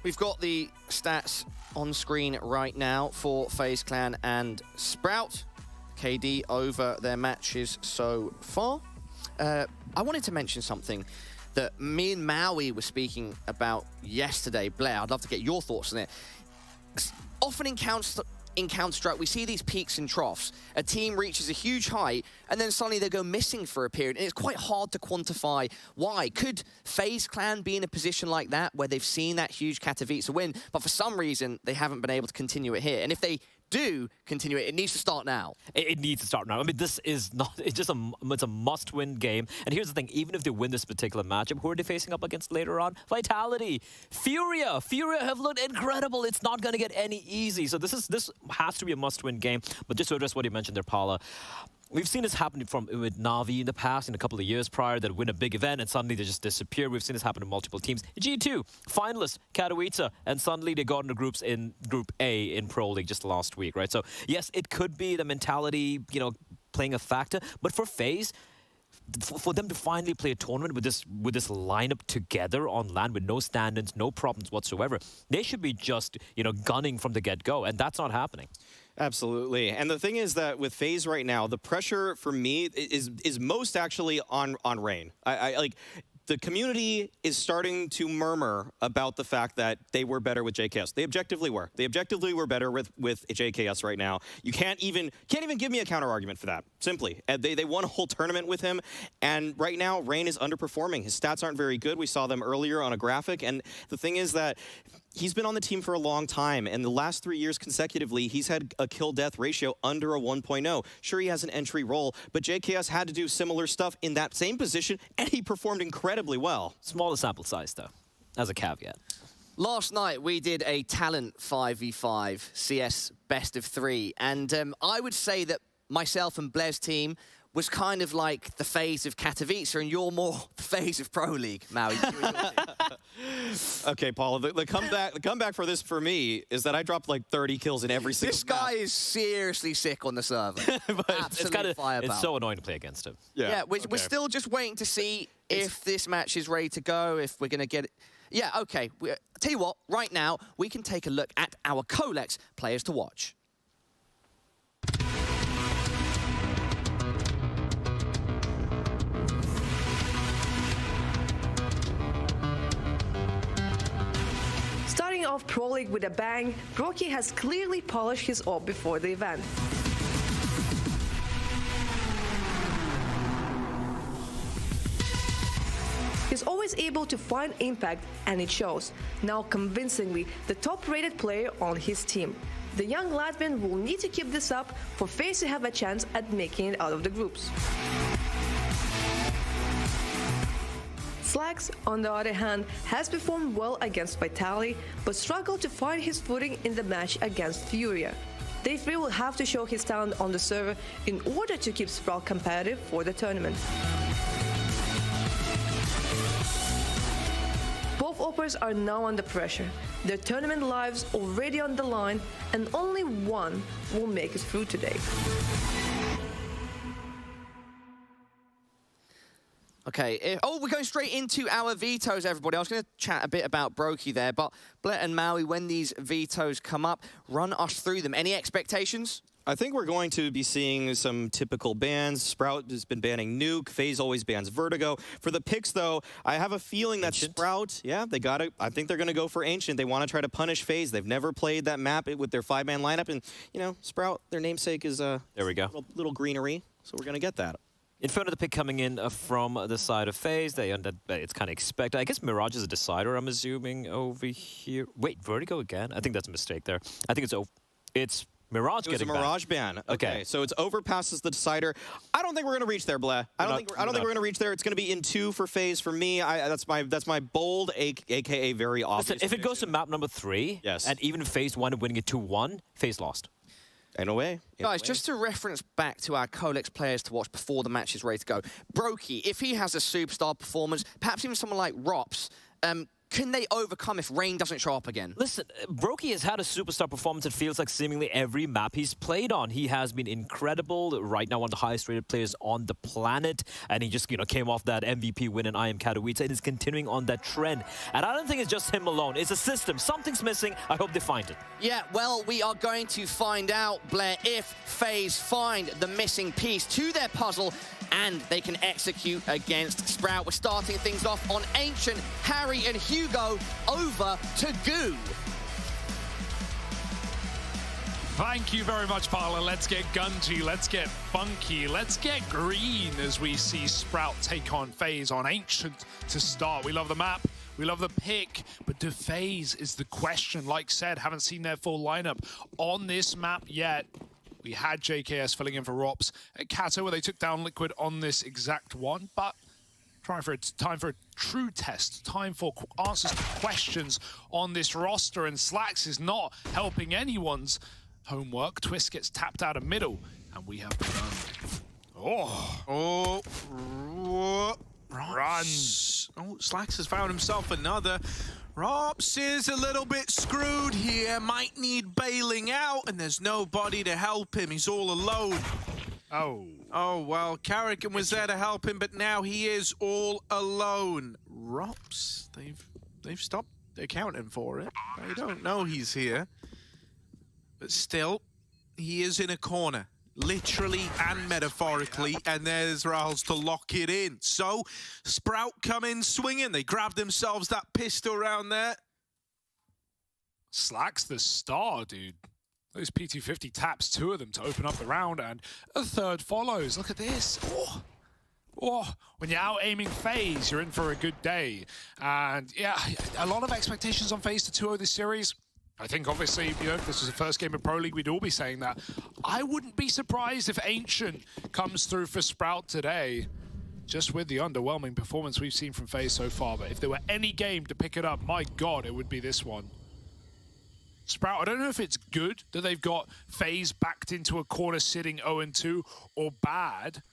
We've got the stats on screen right now for FaZe Clan and Sprout. KD over their matches so far. I wanted to mention something that me and Maui were speaking about yesterday. Blair, I'd love to get your thoughts on it. Often in Counter-Strike, we see these peaks and troughs. A team reaches a huge height, and then suddenly they go missing for a period, and it's quite hard to quantify why. Could FaZe Clan be in a position like that, where they've seen that huge Katowice win, but for some reason, they haven't been able to continue it here? And if they do continue it, it needs to start now. It needs to start now. I mean, this is not, it's a must-win game. And here's the thing, even if they win this particular matchup, who are they facing up against later on? Vitality, Furia have looked incredible. It's not going to get any easy. So this has to be a must-win game. But just to address what you mentioned there, Paula, we've seen this happen with Na'Vi in the past, in a couple of years prior, that win a big event and suddenly they just disappear. We've seen this happen to multiple teams. G2, finalists, Katowice, and suddenly they got into groups in Group A in Pro League just last week, right? So yes, it could be the mentality, you know, playing a factor, but for FaZe, for them to finally play a tournament with this lineup together on LAN with no stand-ins, no problems whatsoever, they should be just, you know, gunning from the get-go, and that's not happening. Absolutely. And the thing is that with FaZe right now, the pressure for me is most actually on Rain. I like, the community is starting to murmur about the fact that they were better with JKS. They objectively were. They objectively were better with JKS right now. You can't even give me a counter argument for that. Simply, they won a whole tournament with him, and right now Rain is underperforming. His stats aren't very good. We saw them earlier on a graphic, and the thing is that he's been on the team for a long time, and the last 3 years consecutively, he's had a kill-death ratio under a 1.0. Sure, he has an entry role, but JKS had to do similar stuff in that same position, and he performed incredibly well. Smaller sample size, though, as a caveat. Last night, we did a talent 5v5 CS best of 3, and I would say that myself and Blair's team was kind of like the FaZe of Katowice, and you're more the FaZe of Pro League, Maui. Okay, Paul, the comeback for this for me is that I dropped like 30 kills in every single This guy is seriously sick on the server. It's so annoying to play against him. Yeah, we're still just waiting to see if this match is ready to go, if we're going to get it. Yeah, okay. Tell you what, right now, we can take a look at our Colex players to watch. Starting off Pro League with a bang, Broky has clearly polished his op before the event. He's always able to find impact, and it shows. Now convincingly the top-rated player on his team. The young Latvian will need to keep this up for FaZe to have a chance at making it out of the groups. Slacks, on the other hand, has performed well against Vitality, but struggled to find his footing in the match against Furia. Day 3 will have to show his talent on the server in order to keep Sprout competitive for the tournament. Both operas are now under pressure. Their tournament lives already on the line, and only one will make it through today. Okay, we're going straight into our vetoes, everybody. I was going to chat a bit about Broky there, but Blair and Maui, when these vetoes come up, run us through them. Any expectations? I think we're going to be seeing some typical bans. Sprout has been banning Nuke. FaZe always bans Vertigo. For the picks, though, I have a feeling that Sprout, I think they're going to go for Ancient. They want to try to punish FaZe. They've never played that map with their 5-man lineup. And, you know, Sprout, their namesake is there we go. Little greenery. So we're going to get that. Inferno, the pick coming in from the side of FaZe. It's kind of expected. I guess Mirage is a decider, I'm assuming, over here. Wait, Vertigo again? I think that's a mistake there. I think it's Mirage it was a getting Mirage ban. Okay, so it's overpasses the decider. I don't think we're going to reach there, Bleh. I don't think we're going to reach there. It's going to be in 2 for FaZe for me. That's my bold, aka very obvious. Listen, if it goes to map number 3, and even FaZe wound up winning it 2-1, FaZe lost. In a way. Guys, just to reference back to our Colex players to watch before the match is ready to go. Brokey, if he has a superstar performance, perhaps even someone like Rops, can they overcome if Rain doesn't show up again? Listen, Brokey has had a superstar performance, it feels like seemingly every map he's played on. He has been incredible, right now one of the highest rated players on the planet, and he just came off that MVP win in IM Katowice and is continuing on that trend. And I don't think it's just him alone, it's a system. Something's missing, I hope they find it. Yeah, well, we are going to find out, Blair, if FaZe find the missing piece to their puzzle and they can execute against Sprout. We're starting things off on Ancient, Harry and Hugo over to Goo. Thank you very much, Parla. Let's get gungy, let's get funky, let's get green as we see Sprout take on FaZe on Ancient to start. We love the map, we love the pick, but to FaZe is the question. Like said, haven't seen their full lineup on this map yet. We had JKS filling in for Rops at Kato, where they took down Liquid on this exact one, but time for a true test, time for answers to questions on this roster, and Slacks is not helping anyone's homework. Twist gets tapped out of middle, and we have begun. Runs. Oh, Slacks has found himself another. Rops is a little bit screwed here, might need bailing out, and there's nobody to help him. He's all alone. Oh, well, Carrigan was there to help him, but now he is all alone. Rops, they've stopped accounting for it. They don't know he's here. But still, he is in a corner. Literally and metaphorically, and there's Rahul's to lock it in. So, Sprout come in swinging. They grab themselves that pistol around there. Slacks the star, dude. Those P250 taps 2 of them to open up the round, and a third follows. Look at this. When you're out aiming FaZe, you're in for a good day. And yeah, a lot of expectations on FaZe to 2-0 this series. I think, obviously, you know, if this was the first game of Pro League, we'd all be saying that. I wouldn't be surprised if Ancient comes through for Sprout today, just with the underwhelming performance we've seen from FaZe so far. But if there were any game to pick it up, my God, it would be this one. Sprout, I don't know if it's good that they've got FaZe backed into a corner sitting 0-2, or bad,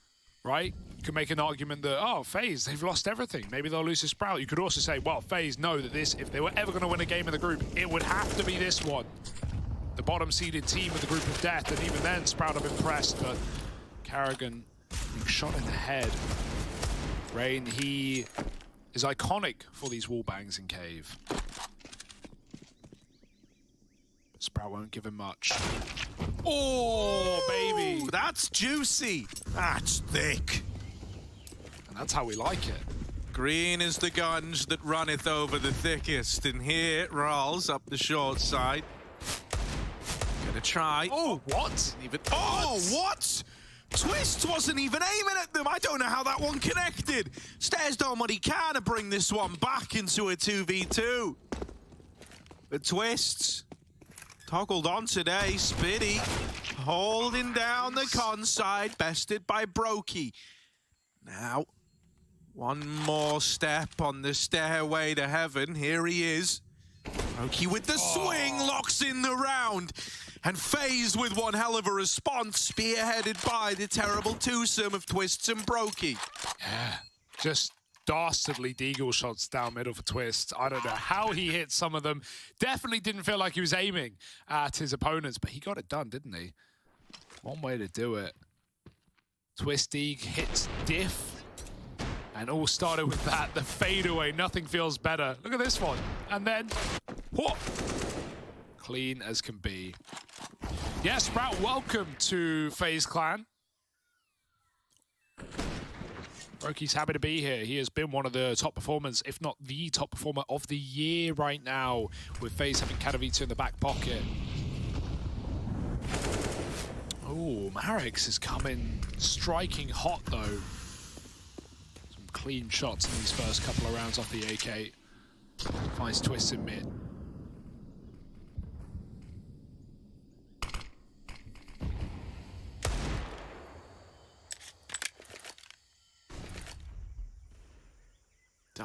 right? You could make an argument that, oh, FaZe, they've lost everything. Maybe they'll lose to Sprout. You could also say, well, FaZe know that this, if they were ever going to win a game in the group, it would have to be this one. The bottom-seeded team with the group of death, and even then, Sprout have impressed, but Carrigan being shot in the head. Rain, he is iconic for these wall bangs in Cave. Sprout won't give him much. Oh, baby. That's juicy. That's thick. And that's how we like it. Green is the gunge that runneth over the thickest. And here, Rahul's up the short side. Gonna try. Oh, what? What? Twist wasn't even aiming at them. I don't know how that one connected. Stairs done what he can to bring this one back into a 2v2. The Twists toggled on today. Spitty holding down the con side, bested by Brokey. Now, one more step on the stairway to heaven. Here he is. Brokey with the swing, locks in the round. And FaZe with one hell of a response, spearheaded by the terrible twosome of Twists and Brokey. Yeah, just dastardly deagle shots down middle for Twist. I don't know how he hit some of them. Definitely didn't feel like he was aiming at his opponents, but he got it done, didn't he? One way to do it. Twisty hits diff. And all started with that, the fadeaway. Nothing feels better. Look at this one. And then, what? Clean as can be. Yeah, Sprout, welcome to FaZe Clan. Brokey's happy to be here. He has been one of the top performers, if not the top performer of the year right now, with FaZe having Katowice in the back pocket. Oh, Marix is coming striking hot, though. Some clean shots in these first couple of rounds off the AK. Finds Twist in mid.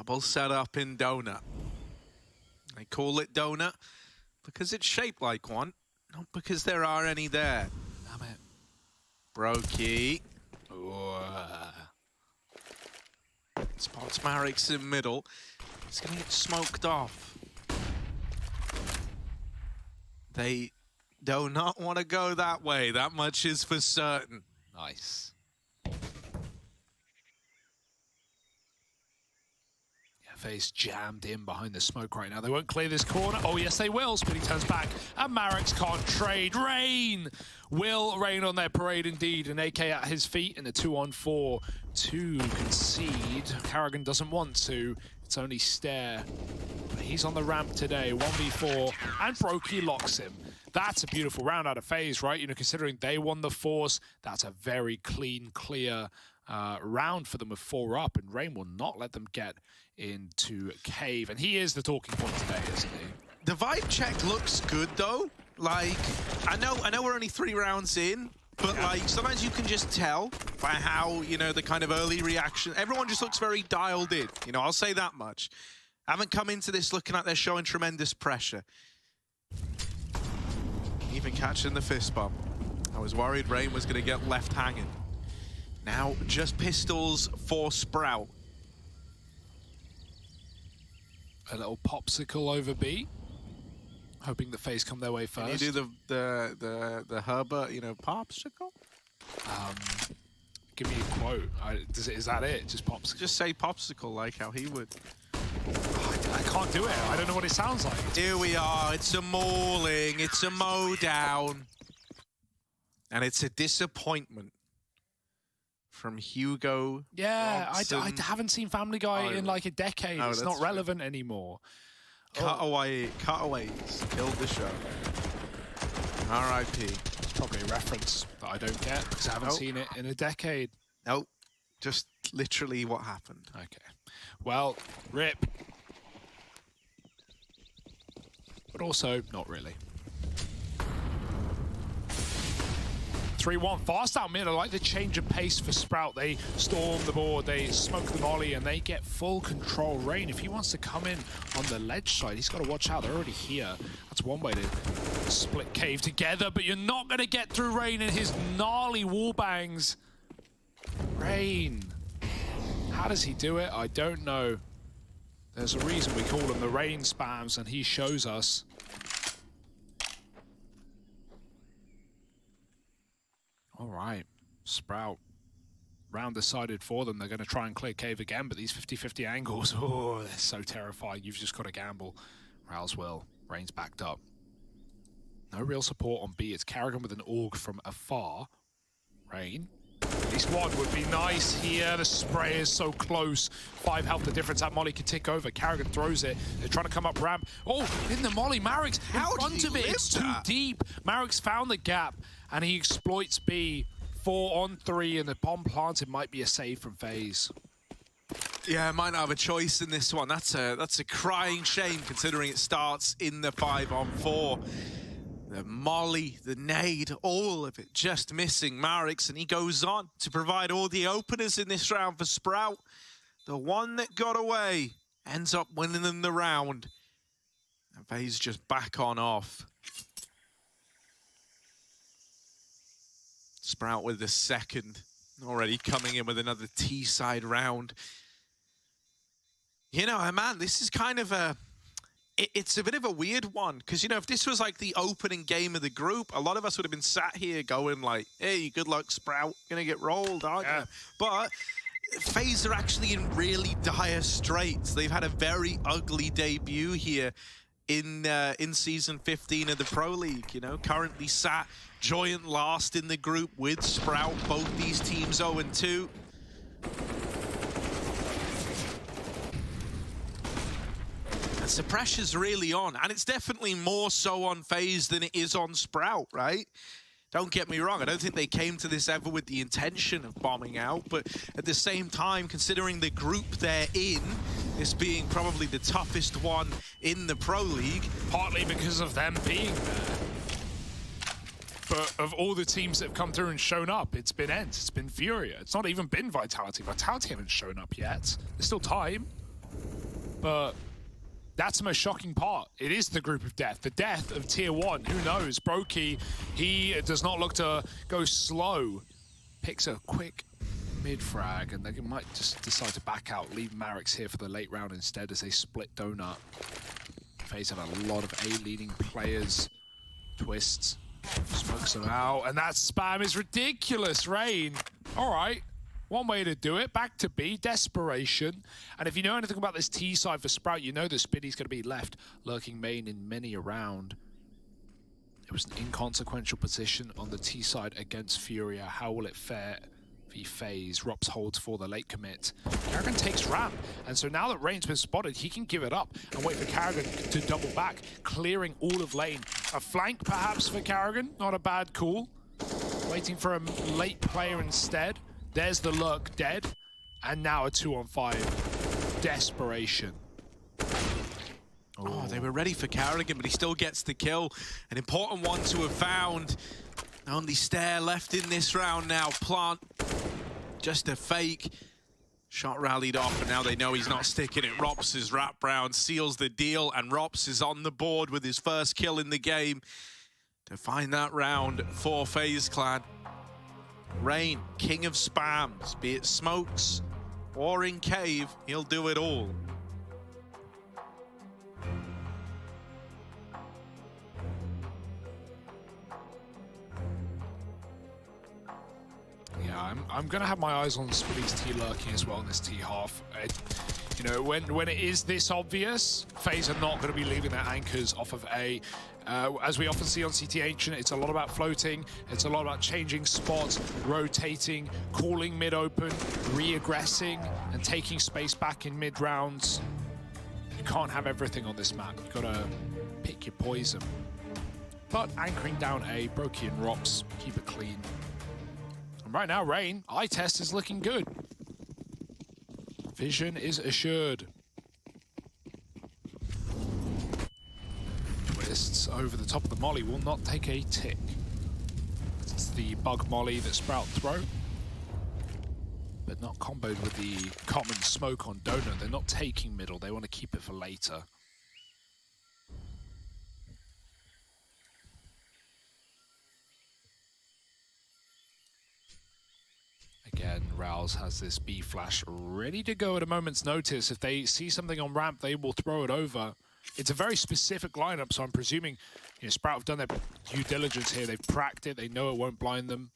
Double setup in donut. They call it donut because it's shaped like one, not because there are any there. Damn it. Brokey. Spots Marix in middle. He's going to get smoked off. They do not want to go that way. That much is for certain. Nice. FaZe jammed in behind the smoke right now. They won't clear this corner. Oh, yes, they will. Spinny turns back, and Marix can't trade. Rain will rain on their parade indeed. An AK at his feet in a 2-on-4 to concede. Karrigan doesn't want to. It's only stare. But he's on the ramp today. 1v4, and Brokey locks him. That's a beautiful round out of FaZe, right? You know, considering they won the force, that's a very clean, clear round for them with 4 up, and Rain will not let them get into Cave, and he is the talking point today, isn't he? The vibe check looks good though. Like, I know we're only 3 rounds in, but like sometimes you can just tell by how, you know, the kind of early reaction. Everyone just looks very dialed in. You know, I'll say that much. I haven't come into this looking like they're showing tremendous pressure. Even catching the fist bump. I was worried Rain was going to get left hanging. Now, just pistols for Sprout. A little popsicle over B. Hoping the FaZe come their way first. Can you do the Herbert, you know, popsicle? Give me a quote. Is that it? Just popsicle? Just say popsicle like how he would. I can't do it. I don't know what it sounds like. Here we are. It's a mauling. It's a mow down. And it's a disappointment from Hugo. Yeah, I haven't seen Family Guy in like a decade. No, it's not relevant anymore. Cutaways killed the show. R.I.P. It's probably a reference that I don't get because I haven't seen it in a decade. Nope. Just literally what happened. Okay. Well, rip. But also, not really. 3-1, fast out mid. I like the change of pace for Sprout. They storm the board, they smoke the molly, and they get full control. Rain, if he wants to come in on the ledge side, he's got to watch out. They're already here. That's one way to split Cave together, but you're not going to get through Rain and his gnarly wallbangs. Rain. How does he do it? I don't know. There's a reason we call him the Rain Spams, and he shows us. All right, Sprout. Round decided for them. They're going to try and clear Cave again, but these 50-50 angles, oh, they're so terrifying. You've just got to gamble. Rouse will. Rain's backed up. No real support on B. It's Karrigan with an AUG from afar. Rain. At least one would be nice here. The spray is so close. 5 health the difference. That molly could tick over. Karrigan throws it. They're trying to come up ramp. Oh, in the molly. Marix in front of it. It's too deep. Marix found the gap, and he exploits B. 4-on-3, and the bomb planted might be a save from FaZe. Yeah, might not have a choice in this one. That's a crying shame considering it starts in the 5-on-4. The molly, the nade, all of it just missing Marix, and he goes on to provide all the openers in this round for Sprout. The one that got away ends up winning them the round. And FaZe just back on off. Sprout with the second, already coming in with another T-side round. You know, man, this is kind of a... It's a bit of a weird one, because, you know, if this was like the opening game of the group, a lot of us would have been sat here going like, hey, good luck, Sprout, gonna get rolled, aren't you? But FaZe are actually in really dire straits. They've had a very ugly debut here in Season 15 of the Pro League, you know, currently sat joint last in the group with Sprout, both these teams 0-2. The pressure's really on, and it's definitely more so on FaZe than it is on Sprout, right? Don't get me wrong, I don't think they came to this ever with the intention of bombing out, but at the same time, considering the group they're in, this being probably the toughest one in the Pro League. Partly because of them being there. But of all the teams that have come through and shown up, it's been ENT, it's been Furia. It's not even been Vitality. Vitality haven't shown up yet. There's still time. but that's the most shocking part. It is the group of death. The death of tier 1. Who knows? Brokey, he does not look to go slow. Picks a quick mid-frag, and they might just decide to back out, leave Marix here for the late round instead as they split donut. FaZe have a lot of A-leading players. Twists, smokes them out, and that spam is ridiculous, Rain. All right. One way to do it, back to B, desperation. And if you know anything about this T side for Sprout, you know that Spiddy's going to be left lurking main in many a round. It was an inconsequential position on the T side against Furia. How will it fare v FaZe? Rops holds for the late commit. Karrigan takes ramp, and so now that Rain's been spotted, he can give it up and wait for Karrigan to double back, clearing all of lane. A flank perhaps for Karrigan, not a bad call. Waiting for a late player instead. There's the lurk dead, and now a 2-on-5. Desperation. Oh, they were ready for Karrigan, but he still gets the kill. An important one to have found. Only Stair left in this round now. Plant, just a fake. Shot rallied off, and now they know he's not sticking it. Rops' wrap round seals the deal, and Rops is on the board with his first kill in the game to find that round for FaZe Clan. Rain, king of spams, be it smokes or in cave, he'll do it all. Yeah, I'm gonna have my eyes on Spiddy's T lurking as well in this T half. You know, when it is this obvious, FaZe are not going to be leaving their anchors off of A. As we often see on CT Ancient, it's a lot about floating, it's a lot about changing spots, rotating, calling mid-open, re-aggressing, and taking space back in mid-rounds. You can't have everything on this map. You've got to pick your poison. But anchoring down A, Brokey and Rops, keep it clean. And right now, Rain, eye test is looking good. Vision is assured. Twists over the top of the molly will not take a tick. It's the bug molly that Sprout throw, but not comboed with the common smoke on Donut. They're not taking middle, they want to keep it for later. Again, Rouse has this B flash ready to go at a moment's notice. If they see something on ramp, they will throw it over. It's a very specific lineup, so I'm presuming Sprout have done their due diligence here. They've pracked it, they know it won't blind them.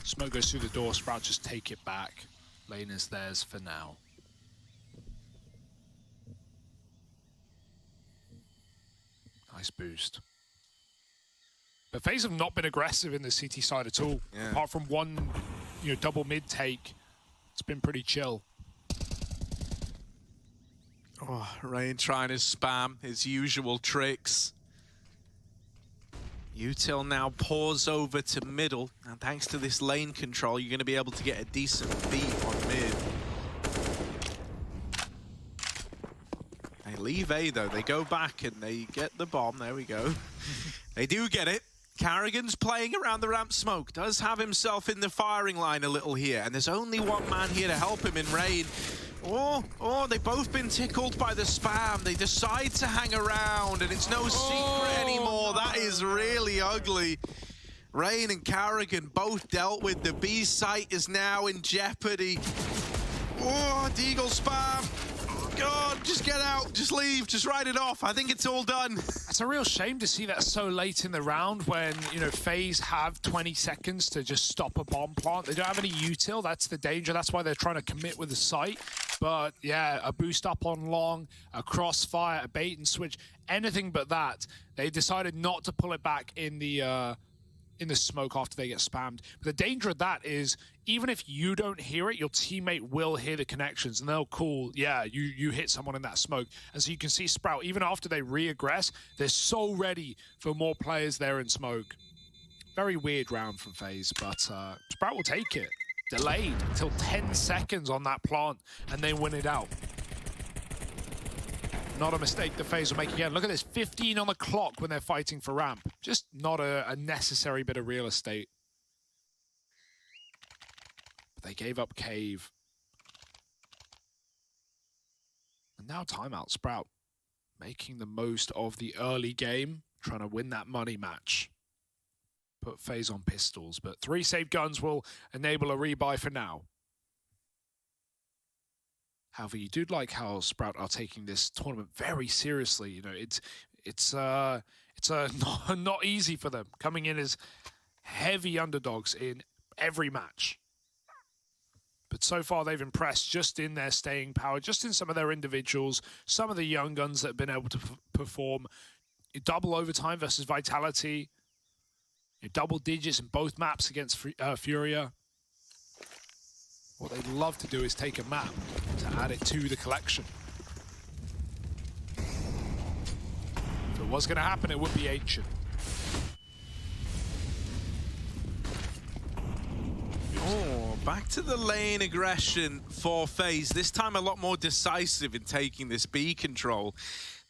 Smoke goes through the door, Sprout just take it back. Lane is theirs for now. Nice boost. But FaZe have not been aggressive in the CT side at all. Yeah. Apart from one double mid take, it's been pretty chill. Oh, Rain trying to spam his usual tricks. Util now pours over to middle, and thanks to this lane control, you're going to be able to get a decent beat on mid. They leave A though, they go back and they get the bomb, there we go. They do get it. Karrigan's playing around the ramp smoke, does have himself in the firing line a little here, and there's only one man here to help him in Rain. Oh, they've both been tickled by the spam. They decide to hang around, and it's no secret anymore. That is really ugly. Rain and Karrigan both dealt with. The B site is now in jeopardy. Oh, Deagle spam. God, just get out, just leave, just write it off. I think it's all done. It's a real shame to see that so late in the round when, FaZe have 20 seconds to just stop a bomb plant. They don't have any util, that's the danger. That's why they're trying to commit with the site. But yeah, a boost up on long, a crossfire, a bait and switch, anything but that. They decided not to pull it back in the smoke after they get spammed. But the danger of that is, even if you don't hear it, your teammate will hear the connections and they'll call, yeah, you hit someone in that smoke. And so you can see Sprout, even after they re-aggress, they're so ready for more players there in smoke. Very weird round from FaZe, but Sprout will take it. Delayed until 10 seconds on that plant and they win it out. Not a mistake the FaZe will make again. Look at this, 15 on the clock when they're fighting for ramp. Just not a necessary bit of real estate. But they gave up cave. And now timeout, Sprout making the most of the early game, trying to win that money match. Put FaZe on pistols, but 3 safe guns will enable a rebuy for now. However, you do like how Sprout are taking this tournament very seriously. You know, it's not easy for them, coming in as heavy underdogs in every match. But so far they've impressed just in their staying power, just in some of their individuals, some of the young guns that have been able to perform. Double overtime versus Vitality, double digits in both maps against Furia. What they'd love to do is take a map to add it to the collection. If it was going to happen, it would be Ancient. Oh, back to the lane aggression for FaZe. This time a lot more decisive in taking this B control.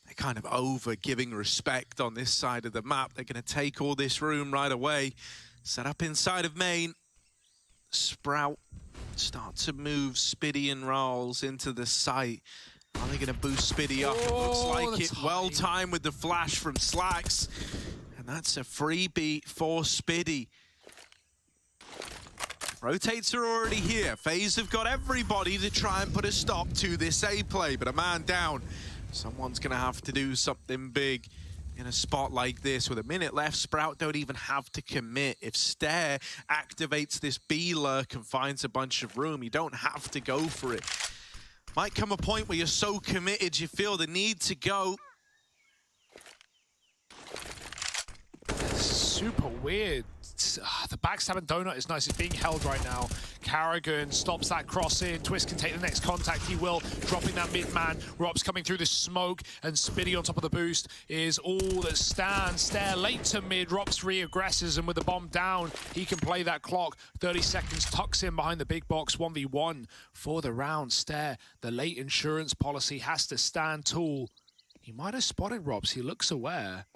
They're kind of over giving respect on this side of the map. They're going to take all this room right away. Set up inside of main. Sprout start to move Spiddy and Rolls into the site. Are they going to boost Spiddy up? It looks like it. Well timed with the flash from Slacks. And that's a freebie for Spiddy. Rotates are already here. FaZe have got everybody to try and put a stop to this A play, but a man down. Someone's going to have to do something big in a spot like this. With a minute left, Sprout don't even have to commit. If Stare activates this B lurk and finds a bunch of room, you don't have to go for it. Might come a point where you're so committed you feel the need to go. Super weird. The backstabbing donut is nice. It's being held right now. Carrigan stops that cross in. Twist can take the next contact. He will. Dropping that mid man. Rob's coming through the smoke. And Spiddy on top of the boost is all that stands. Stare late to mid. Rob's re-aggresses. And with the bomb down, he can play that clock. 30 seconds. Tucks in behind the big box. 1v1 for the round. Stare. The late insurance policy has to stand tall. He might have spotted Robs. He looks aware.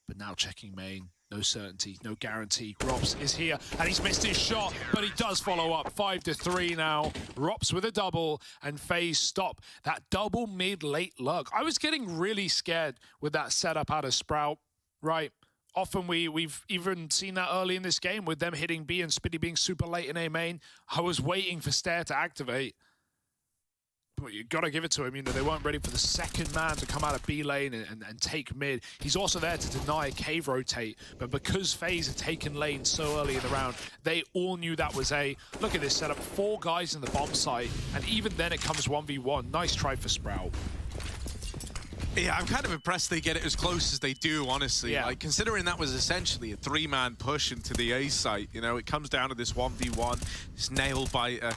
But now checking main. No certainty, no guarantee. Rops is here, and he's missed his shot, but he does follow up. 5-3 now. Rops with a double, and FaZe stop that double mid-late lurk. I was getting really scared with that setup out of Sprout, right? Often we've even seen that early in this game with them hitting B and Spiddy being super late in A main. I was waiting for Stare to activate. But you got to give it to him. You know, they weren't ready for the second man to come out of B lane and take mid. He's also there to deny a cave rotate. But because FaZe had taken lane so early in the round, they all knew that was A. Look at this setup. 4 guys in the bomb site. And even then it comes 1v1. Nice try for Sprout. Yeah, I'm kind of impressed they get it as close as they do, honestly. Yeah. Like, considering that was essentially a 3-man push into the A site, you know, it comes down to this 1v1. This nail biter.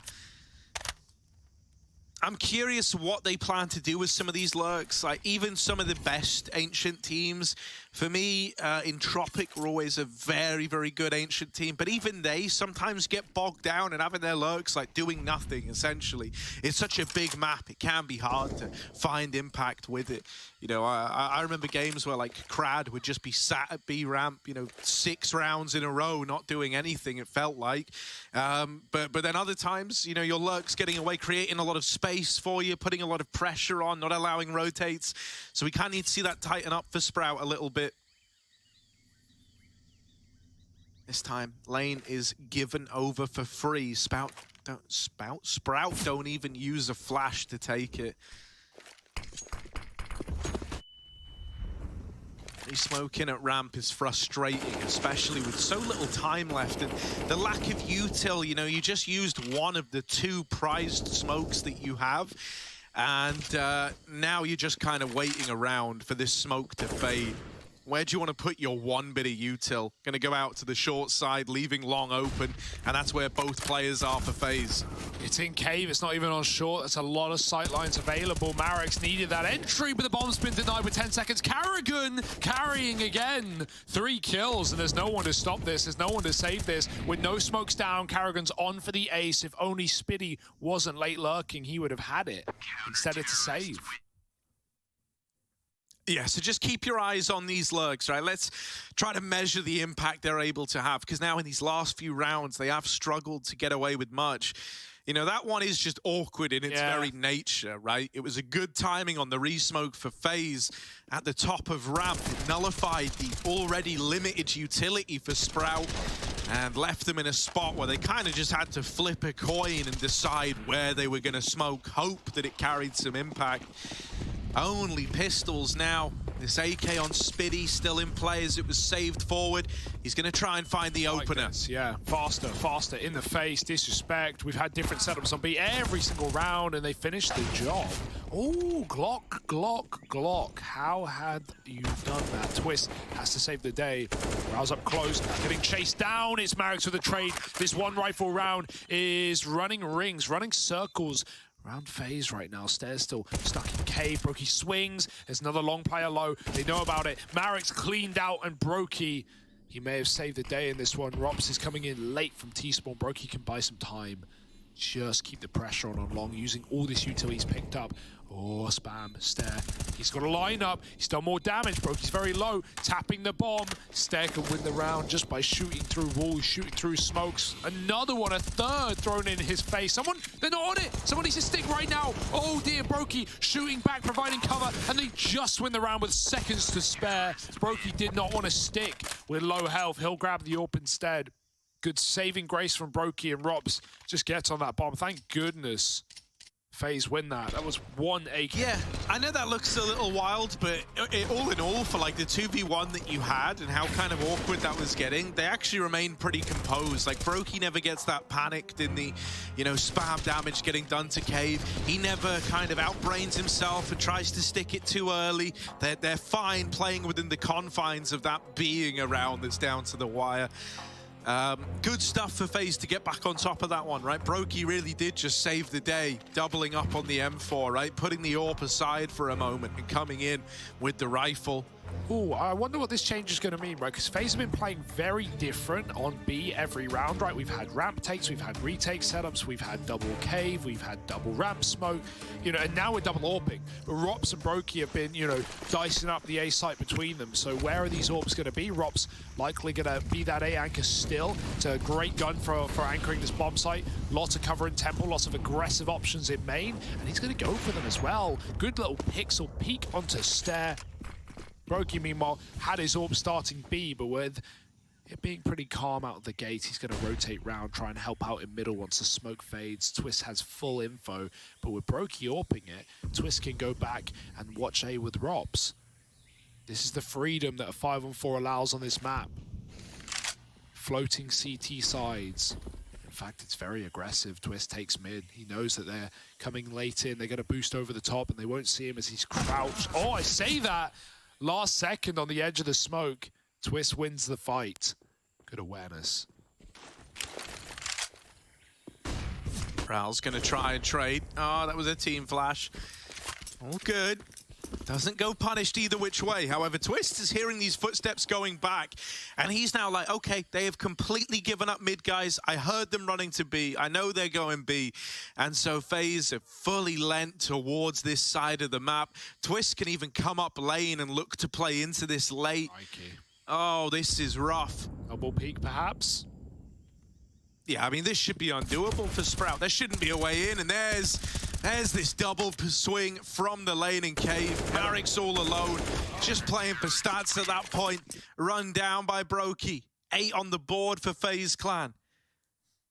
I'm curious what they plan to do with some of these lurks. Like, even some of the best Ancient teams, for me, Entropic were always a very, very good Ancient team, but even they sometimes get bogged down and having their lurks, like, doing nothing, essentially. It's such a big map, it can be hard to find impact with it. You know, I remember games where, like, Crad would just be sat at B ramp, you know, 6 rounds in a row, not doing anything, it felt like. But then other times, you know, your lurk's getting away, creating a lot of space for you, putting a lot of pressure on, not allowing rotates. So we kind of need to see that tighten up for Sprout a little bit. This time, lane is given over for free. Sprout don't even use a flash to take it. Smoking at ramp is frustrating, especially with so little time left and the lack of util. You know, you just used one of the 2 prized smokes that you have, and now you're just kind of waiting around for this smoke to fade. Where do you want to put your 1 bit of util? Going to go out to the short side, leaving long open, and that's where both players are for FaZe. It's in cave, it's not even on short. There's a lot of sightlines available. Marix needed that entry, but the bomb's been denied with 10 seconds. Carrigan carrying again. 3 kills, and there's no one to stop this. There's no one to save this. With no smokes down, Carrigan's on for the ace. If only Spiddy wasn't late lurking, he would have had it. Instead it's a save. Yeah, so just keep your eyes on these lurks, right? Let's try to measure the impact they're able to have, because now in these last few rounds, they have struggled to get away with much. You know, that one is just awkward in its very nature, right? It was a good timing on the resmoke for FaZe at the top of ramp. It nullified the already limited utility for Sprout and left them in a spot where they kind of just had to flip a coin and decide where they were going to smoke, hope that it carried some impact. Only pistols now. This AK on Spiddy still in play as it was saved forward. He's going to try and find the opener. Yeah, faster, faster, in the face, disrespect. We've had different setups on B every single round, and they finished the job. Oh, Glock, Glock, Glock. How had you done that? Twist has to save the day. Rouse up close, getting chased down. It's Marix with a trade. This one rifle round is running rings, running circles around FaZe right now. Stairs still stuck in cave. Brokey swings. There's another long player low. They know about it. Marix cleaned out, and Brokey, he may have saved the day in this one. Rops is coming in late from T-spawn. Brokey can buy some time. Just keep the pressure on long, using all this utility he's picked up. Oh, spam, Stair. He's got a line up. He's done more damage. Brokey's very low. Tapping the bomb. Stair can win the round just by shooting through walls, shooting through smokes. Another one, a third thrown in his face. Someone, they're not on it. Someone needs to stick right now. Oh dear, Brokey shooting back, providing cover, and they just win the round with seconds to spare. Brokey did not want to stick with low health. He'll grab the AWP instead. Good saving grace from Brokey, and Robs just gets on that bomb. Thank goodness FaZe win that. That was one AK. Yeah, I know that looks a little wild, but all in all, for like the 2v1 that you had and how kind of awkward that was getting, they actually remained pretty composed. Like, Brokey never gets that panicked in the, you know, spam damage getting done to cave. He never kind of outbrains himself and tries to stick it too early. They're fine playing within the confines of that being a round that's down to the wire. Good stuff for FaZe to get back on top of that one, right? Brokey really did just save the day, doubling up on the M4, right? Putting the AWP aside for a moment and coming in with the rifle. Ooh, I wonder what this change is going to mean, right? Because FaZe have been playing very different on B every round, right? We've had ramp takes, we've had retake setups, we've had double cave, we've had double ramp smoke, you know, and now we're double AWPing. But Rops and Brokey have been, you know, dicing up the A site between them. So where are these AWPs going to be? Rops likely going to be that A anchor still. It's a great gun for anchoring this bomb site. Lots of cover in temple, lots of aggressive options in main, and he's going to go for them as well. Good little pixel peek onto Stair. Brokey, meanwhile, had his AWP starting B, but with it being pretty calm out of the gate, he's going to rotate round, try and help out in middle once the smoke fades. Twist has full info, but with Brokey AWPing it, Twist can go back and watch A with Robs. This is the freedom that a 5-on-4 allows on this map. Floating CT sides. In fact, it's very aggressive. Twist takes mid. He knows that they're coming late in. They're going to boost over the top, and they won't see him as he's crouched. Oh, I say that! Last second on the edge of the smoke. Twist wins the fight. Good awareness. Ral's going to try and trade. Oh, that was a team flash. All good. Doesn't go punished either which way. However, Twist is hearing these footsteps going back, and he's now like, okay, they have completely given up mid, guys. I heard them running to B. I know they're going B. And so FaZe have fully lent towards this side of the map. Twist can even come up lane and look to play into this late. Oh, this is rough. Double peek, perhaps? Yeah, I mean, this should be undoable for Sprout. There shouldn't be a way in, and there's this double swing from the lane in cave. Marix all alone, just playing for stats at that point. Run down by Brokey. 8 on the board for FaZe Clan.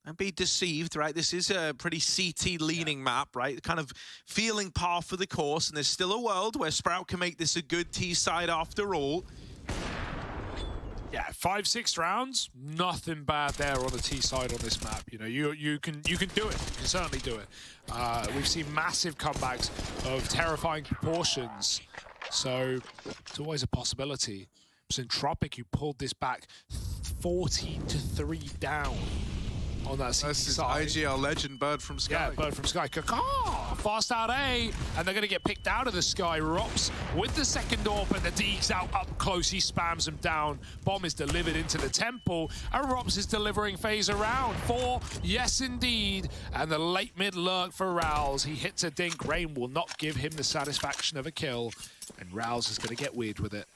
And be deceived, right? This is a pretty CT-leaning map, right? Kind of feeling par for the course, and there's still a world where Sprout can make this a good T-side after all. Yeah, 5-6 rounds, nothing bad there on the T side on this map. You know, you can do it. You can certainly do it. We've seen massive comebacks of terrifying proportions, so it's always a possibility. Centropic, who pulled this back 14-3 down on that CT side. IGL legend Bird from Sky. Yeah, Bird from Sky. Fast out A, and they're going to get picked out of the Sky. Rops with the second AWP, and the Deek's out up close. He spams them down. Bomb is delivered into the temple, and Rops is delivering FaZe around. 4, yes indeed, and the late mid lurk for Rouse. He hits a dink. Rain will not give him the satisfaction of a kill, and Rouse is going to get weird with it.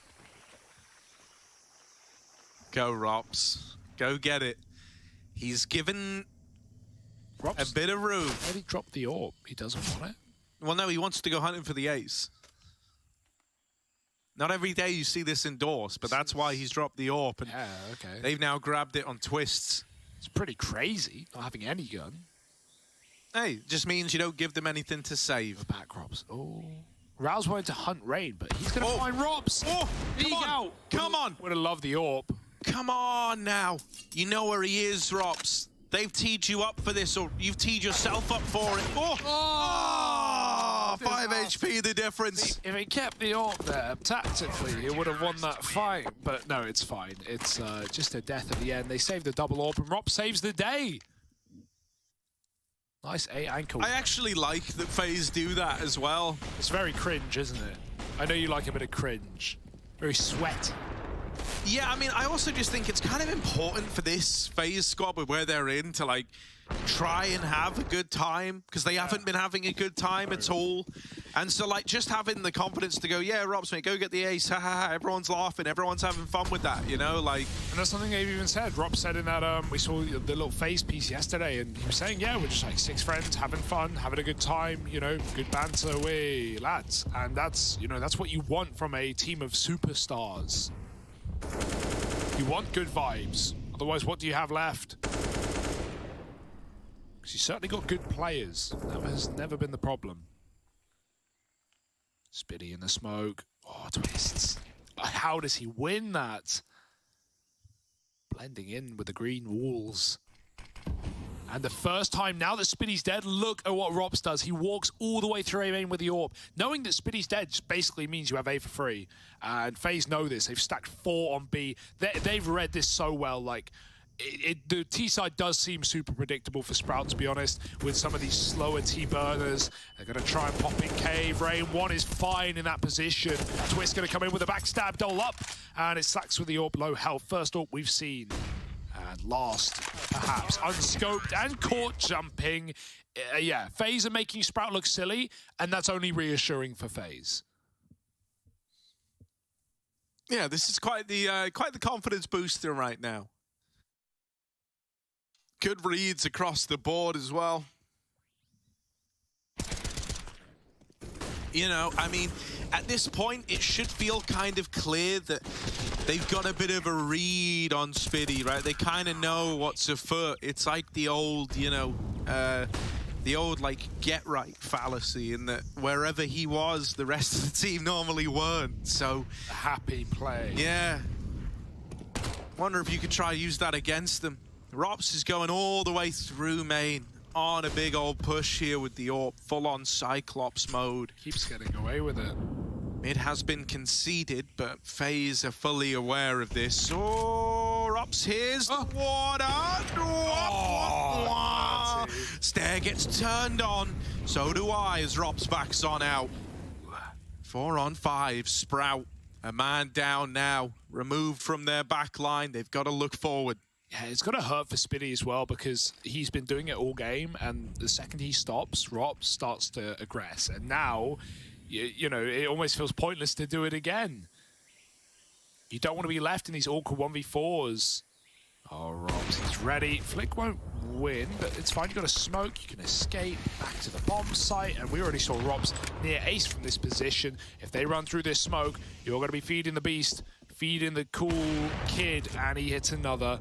Go, Rops. Go get it. He's given Rob's, a bit of room. Why did he drop the orb? He doesn't want it. Well, no, he wants to go hunting for the ace. Not every day you see this endorsed, but that's why he's dropped the AWP. And yeah, okay. They've now grabbed it on twists. It's pretty crazy, not having any gun. Hey, it just means you don't give them anything to save. Back Robs. Oh. Rao's wanted to hunt Rain, but he's going to find Robs. Oh, come on. Would have loved the AWP. Come on now. You know where he is, Robs. They've teed you up for this, or you've teed yourself up for it. Oh, 5 HP, the difference. If he kept the AWP there, tactically, he would have won that fight. But no, it's fine. It's just a death at the end. They saved the double AWP, and Rob saves the day. Nice A ankle. I actually like that FaZe do that as well. It's very cringe, isn't it? I know you like a bit of cringe. Very sweaty. Yeah, I mean, I also just think it's kind of important for this FaZe squad with where they're in to, like, try and have a good time, because they haven't been having a good time at all. And so, like, just having the confidence to go, yeah, Robs, mate, go get the ace, ha ha ha, everyone's laughing, everyone's having fun with that, you know, like... And that's something they've even said. Rob said in that, we saw the little FaZe piece yesterday, and he was saying, yeah, we're just like 6 friends, having fun, having a good time, you know, good banter, way, lads. And that's, you know, that's what you want from a team of superstars. You want good vibes. Otherwise, what do you have left? Because you certainly got good players. That has never been the problem. Spitty in the smoke. Oh, twists. How does he win that? Blending in with the green walls. And the first time, now that Spitty's dead, look at what Robs does. He walks all the way through A main with the AWP. Knowing that Spitty's dead just basically means you have A for free. And FaZe know this. They've stacked 4 on B. They've read this so well. Like, the T side does seem super predictable for Sprout, to be honest, with some of these slower T-burners. They're going to try and pop in cave. Rain 1 is fine in that position. Twist going to come in with a backstab, double up. And it Slacks with the AWP, low health. First AWP we've seen. And last, perhaps, unscoped and caught jumping. Yeah, FaZe are making Sprout look silly, and that's only reassuring for FaZe. Yeah, this is quite the confidence booster right now. Good reads across the board as well. You know, I mean, at this point, it should feel kind of clear that they've got a bit of a read on Spitty, right? They kind of know what's afoot. It's like the old, you know, like, get right fallacy in that wherever he was, the rest of the team normally weren't. So, a happy play. Yeah. Wonder if you could try use that against them. Rops is going all the way through main on a big old push here with the AWP, full-on Cyclops mode. Keeps getting away with it. It has been conceded, but FaZe are fully aware of this. Oh, Rops, here's the water. Stair gets turned on. So do I as Rops backs on out. 4 on 5, Sprout. A man down now, removed from their back line. They've got to look forward. Yeah, it's going to hurt for Spitty as well because he's been doing it all game, and the second he stops, Rob starts to aggress. And now, you know, it almost feels pointless to do it again. You don't want to be left in these awkward 1v4s. Oh, Robs, he's ready. Flick won't win, but it's fine. You've got a smoke. You can escape back to the bomb site, and we already saw Robs near ace from this position. If they run through this smoke, you're going to be feeding the beast, feeding the cool kid, and he hits another.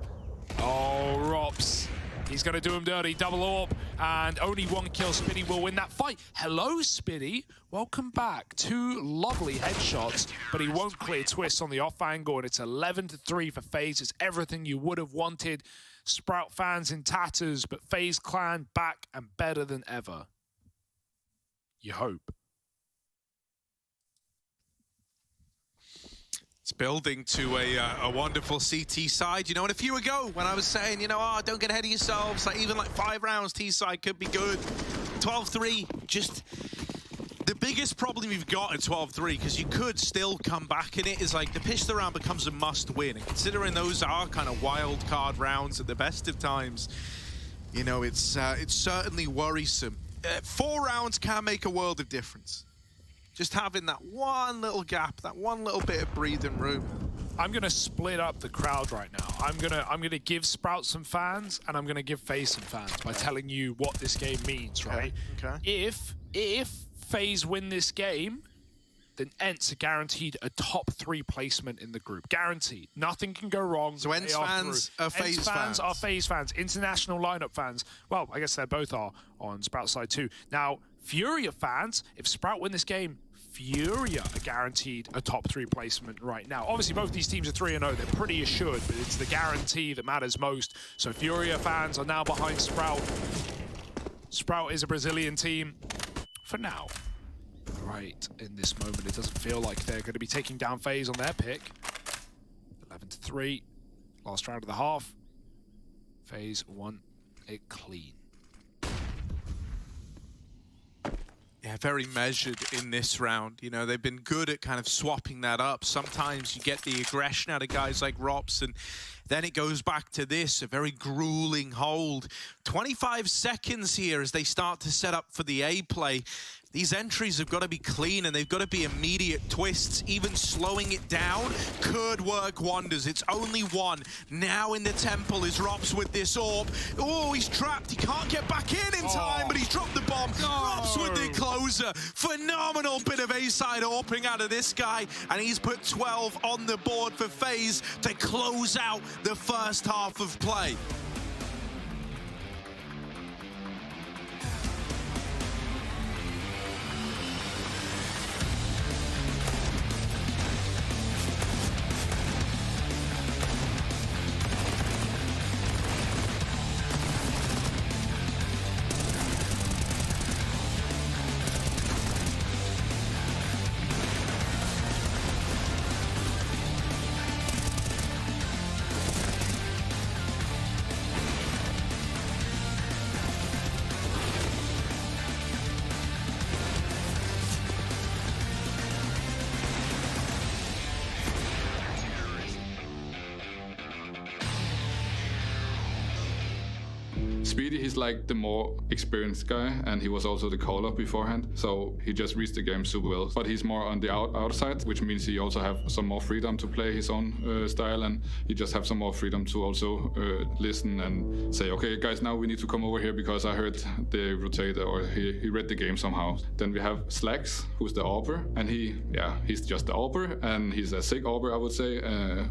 Oh, Rops. He's going to do him dirty. Double AWP, and only 1 kill. Spitty will win that fight. Hello, Spitty. Welcome back. 2 lovely headshots, but he won't clear Twist on the off angle, and it's 11-3 for FaZe. It's everything you would have wanted. Sprout fans in tatters, but FaZe clan back and better than ever. You hope. It's building to a wonderful CT side. You know, and a few ago when I was saying, you know, oh, don't get ahead of yourselves. Like, even like 5 rounds, T side could be good. 12-3, just the biggest problem you've got at 12-3, because you could still come back in it, is like the pistol round becomes a must win. And considering those are kind of wild card rounds at the best of times, you know, it's certainly worrisome. 4 rounds can make a world of difference. Just having that one little gap, that one little bit of breathing room. I'm gonna split up the crowd right now. I'm gonna give Sprout some fans, and I'm gonna give FaZe some fans by telling you what this game means, right? Okay. If FaZe win this game, then ENTs are guaranteed a top 3 placement in the group. Guaranteed. Nothing can go wrong. So ENTs fans are FaZe fans? fans are FaZe fans. International lineup fans. Well, I guess they both are on Sprout side too. Now, Furia fans, if Sprout win this game, Furia are guaranteed a top 3 placement right now. Obviously, both these teams are 3-0. They're pretty assured, but it's the guarantee that matters most. So Furia fans are now behind Sprout. Sprout is a Brazilian team for now. Right in this moment, it doesn't feel like they're going to be taking down FaZe on their pick. 11-3, last round of the half. FaZe won it clean. Yeah, very measured in this round. You know, they've been good at kind of swapping that up. Sometimes you get the aggression out of guys like Rops, and then it goes back to this, a very grueling hold. 25 seconds here as they start to set up for the A play. These entries have got to be clean, and they've got to be immediate twists. Even slowing it down could work wonders. It's only one. Now in the temple is Rops with this orb. Oh, he's trapped. He can't get back in time, but he's dropped the bomb. Rops with the closer. Phenomenal bit of A-side orping out of this guy, and he's put 12 on the board for FaZe to close out the first half of play. Speedy, he's like the more experienced guy, and he was also the caller beforehand, so he just reads the game super well. But he's more on the outside, which means he also have some more freedom to play his own style, and he just have some more freedom to also listen and say, okay guys, now we need to come over here because I heard they rotate, or he read the game somehow. Then we have Slacks, who's the AWPer, and he's just the AWPer, and he's a sick AWPer, I would say,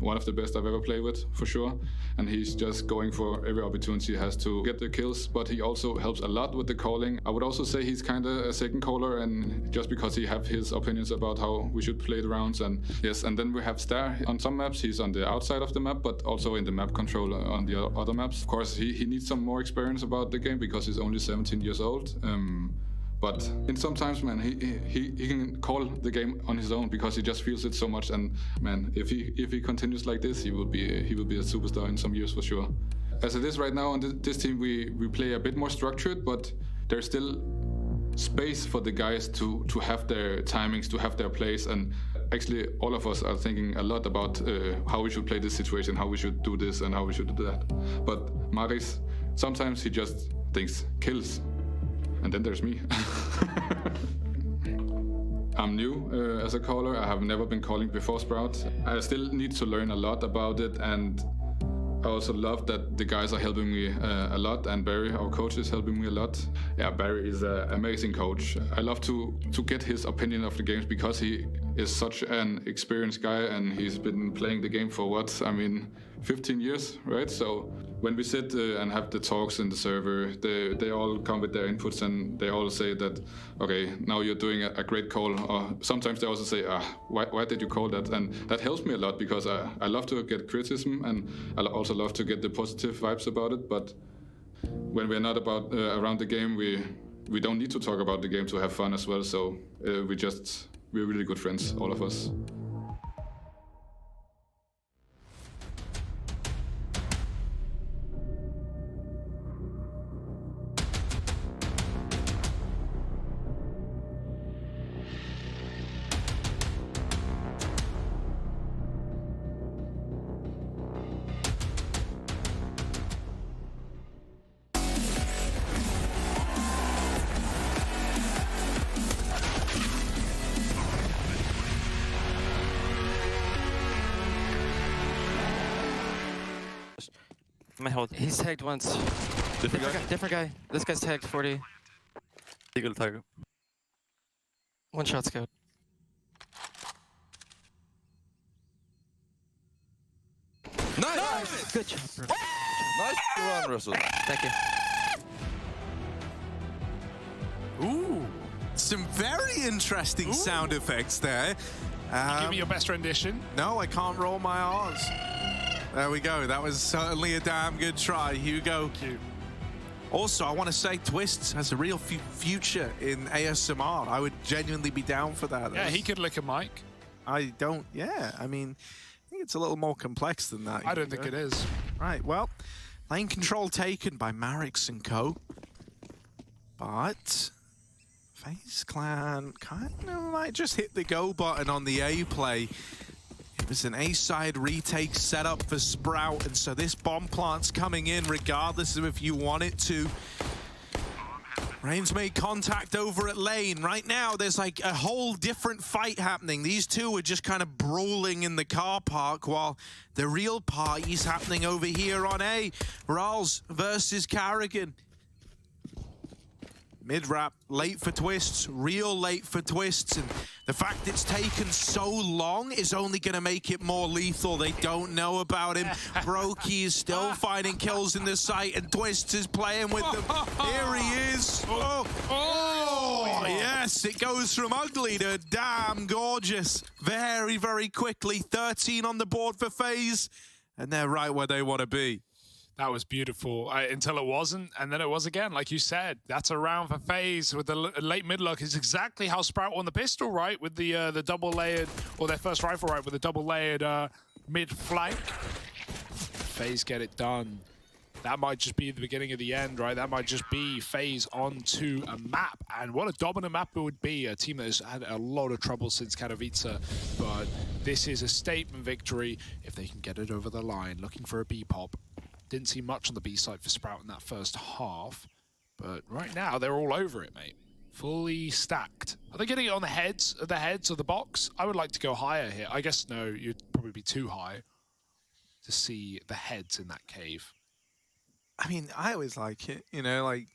one of the best I've ever played with, for sure. And he's just going for every opportunity he has to get the kills, but he also helps a lot with the calling. I would also say he's kind of a second caller, and just because he have his opinions about how we should play the rounds. And yes, and then we have Star. On some maps he's on the outside of the map, but also in the map control on the other maps. Of course he needs some more experience about the game because he's only 17 years old. But in sometimes, man, he can call the game on his own because he just feels it so much. And man, if he continues like this, he will be a superstar in some years for sure. As it is right now on this team, we play a bit more structured, but there's still space for the guys to have their timings, to have their plays. And actually, all of us are thinking a lot about how we should play this situation, how we should do this, and how we should do that. But Maris, sometimes he just thinks kills. And then there's me. I'm new as a caller. I have never been calling before Sprout. I still need to learn a lot about it, and I also love that the guys are helping me a lot, and Barry, our coach, is helping me a lot. Yeah, Barry is an amazing coach. I love to get his opinion of the games because he is such an experienced guy, and he's been playing the game for 15 years, right? So when we sit and have the talks in the server, they all come with their inputs, and they all say that, okay, now you're doing a great call. Or sometimes they also say, why did you call that? And that helps me a lot because I love to get criticism, and I also love to get the positive vibes about it. But when we're not around the game, we don't need to talk about the game to have fun as well. So we're really good friends, all of us. My hold. He's tagged once. Different guy. This guy's tagged 40. Eagle tag. One shot scout. Nice! Good job, bro. Nice run, Russell. Thank you. Ooh, some very interesting sound effects there. Give me your best rendition. No, I can't roll my R's. There we go. That was certainly a damn good try, Hugo. Thank you. Also, I want to say Twist has a real future in ASMR. I would genuinely be down for that. Yeah, he could lick a mic. I don't, yeah. I mean, I think it's a little more complex than that. I don't think it is. Right, well, lane control taken by Marix and co. But FaZe Clan kind of might just hit the go button on the A play. It was an A-side retake setup for Sprout, and so this bomb plant's coming in regardless of if you want it to. Rain's made contact over at lane. Right now, there's like a whole different fight happening. These two are just kind of brawling in the car park while the real party's happening over here on A. Rals versus Carrigan. Mid-wrap, late for Twists, real late for Twists, and the fact it's taken so long is only going to make it more lethal. They don't know about him. Brokey is still finding kills in the site, and Twists is playing with them. Here he is. Oh, yes, it goes from ugly to damn gorgeous. Very, very quickly. 13 on the board for FaZe, and they're right where they want to be. That was beautiful until it wasn't, and then it was again. Like you said, that's a round for FaZe with the late mid look. Is exactly how Sprout won the pistol, right? With the double layered, or their first rifle, right? With the double layered mid flank. FaZe get it done. That might just be the beginning of the end, right? That might just be FaZe onto a map, and what a dominant map it would be. A team that has had a lot of trouble since Katowice, but this is a statement victory if they can get it over the line. Looking for a B pop. Didn't see much on the B side for Sprout in that first half, but right now they're all over it, mate. Fully stacked. Are they getting it on the heads of the box? I would like to go higher here. I guess no, you'd probably be too high to see the heads in that cave. I mean, I always like it, you know, like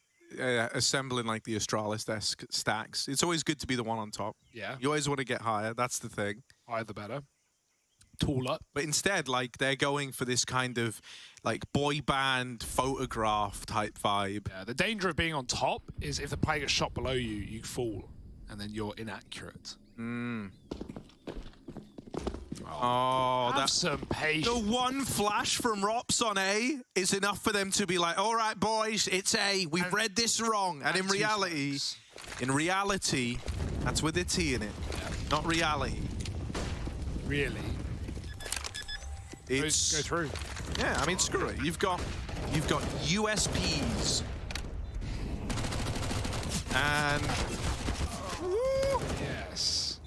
assembling like the Astralis-esque stacks. It's always good to be the one on top. Yeah. You always want to get higher. That's the thing. Higher the better. Taller. But instead, like, they're going for this kind of like boy band photograph type vibe. Yeah, the danger of being on top is if the player gets shot below you, you fall, and then you're inaccurate. Oh, that's some patience. The one flash from Rops on A is enough for them to be like, all right, boys, it's A. We've read this wrong. And in reality, that's with a T in it, not reality. Really? It's go through. Yeah, I mean, screw it. You've got USPs. And yes.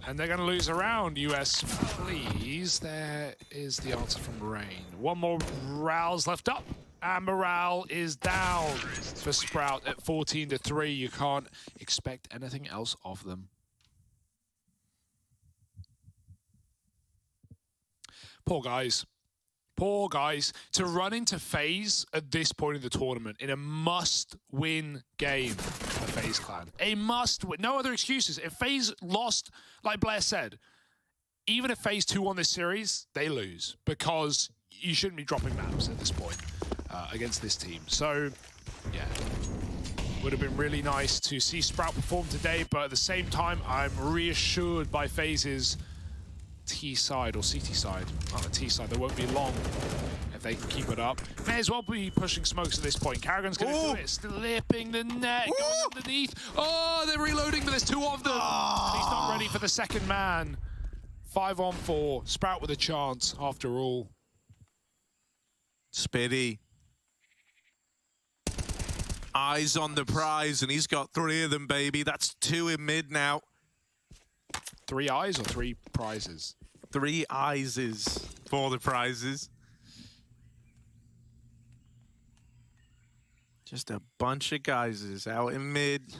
And they're going to lose a round, US, please. There is the answer from Rain. One more Morale's left up. And morale is down for Sprout at 14-3. You can't expect anything else of them. Poor guys. Poor guys. To run into FaZe at this point in the tournament in a must-win game for FaZe Clan. A must-win. No other excuses. If FaZe lost, like Blair said, even if FaZe 2 won this series, they lose. Because you shouldn't be dropping maps at this point against this team. So, yeah. Would have been really nice to see Sprout perform today, but at the same time, I'm reassured by FaZe's T side or CT side. Oh, the T side, they won't be long if they can keep it up. May as well be pushing smokes at this point. Carrigan's going to do it, slipping the net, going underneath. Oh, they're reloading, but there's two of them. He's not ready for the second man. 5-on-4. Sprout with a chance after all. Spiddy. Eyes on the prize, and he's got 3 of them, baby. That's 2 in mid now. 3 eyes or 3 prizes? 3 eyes for the prizes. Just a bunch of guys out in mid.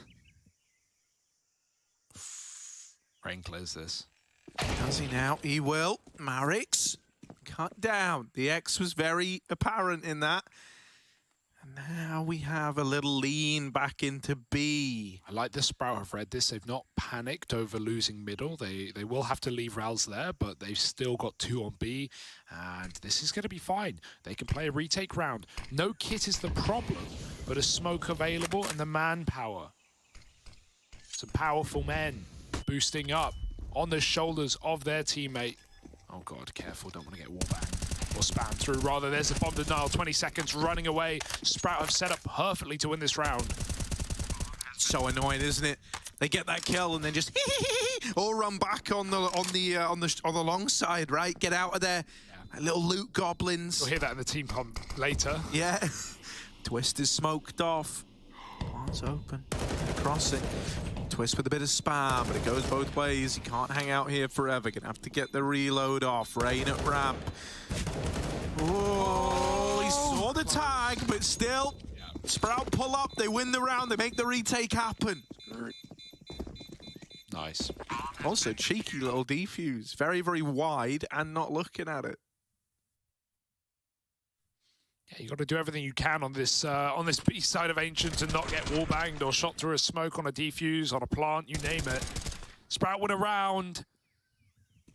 Rain clears this. Does he now? He will. Marix cut down. The X was very apparent in that. And now we have a little lean back into B. I like the Sprout have read this. They've not panicked over losing middle. They will have to leave Rals there, but they've still got 2 on B. And this is going to be fine. They can play a retake round. No kit is the problem, but a smoke available and the manpower. Some powerful men boosting up on the shoulders of their teammate. Oh God, careful, don't want to get wallbang or spam through. Rather, there's a bomb denial, 20 seconds running away. Sprout have set up perfectly to win this round. So annoying, isn't it? They get that kill and then just or run back on the long side, right? Get out of there. Yeah. Little loot goblins. We'll hear that in the team comp later. Yeah. Twist is smoked off. One's open. Crossing. Twist with a bit of spam, but it goes both ways. He can't hang out here forever. Gonna have to get the reload off. Rain at ramp. Oh, he saw the tag, but still. Sprout pull up, they win the round, they make the retake happen. Nice. Also, cheeky little defuse. Very, very wide and not looking at it. Yeah, you got to do everything you can on this B side of Ancient and not get wallbanged or shot through a smoke on a defuse, on a plant, you name it. Sprout win a round.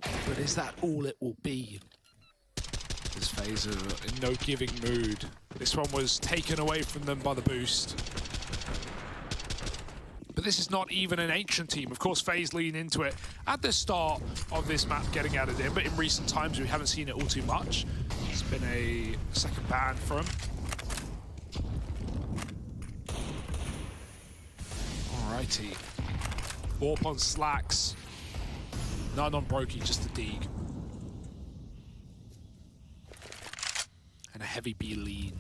But is that all it will be? This FaZe are in no giving mood. This one was taken away from them by the boost. But this is not even an Ancient team. Of course, FaZe lean into it at the start of this map getting added in, but in recent times we haven't seen it all too much. It's been a second ban for him. Alrighty. Warp on Slacks. None on Brokey, just a Deeg. And a heavy B lean.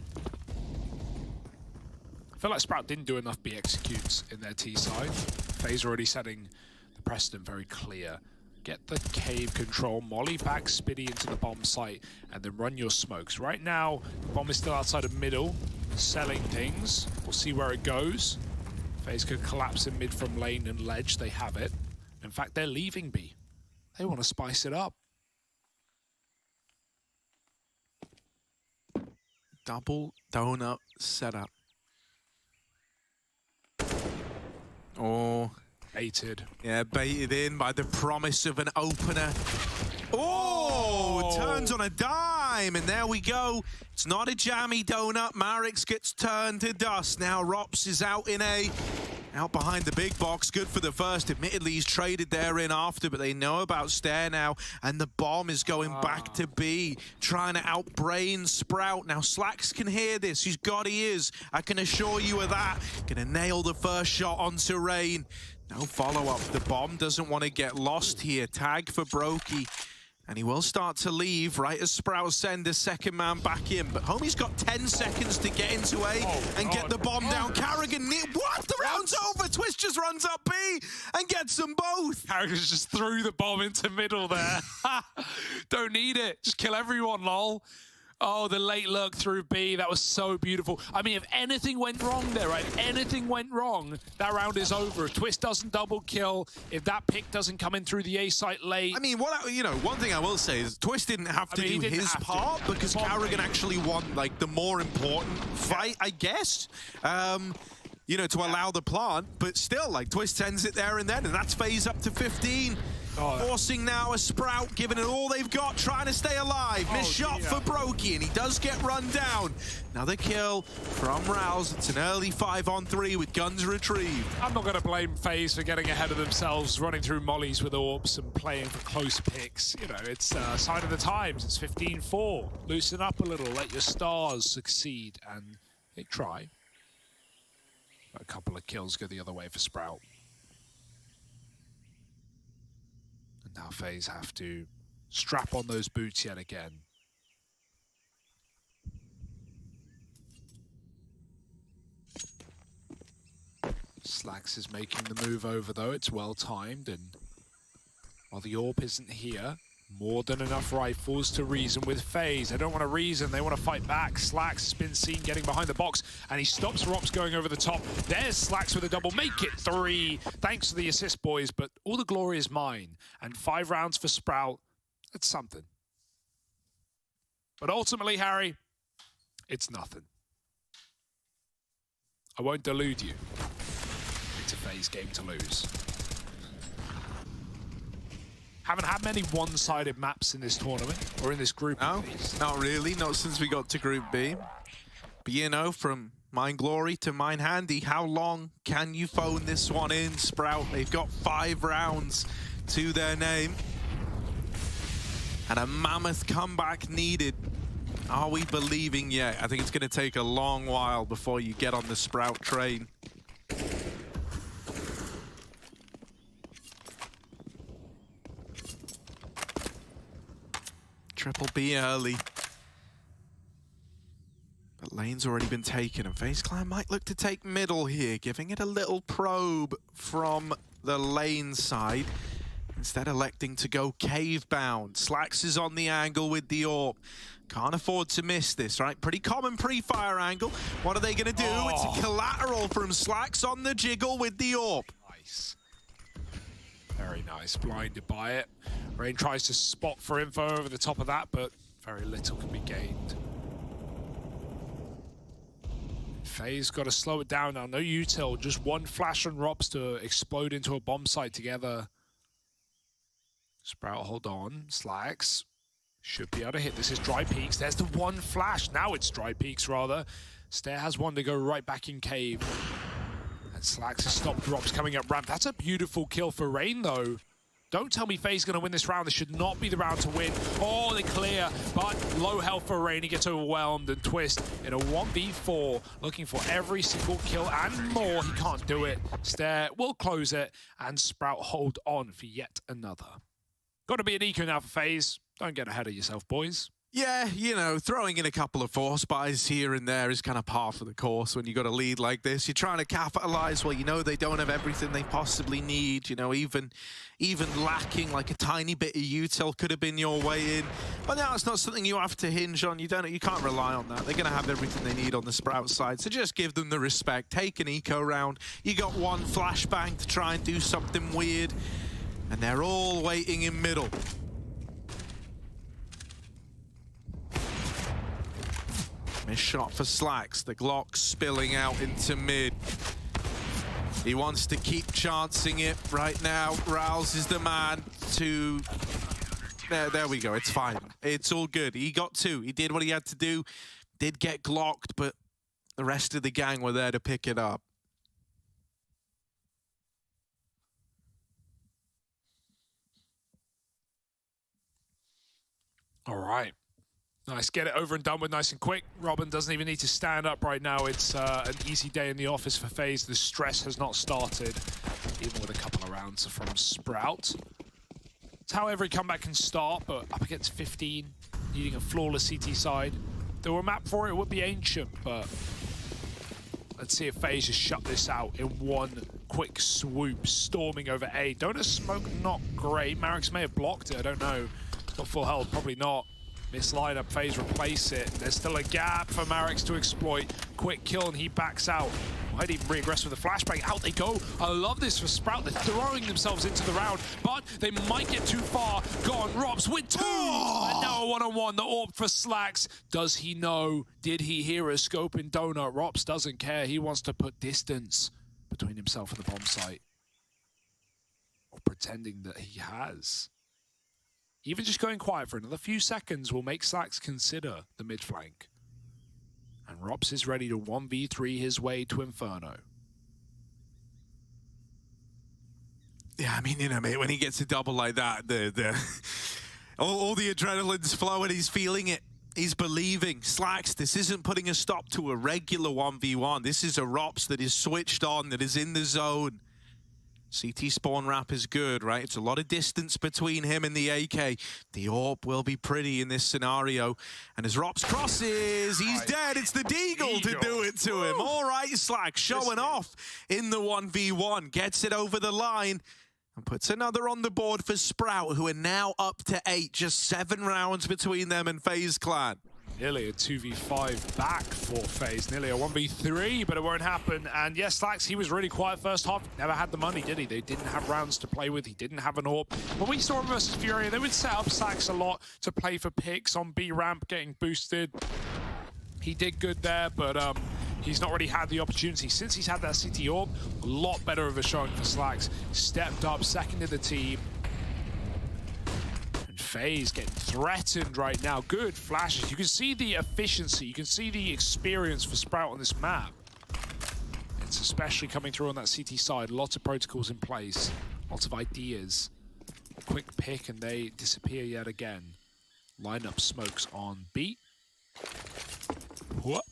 I feel like Sprout didn't do enough B executes in their T side. FaZe already setting the precedent very clear. Get the cave control, molly back Spitty into the bomb site, and then run your smokes. Right now, the bomb is still outside of middle, selling things. We'll see where it goes. FaZe could collapse in mid from lane and ledge, they have it. In fact, they're leaving B. They want to spice it up. Double donut setup. Oh. Baited. Yeah, baited in by the promise of an opener. Oh, turns on a dime, and there we go. It's not a jammy donut. Marix gets turned to dust. Now Rops is out in A. Out behind the big box, good for the first. Admittedly, he's traded there in after, but they know about Stair now, and the bomb is going back to B, trying to outbrain Sprout. Now, Slacks can hear this. He's got ears. I can assure you of that. Gonna nail the first shot onto Rain. No follow-up. The bomb doesn't want to get lost here. Tag for Brokey. And he will start to leave right as Sprout send the second man back in. But Homie's got 10 seconds to get into A and get the bomb down. Carrigan, what? The round's over. Twist just runs up B and gets them both. Carrigan just threw the bomb into middle there. Don't need it. Just kill everyone, lol. Oh, the late lurk through B. That was so beautiful. I mean, if anything went wrong there, right? If anything went wrong, that round is over. If Twist doesn't double kill, if that pick doesn't come in through the A site late. I mean, one thing I will say is Twist didn't have to do his part because Carrigan actually won, like, the more important fight, I guess. You know, to allow the plant, but still, like, Twist sends it there and then, and that's FaZe up to 15. Forcing now a Sprout, giving it all they've got, trying to stay alive. Missed shot for Brokey, and he does get run down. Another kill from Rouse. It's an early 5-on-3 with guns retrieved. I'm not going to blame FaZe for getting ahead of themselves, running through mollies with orbs and playing for close picks. You know, it's a sign of the times. It's 15-4. Loosen up a little, let your stars succeed, and they try. A couple of kills go the other way for Sprout. And now FaZe have to strap on those boots yet again. Slacks is making the move over though, it's well timed, and while the AWP isn't here, more than enough rifles to reason with FaZe. They don't want to reason, they want to fight back. Slacks has been seen getting behind the box, and he stops Rops going over the top. There's Slacks with a double, make it 3. Thanks for the assist, boys, but all the glory is mine. And 5 rounds for Sprout, that's something. But ultimately, Harry, it's nothing. I won't delude you. It's a FaZe game to lose. Haven't had many one-sided maps in this tournament, or in this group. No, not really. Not since we got to Group B. But you know, from Mine Glory to Mine Handy, how long can you phone this one in, Sprout? They've got 5 rounds to their name. And a mammoth comeback needed. Are we believing yet? I think it's going to take a long while before you get on the Sprout train. Triple B early. But lane's already been taken, and FaZe Clan might look to take middle here, giving it a little probe from the lane side. Instead electing to go cave bound. Slacks is on the angle with the AWP. Can't afford to miss this, right? Pretty common pre-fire angle. What are they gonna do? Oh. It's a collateral from Slacks on the jiggle with the AWP. Nice. Very nice, blinded by it. Rain tries to spot for info over the top of that, but very little can be gained. FaZe got to slow it down now. No util, just one flash on Rops to explode into a bomb site together. Sprout, hold on. Slacks should be able to hit. This is Dry Peaks. There's the one flash. Now it's Dry Peaks, rather. Stair has one to go right back in cave. And Slacks has stopped Rops coming up ramp. That's a beautiful kill for Rain, though. Don't tell me FaZe going to win this round. This should not be the round to win. Oh, they clear, but low health for Rain. He gets overwhelmed and Twist in a 1v4, looking for every single kill and more. He can't do it. Stair will close it, and Sprout hold on for yet another. Got to be an eco now for FaZe. Don't get ahead of yourself, boys. Yeah, you know, throwing in a couple of force buys here and there is kind of par for the course when you got a lead like this. You're trying to capitalize. Well, you know they don't have everything they possibly need. You know, even lacking like a tiny bit of util could have been your way in. But now it's not something you have to hinge on. You can't rely on that. They're going to have everything they need on the Sprout side. So just give them the respect. Take an eco round. You got one flashbang to try and do something weird. And they're all waiting in middle. Missed shot for Slacks. The Glock spilling out into mid. He wants to keep chancing it right now. Rouse is the man to... There we go. It's fine. It's all good. He got 2. He did what he had to do. Did get Glocked, but the rest of the gang were there to pick it up. All right. Nice, get it over and done with nice and quick. Robin doesn't even need to stand up right now. It's an easy day in the office for FaZe. The stress has not started, even with a couple of rounds from Sprout. It's how every comeback can start, but up against 15, needing a flawless CT side. If there were a map for it, it would be Ancient, but let's see if FaZe just shut this out in one quick swoop, storming over A. Donut smoke, not great. Marix may have blocked it, I don't know. Got full health, probably not. Miss lineup, FaZe replace it. There's still a gap for Marix to exploit. Quick kill and he backs out. Might even re-aggress with a flashbang. Out they go. I love this for Sprout. They're throwing themselves into the round, but they might get too far. Gone, Rops with 2. Oh! And now a one-on-one. The AWP for Slacks. Does he know? Did he hear a scope in Donut? Rops doesn't care. He wants to put distance between himself and the bomb site. Or pretending that he has. Even just going quiet for another few seconds will make Slacks consider the mid flank. And Rops is ready to 1v3 his way to Inferno. Yeah, I mean, you know, mate, when he gets a double like that, all the adrenaline's flowing, he's feeling it. He's believing. Slacks, this isn't putting a stop to a regular 1v1. This is a Rops that is switched on, that is in the zone. CT spawn wrap is good, right? It's a lot of distance between him and the AK. The AWP will be pretty in this scenario. And as Rops crosses, he's dead. It's the Deagle to do it to him. All right, Slack showing off in the 1v1. Gets it over the line and puts another on the board for Sprout, who are now up to 8. Just 7 rounds between them and FaZe Clan. Nearly a 2v5 back for FaZe. Nearly a 1v3, but it won't happen. And yes, Slacks, he was really quiet first half. Never had the money, did he? They didn't have rounds to play with. He didn't have an AWP. When we saw him versus Fury, they would set up Slacks a lot to play for picks on B ramp, getting boosted. He did good there, but he's not really had the opportunity. Since he's had that CT AWP, a lot better of a showing for Slacks. Stepped up, second in the team. FaZe getting threatened right now. Good flashes. You can see the efficiency. You can see the experience for Sprout on this map. It's especially coming through on that CT side. Lots of protocols in place. Lots of ideas. Quick pick and they disappear yet again. Lineup smokes on B. What?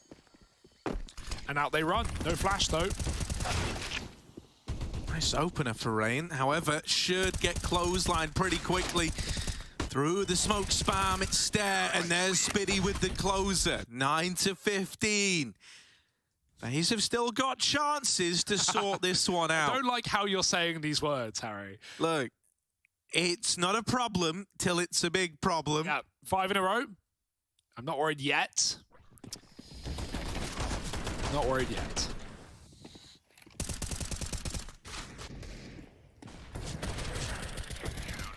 And out they run. No flash though. Nice opener for Rain. However, should get clotheslined pretty quickly. Through the smoke spam, it's Stare, and there's Spitty with the closer. 9-15. FaZe have still got chances to sort this one out. I don't like how you're saying these words, Harry. Look, it's not a problem till it's a big problem. Yeah, 5 in a row. I'm not worried yet. Not worried yet.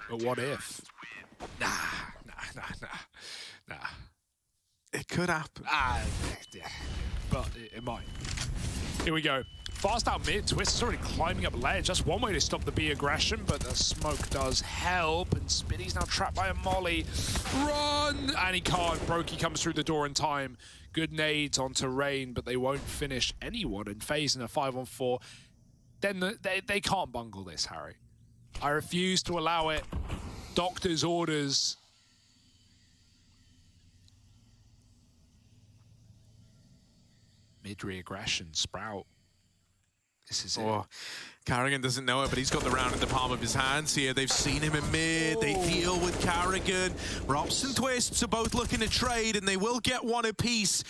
But what if? Nah. It could happen. Yeah. But it might. Here we go. Fast out mid. Twist is already climbing up ledge. That's one way to stop the B aggression, but the smoke does help. And Spitty's now trapped by a molly. Run! And he can't. Brokey comes through the door in time. Good nades onto Rain, but they won't finish anyone. And FaZe in a 5-on-4. Then they can't bungle this, Harry. I refuse to allow it. Doctor's orders. Mid re-aggression, Sprout. This is it. Carrigan doesn't know it, but he's got the round in the palm of his hands here. They've seen him in mid. They deal with Carrigan. Rops and Twists are both looking to trade, and they will get one apiece.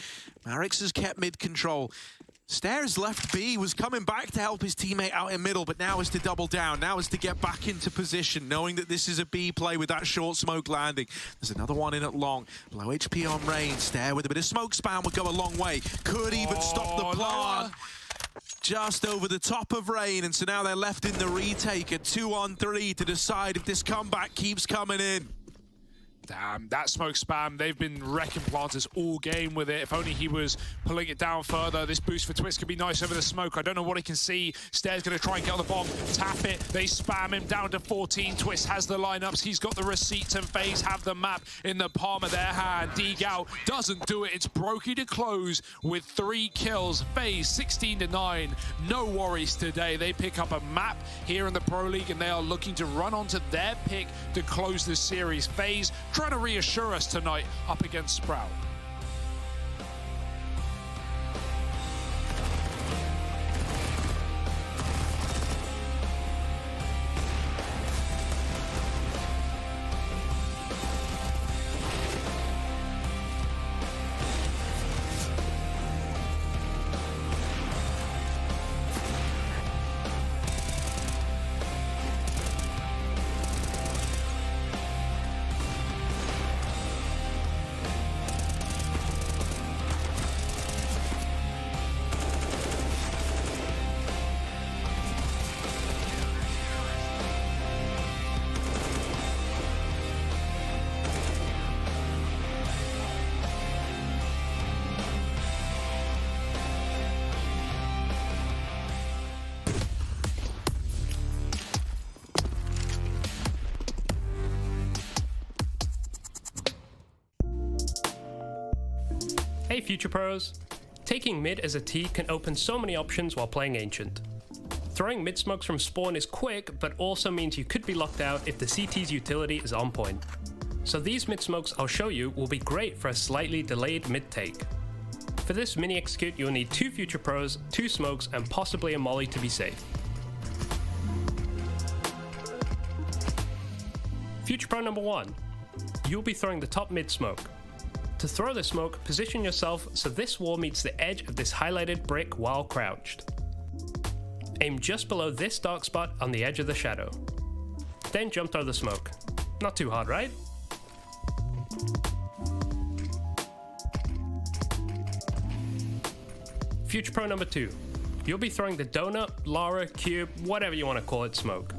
Marix has kept mid control. Stairs left B, was coming back to help his teammate out in middle, but now is to double down. Now is to get back into position, knowing that this is a B play with that short smoke landing. There's another one in at long. Low HP on Rain. Stair with a bit of smoke spam would go a long way. Could even stop the plan. Just over the top of Rain, and so now they're left in the retake at 2-on-3 to decide if this comeback keeps coming in. Damn, that smoke spam, they've been wrecking planters all game with it. If only he was pulling it down further. This boost for Twist could be nice over the smoke. I don't know what he can see. Stair's going to try and get on the bomb. Tap it. They spam him down to 14. Twist has the lineups. He's got the receipts, and FaZe have the map in the palm of their hand. Degal doesn't do it. It's Brokey to close with 3 kills. FaZe 16-9. No worries today. They pick up a map here in the Pro League, and they are looking to run onto their pick to close this series. FaZe trying to reassure us tonight up against Sprout. Hey Future Pros! Taking mid as a T can open so many options while playing Ancient. Throwing mid smokes from spawn is quick, but also means you could be locked out if the CT's utility is on point. So these mid smokes I'll show you will be great for a slightly delayed mid take. For this mini execute you'll need 2 Future Pros, 2 smokes, and possibly a molly to be safe. Future Pro number 1. You'll be throwing the top mid smoke. To throw the smoke, position yourself so this wall meets the edge of this highlighted brick while crouched. Aim just below this dark spot on the edge of the shadow. Then jump through the smoke. Not too hard, right? Future Pro number 2. You'll be throwing the donut, Lara, cube, whatever you want to call it, smoke.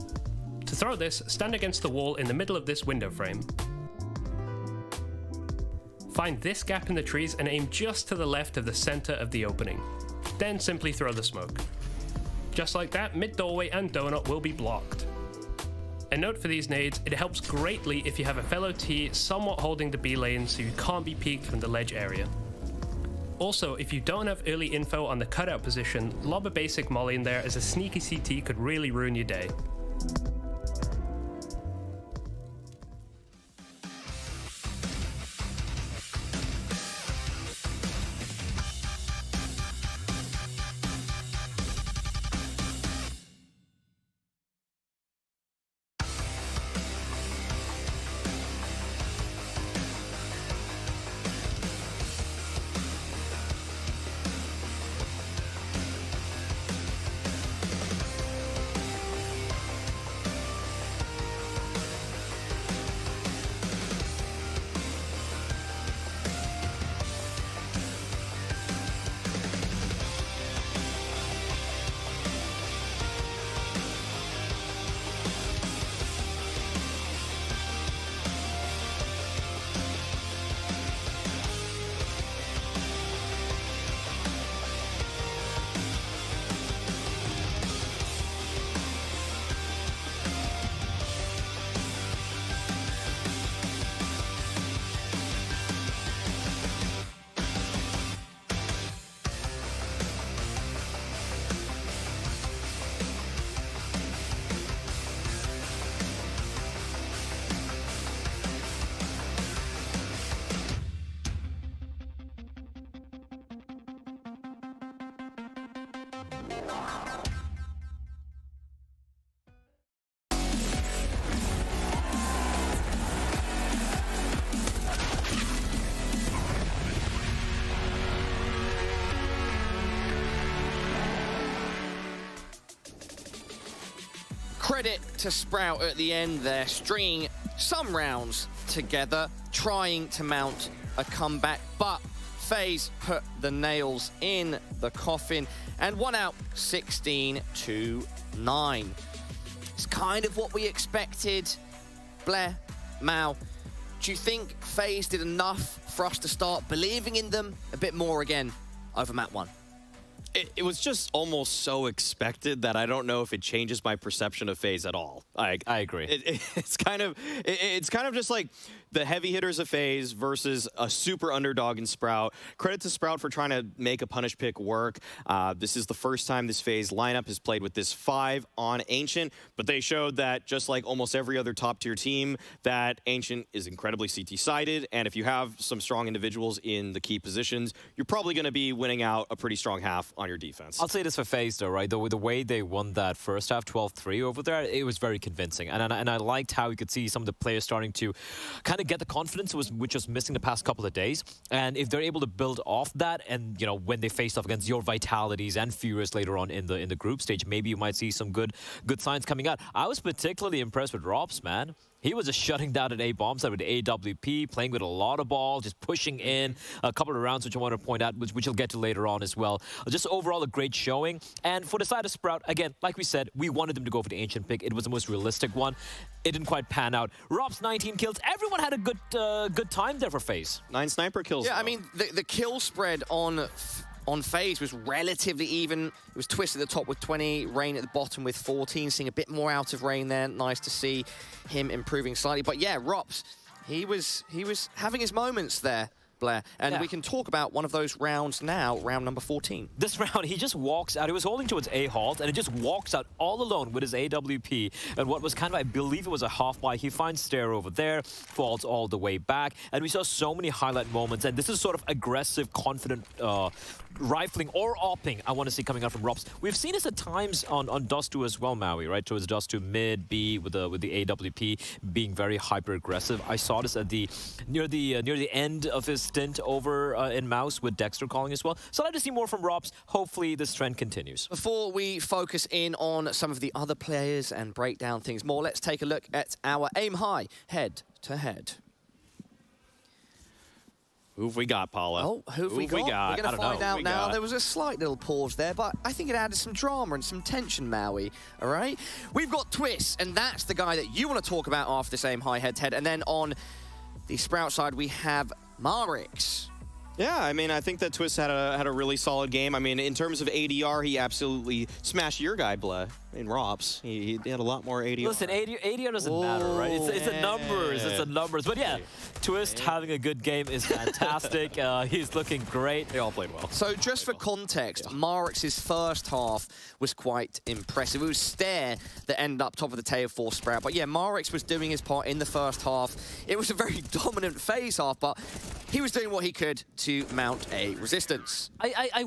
To throw this, stand against the wall in the middle of this window frame. Find this gap in the trees and aim just to the left of the center of the opening. Then simply throw the smoke. Just like that, mid-doorway and donut will be blocked. A note for these nades, it helps greatly if you have a fellow T somewhat holding the B lane so you can't be peeked from the ledge area. Also, if you don't have early info on the cutout position, lob a basic molly in there as a sneaky CT could really ruin your day. Credit to Sprout at the end there, stringing some rounds together, trying to mount a comeback, but FaZe put the nails in the coffin and won out 16-9. It's kind of what we expected. Blair, Mao, do you think FaZe did enough for us to start believing in them a bit more again over map 1? It was just almost so expected that I don't know if it changes my perception of FaZe at all. I agree. It's kind of just like the heavy hitters of FaZe versus a super underdog in Sprout. Credit to Sprout for trying to make a punish pick work. This is the first time this FaZe lineup has played with this 5 on Ancient, but they showed that just like almost every other top tier team, that Ancient is incredibly CT-sided, and if you have some strong individuals in the key positions, you're probably going to be winning out a pretty strong half on your defense. I'll say this for FaZe though, right? The way they won that first half, 12-3 over there, it was very convincing. And I liked how you could see some of the players starting to kind of get the confidence which was missing the past couple of days. And if they're able to build off that, and you know, when they face off against your Vitalities and Furious later on in the group stage, maybe you might see some good signs coming out. I was particularly impressed with Robs, man. He was just shutting down an A-bomb side with the AWP, playing with a lot of ball, just pushing in a couple of rounds, which I want to point out, which we'll get to later on as well. Just overall a great showing. And for the side of Sprout, again, like we said, we wanted them to go for the Ancient pick. It was the most realistic one. It didn't quite pan out. Rob's 19 kills. Everyone had a good time there for FaZe. 9 sniper kills. Yeah, though. I mean, the kill spread on FaZe was relatively even. It was Twist at the top with 20, Rain at the bottom with 14, seeing a bit more out of Rain there. Nice to see him improving slightly. But yeah, Rops, he was having his moments there, Blair. And we can talk about one of those rounds now, round number 14. This round, he just walks out. He was holding towards A halt, and he just walks out all alone with his AWP. And what was kind of, I believe it was a half buy. He finds Stair over there, falls all the way back. And we saw so many highlight moments. And this is sort of aggressive, confident rifling or opping I want to see coming out from Rops. We've seen this at times on Dust2 as well, Maui, right? Towards Dust2 mid, B with the AWP being very hyper aggressive. I saw this at near the end of his stint over in Mouse with Dexter calling as well. So I'd like to see more from Rops. Hopefully this trend continues. Before we focus in on some of the other players and break down things more, let's take a look at our Aim High head-to-head. Who have we got, Paula? Oh, who have we got? We're going to find out now. There was a slight little pause there, but I think it added some drama and some tension, Maui. All right? We've got Twist, and that's the guy that you want to talk about after this aim high head-to-head. And then on the Sprout side, we have Marix. Yeah, I mean, I think that Twist had a really solid game. I mean, in terms of ADR, he absolutely smashed your guy, Bleh. In Robs, he had a lot more ADR. Listen, ADR doesn't matter, right? It's the numbers. It's the numbers. But yeah, Twist having a good game is fantastic. He's looking great. They all played well. So just for context, Marix's first half was quite impressive. It was Stare that ended up top of the table for Sprout. But yeah, Marix was doing his part in the first half. It was a very dominant FaZe half, but he was doing what he could to mount a resistance. I do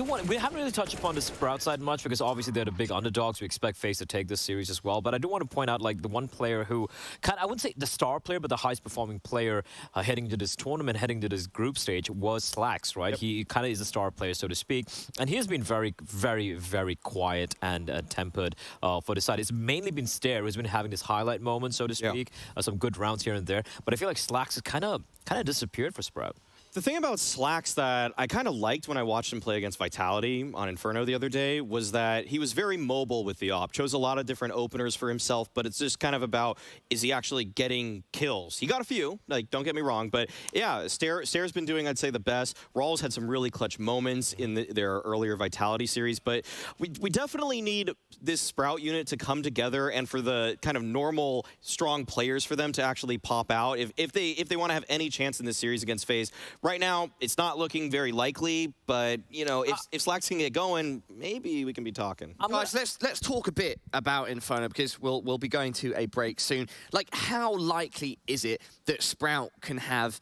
want to, we haven't really touched upon the Sprout side much because obviously they're the big underdogs. We expect FaZe to take this series as well. But I do want to point out like the one player who, I wouldn't say the star player, but the highest performing player heading to this tournament, heading to this group stage was Slacks, right? Yep. He kind of is a star player, so to speak. And he has been very, very, very quiet and tempered for the side. It's mainly been Stare who's been having this highlight moment, so to speak. Some good rounds here and there. But I feel like Slacks has kind of disappeared for Sprout. The thing about Slacks that I kind of liked when I watched him play against Vitality on Inferno the other day was that he was very mobile with the op. Chose a lot of different openers for himself, but it's just kind of about, is he actually getting kills? He got a few, like, don't get me wrong, but yeah, Stare's been doing, I'd say, the best. Rawls had some really clutch moments in their earlier Vitality series, but we definitely need this Sprout unit to come together and for the kind of normal, strong players for them to actually pop out. If they want to have any chance in this series against FaZe, right now, it's not looking very likely, but, you know, if Slacks can get going, maybe we can be talking. Guys, let's talk a bit about Inferno, because we'll be going to a break soon. Like, how likely is it that Sprout can have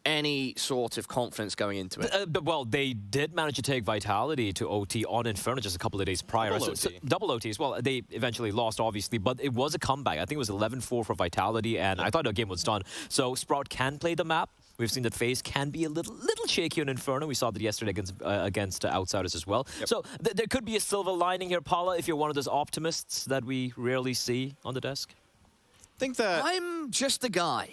any sort of confidence going into it? Well, they did manage to take Vitality to OT on Inferno just a couple of days prior. Double OT as well. They eventually lost, obviously, but it was a comeback. I think it was 11-4 for Vitality, and I thought the game was done. So Sprout can play the map. We've seen that FaZe can be a little shaky on Inferno. We saw that yesterday against Outsiders as well. Yep. So there could be a silver lining here, Paula, if you're one of those optimists that we rarely see on the desk. Think that I'm just a guy.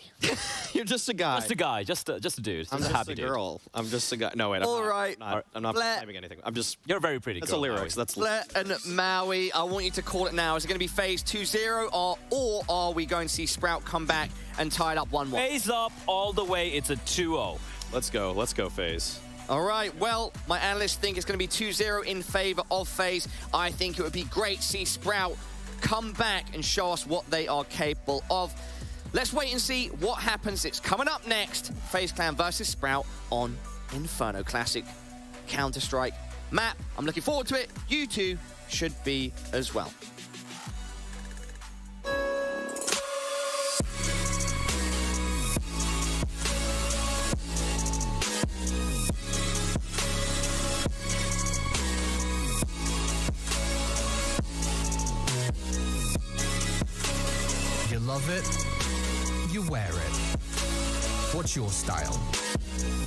You're just a guy. Just a guy. Just a dude. I'm just a girl. I'm just a guy. No, wait. I'm not claiming anything. I'm just. You're a very pretty girl. That's a lyrics. That's Blair and Maui. I want you to call it now. Is it going to be FaZe 2-0, or are we going to see Sprout come back and tie it up 1-1? FaZe up all the way. It's a 2-0. Let's go. Let's go, FaZe. All right, well, my analysts think it's going to be 2-0 in favor of FaZe. I think it would be great to see Sprout come back and show us what they are capable of. Let's wait and see what happens. It's coming up next. FaZe Clan versus Sprout on Inferno Classic Counter-Strike map. I'm looking forward to it. You two should be as well. You love it, you wear it. What's your style?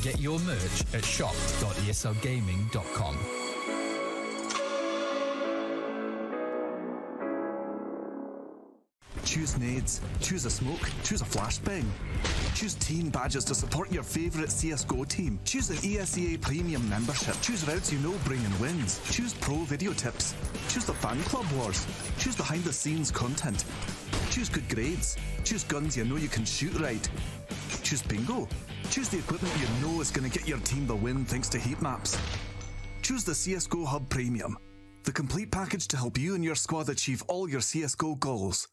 Get your merch at shop.eslgaming.com. Choose nades, choose a smoke, choose a flashbang. Choose team badges to support your favourite CSGO team. Choose an ESEA Premium membership. Choose routes you know bring in wins. Choose pro video tips. Choose the fan club wars. Choose behind the scenes content. Choose good grades. Choose guns you know you can shoot right. Choose bingo. Choose the equipment you know is going to get your team the win thanks to heat maps. Choose the CSGO Hub Premium, the complete package to help you and your squad achieve all your CSGO goals.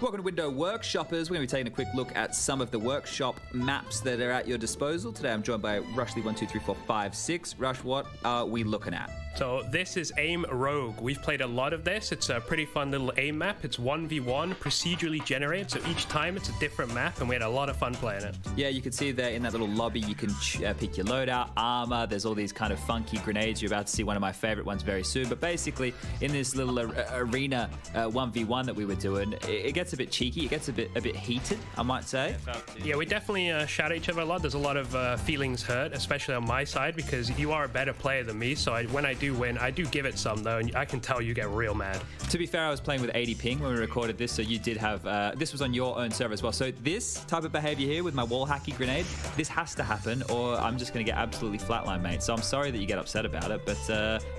Welcome to Window Workshoppers. We're going to be taking a quick look at some of the workshop maps that are at your disposal. Today I'm joined by Rushly12345 Rush, what are we looking at? So this is AIM Rogue. We've played a lot of this. It's a pretty fun little AIM map. It's 1v1, procedurally generated, so each time it's a different map, and we had a lot of fun playing it. Yeah, you can see there in that little lobby, you can pick your loadout, armor. There's all these kind of funky grenades. You're about to see one of my favorite ones very soon. But basically, in this little arena 1v1 that we were doing, it gets gets a bit cheeky. It gets a bit heated, I might say. Yeah, we definitely shout at each other a lot. There's a lot of feelings hurt, especially on my side, because you are a better player than me. So when I do win, I do give it some, though, and I can tell you get real mad. To be fair, I was playing with 80 ping when we recorded this, so you did have... this was on your own server as well. So this type of behavior here with my wall hacky grenade, this has to happen, or I'm just going to get absolutely flatlined, mate. So I'm sorry that you get upset about it, but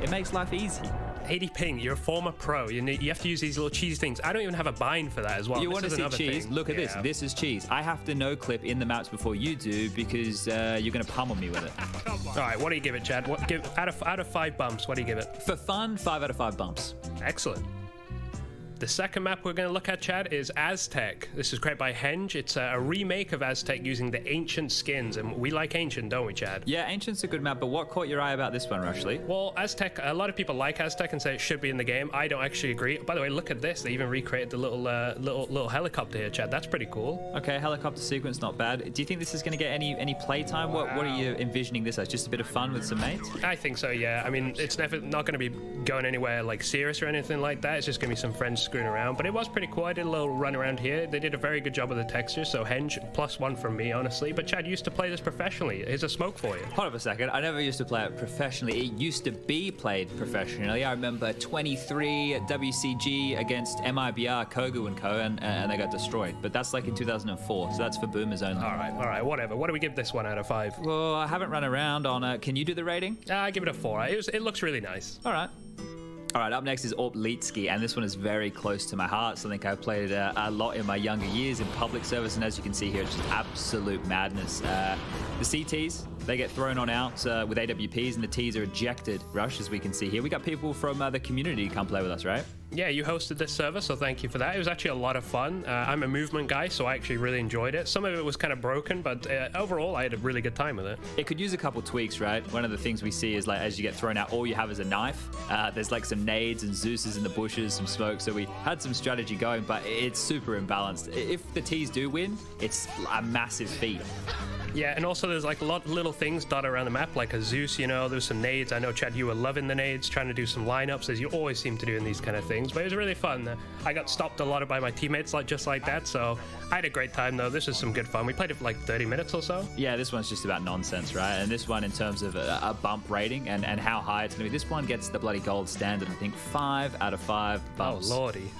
it makes life easy. 80 ping, you're a former pro. You have to use these little cheese things. I don't even have a bind for that as well. You want to see cheese? Look at this. This is cheese. I have to no-clip in the maps before you do because you're going to pummel me with it. All right, what do you give it, Chad? Out of 5 bumps, what do you give it? For fun, 5 out of 5 bumps. Excellent. The second map we're going to look at, Chad, is Aztec. This is created by Henge. It's a remake of Aztec using the ancient skins, and we like ancient, don't we, Chad? Yeah, ancient's a good map, but what caught your eye about this one, Rushley? Well, Aztec, a lot of people like Aztec and say it should be in the game. I don't actually agree. By the way, look at this. They even recreated the little helicopter here, Chad. That's pretty cool. Okay, helicopter sequence, not bad. Do you think this is going to get any playtime? What are you envisioning this as? Just a bit of fun with some mates? I think so, yeah. I mean, it's not going to be going anywhere like serious or anything like that. It's just going to be some friends screwing around, but it was pretty cool. I did a little run around here. They did a very good job of the texture, so Henge, +1 from me, honestly. But Chad used to play this professionally. Here's a smoke for you. Hold up a second. I never used to play it professionally. It used to be played professionally. I remember 23 at WCG against MIBR, Kogu and Co, and they got destroyed. But that's like in 2004, so that's for boomers only. All right, whatever. What do we give this 1 out of 5? Well, I haven't run around on it. Can you do the rating? I give it a 4. It looks really nice. All right. All right, up next is Orplitsky, and this one is very close to my heart. Something I've played a lot in my younger years in public service, and as you can see here, it's just absolute madness. The CTs, they get thrown on out with AWPs, and the Ts are ejected, Rush, as we can see here. We got people from the community come play with us, right? Yeah, you hosted this server, so thank you for that. It was actually a lot of fun. I'm a movement guy, so I actually really enjoyed it. Some of it was kind of broken, but overall, I had a really good time with it. It could use a couple tweaks, right? One of the things we see is, like, as you get thrown out, all you have is a knife. There's like some nades and Zeus's in the bushes, some smoke, so we had some strategy going, but it's super imbalanced. If the Ts do win, it's a massive feat. Yeah, and also there's like a lot of little things dotted around the map, like a Zeus, you know, there's some nades. I know, Chad, you were loving the nades, trying to do some lineups, as you always seem to do in these kind of things, but it was really fun. I got stopped a lot by my teammates, just like that, so I had a great time, though. This was some good fun. We played it for like 30 minutes or so. Yeah, this one's just about nonsense, right? And this one, in terms of a bump rating and how high it's going to be, this one gets the bloody gold standard. I think 5 out of 5 bumps. Oh, lordy.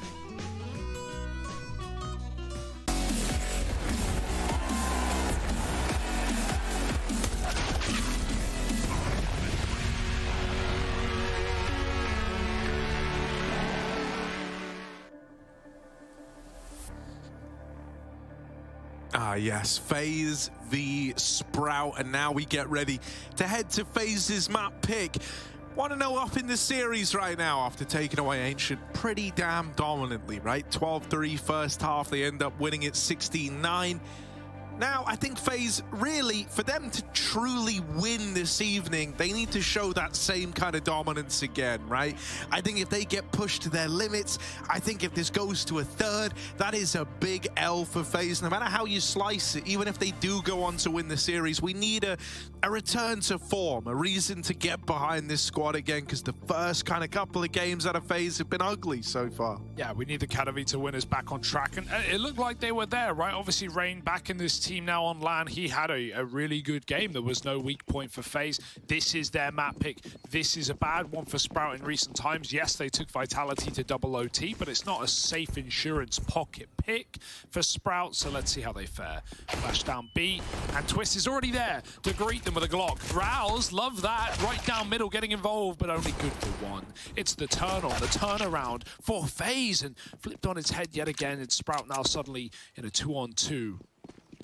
Ah, yes, FaZe v Sprout, and now we get ready to head to FaZe's map pick. 1-0 up in the series right now after taking away Ancient pretty damn dominantly, right? 12-3 first half, they end up winning it 16-9. Now, I think FaZe, really, for them to truly win this evening, they need to show that same kind of dominance again, right? I think if they get pushed to their limits, I think if this goes to a third, that is a big L for FaZe. No matter how you slice it, even if they do go on to win the series, we need a return to form, a reason to get behind this squad again, because the first kind of couple of games out of FaZe have been ugly so far. Yeah, we need the Katowice winners back on track, and it looked like they were there, right? Obviously, Rain back in this team now on LAN. He had a really good game. There was no weak point for FaZe. This is their map pick. This is a bad one for Sprout in recent times. Yes, they took Vitality to double OT, but it's not a safe insurance pocket pick for Sprout, so let's see how they fare. Flash down B, and Twist is already there to greet them with a Glock. Rouse, love that. Right down middle, getting involved, but only good for one. It's the turn on, the turnaround for FaZe, and flipped on its head yet again. It's Sprout now suddenly in a 2-on-2.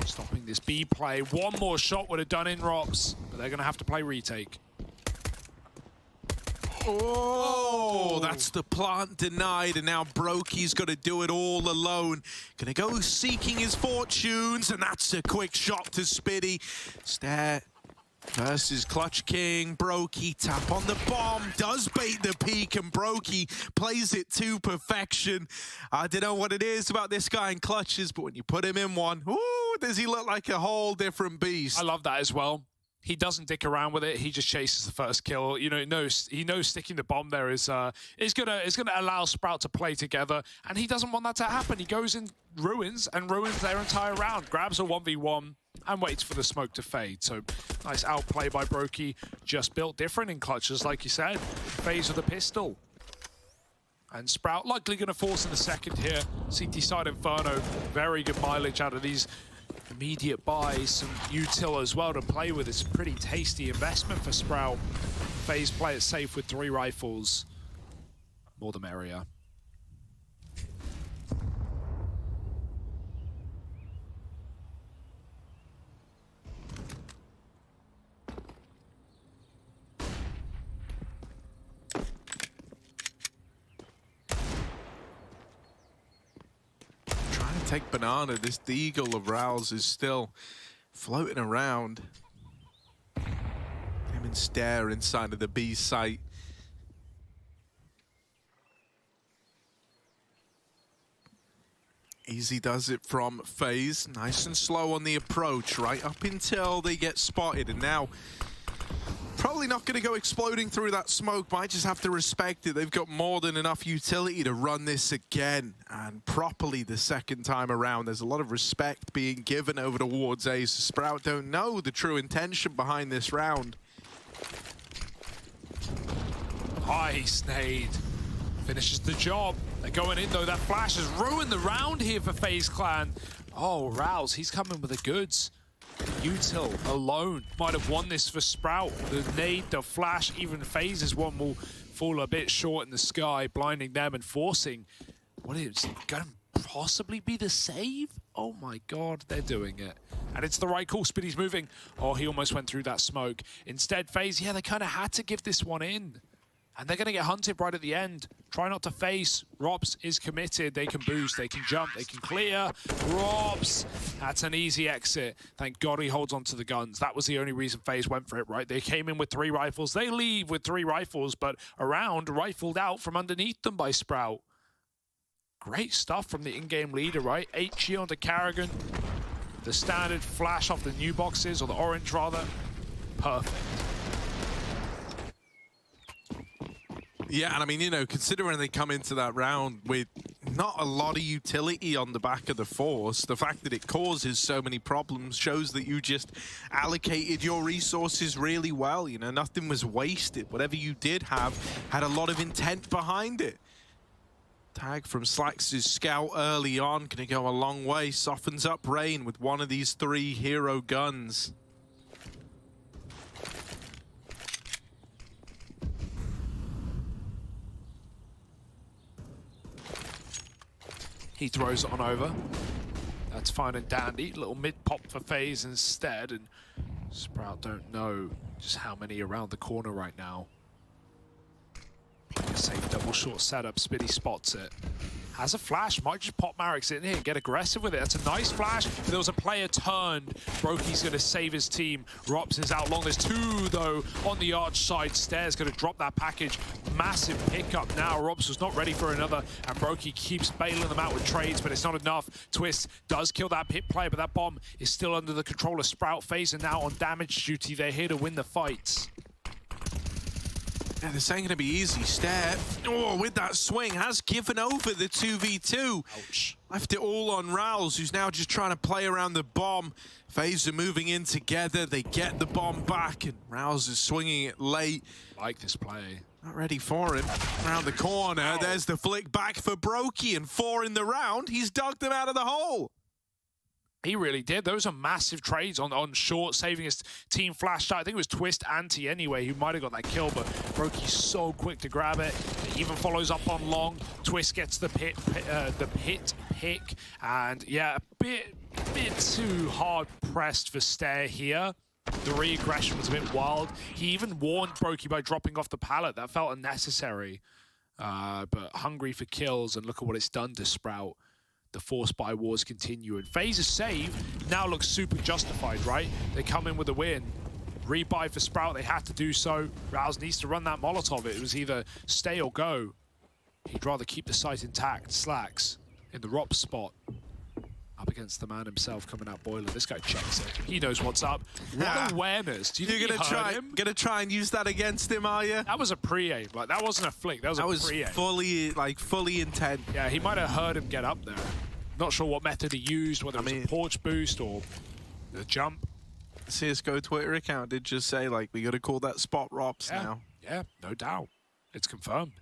Stopping this B play. One more shot would have done in Rops, but they're going to have to play retake. Oh, that's the plant denied, and now Brokey's got to do it all alone. Gonna go seeking his fortunes, and that's a quick shot to Spitty. Stare versus Clutch King. Brokey tap on the bomb, does bait the peak, and Brokey plays it to perfection. I don't know what it is about this guy in clutches, but when you put him in one, ooh, does he look like a whole different beast. I love that as well. He doesn't dick around with it. He just chases the first kill. You know, he knows sticking the bomb there is gonna allow Sprout to play together, and he doesn't want that to happen. He goes in ruins their entire round, grabs a 1v1, and waits for the smoke to fade. So nice outplay by Brokey. Just built different in clutches, like you said. FaZe with the pistol. And Sprout likely going to force in the second here. CT side Inferno, very good mileage out of these immediate buys. Some util as well to play with. It's a pretty tasty investment for Sprout. FaZe play it safe with 3 rifles. More the merrier. Take banana. This Deagle of Rouse is still floating around. Him and Stare inside of the B site. Easy does it from FaZe. Nice and slow on the approach, right up until they get spotted. And now, probably not going to go exploding through that smoke. Might just have to respect it. They've got more than enough utility to run this again and properly the second time around. There's a lot of respect being given over towards Ace. Sprout don't know the true intention behind this round. Nice nade. Finishes the job. They're going in though. That flash has ruined the round here for FaZe Clan. Oh, Rouse, he's coming with the goods. Util alone might have won this for Sprout. The nade, the flash, even FaZe's one will fall a bit short in the sky, blinding them and forcing what is going to possibly be the save. Oh my god, they're doing it. And it's the right call. Spitty's moving. Oh, he almost went through that smoke. Instead, FaZe, yeah, they kind of had to give this one in. And they're going to get hunted right at the end. Try not to face. Robs is committed. They can boost, they can jump, they can clear. Robs, that's an easy exit. Thank God he holds on to the guns. That was the only reason FaZe went for it, right? They came in with 3 rifles. They leave with 3 rifles, but around rifled out from underneath them by Sprout. Great stuff from the in-game leader, right? HG onto Carrigan. The standard flash off the new boxes, or the orange rather. Perfect. Yeah, and I mean, you know, considering they come into that round with not a lot of utility on the back of the Force, the fact that it causes so many problems shows that you just allocated your resources really well. You know, nothing was wasted. Whatever you did have had a lot of intent behind it. Tag from Slax's scout early on, gonna go a long way. Softens up Rain with one of these 3 hero guns. He throws it on over. That's fine and dandy. Little mid-pop for FaZe instead, and Sprout don't know just how many around the corner right now. Safe double short setup. Spitty spots it. Has a flash. Might just pop Marix in here and get aggressive with it. That's a nice flash. But there was a player turned. Brokey's going to save his team. Robson's out long. There's 2, though, on the arch side. Stare's going to drop that package. Massive pickup now. Robson's not ready for another. And Brokey keeps bailing them out with trades, but it's not enough. Twist does kill that pit player, but that bomb is still under the control of Sprout. FaZe are now on damage duty. They're here to win the fights. Yeah, this ain't gonna be easy. Stare, oh, with that swing, has given over the 2v2. Ouch. Left it all on Rouse, who's now just trying to play around the bomb. FaZe are moving in together. They get the bomb back, and Rouse is swinging it late. Like this play. Not ready for him. Around the corner, there's the flick back for Brokey, and 4 in the round. He's dug them out of the hole. He really did. Those are massive trades on short, saving his team flashed out. I think it was Twist Anti anyway, who might have got that kill, but Brokey's so quick to grab it. He even follows up on long. Twist gets the pit pick, and yeah, a bit too hard pressed for Stare here. The re-aggression was a bit wild. He even warned Brokey by dropping off the pallet. That felt unnecessary, but hungry for kills, and look at what it's done to Sprout. The Force buy wars continue, and FaZe's save now looks super justified, right? They come in with a win. Rebuy for Sprout, they had to do so. Rouse needs to run that Molotov. It was either stay or go. He'd rather keep the site intact. Slacks in the ROP spot. Up against against the man himself coming out boiler. This guy checks it. He knows what's up. What awareness. Do you think You're gonna try and use that against him, are you? That was a pre-aim. Like, that wasn't a flick. That was a pre-aim. fully intent. Yeah, he might have heard him get up there. Not sure what method he used, whether it was a porch boost or a jump. The CSGO Twitter account did just say, like, we got to call that spot Rops now. Yeah, no doubt. It's confirmed.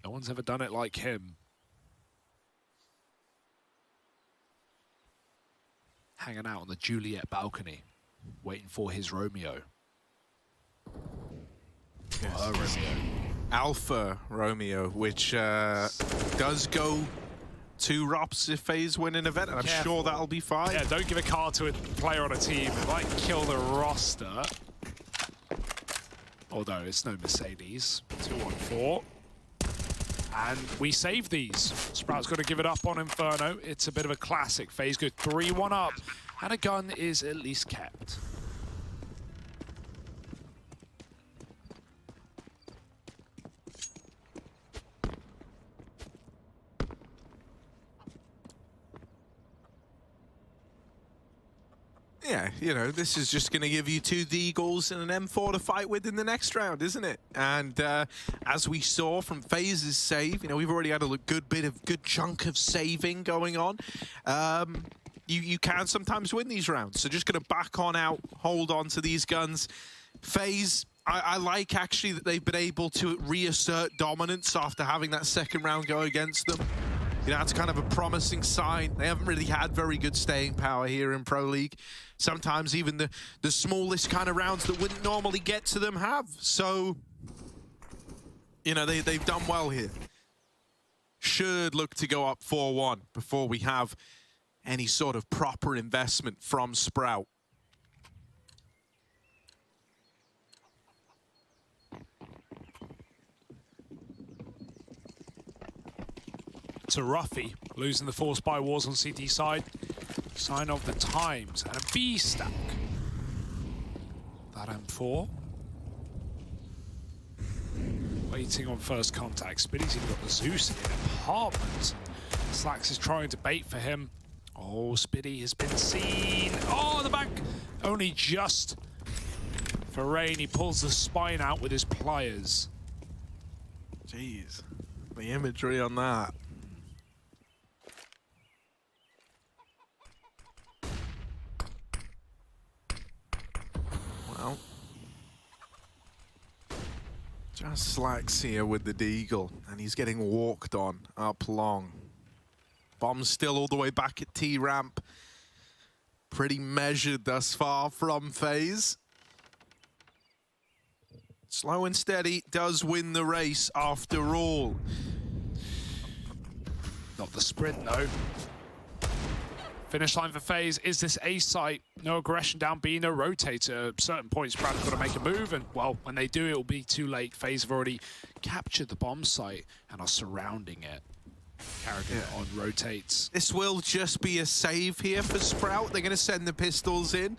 No one's ever done it like him. Hanging out on the Juliet balcony, waiting for his Romeo. Yes. Or her Romeo. Alpha Romeo, which does go to Rops if FaZe win an event, and I'm sure that'll be fine. Yeah, don't give a car to a player on a team. It might kill the roster. Although it's no Mercedes. 2-1-4. And we save these. Sprout's got to give it up on Inferno. It's a bit of a classic. FaZe go 3-1 up, and a gun is at least kept. Yeah, you know, this is just going to give you 2 Deagles and an M4 to fight with in the next round, isn't it? And as we saw from FaZe's save, you know, we've already had a good chunk of saving going on. You can sometimes win these rounds, so just going to back on out, hold on to these guns. FaZe, I like actually that they've been able to reassert dominance after having that second round go against them. You know, that's kind of a promising sign. They haven't really had very good staying power here in Pro League. Sometimes even the smallest kind of rounds that wouldn't normally get to them have. So, you know, they've done well here. Should look to go up 4-1 before we have any sort of proper investment from Sprout. To Ruffy, losing the force by wars on CT side. Sign of the times and a B stack. That M4. Waiting on first contact. Spitty's even got the Zeus in the apartment. Slacks is trying to bait for him. Oh, Spitty has been seen. Oh, the back. Only just for Rain. He pulls the spine out with his pliers. Jeez, the imagery on that. Well, just Slacks here with the Deagle, and he's getting walked on up long. Bomb's still all the way back at T-ramp. Pretty measured thus far from FaZe. Slow and steady does win the race after all. Not the sprint though. Finish line for FaZe is this A site. No aggression down B, no rotator. At certain points, Brad's got to make a move, and well, when they do, it will be too late. FaZe have already captured the bomb site and are surrounding it. Carrigan on rotates. This will just be a save here for Sprout. They're going to send the pistols in.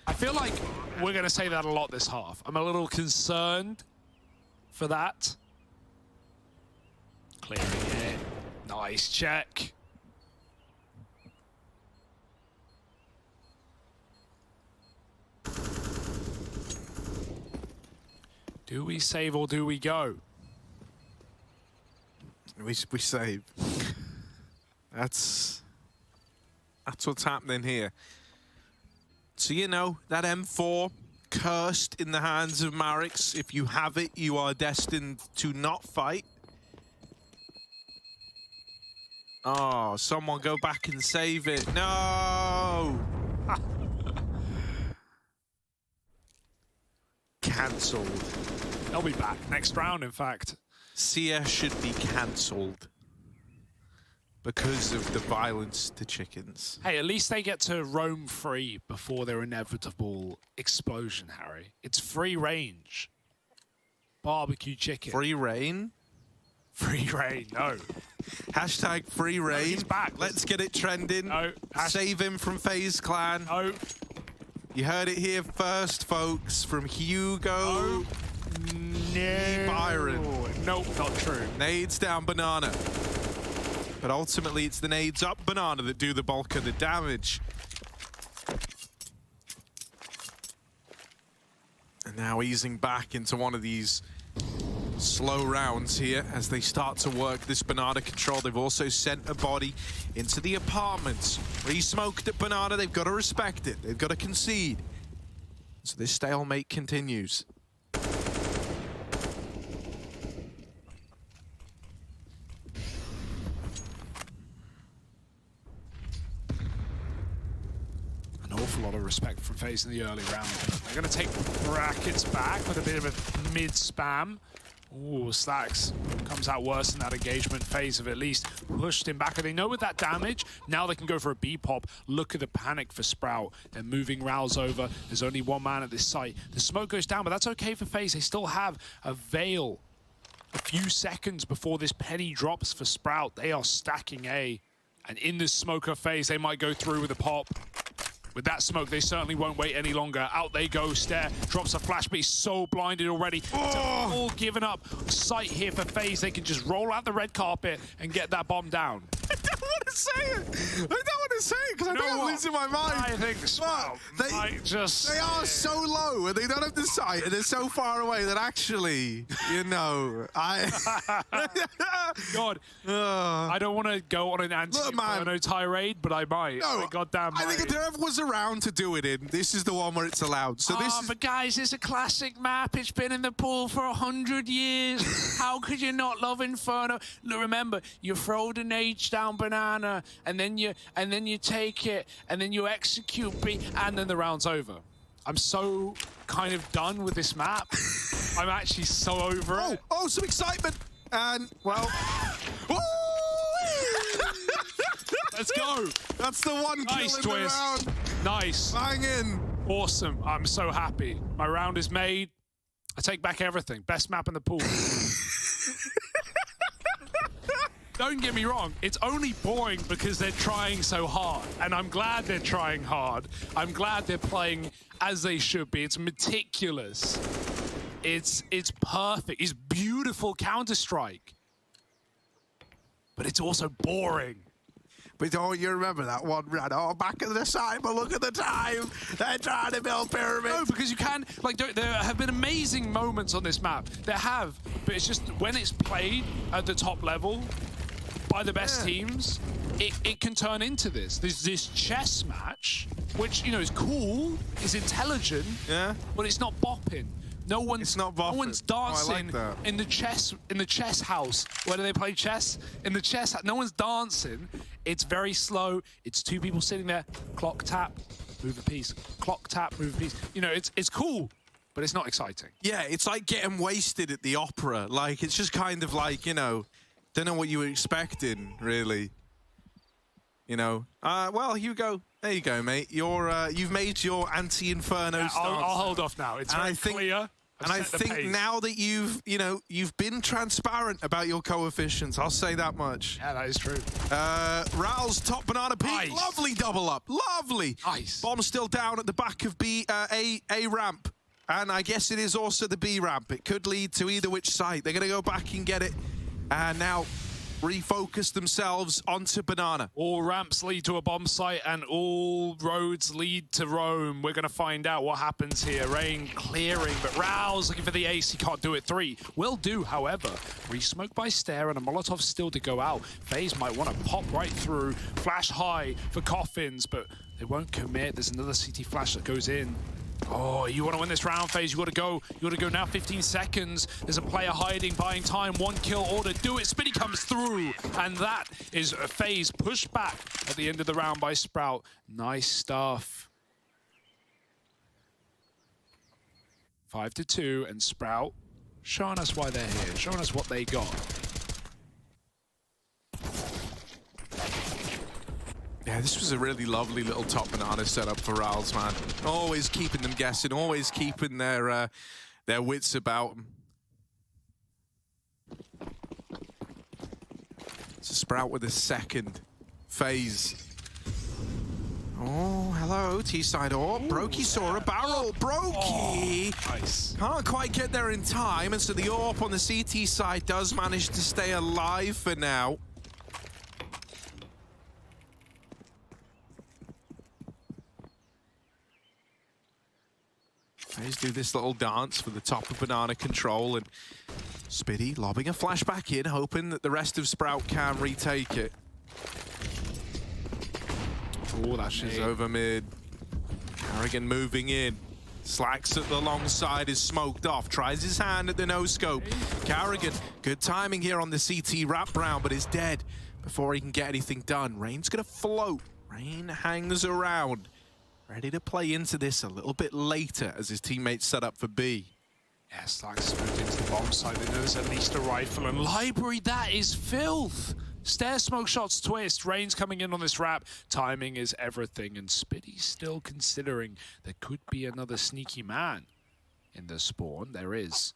I feel like we're going to say that a lot this half. I'm a little concerned for that. Clearing it. Nice check. Do we save or do we go? We save. That's what's happening here. So, you know, that M4 cursed in the hands of Marix. If you have it, you are destined to not fight. Oh, someone go back and save it. No! Cancelled. They'll be back next round, in fact. CS should be cancelled because of the violence to chickens. Hey, at least they get to roam free before their inevitable explosion, Harry. It's free range. Barbecue chicken. Free reign? Free reign, no. Hashtag free reign. No, he's back. Let's get it trending. No. Save him from FaZe Clan. No. You heard it here first, folks, from Hugo. No. Byron. Nope, not true. Nades down banana. but ultimately it's the nades up Banana that do the bulk of the damage. And now easing back into one of these slow rounds here as they start to work this Banana control. They've also sent a body into the apartments. Re-smoked at Banana, they've got to respect it. They've got to concede. So this stalemate continues. An awful lot of respect from FaZe in the early round. They're going to take brackets back with a bit of a mid-spam. Ooh, Slacks comes out worse in that engagement. FaZe have at least pushed him back. And they know with that damage, now they can go for a B-pop. Look at the panic for Sprout. They're moving Rouse over. There's only one man at this site. The smoke goes down, but that's okay for FaZe. They still have a Veil. A few seconds before this penny drops for Sprout. They are stacking A. And in this smoker phase, they might go through with a pop. With that smoke, they certainly won't wait any longer. Out they go. Stare drops a flash, but he's so blinded already. It's a full given up sight here for FaZe. They can just roll out the red carpet and get that bomb down. I don't want to say it. I don't want to say it because I think I'm losing my mind. I think Sprout might just... They are so low and they don't have the sight and they're so far away that actually, you know, God, I don't want to go on an anti-Inferno tirade, but I might. No, goddamn I think if there ever was around to do it in, this is the one where it's allowed. So this is... But guys, it's a classic map. It's been in the pool for 100 years. How could you not love Inferno? Look, remember, you throw the nades down Banana, and then you take it, and then you execute B, and then the round's over. I'm so kind of done with this map. I'm actually so over it. Oh, some excitement. And, well... Let's go. That's the one kill nice in twist. the round. Nice. Bang in. Awesome. I'm so happy. My round is made. I take back everything. Best map in the pool. Don't get me wrong, it's only boring because they're trying so hard. And I'm glad they're trying hard. I'm glad they're playing as they should be. It's meticulous. It's perfect. It's beautiful Counter-Strike. But it's also boring. But don't you remember that one ran back at the side, but look at the time. They're trying to build pyramids. No, because you can, like, there have been amazing moments on this map. There have, but it's just when it's played at the top level by the best teams, it can turn into this. There's this chess match, which, you know, is cool, is intelligent, but it's not bopping. No one's dancing in the chess house. Where do they play chess? In the chess house. No one's dancing. It's very slow. It's two people sitting there. Clock tap, move a piece. Clock tap, move a piece. You know, it's cool, but it's not exciting. Yeah, it's like getting wasted at the opera. Like, it's just kind of like, you know, don't know what you were expecting, really. You know, well, Hugo, there you go, mate. You've made your anti-Inferno stance. I'll hold off now. It's very clear. And I think now that you've been transparent about your coefficients, I'll say that much. Yeah, that is true. Raul's top Banana peak, nice. Lovely double up, lovely. Nice. Bomb still down at the back of A ramp, and I guess it is also the B ramp. It could lead to either which side. They're gonna go back and get it, and now refocus themselves onto Banana. All ramps lead to a bomb site and all roads lead to Rome. We're going to find out what happens here. Rain clearing, but Raul's looking for the ace. He can't do it. 3 will do, however. Re-smoke by Stare and a Molotov still to go out. FaZe might want to pop right through. Flash high for Coffins, but they won't commit. There's another CT flash that goes in. Oh, you want to win this round, FaZe, you got to go. You got to go now, 15 seconds. There's a player hiding, buying time. 1 kill order, do it. Spinny comes through. And that is a FaZe pushed back at the end of the round by Sprout. Nice stuff. 5-2, and Sprout showing us why they're here, showing us what they got. Yeah, this was a really lovely little top Banana setup for Raul's, man. Always keeping them guessing, always keeping their wits about them. So Sprout with a second. FaZe. Oh, hello, T-side. Oh, Brokey saw a barrel. Brokey! Oh, nice. Can't quite get there in time, and so the AWP on the CT side does manage to stay alive for now. FaZe do this little dance for the top of banana control, and Spiddy lobbing a flashback in, hoping that the rest of Sprout can retake it. Oh, that's over mid. Carrigan moving in. Slacks at the long side is smoked off. Tries his hand at the no-scope. Carrigan, good timing here on the CT wrap round, but is dead before he can get anything done. Rain's gonna float. Rain hangs around, ready to play into this a little bit later as his teammates set up for B. Yeah, Slacks moved into the bomb side. They know there's at least a rifle and library. That is filth. Stair smoke shots twist. Rain's coming in on this wrap. Timing is everything, and Spiddy's still considering there could be another sneaky man in the spawn. There is.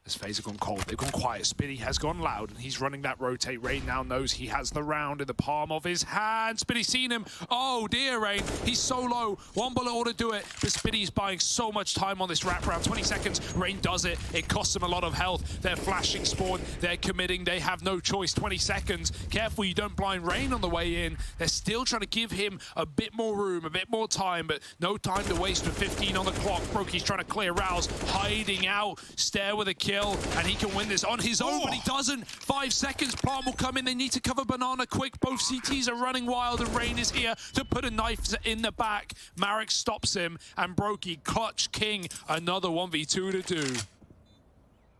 As FaZe have gone cold, they've gone quiet. Spiddy has gone loud, and he's running that rotate. Rain now knows he has the round in the palm of his hand. Spiddy's seen him. Oh dear, Rain. He's so low. One bullet ought to do it, but Spiddy's buying so much time on this wrap round. 20 seconds. Rain does it. It costs him a lot of health. They're flashing spawn. They're committing. They have no choice. 20 seconds. Careful you don't blind Rain on the way in. They're still trying to give him a bit more room, a bit more time, but no time to waste with 15 on the clock. Brokey's trying to clear Rouse, hiding out. Stair with a kill, and he can win this on his own, but he doesn't. 5 seconds, Plant will come in. They need to cover Banana quick. Both CTs are running wild, and Rain is here to put a knife in the back. Marek stops him, and Brokey, clutch king, another 1v2 to do.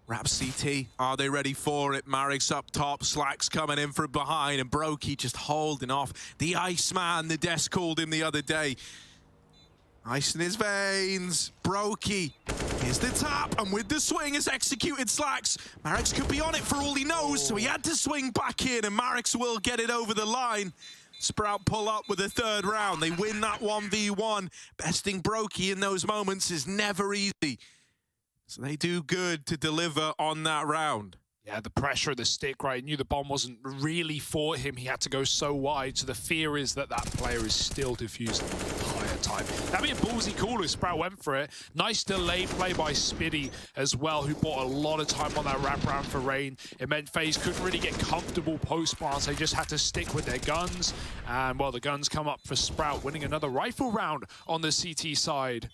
Rap CT, are they ready for it? Marek's up top, Slacks coming in from behind, and Brokey just holding off. The Iceman, the desk called him the other day. Ice in his veins. Brokey, here's the tap, and with the swing has executed Slacks. Marek's could be on it for all he knows, so he had to swing back in, and Marek's will get it over the line. Sprout pull up with a third round. They win that 1v1. Besting Brokey in those moments is never easy. So they do good to deliver on that round. Yeah, the pressure of the stick, right? He knew the bomb wasn't really for him. He had to go so wide. So the fear is that that player is still defusing the entire time. That'd be a ballsy call if Sprout went for it. Nice delay play by Spiddy as well, who bought a lot of time on that wraparound for Rain. It meant FaZe couldn't really get comfortable post-pass. They just had to stick with their guns. And, well, the guns come up for Sprout, winning another rifle round on the CT side.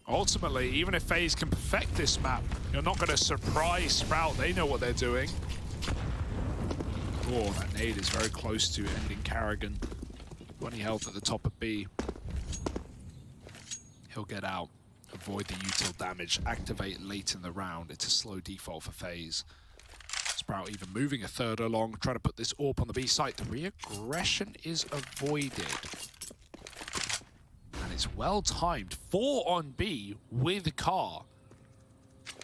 Ultimately, even if FaZe can perfect this map, you're not going to surprise Sprout. They know what they're doing. Oh, that nade is very close to ending Carrigan. 20 health at the top of B. He'll get out, avoid the util damage, activate late in the round. It's a slow default for FaZe. Sprout even moving a third along, trying to put this AWP on the B site. The re-aggression is avoided. And it's well timed. 4 on B with Car.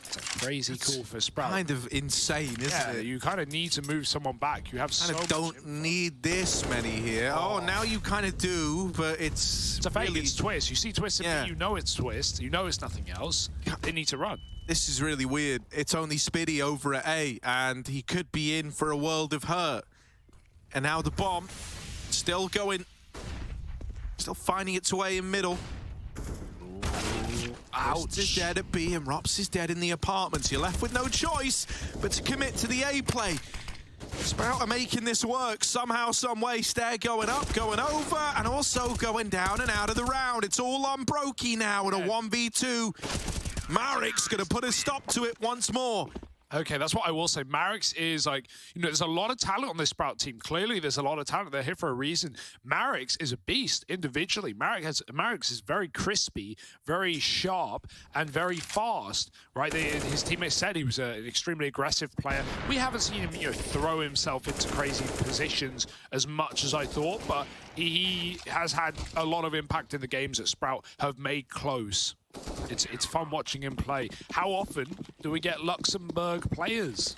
It's a crazy call for Sprout. Kind of insane, isn't it? You kind of need to move someone back. You have so much. Don't need this many here. Oh, now you kind of do, but it's a fake. Really... It's Twist. You see Twist in B, you know it's Twist. You know it's nothing else. They need to run. This is really weird. It's only Spiddy over at A, and he could be in for a world of hurt. And now the bomb, still going. Still finding its way in middle. Ouch. Is dead at B and Rops is dead in the apartments. You're left with no choice but to commit to the A play. Sprout are making this work somehow, some way. Stair going up, going over, and also going down and out of the round. It's all on Brokey now in a 1v2. Marek's going to put a stop to it once more. Okay, that's what I will say. Marek's is like, you know, there's a lot of talent on this Sprout team. Clearly, there's a lot of talent. They're here for a reason. Marek's is a beast individually. Marek's is very crispy, very sharp, and very fast, right? His teammates said he was an extremely aggressive player. We haven't seen him, you know, throw himself into crazy positions as much as I thought, but he has had a lot of impact in the games that Sprout have made close. It's fun watching him play. How often do we get Luxembourg players?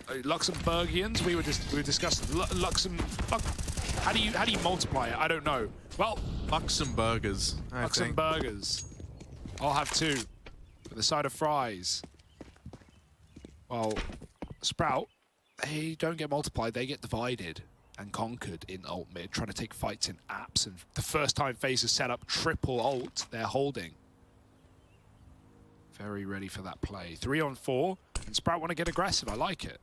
Luxembourgians? We were discussing Luxembourg. How do you multiply it? I don't know. Well, Luxembourgers. Luxembourgers. I'll have 2 for the side of fries. Well, Sprout, they don't get multiplied. They get divided and conquered in ult mid, trying to take fights in apps. And the first time FaZe has set up triple ult, they're holding. Very ready for that play. 3 on 4, and Sprout want to get aggressive. I like it.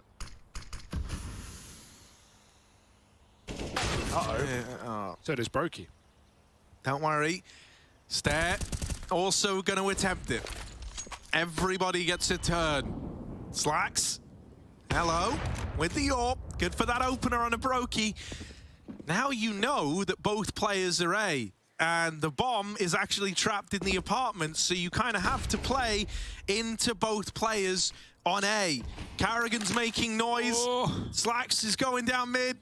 Uh-oh. So does Brokey. Don't worry. Stair also going to attempt it. Everybody gets a turn. Slacks, hello, with the AWP. Good for that opener on a brokey. Now you know that both players are A, and the bomb is actually trapped in the apartment, so you kind of have to play into both players on A. Carrigan's making noise. Oh. Slacks is going down mid.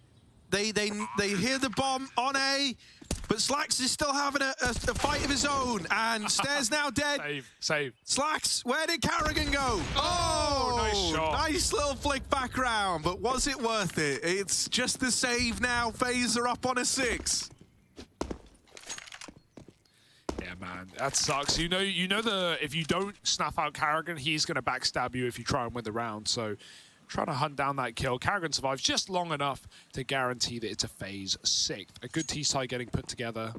They hear the bomb on A, but Slacks is still having a fight of his own, and Stairs now dead. Save. Slacks, where did Carrigan go? Oh, nice shot. Nice little flick back round, but was it worth it? It's just the save now. FaZe are up on a 6. Yeah, man, that sucks. You know if you don't snuff out Carrigan, he's going to backstab you if you try and win the round. So trying to hunt down that kill. Carrigan survives just long enough to guarantee that it's a FaZe 6th. A good T-side getting put together.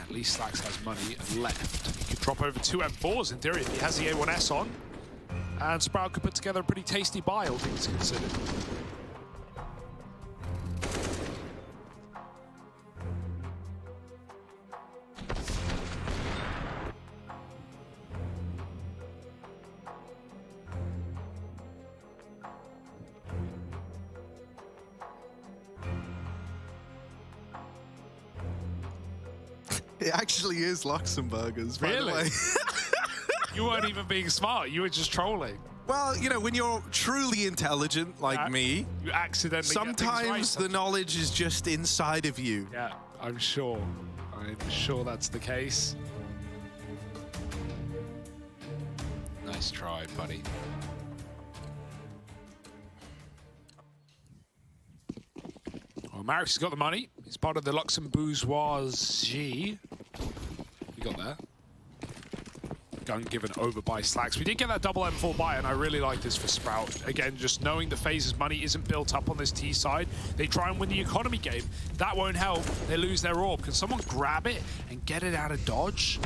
At least Slacks has money left. He could drop over 2 M4s in theory if he has the A1S on. And Sprout could put together a pretty tasty buy, all things considered. It actually is Luxembourgers, by the Really? way. You weren't even being smart, you were just trolling. Well, you know, when you're truly intelligent like me, you accidentally sometimes the knowledge is just inside of you. Yeah, I'm sure. I'm sure that's the case. Nice try, buddy. Well, Marix has got the money. He's part of the Luxembourgeoisie. You got there. Gun given over by Slacks. We did get that double M4 buy, and I really like this for Sprout. Again, just knowing the FaZe's money isn't built up on this T side. They try and win the economy game. That won't help. They lose their AWP. Can someone grab it and get it out of dodge?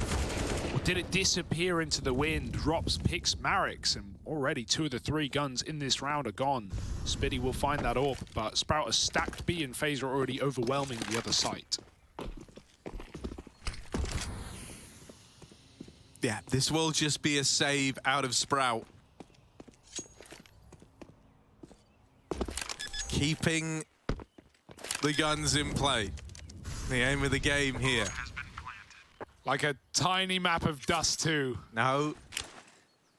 Or did it disappear into the wind? Drops, picks Marix, and already 2 of the 3 guns in this round are gone. Spitty will find that AWP, but Sprout has stacked B, and FaZe are already overwhelming the other site. Yeah, this will just be a save out of Sprout. Keeping the guns in play. The aim of the game here. Like a tiny map of dust too. No.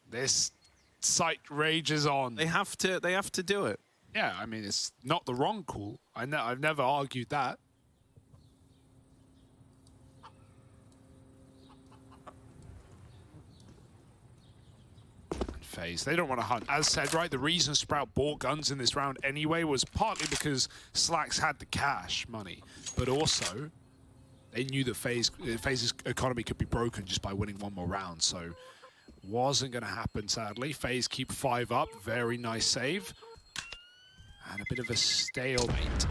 This site rages on. They have to do it. Yeah, I mean, it's not the wrong call. I've never argued that. FaZe, they don't want to hunt. As said, right, the reason Sprout bought guns in this round anyway was partly because Slacks had the cash money, but also they knew that FaZe's economy could be broken just by winning 1 more round, so wasn't going to happen, sadly. FaZe keep 5 up, very nice save. And a bit of a stalemate,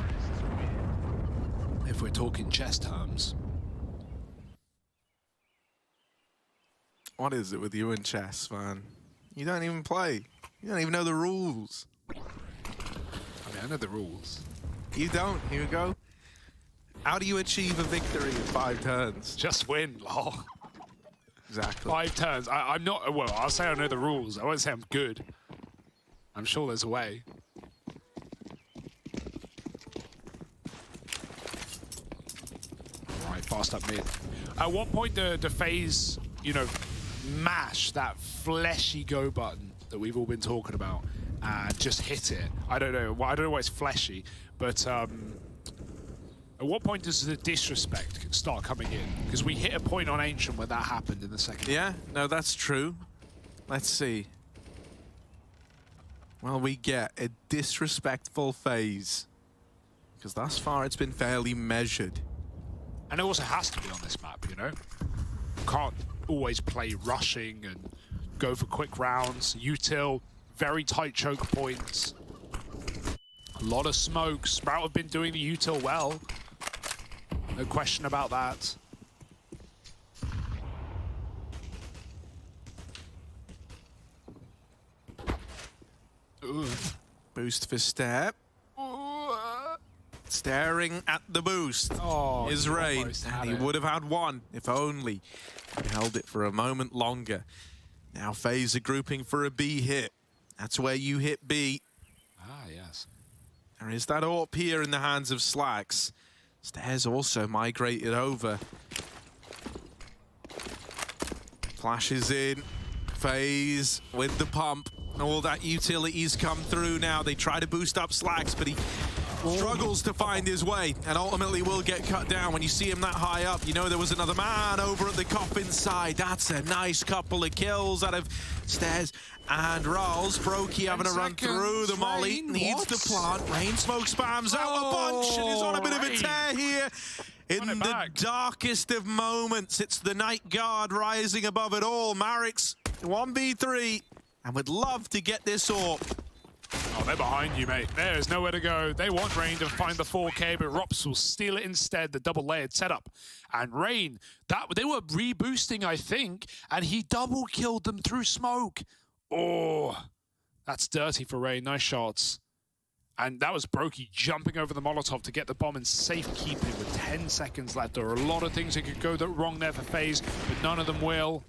if we're talking chess terms. What is it with you and chess, man? You don't even play. You don't even know the rules. I mean, I know the rules. You don't. Here we go. How do you achieve a victory in 5 turns? Just win, lol. Exactly. 5 turns. I'm not, well, I'll say I know the rules. I won't say I'm good. I'm sure there's a way. All right, fast up mid. At what point do FaZe, you know, mash that fleshy go button that we've all been talking about and just hit it? I don't know. Well, I don't know why it's fleshy, but at what point does the disrespect start coming in? Because we hit a point on Ancient where that happened in the second. Yeah, no, that's true. Let's see. Well, we get a disrespectful FaZe. Because thus far it's been fairly measured. And it also has to be on this map, you know? Can't always play rushing and go for quick rounds. Util, very tight choke points. A lot of smoke. Sprout have been doing the util well. No question about that. Boost for Stare. Staring at the boost is Rain, and he would have had one if only he held it for a moment longer. Now FaZe are grouping for a B hit. That's where you hit B. Ah, yes. There is that AWP here in the hands of Slacks. Stare's also migrated over. Flashes in. FaZe with the pump. All that utilities come through now. They try to boost up Slacks, but he struggles to find his way and ultimately will get cut down. When you see him that high up, you know there was another man over at the coffin side. That's a nice couple of kills out of Stairs and Rolls. Brokey having a run through the molly. Needs to plant. Rain smoke spams out a bunch and is on a bit of a tear here. In the darkest of moments, it's the Night Guard rising above it all. Marix 1v3 and would love to get this AWP. Oh, they're behind you, mate. There's nowhere to go. They want Rain to find the 4K, but Rops will steal it instead, the double-layered setup. And Rain, they were reboosting, I think, and he double-killed them through smoke. Oh, that's dirty for Rain. Nice shots. And that was Brokey jumping over the Molotov to get the bomb in safekeeping with 10 seconds left. There are a lot of things that could go wrong there for FaZe, but none of them will.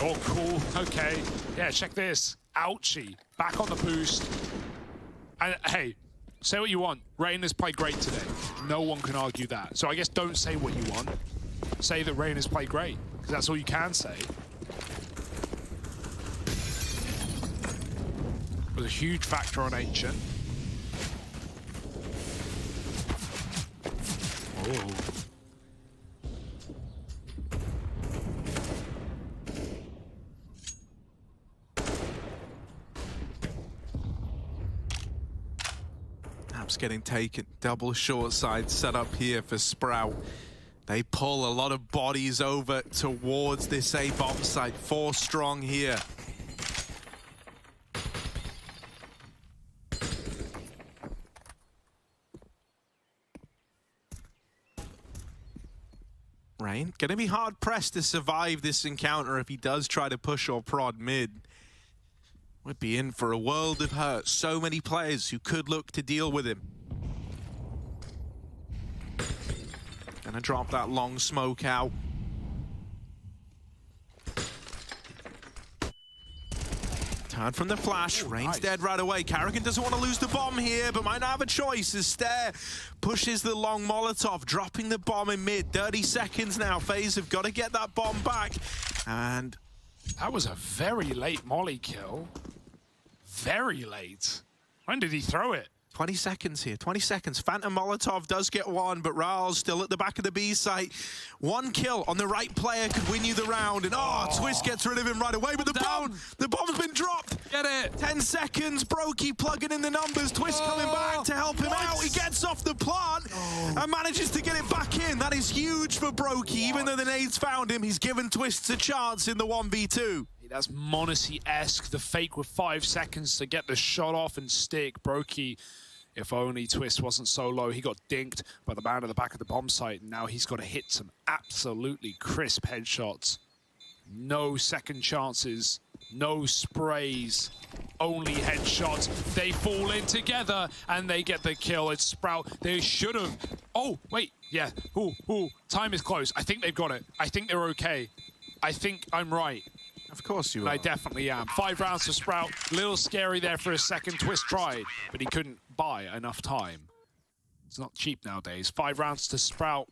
Oh, cool. Okay. Yeah, check this. Ouchie. Back on the boost. And hey, say what you want. Rain has played great today. No one can argue that. So I guess don't say what you want. Say that Rain has played great, because that's all you can say. It was a huge factor on Ancient. Oh. Getting taken. Double short side set up here for Sprout. They pull a lot of bodies over towards this A bomb site. 4 strong here. Rain gonna be hard pressed to survive this encounter if he does try to push or prod mid. Would be in for a world of hurt. So many players who could look to deal with him. Gonna drop that long smoke out. Turn from the flash. Rain's dead right away. Karrigan doesn't want to lose the bomb here, but might not have a choice as Stare pushes the long Molotov, dropping the bomb in mid. 30 seconds now. FaZe have got to get that bomb back. And that was a very late molly kill. Very late. When did he throw it? 20 seconds here, 20 seconds. Phantom Molotov does get one, but Raul's still at the back of the B site. One kill on the right player could win you the round. And Twist gets rid of him right away, but the bomb's been dropped. Get it. 10 seconds, Brokey plugging in the numbers. Twist coming back to help him out. He gets off the plant and manages to get it back in. That is huge for Brokey. Even though the nades found him, he's given Twists a chance in the 1v2. That's Monacy-esque, the fake with 5 seconds to get the shot off and stick. Brokey, if only Twist wasn't so low. He got dinked by the man at the back of the bomb site, and now he's got to hit some absolutely crisp headshots. No second chances, no sprays, only headshots. They fall in together, and they get the kill. It's Sprout. They should have... Oh, wait, yeah. Time is close. I think they've got it. I think they're okay. I think I'm right. Of course you are. I definitely am. 5 rounds for Sprout. A little scary there for a second. Twist tried, but he couldn't buy enough time. It's not cheap nowadays. 5 rounds to Sprout.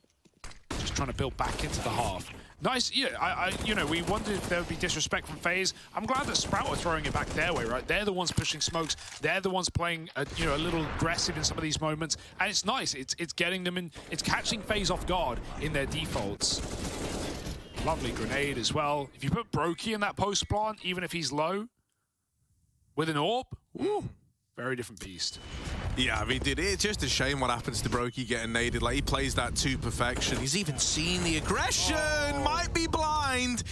Just trying to build back into the half. Nice. Yeah, you know, we wondered if there would be disrespect from FaZe. I'm glad that Sprout are throwing it back their way, right? They're the ones pushing smokes. They're the ones playing, a little aggressive in some of these moments. And it's nice. It's getting them in. It's catching FaZe off guard in their defaults. Lovely grenade as well. If you put Brokey in that post plant, even if he's low, with an AWP, very different beast. Yeah, I mean, it's just a shame what happens to Brokey getting naded. Like, he plays that to perfection. He's even seen the aggression. Might be blind,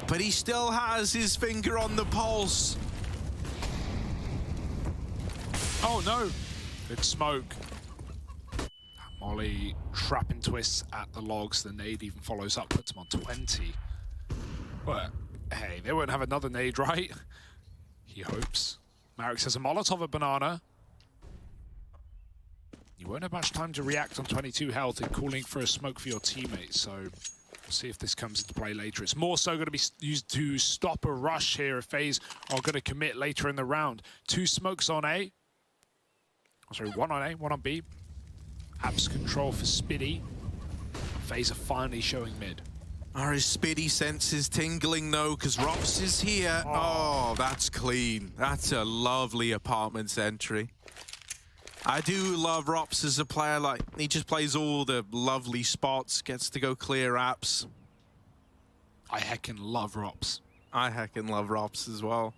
but he still has his finger on the pulse. Oh, no. Good smoke. Molly trapping Twists at the logs. The nade even follows up, puts him on 20. But, hey, they won't have another nade, right? He hopes. Marek has a Molotov at banana. You won't have much time to react on 22 health and calling for a smoke for your teammates, so we'll see if this comes into play later. It's more so going to be used to stop a rush here if FaZe are going to commit later in the round. 2 smokes on A. Oh, sorry, 1 on A, 1 on B. Abs control for Spiddy. FaZe are finally showing mid. Are his Spiddy senses tingling though? Because Rops is here. Oh, that's clean. That's a lovely apartments entry. I do love Rops as a player. Like, he just plays all the lovely spots, gets to go clear apps. I heckin' love Rops. I heckin' love Rops as well.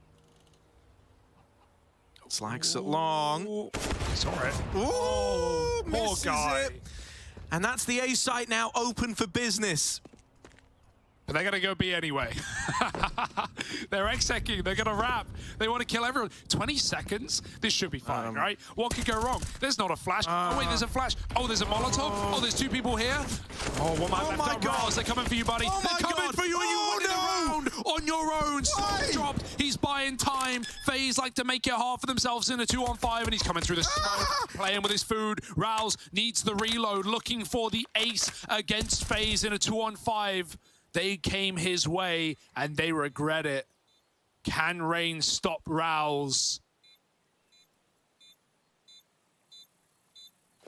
Slacks it long. It's alright. Ooh, misses guy. it. And that's the A site now open for business. But they're going to go B anyway. They're execing. They're going to wrap. They want to kill everyone. 20 seconds? This should be fine, right? What could go wrong? There's not a flash. Oh, wait, there's a flash. Oh, there's a Molotov. Oh, there's 2 people here. Oh, one man left up. Rouse. They're coming for you, buddy. They're coming for you, and you win the round on your own. Smoke dropped. He's buying time. FaZe like to make it hard for themselves in a 2-on-5, and he's coming through the smoke, playing with his food. Rouse needs the reload, looking for the ace against FaZe in a 2-on-5. They came his way, and they regret it. Can Rain stop Rouse?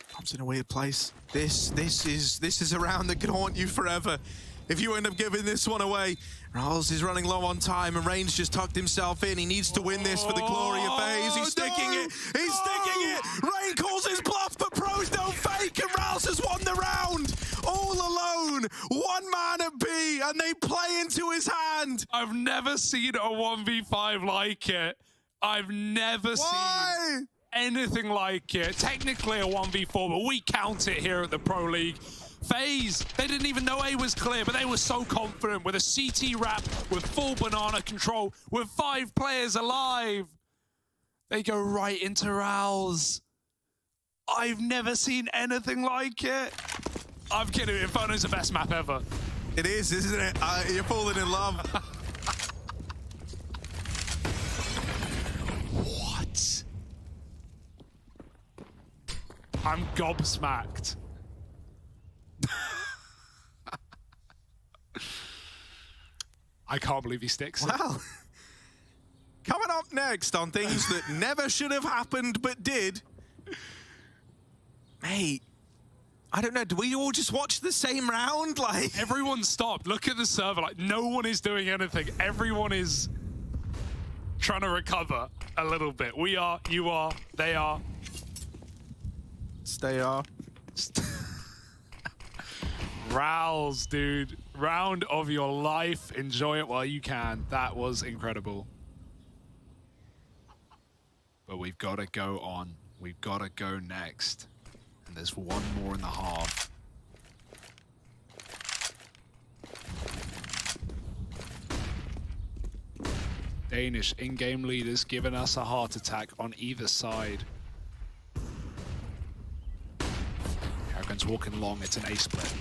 Comes in a weird place. This is a round that could haunt you forever. If you end up giving this one away, Rouse is running low on time, and Rain's just tucked himself in. He needs to win this for the glory of FaZe. He's sticking it. He's sticking it. Rain calls his bluff, but pros don't fake, and Rouse has won the round. All alone, 1 man at B, and they play into his hand. I've never seen a 1v5 like it. I've never seen anything like it. Technically a 1v4, but we count it here at the Pro League. FaZe, they didn't even know A was clear, but they were so confident with a CT wrap, with full banana control, with 5 players alive. They go right into Rouse. I've never seen anything like it. I'm kidding, Inferno's the best map ever. It is, isn't it? You're falling in love. What? I'm gobsmacked. I can't believe he sticks. Well, coming up next on things that never should have happened but did. Mate, I don't know, do we all just watch the same round? Like, everyone stopped. Look at the server. Like, no one is doing anything. Everyone is trying to recover a little bit. We are, you are, they are. Stay are. Rouse, dude. Round of your life. Enjoy it while you can. That was incredible. But we've got to go on. We've got to go next. And there's 1 more in the half. Danish in-game leaders giving us a heart attack on either side. Karrigan's walking long. It's an A split.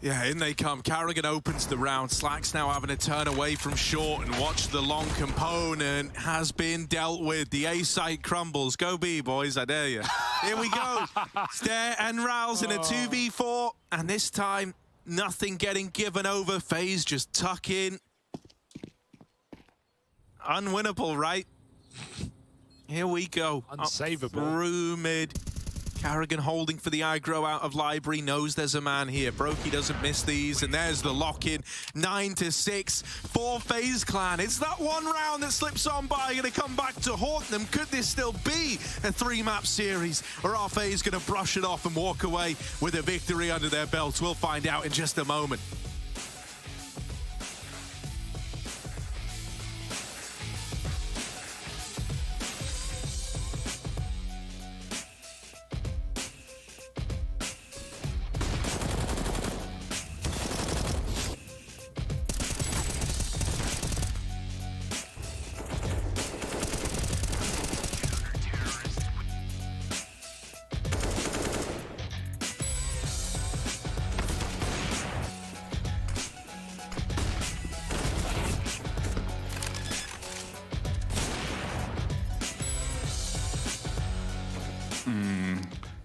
Yeah, in they come. Karrigan opens the round. Slack's now having to turn away from short and watch the long component has been dealt with. The A site crumbles. Go B, boys, I dare you. Here we go. Stare and Rouse in a 2v4. And this time, nothing getting given over. FaZe just tuck in. Unwinnable, right? Here we go. Unsavable. Through mid. Karrigan holding for the aggro out of library, knows there's a man here. Brokey doesn't miss these, and there's the lock-in. 9-6 for FaZe Clan. It's that 1 round that slips on by, gonna come back to haunt them. Could this still be a 3-map series? Or are FaZe gonna brush it off and walk away with a victory under their belts? We'll find out in just a moment.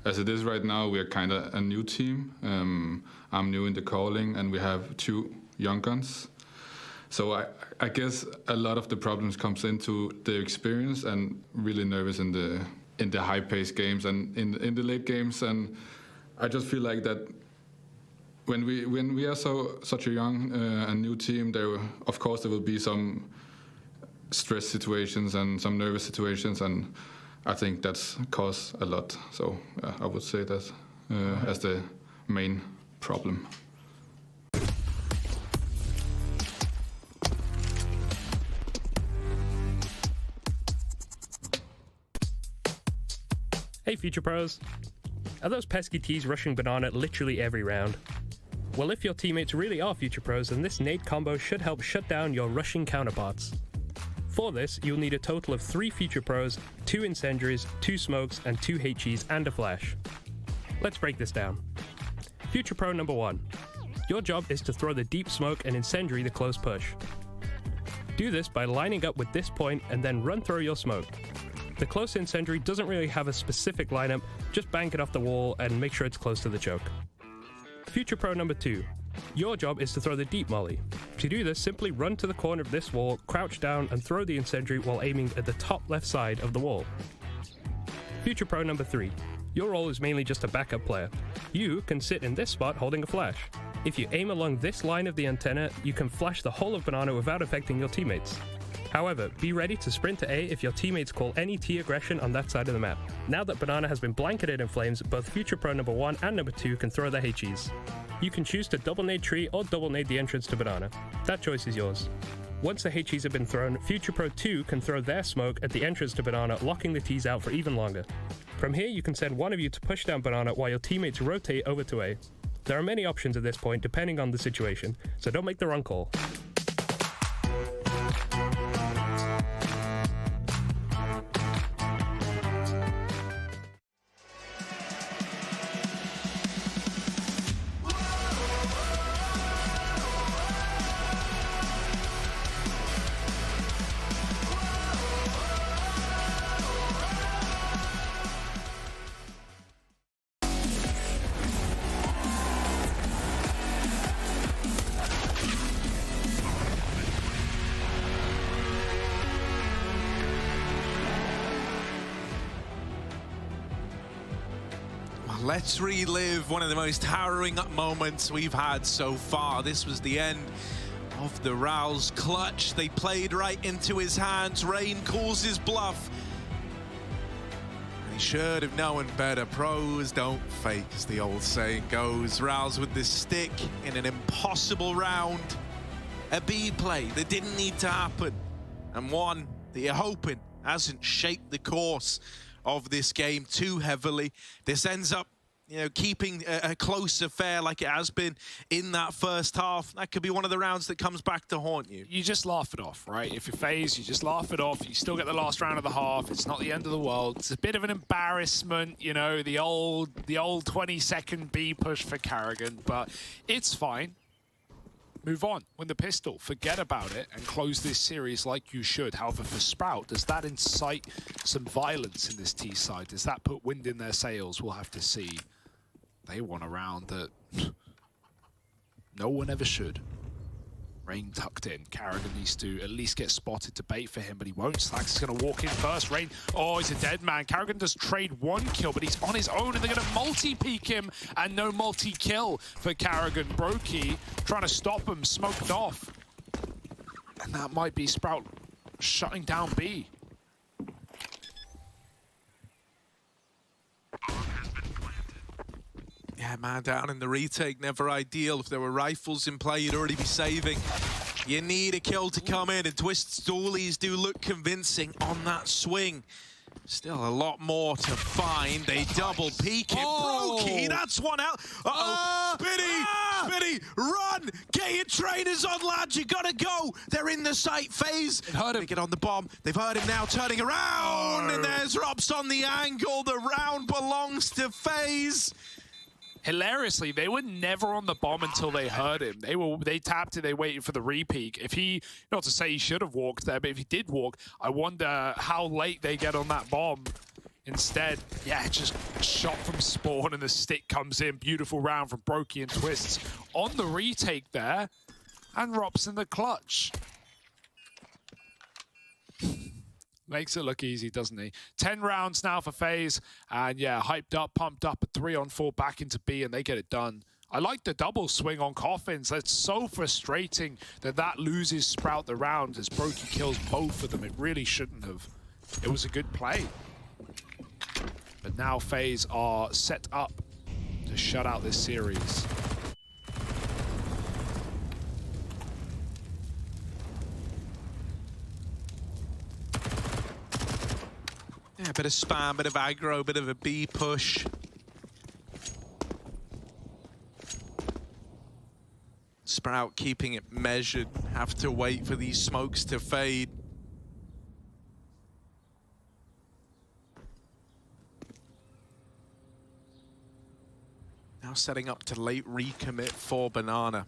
As it is right now, we are kind of a new team. I'm new in the calling, and we have 2 young guns. So I guess a lot of the problems comes into the experience and really nervous in the high-paced games and in the late games. And I just feel like that when we are such a young and new team, of course there will be some stress situations and some nervous situations, and I think that's caused a lot. So I would say that as the main problem. Hey Future Pros. Are those pesky T's rushing banana literally every round? Well, if your teammates really are Future Pros, then this nade combo should help shut down your rushing counterparts. For this, you'll need a total of 3 Future Pros, 2 incendiaries, 2 smokes, and 2 HEs and a flash. Let's break this down. Future Pro number 1. Your job is to throw the deep smoke and incendiary the close push. Do this by lining up with this point and then run through your smoke. The close incendiary doesn't really have a specific lineup, just bank it off the wall and make sure it's close to the choke. Future Pro number 2. Your job is to throw the deep molly. To do this, simply run to the corner of this wall, crouch down and throw the incendiary while aiming at the top left side of the wall. Future Pro number 3. Your role is mainly just a backup player. You can sit in this spot holding a flash. If you aim along this line of the antenna, you can flash the whole of banana without affecting your teammates. However, be ready to sprint to A if your teammates call any T aggression on that side of the map. Now that banana has been blanketed in flames, both Future Pro number 1 and number 2 can throw their HEs. You can choose to double nade tree or double nade the entrance to banana. That choice is yours. Once the HEs have been thrown, Future Pro 2 can throw their smoke at the entrance to banana, locking the Ts out for even longer. From here, you can send one of you to push down banana while your teammates rotate over to A. There are many options at this point depending on the situation, so don't make the wrong call. Let's relive one of the most harrowing moments we've had so far. This was the end of the Raul's clutch. They played right into his hands. Rain calls his bluff. He should have known better. Pros don't fake, as the old saying goes. Raul's with the stick in an impossible round. A B play that didn't need to happen. And one that you're hoping hasn't shaped the course of this game too heavily. This ends up, you know, keeping a close affair like it has been in that first half. That could be one of the rounds that comes back to haunt you. You just laugh it off, right? If you're FAZE, you just laugh it off. You still get the last round of the half. It's not the end of the world. It's a bit of an embarrassment, you know, the old 20-second B push for Karrigan, but it's fine. Move on, win the pistol, forget about it, and close this series like you should. However, for Sprout, does that incite some violence in this T side? Does that put wind in their sails? We'll have to see. They won a round that no one ever should. Rain tucked in. Karrigan needs to at least get spotted to bait for him, but he won't. Slacks is going to walk in first. Rain, oh, he's a dead man. Karrigan does trade 1 kill, but he's on his own, and they're going to multi-peek him, and no multi-kill for Karrigan. Brokey trying to stop him, smoked off. And that might be Sprout shutting down B. Yeah, man down in the retake, never ideal. If there were rifles in play, you'd already be saving. You need a kill to come in, and Twist's dualies do look convincing on that swing. Still a lot more to find. They double peek it. Brokey, that's one out. Spitty, run! Get your trainers on, lads. You gotta go. They're in the sight phase. They get on the bomb. They've heard him now, turning around, and there's Robs on the angle. The round belongs to FAZE. Hilariously, they were never on the bomb until they heard him. They tapped it, they waited for the repeak. If he, not to say he should have walked there, but if he did walk, I wonder how late they get on that bomb. Instead, yeah, just shot from spawn and the stick comes in. Beautiful round from Brokey and Twists on the retake there. And Rob's in the clutch. Makes it look easy, doesn't he? 10 rounds now for FaZe. And yeah, hyped up, pumped up, a 3-on-4 back into B, and they get it done. I like the double swing on Coffins. It's so frustrating that that loses Sprout the round as Brokey kills both of them. It really shouldn't have. It was a good play. But now FaZe are set up to shut out this series. Yeah, a bit of spam, bit of aggro, bit of a B push. Sprout keeping it measured, have to wait for these smokes to fade. Now setting up to late recommit for Banana.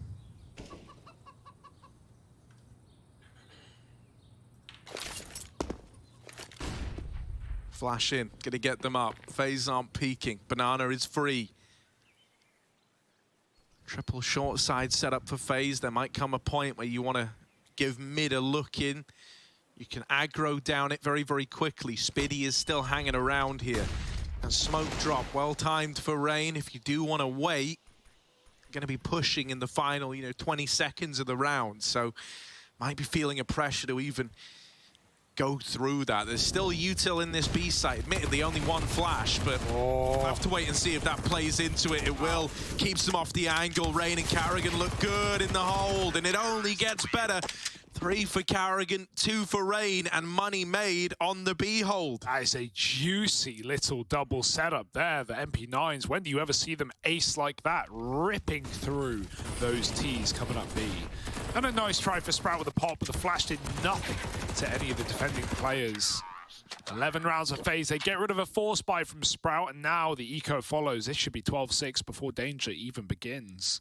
Flash in, gonna get them up. FaZe aren't peeking. Banana is free. Triple short side set up for FaZe. There might come a point where you want to give mid a look in. You can aggro down it very, very quickly. Spiddy is still hanging around here. And smoke drop, well timed for Rain. If you do want to wait, you're going to be pushing in the final, 20 seconds of the round. So might be feeling a pressure to even go through that. There's still util in this B site. Admittedly, only one flash, but we'll have to wait and see if that plays into it. It will. Keeps them off the angle. Rain and Carrigan look good in the hold, and it only gets better. 3 for Carrigan, 2 for Rain, and money made on the B hold. That is a juicy little double setup there. The MP9s, when do you ever see them ace like that? Ripping through those Ts coming up B. And a nice try for Sprout with a pop, but the flash did nothing to any of the defending players. 11 rounds of FaZe. They get rid of a force buy from Sprout, and now the eco follows. This should be 12-6 before danger even begins.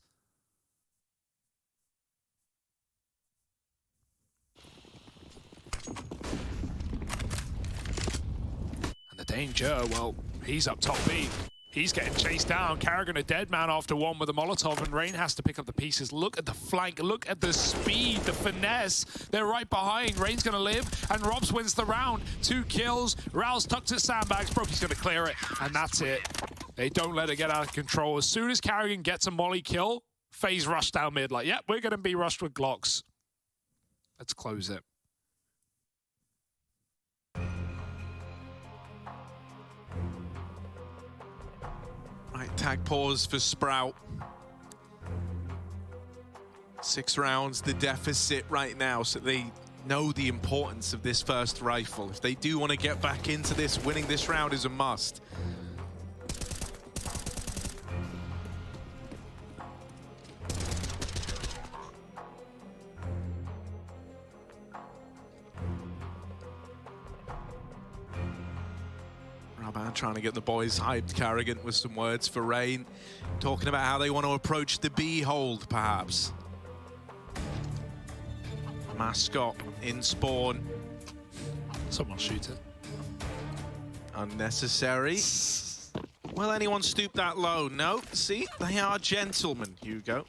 And the danger, well, he's up top B. He's getting chased down. Carrigan a dead man after one with a Molotov, and Rain has to pick up the pieces. Look at the flank. Look at the speed, the finesse. They're right behind. Rain's going to live, and Robs wins the round. 2 kills. Raul's tucked at sandbags. Brokey's going to clear it, and that's it. They don't let it get out of control. As soon as Carrigan gets a molly kill, FaZe rush down mid. Like, yep, we're going to be rushed with Glocks. Let's close it. Right, tag pause for Sprout. 6 rounds, the deficit right now, so they know the importance of this first rifle. If they do want to get back into this, winning this round is a must. Trying to get the boys hyped. Carrigan with some words for Rain, talking about how they want to approach the B hold, perhaps. Mascot in spawn. Someone shoot it. Unnecessary. Will anyone stoop that low? No. See, they are gentlemen, Hugo.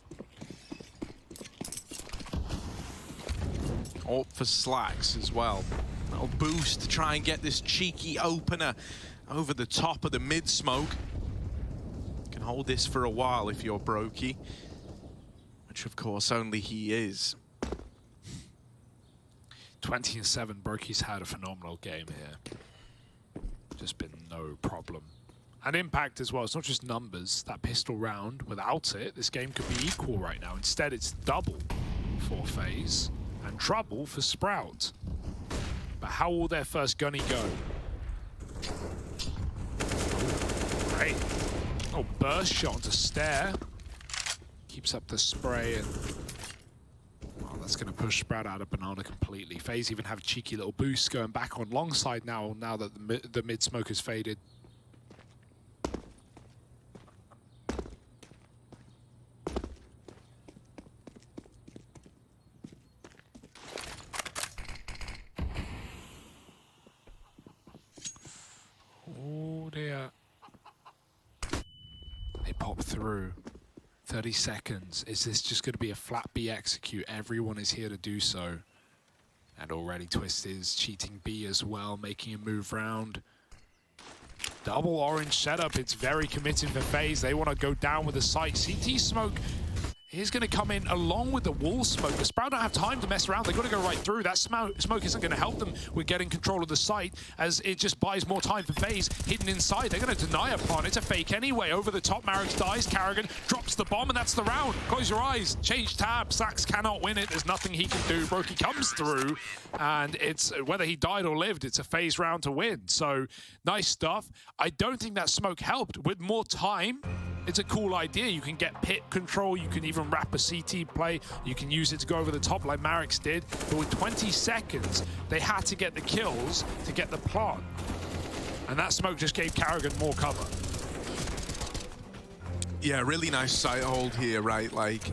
Up for Slacks as well. Little boost to try and get this cheeky opener over the top of the mid-smoke. Can hold this for a while if you're Brokey, which of course only he is. 20-7, Brokey's had a phenomenal game here. Just been no problem. And impact as well, it's not just numbers. That pistol round, without it, this game could be equal right now. Instead, it's double for FaZe and trouble for Sprout. But how will their first gunny go? Great. Oh, burst shot onto Stair. Keeps up the spray, and well, that's going to push Sprout out of Banana completely. FaZe even have a cheeky little boost going back on long side now that the mid smoke has faded. pop through. 30 seconds. Is this just going to be a flat B execute? Everyone is here to do so. And already Twist is cheating B as well, making a move round. Double orange setup. It's very committed for FaZe. They want to go down with the site. CT smoke is going to come in along with the wall smoke. The Sprout don't have time to mess around. They've got to go right through. That smoke isn't going to help them with getting control of the site, as it just buys more time for FaZe hidden inside. They're going to deny upon. It's a fake anyway. Over the top, Mirage dies. Karrigan drops the bomb, and that's the round. Close your eyes. Change tab. Sax cannot win it. There's nothing he can do. Brokey comes through, and it's whether he died or lived, it's a FaZe round to win. So nice stuff. I don't think that smoke helped. With more time, it's a cool idea. You can get pit control. You can even wrap a CT play. You can use it to go over the top like Marix did. But with 20 seconds, they had to get the kills to get the plant. And that smoke just gave Karrigan more cover. Yeah, really nice sight hold here, right? Like,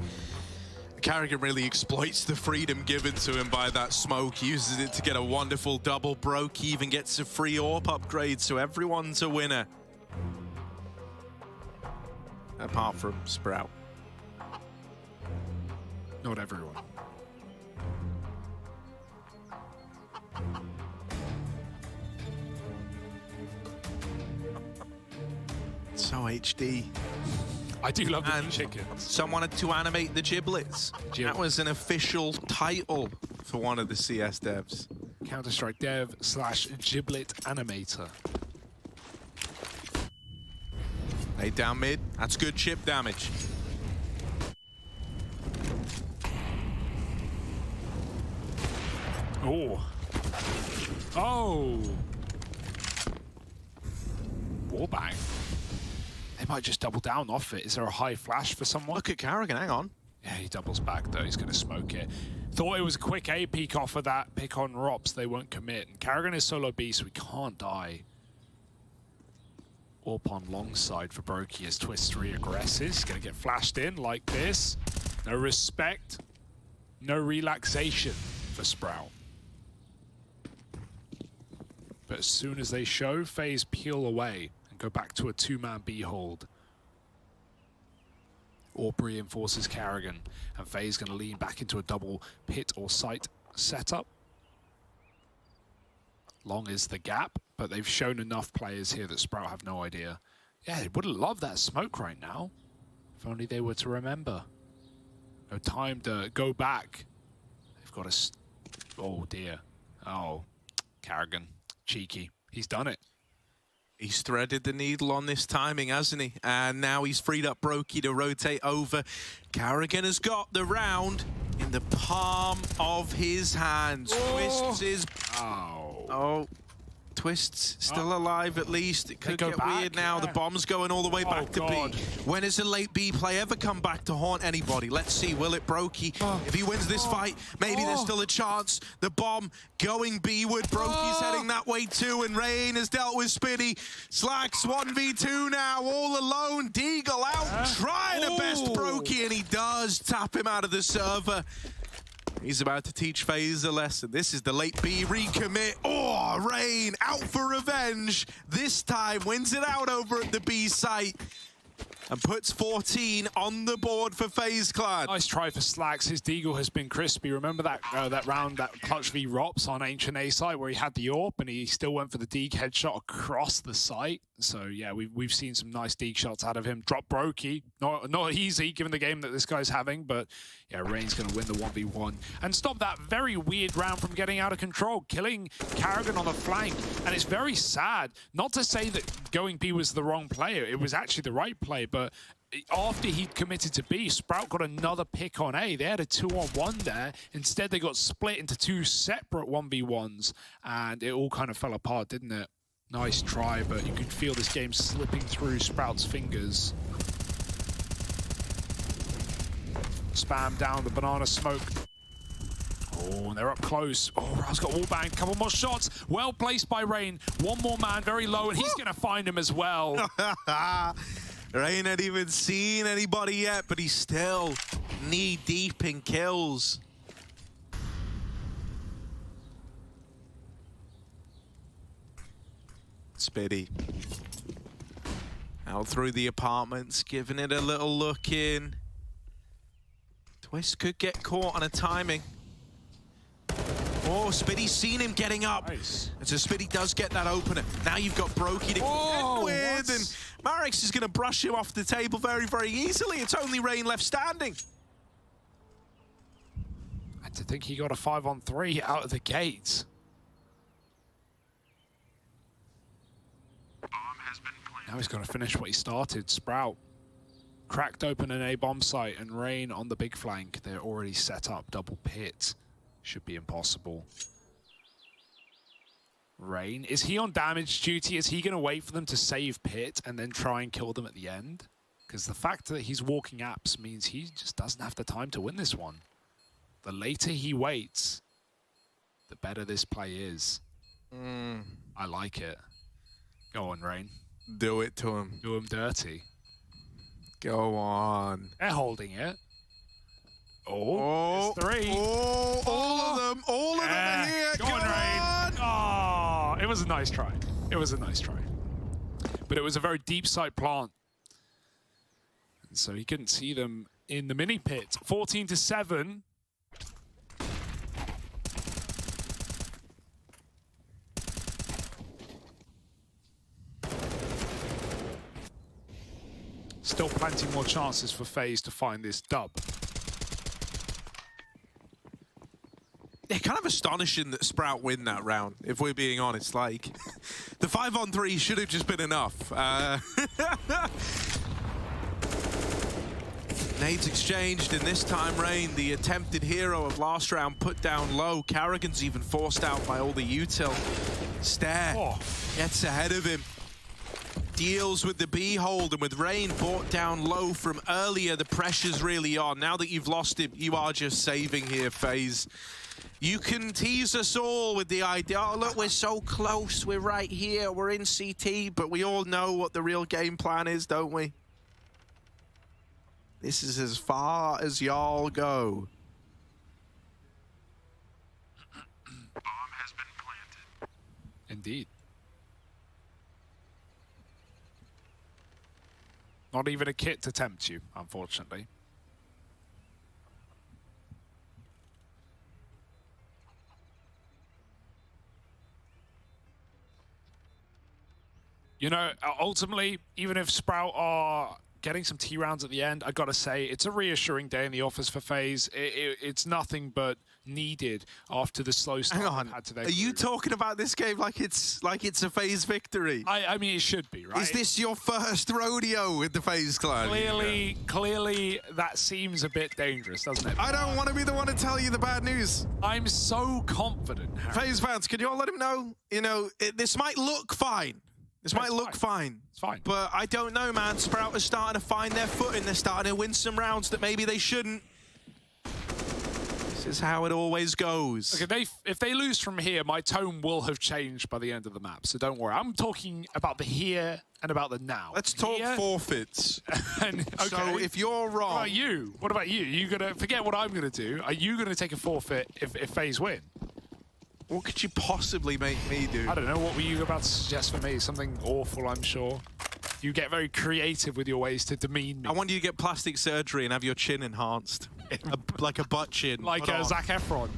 Karrigan really exploits the freedom given to him by that smoke. He uses it to get a wonderful double. Broke even gets a free AWP upgrade, so everyone's a winner. Apart from Sprout. Not everyone. So HD. I do love the and chickens. Someone had to animate the giblets. That was an official title for one of the CS devs. Counter-Strike dev / giblet animator. Laid down mid. That's good chip damage. Oh. Oh. Wallbang. They might just double down off it. Is there a high flash for someone? Look at Karrigan, hang on. Yeah, he doubles back though. He's going to smoke it. Thought it was a quick A peek off of that pick on Rops. They won't commit. And Karrigan is solo B, so he can't die. Up on long side for Brokey as Twist re-aggresses. Going to get flashed in like this. No respect. No relaxation for Sprout. But as soon as they show, FaZe peel away and go back to a two-man B hold. Orb reinforces Karrigan, and FaZe going to lean back into a double pit or site setup. Long is the gap, but they've shown enough players here that Sprout have no idea. Yeah, they would love that smoke right now. If only they were to remember. No time to go back. They've got to... Oh, dear. Oh, Karrigan. Cheeky. He's done it. He's threaded the needle on this timing, hasn't he? And now he's freed up Brokey to rotate over. Karrigan has got the round in the palm of his hands. Oh. Twists is... Oh. Twists still alive at least. It could get weird now. The bomb's going all the way back to B. When has a late B play ever come back to haunt anybody? Let's see. Will it Brokey? If he wins this fight, maybe there's still a chance. The bomb going B-ward. Brokey's heading that way too, and Rain has dealt with Spinny. Slacks 1v2 now, all alone. Deagle out, trying to best Brokey, and he does tap him out of the server. He's about to teach FaZe a lesson. This is the late B recommit. Oh, Rain out for revenge. This time wins it out over at the B site and puts 14 on the board for FaZe Clan. Nice try for Slacks. His deagle has been crispy. Remember that that round, that clutch v Rops on Ancient A site where he had the AWP and he still went for the Deeg headshot across the site. So yeah, we've seen some nice Deeg shots out of him. Drop Brokey. Not easy given the game that this guy's having, but yeah, Rain's going to win the 1v1 and stop that very weird round from getting out of control, killing Karrigan on the flank. And it's very sad. Not to say that going B was the wrong player. It was actually the right play, but after he'd committed to B, Sprout got another pick on A. They had a 2-on-1 there. Instead, they got split into two separate 1v1s, and it all kind of fell apart, didn't it? Nice try, but you could feel this game slipping through Sprout's fingers. Spam down the banana smoke. Oh, and they're up close. Oh, Ra's got wallbang. Couple more shots. Well placed by Rain. One more man, very low, and he's going to find him as well. Rain hadn't even seen anybody yet, but he's still knee-deep in kills. Spitty. Out through the apartments, giving it a little look in. Twist could get caught on a timing. Oh, Spitty's seen him getting up. Nice. And so Spitty does get that opener. Now you've got Brokey to contend with, and Marix is going to brush him off the table very, very easily. It's only Rain left standing. And to think he got a 5-on-3 out of the gate. Now he's going to finish what he started. Sprout cracked open an A-bomb site, and Rain on the big flank. They're already set up. Double pit. Should be impossible. Rain, is he on damage duty? Is he going to wait for them to save pit and then try and kill them at the end? Because the fact that he's walking apps means he just doesn't have the time to win this one. The later he waits, the better this play is. I like it. Go on, Rain. Do it to him. Do him dirty. Go on. They're holding it. Oh, it's 3. Oh, all of them are here. Go on, Rain. Oh, it was a nice try. It was a nice try. But it was a very deep side plant. And so he couldn't see them in the mini pit. 14-7. Still plenty more chances for FaZe to find this dub. Yeah, kind of astonishing that Sprout win that round, if we're being honest. Like, the 5-on-3 should have just been enough. Nades exchanged, and this time Rain, the attempted hero of last round, put down low. Carrigan's even forced out by all the util. Stare gets ahead of him. Deals with the B hold, and with Rain brought down low from earlier, the pressure's really on. Now that you've lost him, you are just saving here, FaZe. You can tease us all with the idea, oh, look, we're so close, we're right here, we're in CT, but we all know what the real game plan is, don't we? This is as far as y'all go. Bomb has been planted. Indeed. Not even a kit to tempt you, unfortunately. You know, ultimately, even if Sprout are getting some T rounds at the end, I gotta say, it's a reassuring day in the office for FaZe. It's nothing but needed after the slow start we've had today. Are you talking about this game like it's a FaZe victory? I mean, it should be, right? Is this your first rodeo with the FaZe clan? Clearly, that seems a bit dangerous, doesn't it? I don't want to be the one to tell you the bad news. I'm so confident, Harry. FaZe fans, can you all let him know? You know, this might look fine. This might look fine. It's fine. But I don't know, man. Sprout is starting to find their footing. They're starting to win some rounds that maybe they shouldn't. This is how it always goes. Okay, if they lose from here, my tone will have changed by the end of the map, so don't worry. I'm talking about the here and about the now. Let's talk forfeits. Okay. So if you're wrong... What about you? What about you? You gonna forget what I'm gonna do? Are you gonna take a forfeit if FaZe win? What could you possibly make me do? I don't know. What were you about to suggest for me? Something awful, I'm sure. You get very creative with your ways to demean me. I want you to get plastic surgery and have your chin enhanced. Like a butt chin. Like Zac Efron.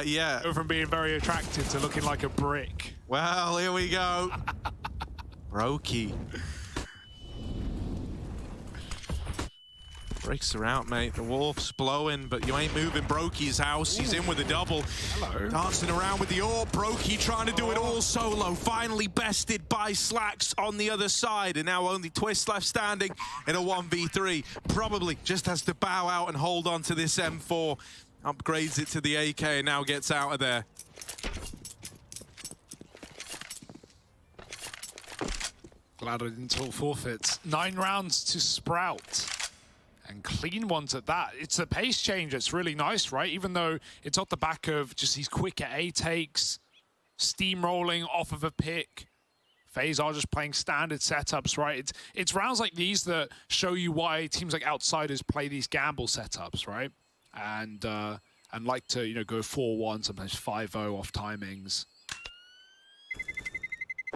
Yeah. Go from being very attractive to looking like a brick. Well, here we go. Brokey. Breaks her out, mate. The wolf's blowing, but you ain't moving Brokey's house. He's in with a double. Hello. Dancing around with the orb. Brokey trying to do it all solo. Finally bested by Slacks on the other side. And now only Twist left standing in a 1v3. Probably just has to bow out and hold on to this M4. Upgrades it to the AK and now gets out of there. Glad I didn't talk forfeits. 9 rounds to Sprout. And clean ones at that. It's a pace change that's really nice, right? Even though it's off the back of just these quicker A takes, steamrolling off of a pick. FaZe are just playing standard setups, right? It's rounds like these that show you why teams like Outsiders play these gamble setups, right? And like to, you know, go 4-1, sometimes 5-0 off timings.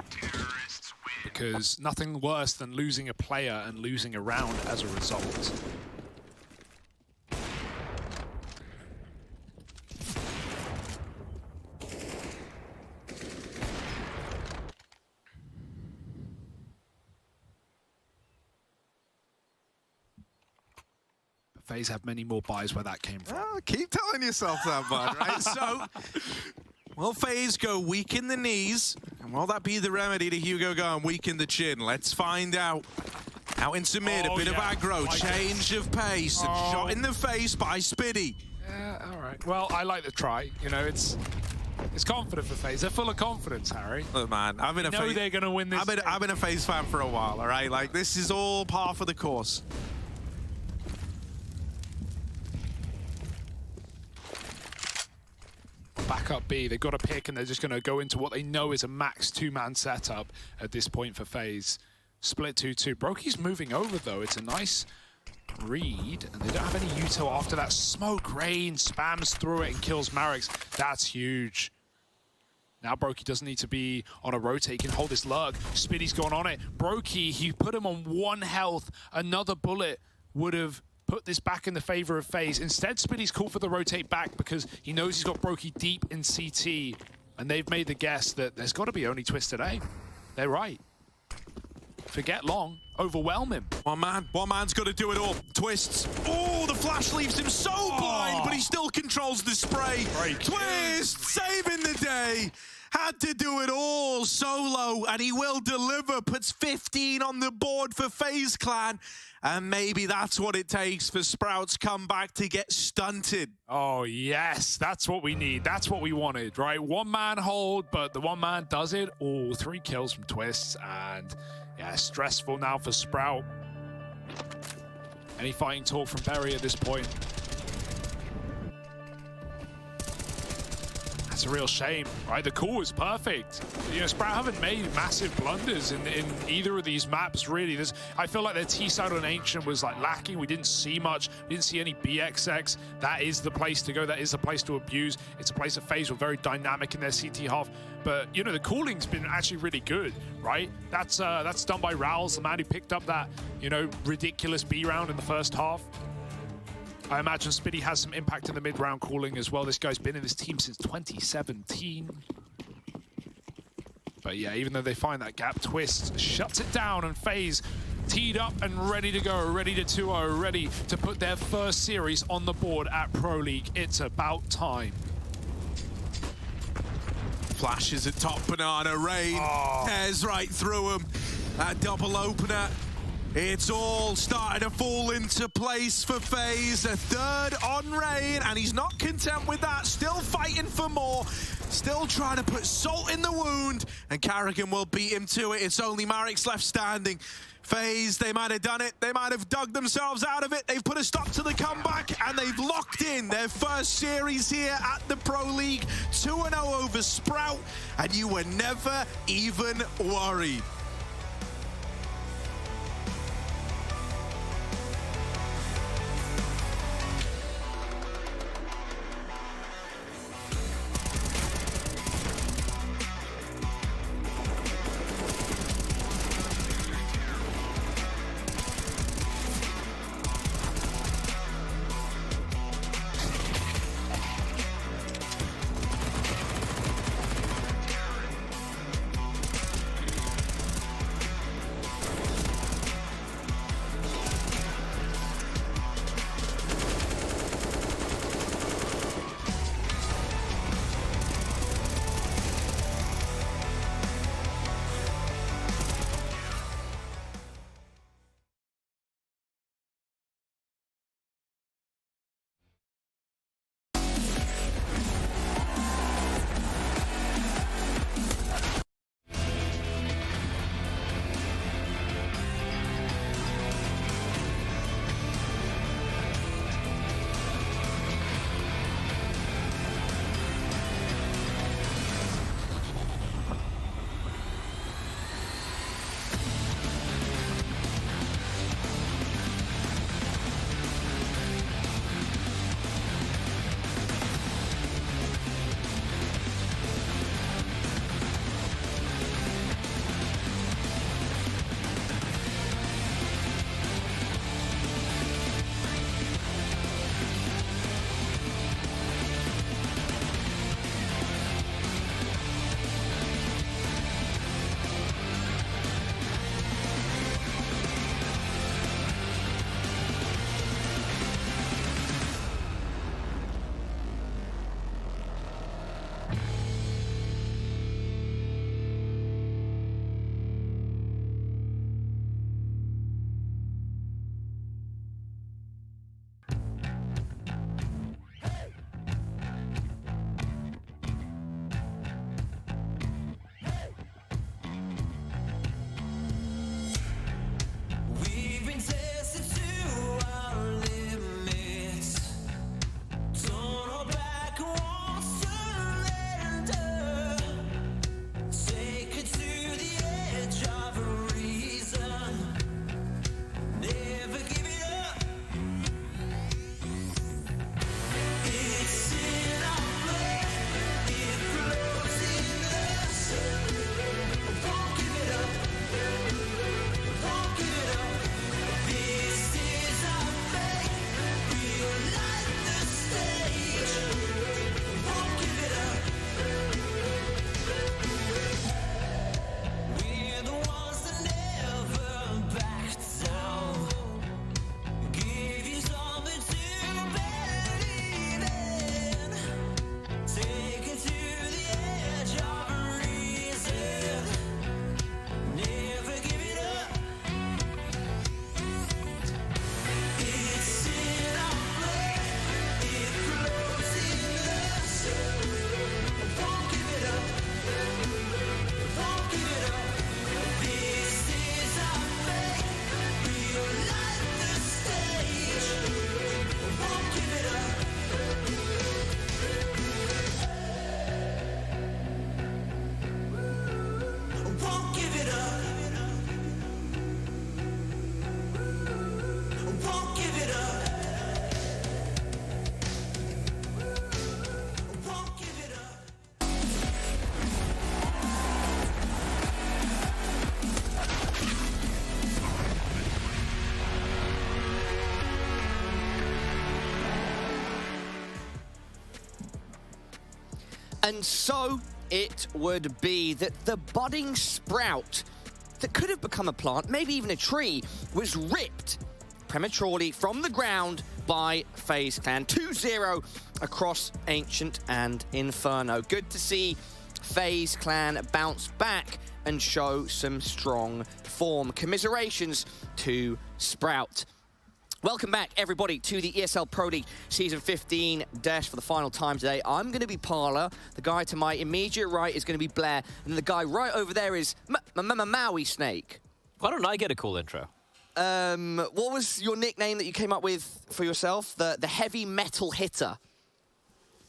Terrorists win. because nothing worse than losing a player and losing a round as a result. FaZe have many more buys where that came from. Oh, keep telling yourself that, bud, right? So, will FaZe go weak in the knees? And will that be the remedy to Hugo going weak in the chin? Let's find out. Out into mid, a bit of aggro, change of pace, and shot in the face by Spiddy. Yeah, all right. Well, I like the try. You know, it's confident for FaZe. They're full of confidence, Harry. Look, man, I've been they're going to win this. I've been a FaZe fan for a while, all right? Like, this is all par for the course. Back up B, they've got a pick and they're just going to go into what they know is a max two-man setup at this point for FaZe. Split 2-2. Brokey's moving over though. It's a nice read and they don't have any util after that. Smoke rain spams through it and kills Marix. That's huge. Now Brokey doesn't need to be on a rotate. He can hold his lurk. Spiddy's gone on it. Brokey, he put him on 1 health. Another bullet would have put this back in the favor of FaZe. Instead, Spiddy's called for the rotate back because he knows he's got Brokey deep in CT, and they've made the guess that there's got to be only Twisted A. They're right. Forget long, overwhelm him. One man's got to do it all. Twists. Oh, the flash leaves him so blind, but he still controls the spray. Twist, saving the day. Had to do it all solo, and he will deliver. Puts 15 on the board for FaZe Clan. And maybe that's what it takes for Sprout's comeback to get stunted. Oh, yes. That's what we need. That's what we wanted, right? One man hold, but the one man does it. Oh, 3 kills from Twists. And, yeah, stressful now for Sprout. Any fighting talk from Berry at this point? That's a real shame, right? The call was perfect. You know, Sprout haven't made massive blunders in either of these maps, really. I feel like their T-side on Ancient was like lacking. We didn't see much. We didn't see any BXX. That is the place to go. That is the place to abuse. It's a place that FaZe were very dynamic in their CT half. But, you know, the calling's been actually really good, right? That's done by Rowls, the man who picked up that, you know, ridiculous B round in the first half. I imagine Spiddy has some impact in the mid-round calling as well. This guy's been in this team since 2017. But yeah, even though they find that gap, Twist shuts it down and FaZe teed up and ready to go, ready to 2-0, ready to put their first series on the board at Pro League. It's about time. Flashes at top, Banana Rain tears right through him. That double opener. It's all starting to fall into place for FaZe. A third on Rain, and he's not content with that. Still fighting for more. Still trying to put salt in the wound, and Carrigan will beat him to it. It's only Marix left standing. FaZe, they might have done it. They might have dug themselves out of it. They've put a stop to the comeback, and they've locked in their first series here at the Pro League. 2-0 over Sprout, and you were never even worried. And so it would be that the budding sprout that could have become a plant, maybe even a tree, was ripped prematurely from the ground by FaZe Clan. 2-0 across Ancient and Inferno. Good to see FaZe Clan bounce back and show some strong form. Commiserations to Sprout. Welcome back, everybody, to the ESL Pro League Season 15 Dash for the final time today. I'm going to be Parla. The guy to my immediate right is going to be Blair. And the guy right over there is Maui Snake. Why don't I get a cool intro? What was your nickname that you came up with for yourself? The heavy metal hitter.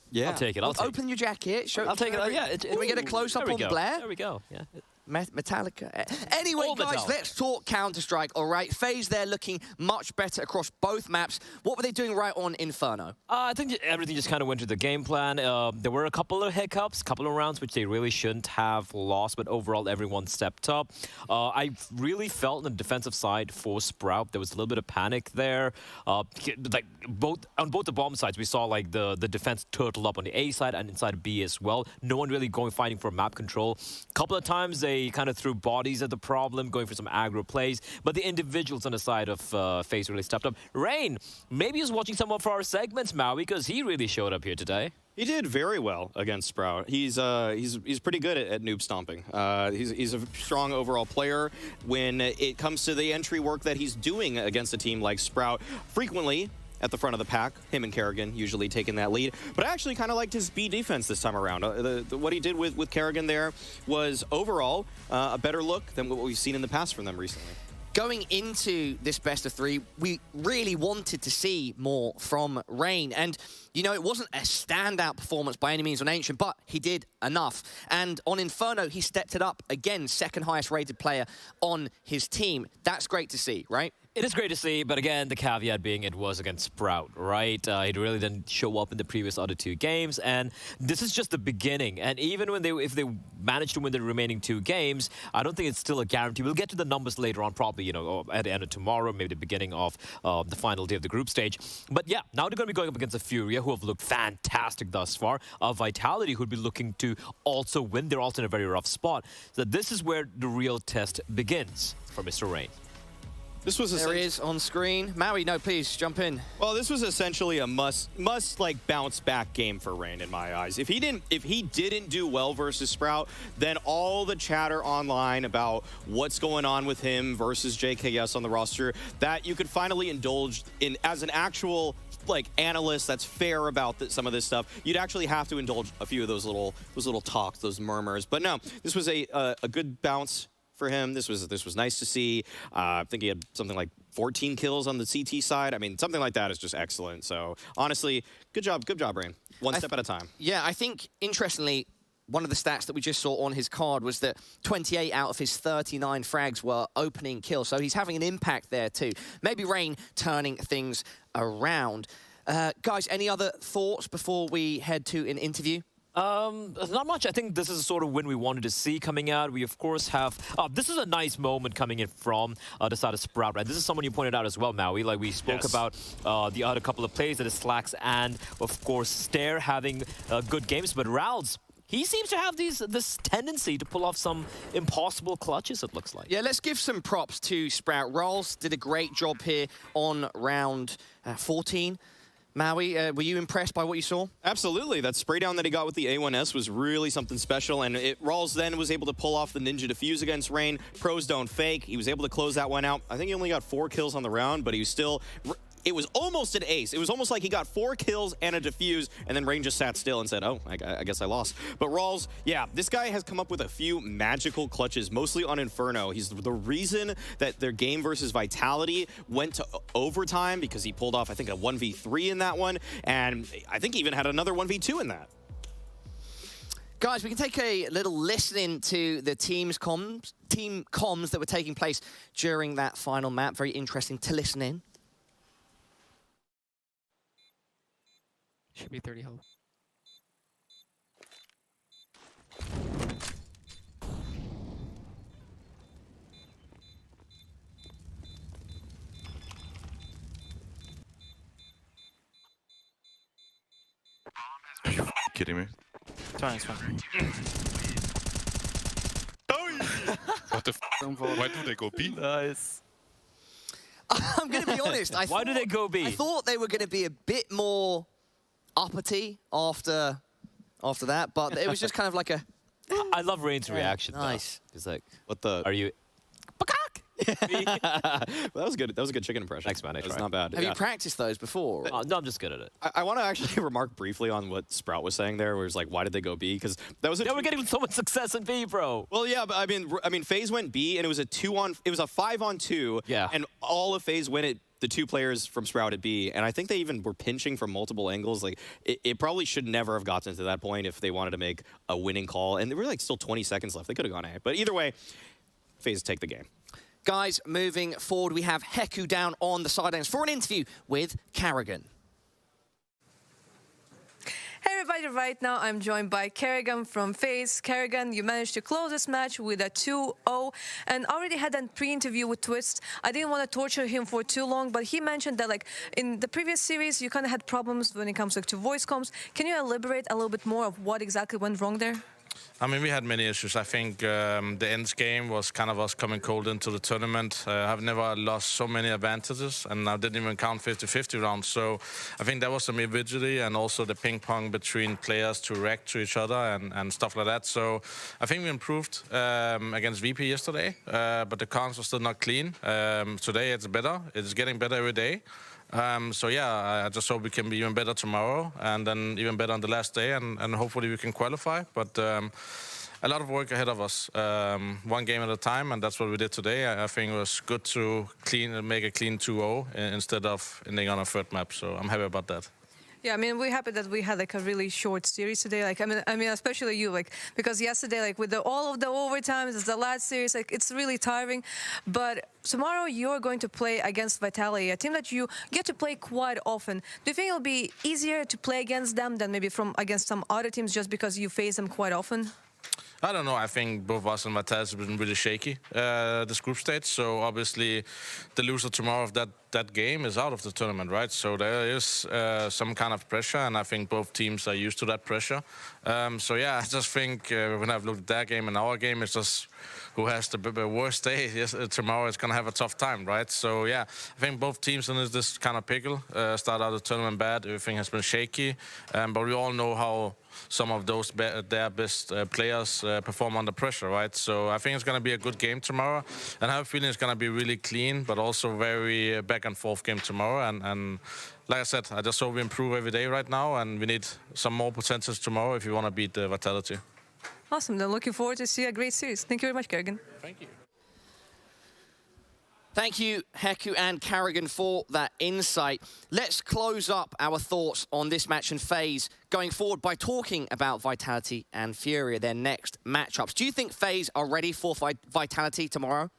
Yeah. I'll take it. Open your jacket. Show, I'll take it. Yeah. Can we get a close-up on Blair? There we go. Yeah. Metallica. Anyway, guys, let's talk Counter-Strike, all right? FaZe, they're looking much better across both maps. What were they doing right on Inferno? I think everything just kind of went to the game plan. There were a couple of hiccups, a couple of rounds which they really shouldn't have lost, but overall everyone stepped up. I really felt on the defensive side for Sprout, there was a little bit of panic there. Like on both the bomb sides, we saw like the defense turtle up on the A side and inside B as well. No one really fighting for map control. A couple of times they kind of threw bodies at the problem, going for some aggro plays, but the individuals on the side of FaZe really stepped up. Rain, maybe he's watching some of our segments, Maui, because he really showed up here today. He did very well against Sprout. He's pretty good at noob stomping. He's a strong overall player. When it comes to the entry work that he's doing against a team like Sprout, frequently at the front of the pack, him and Kerrigan usually taking that lead. But I actually kind of liked his B defense this time around. What he did with Kerrigan there was overall a better look than what we've seen in the past from them recently. Going into this best of three, we really wanted to see more from Rain. And, you know, it wasn't a standout performance by any means on Ancient, but he did enough. And on Inferno, he stepped it up. Again, second highest rated player on his team. That's great to see, right? It is great to see, but again, the caveat being it was against Sprout, right? It really didn't show up in the previous other two games, and this is just the beginning. And even when if they manage to win the remaining two games, I don't think it's still a guarantee. We'll get to the numbers later on, probably, you know, at the end of tomorrow, maybe the beginning of the final day of the group stage. But yeah, now they're going to be going up against the Furia, who have looked fantastic thus far. Vitality, who'd be looking to also win. They're also in a very rough spot. So this is where the real test begins for Mr. Rain. This was there he is on screen. Maui, no, please jump in. Well, this was essentially a must like bounce back game for Rain in my eyes. If he didn't do well versus Sprout, then all the chatter online about what's going on with him versus JKS on the roster, that you could finally indulge in as an actual like analyst that's fair about some of this stuff, you'd actually have to indulge a few of those little talks, those murmurs. But no, this was a good bounce for him. This was nice to see. I think he had something like 14 kills on the CT side. I mean, something like that is just excellent. So honestly, good job, Rain. One step at a time. Yeah, I think interestingly, one of the stats that we just saw on his card was that 28 out of his 39 frags were opening kills. So he's having an impact there too. Maybe Rain turning things around. Guys, any other thoughts before we head to an interview? Not much. I think this is the sort of win we wanted to see coming out. We, of course, have... this is a nice moment coming in from the side of Sprout, right? This is someone you pointed out as well, Maui. Like, we spoke about the other couple of plays that is Slacks and, of course, Stare having good games. But Ral's, he seems to have this tendency to pull off some impossible clutches, it looks like. Yeah, let's give some props to Sprout. Rolls did a great job here on round 14. Maui, were you impressed by what you saw? Absolutely. That spray down that he got with the A1S was really something special, and Rawls then was able to pull off the Ninja Defuse against Rain. Pros don't fake. He was able to close that one out. I think he only got 4 kills on the round, but he was still... It was almost an ace. It was almost like he got 4 kills and a defuse, and then Rain just sat still and said, oh, I guess I lost. But Rawls, yeah, this guy has come up with a few magical clutches, mostly on Inferno. He's the reason that their game versus Vitality went to overtime, because he pulled off, I think, a 1v3 in that one, and I think he even had another 1v2 in that. Guys, we can take a little listen to the team comms that were taking place during that final map. Very interesting to listen in. Should be 30 health. Are you kidding me? It's fine. What the f? Why do they go B? Nice. I'm going to be honest. Why do they go B? I thought they were going to be a bit more uppity after that, but it was just kind of like a... I love Rain's reaction. Nice. He's like, what the... Are you... Well, that was good. That was a good chicken impression. Thanks, man. That was not bad. Have you practiced those before? No, I'm just good at it. I want to actually remark briefly on what Sprout was saying there, where it's like, why did they go B? Because that was we're getting so much success in B, bro. Well, yeah, but I mean, FaZe went B, and it was a 5-on-2. Yeah. And all of FaZe went at the 2 players from Sprout at B, and I think they even were pinching from multiple angles. Like, it probably should never have gotten to that point if they wanted to make a winning call. And there were like still 20 seconds left. They could have gone A. But either way, FaZe take the game. Guys, moving forward, we have Heku down on the sidelines for an interview with Carrigan. Hey everybody, right now I'm joined by Carrigan from FaZe. Carrigan, you managed to close this match with a 2-0 and already had a pre-interview with Twist. I didn't want to torture him for too long, but he mentioned that like in the previous series you kind of had problems when it comes like to voice comms. Can you elaborate a little bit more of what exactly went wrong there? I mean, we had many issues. I think the ends game was kind of us coming cold into the tournament. I've never lost so many advantages, and I didn't even count 50-50 rounds. So I think that was some individually, and also the ping pong between players to react to each other and stuff like that. So I think we improved against VP yesterday, but the comms were still not clean. Today it's better. It's getting better every day. So yeah, I just hope we can be even better tomorrow, and then even better on the last day, and hopefully we can qualify. But a lot of work ahead of us, one game at a time, and that's what we did today. I think it was good to make a clean 2-0 instead of ending on a third map. So I'm happy about that. Yeah, I mean, we're happy that we had like a really short series today. Like, I mean, especially you, like, because yesterday, like, with all of the overtimes, it's the last series, like, it's really tiring. But tomorrow you're going to play against Vitality, a team that you get to play quite often. Do you think it'll be easier to play against them than maybe against some other teams just because you face them quite often? I don't know. I think both us and Vitality have been really shaky this group stage. So obviously, the loser tomorrow of that game is out of the tournament, right? So there is some kind of pressure, and I think both teams are used to that pressure. So yeah, I just think when I've looked at their game and our game, it's just who has the worst day. Yes, tomorrow is gonna have a tough time, right? So yeah, I think both teams in this kind of pickle. Start out the tournament bad. Everything has been shaky, but we all know how some of those their best players perform under pressure, right? So I think it's going to be a good game tomorrow, and I have a feeling it's going to be really clean, but also very back and forth game tomorrow. And like I said, I just hope we improve every day right now, and we need some more potentials tomorrow if you want to beat the Vitality. Awesome. Then looking forward to see a great series. Thank you very much, Carrigan. Thank you. Thank you, Heku and Carrigan, for that insight. Let's close up our thoughts on this match and FaZe going forward by talking about Vitality and Furia, their next matchups. Do you think FaZe are ready for Vitality tomorrow?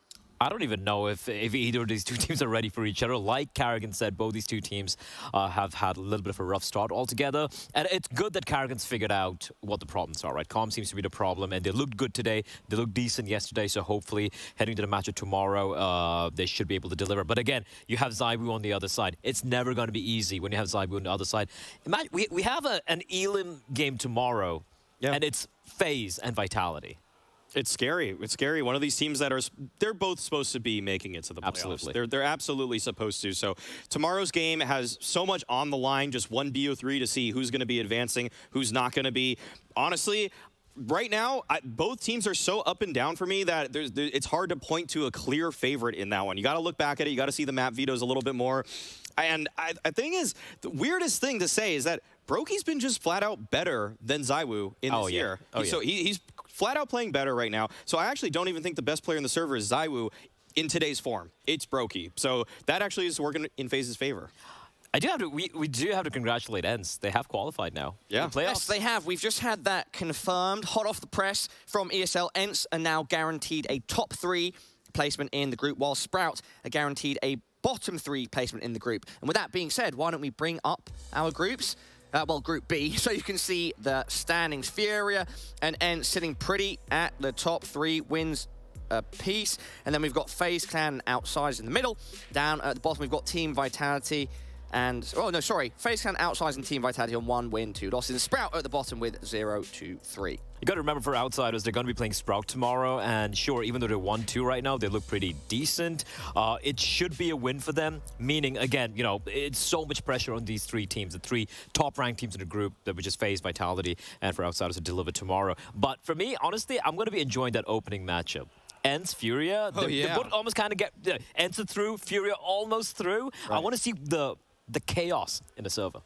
I don't even know if either of these two teams are ready for each other. Like Carrigan said, both these two teams have had a little bit of a rough start altogether. And it's good that Carrigan's figured out what the problems are, right? Comm seems to be the problem, and they looked good today. They looked decent yesterday, so hopefully heading to the match of tomorrow, they should be able to deliver. But again, you have ZywOo on the other side. It's never going to be easy when you have ZywOo on the other side. Imagine, we have an Elim game tomorrow, and it's FaZe and Vitality. It's scary. It's scary. One of these teams that they're both supposed to be making it to the playoffs. Absolutely. They're absolutely supposed to. So tomorrow's game has so much on the line, just one BO3 to see who's going to be advancing, who's not going to be. Honestly, right now, both teams are so up and down for me that it's hard to point to a clear favorite in that one. You got to look back at it. You got to see the map vetoes a little bit more. And I think the weirdest thing to say is that Brokey's been just flat out better than ZywOo in this year. So he's flat out playing better right now. So I actually don't even think the best player in the server is ZywOo in today's form. It's Brokey. So that actually is working in FaZe's favor. We do have to congratulate ENCE. They have qualified now. Yeah. Yes, they have. We've just had that confirmed, hot off the press from ESL. ENCE are now guaranteed a top 3 placement in the group, while Sprout are guaranteed a bottom 3 placement in the group. And with that being said, why don't we bring up our groups? Well, Group B, so you can see the standings. Furia and ENCE sitting pretty at the top 3 wins apiece. And then we've got FaZe Clan and Outsiders in the middle. Down at the bottom, we've got Team Vitality and... Oh, no, sorry. FaZe Clan outsizing Team Vitality on 1 win, 2 losses. Sprout at the bottom with 0-2-3. You got to remember, for outsiders, they're going to be playing Sprout tomorrow, and sure, even though they're 1-2 right now, they look pretty decent. It should be a win for them, meaning, again, you know, it's so much pressure on these 3 teams, the 3 top-ranked teams in the group that we just FaZe, Vitality, and for outsiders to deliver tomorrow. But for me, honestly, I'm going to be enjoying that opening matchup. Ends Furia, they both almost kind of get Ends it through, Furia almost through. Right. I want to see the chaos in the server.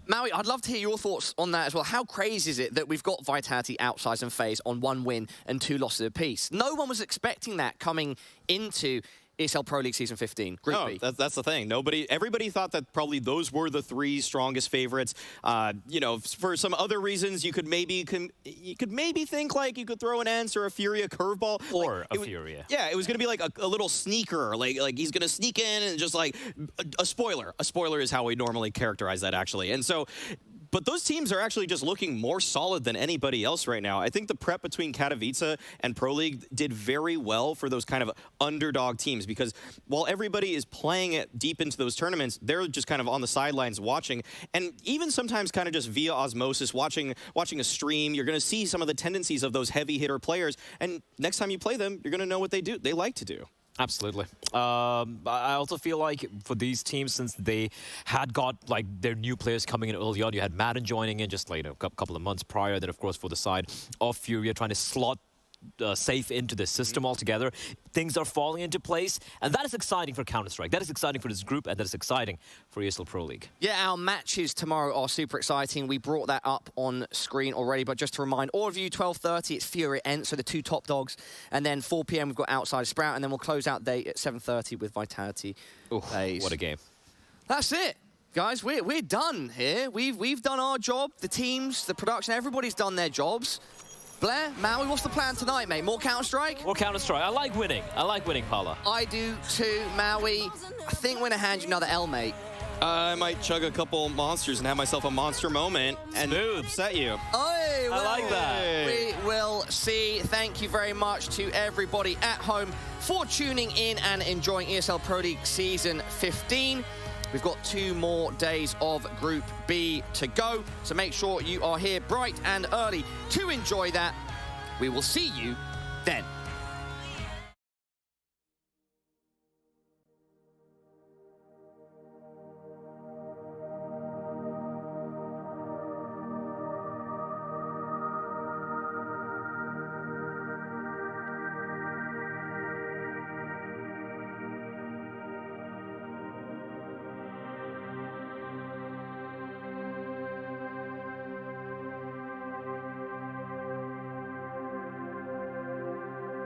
Maui, I'd love to hear your thoughts on that as well. How crazy is it that we've got Vitality, Outsize, and FaZe on 1 win and 2 losses apiece? No one was expecting that coming into ESL Pro League Season 15. Group B. That's the thing. Everybody thought that probably those were the 3 strongest favorites. You know, for some other reasons, you could maybe think like you could throw an Ents or a Furia curveball, or a Furia. Yeah, it was gonna be like a little sneaker, like he's gonna sneak in and just like a spoiler. A spoiler is how we normally characterize that, actually. And so. But those teams are actually just looking more solid than anybody else right now. I think the prep between Katowice and Pro League did very well for those kind of underdog teams, because while everybody is playing it deep into those tournaments, they're just kind of on the sidelines watching, and even sometimes kind of just via osmosis watching a stream, you're going to see some of the tendencies of those heavy hitter players, and next time you play them, you're going to know what they like to do. Absolutely. I also feel like for these teams, since they had got like their new players coming in early on, you had Madden joining in just like a couple of months prior. Then, of course, for the side of Furia, trying to slot safe into the system altogether, things are falling into place, and that is exciting for Counter-Strike. That is exciting for this group, and that is exciting for ESL Pro League. Yeah, our matches tomorrow are super exciting. We brought that up on screen already, but just to remind all of you, 12:30, it's Fury Ents, so the 2 top dogs, and then 4 p.m. we've got Outside Sprout, and then we'll close out day at 7:30 with Vitality. FaZe. What a game. That's it. Guys, we're done here. We've done our job. The teams, the production, everybody's done their jobs. Blair, Maui, what's the plan tonight, mate? More Counter-Strike? More Counter-Strike. I like winning. Paula. I do too, Maui. I think we're going to hand you another L, mate. I might chug a couple monsters and have myself a monster moment and upset you. I like that. We will see. Thank you very much to everybody at home for tuning in and enjoying ESL Pro League Season 15. We've got 2 more days of Group B to go, so make sure you are here bright and early to enjoy that. We will see you then.